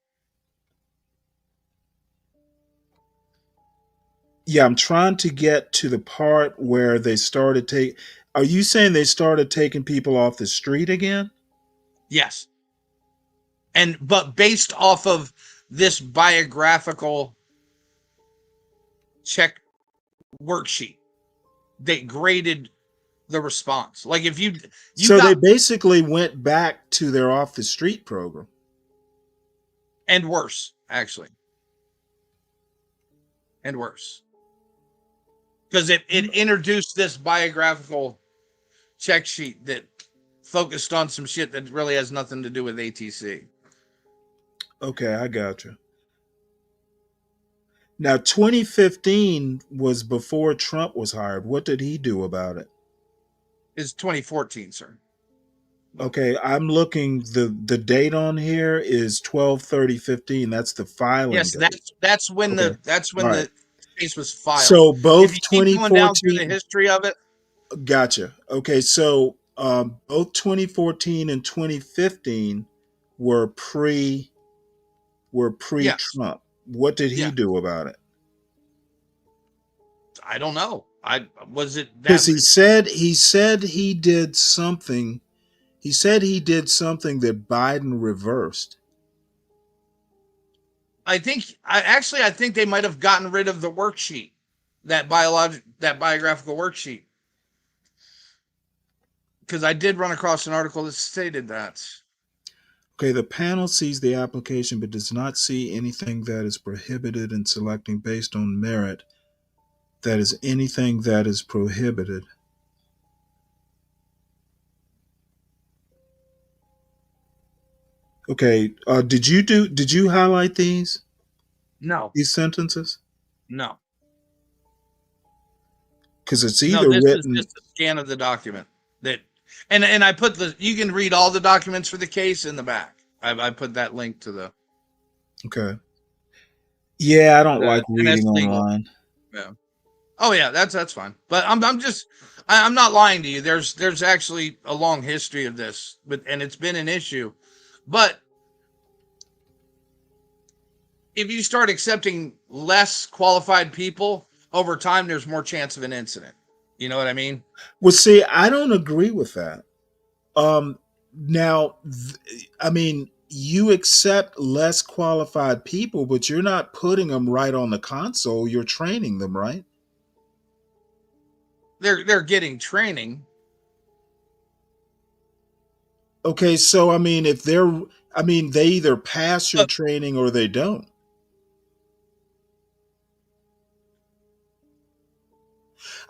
Yeah, I'm trying to get to the part where they started taking. Are you saying they started taking people off the street again? Yes. But based off of this biographical check worksheet, they graded the response. Like if you So got, they basically went back to their off the street program. And worse, actually. And worse. Because it introduced this biographical check sheet that focused on some shit that really has nothing to do with ATC. Okay, I got you. Now, 2015 was before Trump was hired. What did he do about it? It's 2014, sir. Okay, I'm looking. The date on here is 12/30/15. That's the filing. Yes, date. that's when Okay. the case was filed. So both if you keep going down through 2014. the history of it. Gotcha. Okay, so both 2014 and 2015 were pre-Trump. Yes. What did he do about it? I don't know. Because he said he did something. He said he did something that Biden reversed. I think they might have gotten rid of the worksheet, that biographical worksheet. Because I did run across an article that stated that. Okay, the panel sees the application but does not see anything that is prohibited in selecting based on merit. That is anything that is prohibited. Okay, did you highlight these? No. These sentences? No. Because it's either written. This is just a scan of the document and I put you can read all the documents for the case in the back. I put that link to the. Okay. Yeah, I don't like reading online. Yeah. Oh yeah, that's fine. But I'm not lying to you. There's actually a long history of this, and it's been an issue. But if you start accepting less qualified people over time, there's more chance of an incident. You know what I mean? Well, see, I don't agree with that. Now, I mean, you accept less qualified people, but you're not putting them right on the console. You're training them, right? They're getting training. Okay, so I mean, they either pass your training or they don't.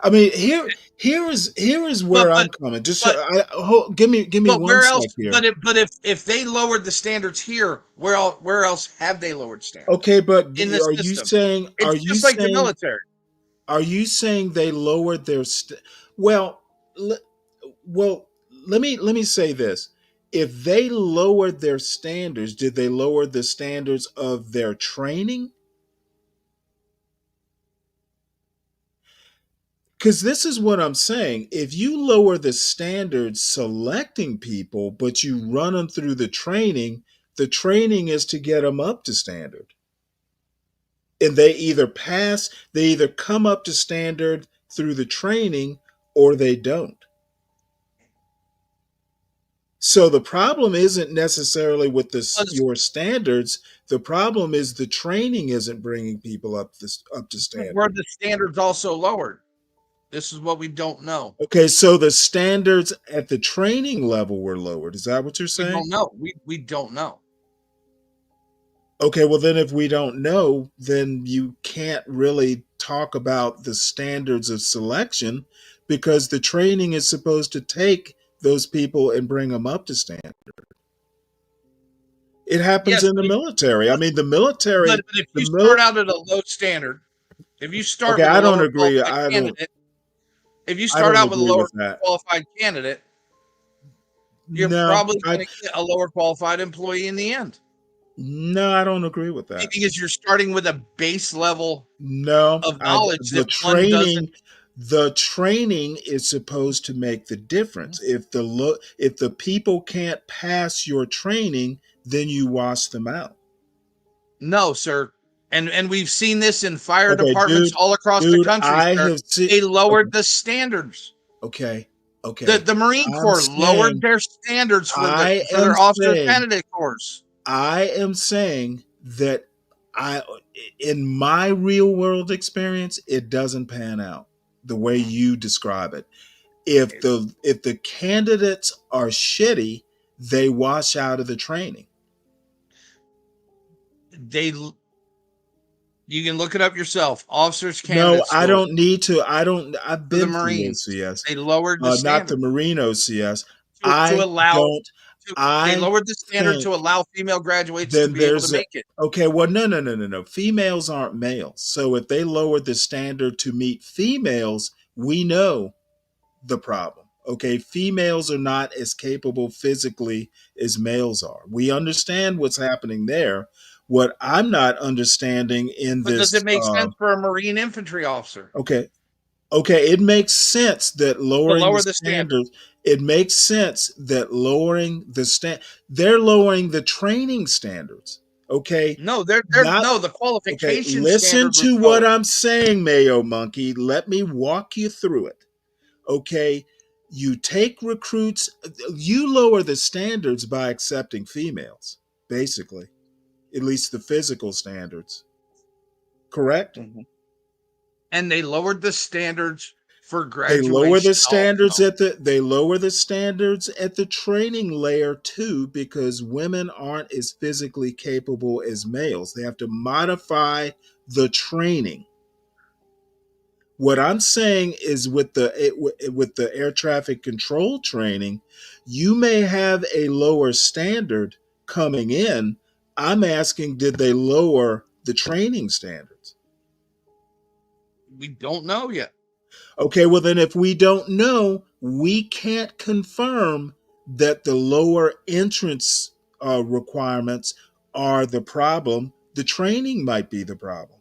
I mean, here is where I'm coming. Just give me one sec here. But if they lowered the standards here, where else have they lowered standards? Okay, but in the are system? you saying it's just like the military? Are you saying they lowered their well, let me say this. If they lowered their standards, did they lower the standards of their training? Because this is what I'm saying. If you lower the standards selecting people, but you run them through the training is to get them up to standard. And they either come up to standard through the training or they don't. So the problem isn't necessarily with your standards. The problem is the training isn't bringing people up to standard. Were the standards also lowered? This is what we don't know. Okay, so the standards at the training level were lowered. Is that what you're saying? We don't know. We don't know. Okay, well then if we don't know, then you can't really talk about the standards of selection because the training is supposed to take those people and bring them up to standard. It happens in the military. I mean, the military. But if you start out at a low standard, if you start with I don't agree. If you start out with a lower qualified candidate, you're probably going to get a lower qualified employee in the end. No, I don't agree with that. Because you're starting with a base level of knowledge. The training, The training is supposed to make the difference. If the people can't pass your training, then you wash them out. No, sir. And we've seen this in fire Okay, departments all across the country, I sir. have seen. They lowered the standards. Okay. The Marine I'm Corps lowered saying, their standards for I their am officer saying, candidate course. I am saying that in my real world experience, it doesn't pan out the way you describe it. If the candidates are shitty, they wash out of the training. You can look it up yourself. Officers candidate. No, I don't need to. I've been the through Marines. OCS. They lowered the not the standard. Marine OCS. They lowered the standard think to allow female graduates to then be able to there's make it. Okay, well, no. Females aren't males. So if they lowered the standard to meet females, we know the problem. Okay, females are not as capable physically as males are. We understand what's happening there. What I'm not understanding in But this, does it make sense for a Marine infantry officer? Okay, it makes sense that lowering the standards. It makes sense that lowering the they're lowering the training standards. Okay. No, the qualification. Okay, listen to what I'm saying, Mayo Monkey. Let me walk you through it. Okay. You take recruits, you lower the standards by accepting females, basically, at least the physical standards. Correct? Mm-hmm. And they lowered the standards for graduation. They lower the standards they lower the standards at the training layer too, because women aren't as physically capable as males. They have to modify the training. What I'm saying is with the air traffic control training, you may have a lower standard coming in. I'm asking, did they lower the training standards? We don't know yet. Okay, well then if we don't know, we can't confirm that the lower entrance requirements are the problem. The training might be the problem.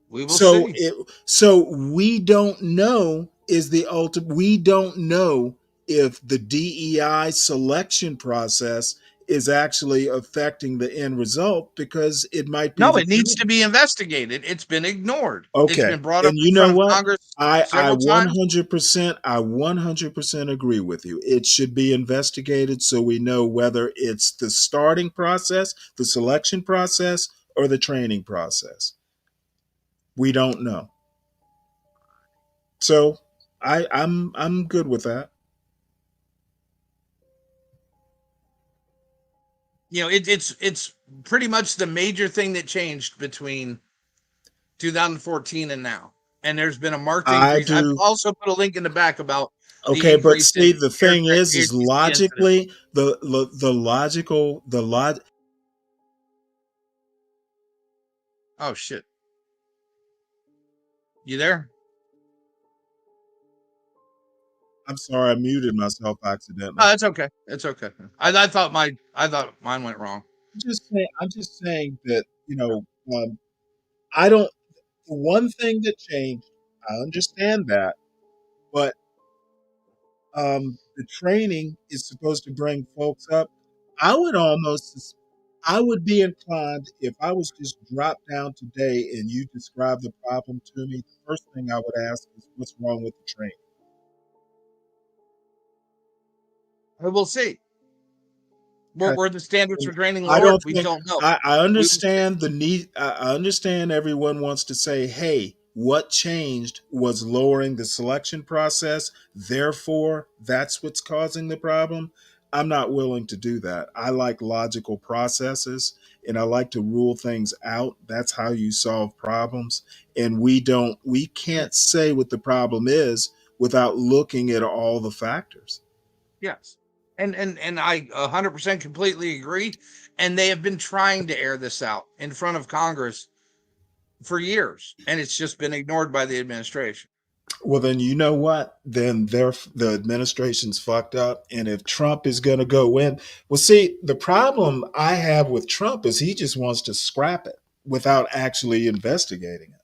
We will see. So we don't know is the ultimate. We don't know if the DEI selection process is actually affecting the end result, because it might be. No, it needs to be investigated. It's been ignored. Okay. It's been brought up and you in know front of what? Congress I several times. 100% agree with you. It should be investigated so we know whether it's the starting process, the selection process, or the training process. We don't know. So I'm good with that. You know, it's pretty much the major thing that changed between 2014 and now. And there's been a marked increase. I've also put a link in the back about okay, but see, the thing is logically the logical. Oh shit! You there? I'm sorry, I muted myself accidentally. Oh, it's okay. It's okay. I thought mine went wrong. I'm just saying that, I don't. The one thing that changed, I understand that, but the training is supposed to bring folks up. I would be inclined, if I was just dropped down today and you described the problem to me, the first thing I would ask is, what's wrong with the training? We'll see. Were the standards for training lowered? We don't know. I understand the need. I understand everyone wants to say, hey, what changed was lowering the selection process. Therefore, that's what's causing the problem. I'm not willing to do that. I like logical processes and I like to rule things out. That's how you solve problems. And we can't say what the problem is without looking at all the factors. Yes. And I 100% completely agree. And they have been trying to air this out in front of Congress for years, and it's just been ignored by the administration. Well, then you know what? Then the administration's fucked up. And if Trump is going to go in, well, see, the problem I have with Trump is he just wants to scrap it. without actually investigating it.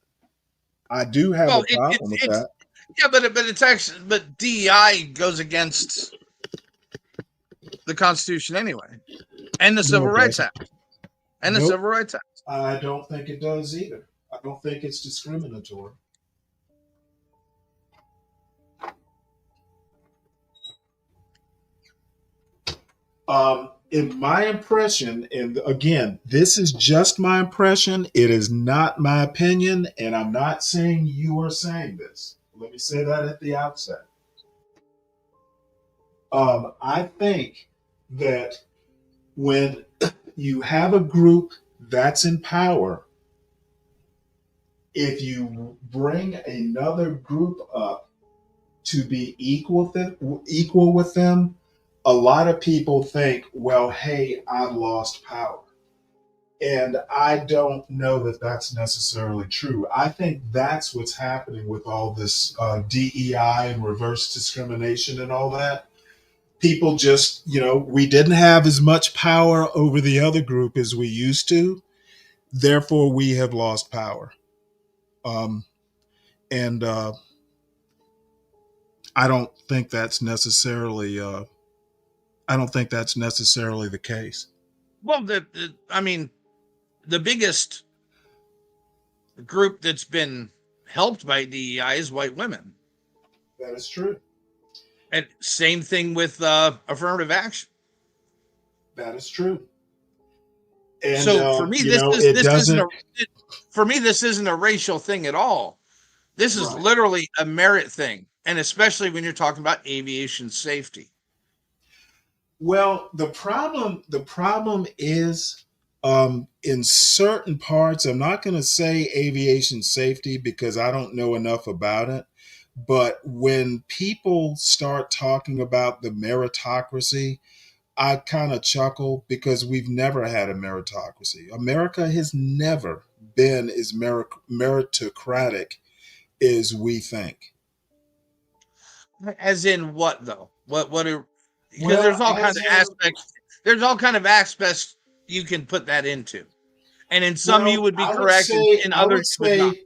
I do have a problem with that. Yeah, but it's actually, but DEI goes against the Constitution anyway, and the Civil Rights Act, and the Civil Rights Act. I don't think it does either. I don't think it's discriminatory. In my impression, and again, this is just my impression, it is not my opinion, and I'm not saying you are saying this. Let me say that at the outset. I think that when you have a group that's in power, if you bring another group up to be equal with them, a lot of people think, well, hey, I've lost power. And I don't know that that's necessarily true. I think that's what's happening with all this DEI and reverse discrimination and all that. People just, we didn't have as much power over the other group as we used to. Therefore, we have lost power. And I don't think that's necessarily. I don't think that's necessarily the case. Well, the biggest group that's been helped by DEI is white women. That is true. And same thing with affirmative action. That is true. And so for me, this isn't a racial thing at all. This is literally a merit thing, and especially when you're talking about aviation safety. Well, the problem is in certain parts. I'm not going to say aviation safety because I don't know enough about it. But when people start talking about the meritocracy, I kind of chuckle because we've never had a meritocracy. America has never been as meritocratic as we think. As in what though? What are, because there's all kinds of aspects. There's all kind of aspects you can put that into. And in some you would be correct, in others you would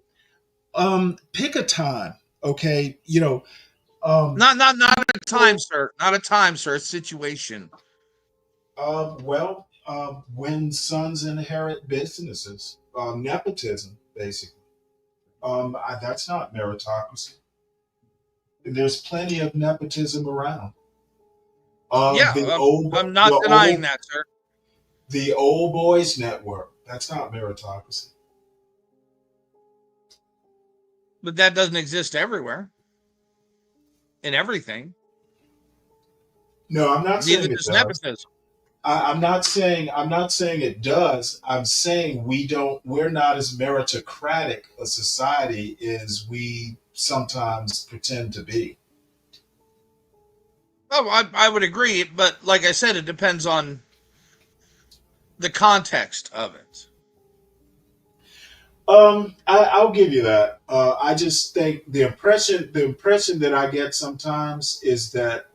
not. Pick a time, okay? Not a time, sir. Not a time, sir. A situation. When sons inherit businesses, nepotism, basically. That's not meritocracy. There's plenty of nepotism around. I'm not denying that, sir. The Old Boys Network. That's not meritocracy. But that doesn't exist everywhere. In everything. No, I'm not saying it does. Nepotism. I'm not saying it does. I'm saying we're not as meritocratic a society as we sometimes pretend to be. Oh, I would agree, but like I said, it depends on the context of it. I'll give you that. I just think the impression that I get sometimes is that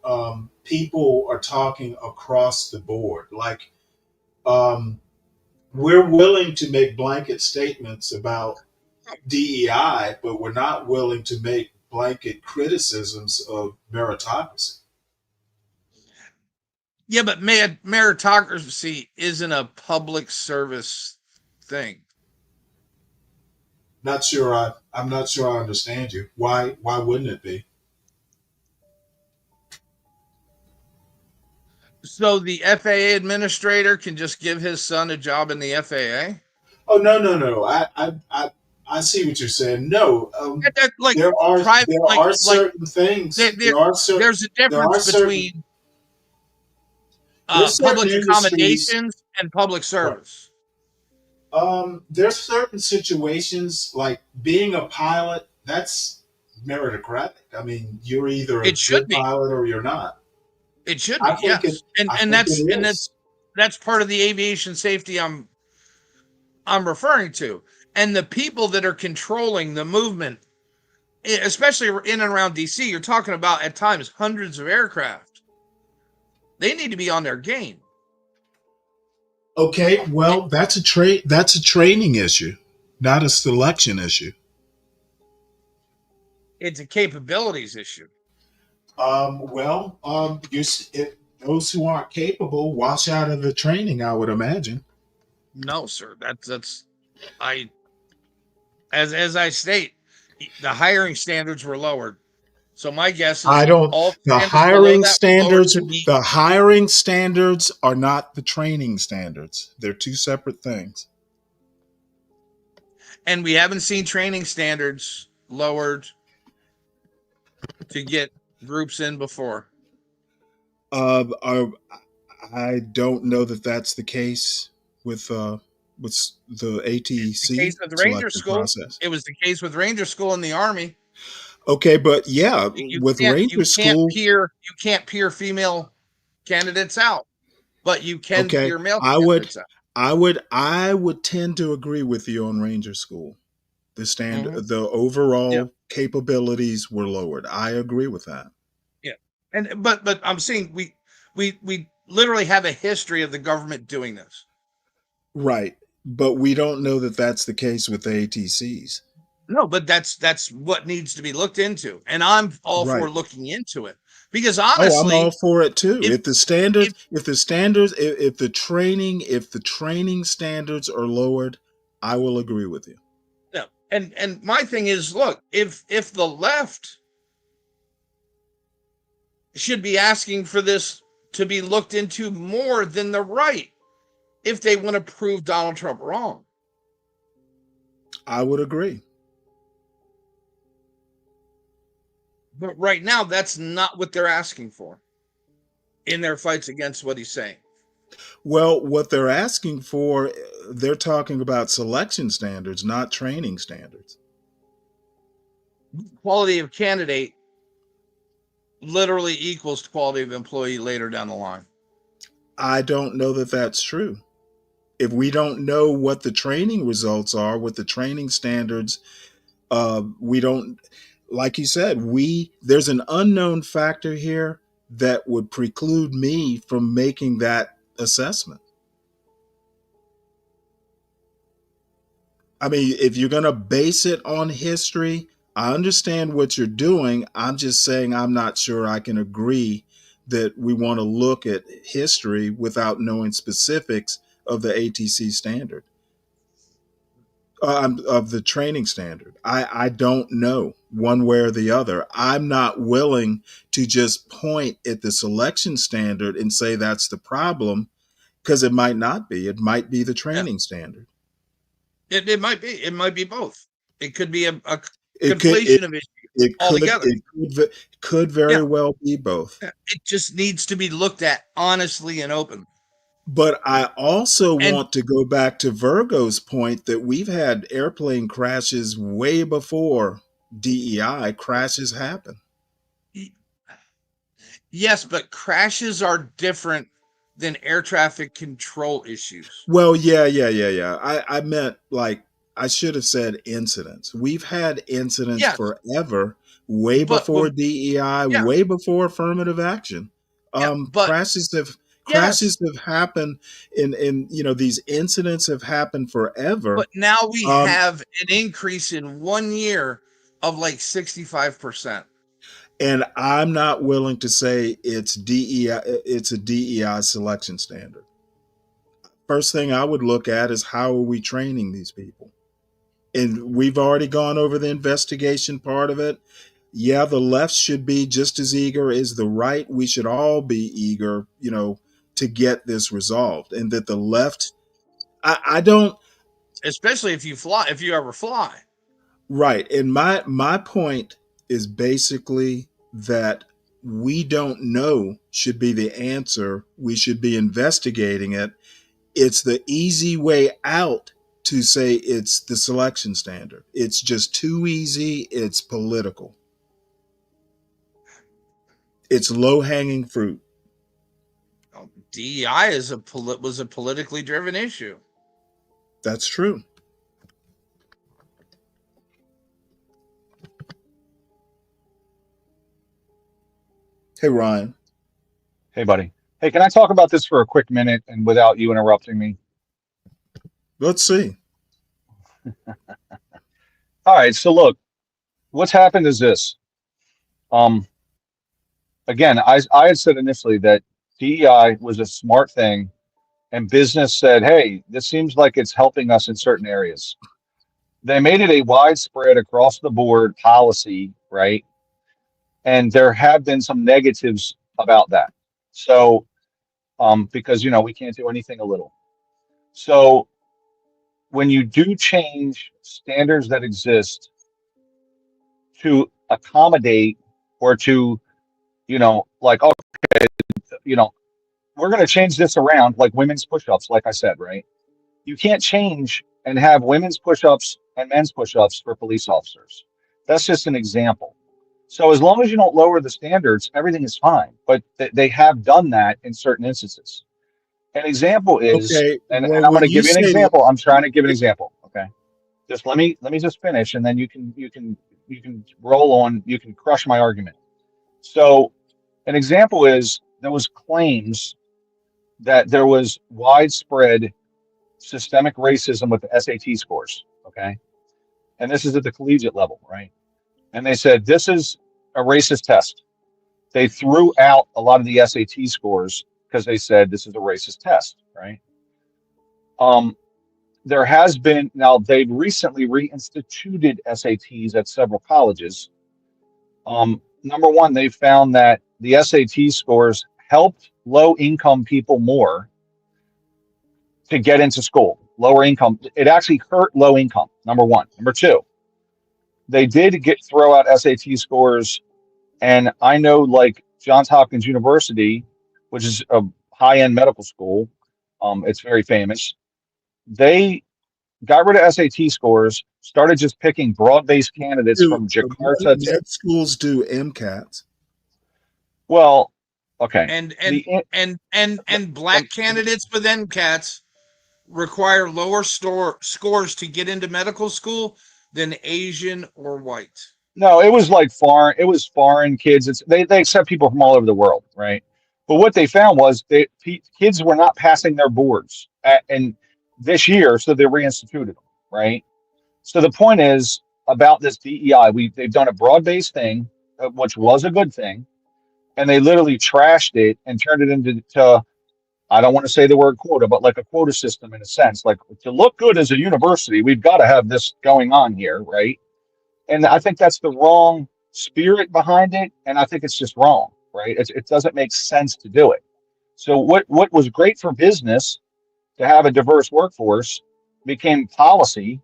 people are talking across the board. Like, we're willing to make blanket statements about DEI, but we're not willing to make blanket criticisms of meritocracy. Yeah, but meritocracy isn't a public service thing. I'm not sure I understand you. Why wouldn't it be? So the FAA administrator can just give his son a job in the FAA? Oh no. I see what you're saying. No, there are certain things. There's a difference between public accommodations and public service. There's certain situations like being a pilot. That's meritocratic. I mean, you're either a good pilot or you're not. It should be, yes. And that's part of the aviation safety I'm referring to. And the people that are controlling the movement, especially in and around DC, you're talking about at times hundreds of aircraft. They need to be on their game. Okay, well, that's a training issue, not a selection issue. It's a capabilities issue. Those who aren't capable wash out of the training, I would imagine. No, sir. As I state, the hiring standards were lowered. So my guess is all The standards below that were lowered to meet. the hiring standards are not the training standards. They're two separate things. And we haven't seen training standards lowered to get groups in before. I don't know that that's the case with the ATC Case with Ranger selection School. process. It was the case with Ranger School in the Army. Okay, but yeah, with Ranger School, you can't peer female candidates out, but you can peer male candidates out. I would tend to agree with you on Ranger School. The overall capabilities were lowered. I agree with that. Yeah, but I'm saying we literally have a history of the government doing this. Right, but we don't know that that's the case with the ATCs. No, but that's what needs to be looked into, and I'm all for looking into it because honestly, I'm all for it too. If the training standards are lowered, I will agree with you. Yeah, and my thing is, look, if the left should be asking for this to be looked into more than the right, if they want to prove Donald Trump wrong, I would agree. But right now, that's not what they're asking for in their fights against what he's saying. Well, what they're asking for, they're talking about selection standards, not training standards. Quality of candidate literally equals quality of employee later down the line. I don't know that that's true. If we don't know what the training results are, what the training standards, we don't, like you said, there's an unknown factor here that would preclude me from making that assessment. I mean, if you're going to base it on history, I understand what you're doing. I'm just saying I'm not sure I can agree that we want to look at history without knowing specifics of the ATC standard, of the training standard. I don't know one way or the other. I'm not willing to just point at the selection standard and say that's the problem, because it might not be. It might be the training standard. It might be. It might be both. It could be a conflation of issues altogether. It could very well be both. It just needs to be looked at honestly and open. But I also want to go back to Virgo's point that we've had airplane crashes way before DEI crashes happen. Yes, but crashes are different than air traffic control issues. Well, yeah. I meant, like, I should have said incidents. We've had incidents forever, way before DEI, way before affirmative action. Crashes have happened in these incidents have happened forever. But now we have an increase in 1 year of like 65%. And I'm not willing to say it's DEI. It's a DEI selection standard. First thing I would look at is how are we training these people? And we've already gone over the investigation part of it. Yeah, the left should be just as eager as the right. We should all be eager, to get this resolved. And that the left, I don't. Especially if you ever fly. Right. And my point is basically that we don't know should be the answer. We should be investigating it. It's the easy way out to say it's the selection standard. It's just too easy. It's political. It's low-hanging fruit. DEI was a politically driven issue. That's true. Hey, Ryan. Hey, buddy. Hey, can I talk about this for a quick minute and without you interrupting me? Let's see. All right. So look, what's happened is this. Again, I had said initially that DEI was a smart thing, and business said, "Hey, this seems like it's helping us in certain areas." They made it a widespread across the board policy, right? And there have been some negatives about that. So, because we can't do anything a little. So, when you do change standards that exist to accommodate or to, like, okay, we're going to change this around, like women's push-ups, like I said, right? You can't change and have women's push-ups and men's push-ups for police officers. That's just an example. So as long as you don't lower the standards, everything is fine. But they have done that in certain instances. An example is, Okay. and Well, I'm going when to you give you an say, example. I'm trying to give an example. Okay. Just let me just finish, and then you can roll on. You can crush my argument. So an example is there was claims that there was widespread systemic racism with the SAT scores. Okay. And this is at the collegiate level, right? And they said this is a racist test. They threw out a lot of the SAT scores because they said this is a racist test, right? There has been, now they've recently reinstituted SATs at several colleges. Number one, they found that the SAT scores helped low income people more to get into school. Lower income, it actually hurt low income, number one. Number two, they did throw out SAT scores, and I know like Johns Hopkins University, which is a high-end medical school, it's very famous. They got rid of SAT scores, started just picking broad-based candidates from Jakarta to. Med schools do MCATs. Well, okay. And black candidates with MCATs require lower scores to get into medical school than Asian or white. No, it was like foreign. It was foreign kids. They accept people from all over the world, right? But what they found was kids were not passing their boards, and this year, so they reinstituted them, right? So the point is about this DEI. They've done a broad-based thing, which was a good thing, and they literally trashed it and turned it into, I don't want to say the word quota, but like a quota system in a sense. Like, to look good as a university, we've got to have this going on here, right? And I think that's the wrong spirit behind it, and I think it's just wrong, right? It doesn't make sense to do it. So what was great for business to have a diverse workforce became policy,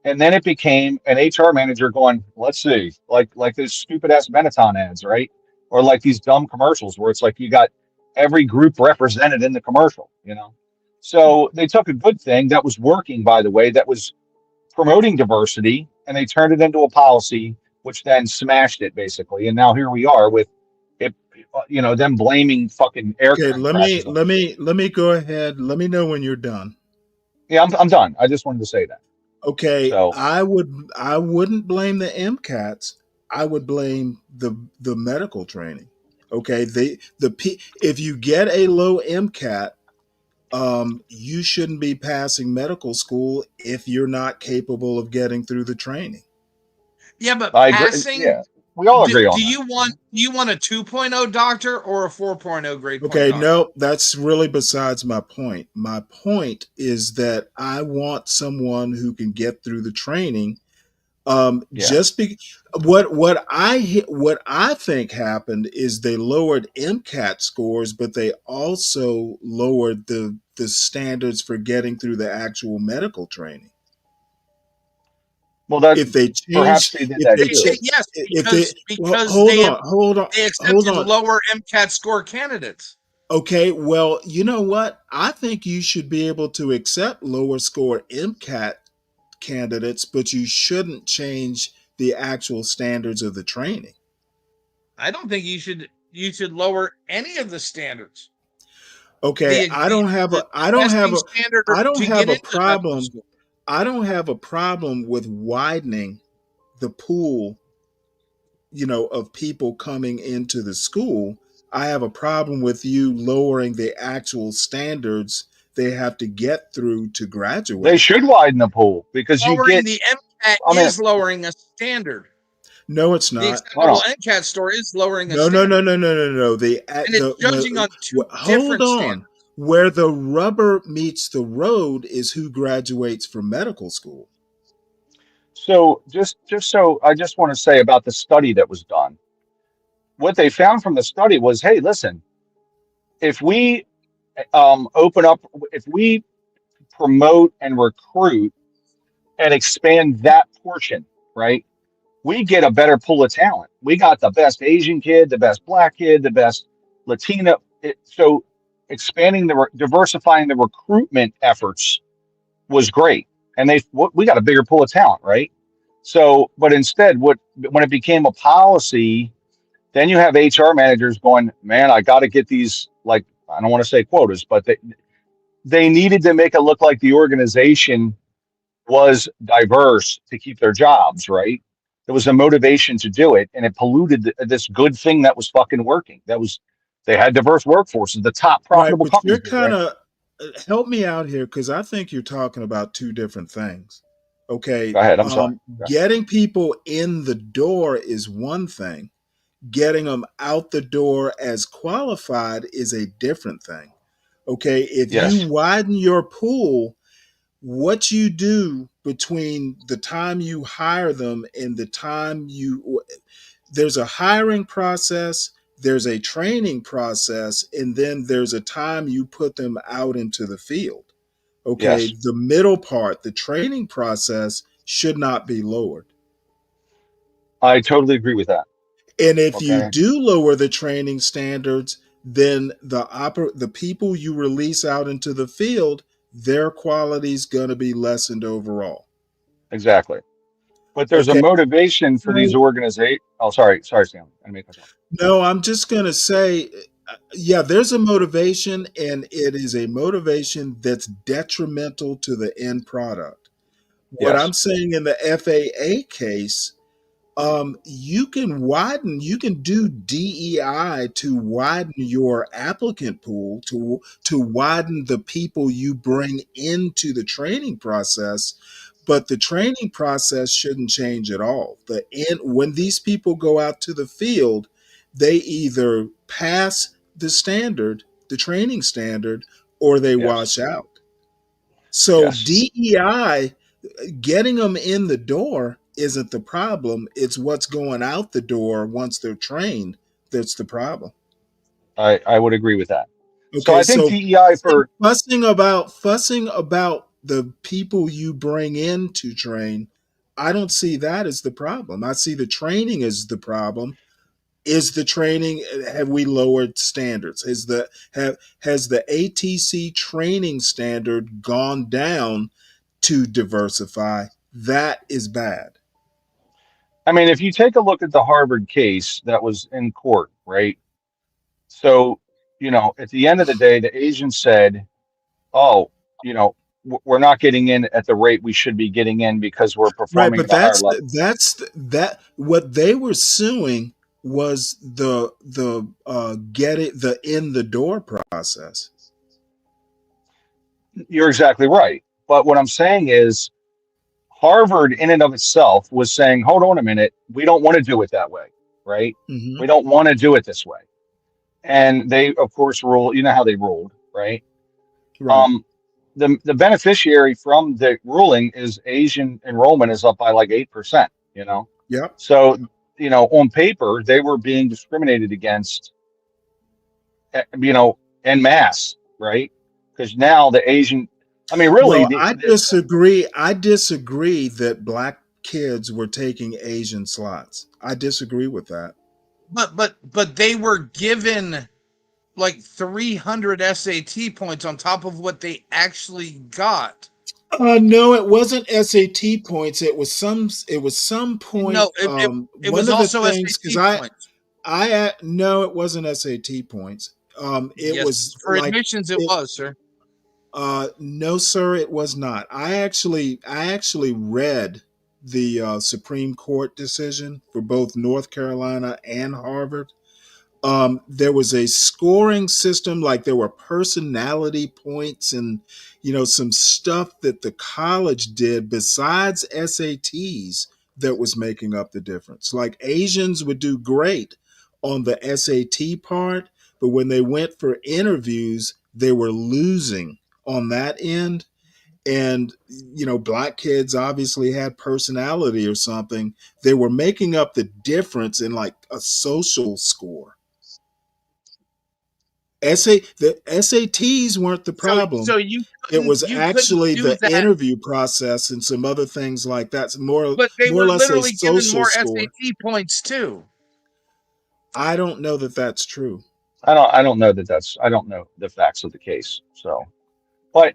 and then it became an HR manager going, let's see, like those stupid ass Benetton ads, right? Or like these dumb commercials where it's like you got every group represented in the commercial, So they took a good thing that was working, by the way, that was promoting diversity, and they turned it into a policy, which then smashed it basically. And now here we are with it, them blaming fucking aircraft crashes. Let me go ahead. Let me know when you're done. Yeah, I'm done. I just wanted to say that. Okay, so I wouldn't blame the MCATs. I would blame the medical training. Okay, if you get a low MCAT, you shouldn't be passing medical school if you're not capable of getting through the training. Yeah, but I passing. Agree. Yeah, we all agree on that. Do you want a 2.0 doctor or a 4.0 grade point Okay, doctor? no, that's really besides my point. My point is that I want someone who can get through the training. What I think happened is they lowered MCAT scores, but they also lowered the standards for getting through the actual medical training. Well, that if they change, perhaps they did that too. Yes, because hold on. They accepted lower MCAT score candidates. Okay, well, you know what? I think you should be able to accept lower score MCAT candidates, but you shouldn't change the actual standards of the training. I don't think you should lower any of the standards. Okay, I don't have a problem with widening the pool, of people coming into the school. I have a problem with you lowering the actual standards they have to get through to graduate. They should widen the pool because you Lowering get the MCAT is lowering a standard. No, it's The not. acceptable MCAT score is lowering a No. standard. No. And it's judging on two hold different on. standards. Where the rubber meets the road is who graduates from medical school. So just so I just want to say about the study that was done. What they found from the study was, hey, listen, if we open up, if we promote and recruit and expand that portion, right? We get a better pool of talent. We got the best Asian kid, the best black kid, the best Latino. So expanding diversifying the recruitment efforts was great. And we got a bigger pool of talent, right? So, but instead, when it became a policy, then you have HR managers going, man, I got to get these, like, I don't want to say quotas, but they needed to make it look like the organization was diverse to keep their jobs, right? There was a motivation to do it, and it polluted this good thing that was fucking working. They had diverse workforces, the top profitable right, but companies. You're kind of help me out here because I think you're talking about two different things. Okay, go ahead. I'm sorry. Getting people in the door is one thing. Getting them out the door as qualified is a different thing. Okay, if you widen your pool, what you do between the time you hire them and the time there's a hiring process, there's a training process, and then there's a time you put them out into the field. Okay, the middle part, the training process, should not be lowered. I totally agree with that. And if you do lower the training standards, then the people you release out into the field, their quality is going to be lessened overall. Exactly. But there's a motivation for these organizations. Oh, sorry, Stanley. I make myself. No, I'm just going to say, yeah, there's a motivation, and it is a motivation that's detrimental to the end product. What I'm saying in the FAA case, you can do DEI to widen your applicant pool, to widen the people you bring into the training process, but the training process shouldn't change at all. When these people go out to the field, they either pass the training standard, or they wash out. So DEI, getting them in the door isn't the problem. It's what's going out the door once they're trained that's the problem. I would agree with that. Okay, so I think DEI for fussing about the people you bring in to train, I don't see that as the problem. I see the training as the problem. Is the training, have we lowered standards? Has the ATC training standard gone down to diversify? That is bad. I mean, if you take a look at the Harvard case that was in court, right? So, at the end of the day, the agent said, oh, we're not getting in at the rate we should be getting in because we're performing at a higher level. What they were suing was the in the door process. You're exactly right. But what I'm saying is Harvard in and of itself was saying, hold on a minute, we don't want to do it that way, right? Mm-hmm. We don't want to do it this way. And they, of course, ruled, you know how they ruled, right? Right. The beneficiary from the ruling is Asian enrollment is up by like 8%, Yep. So, on paper, they were being discriminated against, en masse, right? Because now the Asian, I mean, really, well, I disagree. I disagree that black kids were taking Asian slots. I disagree with that. But they were given like 300 SAT points on top of what they actually got. No, it wasn't SAT points. It was some point. No, it was also SAT points. No, it wasn't SAT points. It was for admissions. It was, sir. No, sir, it was not. I actually read the Supreme Court decision for both North Carolina and Harvard. there was a scoring system, like there were personality points and, some stuff that the college did besides SATs that was making up the difference. Like Asians would do great on the SAT part, but when they went for interviews, they were losing on that end. And, black kids obviously had personality or something. They were making up the difference in like a social score. The SATs weren't the problem. So it was you actually couldn't do the that. interview process and some other things like that. It's But they more were or less a literally given social more score. SAT points too. I don't know that that's true. I don't know I don't know the facts of the case. So, but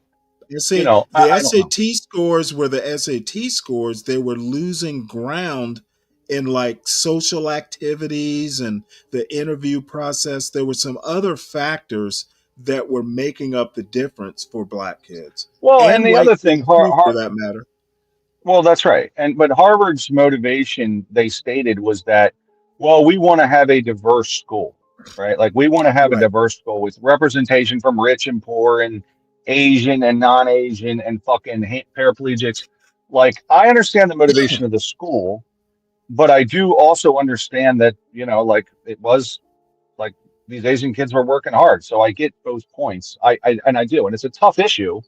the I don't know. SAT scores were the SAT scores. They were losing ground in like social activities and the interview process. There were some other factors that were making up the difference for black kids. Well, and the white other thing, kids too, for that matter. Well, that's right. But Harvard's motivation, they stated, was that, well, we want to have a diverse school, right? Like we want to have a diverse school with representation from rich and poor and Asian and non-Asian and fucking paraplegics. Like I understand the motivation of the school, but I do also understand that, like it was like these Asian kids were working hard. So I get both points. I do. And it's a tough issue.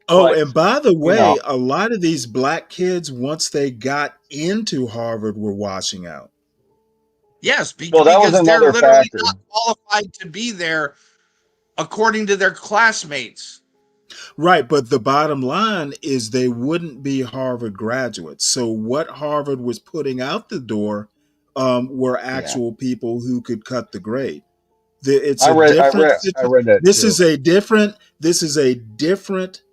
Oh, But, and by the way, a lot of these black kids, once they got into Harvard, were washing out. Yes, well, that was because they're another literally factor. not qualified to be there according to their classmates. Right, but the bottom line is they wouldn't be Harvard graduates. So what Harvard was putting out the door were actual people who could cut the grade. It's I read that This too. This is a different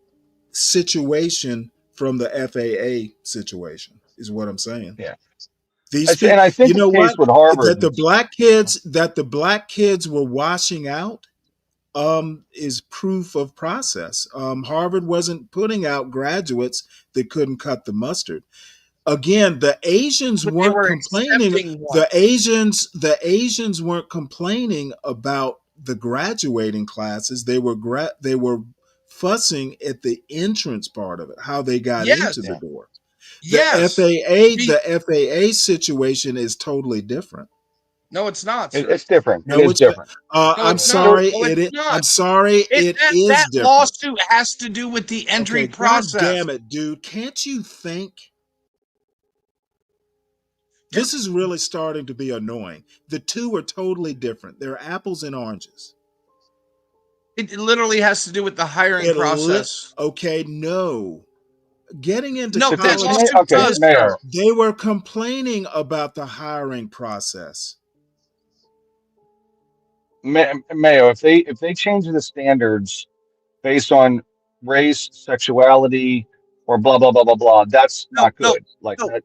situation from the FAA situation, is what I'm saying. Yeah. And I think the case with Harvard that the black kids were washing out is proof of process. Harvard wasn't putting out graduates that couldn't cut the mustard. Again, the Asians weren't complaining. The Asians weren't complaining about the graduating classes. They were fussing at the entrance part of it, how they got into the door. The FAA situation is totally different. No, it's not. Sir. It's different. No, it's different. I'm sorry. I'm sorry. It is that different. lawsuit has to do with the entry process. God damn it, dude! Can't you think? This is really starting to be annoying. The two are totally different. They're apples and oranges. It literally has to do with the hiring process. No. Getting into college, Mayor. They were complaining about the hiring process. Mayo, if they change the standards based on race, sexuality, or blah blah blah blah blah, that's not good. That.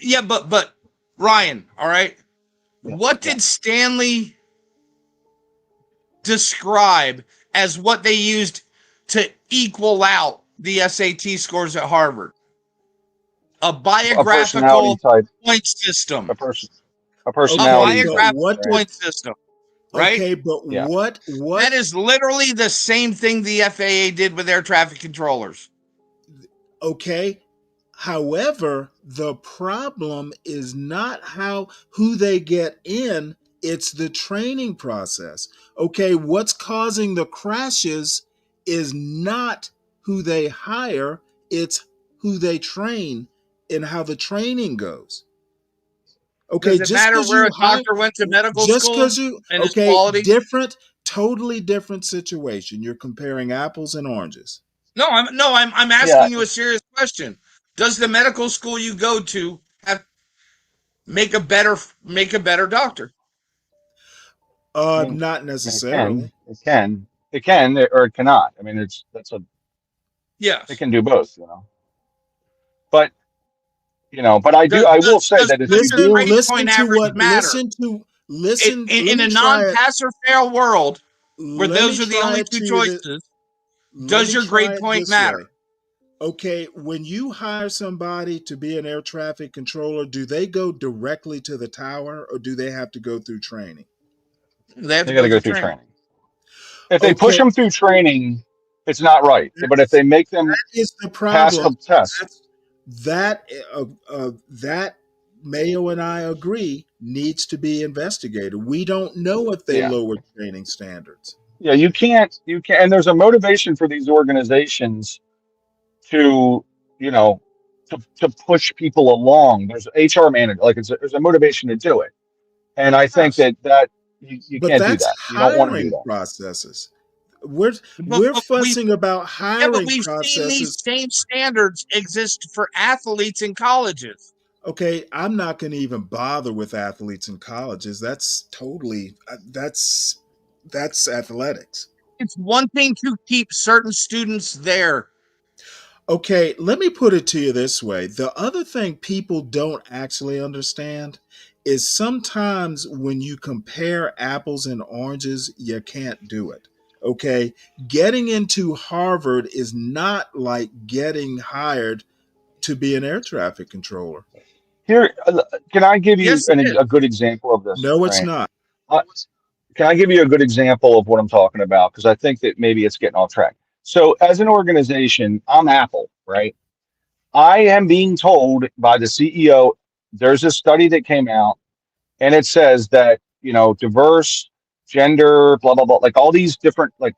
Yeah, but Ryan, all right. What did Stanley describe as what they used to equal out the SAT scores at Harvard? A biographical point system. A personality. A biographical point system. Right? Okay, but what? That is literally the same thing the FAA did with air traffic controllers. Okay. However, the problem is not who they get in, it's the training process. Okay, what's causing the crashes is not who they hire, it's who they train and how the training goes. Okay, does it matter where a doctor went to medical school and his quality? Totally different situation. You're comparing apples and oranges. No, I'm asking you a serious question. Does the medical school you go to make a better doctor? Not necessarily. It can, or it cannot. I mean, yes. It can do both, But but I will say that if you do listen in a non-pass or fail world where those are the only two choices, does your grade point matter? Okay, when you hire somebody to be an air traffic controller, do they go directly to the tower or do they have to go through training? They have to got go to go through through training. training. If they push them through training, it's not right. But if they make them that is the pass problem. the test, that Mayo and I agree needs to be investigated. We don't know if they yeah. lowered training standards. Yeah, you can't, and there's a motivation for these organizations to, to push people along. There's HR manager, like there's a motivation to do it. And I think Yes. that you But can't do that's that. You don't want to do hiring that. processes. We're But fussing about hiring we've seen these processes. same standards exist for athletes in colleges. Okay, I'm not going to even bother with athletes in colleges. That's totally that's athletics. It's one thing to keep certain students there. Okay, let me put it to you this way. The other thing people don't actually understand is sometimes when you compare apples and oranges, you can't do it. Okay, getting into Harvard is not like getting hired to be an air traffic controller. Here, can I give you Yes, it is. a good example of this? No, it's Right? not. Can I give you a good example of what I'm talking about? Because I think that maybe it's getting off track. So, as an organization, I'm Apple, right? I am being told by the CEO, there's a study that came out, and it says that, diverse, gender, blah, blah, blah, like all these different, like,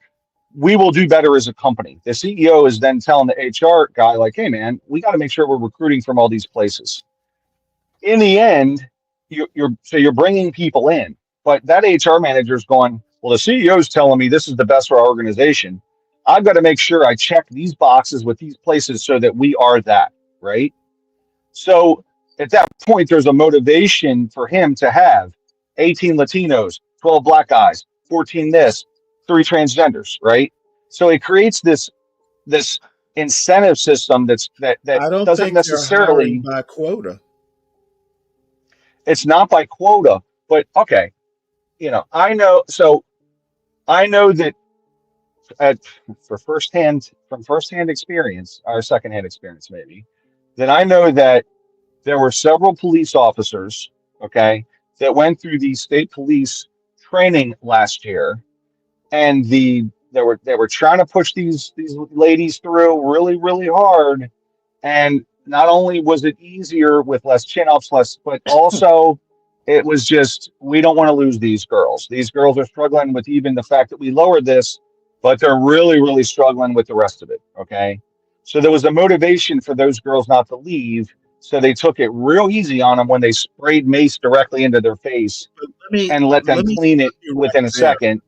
we will do better as a company. The CEO is then telling the HR guy, like, hey, man, we got to make sure we're recruiting from all these places. In the end, you're bringing people in, but that HR manager is going, well, the CEO is telling me this is the best for our organization. I've got to make sure I check these boxes with these places so that we are that, right? So at that point, there's a motivation for him to have 18 Latinos, 12 black guys, 14 this, 3 transgenders, right? So it creates this incentive system that I don't doesn't think they're hiring necessarily. by quota. It's not by quota, but okay, I know. So I know that from firsthand experience, or secondhand experience, maybe, that I know that there were several police officers, okay, that went through the state police training last year, and they were trying to push these ladies through really, really hard. And not only was it easier with less chin-ups, but also it was just, we don't want to lose these girls. These girls are struggling with even the fact that we lowered this, but they're really, really struggling with the rest of it. Okay. So there was a motivation for those girls not to leave. So they took it real easy on them when they sprayed mace directly into their face and let them clean it within a second.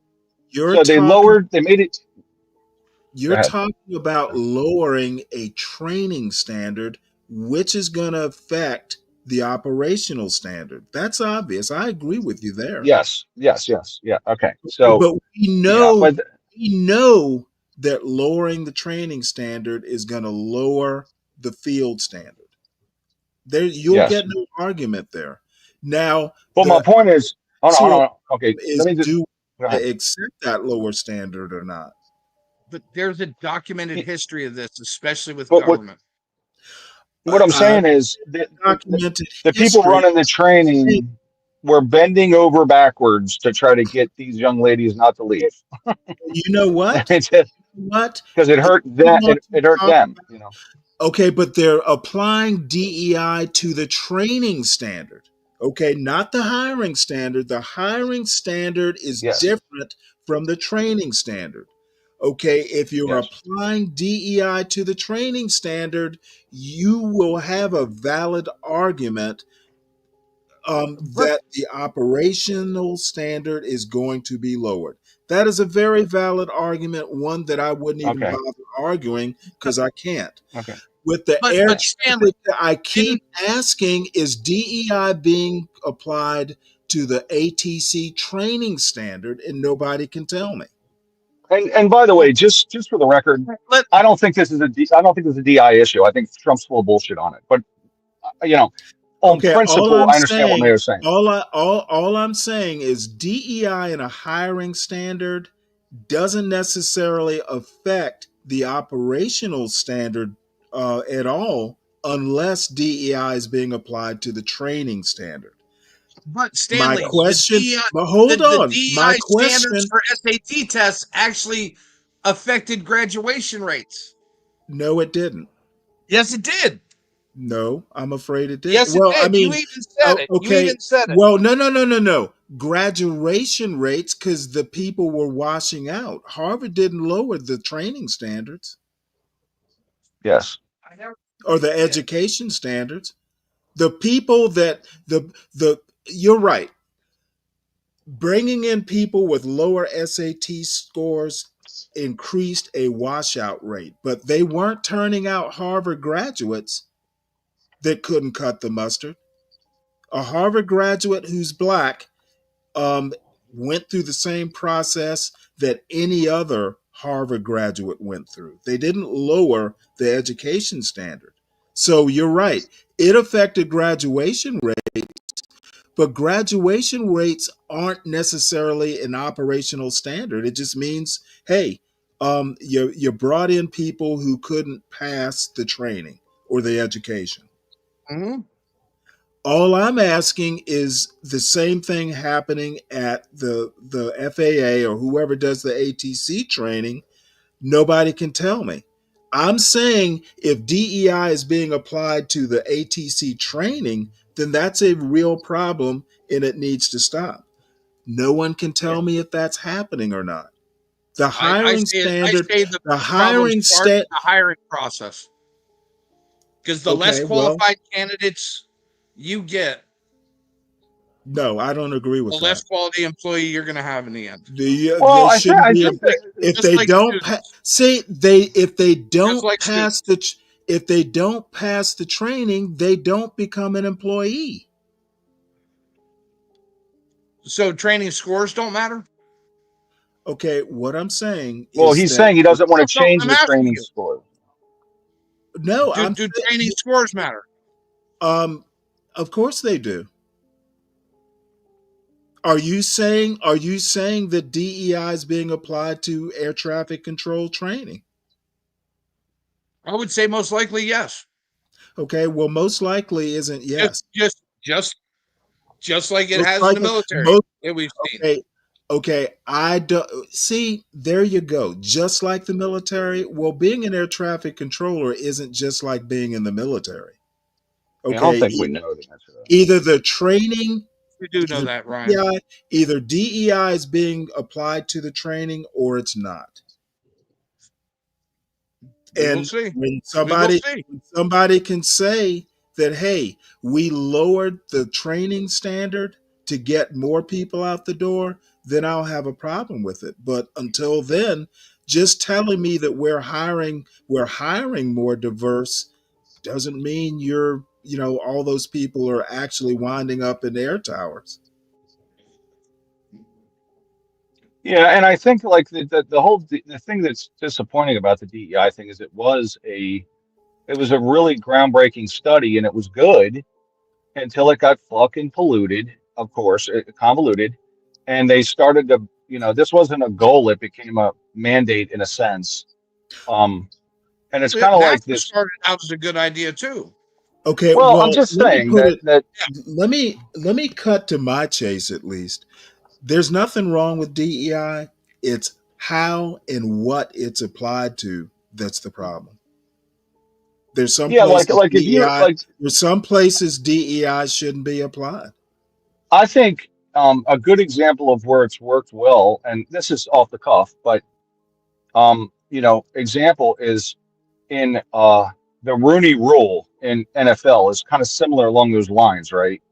So they made it. You're talking about lowering a training standard, which is going to affect the operational standard. That's obvious. I agree with you there. Yes. Yeah. Okay. So, but we know that lowering the training standard is going to lower the field standard. You'll get no argument there. Now, but my point is, okay, let me just do accept that lower standard or not? But there's a documented history of this, especially with government. What I'm saying is that the people running the training were bending over backwards to try to get these young ladies not to leave. You know what? Because it hurt them. It hurt them. Okay, but they're applying DEI to the training standard. Okay, not the hiring standard. The hiring standard is different from the training standard. Okay, if you're applying DEI to the training standard, you will have a valid argument that the operational standard is going to be lowered. That is a very valid argument, one that I wouldn't even bother arguing because I can't. Okay. With the air traffic, I keep asking, is DEI being applied to the ATC training standard? And nobody can tell me. And by the way, just for the record, I don't think this is a DI issue. I think Trump's full of bullshit on it. But on principle, I understand what Mayor's saying. All I'm saying is DEI in a hiring standard doesn't necessarily affect the operational standard at all, unless DEI is being applied to the training standard. But My Stanley, question, but the hold on. My DEI standards question, for SAT tests actually affected graduation rates. no, it didn't. Yes, it did. No, I'm afraid it didn't. Yes, it Well, I did. You mean, even said it. You okay. even said it. Well, no. Graduation rates, because the people were washing out. Harvard didn't lower the training standards. Yes. Or the education standards. The people that you're right. Bringing in people with lower SAT scores increased a washout rate, but they weren't turning out Harvard graduates that couldn't cut the mustard. A Harvard graduate who's black went through the same process that any other Harvard graduate went through. They didn't lower the education standard. So you're right. It affected graduation rates, but graduation rates aren't necessarily an operational standard. It just means, hey, you brought in people who couldn't pass the training or the education. Mm-hmm. All I'm asking is the same thing happening at the FAA or whoever does the ATC training. Nobody can tell me. I'm saying if DEI is being applied to the ATC training, then that's a real problem and it needs to stop. No one can tell me if that's happening or not. The hiring standard, the hiring the hiring process. Because the less qualified candidates you get, no, I don't agree with the that. less quality employee you're going to have in the end. Well, I think If they don't pass the training, they don't become an employee. So training scores don't matter? Okay, what I'm saying is, well, he's saying he doesn't want to change the training score. No, do training scores matter? Of course they do. Are you saying that DEI is being applied to air traffic control training? I would say most likely yes. Okay, well, most likely isn't yes. Just like it has in the military that we've seen. Okay, I don't see. There you go. Just like the military. Well, being an air traffic controller isn't just like being in the military. Okay, I don't think we know the answer to that. Either the training. You do know that, Ryan. Either DEI is being applied to the training or it's not. And when somebody can say that, hey, we lowered the training standard to get more people out the door, then I'll have a problem with it. But until then, just telling me that we're hiring more diverse doesn't mean all those people are actually winding up in air towers. Yeah, and I think like the thing that's disappointing about the DEI thing is it was a really groundbreaking study and it was good until it got fucking polluted, of course, convoluted, and they started to, this wasn't a goal, it became a mandate in a sense. And it's kind of like this started out as a good idea too. Okay, well I'm just saying that let me cut to my chase at least. There's nothing wrong with DEI. It's how and what it's applied to that's the problem. There's some places DEI shouldn't be applied. I think a good example of where it's worked well, and this is off the cuff, but example is in the Rooney Rule in NFL is kind of similar along those lines, right?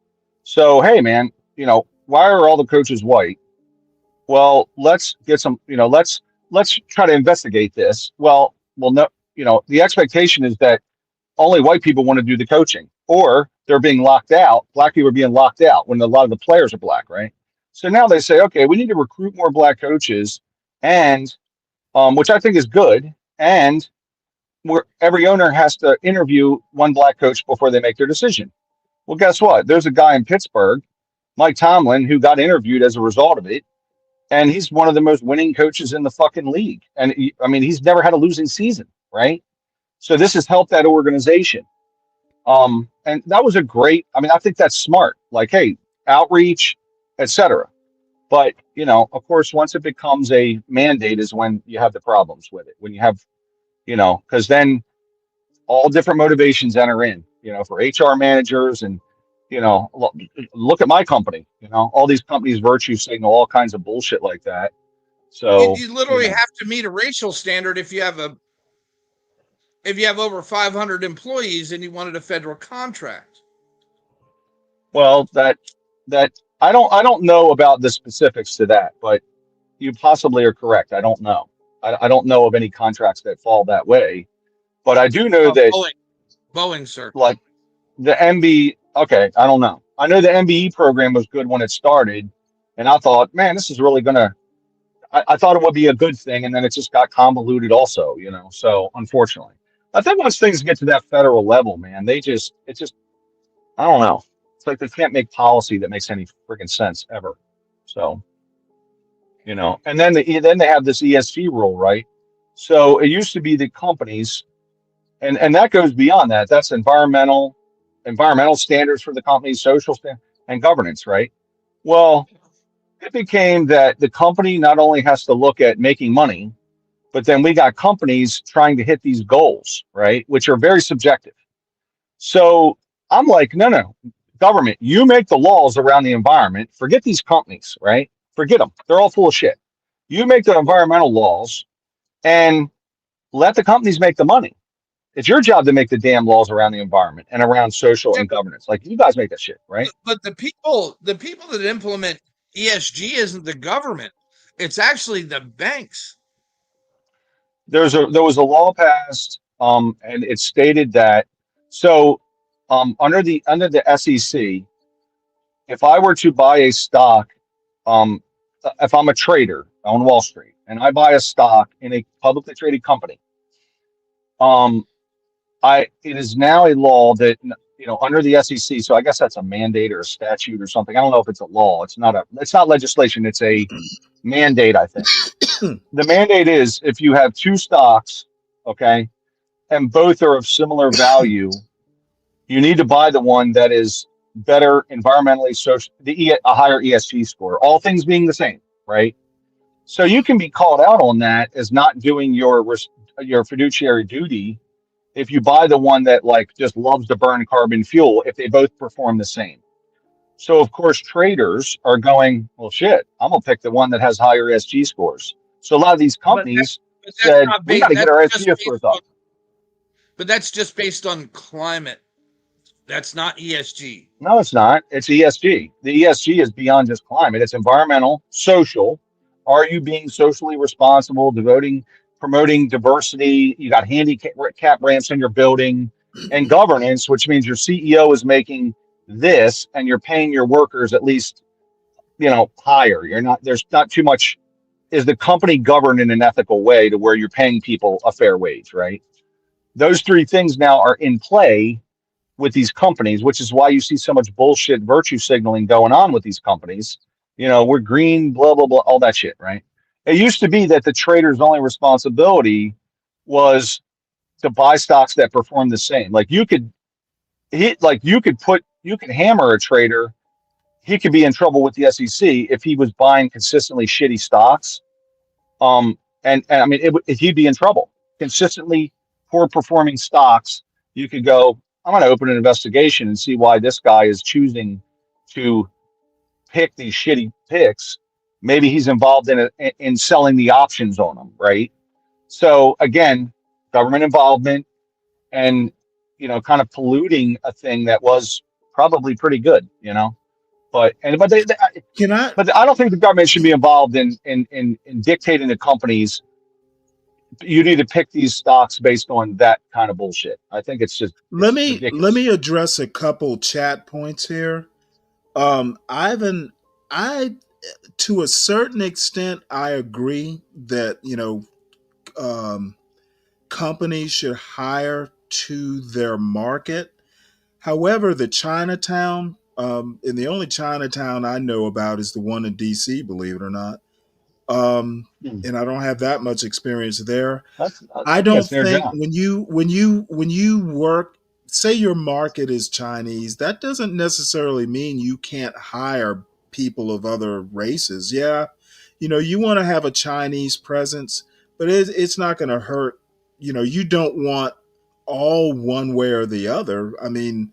So hey man, why are all the coaches white? Well, let's get some, let's try to investigate this. Well, no, the expectation is that only white people want to do the coaching, or they're being locked out. Black people are being locked out when a lot of the players are black, right? So now they say, okay, we need to recruit more black coaches, and which I think is good. And every owner has to interview one black coach before they make their decision. Well, guess what? There's a guy in Pittsburgh, Mike Tomlin, who got interviewed as a result of it. And he's one of the most winning coaches in the fucking league. And he's never had a losing season, right? So this has helped that organization. And that was I think that's smart. Like, hey, outreach, etc. But, you know, of course, once it becomes a mandate is when you have the problems with it. When you have, you know, because then all different motivations enter in, you know, for HR managers and, you know, look at my company, you know, all these companies virtue signal all kinds of bullshit like that. So you literally have to meet a racial standard if you have over 500 employees and you wanted a federal contract. Well, that I don't know about the specifics to that, but you possibly are correct. I don't know. I don't know of any contracts that fall that way, but I do know that Boeing, sir. Like the MB, okay, I don't know. I know the MBE program was good when it started, and I thought, man, this is really gonna. I thought it would be a good thing, and then it just got convoluted, also, you know. So unfortunately, I think once things get to that federal level, man, it's just, I don't know. It's like they can't make policy that makes any freaking sense ever. So, you know, and then they have this ESG rule, right? So it used to be the companies, and that goes beyond that. That's environmental standards for the company, social and governance, right? Well, it became that the company not only has to look at making money, but then we got companies trying to hit these goals, right? Which are very subjective. So I'm like, no, government, you make the laws around the environment. Forget these companies, right? Forget them. They're all full of shit. You make the environmental laws and let the companies make the money. It's your job to make the damn laws around the environment and around social and governance. Like, you guys make that shit, right? But the people that implement ESG isn't the government. It's actually the banks. There was a law passed, and it stated that, so under the SEC, if I were to buy a stock, if I'm a trader on Wall Street and I buy a stock in a publicly traded company, it is now a law that, you know, under the SEC. So I guess that's a mandate or a statute or something. I don't know if it's a law. It's not legislation. It's a mandate, I think. The mandate is if you have two stocks, okay, and both are of similar value, you need to buy the one that is better environmentally, social, a higher ESG score. All things being the same, right? So you can be called out on that as not doing your fiduciary duty if you buy the one that, like, just loves to burn carbon fuel, if they both perform the same. So of course traders are going, well, shit, I'm gonna pick the one that has higher ESG scores. So a lot of these companies said, we got to get our ESG scores up. But that's just based on climate. That's not ESG. No, it's not. It's ESG. The ESG is beyond just climate. It's environmental, social. Are you being socially responsible, promoting diversity? You got handicap ramps in your building, and governance, which means your CEO is making this and you're paying your workers at least, you know, higher. There's not too much. Is the company governed in an ethical way to where you're paying people a fair wage, right? Those three things now are in play with these companies, which is why you see so much bullshit virtue signaling going on with these companies. You know, we're green, blah, blah, blah, all that shit, right? It used to be that the trader's only responsibility was to buy stocks that perform the same. Like you could hammer a trader. He could be in trouble with the SEC if he was buying consistently shitty stocks. And I mean, he'd be in trouble. Consistently poor performing stocks, you could go, I'm going to open an investigation and see why this guy is choosing to pick these shitty picks. Maybe he's involved in selling the options on them, right? So again, government involvement and, you know, kind of polluting a thing that was probably pretty good, you know. But I don't think the government should be involved in dictating to companies, you need to pick these stocks based on that kind of bullshit. I think it's just let me address a couple chat points here. Ivan, to a certain extent I agree that, you know, companies should hire to their market. However, the Chinatown, and the only Chinatown I know about is the one in DC, believe it or not. And I don't have that much experience there. I don't think when you work say your market is Chinese, that doesn't necessarily mean you can't hire people of other races. Yeah, you want to have a Chinese presence, but it's not going to hurt. You don't want all one way or the other. I mean,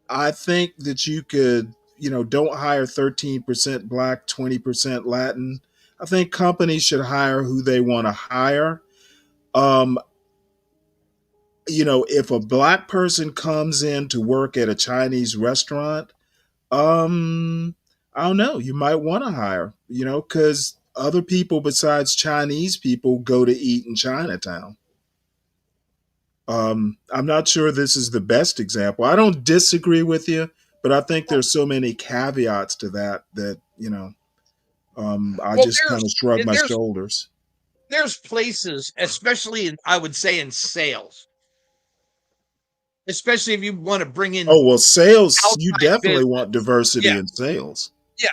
I think that you could, don't hire 13% black, 20% Latin. I think companies should hire who they want to hire. If a black person comes in to work at a Chinese restaurant, I don't know, you might want to hire, because other people besides Chinese people go to eat in Chinatown. I'm not sure this is the best example. I don't disagree with you, but I think there's so many caveats to that I just kind of shrug my shoulders. There's places, especially I would say in sales, especially if you want to bring in. Oh, well, sales, you definitely want diversity in sales. Yeah.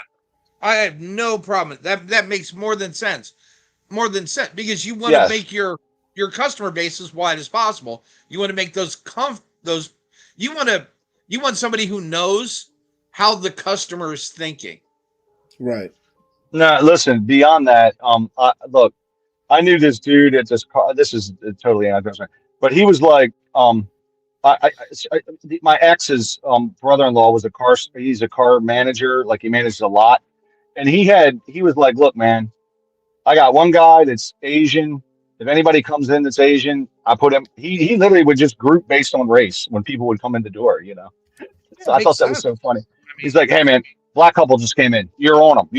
I have no problem. That makes more than sense because you want to make your customer base as wide as possible. You want to make you want somebody who knows how the customer is thinking. Right. No, listen, beyond that, look, I knew this dude at this car. This is totally anti, but he was like, my ex's brother-in-law was he's a car manager, like he manages a lot. And he was like, look, man, I got one guy that's Asian. If anybody comes in that's Asian, I put him, he literally would just group based on race when people would come in the door, So I thought that was so funny. He's like, hey man, black couple just came in. You're on them.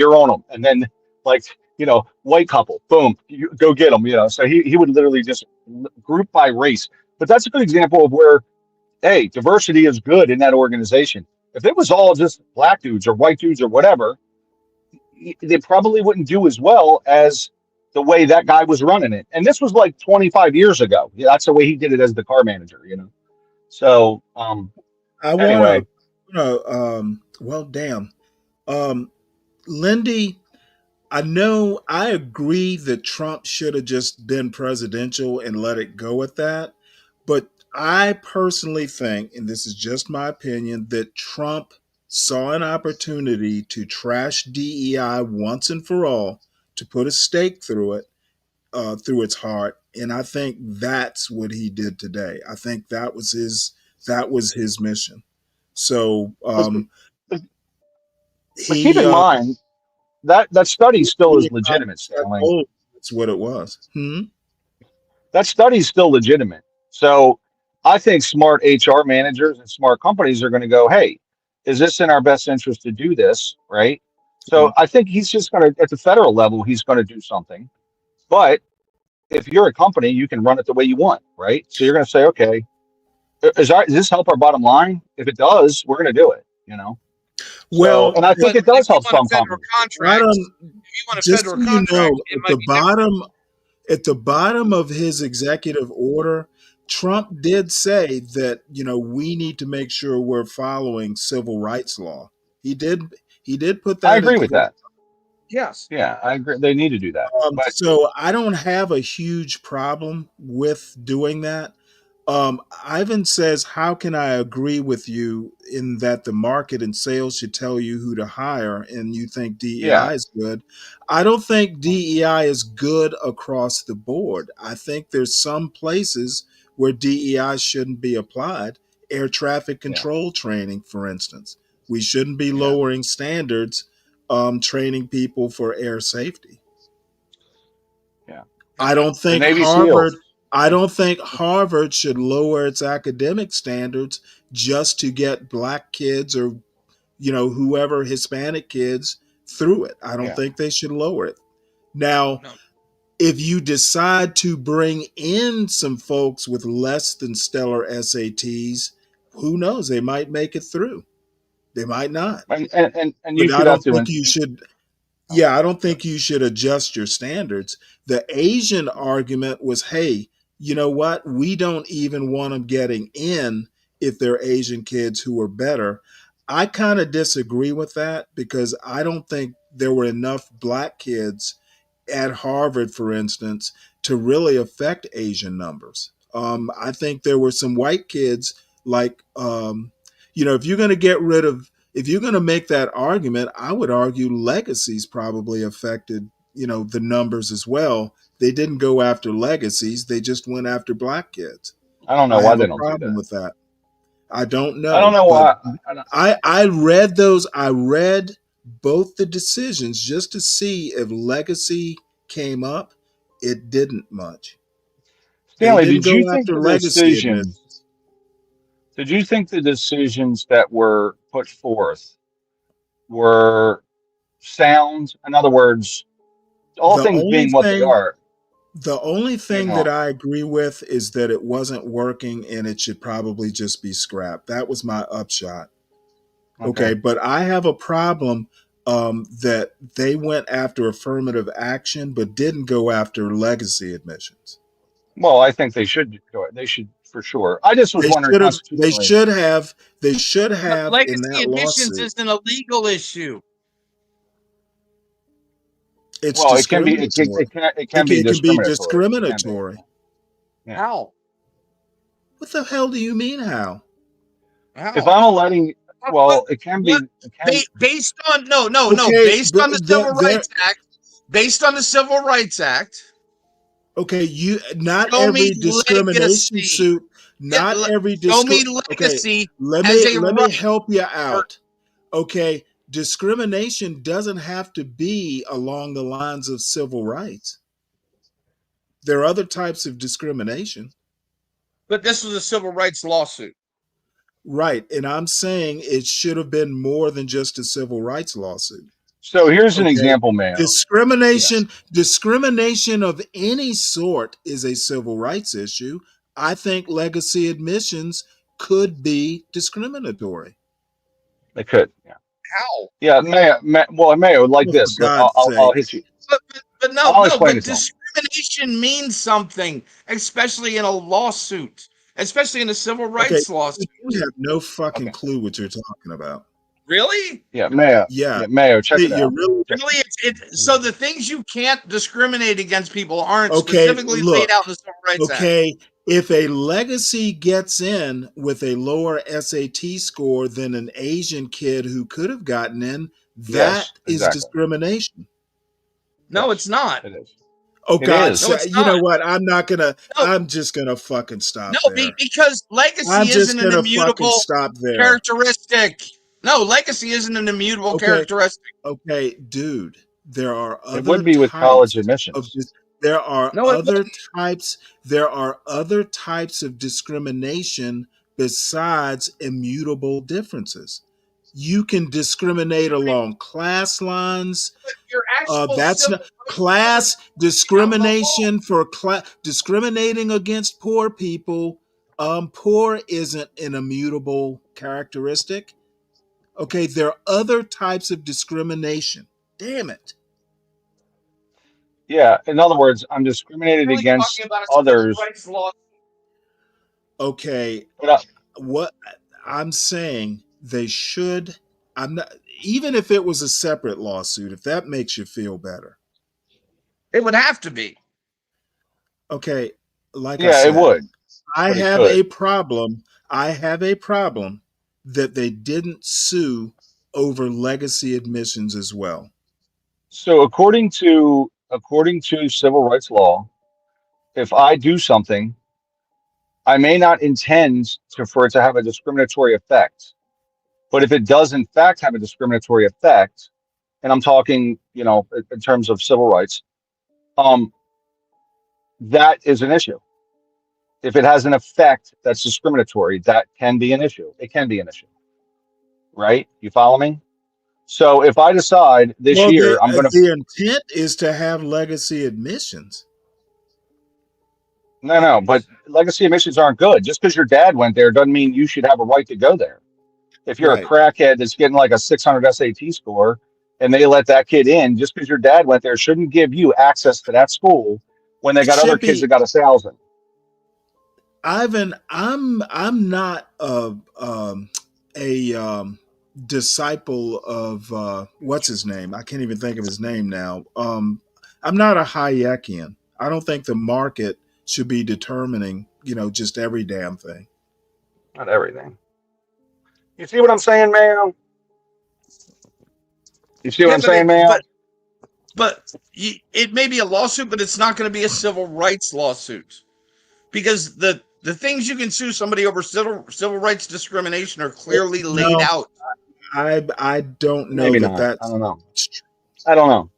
And then white couple, boom, you go get them, So he would literally just group by race. But that's a good example of where, hey, diversity is good in that organization. If it was all just black dudes or white dudes or whatever, they probably wouldn't do as well as the way that guy was running it. And this was like 25 years ago. Yeah, that's the way he did it as the car manager, So anyway. Well, damn. Lindy, I agree that Trump should have just been presidential and let it go at that. But I personally think, and this is just my opinion, that Trump saw an opportunity to trash DEI once and for all, to put a stake through it, through its heart. And I think that's what he did today. I think that was his mission. So but keep in mind that study still is legitimate, Stanley. That's what it was. That study is still legitimate. So I think smart HR managers and smart companies are going to go, hey, is this in our best interest to do this? Right. So I think he's just going to, at the federal level, he's going to do something. But if you're a company, you can run it the way you want. Right. So you're going to say, okay, does this help our bottom line? If it does, we're going to do it, Well, and I think it does help some companies. At the bottom of his executive order, Trump did say that, we need to make sure we're following civil rights law. He did put that. I agree with that. Yes. Yeah, I agree. They need to do that. So I don't have a huge problem with doing that. Ivan says, how can I agree with you in that the market and sales should tell you who to hire and you think DEI is good? I don't think DEI is good across the board. I think there's some places where DEI shouldn't be applied. Air traffic control training, for instance. We shouldn't be lowering standards, training people for air safety. Yeah. I don't think Harvard should lower its academic standards just to get black kids or, whoever Hispanic kids through it. I don't think they should lower it. Now, if you decide to bring in some folks with less than stellar SATs, who knows? They might make it through. They might not. And you should have to. I don't think you should adjust your standards. The Asian argument was, hey, you know what? We don't even want them getting in if they're Asian kids who are better. I kind of disagree with that because I don't think there were enough black kids at Harvard, for instance, to really affect Asian numbers. I think there were some white kids Like, if you're going to get rid of, if you're going to make that argument, I would argue legacies probably affected, the numbers as well. They didn't go after legacies. They just went after black kids. I don't know I why have they a don't do problem that. with that. I don't I don't know, know but why. I read those. I read both the decisions just to see if legacy came up. It didn't much. They Stanley, didn't go after legacy admissions. did you think the decisions that were put forth were sound? In other words, all The things only being what they thing, are, the only you thing that know, I agree with is that it wasn't working and it should probably just be scrapped. That was my upshot. Okay, okay. but I have a problem that they went after affirmative action but didn't go after legacy admissions. Well, I think they should go. They should for sure. I just was They wondering should have. They constitutionally. should have. They should But have in legacy that admissions lawsuit. isn't a legal issue. It's Well, it can be. It discriminatory. can be It can be discriminatory. It can be. discriminatory. Yeah. How? What the hell do you mean? How? If How? I'm letting, well, it can be. What? It can. Based on no, Okay, based on the Civil Rights Act. Based on the Civil Rights Act. Okay, not Show me every discrimination legacy. suit. Not every show me Okay, legacy let as me a let me right. help you out. Okay, discrimination doesn't have to be along the lines of civil rights. There are other types of discrimination. But this was a civil rights lawsuit. Right, and I'm saying it should have been more than just a civil rights lawsuit. So here's an example, Mayo. Discrimination of any sort is a civil rights issue. I think legacy admissions could be discriminatory. They could. Yeah. How? Yeah, Mayo, like this. For Look, God's I'll sake. hit you. But I'll explain it to him. discrimination means something, especially in a lawsuit, especially in a civil rights lawsuit. You have no fucking clue what you're talking about. Really? Yeah, Mayo. Yeah, Mayo. Check it out. Really, so the things you can't discriminate against people aren't specifically laid out in the Civil Rights Act. If a legacy gets in with a lower SAT score than an Asian kid who could have gotten in, that is discrimination. No, it's not. It is. Oh, God. No, it's you not. know what? I'm just going to fucking stop there. Because legacy isn't an immutable characteristic. No, legacy isn't an immutable characteristic. Okay, dude. There are other It would be with college admissions. There are other types of discrimination besides immutable differences. You can discriminate along class lines. That's not class discrimination for discriminating against poor people. Poor isn't an immutable characteristic. Okay, there are other types of discrimination. Damn it. Yeah, in other words, I'm discriminated against others. Okay, what I'm saying, they should. I'm not. Even if it was a separate lawsuit, if that makes you feel better, it would have to be. Okay, like I said, it would. I have a problem. I have a problem that they didn't sue over legacy admissions as well. So according to civil rights law, if I do something, I may not intend for it to have a discriminatory effect, but if it does in fact have a discriminatory effect, and I'm talking, in terms of civil rights, that is an issue. If it has an effect that's discriminatory, that can be an issue. It can be an issue, right? You follow me? So if I decide this year, I'm going to. The intent is to have legacy admissions. No, but legacy admissions aren't good. Just because your dad went there doesn't mean you should have a right to go there. If you're a crackhead that's getting like a 600 SAT score and they let that kid in, just because your dad went there shouldn't give you access to that school when they got other kids that got 1,000. Ivan, I'm not a disciple of what's his name? I can't even think of his name now. I'm not a Hayekian. I don't think the market should be determining, just every damn thing. Not everything. You see what I'm saying, man? You see what I'm saying, man? But it may be a lawsuit, but it's not going to be a civil rights lawsuit, because the things you can sue somebody over civil rights discrimination are clearly laid out. I don't know Maybe that not. that's. I don't know. I don't know.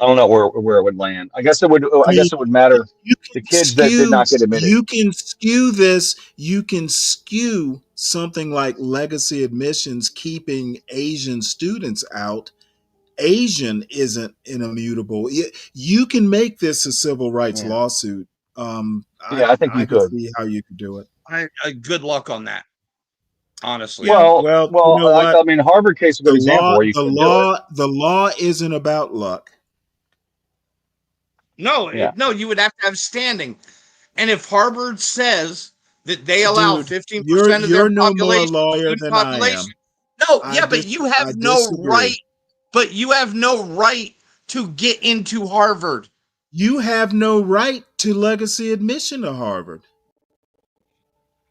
I don't know where it would land. I guess it would. I guess it would matter. The kids that did not get admitted. You can skew this. You can skew something like legacy admissions keeping Asian students out. Asian isn't an immutable. You can make this a civil rights lawsuit. I think you could could see how you could do it. Good luck on that. Honestly. Well, you know what? I mean, Harvard case is a good example where you could do it. The law isn't about luck. No, no, you would have to have standing. And if Harvard says that they allow 15% of their no population, more lawyer than I am. No, but you have no right. But you have no right to get into Harvard. You have no right to legacy admission to Harvard.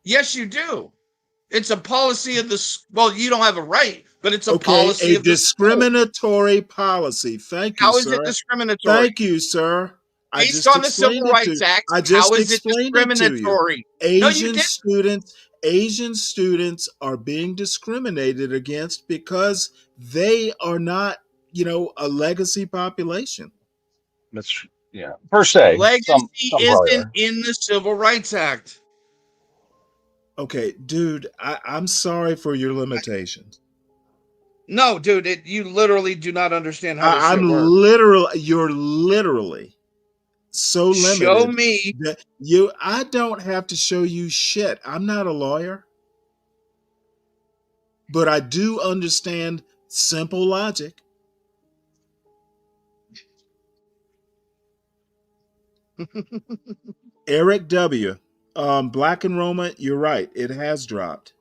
Yes, you do. It's a policy of the. Well, you don't have a right, but it's a policy of discriminatory policy. Thank you, sir. How is it discriminatory? Thank you, sir. Based on the Civil Rights Act, how is it discriminatory? Asian students are being discriminated against because they are not, a legacy population. That's per se. Legacy isn't in the Civil Rights Act. Okay, dude, I'm sorry for your limitations. No, dude, you literally do not understand how this shit works. You're literally so limited. Show me. That I don't have to show you shit. I'm not a lawyer. But I do understand simple logic. Eric W. Black enrollment, you're right. It has dropped.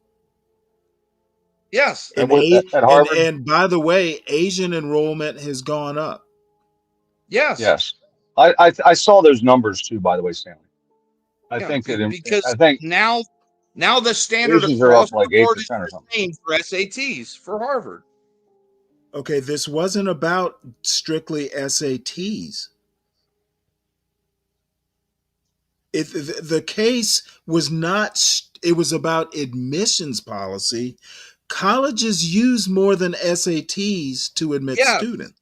Yes. At Harvard. And by the way, Asian enrollment has gone up. Yes. Yes. I saw those numbers too, by the way, Stanley. I think now the standard Asians are up like 8% or something for SATs for Harvard. Okay, this wasn't about strictly SATs. The case was not, it was about admissions policy. Colleges use more than SATs to admit students.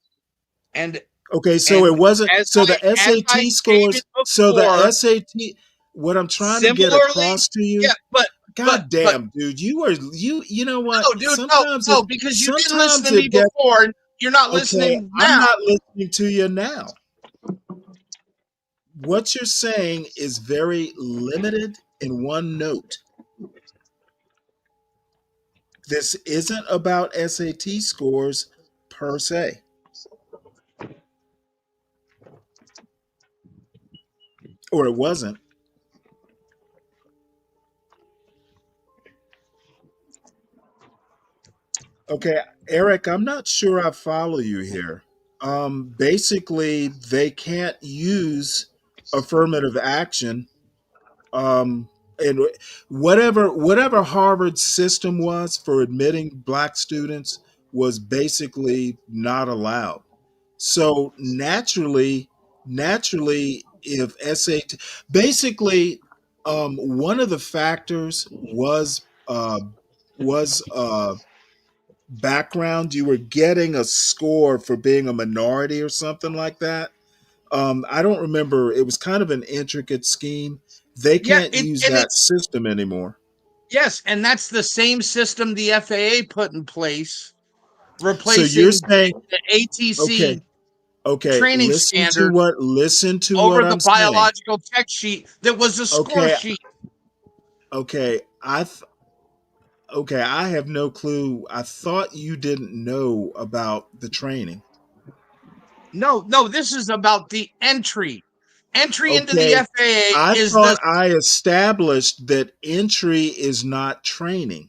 And okay, so it wasn't, so the SAT scores, so the SAT, what I'm trying to get across to you, God damn, dude, you know what? No, dude, no, because you didn't listen to me before, and you're not listening now. I'm not listening to you now. What you're saying is very limited in one note. This isn't about SAT scores per se. Or it wasn't. Okay, Eric, I'm not sure I follow you here. Basically, they can't use affirmative action. And whatever Harvard's system was for admitting black students was basically not allowed. So naturally, if SAT, basically, one of the factors was background. You were getting a score for being a minority or something like that. I don't remember. It was kind of an intricate scheme. They can't use that system anymore. Yes, and that's the same system the FAA put in place, replacing so you're saying, the ATC training standard. Listen to over what I'm the biological check sheet that was a score sheet. Okay, I have no clue. I thought you didn't know about the training. No, this is about the entry. Entry into the FAA I established that entry is not training.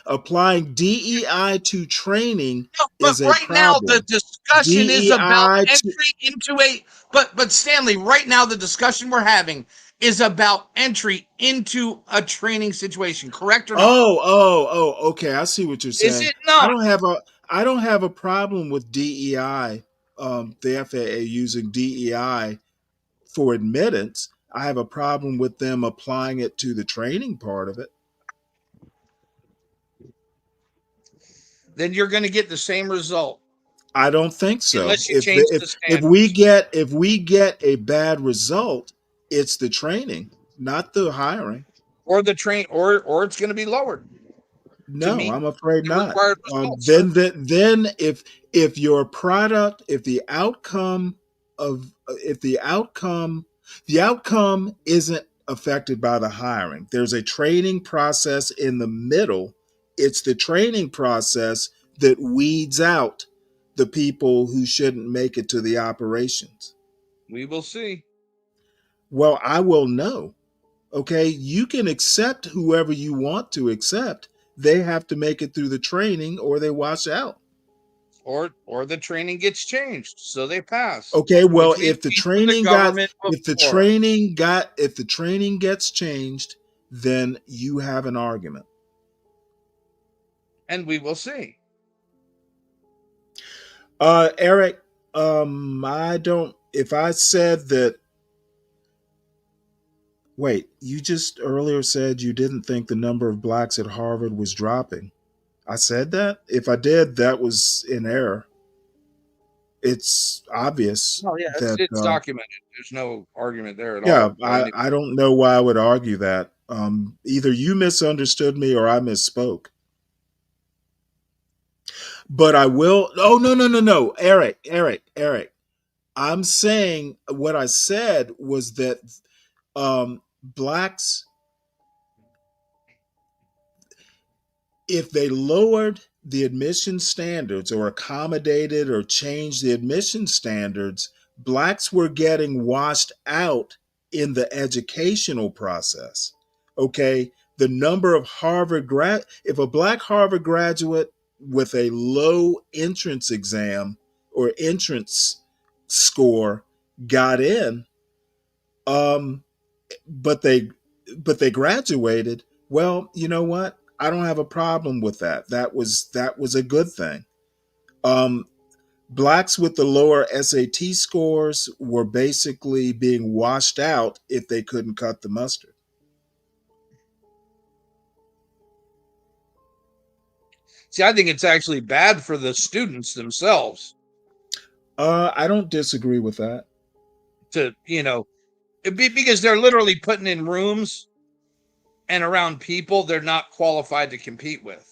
Applying DEI to training is a problem. But right now the discussion is about entry into a. But Stanley, right now the discussion we're having is about entry into a training situation, correct or not? Okay. I see what you're saying. Is it not? I don't have a problem with DEI, the FAA using DEI for admittance. I have a problem with them applying it to the training part of it. Then you're going to get the same result. I don't think so. Unless you change the standards. If we get a bad result, it's the training, not the hiring. Or the train, or it's going to be lowered. No, I'm afraid not. Results, then if your product, if the outcome isn't affected by the hiring, there's a training process in the middle. It's the training process that weeds out the people who shouldn't make it to the operations. We will see. Well, I will know. Okay, you can accept whoever you want to accept. They have to make it through the training or they wash out. Or the training gets changed, so they pass. Okay, well, if the training gets changed, then you have an argument. And we will see. Eric, if I said that, wait, you just earlier said you didn't think the number of blacks at Harvard was dropping. I said that? If I did, that was in error. It's obvious. Oh, yeah, it's documented. There's no argument there at all. Yeah, I don't know why I would argue that. Either you misunderstood me or I misspoke. But I will. Oh, no. Eric. I'm saying what I said was that blacks, if they lowered the admission standards or accommodated or changed the admission standards, blacks were getting washed out in the educational process. Okay, the number of if a black Harvard graduate with a low entrance exam or entrance score got in, but they graduated, well, you know what? I don't have a problem with that. That was a good thing. Blacks with the lower SAT scores were basically being washed out if they couldn't cut the mustard. See, I think it's actually bad for the students themselves. I don't disagree with that. Because they're literally putting in rooms and around people they're not qualified to compete with.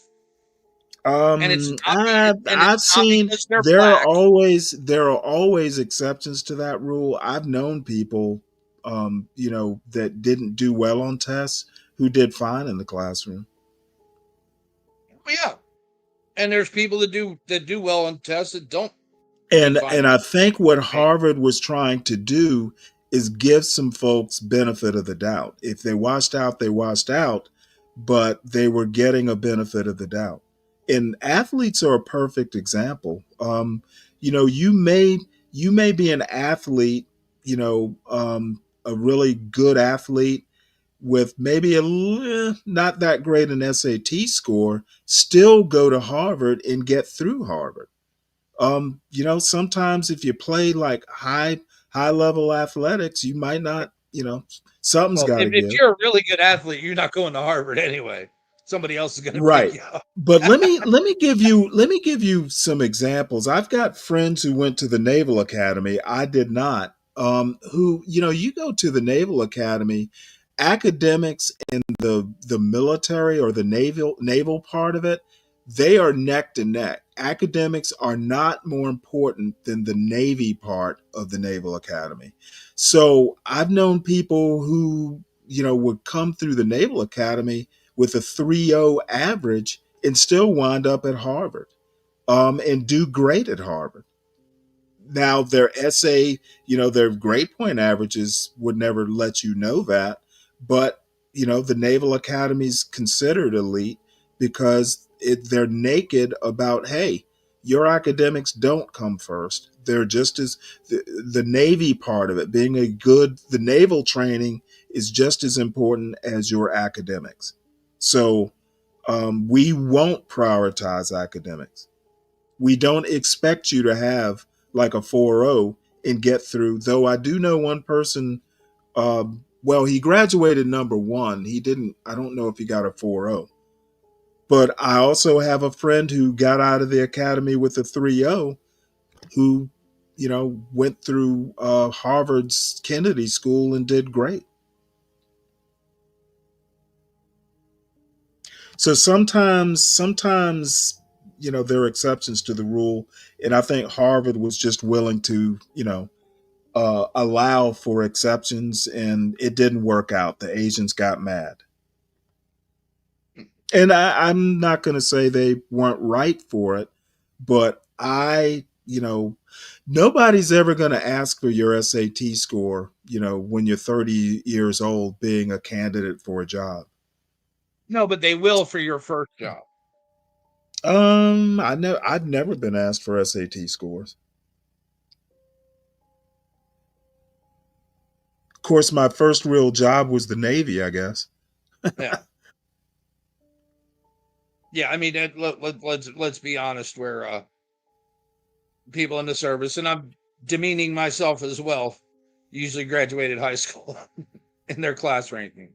And it's I've seen there are always exceptions to that rule. I've known people, that didn't do well on tests who did fine in the classroom. Yeah, and there's people that do well on tests that don't. And I think what Harvard was trying to do is give some folks benefit of the doubt. If they washed out, they washed out, but they were getting a benefit of the doubt. And athletes are a perfect example. You may be an athlete, a really good athlete with maybe not that great an SAT score, still go to Harvard and get through Harvard. Sometimes if you play like high level athletics, you might not, something's got to give. If you're a really good athlete, you're not going to Harvard anyway. Somebody else is going to pick you up. But let me give you some examples. I've got friends who went to the Naval Academy. I did not. Who, you go to the Naval Academy, academics in the military or the naval part of it, they are neck to neck. Academics are not more important than the Navy part of the Naval Academy. So I've known people who, would come through the Naval Academy with a 3.0 average and still wind up at Harvard, and do great at Harvard. Now their essay, their grade point averages would never let you know that, but the Naval Academy's considered elite because they're naked about, hey, your academics don't come first. They're just as the Navy part of it, the naval training is just as important as your academics. So we won't prioritize academics. We don't expect you to have like a 4.0 and get through. Though I do know one person. Well, he graduated number one. He didn't. I don't know if he got a 4.0. But I also have a friend who got out of the academy with a 3.0, who, went through Harvard's Kennedy School and did great. So sometimes, there are exceptions to the rule, and I think Harvard was just willing to, allow for exceptions, and it didn't work out. The Asians got mad. And I'm not going to say they weren't right for it, but nobody's ever going to ask for your SAT score, when you're 30 years old being a candidate for a job. No, but they will for your first job. I've never been asked for SAT scores. Of course, my first real job was the Navy, I guess. Yeah. Yeah, I mean, let's be honest. Where people in the service, and I'm demeaning myself as well, usually graduated high school in their class ranking.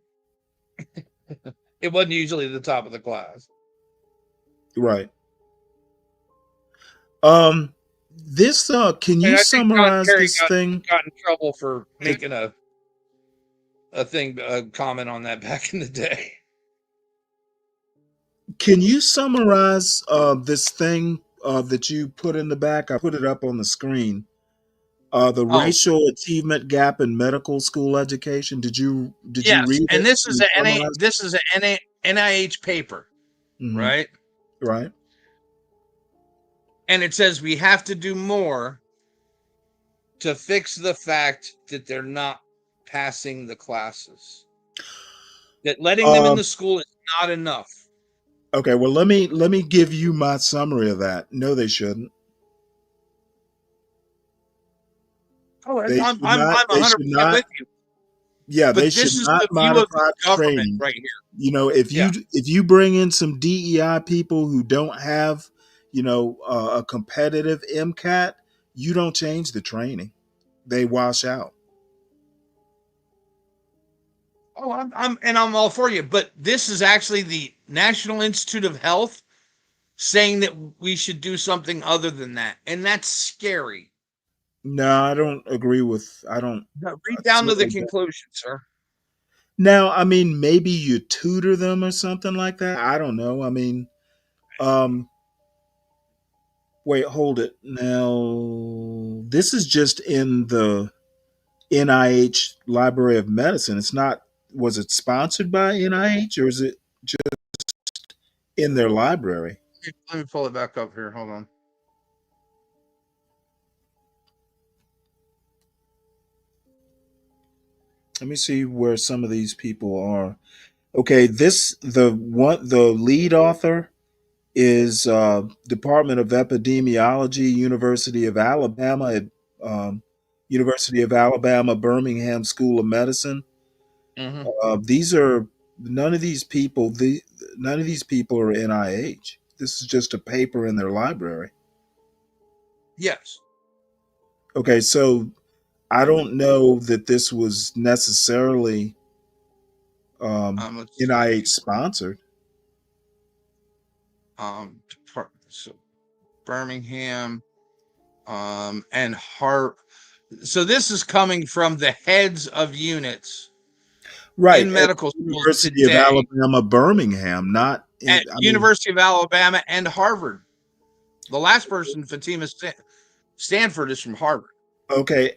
It wasn't usually the top of the class. Right. This can you summarize this thing? Got in trouble for making a comment on that back in the day. Can you summarize this thing that you put in the back? I put it up on the screen. The racial achievement gap in medical school education. Did you read it? And this is an NIH paper, right? Right. And it says we have to do more to fix the fact that they're not passing the classes. That letting them in the school is not enough. Okay, well let me give you my summary of that. No, they shouldn't. Oh, I'm 100% with you. Yeah, but they should not modify training right here. If you bring in some DEI people who don't have, a competitive MCAT, you don't change the training. They wash out. Oh, I'm all for you, but this is actually the National Institute of Health saying that we should do something other than that, and that's scary. No, I don't agree with. Read down to the conclusion, sir. Now, I mean, maybe you tutor them or something like that. I don't know. I mean, wait, hold it. Now, this is just in the NIH Library of Medicine. It's not. Was it sponsored by NIH or is it just in their library? Let me pull it back up here. Hold on. Let me see where some of these people are. Okay, the lead author is Department of Epidemiology, University of Alabama, Birmingham School of Medicine. Mm-hmm. None of these people are NIH. This is just a paper in their library. Yes. Okay, so I don't know that this was necessarily NIH sponsored. So Birmingham, and Harvard. So this is coming from the heads of units, right, in medical schools University today. of Alabama, Birmingham, not at University of Alabama and Harvard. The last person, Fatima Stanford, is from Harvard. Okay,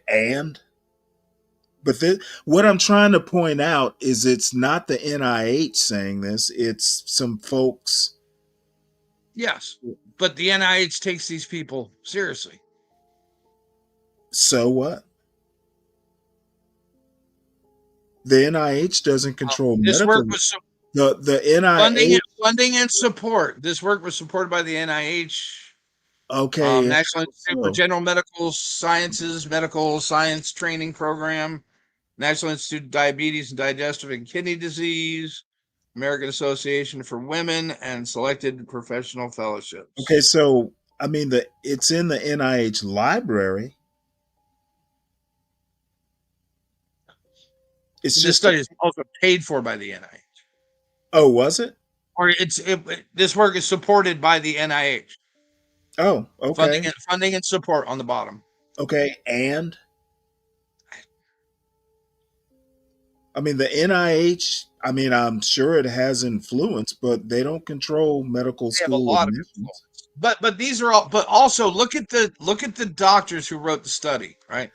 but what I'm trying to point out is it's not the NIH saying this; it's some folks. Yes, but the NIH takes these people seriously. So what? The NIH doesn't control this medical. Work was the NIH funding and support. This work was supported by the NIH. Okay, National Institute for General Medical Sciences Medical Science Training Program. National Institute of Diabetes and Digestive and Kidney Disease, American Association for Women, and selected professional fellowships. Okay, so I mean it's in the NIH library. It's This study is also paid for by the NIH. Oh, was it? Or this work is supported by the NIH. Oh, okay. Funding and support on the bottom. Okay, and I mean the NIH. I mean, I'm sure it has influence, but they don't control medical school. They have a lot of influence. But these are all. But also look at the doctors who wrote the study. Right,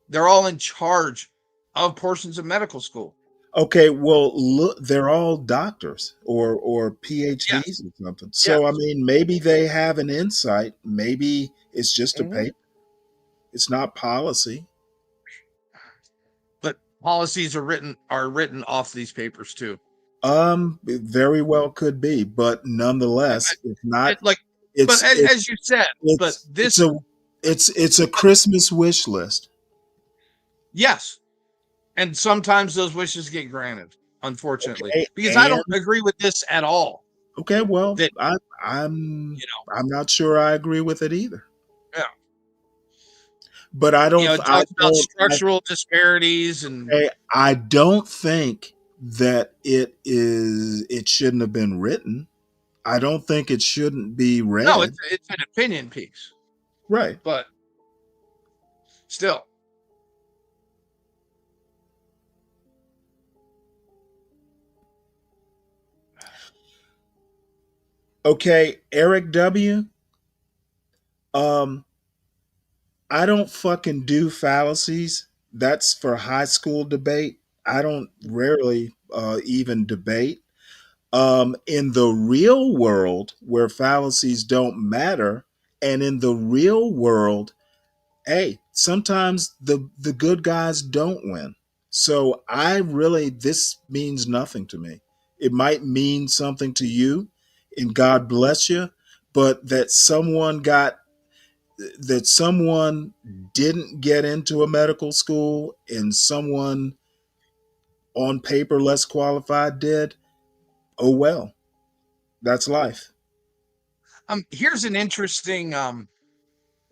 they're all in charge of portions of medical school. Okay, well, look, they're all doctors or PhDs or something. So I mean, maybe they have an insight. Maybe it's just a paper. It's not policy. But policies are written off these papers too. It very well could be, but nonetheless, it's not like. But as you said, but this it's a Christmas wish list. Yes, and sometimes those wishes get granted, unfortunately, Okay, because I don't agree with this at all. Okay, well, I'm not sure I agree with it either. Yeah, but I don't. It talks about structural disparities, and I don't think that it shouldn't have been written. I don't think it shouldn't be read. No, it's an opinion piece, right? But still. Okay, Eric W. I don't fucking do fallacies. That's for high school debate. I don't rarely even debate. In the real world, where fallacies don't matter, and in the real world, hey, sometimes the good guys don't win. So this means nothing to me. It might mean something to you, and God bless you, but that someone didn't get into a medical school and someone on paper less qualified did, oh well. That's life. Here's an interesting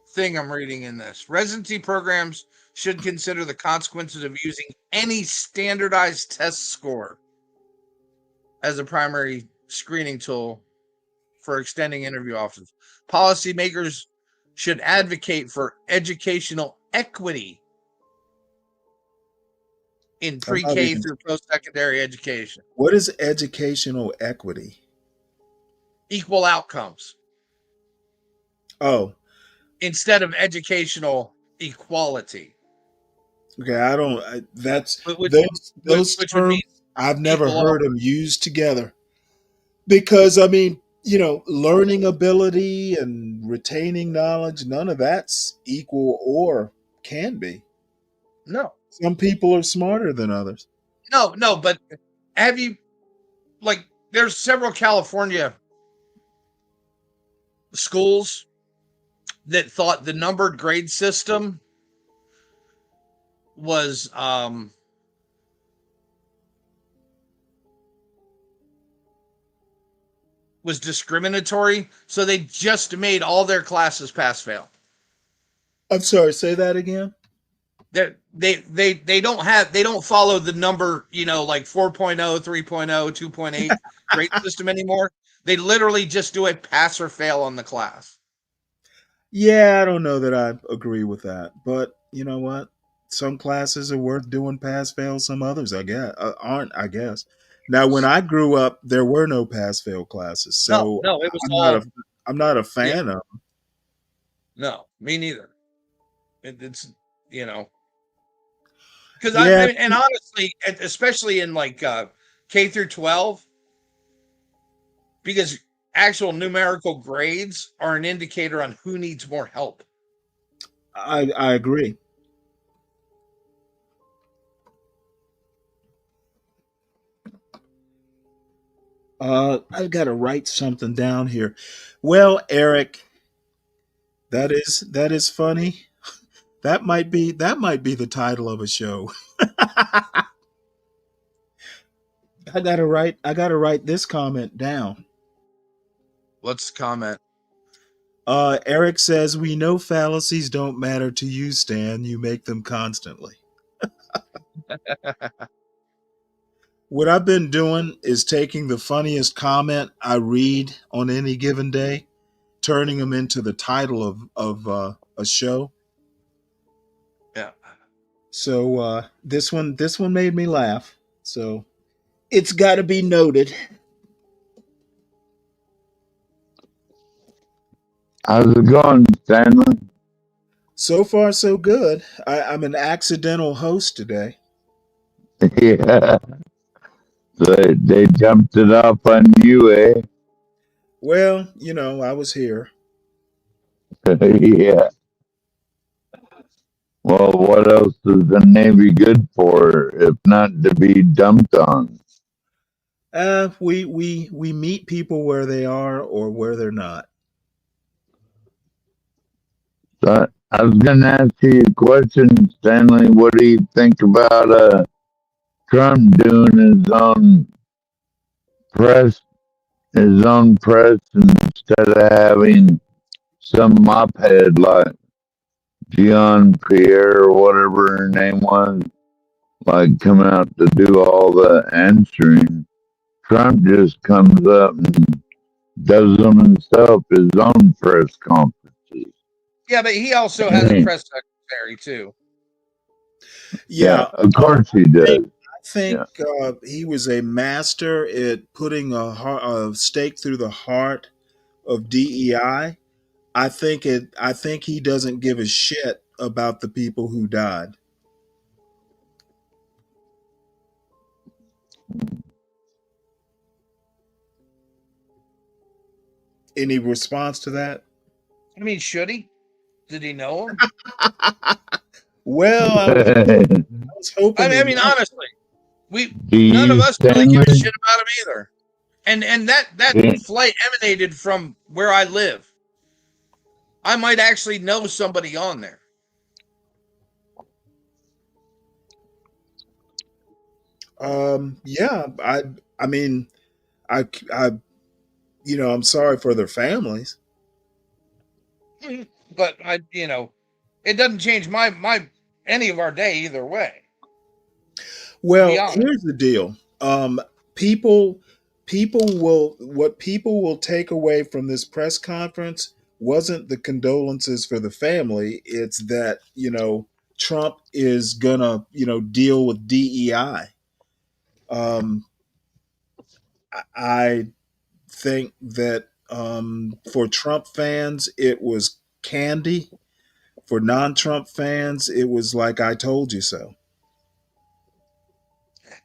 thing I'm reading in this. Residency programs should consider the consequences of using any standardized test score as a primary screening tool for extending interview offers. Policymakers should advocate for educational equity in pre-K through post-secondary education. What is educational equity? Equal outcomes. Oh. Instead of educational equality. Okay, those terms, I've never heard them used together. Because, I mean, learning ability and retaining knowledge, none of that's equal or can be. No. Some people are smarter than others. No, but have you, there's several California schools that thought the numbered grade system was discriminatory, so they just made all their classes pass fail. I'm sorry, say that again. They don't follow the number, like 4.0, 3.0, 2.8 grade system anymore. They literally just do a pass or fail on the class. Yeah, I don't know that I agree with that, but you know what? Some classes are worth doing pass fail. Some others, I guess, aren't. I guess. Now, when I grew up, there were no pass fail classes, so no, it was I'm not a fan of them. No, me neither. It's because and honestly, especially in K through 12, because actual numerical grades are an indicator on who needs more help. I agree. I've got to write something down here. Well, Eric, that is funny. That might be the title of a show. I gotta write this comment down. What's the comment? Eric says, we know fallacies don't matter to you, Stan. You make them constantly. What I've been doing is taking the funniest comment I read on any given day, turning them into the title of a show. Yeah. So this one made me laugh. So it's got to be noted. How's it going, Stanley? So far, so good. I'm an accidental host today. Yeah. They jumped it off on you, eh? Well, I was here. Yeah. Well, what else is the Navy good for if not to be dumped on? We meet people where they are or where they're not. So I was going to ask you a question, Stanley. What do you think about Trump doing his own press, instead of having some mophead like Jean Pierre or whatever her name was, like coming out to do all the answering? Trump just comes up and does them himself, his own press conferences. Yeah, but he also has a press secretary too. Yeah, of course he does. I think he was a master at putting a stake through the heart of DEI. I think he doesn't give a shit about the people who died. Any response to that? I mean, should he? Did he know him? Well, I was hoping. I mean, honestly, none of us really give a shit about him either. And that flight emanated from where I live. I might actually know somebody on there. Yeah, I mean, I'm sorry for their families. But it doesn't change my any of our day either way. Well, here's the deal. People will take away from this press conference wasn't the condolences for the family. It's that, Trump is gonna, deal with DEI. I think that for Trump fans, it was candy. For non-Trump fans, it was like, I told you so.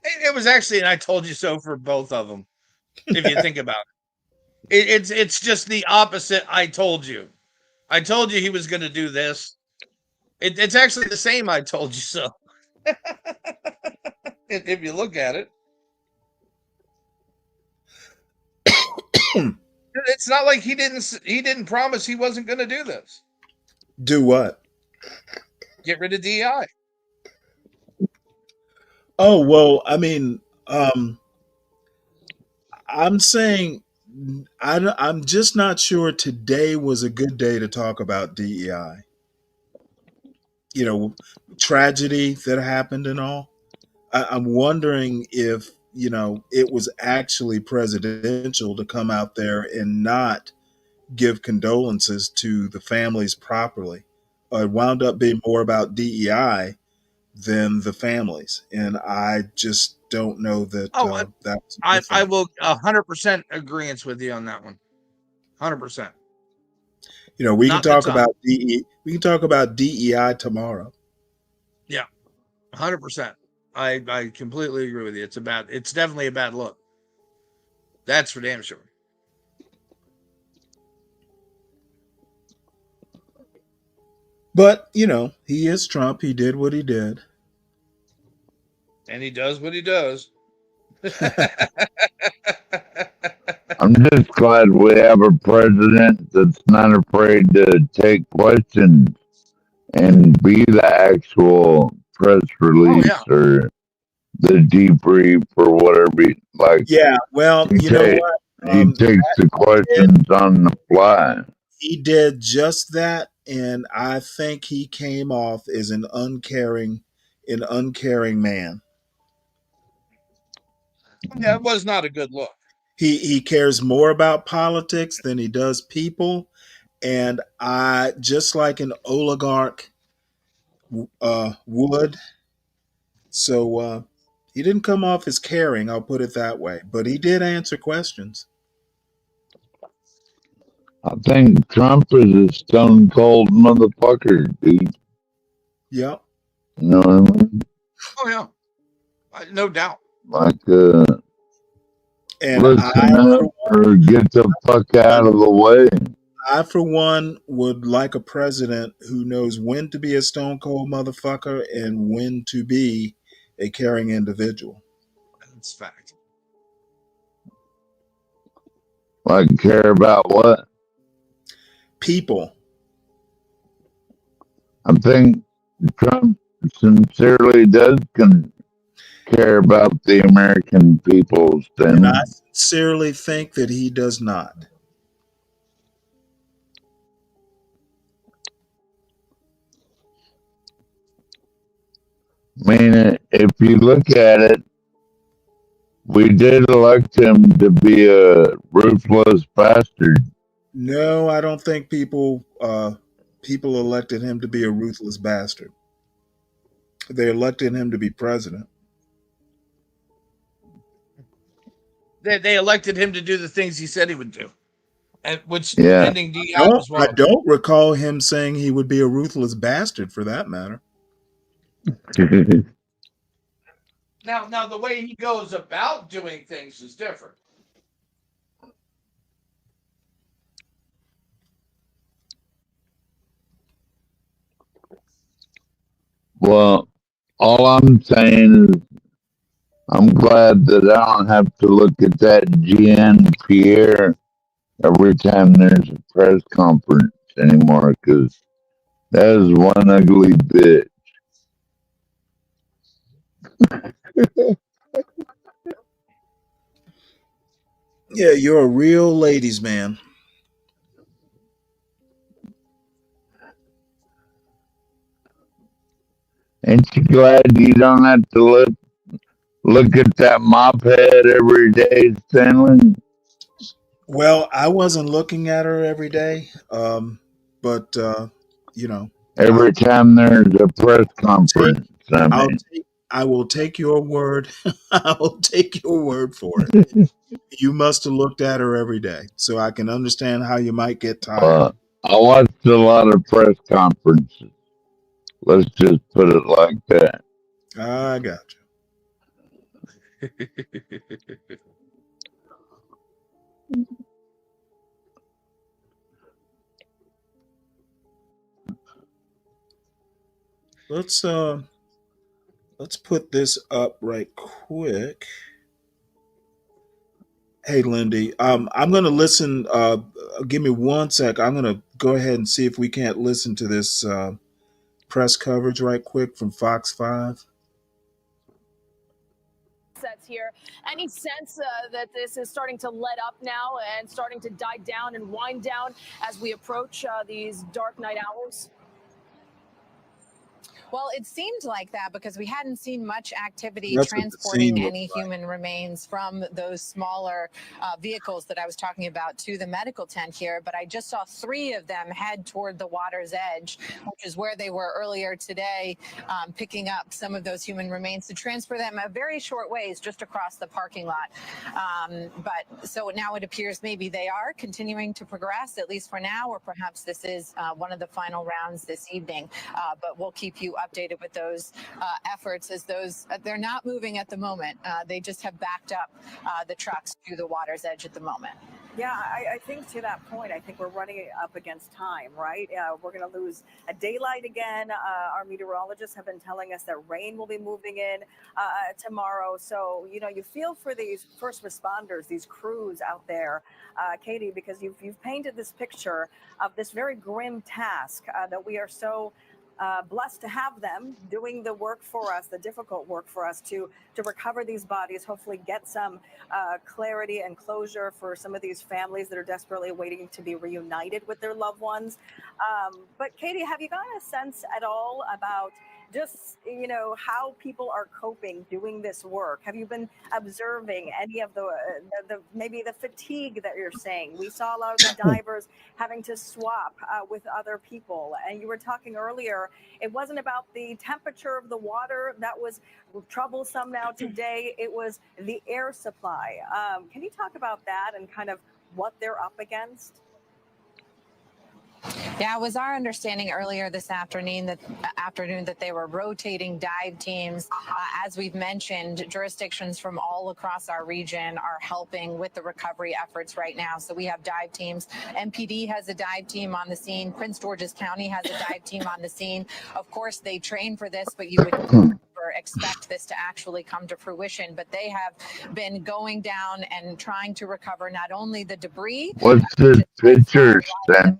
It was actually an I told you so for both of them, if you think about it. It's just the opposite. I told you. I told you he was going to do this. It's actually the same I told you so. If you look at it. It's not like he didn't promise he wasn't going to do this. Do what? Get rid of DEI. Oh, well, I mean, I'm saying I'm just not sure today was a good day to talk about DEI. Tragedy that happened and all. I'm wondering if, it was actually presidential to come out there and not give condolences to the families properly. It wound up being more about DEI than the families. And I just don't know that that was I will 100% agreeance with you on that one. 100%. We can talk about DEI. We can talk about DEI tomorrow. Yeah, 100%. I completely agree with you. It's definitely a bad look. That's for damn sure. But, he is Trump. He did what he did. And he does what he does. I'm just glad we have a president that's not afraid to take questions and be the actual press release or the debrief or whatever. Like, yeah, well, he you know what? takes the questions on the fly. He did just that, and I think he came off as an uncaring man. Yeah, it was not a good look. He cares more about politics than he does people, and I just like an oligarch would. So he didn't come off as caring, I'll put it that way, but he did answer questions. I think Trump is a stone cold motherfucker, dude. Yep. You know what I mean? Oh yeah, no doubt. Like, And listen up or get the fuck out of the way. I, for one, would like a president who knows when to be a stone cold motherfucker and when to be a caring individual. That's fact. Like, care about what? People. I think Trump sincerely does care about the American people, Stanley. And I sincerely think that he does not. I mean, if you look at it, we did elect him to be a ruthless bastard. No, I don't think people elected him to be a ruthless bastard. They elected him to be president. They elected him to do the things he said he would do, and which ending DI was one. I don't recall him saying he would be a ruthless bastard, for that matter. Now the way he goes about doing things is different. Well, all I'm saying is I'm glad that I don't have to look at that GN Pierre every time there's a press conference anymore, because that is one ugly bitch. Yeah, you're a real ladies' man. Ain't you glad you don't have to look at that mop head every day, Stanley? Well, I wasn't looking at her every day, but you know, every time there's a press conference. I will take your word. I will take your word for it. You must have looked at her every day, so I can understand how you might get tired. I watched a lot of press conferences. Let's just put it like that. I got you. Let's put this up right quick. Hey, Lindy, I'm going to listen. Give me 1 sec. I'm going to go ahead and see if we can't listen to this press coverage right quick from Fox 5. Here. Any sense that this is starting to let up now and starting to die down and wind down as we approach these dark night hours? Well, it seemed like that because we hadn't seen much activity transporting any human remains from those smaller vehicles that I was talking about to the medical tent here. But I just saw 3 of them head toward the water's edge, which is where they were earlier today, picking up some of those human remains to transfer them a very short ways just across the parking lot. But so now it appears maybe they are continuing to progress, at least for now, or perhaps this is one of the final rounds this evening. But we'll keep you updated with those efforts, as those they're not moving at the moment. They just have backed up the trucks to the water's edge at the moment. Yeah, I think to that point, I think we're running up against time, right? We're going to lose a daylight again. Our meteorologists have been telling us that rain will be moving in tomorrow. So, you know, you feel for these first responders, these crews out there, Katie, because you've painted this picture of this very grim task that we are so blessed to have them doing the work for us, the difficult work for us to recover these bodies, hopefully get some clarity and closure for some of these families that are desperately waiting to be reunited with their loved ones. But Katie, have you gotten a sense at all about just, how people are coping doing this work? Have you been observing any of the maybe the fatigue that you're saying? We saw a lot of the divers having to swap with other people. And you were talking earlier, it wasn't about the temperature of the water that was troublesome now today. It was the air supply. Can you talk about that and kind of what they're up against? Yeah, it was our understanding earlier this afternoon that they were rotating dive teams. As we've mentioned, jurisdictions from all across our region are helping with the recovery efforts right now. So we have dive teams. MPD has a dive team on the scene. Prince George's County has a dive team on the scene. Of course, they train for this, but you would never expect this to actually come to fruition. But they have been going down and trying to recover not only the debris. What's the picture, Stan?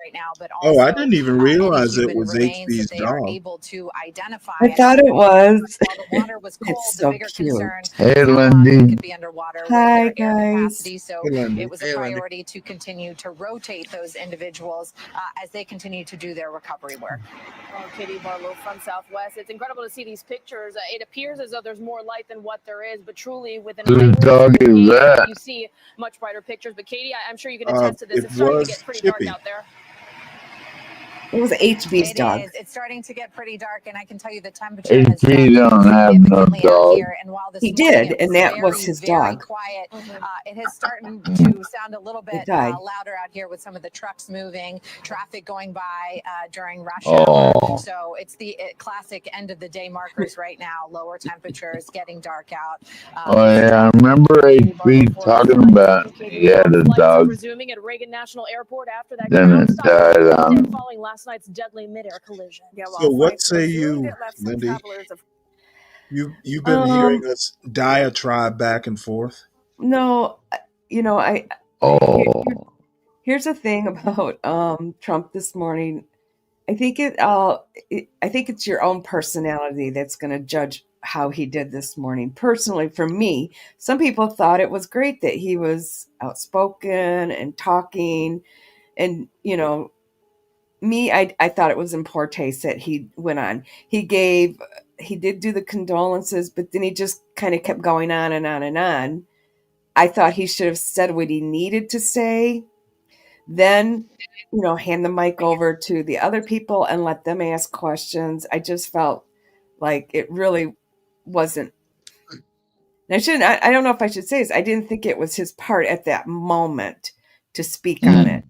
Right now, but also, I didn't even realize it was remains HB's that they are dog. able to identify. I thought it was. While the water was cold, It's the so bigger cute. concern Hey, was how long they Lindy. could be underwater Hi, with their air guys. capacity. So Hey, Lindy. it was a priority to continue to rotate those individuals as they continue to do their recovery work. Katie Barlow from Southwest. It's incredible to see these pictures. It appears as though there's more light than what there is, but truly within Whose dog is that? you see much brighter pictures. But Katie, I'm sure you can attest to this. It It's starting to was get pretty Chippy. dark out there. It was HB's It dog. is. It's starting to get pretty dark, and I can tell you the temperature has HB don't have no significantly out dog. here. And while this He morning did, it and that was his very dog. quiet, it has started to sound a little bit died. louder out here with some of the trucks moving, traffic going by during rush hour. Oh. So it's the classic end of the day markers right now. Lower temperatures, getting dark out. Oh yeah, I remember HB talking about he had a dog. Resuming at Reagan National Airport after that Then it died. following last night's deadly midair collision. Yeah, So what say you, Lindy? You've been hearing us diatribe back and forth. No, Oh. here's the thing about Trump this morning. I think it's your own personality that's going to judge how he did this morning. Personally, for me, some people thought it was great that he was outspoken and talking, and me, I thought it was in poor taste that he went on. He did do the condolences, but then he just kind of kept going on and on and on. I thought he should have said what he needed to say, then, hand the mic over to the other people and let them ask questions. I just felt like it really wasn't. I don't know if I should say this. I didn't think it was his part at that moment to speak on it.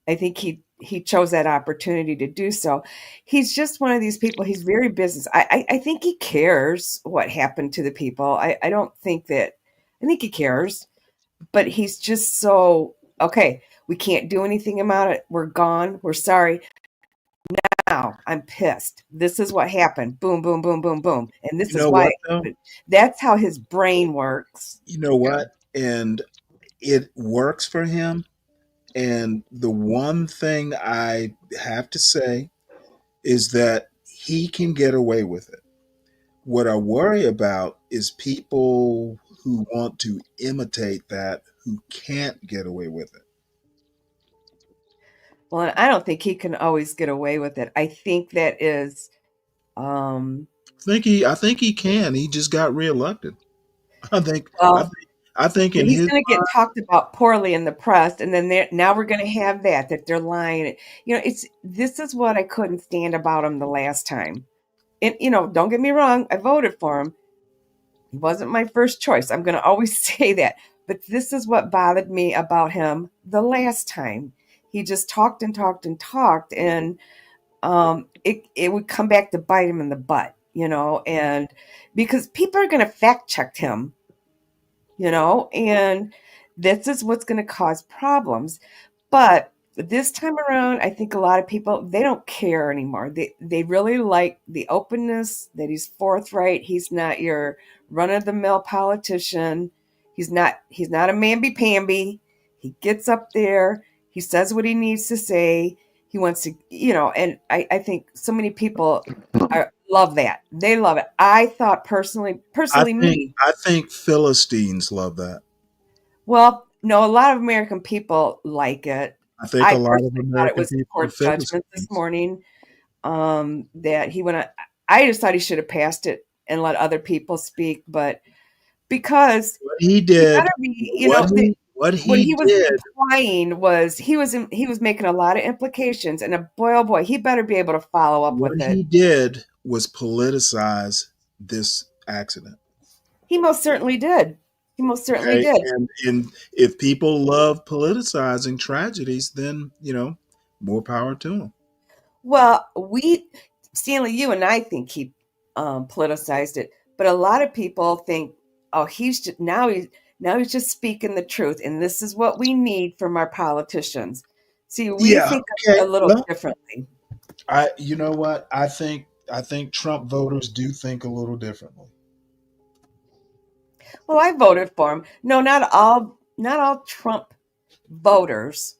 I think he chose that opportunity to do so. He's just one of these people. He's very business. I think he cares what happened to the people. I think he cares, but he's just so, okay, we can't do anything about it. We're gone. We're sorry. Now I'm pissed. This is what happened. Boom, boom, boom, boom, boom. And this is why. That's how his brain works. You know what? And it works for him. And the one thing I have to say is that he can get away with it. What I worry about is people who want to imitate that, who can't get away with it. Well, and I don't think he can always get away with it. I think that is. I think he can. He just got reelected. I think he's going to get talked about poorly in the press, and then now we're going to have that they're lying. This is what I couldn't stand about him the last time. And don't get me wrong, I voted for him. He wasn't my first choice. I'm going to always say that. But this is what bothered me about him the last time. He just talked and talked and talked, and it would come back to bite him in the butt, and because people are going to fact check him, and this is what's going to cause problems. But this time around, I think a lot of people, they don't care anymore. They really like the openness, that he's forthright. He's not your run-of-the-mill politician. He's not a mamby-pamby. He gets up there. He says what he needs to say. He wants to, and I think so many people love that. They love it. I thought personally, I think Philistines love that. Well, no, a lot of American people like it. I think a lot of American thought it was a people poor are judgment this morning that he went. I just thought he should have passed it and let other people speak, but because what he did, when he was implying was he was making a lot of implications, and oh boy, he better be able to follow up with it. What he did was politicize this accident. He most certainly did. He most certainly did. And if people love politicizing tragedies, then more power to them. Well, Stanley, you and I think he politicized it, but a lot of people think, oh, he's just speaking the truth, and this is what we need from our politicians. See, we think a little differently. You know what? I think Trump voters do think a little differently. Well, I voted for him. No, not all Trump voters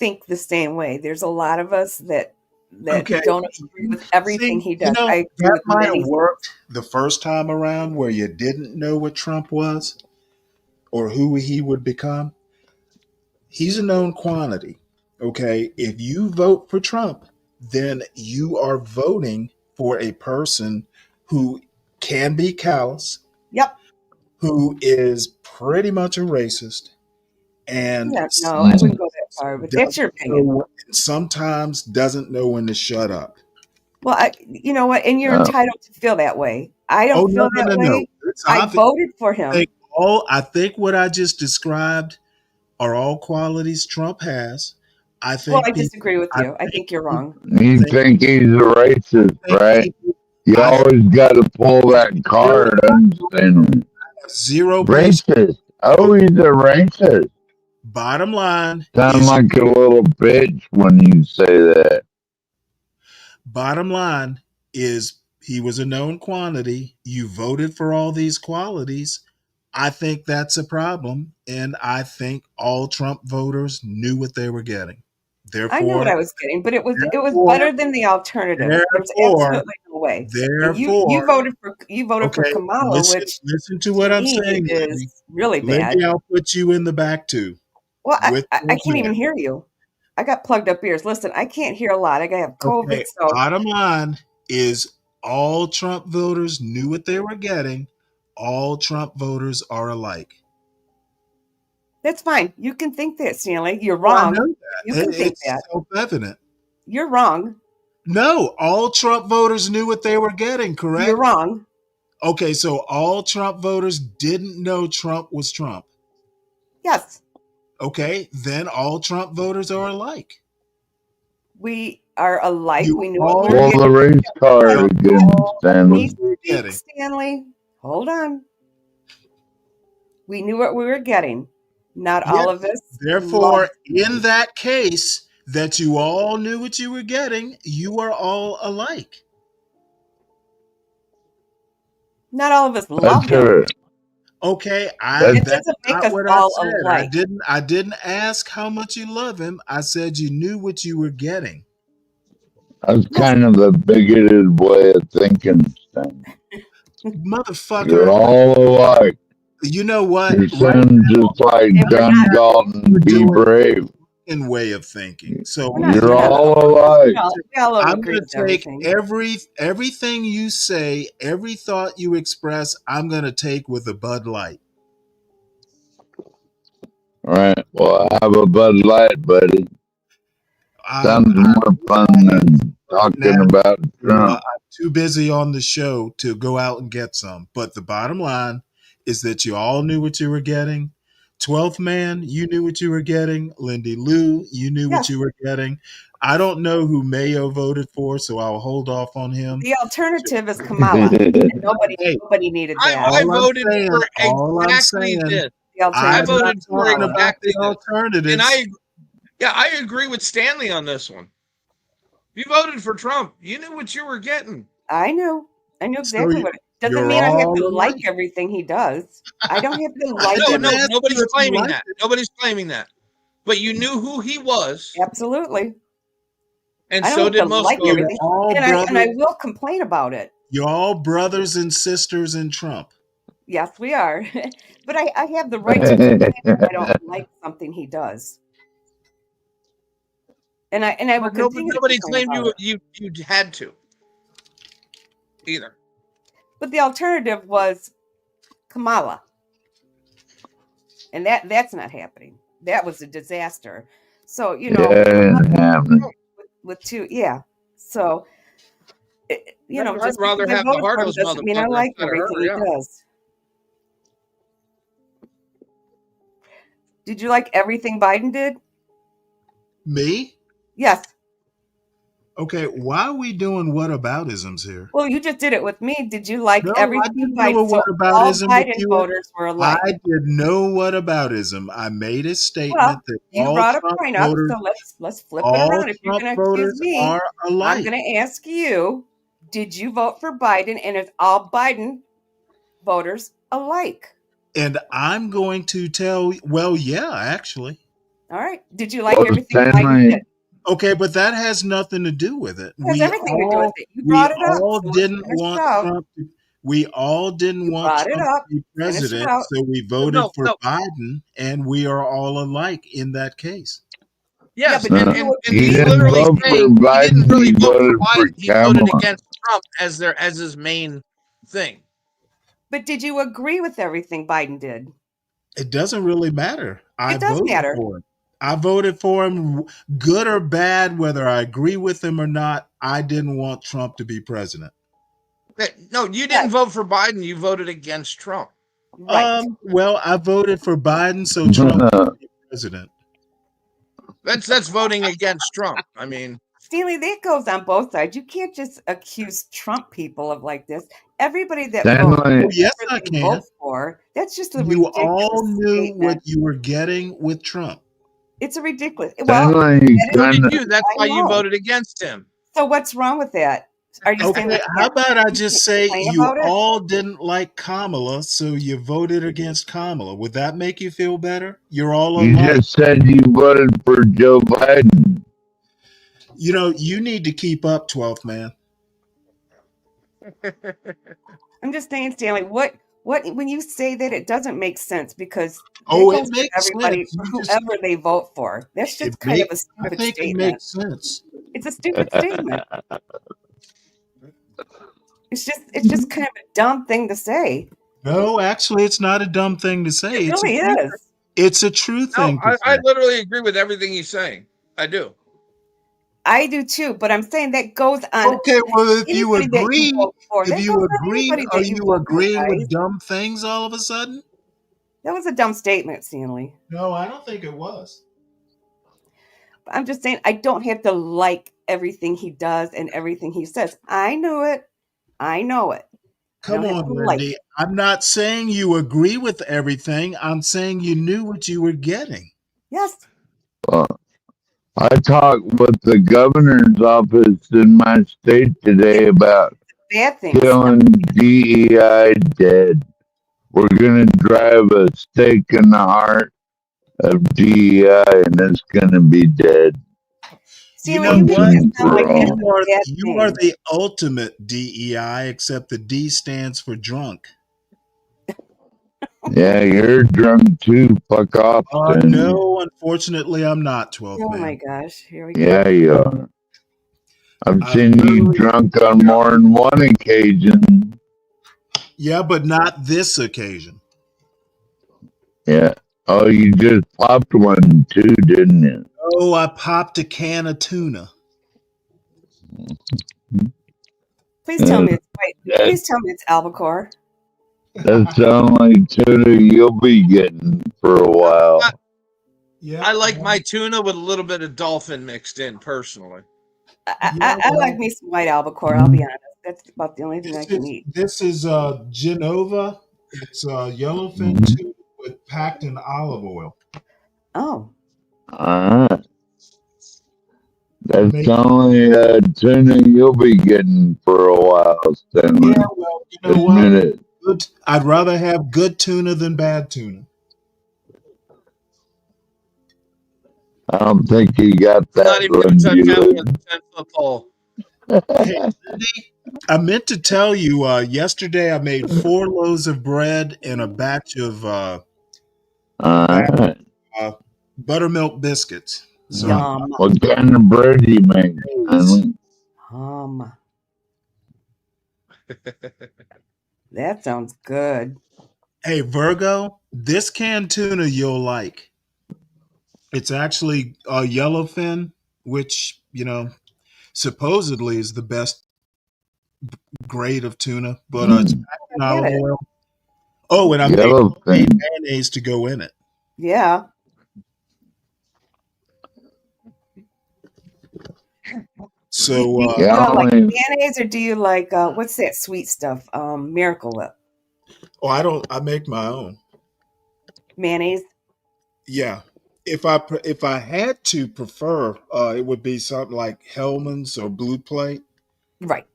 think the same way. There's a lot of us that don't agree with everything he does. I agree that with might many have worked the first time around where you didn't know what Trump was or who he would become. He's a known quantity. Okay. If you vote for Trump, then you are voting for a person who can be callous. Yep. Who is pretty much a racist. And no, I wouldn't go that far, but that's your opinion. Sometimes doesn't know when to shut up. Well, you know what? And you're entitled to feel that way. I don't feel that way. I voted for him. I think what I just described are all qualities Trump has. I disagree with you. I think you're wrong. You think he's a racist, right? You always got to pull that card. Zero racist. Oh, he's a racist. Bottom line. Sound like a little bitch when you say that. Bottom line is he was a known quantity. You voted for all these qualities. I think that's a problem. And I think all Trump voters knew what they were getting. Therefore, I knew what I was getting, but it was better than the alternative. There's absolutely no way. Therefore, you voted for Kamala, which listen to what I'm saying is really bad. Maybe I'll put you in the back too. Well, I can't even hear you. I got plugged up ears. Listen, I can't hear a lot. I have COVID. Okay. So bottom line is all Trump voters knew what they were getting. All Trump voters are alike. That's fine. You can think that, Stanley. You're wrong. Well, I know that. You can think it's that. self-evident. You're wrong. No, all Trump voters knew what they were getting, correct? You're wrong. Okay, so all Trump voters didn't know Trump was Trump. Yes. Okay, then all Trump voters are alike. We are alike. We knew what we were getting. The race card again, Stanley. Stanley, hold on. We knew what we were getting. Not all of us. Therefore, in that case, that you all knew what you were getting, you are all alike. Not all of us love him. Okay, it doesn't make us all alike. I didn't ask how much you love him. I said you knew what you were getting. That's kind of a bigoted way of thinking, Stanley. Motherfucker. You're all alike. You know what? You sound just like John Galton, be brave. In way of thinking. So you're all alike. I'm going to take everything you say, every thought you express, I'm going to take with a Bud Light. All right. Well, I have a Bud Light, buddy. Sounds more fun than talking about Trump. I'm too busy on the show to go out and get some. But the bottom line is that you all knew what you were getting. 12th Man, you knew what you were getting. Lindy Lou, you knew what you were getting. I don't know who Mayo voted for, so I'll hold off on him. The alternative is Kamala. And nobody needed that. I voted for exactly this. I voted for exactly the alternatives. And I agree with Stanley on this one. You voted for Trump. You knew what you were getting. I knew exactly what. Doesn't mean I have to like everything he does. I don't have to like it. No, nobody's claiming that. Nobody's claiming that. But you knew who he was. Absolutely. And I so don't did have to most like voters. everything, and I will complain about it. You're all brothers and sisters in Trump. Yes, we are. But I have the right to complain if I don't like something he does. And I will continue to Nobody complain claimed about you it. had to either. But the alternative was Kamala. And that's not happening. That was a disaster. So, you know, with two, yeah. So, you know, I'd just rather because I have the voted for him heartless doesn't mean I motherfucker like instead of her, everything he yeah. does. Did you like everything Biden did? Me? Yes. Okay, why are we doing whataboutisms here? Well, you just did it with me. Did you like No, I everything didn't do Biden? a So all whataboutism with Biden you. voters were alike. I did no whataboutism. I made a statement Well, that you all brought Trump a point up, voters, so let's flip it all around. If you're Trump going to accuse voters me, are alike. I'm going to ask you: did you vote for Biden? And is all Biden voters alike? And I'm going to tell. Well, yeah, actually. All right. Did you like everything Biden did? Okay, but that has nothing to do with it. It has everything to do with it. You brought it up. So Didn't want Trump. We all didn't want Trump to be president, so we voted for Biden, and we are all alike in that case. Yes, yeah, and he's literally saying he didn't really vote for Biden. He voted against Trump as his main thing. But did you agree with everything Biden did? It doesn't really matter. It does matter. For him. I voted for him, good or bad, whether I agree with him or not. I didn't want Trump to be president. No, you didn't vote for Biden. You voted against Trump. Right. Well, I voted for Biden, so Trump could be president. That's voting against Trump. I mean, Stanley, that goes on both sides. You can't just accuse Trump people of like this. Everybody that votes, yes, I can. Votes for, that's just a you ridiculous all knew statement. what you were getting with Trump. It's a ridiculous. Stanley, that's why you voted against him. So what's wrong with that? Are you saying how about I just say you about it? all didn't like Kamala, so you voted against Kamala? Would that make you feel better? You're all alike. You just said you voted for Joe Biden. You know, you need to keep up, 12th man. I'm just saying, Stanley, what when you say that, it doesn't make sense because it makes everybody sense. whoever they vote for. That's just kind of a stupid statement. It makes sense. It's a stupid statement. It's just kind of a dumb thing to say. No, actually, it's not a dumb thing to say. It really is. It's a true thing. I literally agree with everything he's saying. I do. I do too, but I'm saying that goes on. Okay, well, if you agree, are you agreeing guys. with dumb things all of a sudden? That was a dumb statement, Stanley. No, I don't think it was. I'm just saying I don't have to like everything he does and everything he says. I knew it. I know it. Come on, Wendy. I'm not saying you agree with everything. I'm saying you knew what you were getting. Yes. I talked with the governor's office in my state today about killing DEI dead. We're going to drive a stake in the heart of DEI, and it's going to be dead. You know what? You are the ultimate DEI, except the D stands for drunk. Yeah, you're drunk too. Fuck off. No, unfortunately, I'm not 12th man. Oh my gosh. Here we go. Yeah, you are. I've seen you drunk on more than one occasion. Yeah, but not this occasion. Yeah. Oh, you just popped one too, didn't you? Oh, I popped a can of tuna. Please tell me it's white. Please tell me it's albacore. That sounds like tuna you'll be getting for a while. I like my tuna with a little bit of dolphin mixed in, personally. I like me some white albacore, I'll be honest. That's about the only thing I can eat. This is Genova. It's yellowfin tuna packed in olive oil. Oh. That's only tuna you'll be getting for a while, Stanley. Yeah, well, you know what? I'd rather have good tuna than bad tuna. I don't think you got that. Not even going to touch down with a 10-foot pole. Hey, Cindy, I meant to tell you, yesterday I made 4 loaves of bread and a batch of buttermilk biscuits. So Yum. What kind of bread do you make? That sounds good. Hey, Virgo, this canned tuna you'll like. It's actually a yellowfin, which, supposedly is the best grade of tuna, but it's packed in olive oil. Oh, and I made mayonnaise to go in it. Yeah. So, do you like mayonnaise or do you like what's that sweet stuff? Miracle Whip. Oh, I make my own mayonnaise. Yeah, if I had to prefer, it would be something like Hellman's or Blue Plate. Right.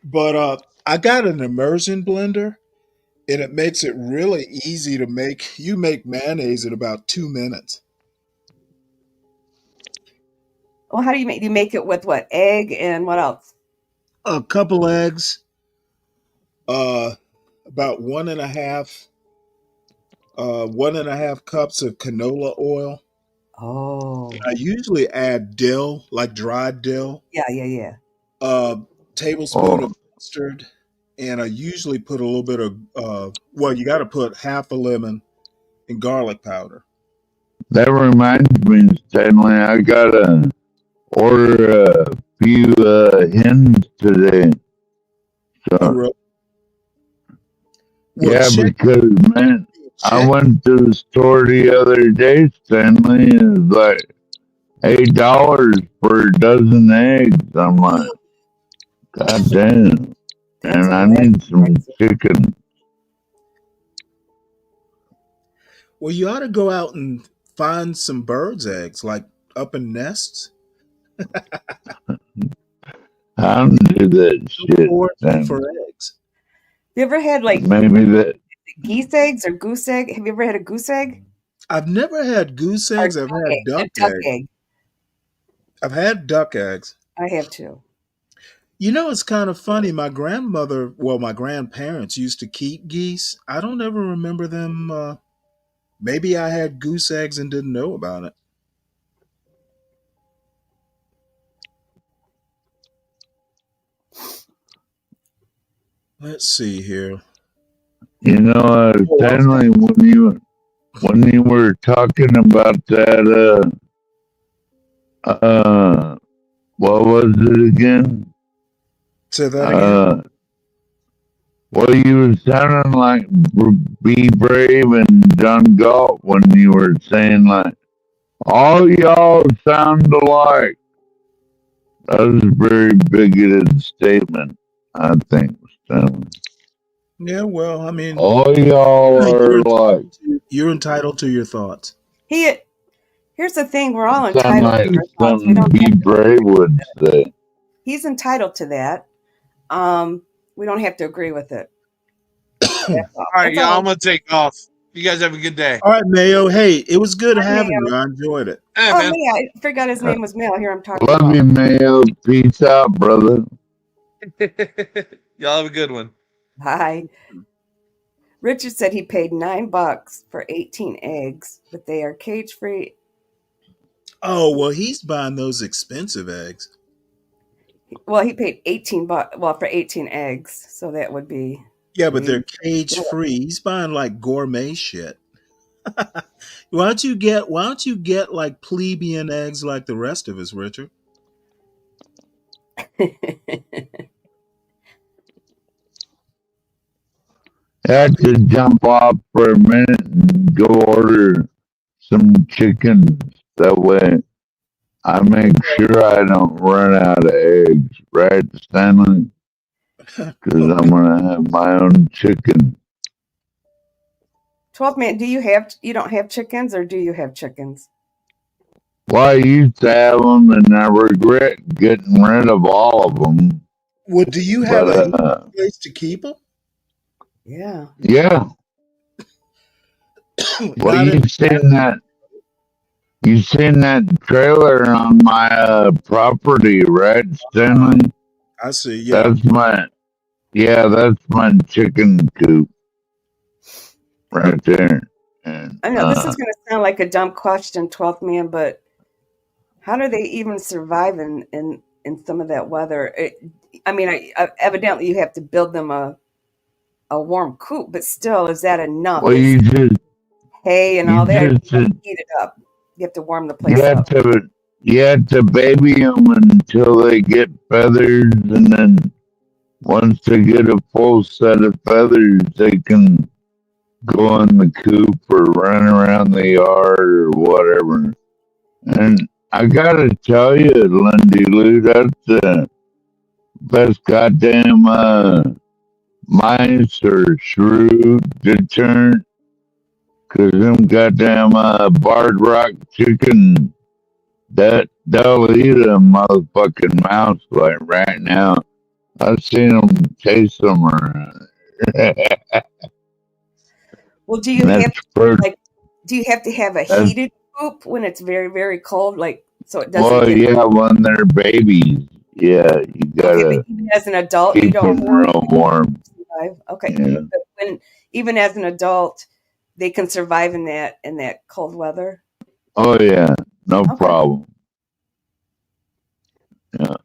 But I got an immersion blender, and it makes it really easy to make. You make mayonnaise in about 2 minutes. Well, how do you make? Do you make it with what? Egg and what else? A couple eggs, about 1.5 cups of canola oil. Oh. I usually add dill, like dried dill. Yeah. Tablespoon of mustard, and I usually put a little bit of you got to put half a lemon and garlic powder. That reminds me, Stanley, I gotta order a few hens today. So, really? Because man, I went to the store the other day, Stanley, and it's like $8 for a dozen eggs. I'm like, God damn. And I need some chicken. Well, you ought to go out and find some birds' eggs, like up in nests. I don't do that shit. For eggs. You ever had like maybe that geese eggs or goose egg? Have you ever had a goose egg? I've never had goose eggs. I've had duck eggs. I've had duck eggs. I have too. It's kind of funny. My grandparents used to keep geese. I don't ever remember them. Maybe I had goose eggs and didn't know about it. Let's see here. Stanley, when you were talking about that, what was it again? Say that again. Well, you were sounding like Be Brave and John Galt when you were saying like, all y'all sound alike. That was a very bigoted statement, I think, Stanley. Yeah, well, I mean, all y'all are alike. You're entitled to your thoughts. Here's the thing: we're all entitled like to our thoughts. We don't Be Brave would say. He's entitled to that. We don't have to agree with it. All right, y'all. I'm gonna take off. You guys have a good day. All right, Mayo. Hey, it was good having you. I enjoyed it. Oh, yeah, I forgot his name was Mayo. Here I'm talking. Love you, Mayo. Peace out, brother. Y'all have a good one. Bye. Richard said he paid $9 for 18 eggs, but they are cage free. Oh, well, he's buying those expensive eggs. Well, he paid $18. Well, for 18 eggs, so that would be. Yeah, but they're cage free. He's buying like gourmet shit. Why don't you get like plebeian eggs like the rest of us, Richard? I had to jump off for a minute and go order some chickens. That way I make sure I don't run out of eggs, right, Stanley? Because I'm going to have my own chicken. 12 man, you don't have chickens, or do you have chickens? Well, I used to have them, and I regret getting rid of all of them. Well, do you have a place to keep them? Yeah. Yeah. Well, you've seen that. You seen that trailer on my property, right, Stanley? I see. Yeah. That's my chicken coop right there. And I know this is going to sound like a dumb question, 12th man, but how do they even survive in some of that weather? Evidently you have to build them a warm coop, but still, is that enough? well, you just hay and you all that, just heat it up. You have to warm the place up. you have to baby them until they get feathers, and then once they get a full set of feathers, they can go in the coop or run around the yard or whatever. And I gotta tell you, Lindy Lou, that's the best goddamn mice or shrew deterrent. Cause them goddamn barred rock chicken, they'll eat a motherfucking mouse like right now. I've seen them chase them around. Well, do you have to have a heated coop when it's very, very cold, like so it doesn't? Well, yeah, when they're babies, yeah, you gotta. Okay, but even as an adult, you don't keep them real warm. Okay, Yeah. but even as an adult, they can survive in that cold weather. Oh yeah, no problem. Yeah.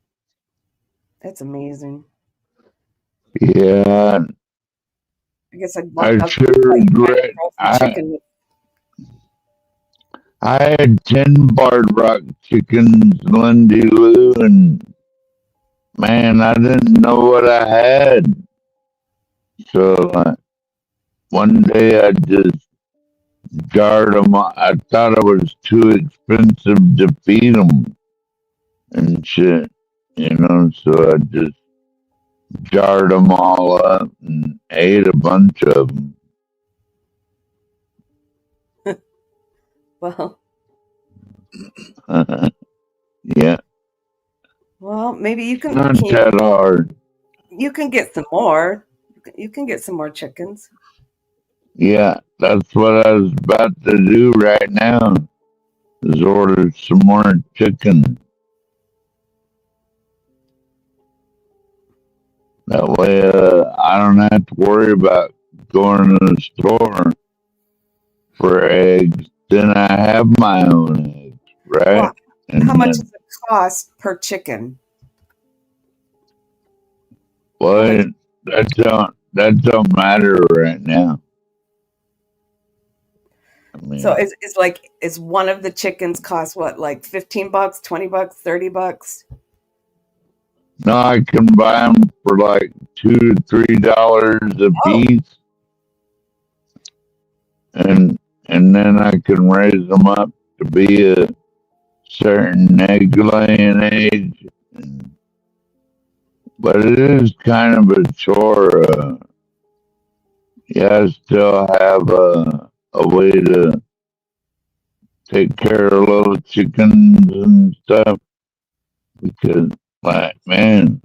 That's amazing. Yeah. I guess I sure regret. I had 10 barred rock chickens, Lindy Lou, and man, I didn't know what I had. So one day I just jarred them. I thought it was too expensive to feed them and shit, so I just jarred them all up and ate a bunch of them. Well, yeah. Well, maybe you can. Not that hard. You can get some more. You can get some more chickens. Yeah, that's what I was about to do right now. Is order some more chicken. That way, I don't have to worry about going to the store for eggs. Then I have my own eggs, right? Well, how much does it cost per chicken? Well, that don't matter right now. I mean, so is one of the chickens cost what, like $15, $20, $30? No, I can buy them for like $2 to $3 a piece, and then I can raise them up to be a certain egg laying age. But it is kind of a chore. I still have a way to take care of little chickens and stuff because, man,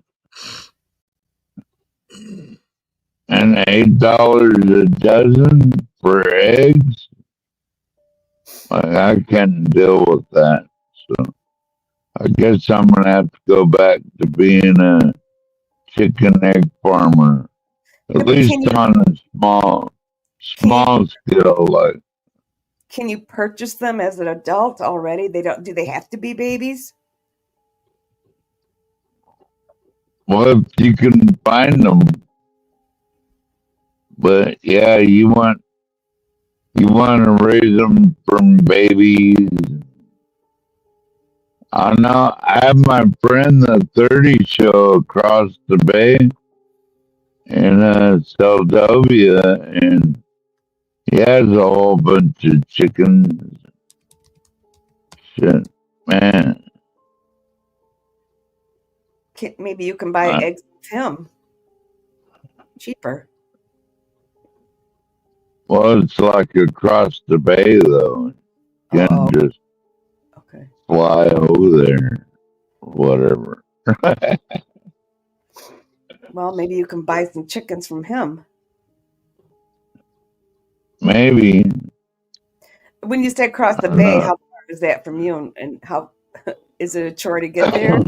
and $8 a dozen for eggs, I can't deal with that. So I guess I'm gonna have to go back to being a chicken egg farmer, at least on a small scale. Like, can you purchase them as an adult already? Do they have to be babies? Well, if you can find them, but yeah, you want to raise them from babies. I know. I have my friend the 30 show across the bay in Seldovia, and he has a whole bunch of chickens. Shit, man. Maybe you can buy eggs with him cheaper. Well, it's like across the bay, though. You can just fly over there, or whatever. Well, maybe you can buy some chickens from him. Maybe. When you say across the bay, how far is that from you, and how is it a chore to get there?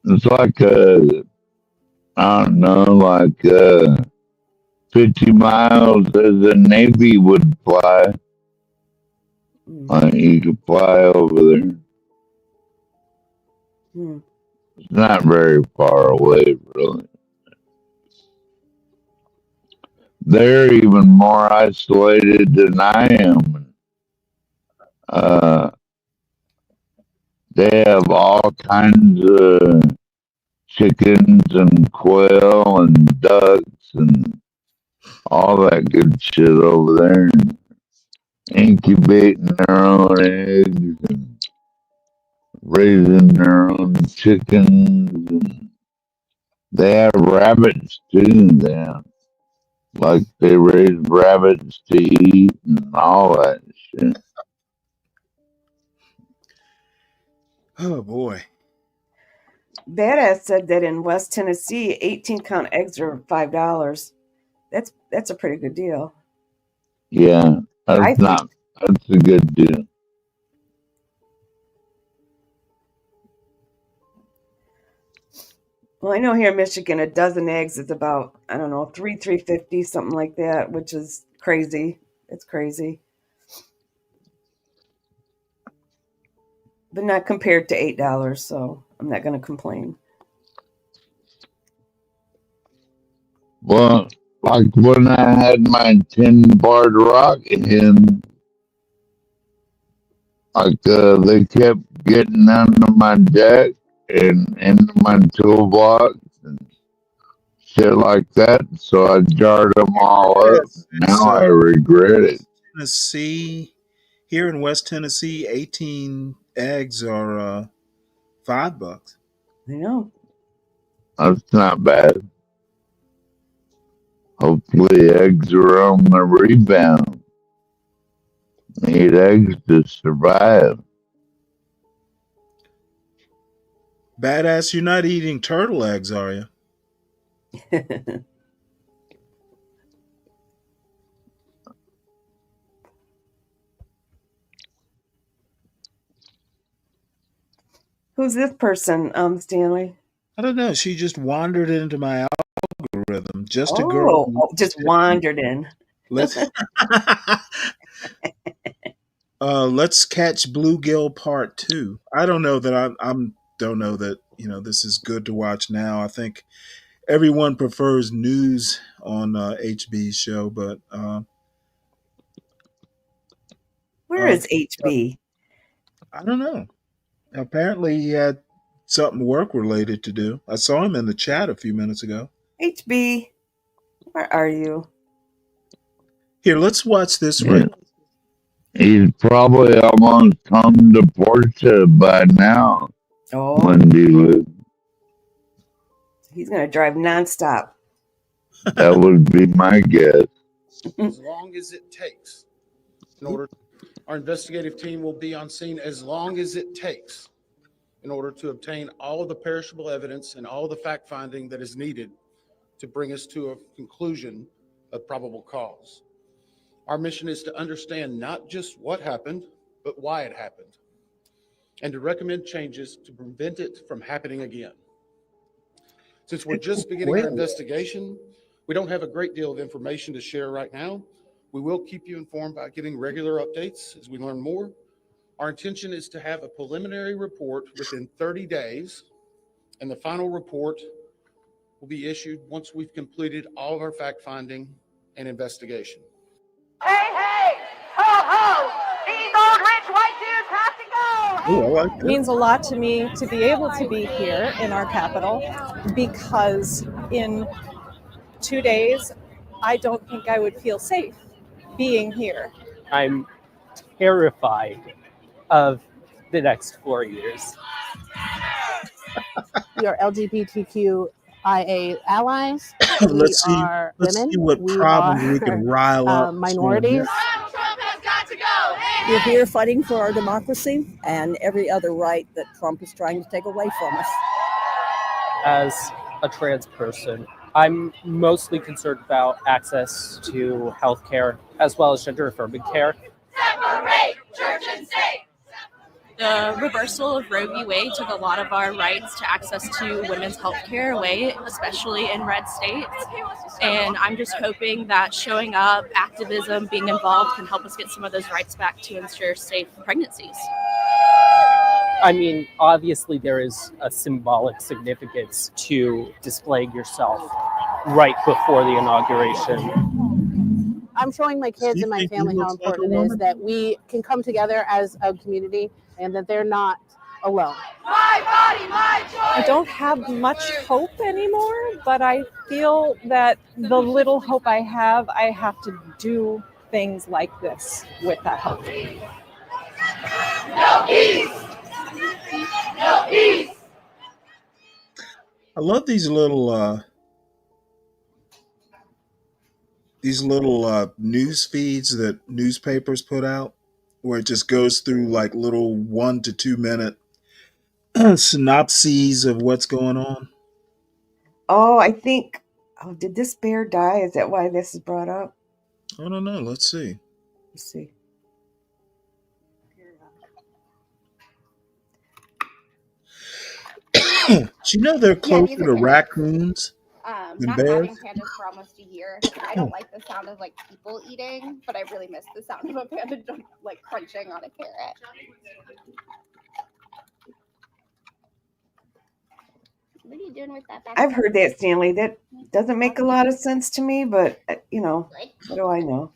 It's like I don't know, like 50 miles as the Navy would fly. You could fly over there. It's not very far away, really. They're even more isolated than I am. They have all kinds of chickens and quail and ducks and all that good shit over there. Incubating their own eggs and raising their own chickens. And they have rabbits too there. Like they raise rabbits to eat and all that shit. Oh boy. Badass said that in West Tennessee, 18-count eggs are $5. That's a pretty good deal. Yeah, that's a good deal. Well, I know here in Michigan, a dozen eggs is about, I don't know, $3.50, something like that, which is crazy. It's crazy. But not compared to $8, so I'm not going to complain. Well, like when I had my 10-barred rock in, like they kept getting under my deck and into my toolbox and shit like that. So I jarred them all up. Now I regret it. Tennessee, here in West Tennessee, 18 eggs are $5. I know. That's not bad. Hopefully eggs are on the rebound. Need eggs to survive. Badass, you're not eating turtle eggs, are you? Who's this person, Stanley? I don't know. She just wandered into my algorithm. Just a girl. Just wandered in. Let's catch Bluegill Part 2. I don't know that don't know that this is good to watch now. I think everyone prefers news on HB's show, but where is HB? I don't know. Apparently he had something work related to do. I saw him in the chat a few minutes ago. HB, where are you? Here, let's watch this right. He's probably almost come to Portia by now. Oh. He's going to drive nonstop. That would be my guess. As long as it takes. Our investigative team will be on scene as long as it takes in order to obtain all of the perishable evidence and all the fact finding that is needed to bring us to a conclusion of probable cause. Our mission is to understand not just what happened, but why it happened, and to recommend changes to prevent it from happening again. Since we're just beginning our investigation, we don't have a great deal of information to share right now. We will keep you informed by getting regular updates as we learn more. Our intention is to have a preliminary report within 30 days, and the final report will be issued once we've completed all of our fact-finding and investigation. Hey, hey! Ho, ho! These old rich white dudes have to go! Ooh, I like It means a lot to me to be able to be here in our capital, because in 2 days, I don't think I would feel safe being here. I'm terrified of the next 4 years. We are LGBTQIA allies. Let's see what problems we can rile up. Minorities. Trump has got to go! Hey, We're here fighting for our democracy and every other right that Trump is trying to take away from us. As a trans person, I'm mostly concerned about access to healthcare as well as gender-affirming care. Separate church and state! The reversal of Roe v. Wade took a lot of our rights to access to women's health care away, especially in red states. And I'm just hoping that showing up, activism, being involved can help us get some of those rights back to ensure safe pregnancies. I mean, obviously there is a symbolic significance to displaying yourself right before the inauguration. I'm showing my kids and my family how important it is that we can come together as a community and that they're not alone. My body, my choice. I don't have much hope anymore, but I feel that the little hope I have to do things like this with that hope. No peace! No peace! I love these little news feeds that newspapers put out, where it just goes through like little 1 to 2 minute synopses of what's going on. Oh, I think. Oh, did this bear die? Is that why this is brought up? I don't know. Let's see. Let's see. Do you know they're closer to raccoons than Not bears? having pandas for almost a year. I don't like the sound of like people eating, but I really miss the sound of a panda like crunching on a carrot. What are you doing with that? I've heard that, Stanley. That doesn't make a lot of sense to me, but what do I know?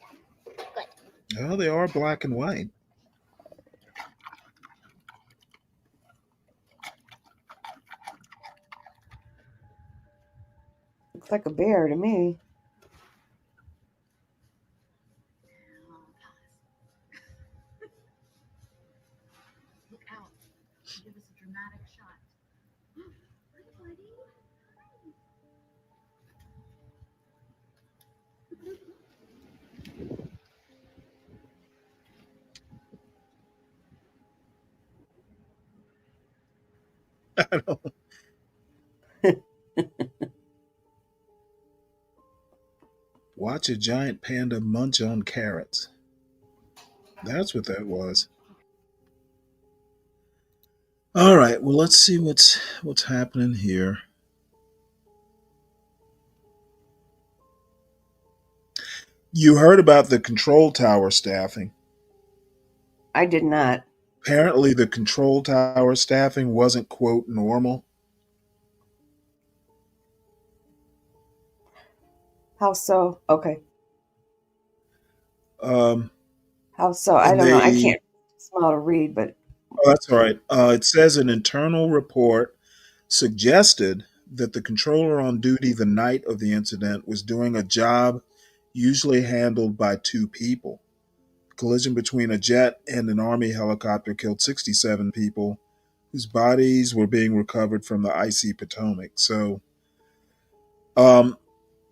Oh, they are black and white. Looks like a bear to me. Look out. Give us a dramatic shot. Hi, buddy. I don't. Watch a giant panda munch on carrots. That's what that was. All right. Well, let's see what's happening here. You heard about the control tower staffing. I did not. Apparently, the control tower staffing wasn't, quote, normal. How so? Okay. How so? I And don't know. I they, can't smell to read, but oh, that's all right. It says an internal report suggested that the controller on duty the night of the incident was doing a job usually handled by 2 people. Collision between a jet and an Army helicopter killed 67 people, whose bodies were being recovered from the icy Potomac. So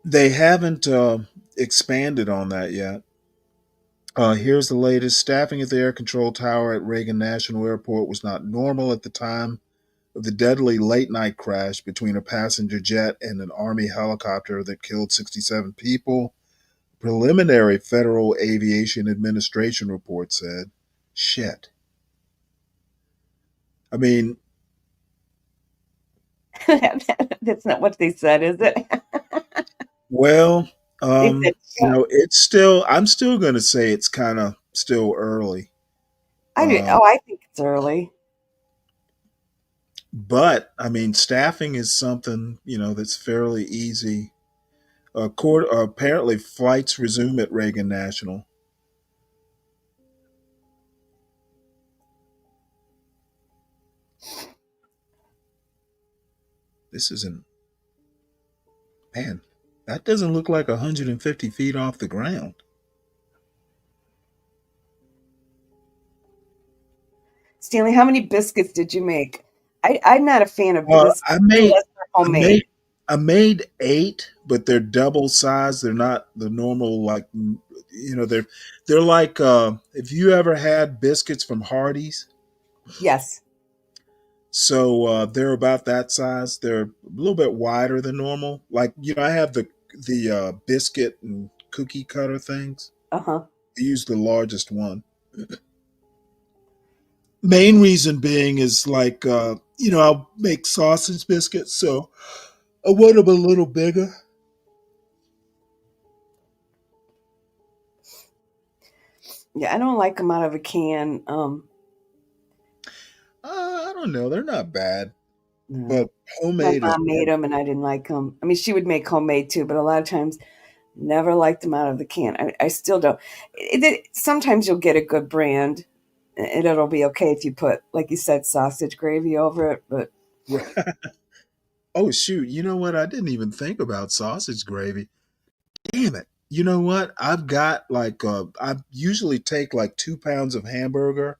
they haven't expanded on that yet. Here's the latest. Staffing at the air control tower at Reagan National Airport was not normal at the time of the deadly late-night crash between a passenger jet and an Army helicopter that killed 67 people. Preliminary Federal Aviation Administration report said. Shit. I mean, that's not what they said, is it? well, They said, it's still, I'm still going to say it's kind of still early. I do. I think it's early. But, I mean, staffing is something, that's fairly easy. Apparently, flights resume at Reagan National. This isn't, man, that doesn't look like 150 feet off the ground. Stanley, how many biscuits did you make? I'm not a fan of biscuits. I made 8, but they're double size. They're not the normal, like, they're like, if you ever had biscuits from Hardee's. Yes. So they're about that size. They're a little bit wider than normal. Like, I have the biscuit and cookie cutter things. Uh-huh. I use the largest one. Main reason being is like, I'll make sausage biscuits, so I want them a little bigger. Yeah, I don't like them out of a can. I don't know. They're not bad, No. but My homemade is mom made them, and I didn't like them. I mean, she would make homemade too, but a lot of times, never liked them out of the can. I still don't. Sometimes you'll get a good brand, and it'll be okay if you put, like you said, sausage gravy over it. But oh shoot! You know what? I didn't even think about sausage gravy. Damn it! You know what? I've got like I usually take like 2 pounds of hamburger,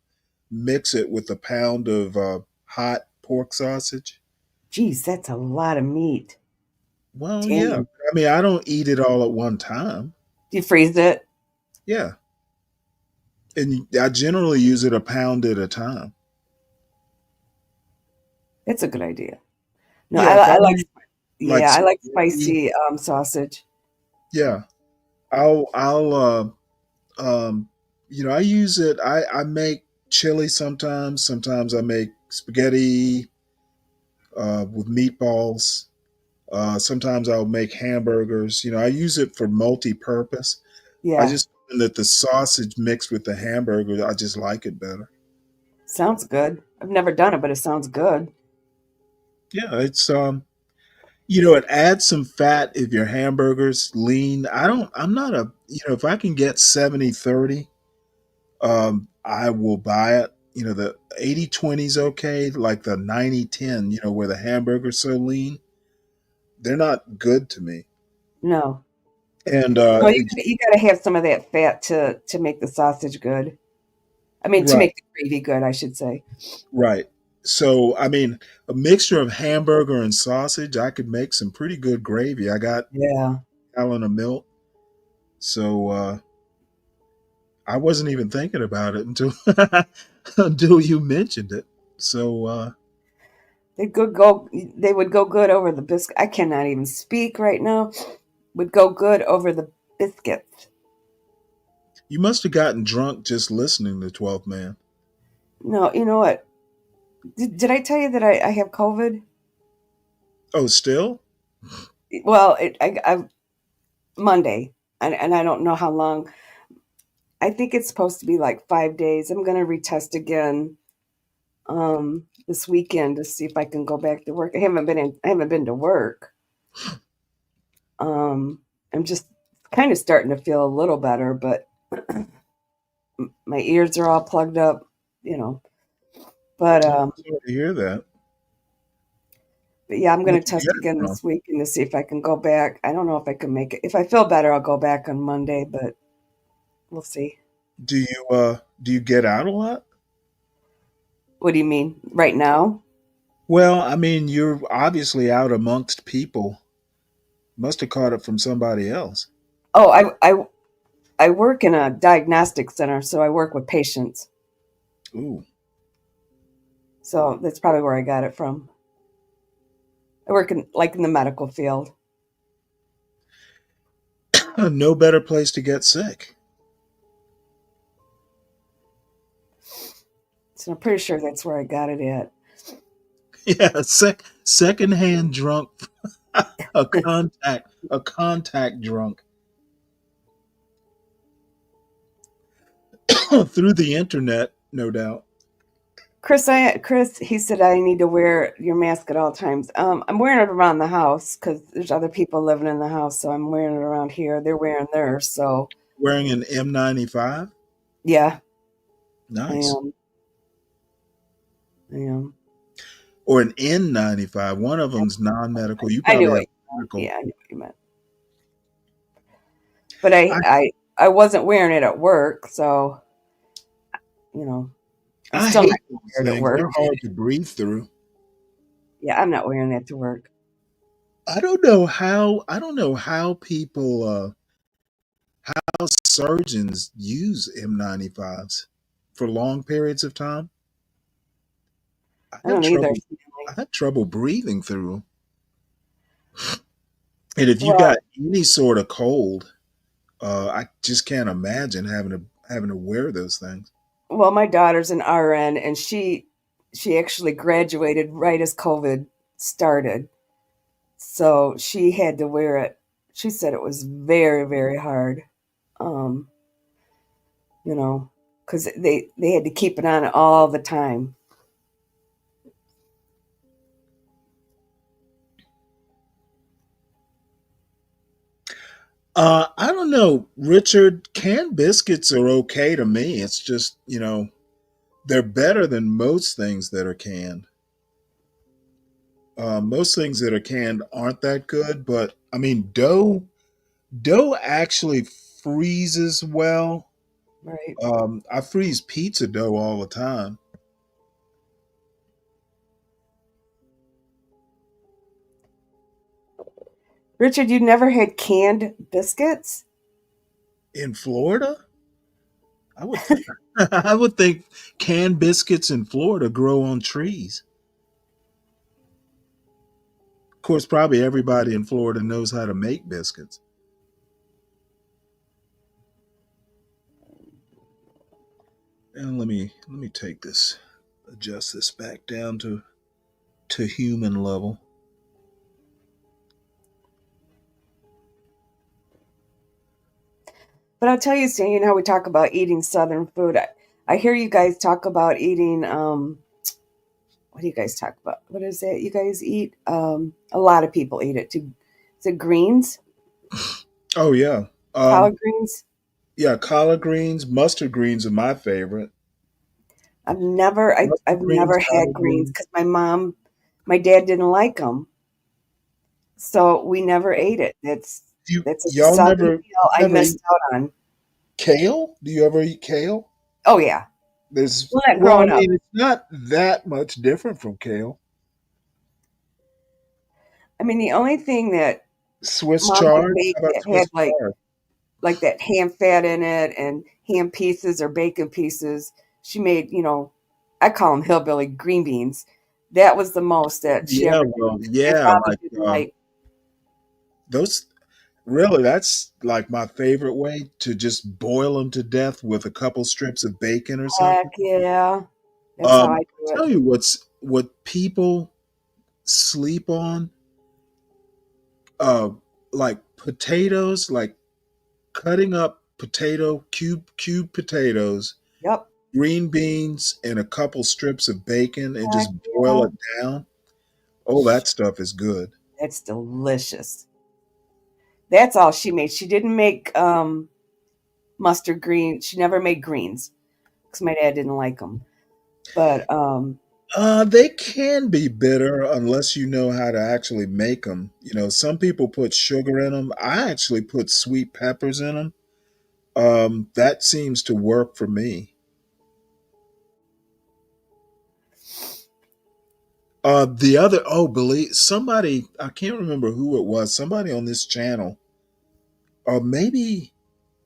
mix it with a pound of hot pork sausage. geez, that's a lot of meat. Well, yeah. Dang. I mean, I don't eat it all at one time. Do you freeze it? Yeah, and I generally use it a pound at a time. It's a good idea. No, Yeah, if I I like. make like Yeah, I like spaghetti, spicy sausage. yeah, I'll I use it. I make chili sometimes. Sometimes I make spaghetti with meatballs. Sometimes I'll make hamburgers. I use it for multi-purpose. I Yeah, just find that the sausage mixed with the hamburger, I just like it better. sounds good. I've never done it, but it sounds good. Yeah, it adds some fat if your hamburger's lean. I'm not if I can get 70/30, I will buy it. The 80/20 is okay. Like the 90/10, where the hamburger's so lean, they're not good to me. No, And no, you got to have some of that fat to make the sausage good. I mean, to right, make the gravy good, I should say. right. So, I mean, a mixture of hamburger and sausage, I could make some pretty good gravy. I got Yeah. a gallon of milk. So, I wasn't even thinking about it until until you mentioned it. So, They would go good over the biscuit. I cannot even speak right now. Would go good over the biscuits. you must have gotten drunk just listening to 12th Man. No, you know what? Did I tell you that I have COVID? Oh, still? Well, I Monday, and I don't know how long. I think it's supposed to be like 5 days. I'm gonna retest again this weekend to see if I can go back to work. I haven't been to work. I'm just kind of starting to feel a little better, but my ears are all plugged up, you know. But Sorry to hear that. but yeah, I'm gonna Where'd you test get it again from? this weekend to see if I can go back. I don't know if I can make it. If I feel better, I'll go back on Monday, but we'll see. Do you get out a lot? What do you mean? Right now? Well, I mean, you're obviously out amongst people. Must have caught it from somebody else. Oh, I work in a diagnostic center, so I work with patients. Ooh. So that's probably where I got it from. I work in the medical field. No better place to get sick. So I'm pretty sure that's where I got it at. Yeah, secondhand drunk, a contact drunk through the internet, no doubt. Chris, he said I need to wear your mask at all times. I'm wearing it around the house because there's other people living in the house, so I'm wearing it around here. They're wearing theirs, so Wearing an M95. yeah, Nice. I am. Or an N95. One of them's non-medical. You I knew probably have it. medical. Yeah, I knew what you meant. But I wasn't wearing it at work, so you know, I'm I still hate not those wearing it at things. work. They're hard to breathe through. Yeah, I'm not wearing that to work. I don't know how people how surgeons use M95s for long periods of time. I I have don't either. trouble breathing through 'em. And if you Well, got any sort of cold, I just can't imagine having to wear those things. Well, my daughter's an RN, and she actually graduated right as COVID started. So she had to wear it. She said it was very, very hard. You know, because they had to keep it on all the time. I don't know, Richard. Canned biscuits are okay to me. It's just, they're better than most things that are canned. Most things that are canned aren't that good, but I mean, dough actually freezes well. Right. I freeze pizza dough all the time. Richard, you never had canned biscuits? In Florida? I would I would think canned biscuits in Florida grow on trees. Of course, probably everybody in Florida knows how to make biscuits. And let me take this, adjust this back down to human level. But I'll tell you, Stan, you know how we talk about eating Southern food. I hear you guys talk about eating. What do you guys talk about? What is it? You guys eat? A lot of people eat it too. Is it greens? Oh yeah, collard greens. Yeah, collard greens, mustard greens are my favorite. I've never had greens because my dad didn't like them, so we never ate it. That's a y'all Southern never, meal I missed out on. Kale? Do you ever eat kale? Oh yeah. Well, growing up. it's not that much different from kale. I mean, the only thing that Swiss Mom chard would make that Swiss had chard? like that ham fat in it and ham pieces or bacon pieces. She made, I call them hillbilly green beans. That was the most that she ever did. My father didn't like. Those. Really, that's like my favorite way, to just boil them to death with a couple strips of bacon or something. Heck yeah, that's how I do it. Tell you what people sleep on. Like potatoes, like cutting up cube potatoes. Yep. Green beans and a couple strips of bacon and just boil it down. Oh, that stuff is good. That's delicious. That's all she made. She didn't make mustard green. She never made greens because my dad didn't like them. But they can be bitter unless you know how to actually make them. Some people put sugar in them. I actually put sweet peppers in them. That seems to work for me. The other, believe somebody, I can't remember who it was. Somebody on this channel, or maybe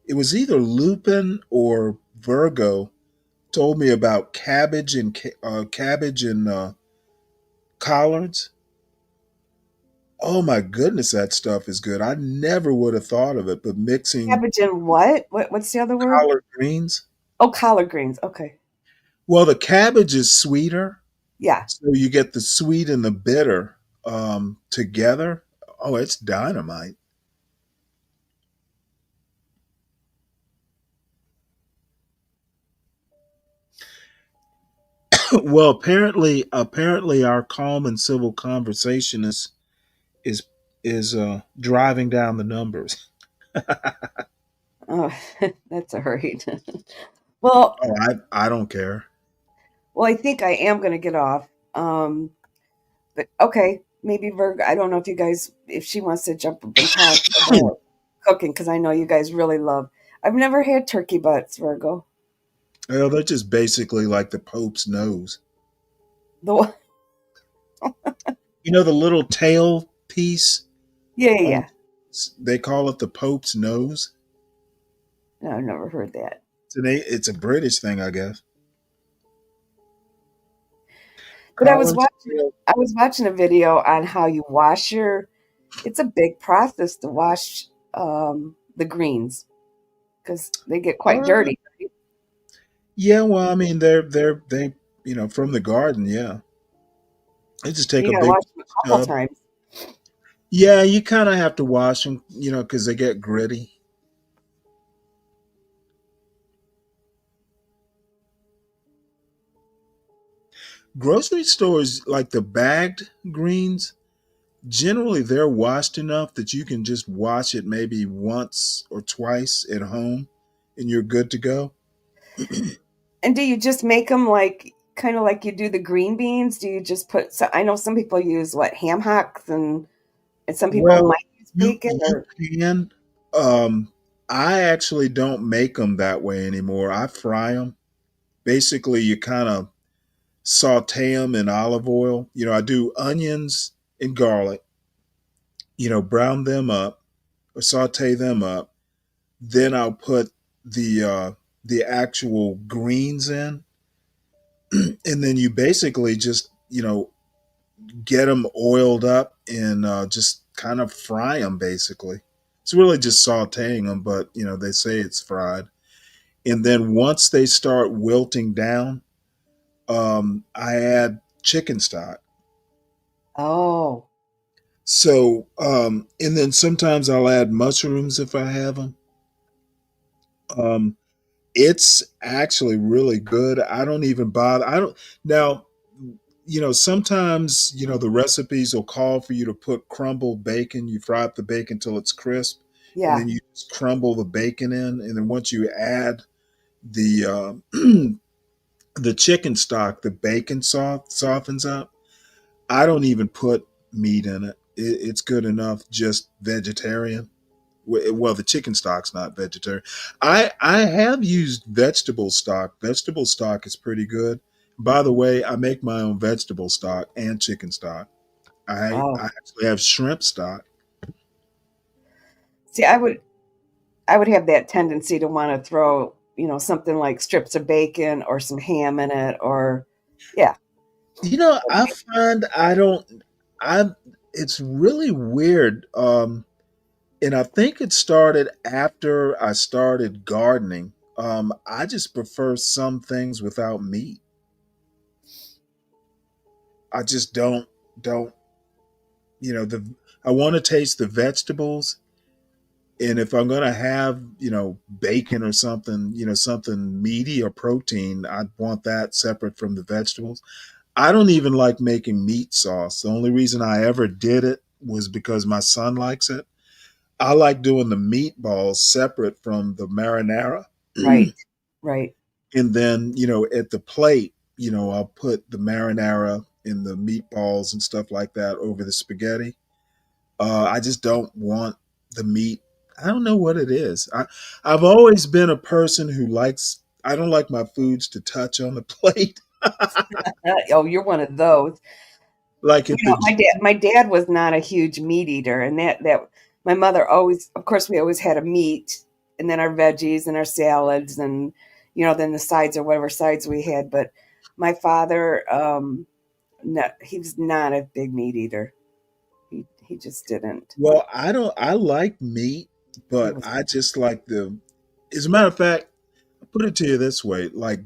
it was either Lupin or Virgo, told me about cabbage and collards. Oh my goodness, that stuff is good. I never would have thought of it, but mixing cabbage and what? What's the other word? collard greens. Oh, collard greens. Okay. Well, the cabbage is sweeter. Yeah. So you get the sweet and the bitter together. Oh, it's dynamite. Well, apparently our calm and civil conversation is driving down the numbers. Oh, that's all right. Well, I don't care. Well, I think I am going to get off. But okay, maybe Virgo. I don't know if she wants to jump up and talk about cooking, because I know you guys really love. I've never had turkey butts, Virgo. Well, they're just basically like the Pope's nose. The the little tail piece? Yeah. They call it the Pope's nose. No, I've never heard that. It's a British thing, I guess. But I was watching a video on how you wash it's a big process to wash the greens because they get quite dirty. Yeah, well, I mean, they from the garden. Yeah, they just take You a gotta big wash them a couple tub. times. Yeah, you kind of have to wash them, because they get gritty. Grocery stores, like the bagged greens, generally they're washed enough that you can just wash it maybe once or twice at home, and you're good to go. And do you just make them like kind of like you do the green beans? Do you just put? So I know some people use what ham hocks, and some people Well, might use you bacon. you Or can. Um, I actually don't make them that way anymore. I fry them. Basically, you kind of saute them in olive oil. I do onions and garlic. Brown them up or saute them up. Then I'll put the actual greens in, and then you basically just get them oiled up and just kind of fry them. Basically, it's really just sautéing them, but they say it's fried. And then once they start wilting down, I add chicken stock. oh, So, and then sometimes I'll add mushrooms if I have them. Um, it's actually really good. I don't even bother. I don't now. Sometimes the recipes will call for you to put crumbled bacon. You fry up the bacon till it's crisp, and yeah. then you just crumble the bacon in, and then once you add the the chicken stock, the bacon softens up. I don't even put meat in it. It's good enough, just vegetarian. Well, the chicken stock's not vegetarian. I have used vegetable stock. Vegetable stock is pretty good. By the way, I make my own vegetable stock and chicken stock. I Oh, actually have shrimp stock. see, I would have that tendency to want to throw something like strips of bacon or some ham in it, or yeah. I find I don't. I It's really weird. And I think it started after I started gardening. I just prefer some things without meat. I just don't the I want to taste the vegetables, and if I'm gonna have bacon or something, something meaty or protein, I want that separate from the vegetables. I don't even like making meat sauce. The only reason I ever did it was because my son likes it. I like doing the meatballs separate from the marinara. Right, right. And then, at the plate, I'll put the marinara and the meatballs and stuff like that over the spaghetti. I just don't want the meat. I don't know what it is. I've always been a person who likes, I don't like my foods to touch on the plate. Oh, you're one of those. Like if the, My dad was not a huge meat eater, and that my mother always, of course, we always had a meat, and then our veggies and our salads, and then the sides or whatever sides we had. But my father, no, he was not a big meat eater. He just didn't. well, I like meat, He but was. I just like as a matter of fact, I'll put it to you this way, like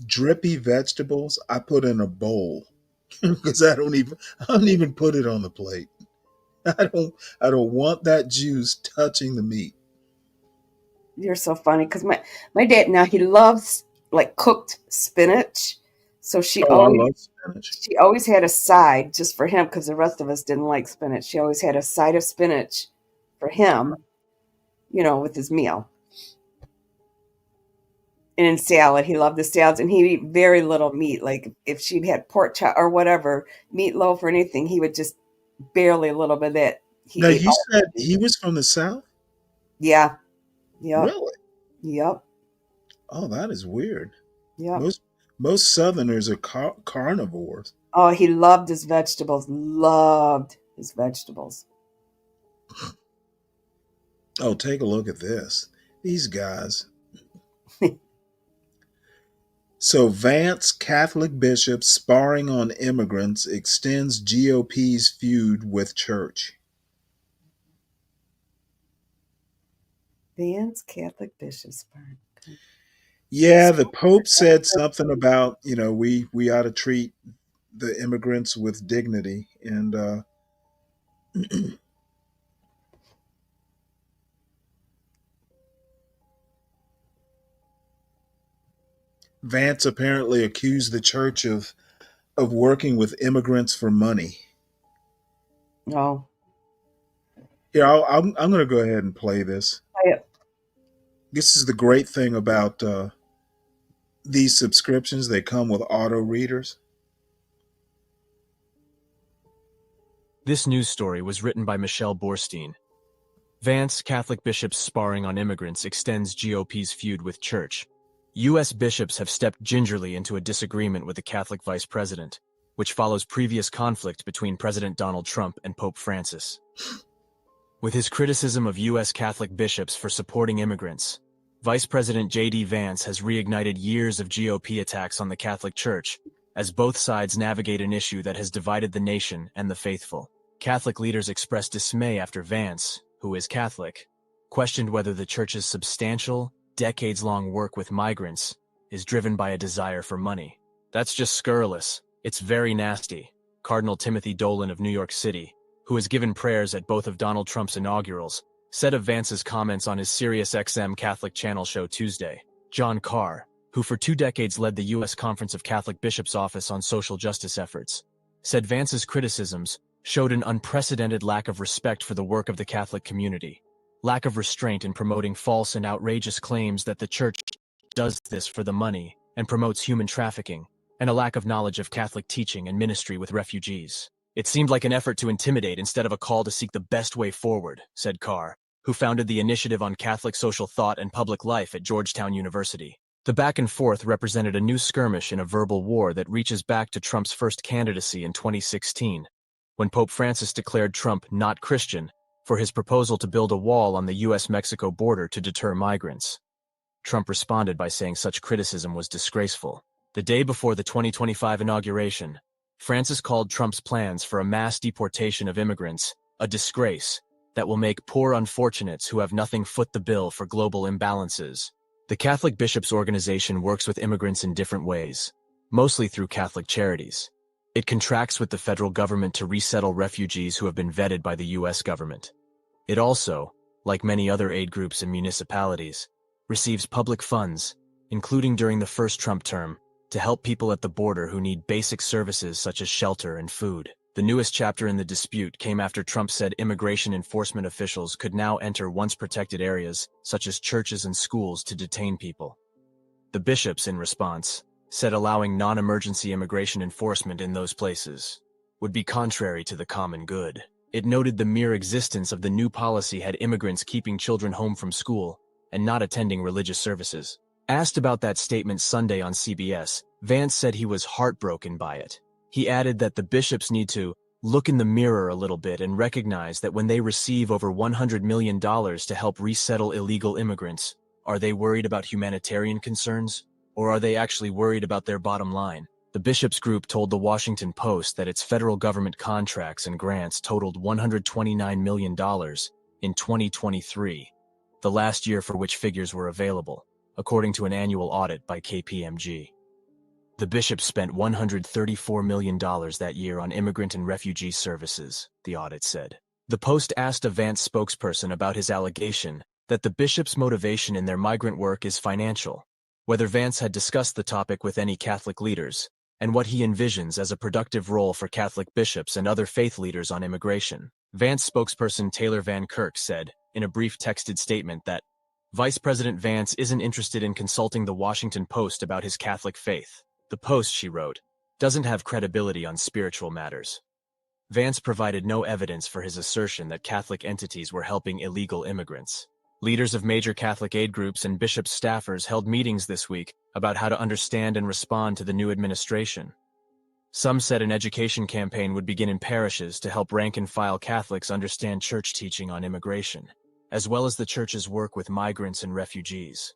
drippy vegetables, I put in a bowl because I don't even put it on the plate. I don't want that juice touching the meat. You're so funny because my dad now he loves like cooked spinach, so she Oh, I always love spinach. she always had a side just for him because the rest of us didn't like spinach. She always had a side of spinach for him, with his meal. And in salad, he loved the salads, and he'd eat very little meat. Like if she'd had pork chop or whatever, meatloaf or anything, he would just barely a little bit of that. He Now ate you all. said he was from the South? Yeah. Yep. Really? Yep. Oh, that is weird. Yep. Most Southerners are carnivores. Oh, he loved his vegetables. Loved his vegetables. Oh, take a look at this. These guys. So Vance, Catholic bishop sparring on immigrants, extends GOP's feud with church. Vance Catholic bishops. Yeah, the Pope said something about, we ought to treat the immigrants with dignity. And Vance apparently accused the church of working with immigrants for money. No. Here, I'm going to go ahead and play this. This is the great thing about these subscriptions. They come with auto readers. This news story was written by Michelle Borstein. Vance, Catholic bishops sparring on immigrants extends GOP's feud with church. U.S. bishops have stepped gingerly into a disagreement with the Catholic vice president, which follows previous conflict between President Donald Trump and Pope Francis. With his criticism of U.S. Catholic bishops for supporting immigrants, Vice President J.D. Vance has reignited years of GOP attacks on the Catholic Church, as both sides navigate an issue that has divided the nation and the faithful. Catholic leaders expressed dismay after Vance, who is Catholic, questioned whether the Church's substantial, decades-long work with migrants is driven by a desire for money. That's just scurrilous. It's very nasty, Cardinal Timothy Dolan of New York City, who has given prayers at both of Donald Trump's inaugurals, said of Vance's comments on his SiriusXM Catholic channel show Tuesday. John Carr, who for 2 decades led the U.S. Conference of Catholic Bishops' Office on social justice efforts, said Vance's criticisms showed an unprecedented lack of respect for the work of the Catholic community, lack of restraint in promoting false and outrageous claims that the Church does this for the money and promotes human trafficking, and a lack of knowledge of Catholic teaching and ministry with refugees. It seemed like an effort to intimidate instead of a call to seek the best way forward, said Carr, who founded the Initiative on Catholic Social Thought and Public Life at Georgetown University. The back and forth represented a new skirmish in a verbal war that reaches back to Trump's first candidacy in 2016, when Pope Francis declared Trump not Christian for his proposal to build a wall on the U.S.-Mexico border to deter migrants. Trump responded by saying such criticism was disgraceful. The day before the 2025 inauguration, Francis called Trump's plans for a mass deportation of immigrants a disgrace that will make poor unfortunates who have nothing foot the bill for global imbalances. The Catholic Bishops' Organization works with immigrants in different ways, mostly through Catholic charities. It contracts with the federal government to resettle refugees who have been vetted by the U.S. government. It also, like many other aid groups and municipalities, receives public funds, including during the first Trump term, to help people at the border who need basic services such as shelter and food. The newest chapter in the dispute came after Trump said immigration enforcement officials could now enter once protected areas, such as churches and schools, to detain people. The bishops, in response, said allowing non-emergency immigration enforcement in those places would be contrary to the common good. It noted the mere existence of the new policy had immigrants keeping children home from school and not attending religious services. Asked about that statement Sunday on CBS, Vance said he was heartbroken by it. He added that the bishops need to look in the mirror a little bit and recognize that when they receive over $100 million to help resettle illegal immigrants, are they worried about humanitarian concerns, or are they actually worried about their bottom line? The bishops group told the Washington Post that its federal government contracts and grants totaled $129 million in 2023, the last year for which figures were available, according to an annual audit by KPMG. The bishops spent $134 million that year on immigrant and refugee services, the audit said. The Post asked a Vance spokesperson about his allegation that the bishops' motivation in their migrant work is financial, whether Vance had discussed the topic with any Catholic leaders, and what he envisions as a productive role for Catholic bishops and other faith leaders on immigration. Vance spokesperson Taylor Van Kirk said, in a brief texted statement, that Vice President Vance isn't interested in consulting the Washington Post about his Catholic faith. The Post, she wrote, doesn't have credibility on spiritual matters. Vance provided no evidence for his assertion that Catholic entities were helping illegal immigrants. Leaders of major Catholic aid groups and bishops' staffers held meetings this week about how to understand and respond to the new administration. Some said an education campaign would begin in parishes to help rank-and-file Catholics understand church teaching on immigration, as well as the church's work with migrants and refugees.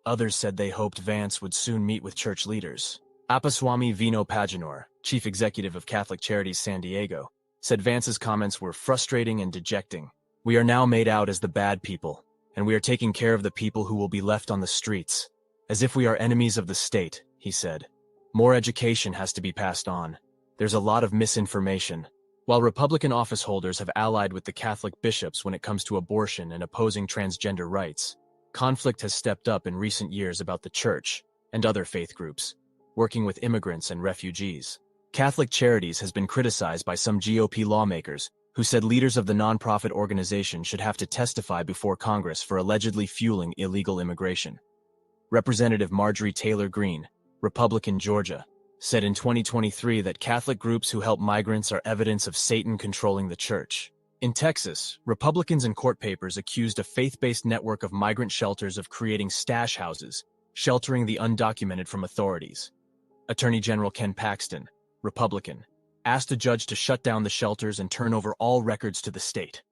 Others said they hoped Vance would soon meet with church leaders. Apaswamy Vino Paginor, chief executive of Catholic Charities San Diego, said Vance's comments were frustrating and dejecting. "We are now made out as the bad people, and we are taking care of the people who will be left on the streets. As if we are enemies of the state, he said. More education has to be passed on. There's a lot of misinformation. While Republican office holders have allied with the Catholic bishops when it comes to abortion and opposing transgender rights, conflict has stepped up in recent years about the church and other faith groups, working with immigrants and refugees. Catholic Charities has been criticized by some GOP lawmakers who said leaders of the nonprofit organization should have to testify before Congress for allegedly fueling illegal immigration. Representative Marjorie Taylor Greene, Republican Georgia, said in 2023 that Catholic groups who help migrants are evidence of Satan controlling the church. In Texas, Republicans in court papers accused a faith-based network of migrant shelters of creating stash houses, sheltering the undocumented from authorities. Attorney General Ken Paxton, Republican, asked a judge to shut down the shelters and turn over all records to the state.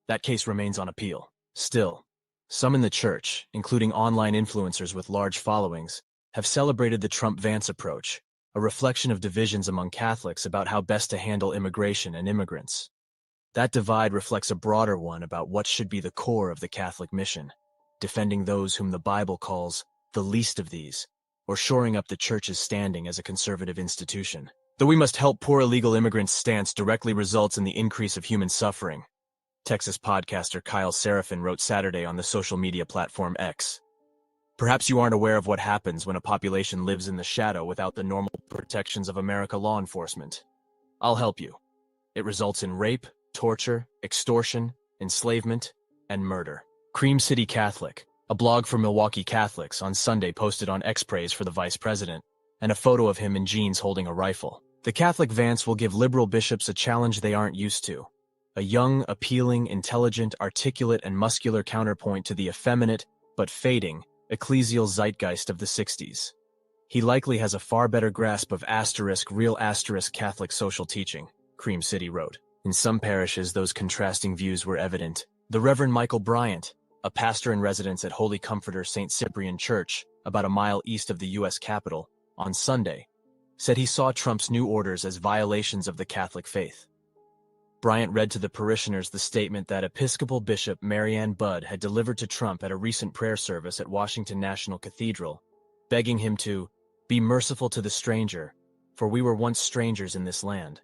That case remains on appeal. Still, some in the church, including online influencers with large followings, have celebrated the Trump-Vance approach, a reflection of divisions among Catholics about how best to handle immigration and immigrants. That divide reflects a broader one about what should be the core of the Catholic mission, defending those whom the Bible calls the least of these, or shoring up the church's standing as a conservative institution. Though we must help poor illegal immigrants' stance directly results in the increase of human suffering, Texas podcaster Kyle Seraphin wrote Saturday on the social media platform X. Perhaps you aren't aware of what happens when a population lives in the shadow without the normal protections of America law enforcement. I'll help you. It results in rape, torture, extortion, enslavement, and murder. Cream City Catholic, a blog for Milwaukee Catholics, on Sunday posted on X praise for the vice president, and a photo of him in jeans holding a rifle. The Catholic Vance will give liberal bishops a challenge they aren't used to. A young, appealing, intelligent, articulate, and muscular counterpoint to the effeminate, but fading, ecclesial zeitgeist of the 60s. He likely has a far better grasp of real Catholic social teaching, Cream City wrote. In some parishes, those contrasting views were evident. The Reverend Michael Bryant, a pastor in residence at Holy Comforter St. Cyprian Church, about a mile east of the U.S. Capitol, on Sunday, said he saw Trump's new orders as violations of the Catholic faith. Bryant read to the parishioners the statement that Episcopal Bishop Marianne Budd had delivered to Trump at a recent prayer service at Washington National Cathedral, begging him to be merciful to the stranger, for we were once strangers in this land.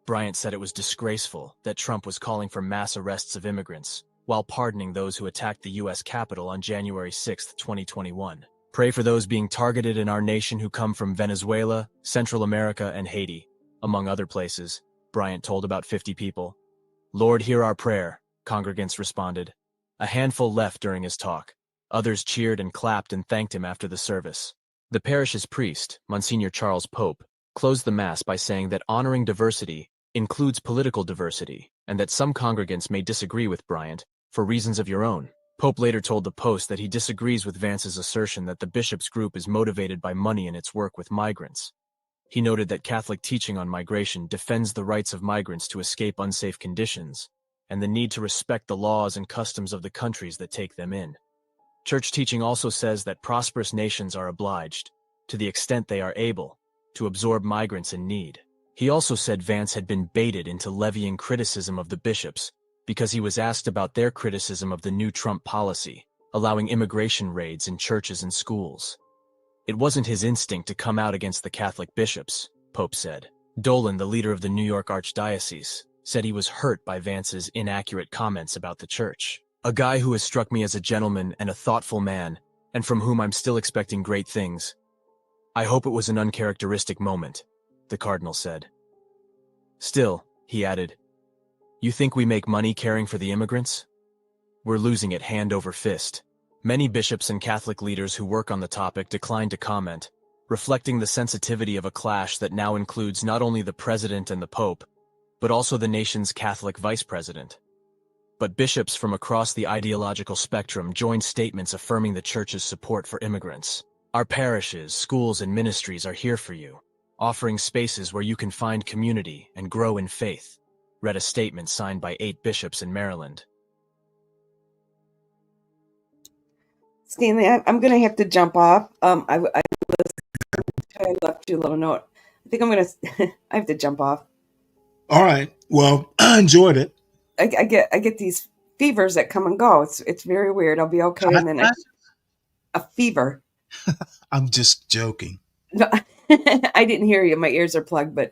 Bryant said it was disgraceful that Trump was calling for mass arrests of immigrants, while pardoning those who attacked the U.S. Capitol on January 6, 2021. Pray for those being targeted in our nation who come from Venezuela, Central America, and Haiti, among other places, Bryant told about 50 people. Lord, hear our prayer, congregants responded. A handful left during his talk. Others cheered and clapped and thanked him after the service. The parish's priest, Monsignor Charles Pope, closed the Mass by saying that honoring diversity includes political diversity, and that some congregants may disagree with Bryant for reasons of your own. Pope later told the Post that he disagrees with Vance's assertion that the bishop's group is motivated by money in its work with migrants. He noted that Catholic teaching on migration defends the rights of migrants to escape unsafe conditions and the need to respect the laws and customs of the countries that take them in. Church teaching also says that prosperous nations are obliged, to the extent they are able, to absorb migrants in need. He also said Vance had been baited into levying criticism of the bishops because he was asked about their criticism of the new Trump policy, allowing immigration raids in churches and schools. It wasn't his instinct to come out against the Catholic bishops, Pope said. Dolan, the leader of the New York Archdiocese, said he was hurt by Vance's inaccurate comments about the church. A guy who has struck me as a gentleman and a thoughtful man, and from whom I'm still expecting great things. I hope it was an uncharacteristic moment, the cardinal said. Still, he added, you think we make money caring for the immigrants? We're losing it hand over fist. Many bishops and Catholic leaders who work on the topic declined to comment, reflecting the sensitivity of a clash that now includes not only the president and the Pope, but also the nation's Catholic vice president. But bishops from across the ideological spectrum joined statements affirming the Church's support for immigrants. Our parishes, schools, and ministries are here for you, offering spaces where you can find community and grow in faith, read a statement signed by 8 bishops in Maryland. Stanley, I'm going to have to jump off. I left you a little note. I think I'm going to, I have to jump off. All right. Well, I enjoyed it. I get these fevers that come and go. It's very weird. I'll be okay. And then a fever. I'm just joking. No, I didn't hear you. My ears are plugged, but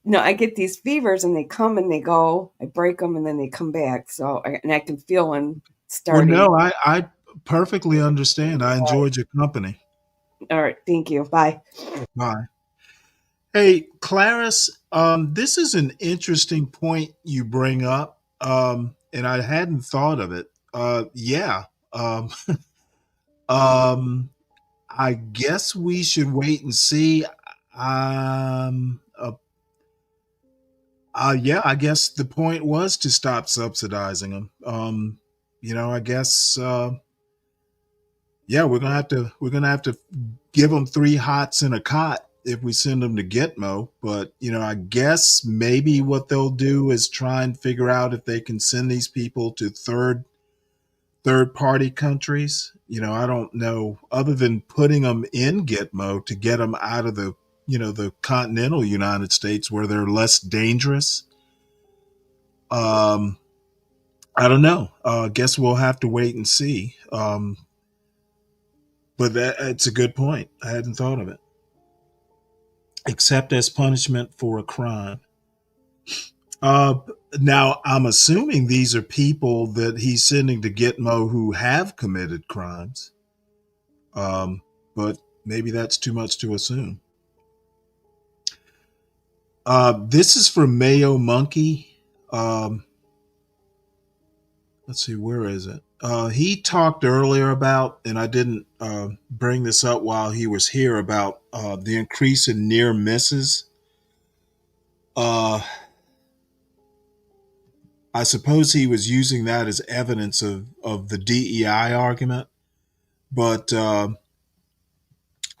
no, I get these fevers and they come and they go. I break them and then they come back. So, I can feel when starting. Well, no, I perfectly understand. I enjoyed your company. All right. Thank you. Bye. Bye. Hey, Clarice, this is an interesting point you bring up, and I hadn't thought of it. Yeah, um, I guess we should wait and see. Um, uh, yeah, I guess the point was to stop subsidizing them. I guess, yeah, we're gonna have to give them 3 hots in a cot if we send them to Gitmo. But I guess maybe what they'll do is try and figure out if they can send these people to third party countries. I don't know, other than putting them in Gitmo to get them out of the continental United States where they're less dangerous. I don't know. Guess we'll have to wait and see. But it's a good point. I hadn't thought of it. Except as punishment for a crime. Uh, Now, I'm assuming these are people that he's sending to Gitmo who have committed crimes. But maybe that's too much to assume. This is from Mayo Monkey. Let's see, where is it? He talked earlier about, and I didn't bring this up while he was here, about the increase in near misses. I suppose he was using that as evidence of the DEI argument. But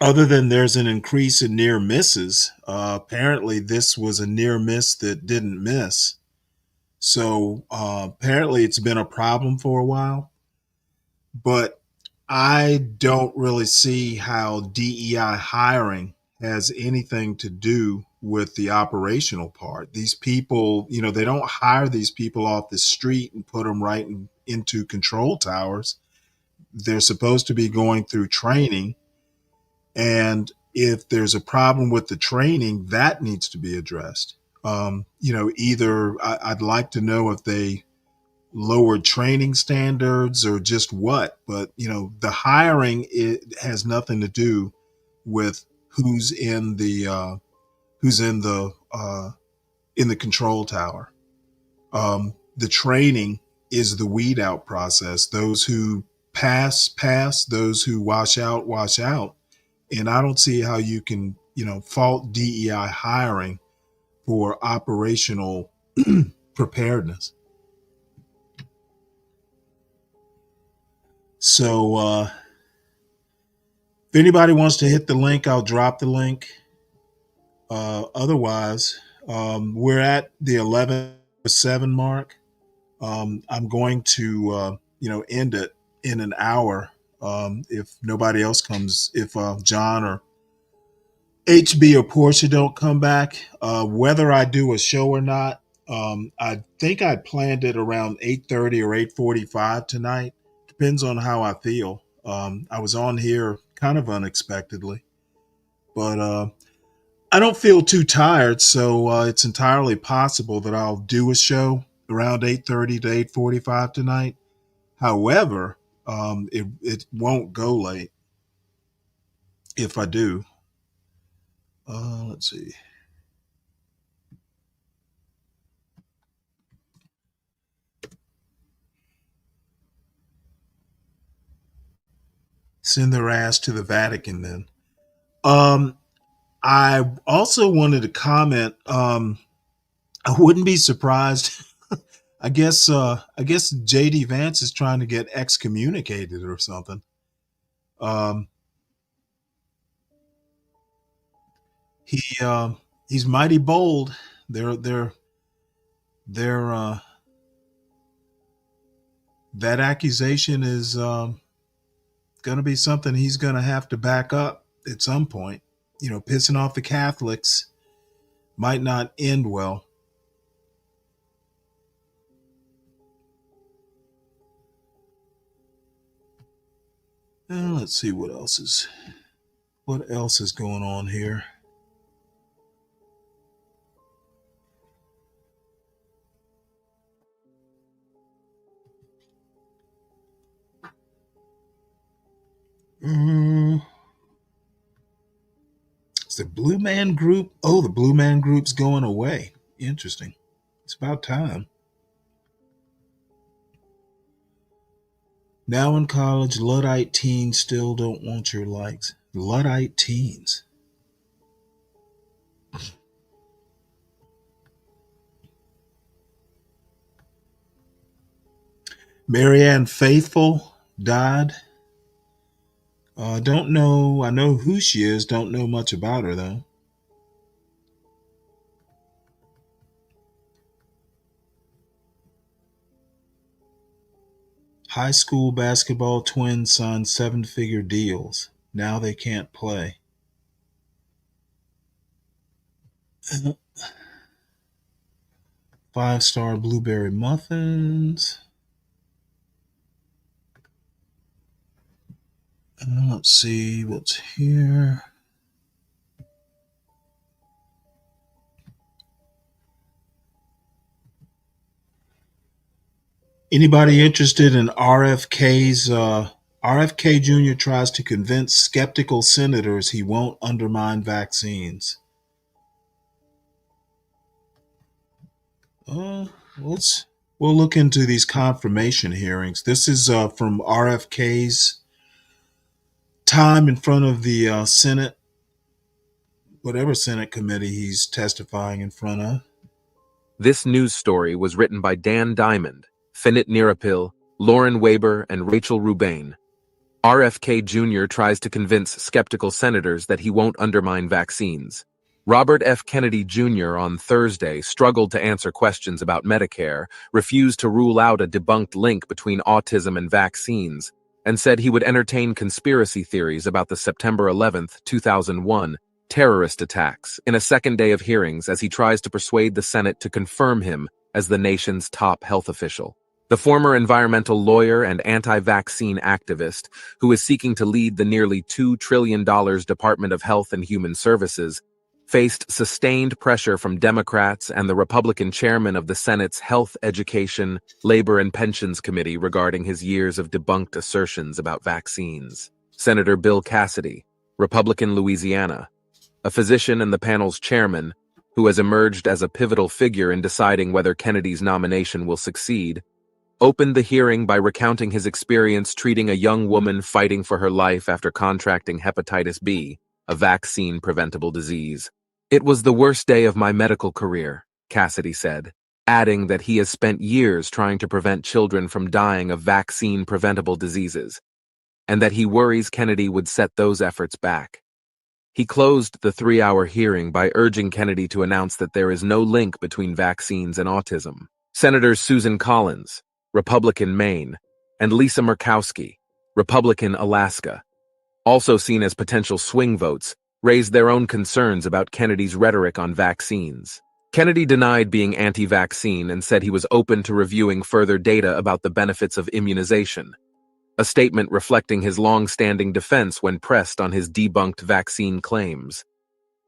other than there's an increase in near misses, apparently this was a near miss that didn't miss. So apparently it's been a problem for a while. But I don't really see how DEI hiring has anything to do with the operational part. These people, they don't hire these people off the street and put them right into control towers. They're supposed to be going through training. And if there's a problem with the training, that needs to be addressed. Either I'd like to know if they lowered training standards or just what, but the hiring, it has nothing to do with who's in the control tower. The training is the weed out process. Those who pass, those who wash out. And I don't see how you can, fault DEI hiring for operational preparedness. So if anybody wants to hit the link, I'll drop the link. Otherwise, we're at the 11:07 mark. I'm going to, end it in an hour. If nobody else comes, if John or HB or Portia don't come back, whether I do a show or not, I think I planned it around 8:30 or 8:45 tonight. Depends on how I feel. I was on here kind of unexpectedly, but I don't feel too tired, so it's entirely possible that I'll do a show around 8:30 to 8:45 tonight. However, it won't go late if I do. Let's see. Send their ass to the Vatican then. I also wanted to comment. I wouldn't be surprised. I guess JD Vance is trying to get excommunicated or something. He's mighty bold. They're that accusation is going to be something he's going to have to back up at some point. Pissing off the Catholics might not end well. Let's see what else is going on here. It's the Blue Man Group. Oh, the Blue Man Group's going away. Interesting. It's about time. Now in college, Luddite teens still don't want your likes. Luddite teens. Marianne Faithfull died. Don't know. I know who she is. Don't know much about her, though. High school basketball twins signed 7-figure deals. Now they can't play. Five-star blueberry muffins. Let's see what's here. Anybody interested in RFK's? RFK Jr. tries to convince skeptical senators he won't undermine vaccines. We'll look into these confirmation hearings. This is from RFK's time in front of the Senate, whatever Senate committee he's testifying in front of. This news story was written by Dan Diamond, Finit Nirapil, Lauren Weber, and Rachel Rubain. RFK Jr. tries to convince skeptical senators that he won't undermine vaccines. Robert F. Kennedy Jr. on Thursday struggled to answer questions about Medicare, refused to rule out a debunked link between autism and vaccines, and said he would entertain conspiracy theories about the September 11, 2001, terrorist attacks in a second day of hearings as he tries to persuade the Senate to confirm him as the nation's top health official. The former environmental lawyer and anti-vaccine activist, who is seeking to lead the nearly $2 trillion Department of Health and Human Services, faced sustained pressure from Democrats and the Republican chairman of the Senate's Health, Education, Labor, and Pensions Committee regarding his years of debunked assertions about vaccines. Senator Bill Cassidy, Republican Louisiana, a physician and the panel's chairman, who has emerged as a pivotal figure in deciding whether Kennedy's nomination will succeed, opened the hearing by recounting his experience treating a young woman fighting for her life after contracting hepatitis B, a vaccine-preventable disease. "It was the worst day of my medical career," Cassidy said, adding that he has spent years trying to prevent children from dying of vaccine-preventable diseases, and that he worries Kennedy would set those efforts back. He closed the 3-hour hearing by urging Kennedy to announce that there is no link between vaccines and autism. Senators Susan Collins, Republican Maine, and Lisa Murkowski, Republican Alaska, also seen as potential swing votes, raised their own concerns about Kennedy's rhetoric on vaccines. Kennedy denied being anti-vaccine and said he was open to reviewing further data about the benefits of immunization, a statement reflecting his long-standing defense when pressed on his debunked vaccine claims.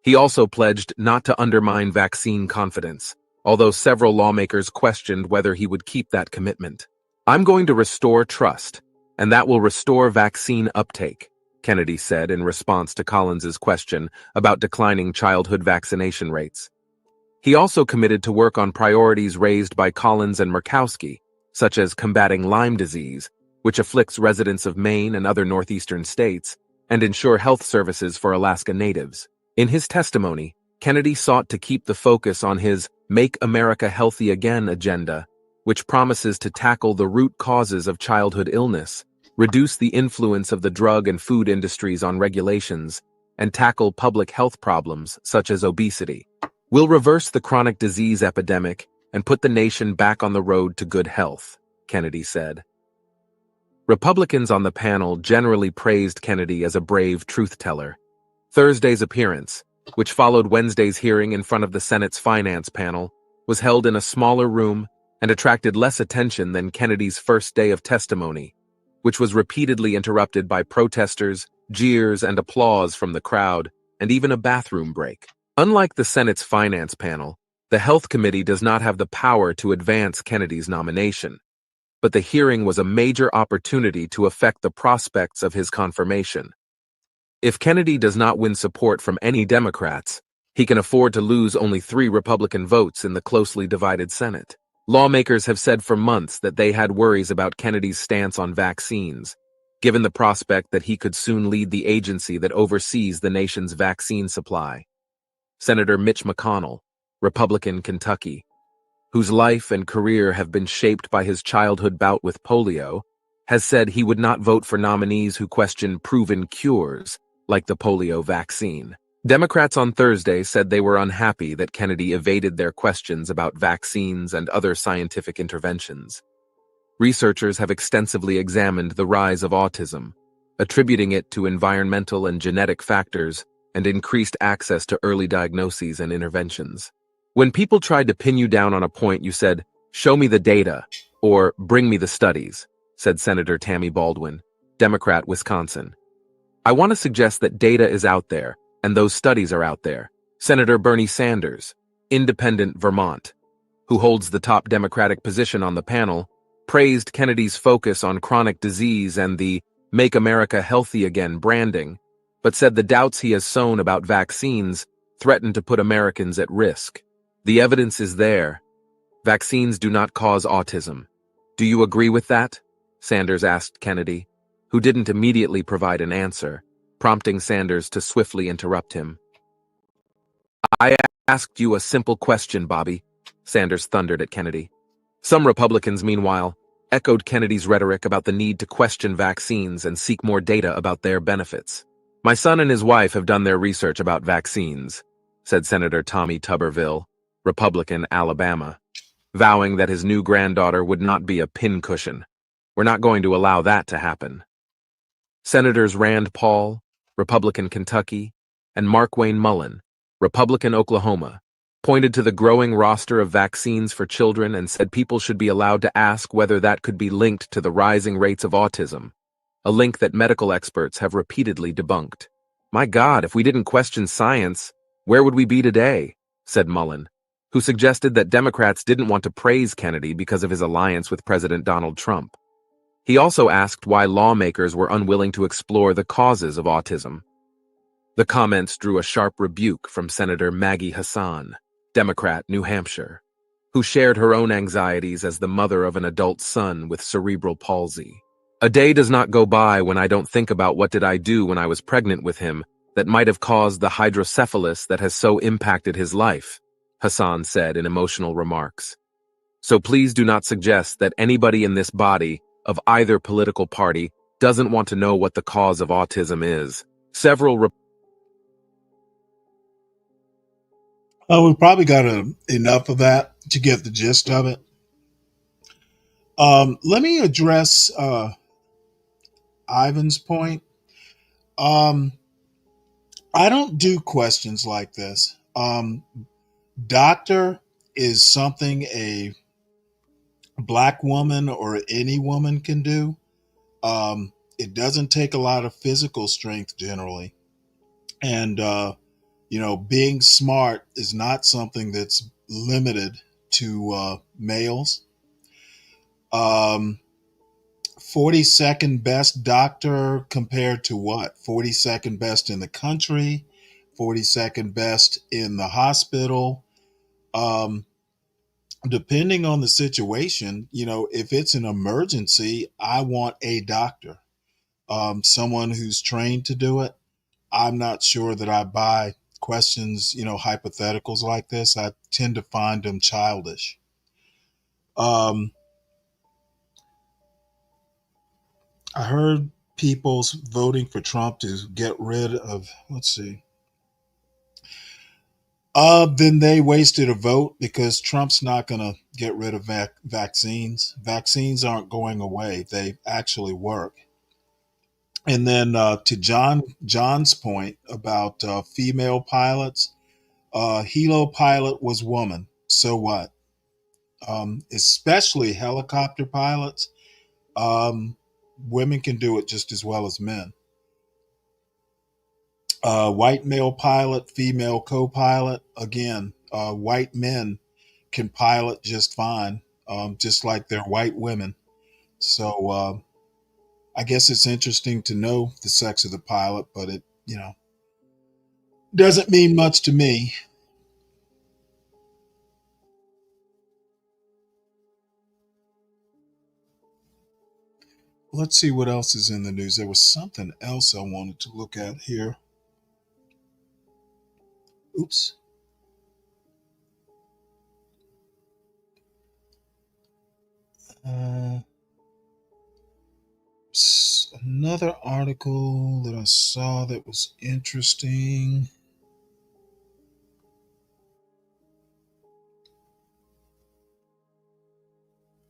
He also pledged not to undermine vaccine confidence, although several lawmakers questioned whether he would keep that commitment. "I'm going to restore trust, and that will restore vaccine uptake," Kennedy said in response to Collins's question about declining childhood vaccination rates. He also committed to work on priorities raised by Collins and Murkowski, such as combating Lyme disease, which afflicts residents of Maine and other northeastern states, and ensure health services for Alaska Natives. In his testimony, Kennedy sought to keep the focus on his Make America Healthy Again agenda, which promises to tackle the root causes of childhood illness, reduce the influence of the drug and food industries on regulations, and tackle public health problems such as obesity. "We'll reverse the chronic disease epidemic and put the nation back on the road to good health," Kennedy said. Republicans on the panel generally praised Kennedy as a brave truth-teller. Thursday's appearance, which followed Wednesday's hearing in front of the Senate's finance panel, was held in a smaller room and attracted less attention than Kennedy's first day of testimony, which was repeatedly interrupted by protesters, jeers, and applause from the crowd, and even a bathroom break. Unlike the Senate's Finance Panel, the Health Committee does not have the power to advance Kennedy's nomination, but the hearing was a major opportunity to affect the prospects of his confirmation. If Kennedy does not win support from any Democrats, he can afford to lose only 3 Republican votes in the closely divided Senate. Lawmakers have said for months that they had worries about Kennedy's stance on vaccines, given the prospect that he could soon lead the agency that oversees the nation's vaccine supply. Senator Mitch McConnell, Republican, Kentucky, whose life and career have been shaped by his childhood bout with polio, has said he would not vote for nominees who question proven cures, like the polio vaccine. Democrats on Thursday said they were unhappy that Kennedy evaded their questions about vaccines and other scientific interventions. Researchers have extensively examined the rise of autism, attributing it to environmental and genetic factors and increased access to early diagnoses and interventions. When people tried to pin you down on a point, you said, "Show me the data," or "Bring me the studies," said Senator Tammy Baldwin, Democrat, Wisconsin. I want to suggest that data is out there, and those studies are out there. Senator Bernie Sanders, Independent, Vermont, who holds the top Democratic position on the panel, praised Kennedy's focus on chronic disease and the "Make America Healthy Again" branding, but said the doubts he has sown about vaccines threaten to put Americans at risk. The evidence is there. Vaccines do not cause autism. Do you agree with that? Sanders asked Kennedy, who didn't immediately provide an answer, prompting Sanders to swiftly interrupt him. I asked you a simple question, Bobby, Sanders thundered at Kennedy. Some Republicans, meanwhile, echoed Kennedy's rhetoric about the need to question vaccines and seek more data about their benefits. My son and his wife have done their research about vaccines, said Senator Tommy Tuberville, Republican, Alabama, vowing that his new granddaughter would not be a pincushion. We're not going to allow that to happen. Senators Rand Paul, Republican, Kentucky, and Markwayne Mullin, Republican, Oklahoma, pointed to the growing roster of vaccines for children and said people should be allowed to ask whether that could be linked to the rising rates of autism, a link that medical experts have repeatedly debunked. My God, if we didn't question science, where would we be today? Said Mullin, who suggested that Democrats didn't want to praise Kennedy because of his alliance with President Donald Trump. He also asked why lawmakers were unwilling to explore the causes of autism. The comments drew a sharp rebuke from Senator Maggie Hassan, Democrat, New Hampshire, who shared her own anxieties as the mother of an adult son with cerebral palsy. A day does not go by when I don't think about what did I do when I was pregnant with him that might have caused the hydrocephalus that has so impacted his life, Hassan said in emotional remarks. So please do not suggest that anybody in this body of either political party doesn't want to know what the cause of autism is. We probably got enough of that to get the gist of it. Let me address Ivan's point. I don't do questions like this. Doctor is something a Black woman or any woman can do. It doesn't take a lot of physical strength generally. And, being smart is not something that's limited to males. 42nd best doctor compared to what? 42nd best in the country, 42nd best in the hospital. Depending on the situation, if it's an emergency, I want a doctor, someone who's trained to do it. I'm not sure that I buy questions, hypotheticals like this. I tend to find them childish. I heard people's voting for Trump to get rid of, let's see. Then they wasted a vote because Trump's not going to get rid of vaccines. Vaccines aren't going away. They actually work. And then to John's point about female pilots, helo pilot was woman. So what? Especially helicopter pilots. women can do it just as well as men. White male pilot, female co-pilot. Again, white men can pilot just fine, just like they're white women. So I guess it's interesting to know the sex of the pilot, but it, doesn't mean much to me. Let's see what else is in the news. There was something else I wanted to look at here. Oops. Another article that I saw that was interesting.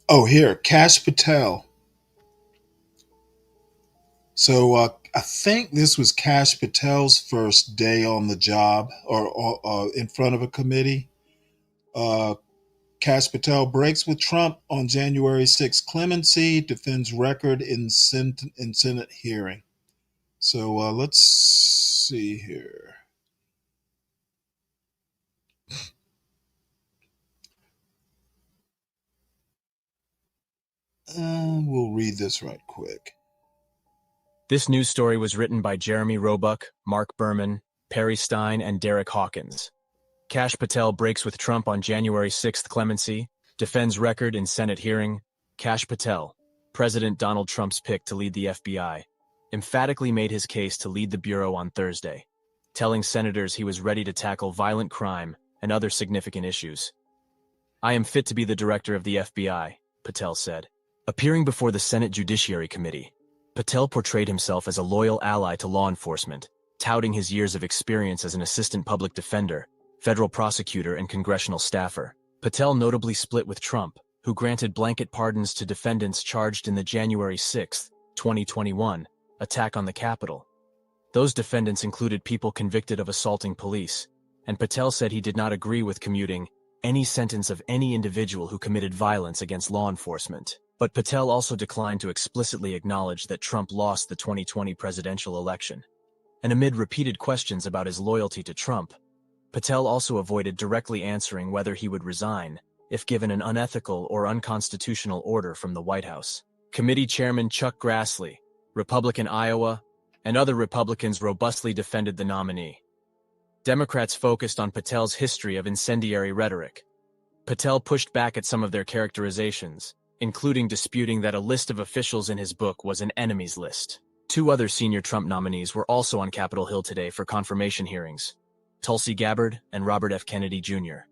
Oh, here, Kash Patel. So I think this was Kash Patel's first day on the job or in front of a committee. Kash Patel breaks with Trump on January 6th clemency, defends record in Senate hearing. So let's see here. We'll read this right quick. This news story was written by Jeremy Roebuck, Mark Berman, Perry Stein, and Derek Hawkins. Kash Patel breaks with Trump on January 6th clemency, defends record in Senate hearing. Kash Patel, President Donald Trump's pick to lead the FBI, emphatically made his case to lead the Bureau on Thursday, telling senators he was ready to tackle violent crime and other significant issues. "I am fit to be the director of the FBI," Patel said. Appearing before the Senate Judiciary Committee, Patel portrayed himself as a loyal ally to law enforcement, touting his years of experience as an assistant public defender, federal prosecutor, and congressional staffer. Patel notably split with Trump, who granted blanket pardons to defendants charged in the January 6, 2021, attack on the Capitol. Those defendants included people convicted of assaulting police, and Patel said he did not agree with commuting any sentence of any individual who committed violence against law enforcement. But Patel also declined to explicitly acknowledge that Trump lost the 2020 presidential election. And amid repeated questions about his loyalty to Trump, Patel also avoided directly answering whether he would resign if given an unethical or unconstitutional order from the White House. Committee Chairman Chuck Grassley, Republican Iowa, and other Republicans robustly defended the nominee. Democrats focused on Patel's history of incendiary rhetoric. Patel pushed back at some of their characterizations, including disputing that a list of officials in his book was an enemies list. Two other senior Trump nominees were also on Capitol Hill today for confirmation hearings: Tulsi Gabbard and Robert F. Kennedy Jr.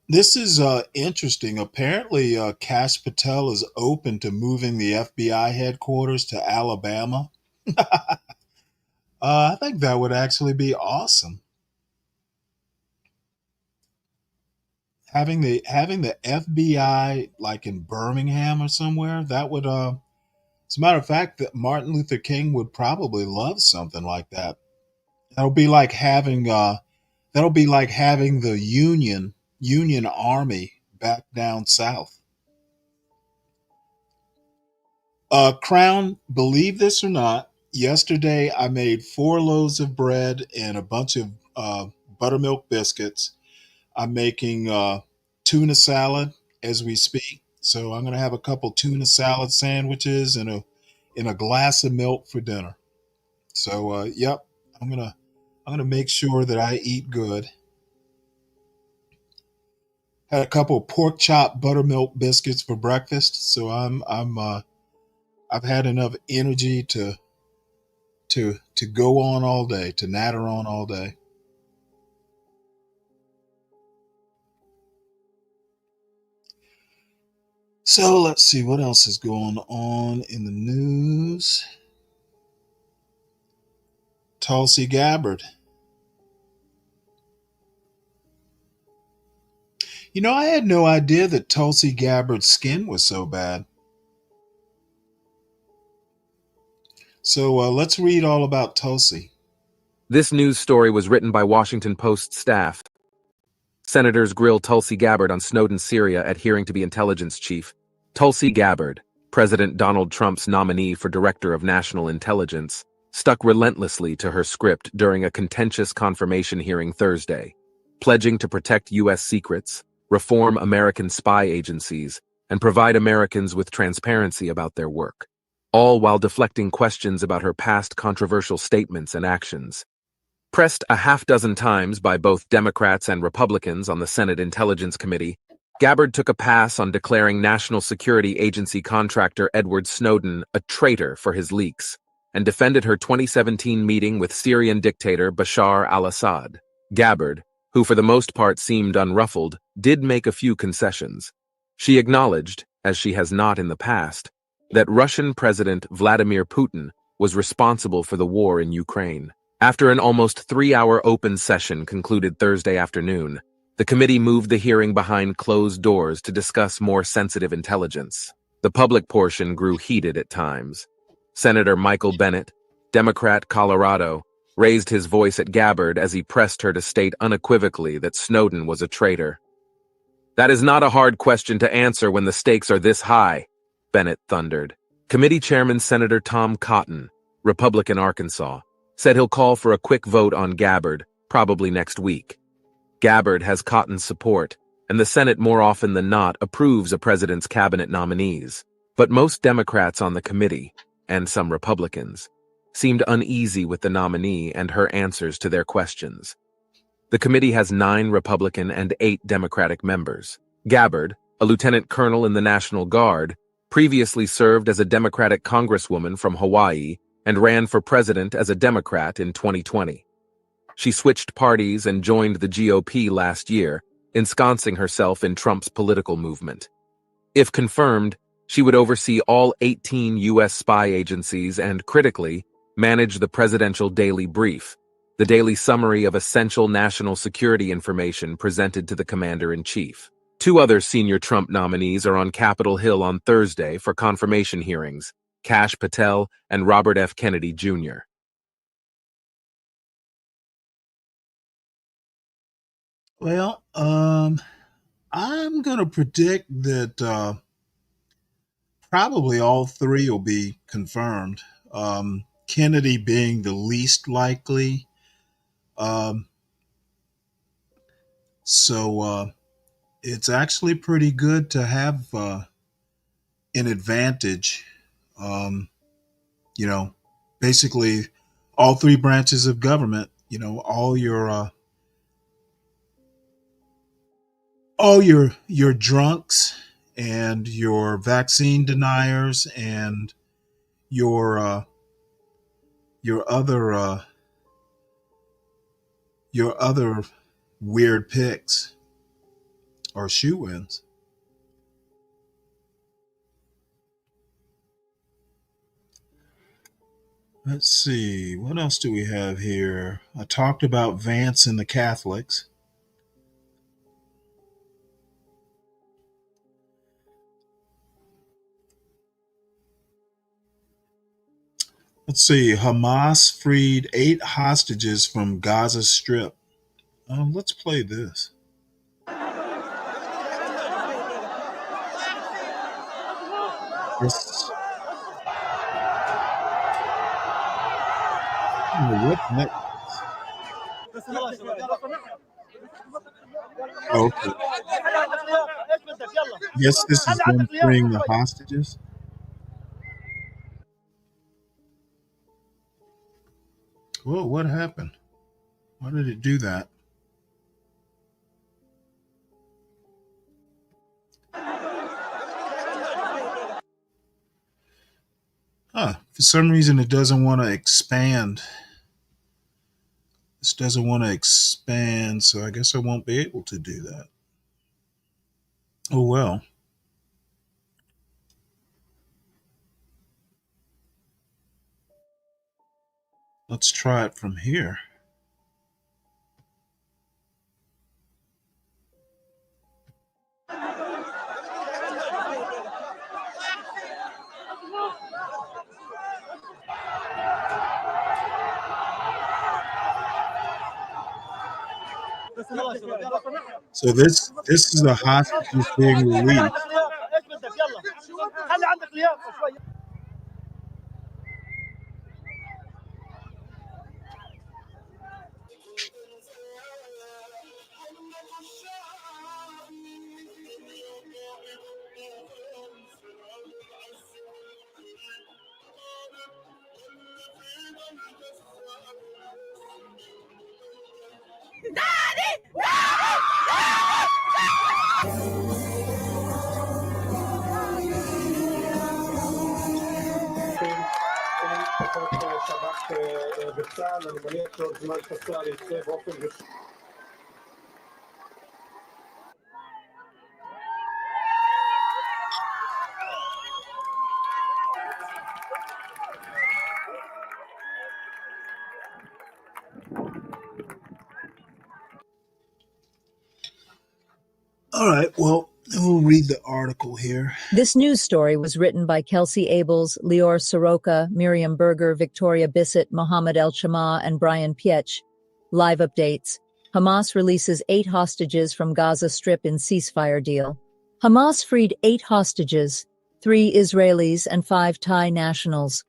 This is interesting. Apparently, Kash Patel is open to moving the FBI headquarters to Alabama. I think that would actually be awesome. Having the FBI like in Birmingham or somewhere, that would as a matter of fact, that Martin Luther King would probably love something like that. That'll be like having the Union Army back down south. Crown, believe this or not, yesterday I made 4 loaves of bread and a bunch of buttermilk biscuits. I'm making tuna salad as we speak. So I'm going to have a couple tuna salad sandwiches and a glass of milk for dinner. So yep, I'm going to make sure that I eat good. Had a couple of pork chop buttermilk biscuits for breakfast, so I've had enough energy to go on all day, to natter on all day. So let's see what else is going on in the news. Tulsi Gabbard. I had no idea that Tulsi Gabbard's skin was so bad. So let's read all about Tulsi. This news story was written by Washington Post staff. Senators grill Tulsi Gabbard on Snowden's Syria adhering to be intelligence chief. Tulsi Gabbard, President Donald Trump's nominee for Director of National Intelligence, stuck relentlessly to her script during a contentious confirmation hearing Thursday, pledging to protect U.S. secrets, reform American spy agencies, and provide Americans with transparency about their work, all while deflecting questions about her past controversial statements and actions. Pressed a half-dozen times by both Democrats and Republicans on the Senate Intelligence Committee, Gabbard took a pass on declaring National Security Agency contractor Edward Snowden a traitor for his leaks, and defended her 2017 meeting with Syrian dictator Bashar al-Assad. Gabbard, who for the most part seemed unruffled, did make a few concessions. She acknowledged, as she has not in the past, that Russian President Vladimir Putin was responsible for the war in Ukraine. After an almost 3-hour open session concluded Thursday afternoon, the committee moved the hearing behind closed doors to discuss more sensitive intelligence. The public portion grew heated at times. Senator Michael Bennet, Democrat, Colorado, raised his voice at Gabbard as he pressed her to state unequivocally that Snowden was a traitor. "That is not a hard question to answer when the stakes are this high," Bennet thundered. Committee Chairman Senator Tom Cotton, Republican Arkansas, said he'll call for a quick vote on Gabbard, probably next week. Gabbard has Cotton's support, and the Senate more often than not approves a president's cabinet nominees. But most Democrats on the committee, and some Republicans, seemed uneasy with the nominee and her answers to their questions. The committee has 9 Republican and 8 Democratic members. Gabbard, a lieutenant colonel in the National Guard, previously served as a Democratic congresswoman from Hawaii and ran for president as a Democrat in 2020. She switched parties and joined the GOP last year, ensconcing herself in Trump's political movement. If confirmed, she would oversee all 18 U.S. spy agencies and, critically, manage the Presidential Daily Brief, the daily summary of essential national security information presented to the Commander-in-Chief. 2 other senior Trump nominees are on Capitol Hill on Thursday for confirmation hearings, Kash Patel and Robert F. Kennedy, Jr. Well, I'm going to predict that probably all 3 will be confirmed. Kennedy being the least likely. So it's actually pretty good to have an advantage. Basically all 3 branches of government, all your drunks and your vaccine deniers and your other weird picks or shoe-ins. Let's see, what else do we have here? I talked about Vance and the Catholics. Let's see, Hamas freed 8 hostages from Gaza Strip. Let's play this. This. What next? Okay. Yes, this is them freeing the hostages. Whoa, what happened? Why did it do that? For some reason it doesn't want to expand. This doesn't want to expand, so I guess I won't be able to do that. Oh well. Let's try it from here. So this is a hostage being released. All right, well, we'll read the article here. This news story was written by Kelsey Abels, Lior Soroka, Miriam Berger, Victoria Bissett, Mohammed El Shama, and Brian Pietsch. Live updates. Hamas releases 8 hostages from Gaza Strip in ceasefire deal. Hamas freed 8 hostages, 3 Israelis and 5 Thai nationals,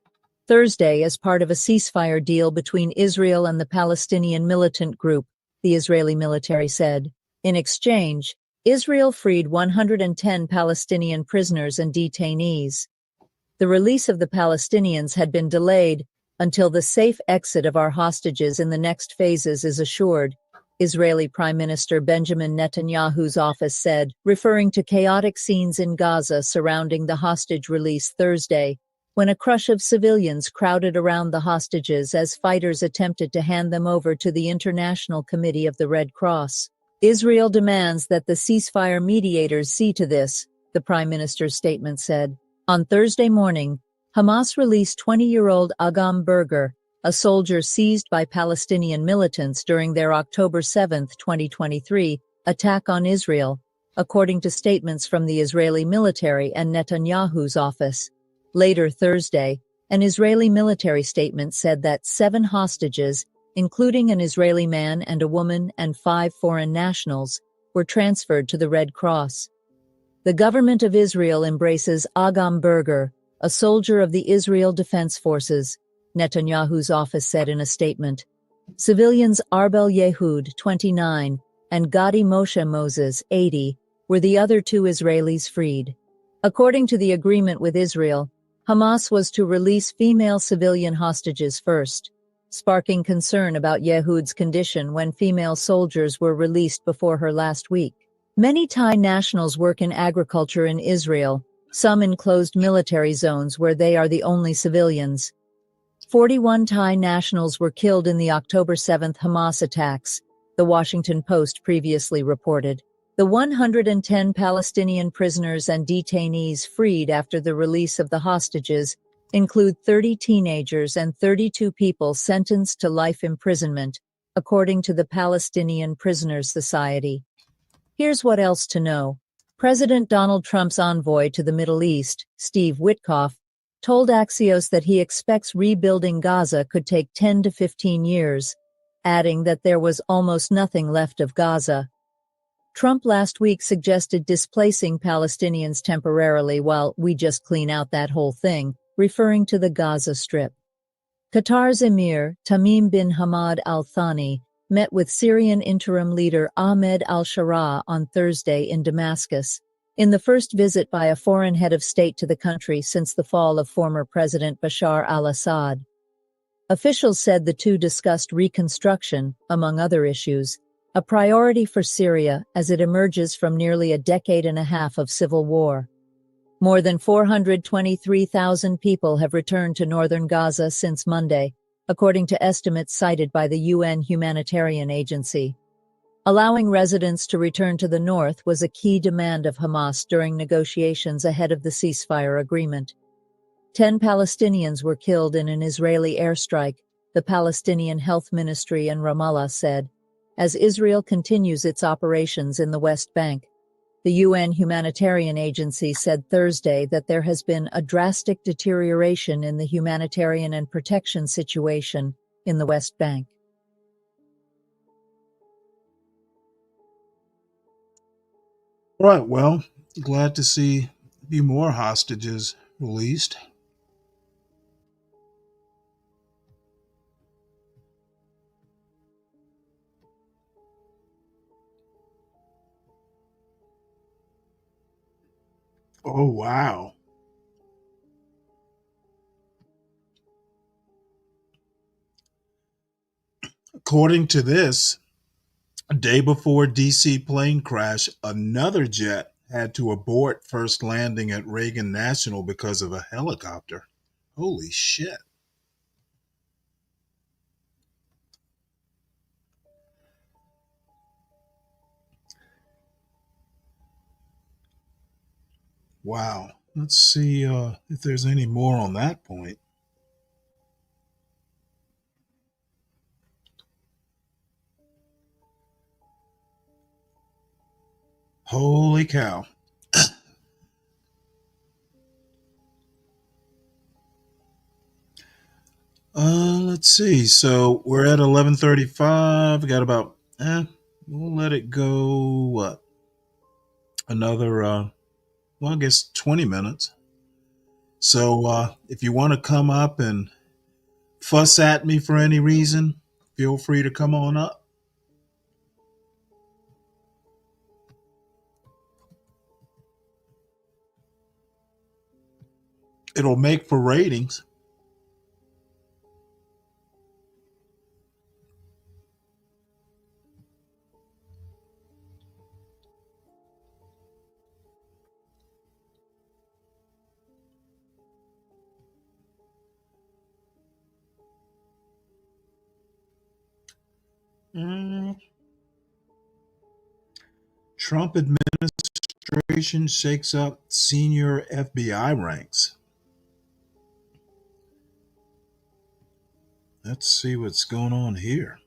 Thursday as part of a ceasefire deal between Israel and the Palestinian militant group, the Israeli military said. In exchange, Israel freed 110 Palestinian prisoners and detainees. The release of the Palestinians had been delayed until the safe exit of our hostages in the next phases is assured, Israeli Prime Minister Benjamin Netanyahu's office said, referring to chaotic scenes in Gaza surrounding the hostage release Thursday, when a crush of civilians crowded around the hostages as fighters attempted to hand them over to the International Committee of the Red Cross. Israel demands that the ceasefire mediators see to this, the Prime Minister's statement said. On Thursday morning, Hamas released 20-year-old Agam Berger, a soldier seized by Palestinian militants during their October 7, 2023, attack on Israel, according to statements from the Israeli military and Netanyahu's office. Later Thursday, an Israeli military statement said that 7 hostages, including an Israeli man and a woman and 5 foreign nationals, were transferred to the Red Cross. The government of Israel embraces Agam Berger, a soldier of the Israel Defense Forces, Netanyahu's office said in a statement. Civilians Arbel Yehud, 29, and Gadi Moshe Moses, 80, were the other 2 Israelis freed. According to the agreement with Israel, Hamas was to release female civilian hostages first, sparking concern about Yehud's condition when female soldiers were released before her last week. Many Thai nationals work in agriculture in Israel, some in closed military zones where they are the only civilians. 41 Thai nationals were killed in the October 7 Hamas attacks, the Washington Post previously reported. The 110 Palestinian prisoners and detainees freed after the release of the hostages include 30 teenagers and 32 people sentenced to life imprisonment, according to the Palestinian Prisoners Society. Here's what else to know. President Donald Trump's envoy to the Middle East, Steve Witkoff, told Axios that he expects rebuilding Gaza could take 10 to 15 years, adding that there was almost nothing left of Gaza. Trump last week suggested displacing Palestinians temporarily while we just clean out that whole thing, referring to the Gaza Strip. Qatar's emir, Tamim bin Hamad Al Thani, met with Syrian interim leader Ahmed al-Shara on Thursday in Damascus, in the first visit by a foreign head of state to the country since the fall of former President Bashar al-Assad. Officials said the two discussed reconstruction, among other issues, a priority for Syria as it emerges from nearly a decade and a half of civil war. More than 423,000 people have returned to northern Gaza since Monday, according to estimates cited by the UN humanitarian agency. Allowing residents to return to the north was a key demand of Hamas during negotiations ahead of the ceasefire agreement. 10 Palestinians were killed in an Israeli airstrike, the Palestinian Health Ministry in Ramallah said, as Israel continues its operations in the West Bank. The UN humanitarian agency said Thursday that there has been a drastic deterioration in the humanitarian and protection situation in the West Bank. Right, well, glad to see a few more hostages released. Oh, wow. According to this, A day before DC plane crash, another jet had to abort first landing at Reagan National because of a helicopter. Holy shit. Wow. Let's see if there's any more on that point. Holy cow. Let's see. So we're at 11:35. We got about, we'll let it go, what? Another, well, I guess 20 minutes. So if you want to come up and fuss at me for any reason, feel free to come on up. It'll make for ratings. Trump administration shakes up senior FBI ranks. Let's see what's going on here.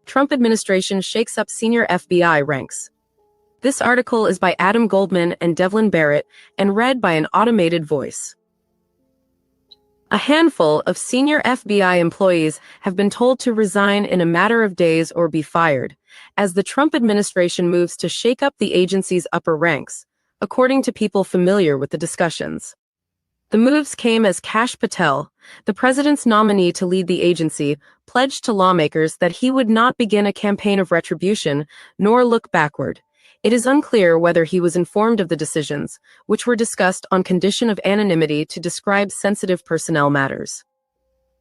Trump administration shakes up senior FBI ranks. This article is by Adam Goldman and Devlin Barrett and read by an automated voice. A handful of senior FBI employees have been told to resign in a matter of days or be fired, as the Trump administration moves to shake up the agency's upper ranks, according to people familiar with the discussions. The moves came as Kash Patel, the president's nominee to lead the agency, pledged to lawmakers that he would not begin a campaign of retribution nor look backward. It is unclear whether he was informed of the decisions, which were discussed on condition of anonymity to describe sensitive personnel matters.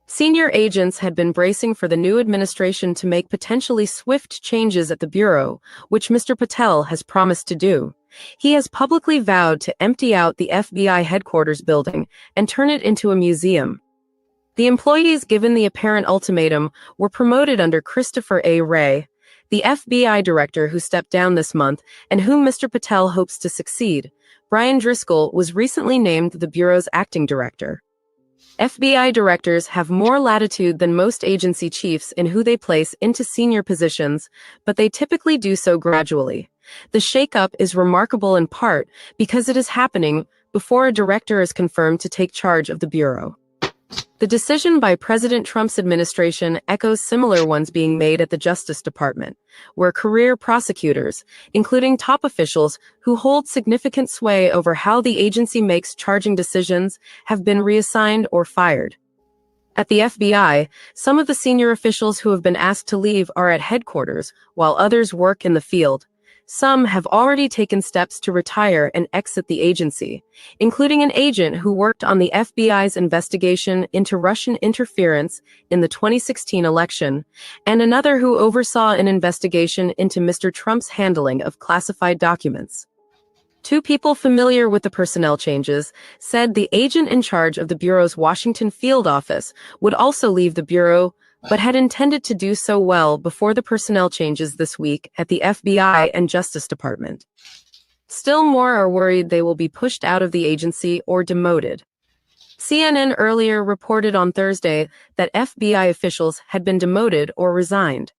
Senior agents had been bracing for the new administration to make potentially swift changes at the Bureau, which Mr. Patel has promised to do. He has publicly vowed to empty out the FBI headquarters building and turn it into a museum. The employees given the apparent ultimatum were promoted under Christopher A. Wray, the FBI director who stepped down this month and whom Mr. Patel hopes to succeed. Brian Driscoll was recently named the Bureau's acting director. FBI directors have more latitude than most agency chiefs in who they place into senior positions, but they typically do so gradually. The shakeup is remarkable in part because it is happening before a director is confirmed to take charge of the Bureau. The decision by President Trump's administration echoes similar ones being made at the Justice Department, where career prosecutors, including top officials who hold significant sway over how the agency makes charging decisions, have been reassigned or fired. At the FBI, some of the senior officials who have been asked to leave are at headquarters, while others work in the field. Some have already taken steps to retire and exit the agency, including an agent who worked on the FBI's investigation into Russian interference in the 2016 election, and another who oversaw an investigation into Mr. Trump's handling of classified documents. Two people familiar with the personnel changes said the agent in charge of the Bureau's Washington field office would also leave the Bureau, but had intended to do so well before the personnel changes this week at the FBI and Justice Department. Still more are worried they will be pushed out of the agency or demoted. CNN earlier reported on Thursday that FBI officials had been demoted or resigned.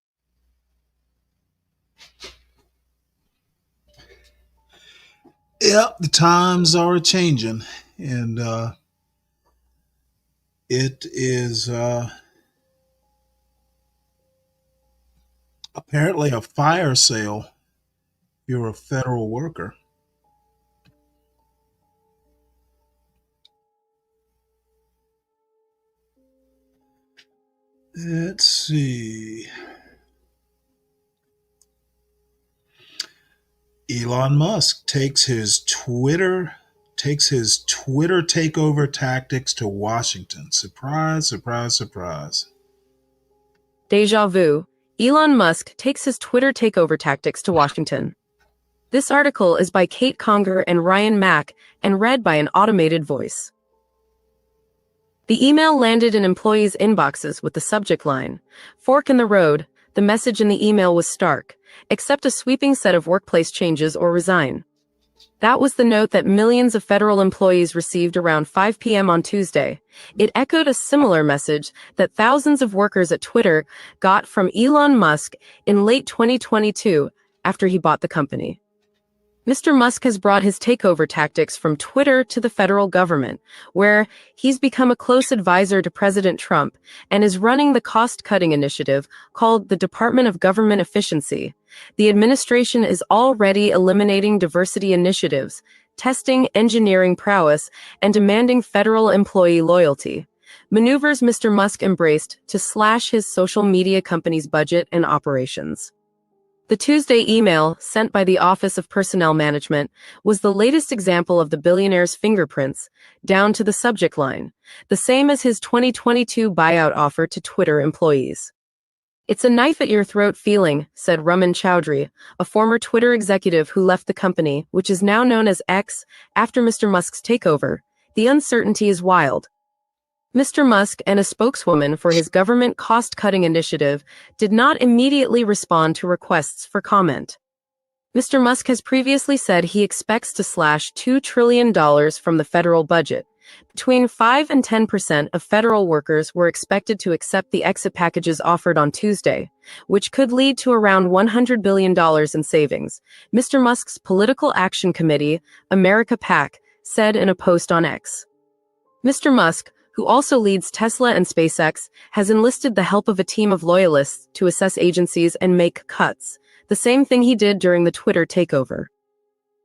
Yep, the times are changing, and it is apparently a fire sale if you're a federal worker. Let's see. Elon Musk takes his Twitter takeover tactics to Washington. Surprise, surprise, surprise. Deja vu. Elon Musk takes his Twitter takeover tactics to Washington. This article is by Kate Conger and Ryan Mack and read by an automated voice. The email landed in employees' inboxes with the subject line, "Fork in the road." The message in the email was stark: accept a sweeping set of workplace changes or resign. That was the note that millions of federal employees received around 5 p.m. on Tuesday. It echoed a similar message that thousands of workers at Twitter got from Elon Musk in late 2022 after he bought the company. Mr. Musk has brought his takeover tactics from Twitter to the federal government, where he's become a close advisor to President Trump and is running the cost-cutting initiative called the Department of Government Efficiency. The administration is already eliminating diversity initiatives, testing engineering prowess, and demanding federal employee loyalty. Maneuvers Mr. Musk embraced to slash his social media company's budget and operations. The Tuesday email, sent by the Office of Personnel Management, was the latest example of the billionaire's fingerprints, down to the subject line, the same as his 2022 buyout offer to Twitter employees. "It's a knife at your throat feeling," said Raman Chowdhury, a former Twitter executive who left the company, which is now known as X, after Mr. Musk's takeover. "The uncertainty is wild." Mr. Musk and a spokeswoman for his government cost-cutting initiative did not immediately respond to requests for comment. Mr. Musk has previously said he expects to slash $2 trillion from the federal budget. Between 5 and 10% of federal workers were expected to accept the exit packages offered on Tuesday, which could lead to around $100 billion in savings, Mr. Musk's Political Action Committee, America PAC, said in a post on X. Mr. Musk, who also leads Tesla and SpaceX, has enlisted the help of a team of loyalists to assess agencies and make cuts, the same thing he did during the Twitter takeover.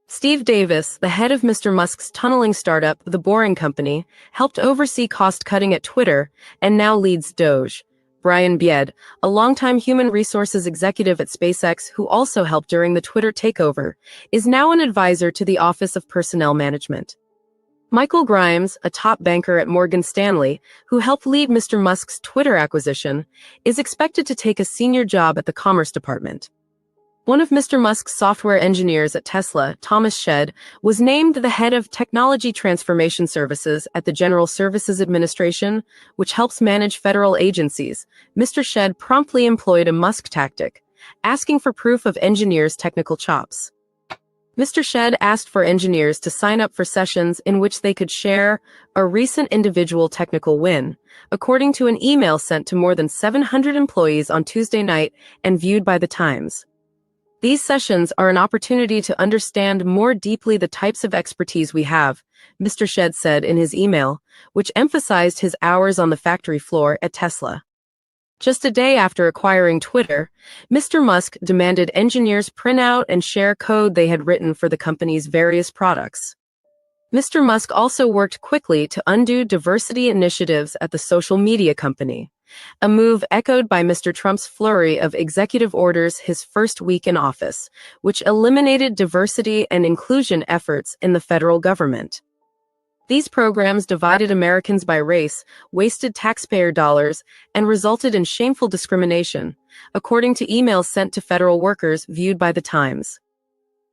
Steve Davis, the head of Mr. Musk's tunneling startup, The Boring Company, helped oversee cost-cutting at Twitter and now leads Doge. Brian Bied, a longtime human resources executive at SpaceX who also helped during the Twitter takeover, is now an advisor to the Office of Personnel Management. Michael Grimes, a top banker at Morgan Stanley, who helped lead Mr. Musk's Twitter acquisition, is expected to take a senior job at the Commerce Department. One of Mr. Musk's software engineers at Tesla, Thomas Shedd, was named the head of Technology Transformation Services at the General Services Administration, which helps manage federal agencies. Mr. Shedd promptly employed a Musk tactic, asking for proof of engineers' technical chops. Mr. Shedd asked for engineers to sign up for sessions in which they could share a recent individual technical win, according to an email sent to more than 700 employees on Tuesday night and viewed by The Times. These sessions are an opportunity to understand more deeply the types of expertise we have, Mr. Shedd said in his email, which emphasized his hours on the factory floor at Tesla. Just a day after acquiring Twitter, Mr. Musk demanded engineers print out and share code they had written for the company's various products. Mr. Musk also worked quickly to undo diversity initiatives at the social media company, a move echoed by Mr. Trump's flurry of executive orders his first week in office, which eliminated diversity and inclusion efforts in the federal government. These programs divided Americans by race, wasted taxpayer dollars, and resulted in shameful discrimination, according to emails sent to federal workers viewed by The Times.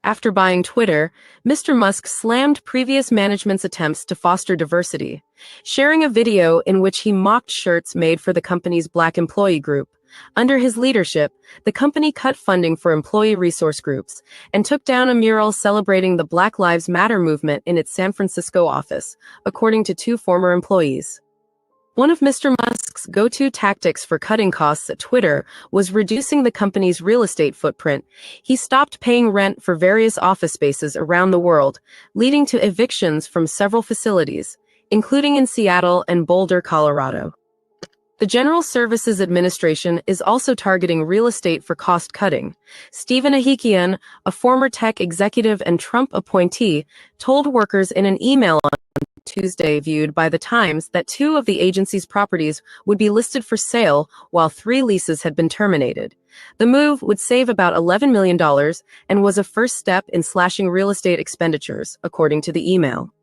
After buying Twitter, Mr. Musk slammed previous management's attempts to foster diversity, sharing a video in which he mocked shirts made for the company's Black employee group. Under his leadership, the company cut funding for employee resource groups and took down a mural celebrating the Black Lives Matter movement in its San Francisco office, according to 2 former employees. One of Mr. Musk's go-to tactics for cutting costs at Twitter was reducing the company's real estate footprint. He stopped paying rent for various office spaces around the world, leading to evictions from several facilities, including in Seattle and Boulder, Colorado. The General Services Administration is also targeting real estate for cost cutting. Stephen Ahikian, a former tech executive and Trump appointee, told workers in an email on Tuesday viewed by The Times that 2 of the agency's properties would be listed for sale while 3 leases had been terminated. The move would save about $11 million and was a first step in slashing real estate expenditures, according to the email.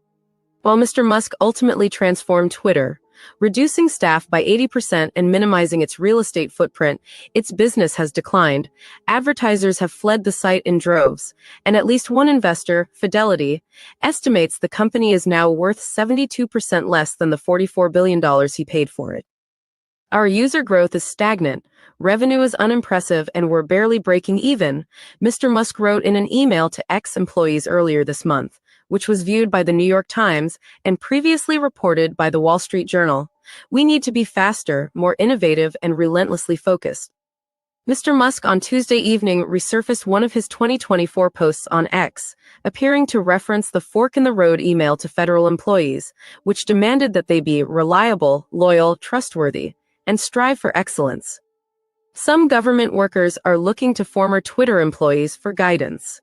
While Mr. Musk ultimately transformed Twitter, reducing staff by 80% and minimizing its real estate footprint. Its business has declined. Advertisers have fled the site in droves, and at least one investor, Fidelity, estimates the company is now worth 72% less than the $44 billion he paid for it. Our user growth is stagnant, revenue is unimpressive, and we're barely breaking even, Mr. Musk wrote in an email to ex-employees earlier this month, which was viewed by the New York Times and previously reported by the Wall Street Journal. We need to be faster, more innovative, and relentlessly focused. Mr. Musk on Tuesday evening resurfaced one of his 2024 posts on X, appearing to reference the fork-in-the-road email to federal employees, which demanded that they be reliable, loyal, trustworthy, and strive for excellence. Some government workers are looking to former Twitter employees for guidance.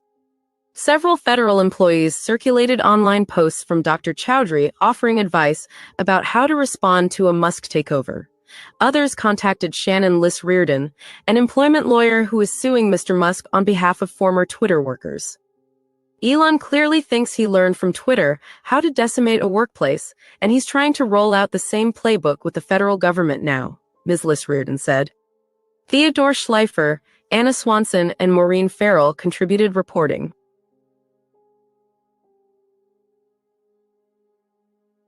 Several federal employees circulated online posts from Dr. Chowdhury offering advice about how to respond to a Musk takeover. Others contacted Shannon Liss Reardon, an employment lawyer who is suing Mr. Musk on behalf of former Twitter workers. Elon clearly thinks he learned from Twitter how to decimate a workplace, and he's trying to roll out the same playbook with the federal government now, Ms. Liss Reardon said. Theodore Schleifer, Anna Swanson, and Maureen Farrell contributed reporting.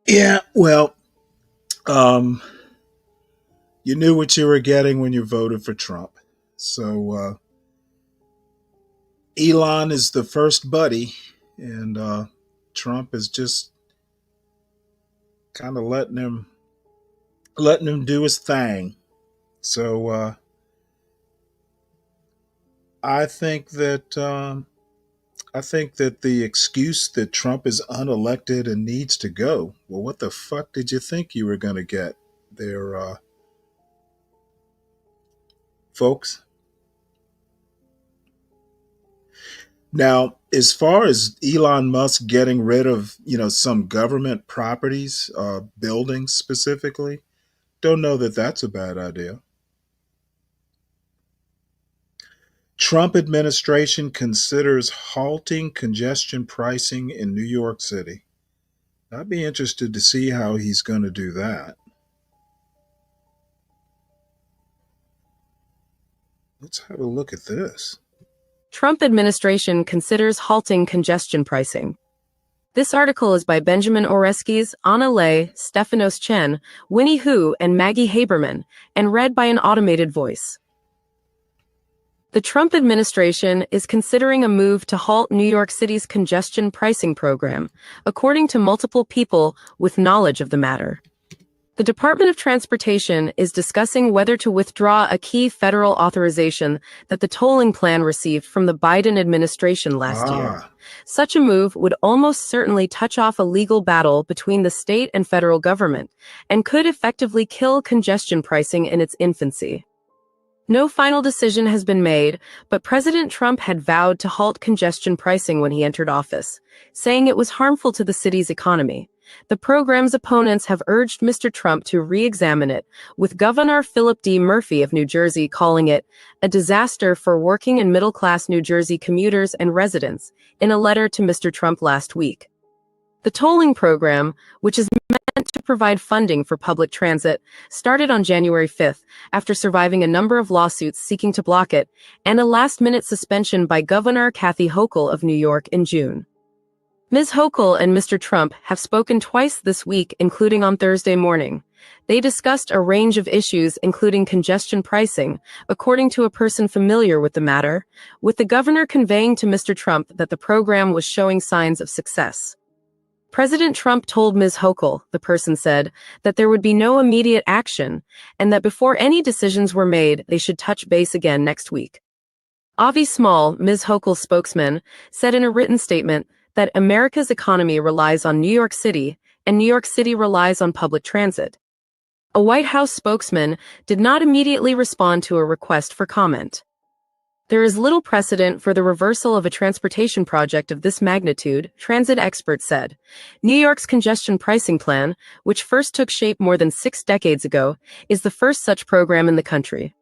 Yeah, well, you knew what you were getting when you voted for Trump. So Elon is the first buddy, and Trump is just kind of letting him do his thing. So I think that the excuse that Trump is unelected and needs to go. Well, what the fuck did you think you were going to get there, folks? Now, as far as Elon Musk getting rid of, some government properties, buildings specifically, don't know that that's a bad idea. Trump administration considers halting congestion pricing in New York City. I'd be interested to see how he's going to do that. Let's have a look at this. Trump administration considers halting congestion pricing. This article is by Benjamin Oreskes, Anna Lay, Stephanos Chen, Winnie Hu, and Maggie Haberman, and read by an automated voice. The Trump administration is considering a move to halt New York City's congestion pricing program, according to multiple people with knowledge of the matter. The Department of Transportation is discussing whether to withdraw a key federal authorization that the tolling plan received from the Biden administration last year. Such a move would almost certainly touch off a legal battle between the state and federal government and could effectively kill congestion pricing in its infancy. No final decision has been made, but President Trump had vowed to halt congestion pricing when he entered office, saying it was harmful to the city's economy. The program's opponents have urged Mr. Trump to re-examine it, with Governor Philip D. Murphy of New Jersey calling it a disaster for working and middle-class New Jersey commuters and residents in a letter to Mr. Trump last week. The tolling program, which is meant to provide funding for public transit, started on January 5th after surviving a number of lawsuits seeking to block it and a last-minute suspension by Governor Kathy Hochul of New York in June. Ms. Hochul and Mr. Trump have spoken twice this week, including on Thursday morning. They discussed a range of issues, including congestion pricing, according to a person familiar with the matter, with the governor conveying to Mr. Trump that the program was showing signs of success. President Trump told Ms. Hochul, the person said, that there would be no immediate action, and that before any decisions were made, they should touch base again next week. Avi Small, Ms. Hochul's spokesman, said in a written statement that America's economy relies on New York City, and New York City relies on public transit. A White House spokesman did not immediately respond to a request for comment. There is little precedent for the reversal of a transportation project of this magnitude, transit experts said. New York's congestion pricing plan, which first took shape more than 6 decades ago, is the first such program in the country.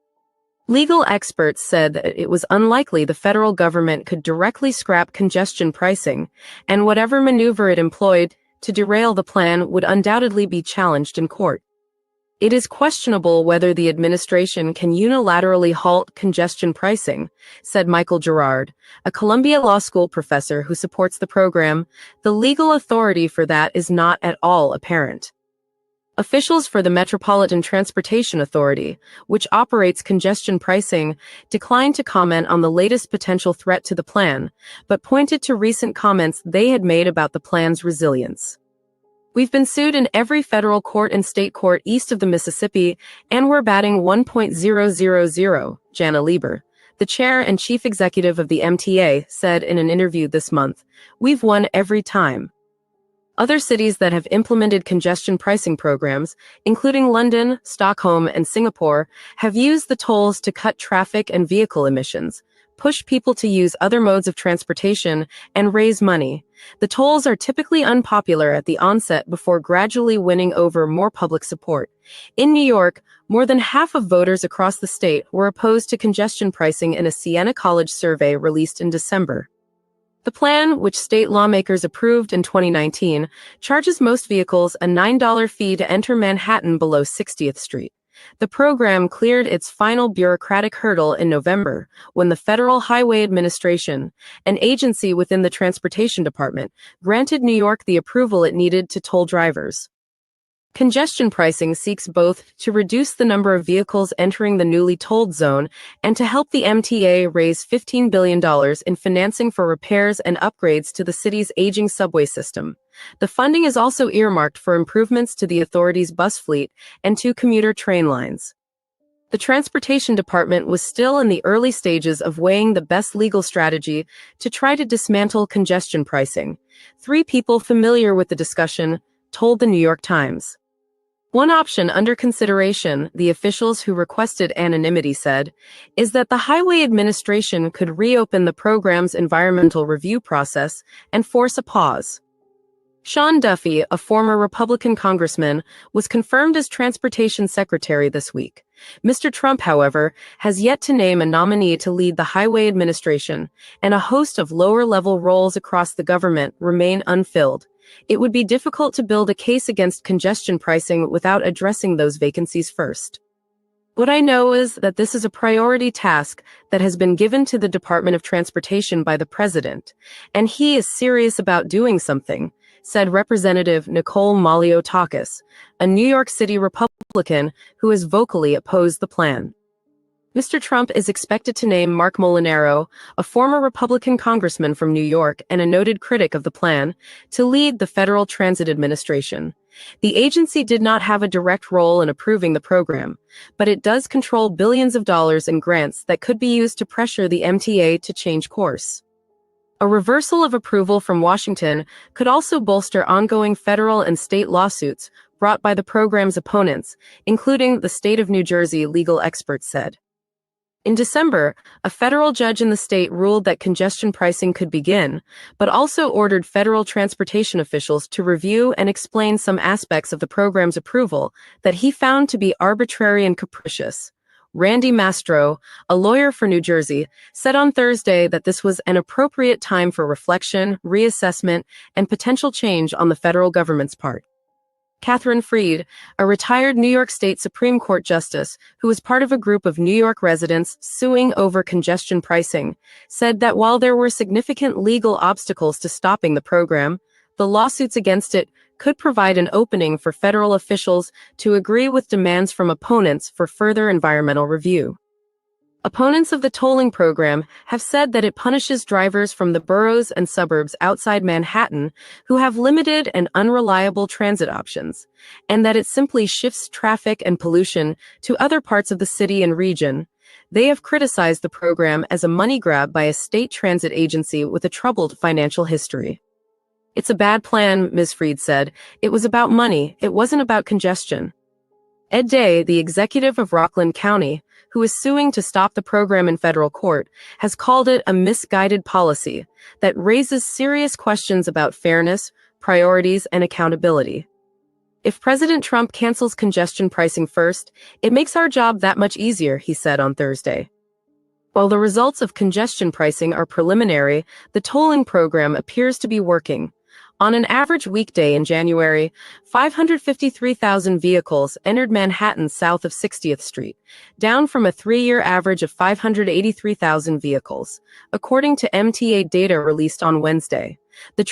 Legal experts said that it was unlikely the federal government could directly scrap congestion pricing, and whatever maneuver it employed to derail the plan would undoubtedly be challenged in court. It is questionable whether the administration can unilaterally halt congestion pricing, said Michael Gerard, a Columbia Law School professor who supports the program. The legal authority for that is not at all apparent. Officials for the Metropolitan Transportation Authority, which operates congestion pricing, declined to comment on the latest potential threat to the plan, but pointed to recent comments they had made about the plan's resilience. We've been sued in every federal court and state court east of the Mississippi, and we're batting 1.000, Jana Lieber, the chair and chief executive of the MTA, said in an interview this month. We've won every time. Other cities that have implemented congestion pricing programs, including London, Stockholm, and Singapore, have used the tolls to cut traffic and vehicle emissions, push people to use other modes of transportation, and raise money. The tolls are typically unpopular at the onset before gradually winning over more public support. In New York, more than half of voters across the state were opposed to congestion pricing in a Siena College survey released in December. The plan, which state lawmakers approved in 2019, charges most vehicles a $9 fee to enter Manhattan below 60th Street. The program cleared its final bureaucratic hurdle in November when the Federal Highway Administration, an agency within the Transportation Department, granted New York the approval it needed to toll drivers. Congestion pricing seeks both to reduce the number of vehicles entering the newly tolled zone and to help the MTA raise $15 billion in financing for repairs and upgrades to the city's aging subway system. The funding is also earmarked for improvements to the authority's bus fleet and 2 commuter train lines. The Transportation Department was still in the early stages of weighing the best legal strategy to try to dismantle congestion pricing. 3 people familiar with the discussion told the New York Times. One option under consideration, the officials who requested anonymity said, is that the Highway Administration could reopen the program's environmental review process and force a pause. Sean Duffy, a former Republican congressman, was confirmed as Transportation Secretary this week. Mr. Trump, however, has yet to name a nominee to lead the Highway Administration, and a host of lower-level roles across the government remain unfilled. It would be difficult to build a case against congestion pricing without addressing those vacancies first. What I know is that this is a priority task that has been given to the Department of Transportation by the President, and he is serious about doing something, said Representative Nicole Maliotakis, a New York City Republican who has vocally opposed the plan. Mr. Trump is expected to name Mark Molinaro, a former Republican congressman from New York and a noted critic of the plan, to lead the Federal Transit Administration. The agency did not have a direct role in approving the program, but it does control billions of dollars in grants that could be used to pressure the MTA to change course. A reversal of approval from Washington could also bolster ongoing federal and state lawsuits brought by the program's opponents, including the state of New Jersey, legal experts said. In December, a federal judge in the state ruled that congestion pricing could begin, but also ordered federal transportation officials to review and explain some aspects of the program's approval that he found to be arbitrary and capricious. Randy Mastro, a lawyer for New Jersey, said on Thursday that this was an appropriate time for reflection, reassessment, and potential change on the federal government's part. Catherine Freed, a retired New York State Supreme Court justice who was part of a group of New York residents suing over congestion pricing, said that while there were significant legal obstacles to stopping the program, the lawsuits against it could provide an opening for federal officials to agree with demands from opponents for further environmental review. Opponents of the tolling program have said that it punishes drivers from the boroughs and suburbs outside Manhattan who have limited and unreliable transit options, and that it simply shifts traffic and pollution to other parts of the city and region. They have criticized the program as a money grab by a state transit agency with a troubled financial history. It's a bad plan, Ms. Freed said. It was about money. It wasn't about congestion. Ed Day, the executive of Rockland County, who is suing to stop the program in federal court, has called it a misguided policy that raises serious questions about fairness, priorities, and accountability. If President Trump cancels congestion pricing first, it makes our job that much easier, he said on Thursday. While the results of congestion pricing are preliminary, the tolling program appears to be working. On an average weekday in January, 553,000 vehicles entered Manhattan south of 60th Street, down from a 3-year average of 583,000 vehicles, according to MTA data released on Wednesday. The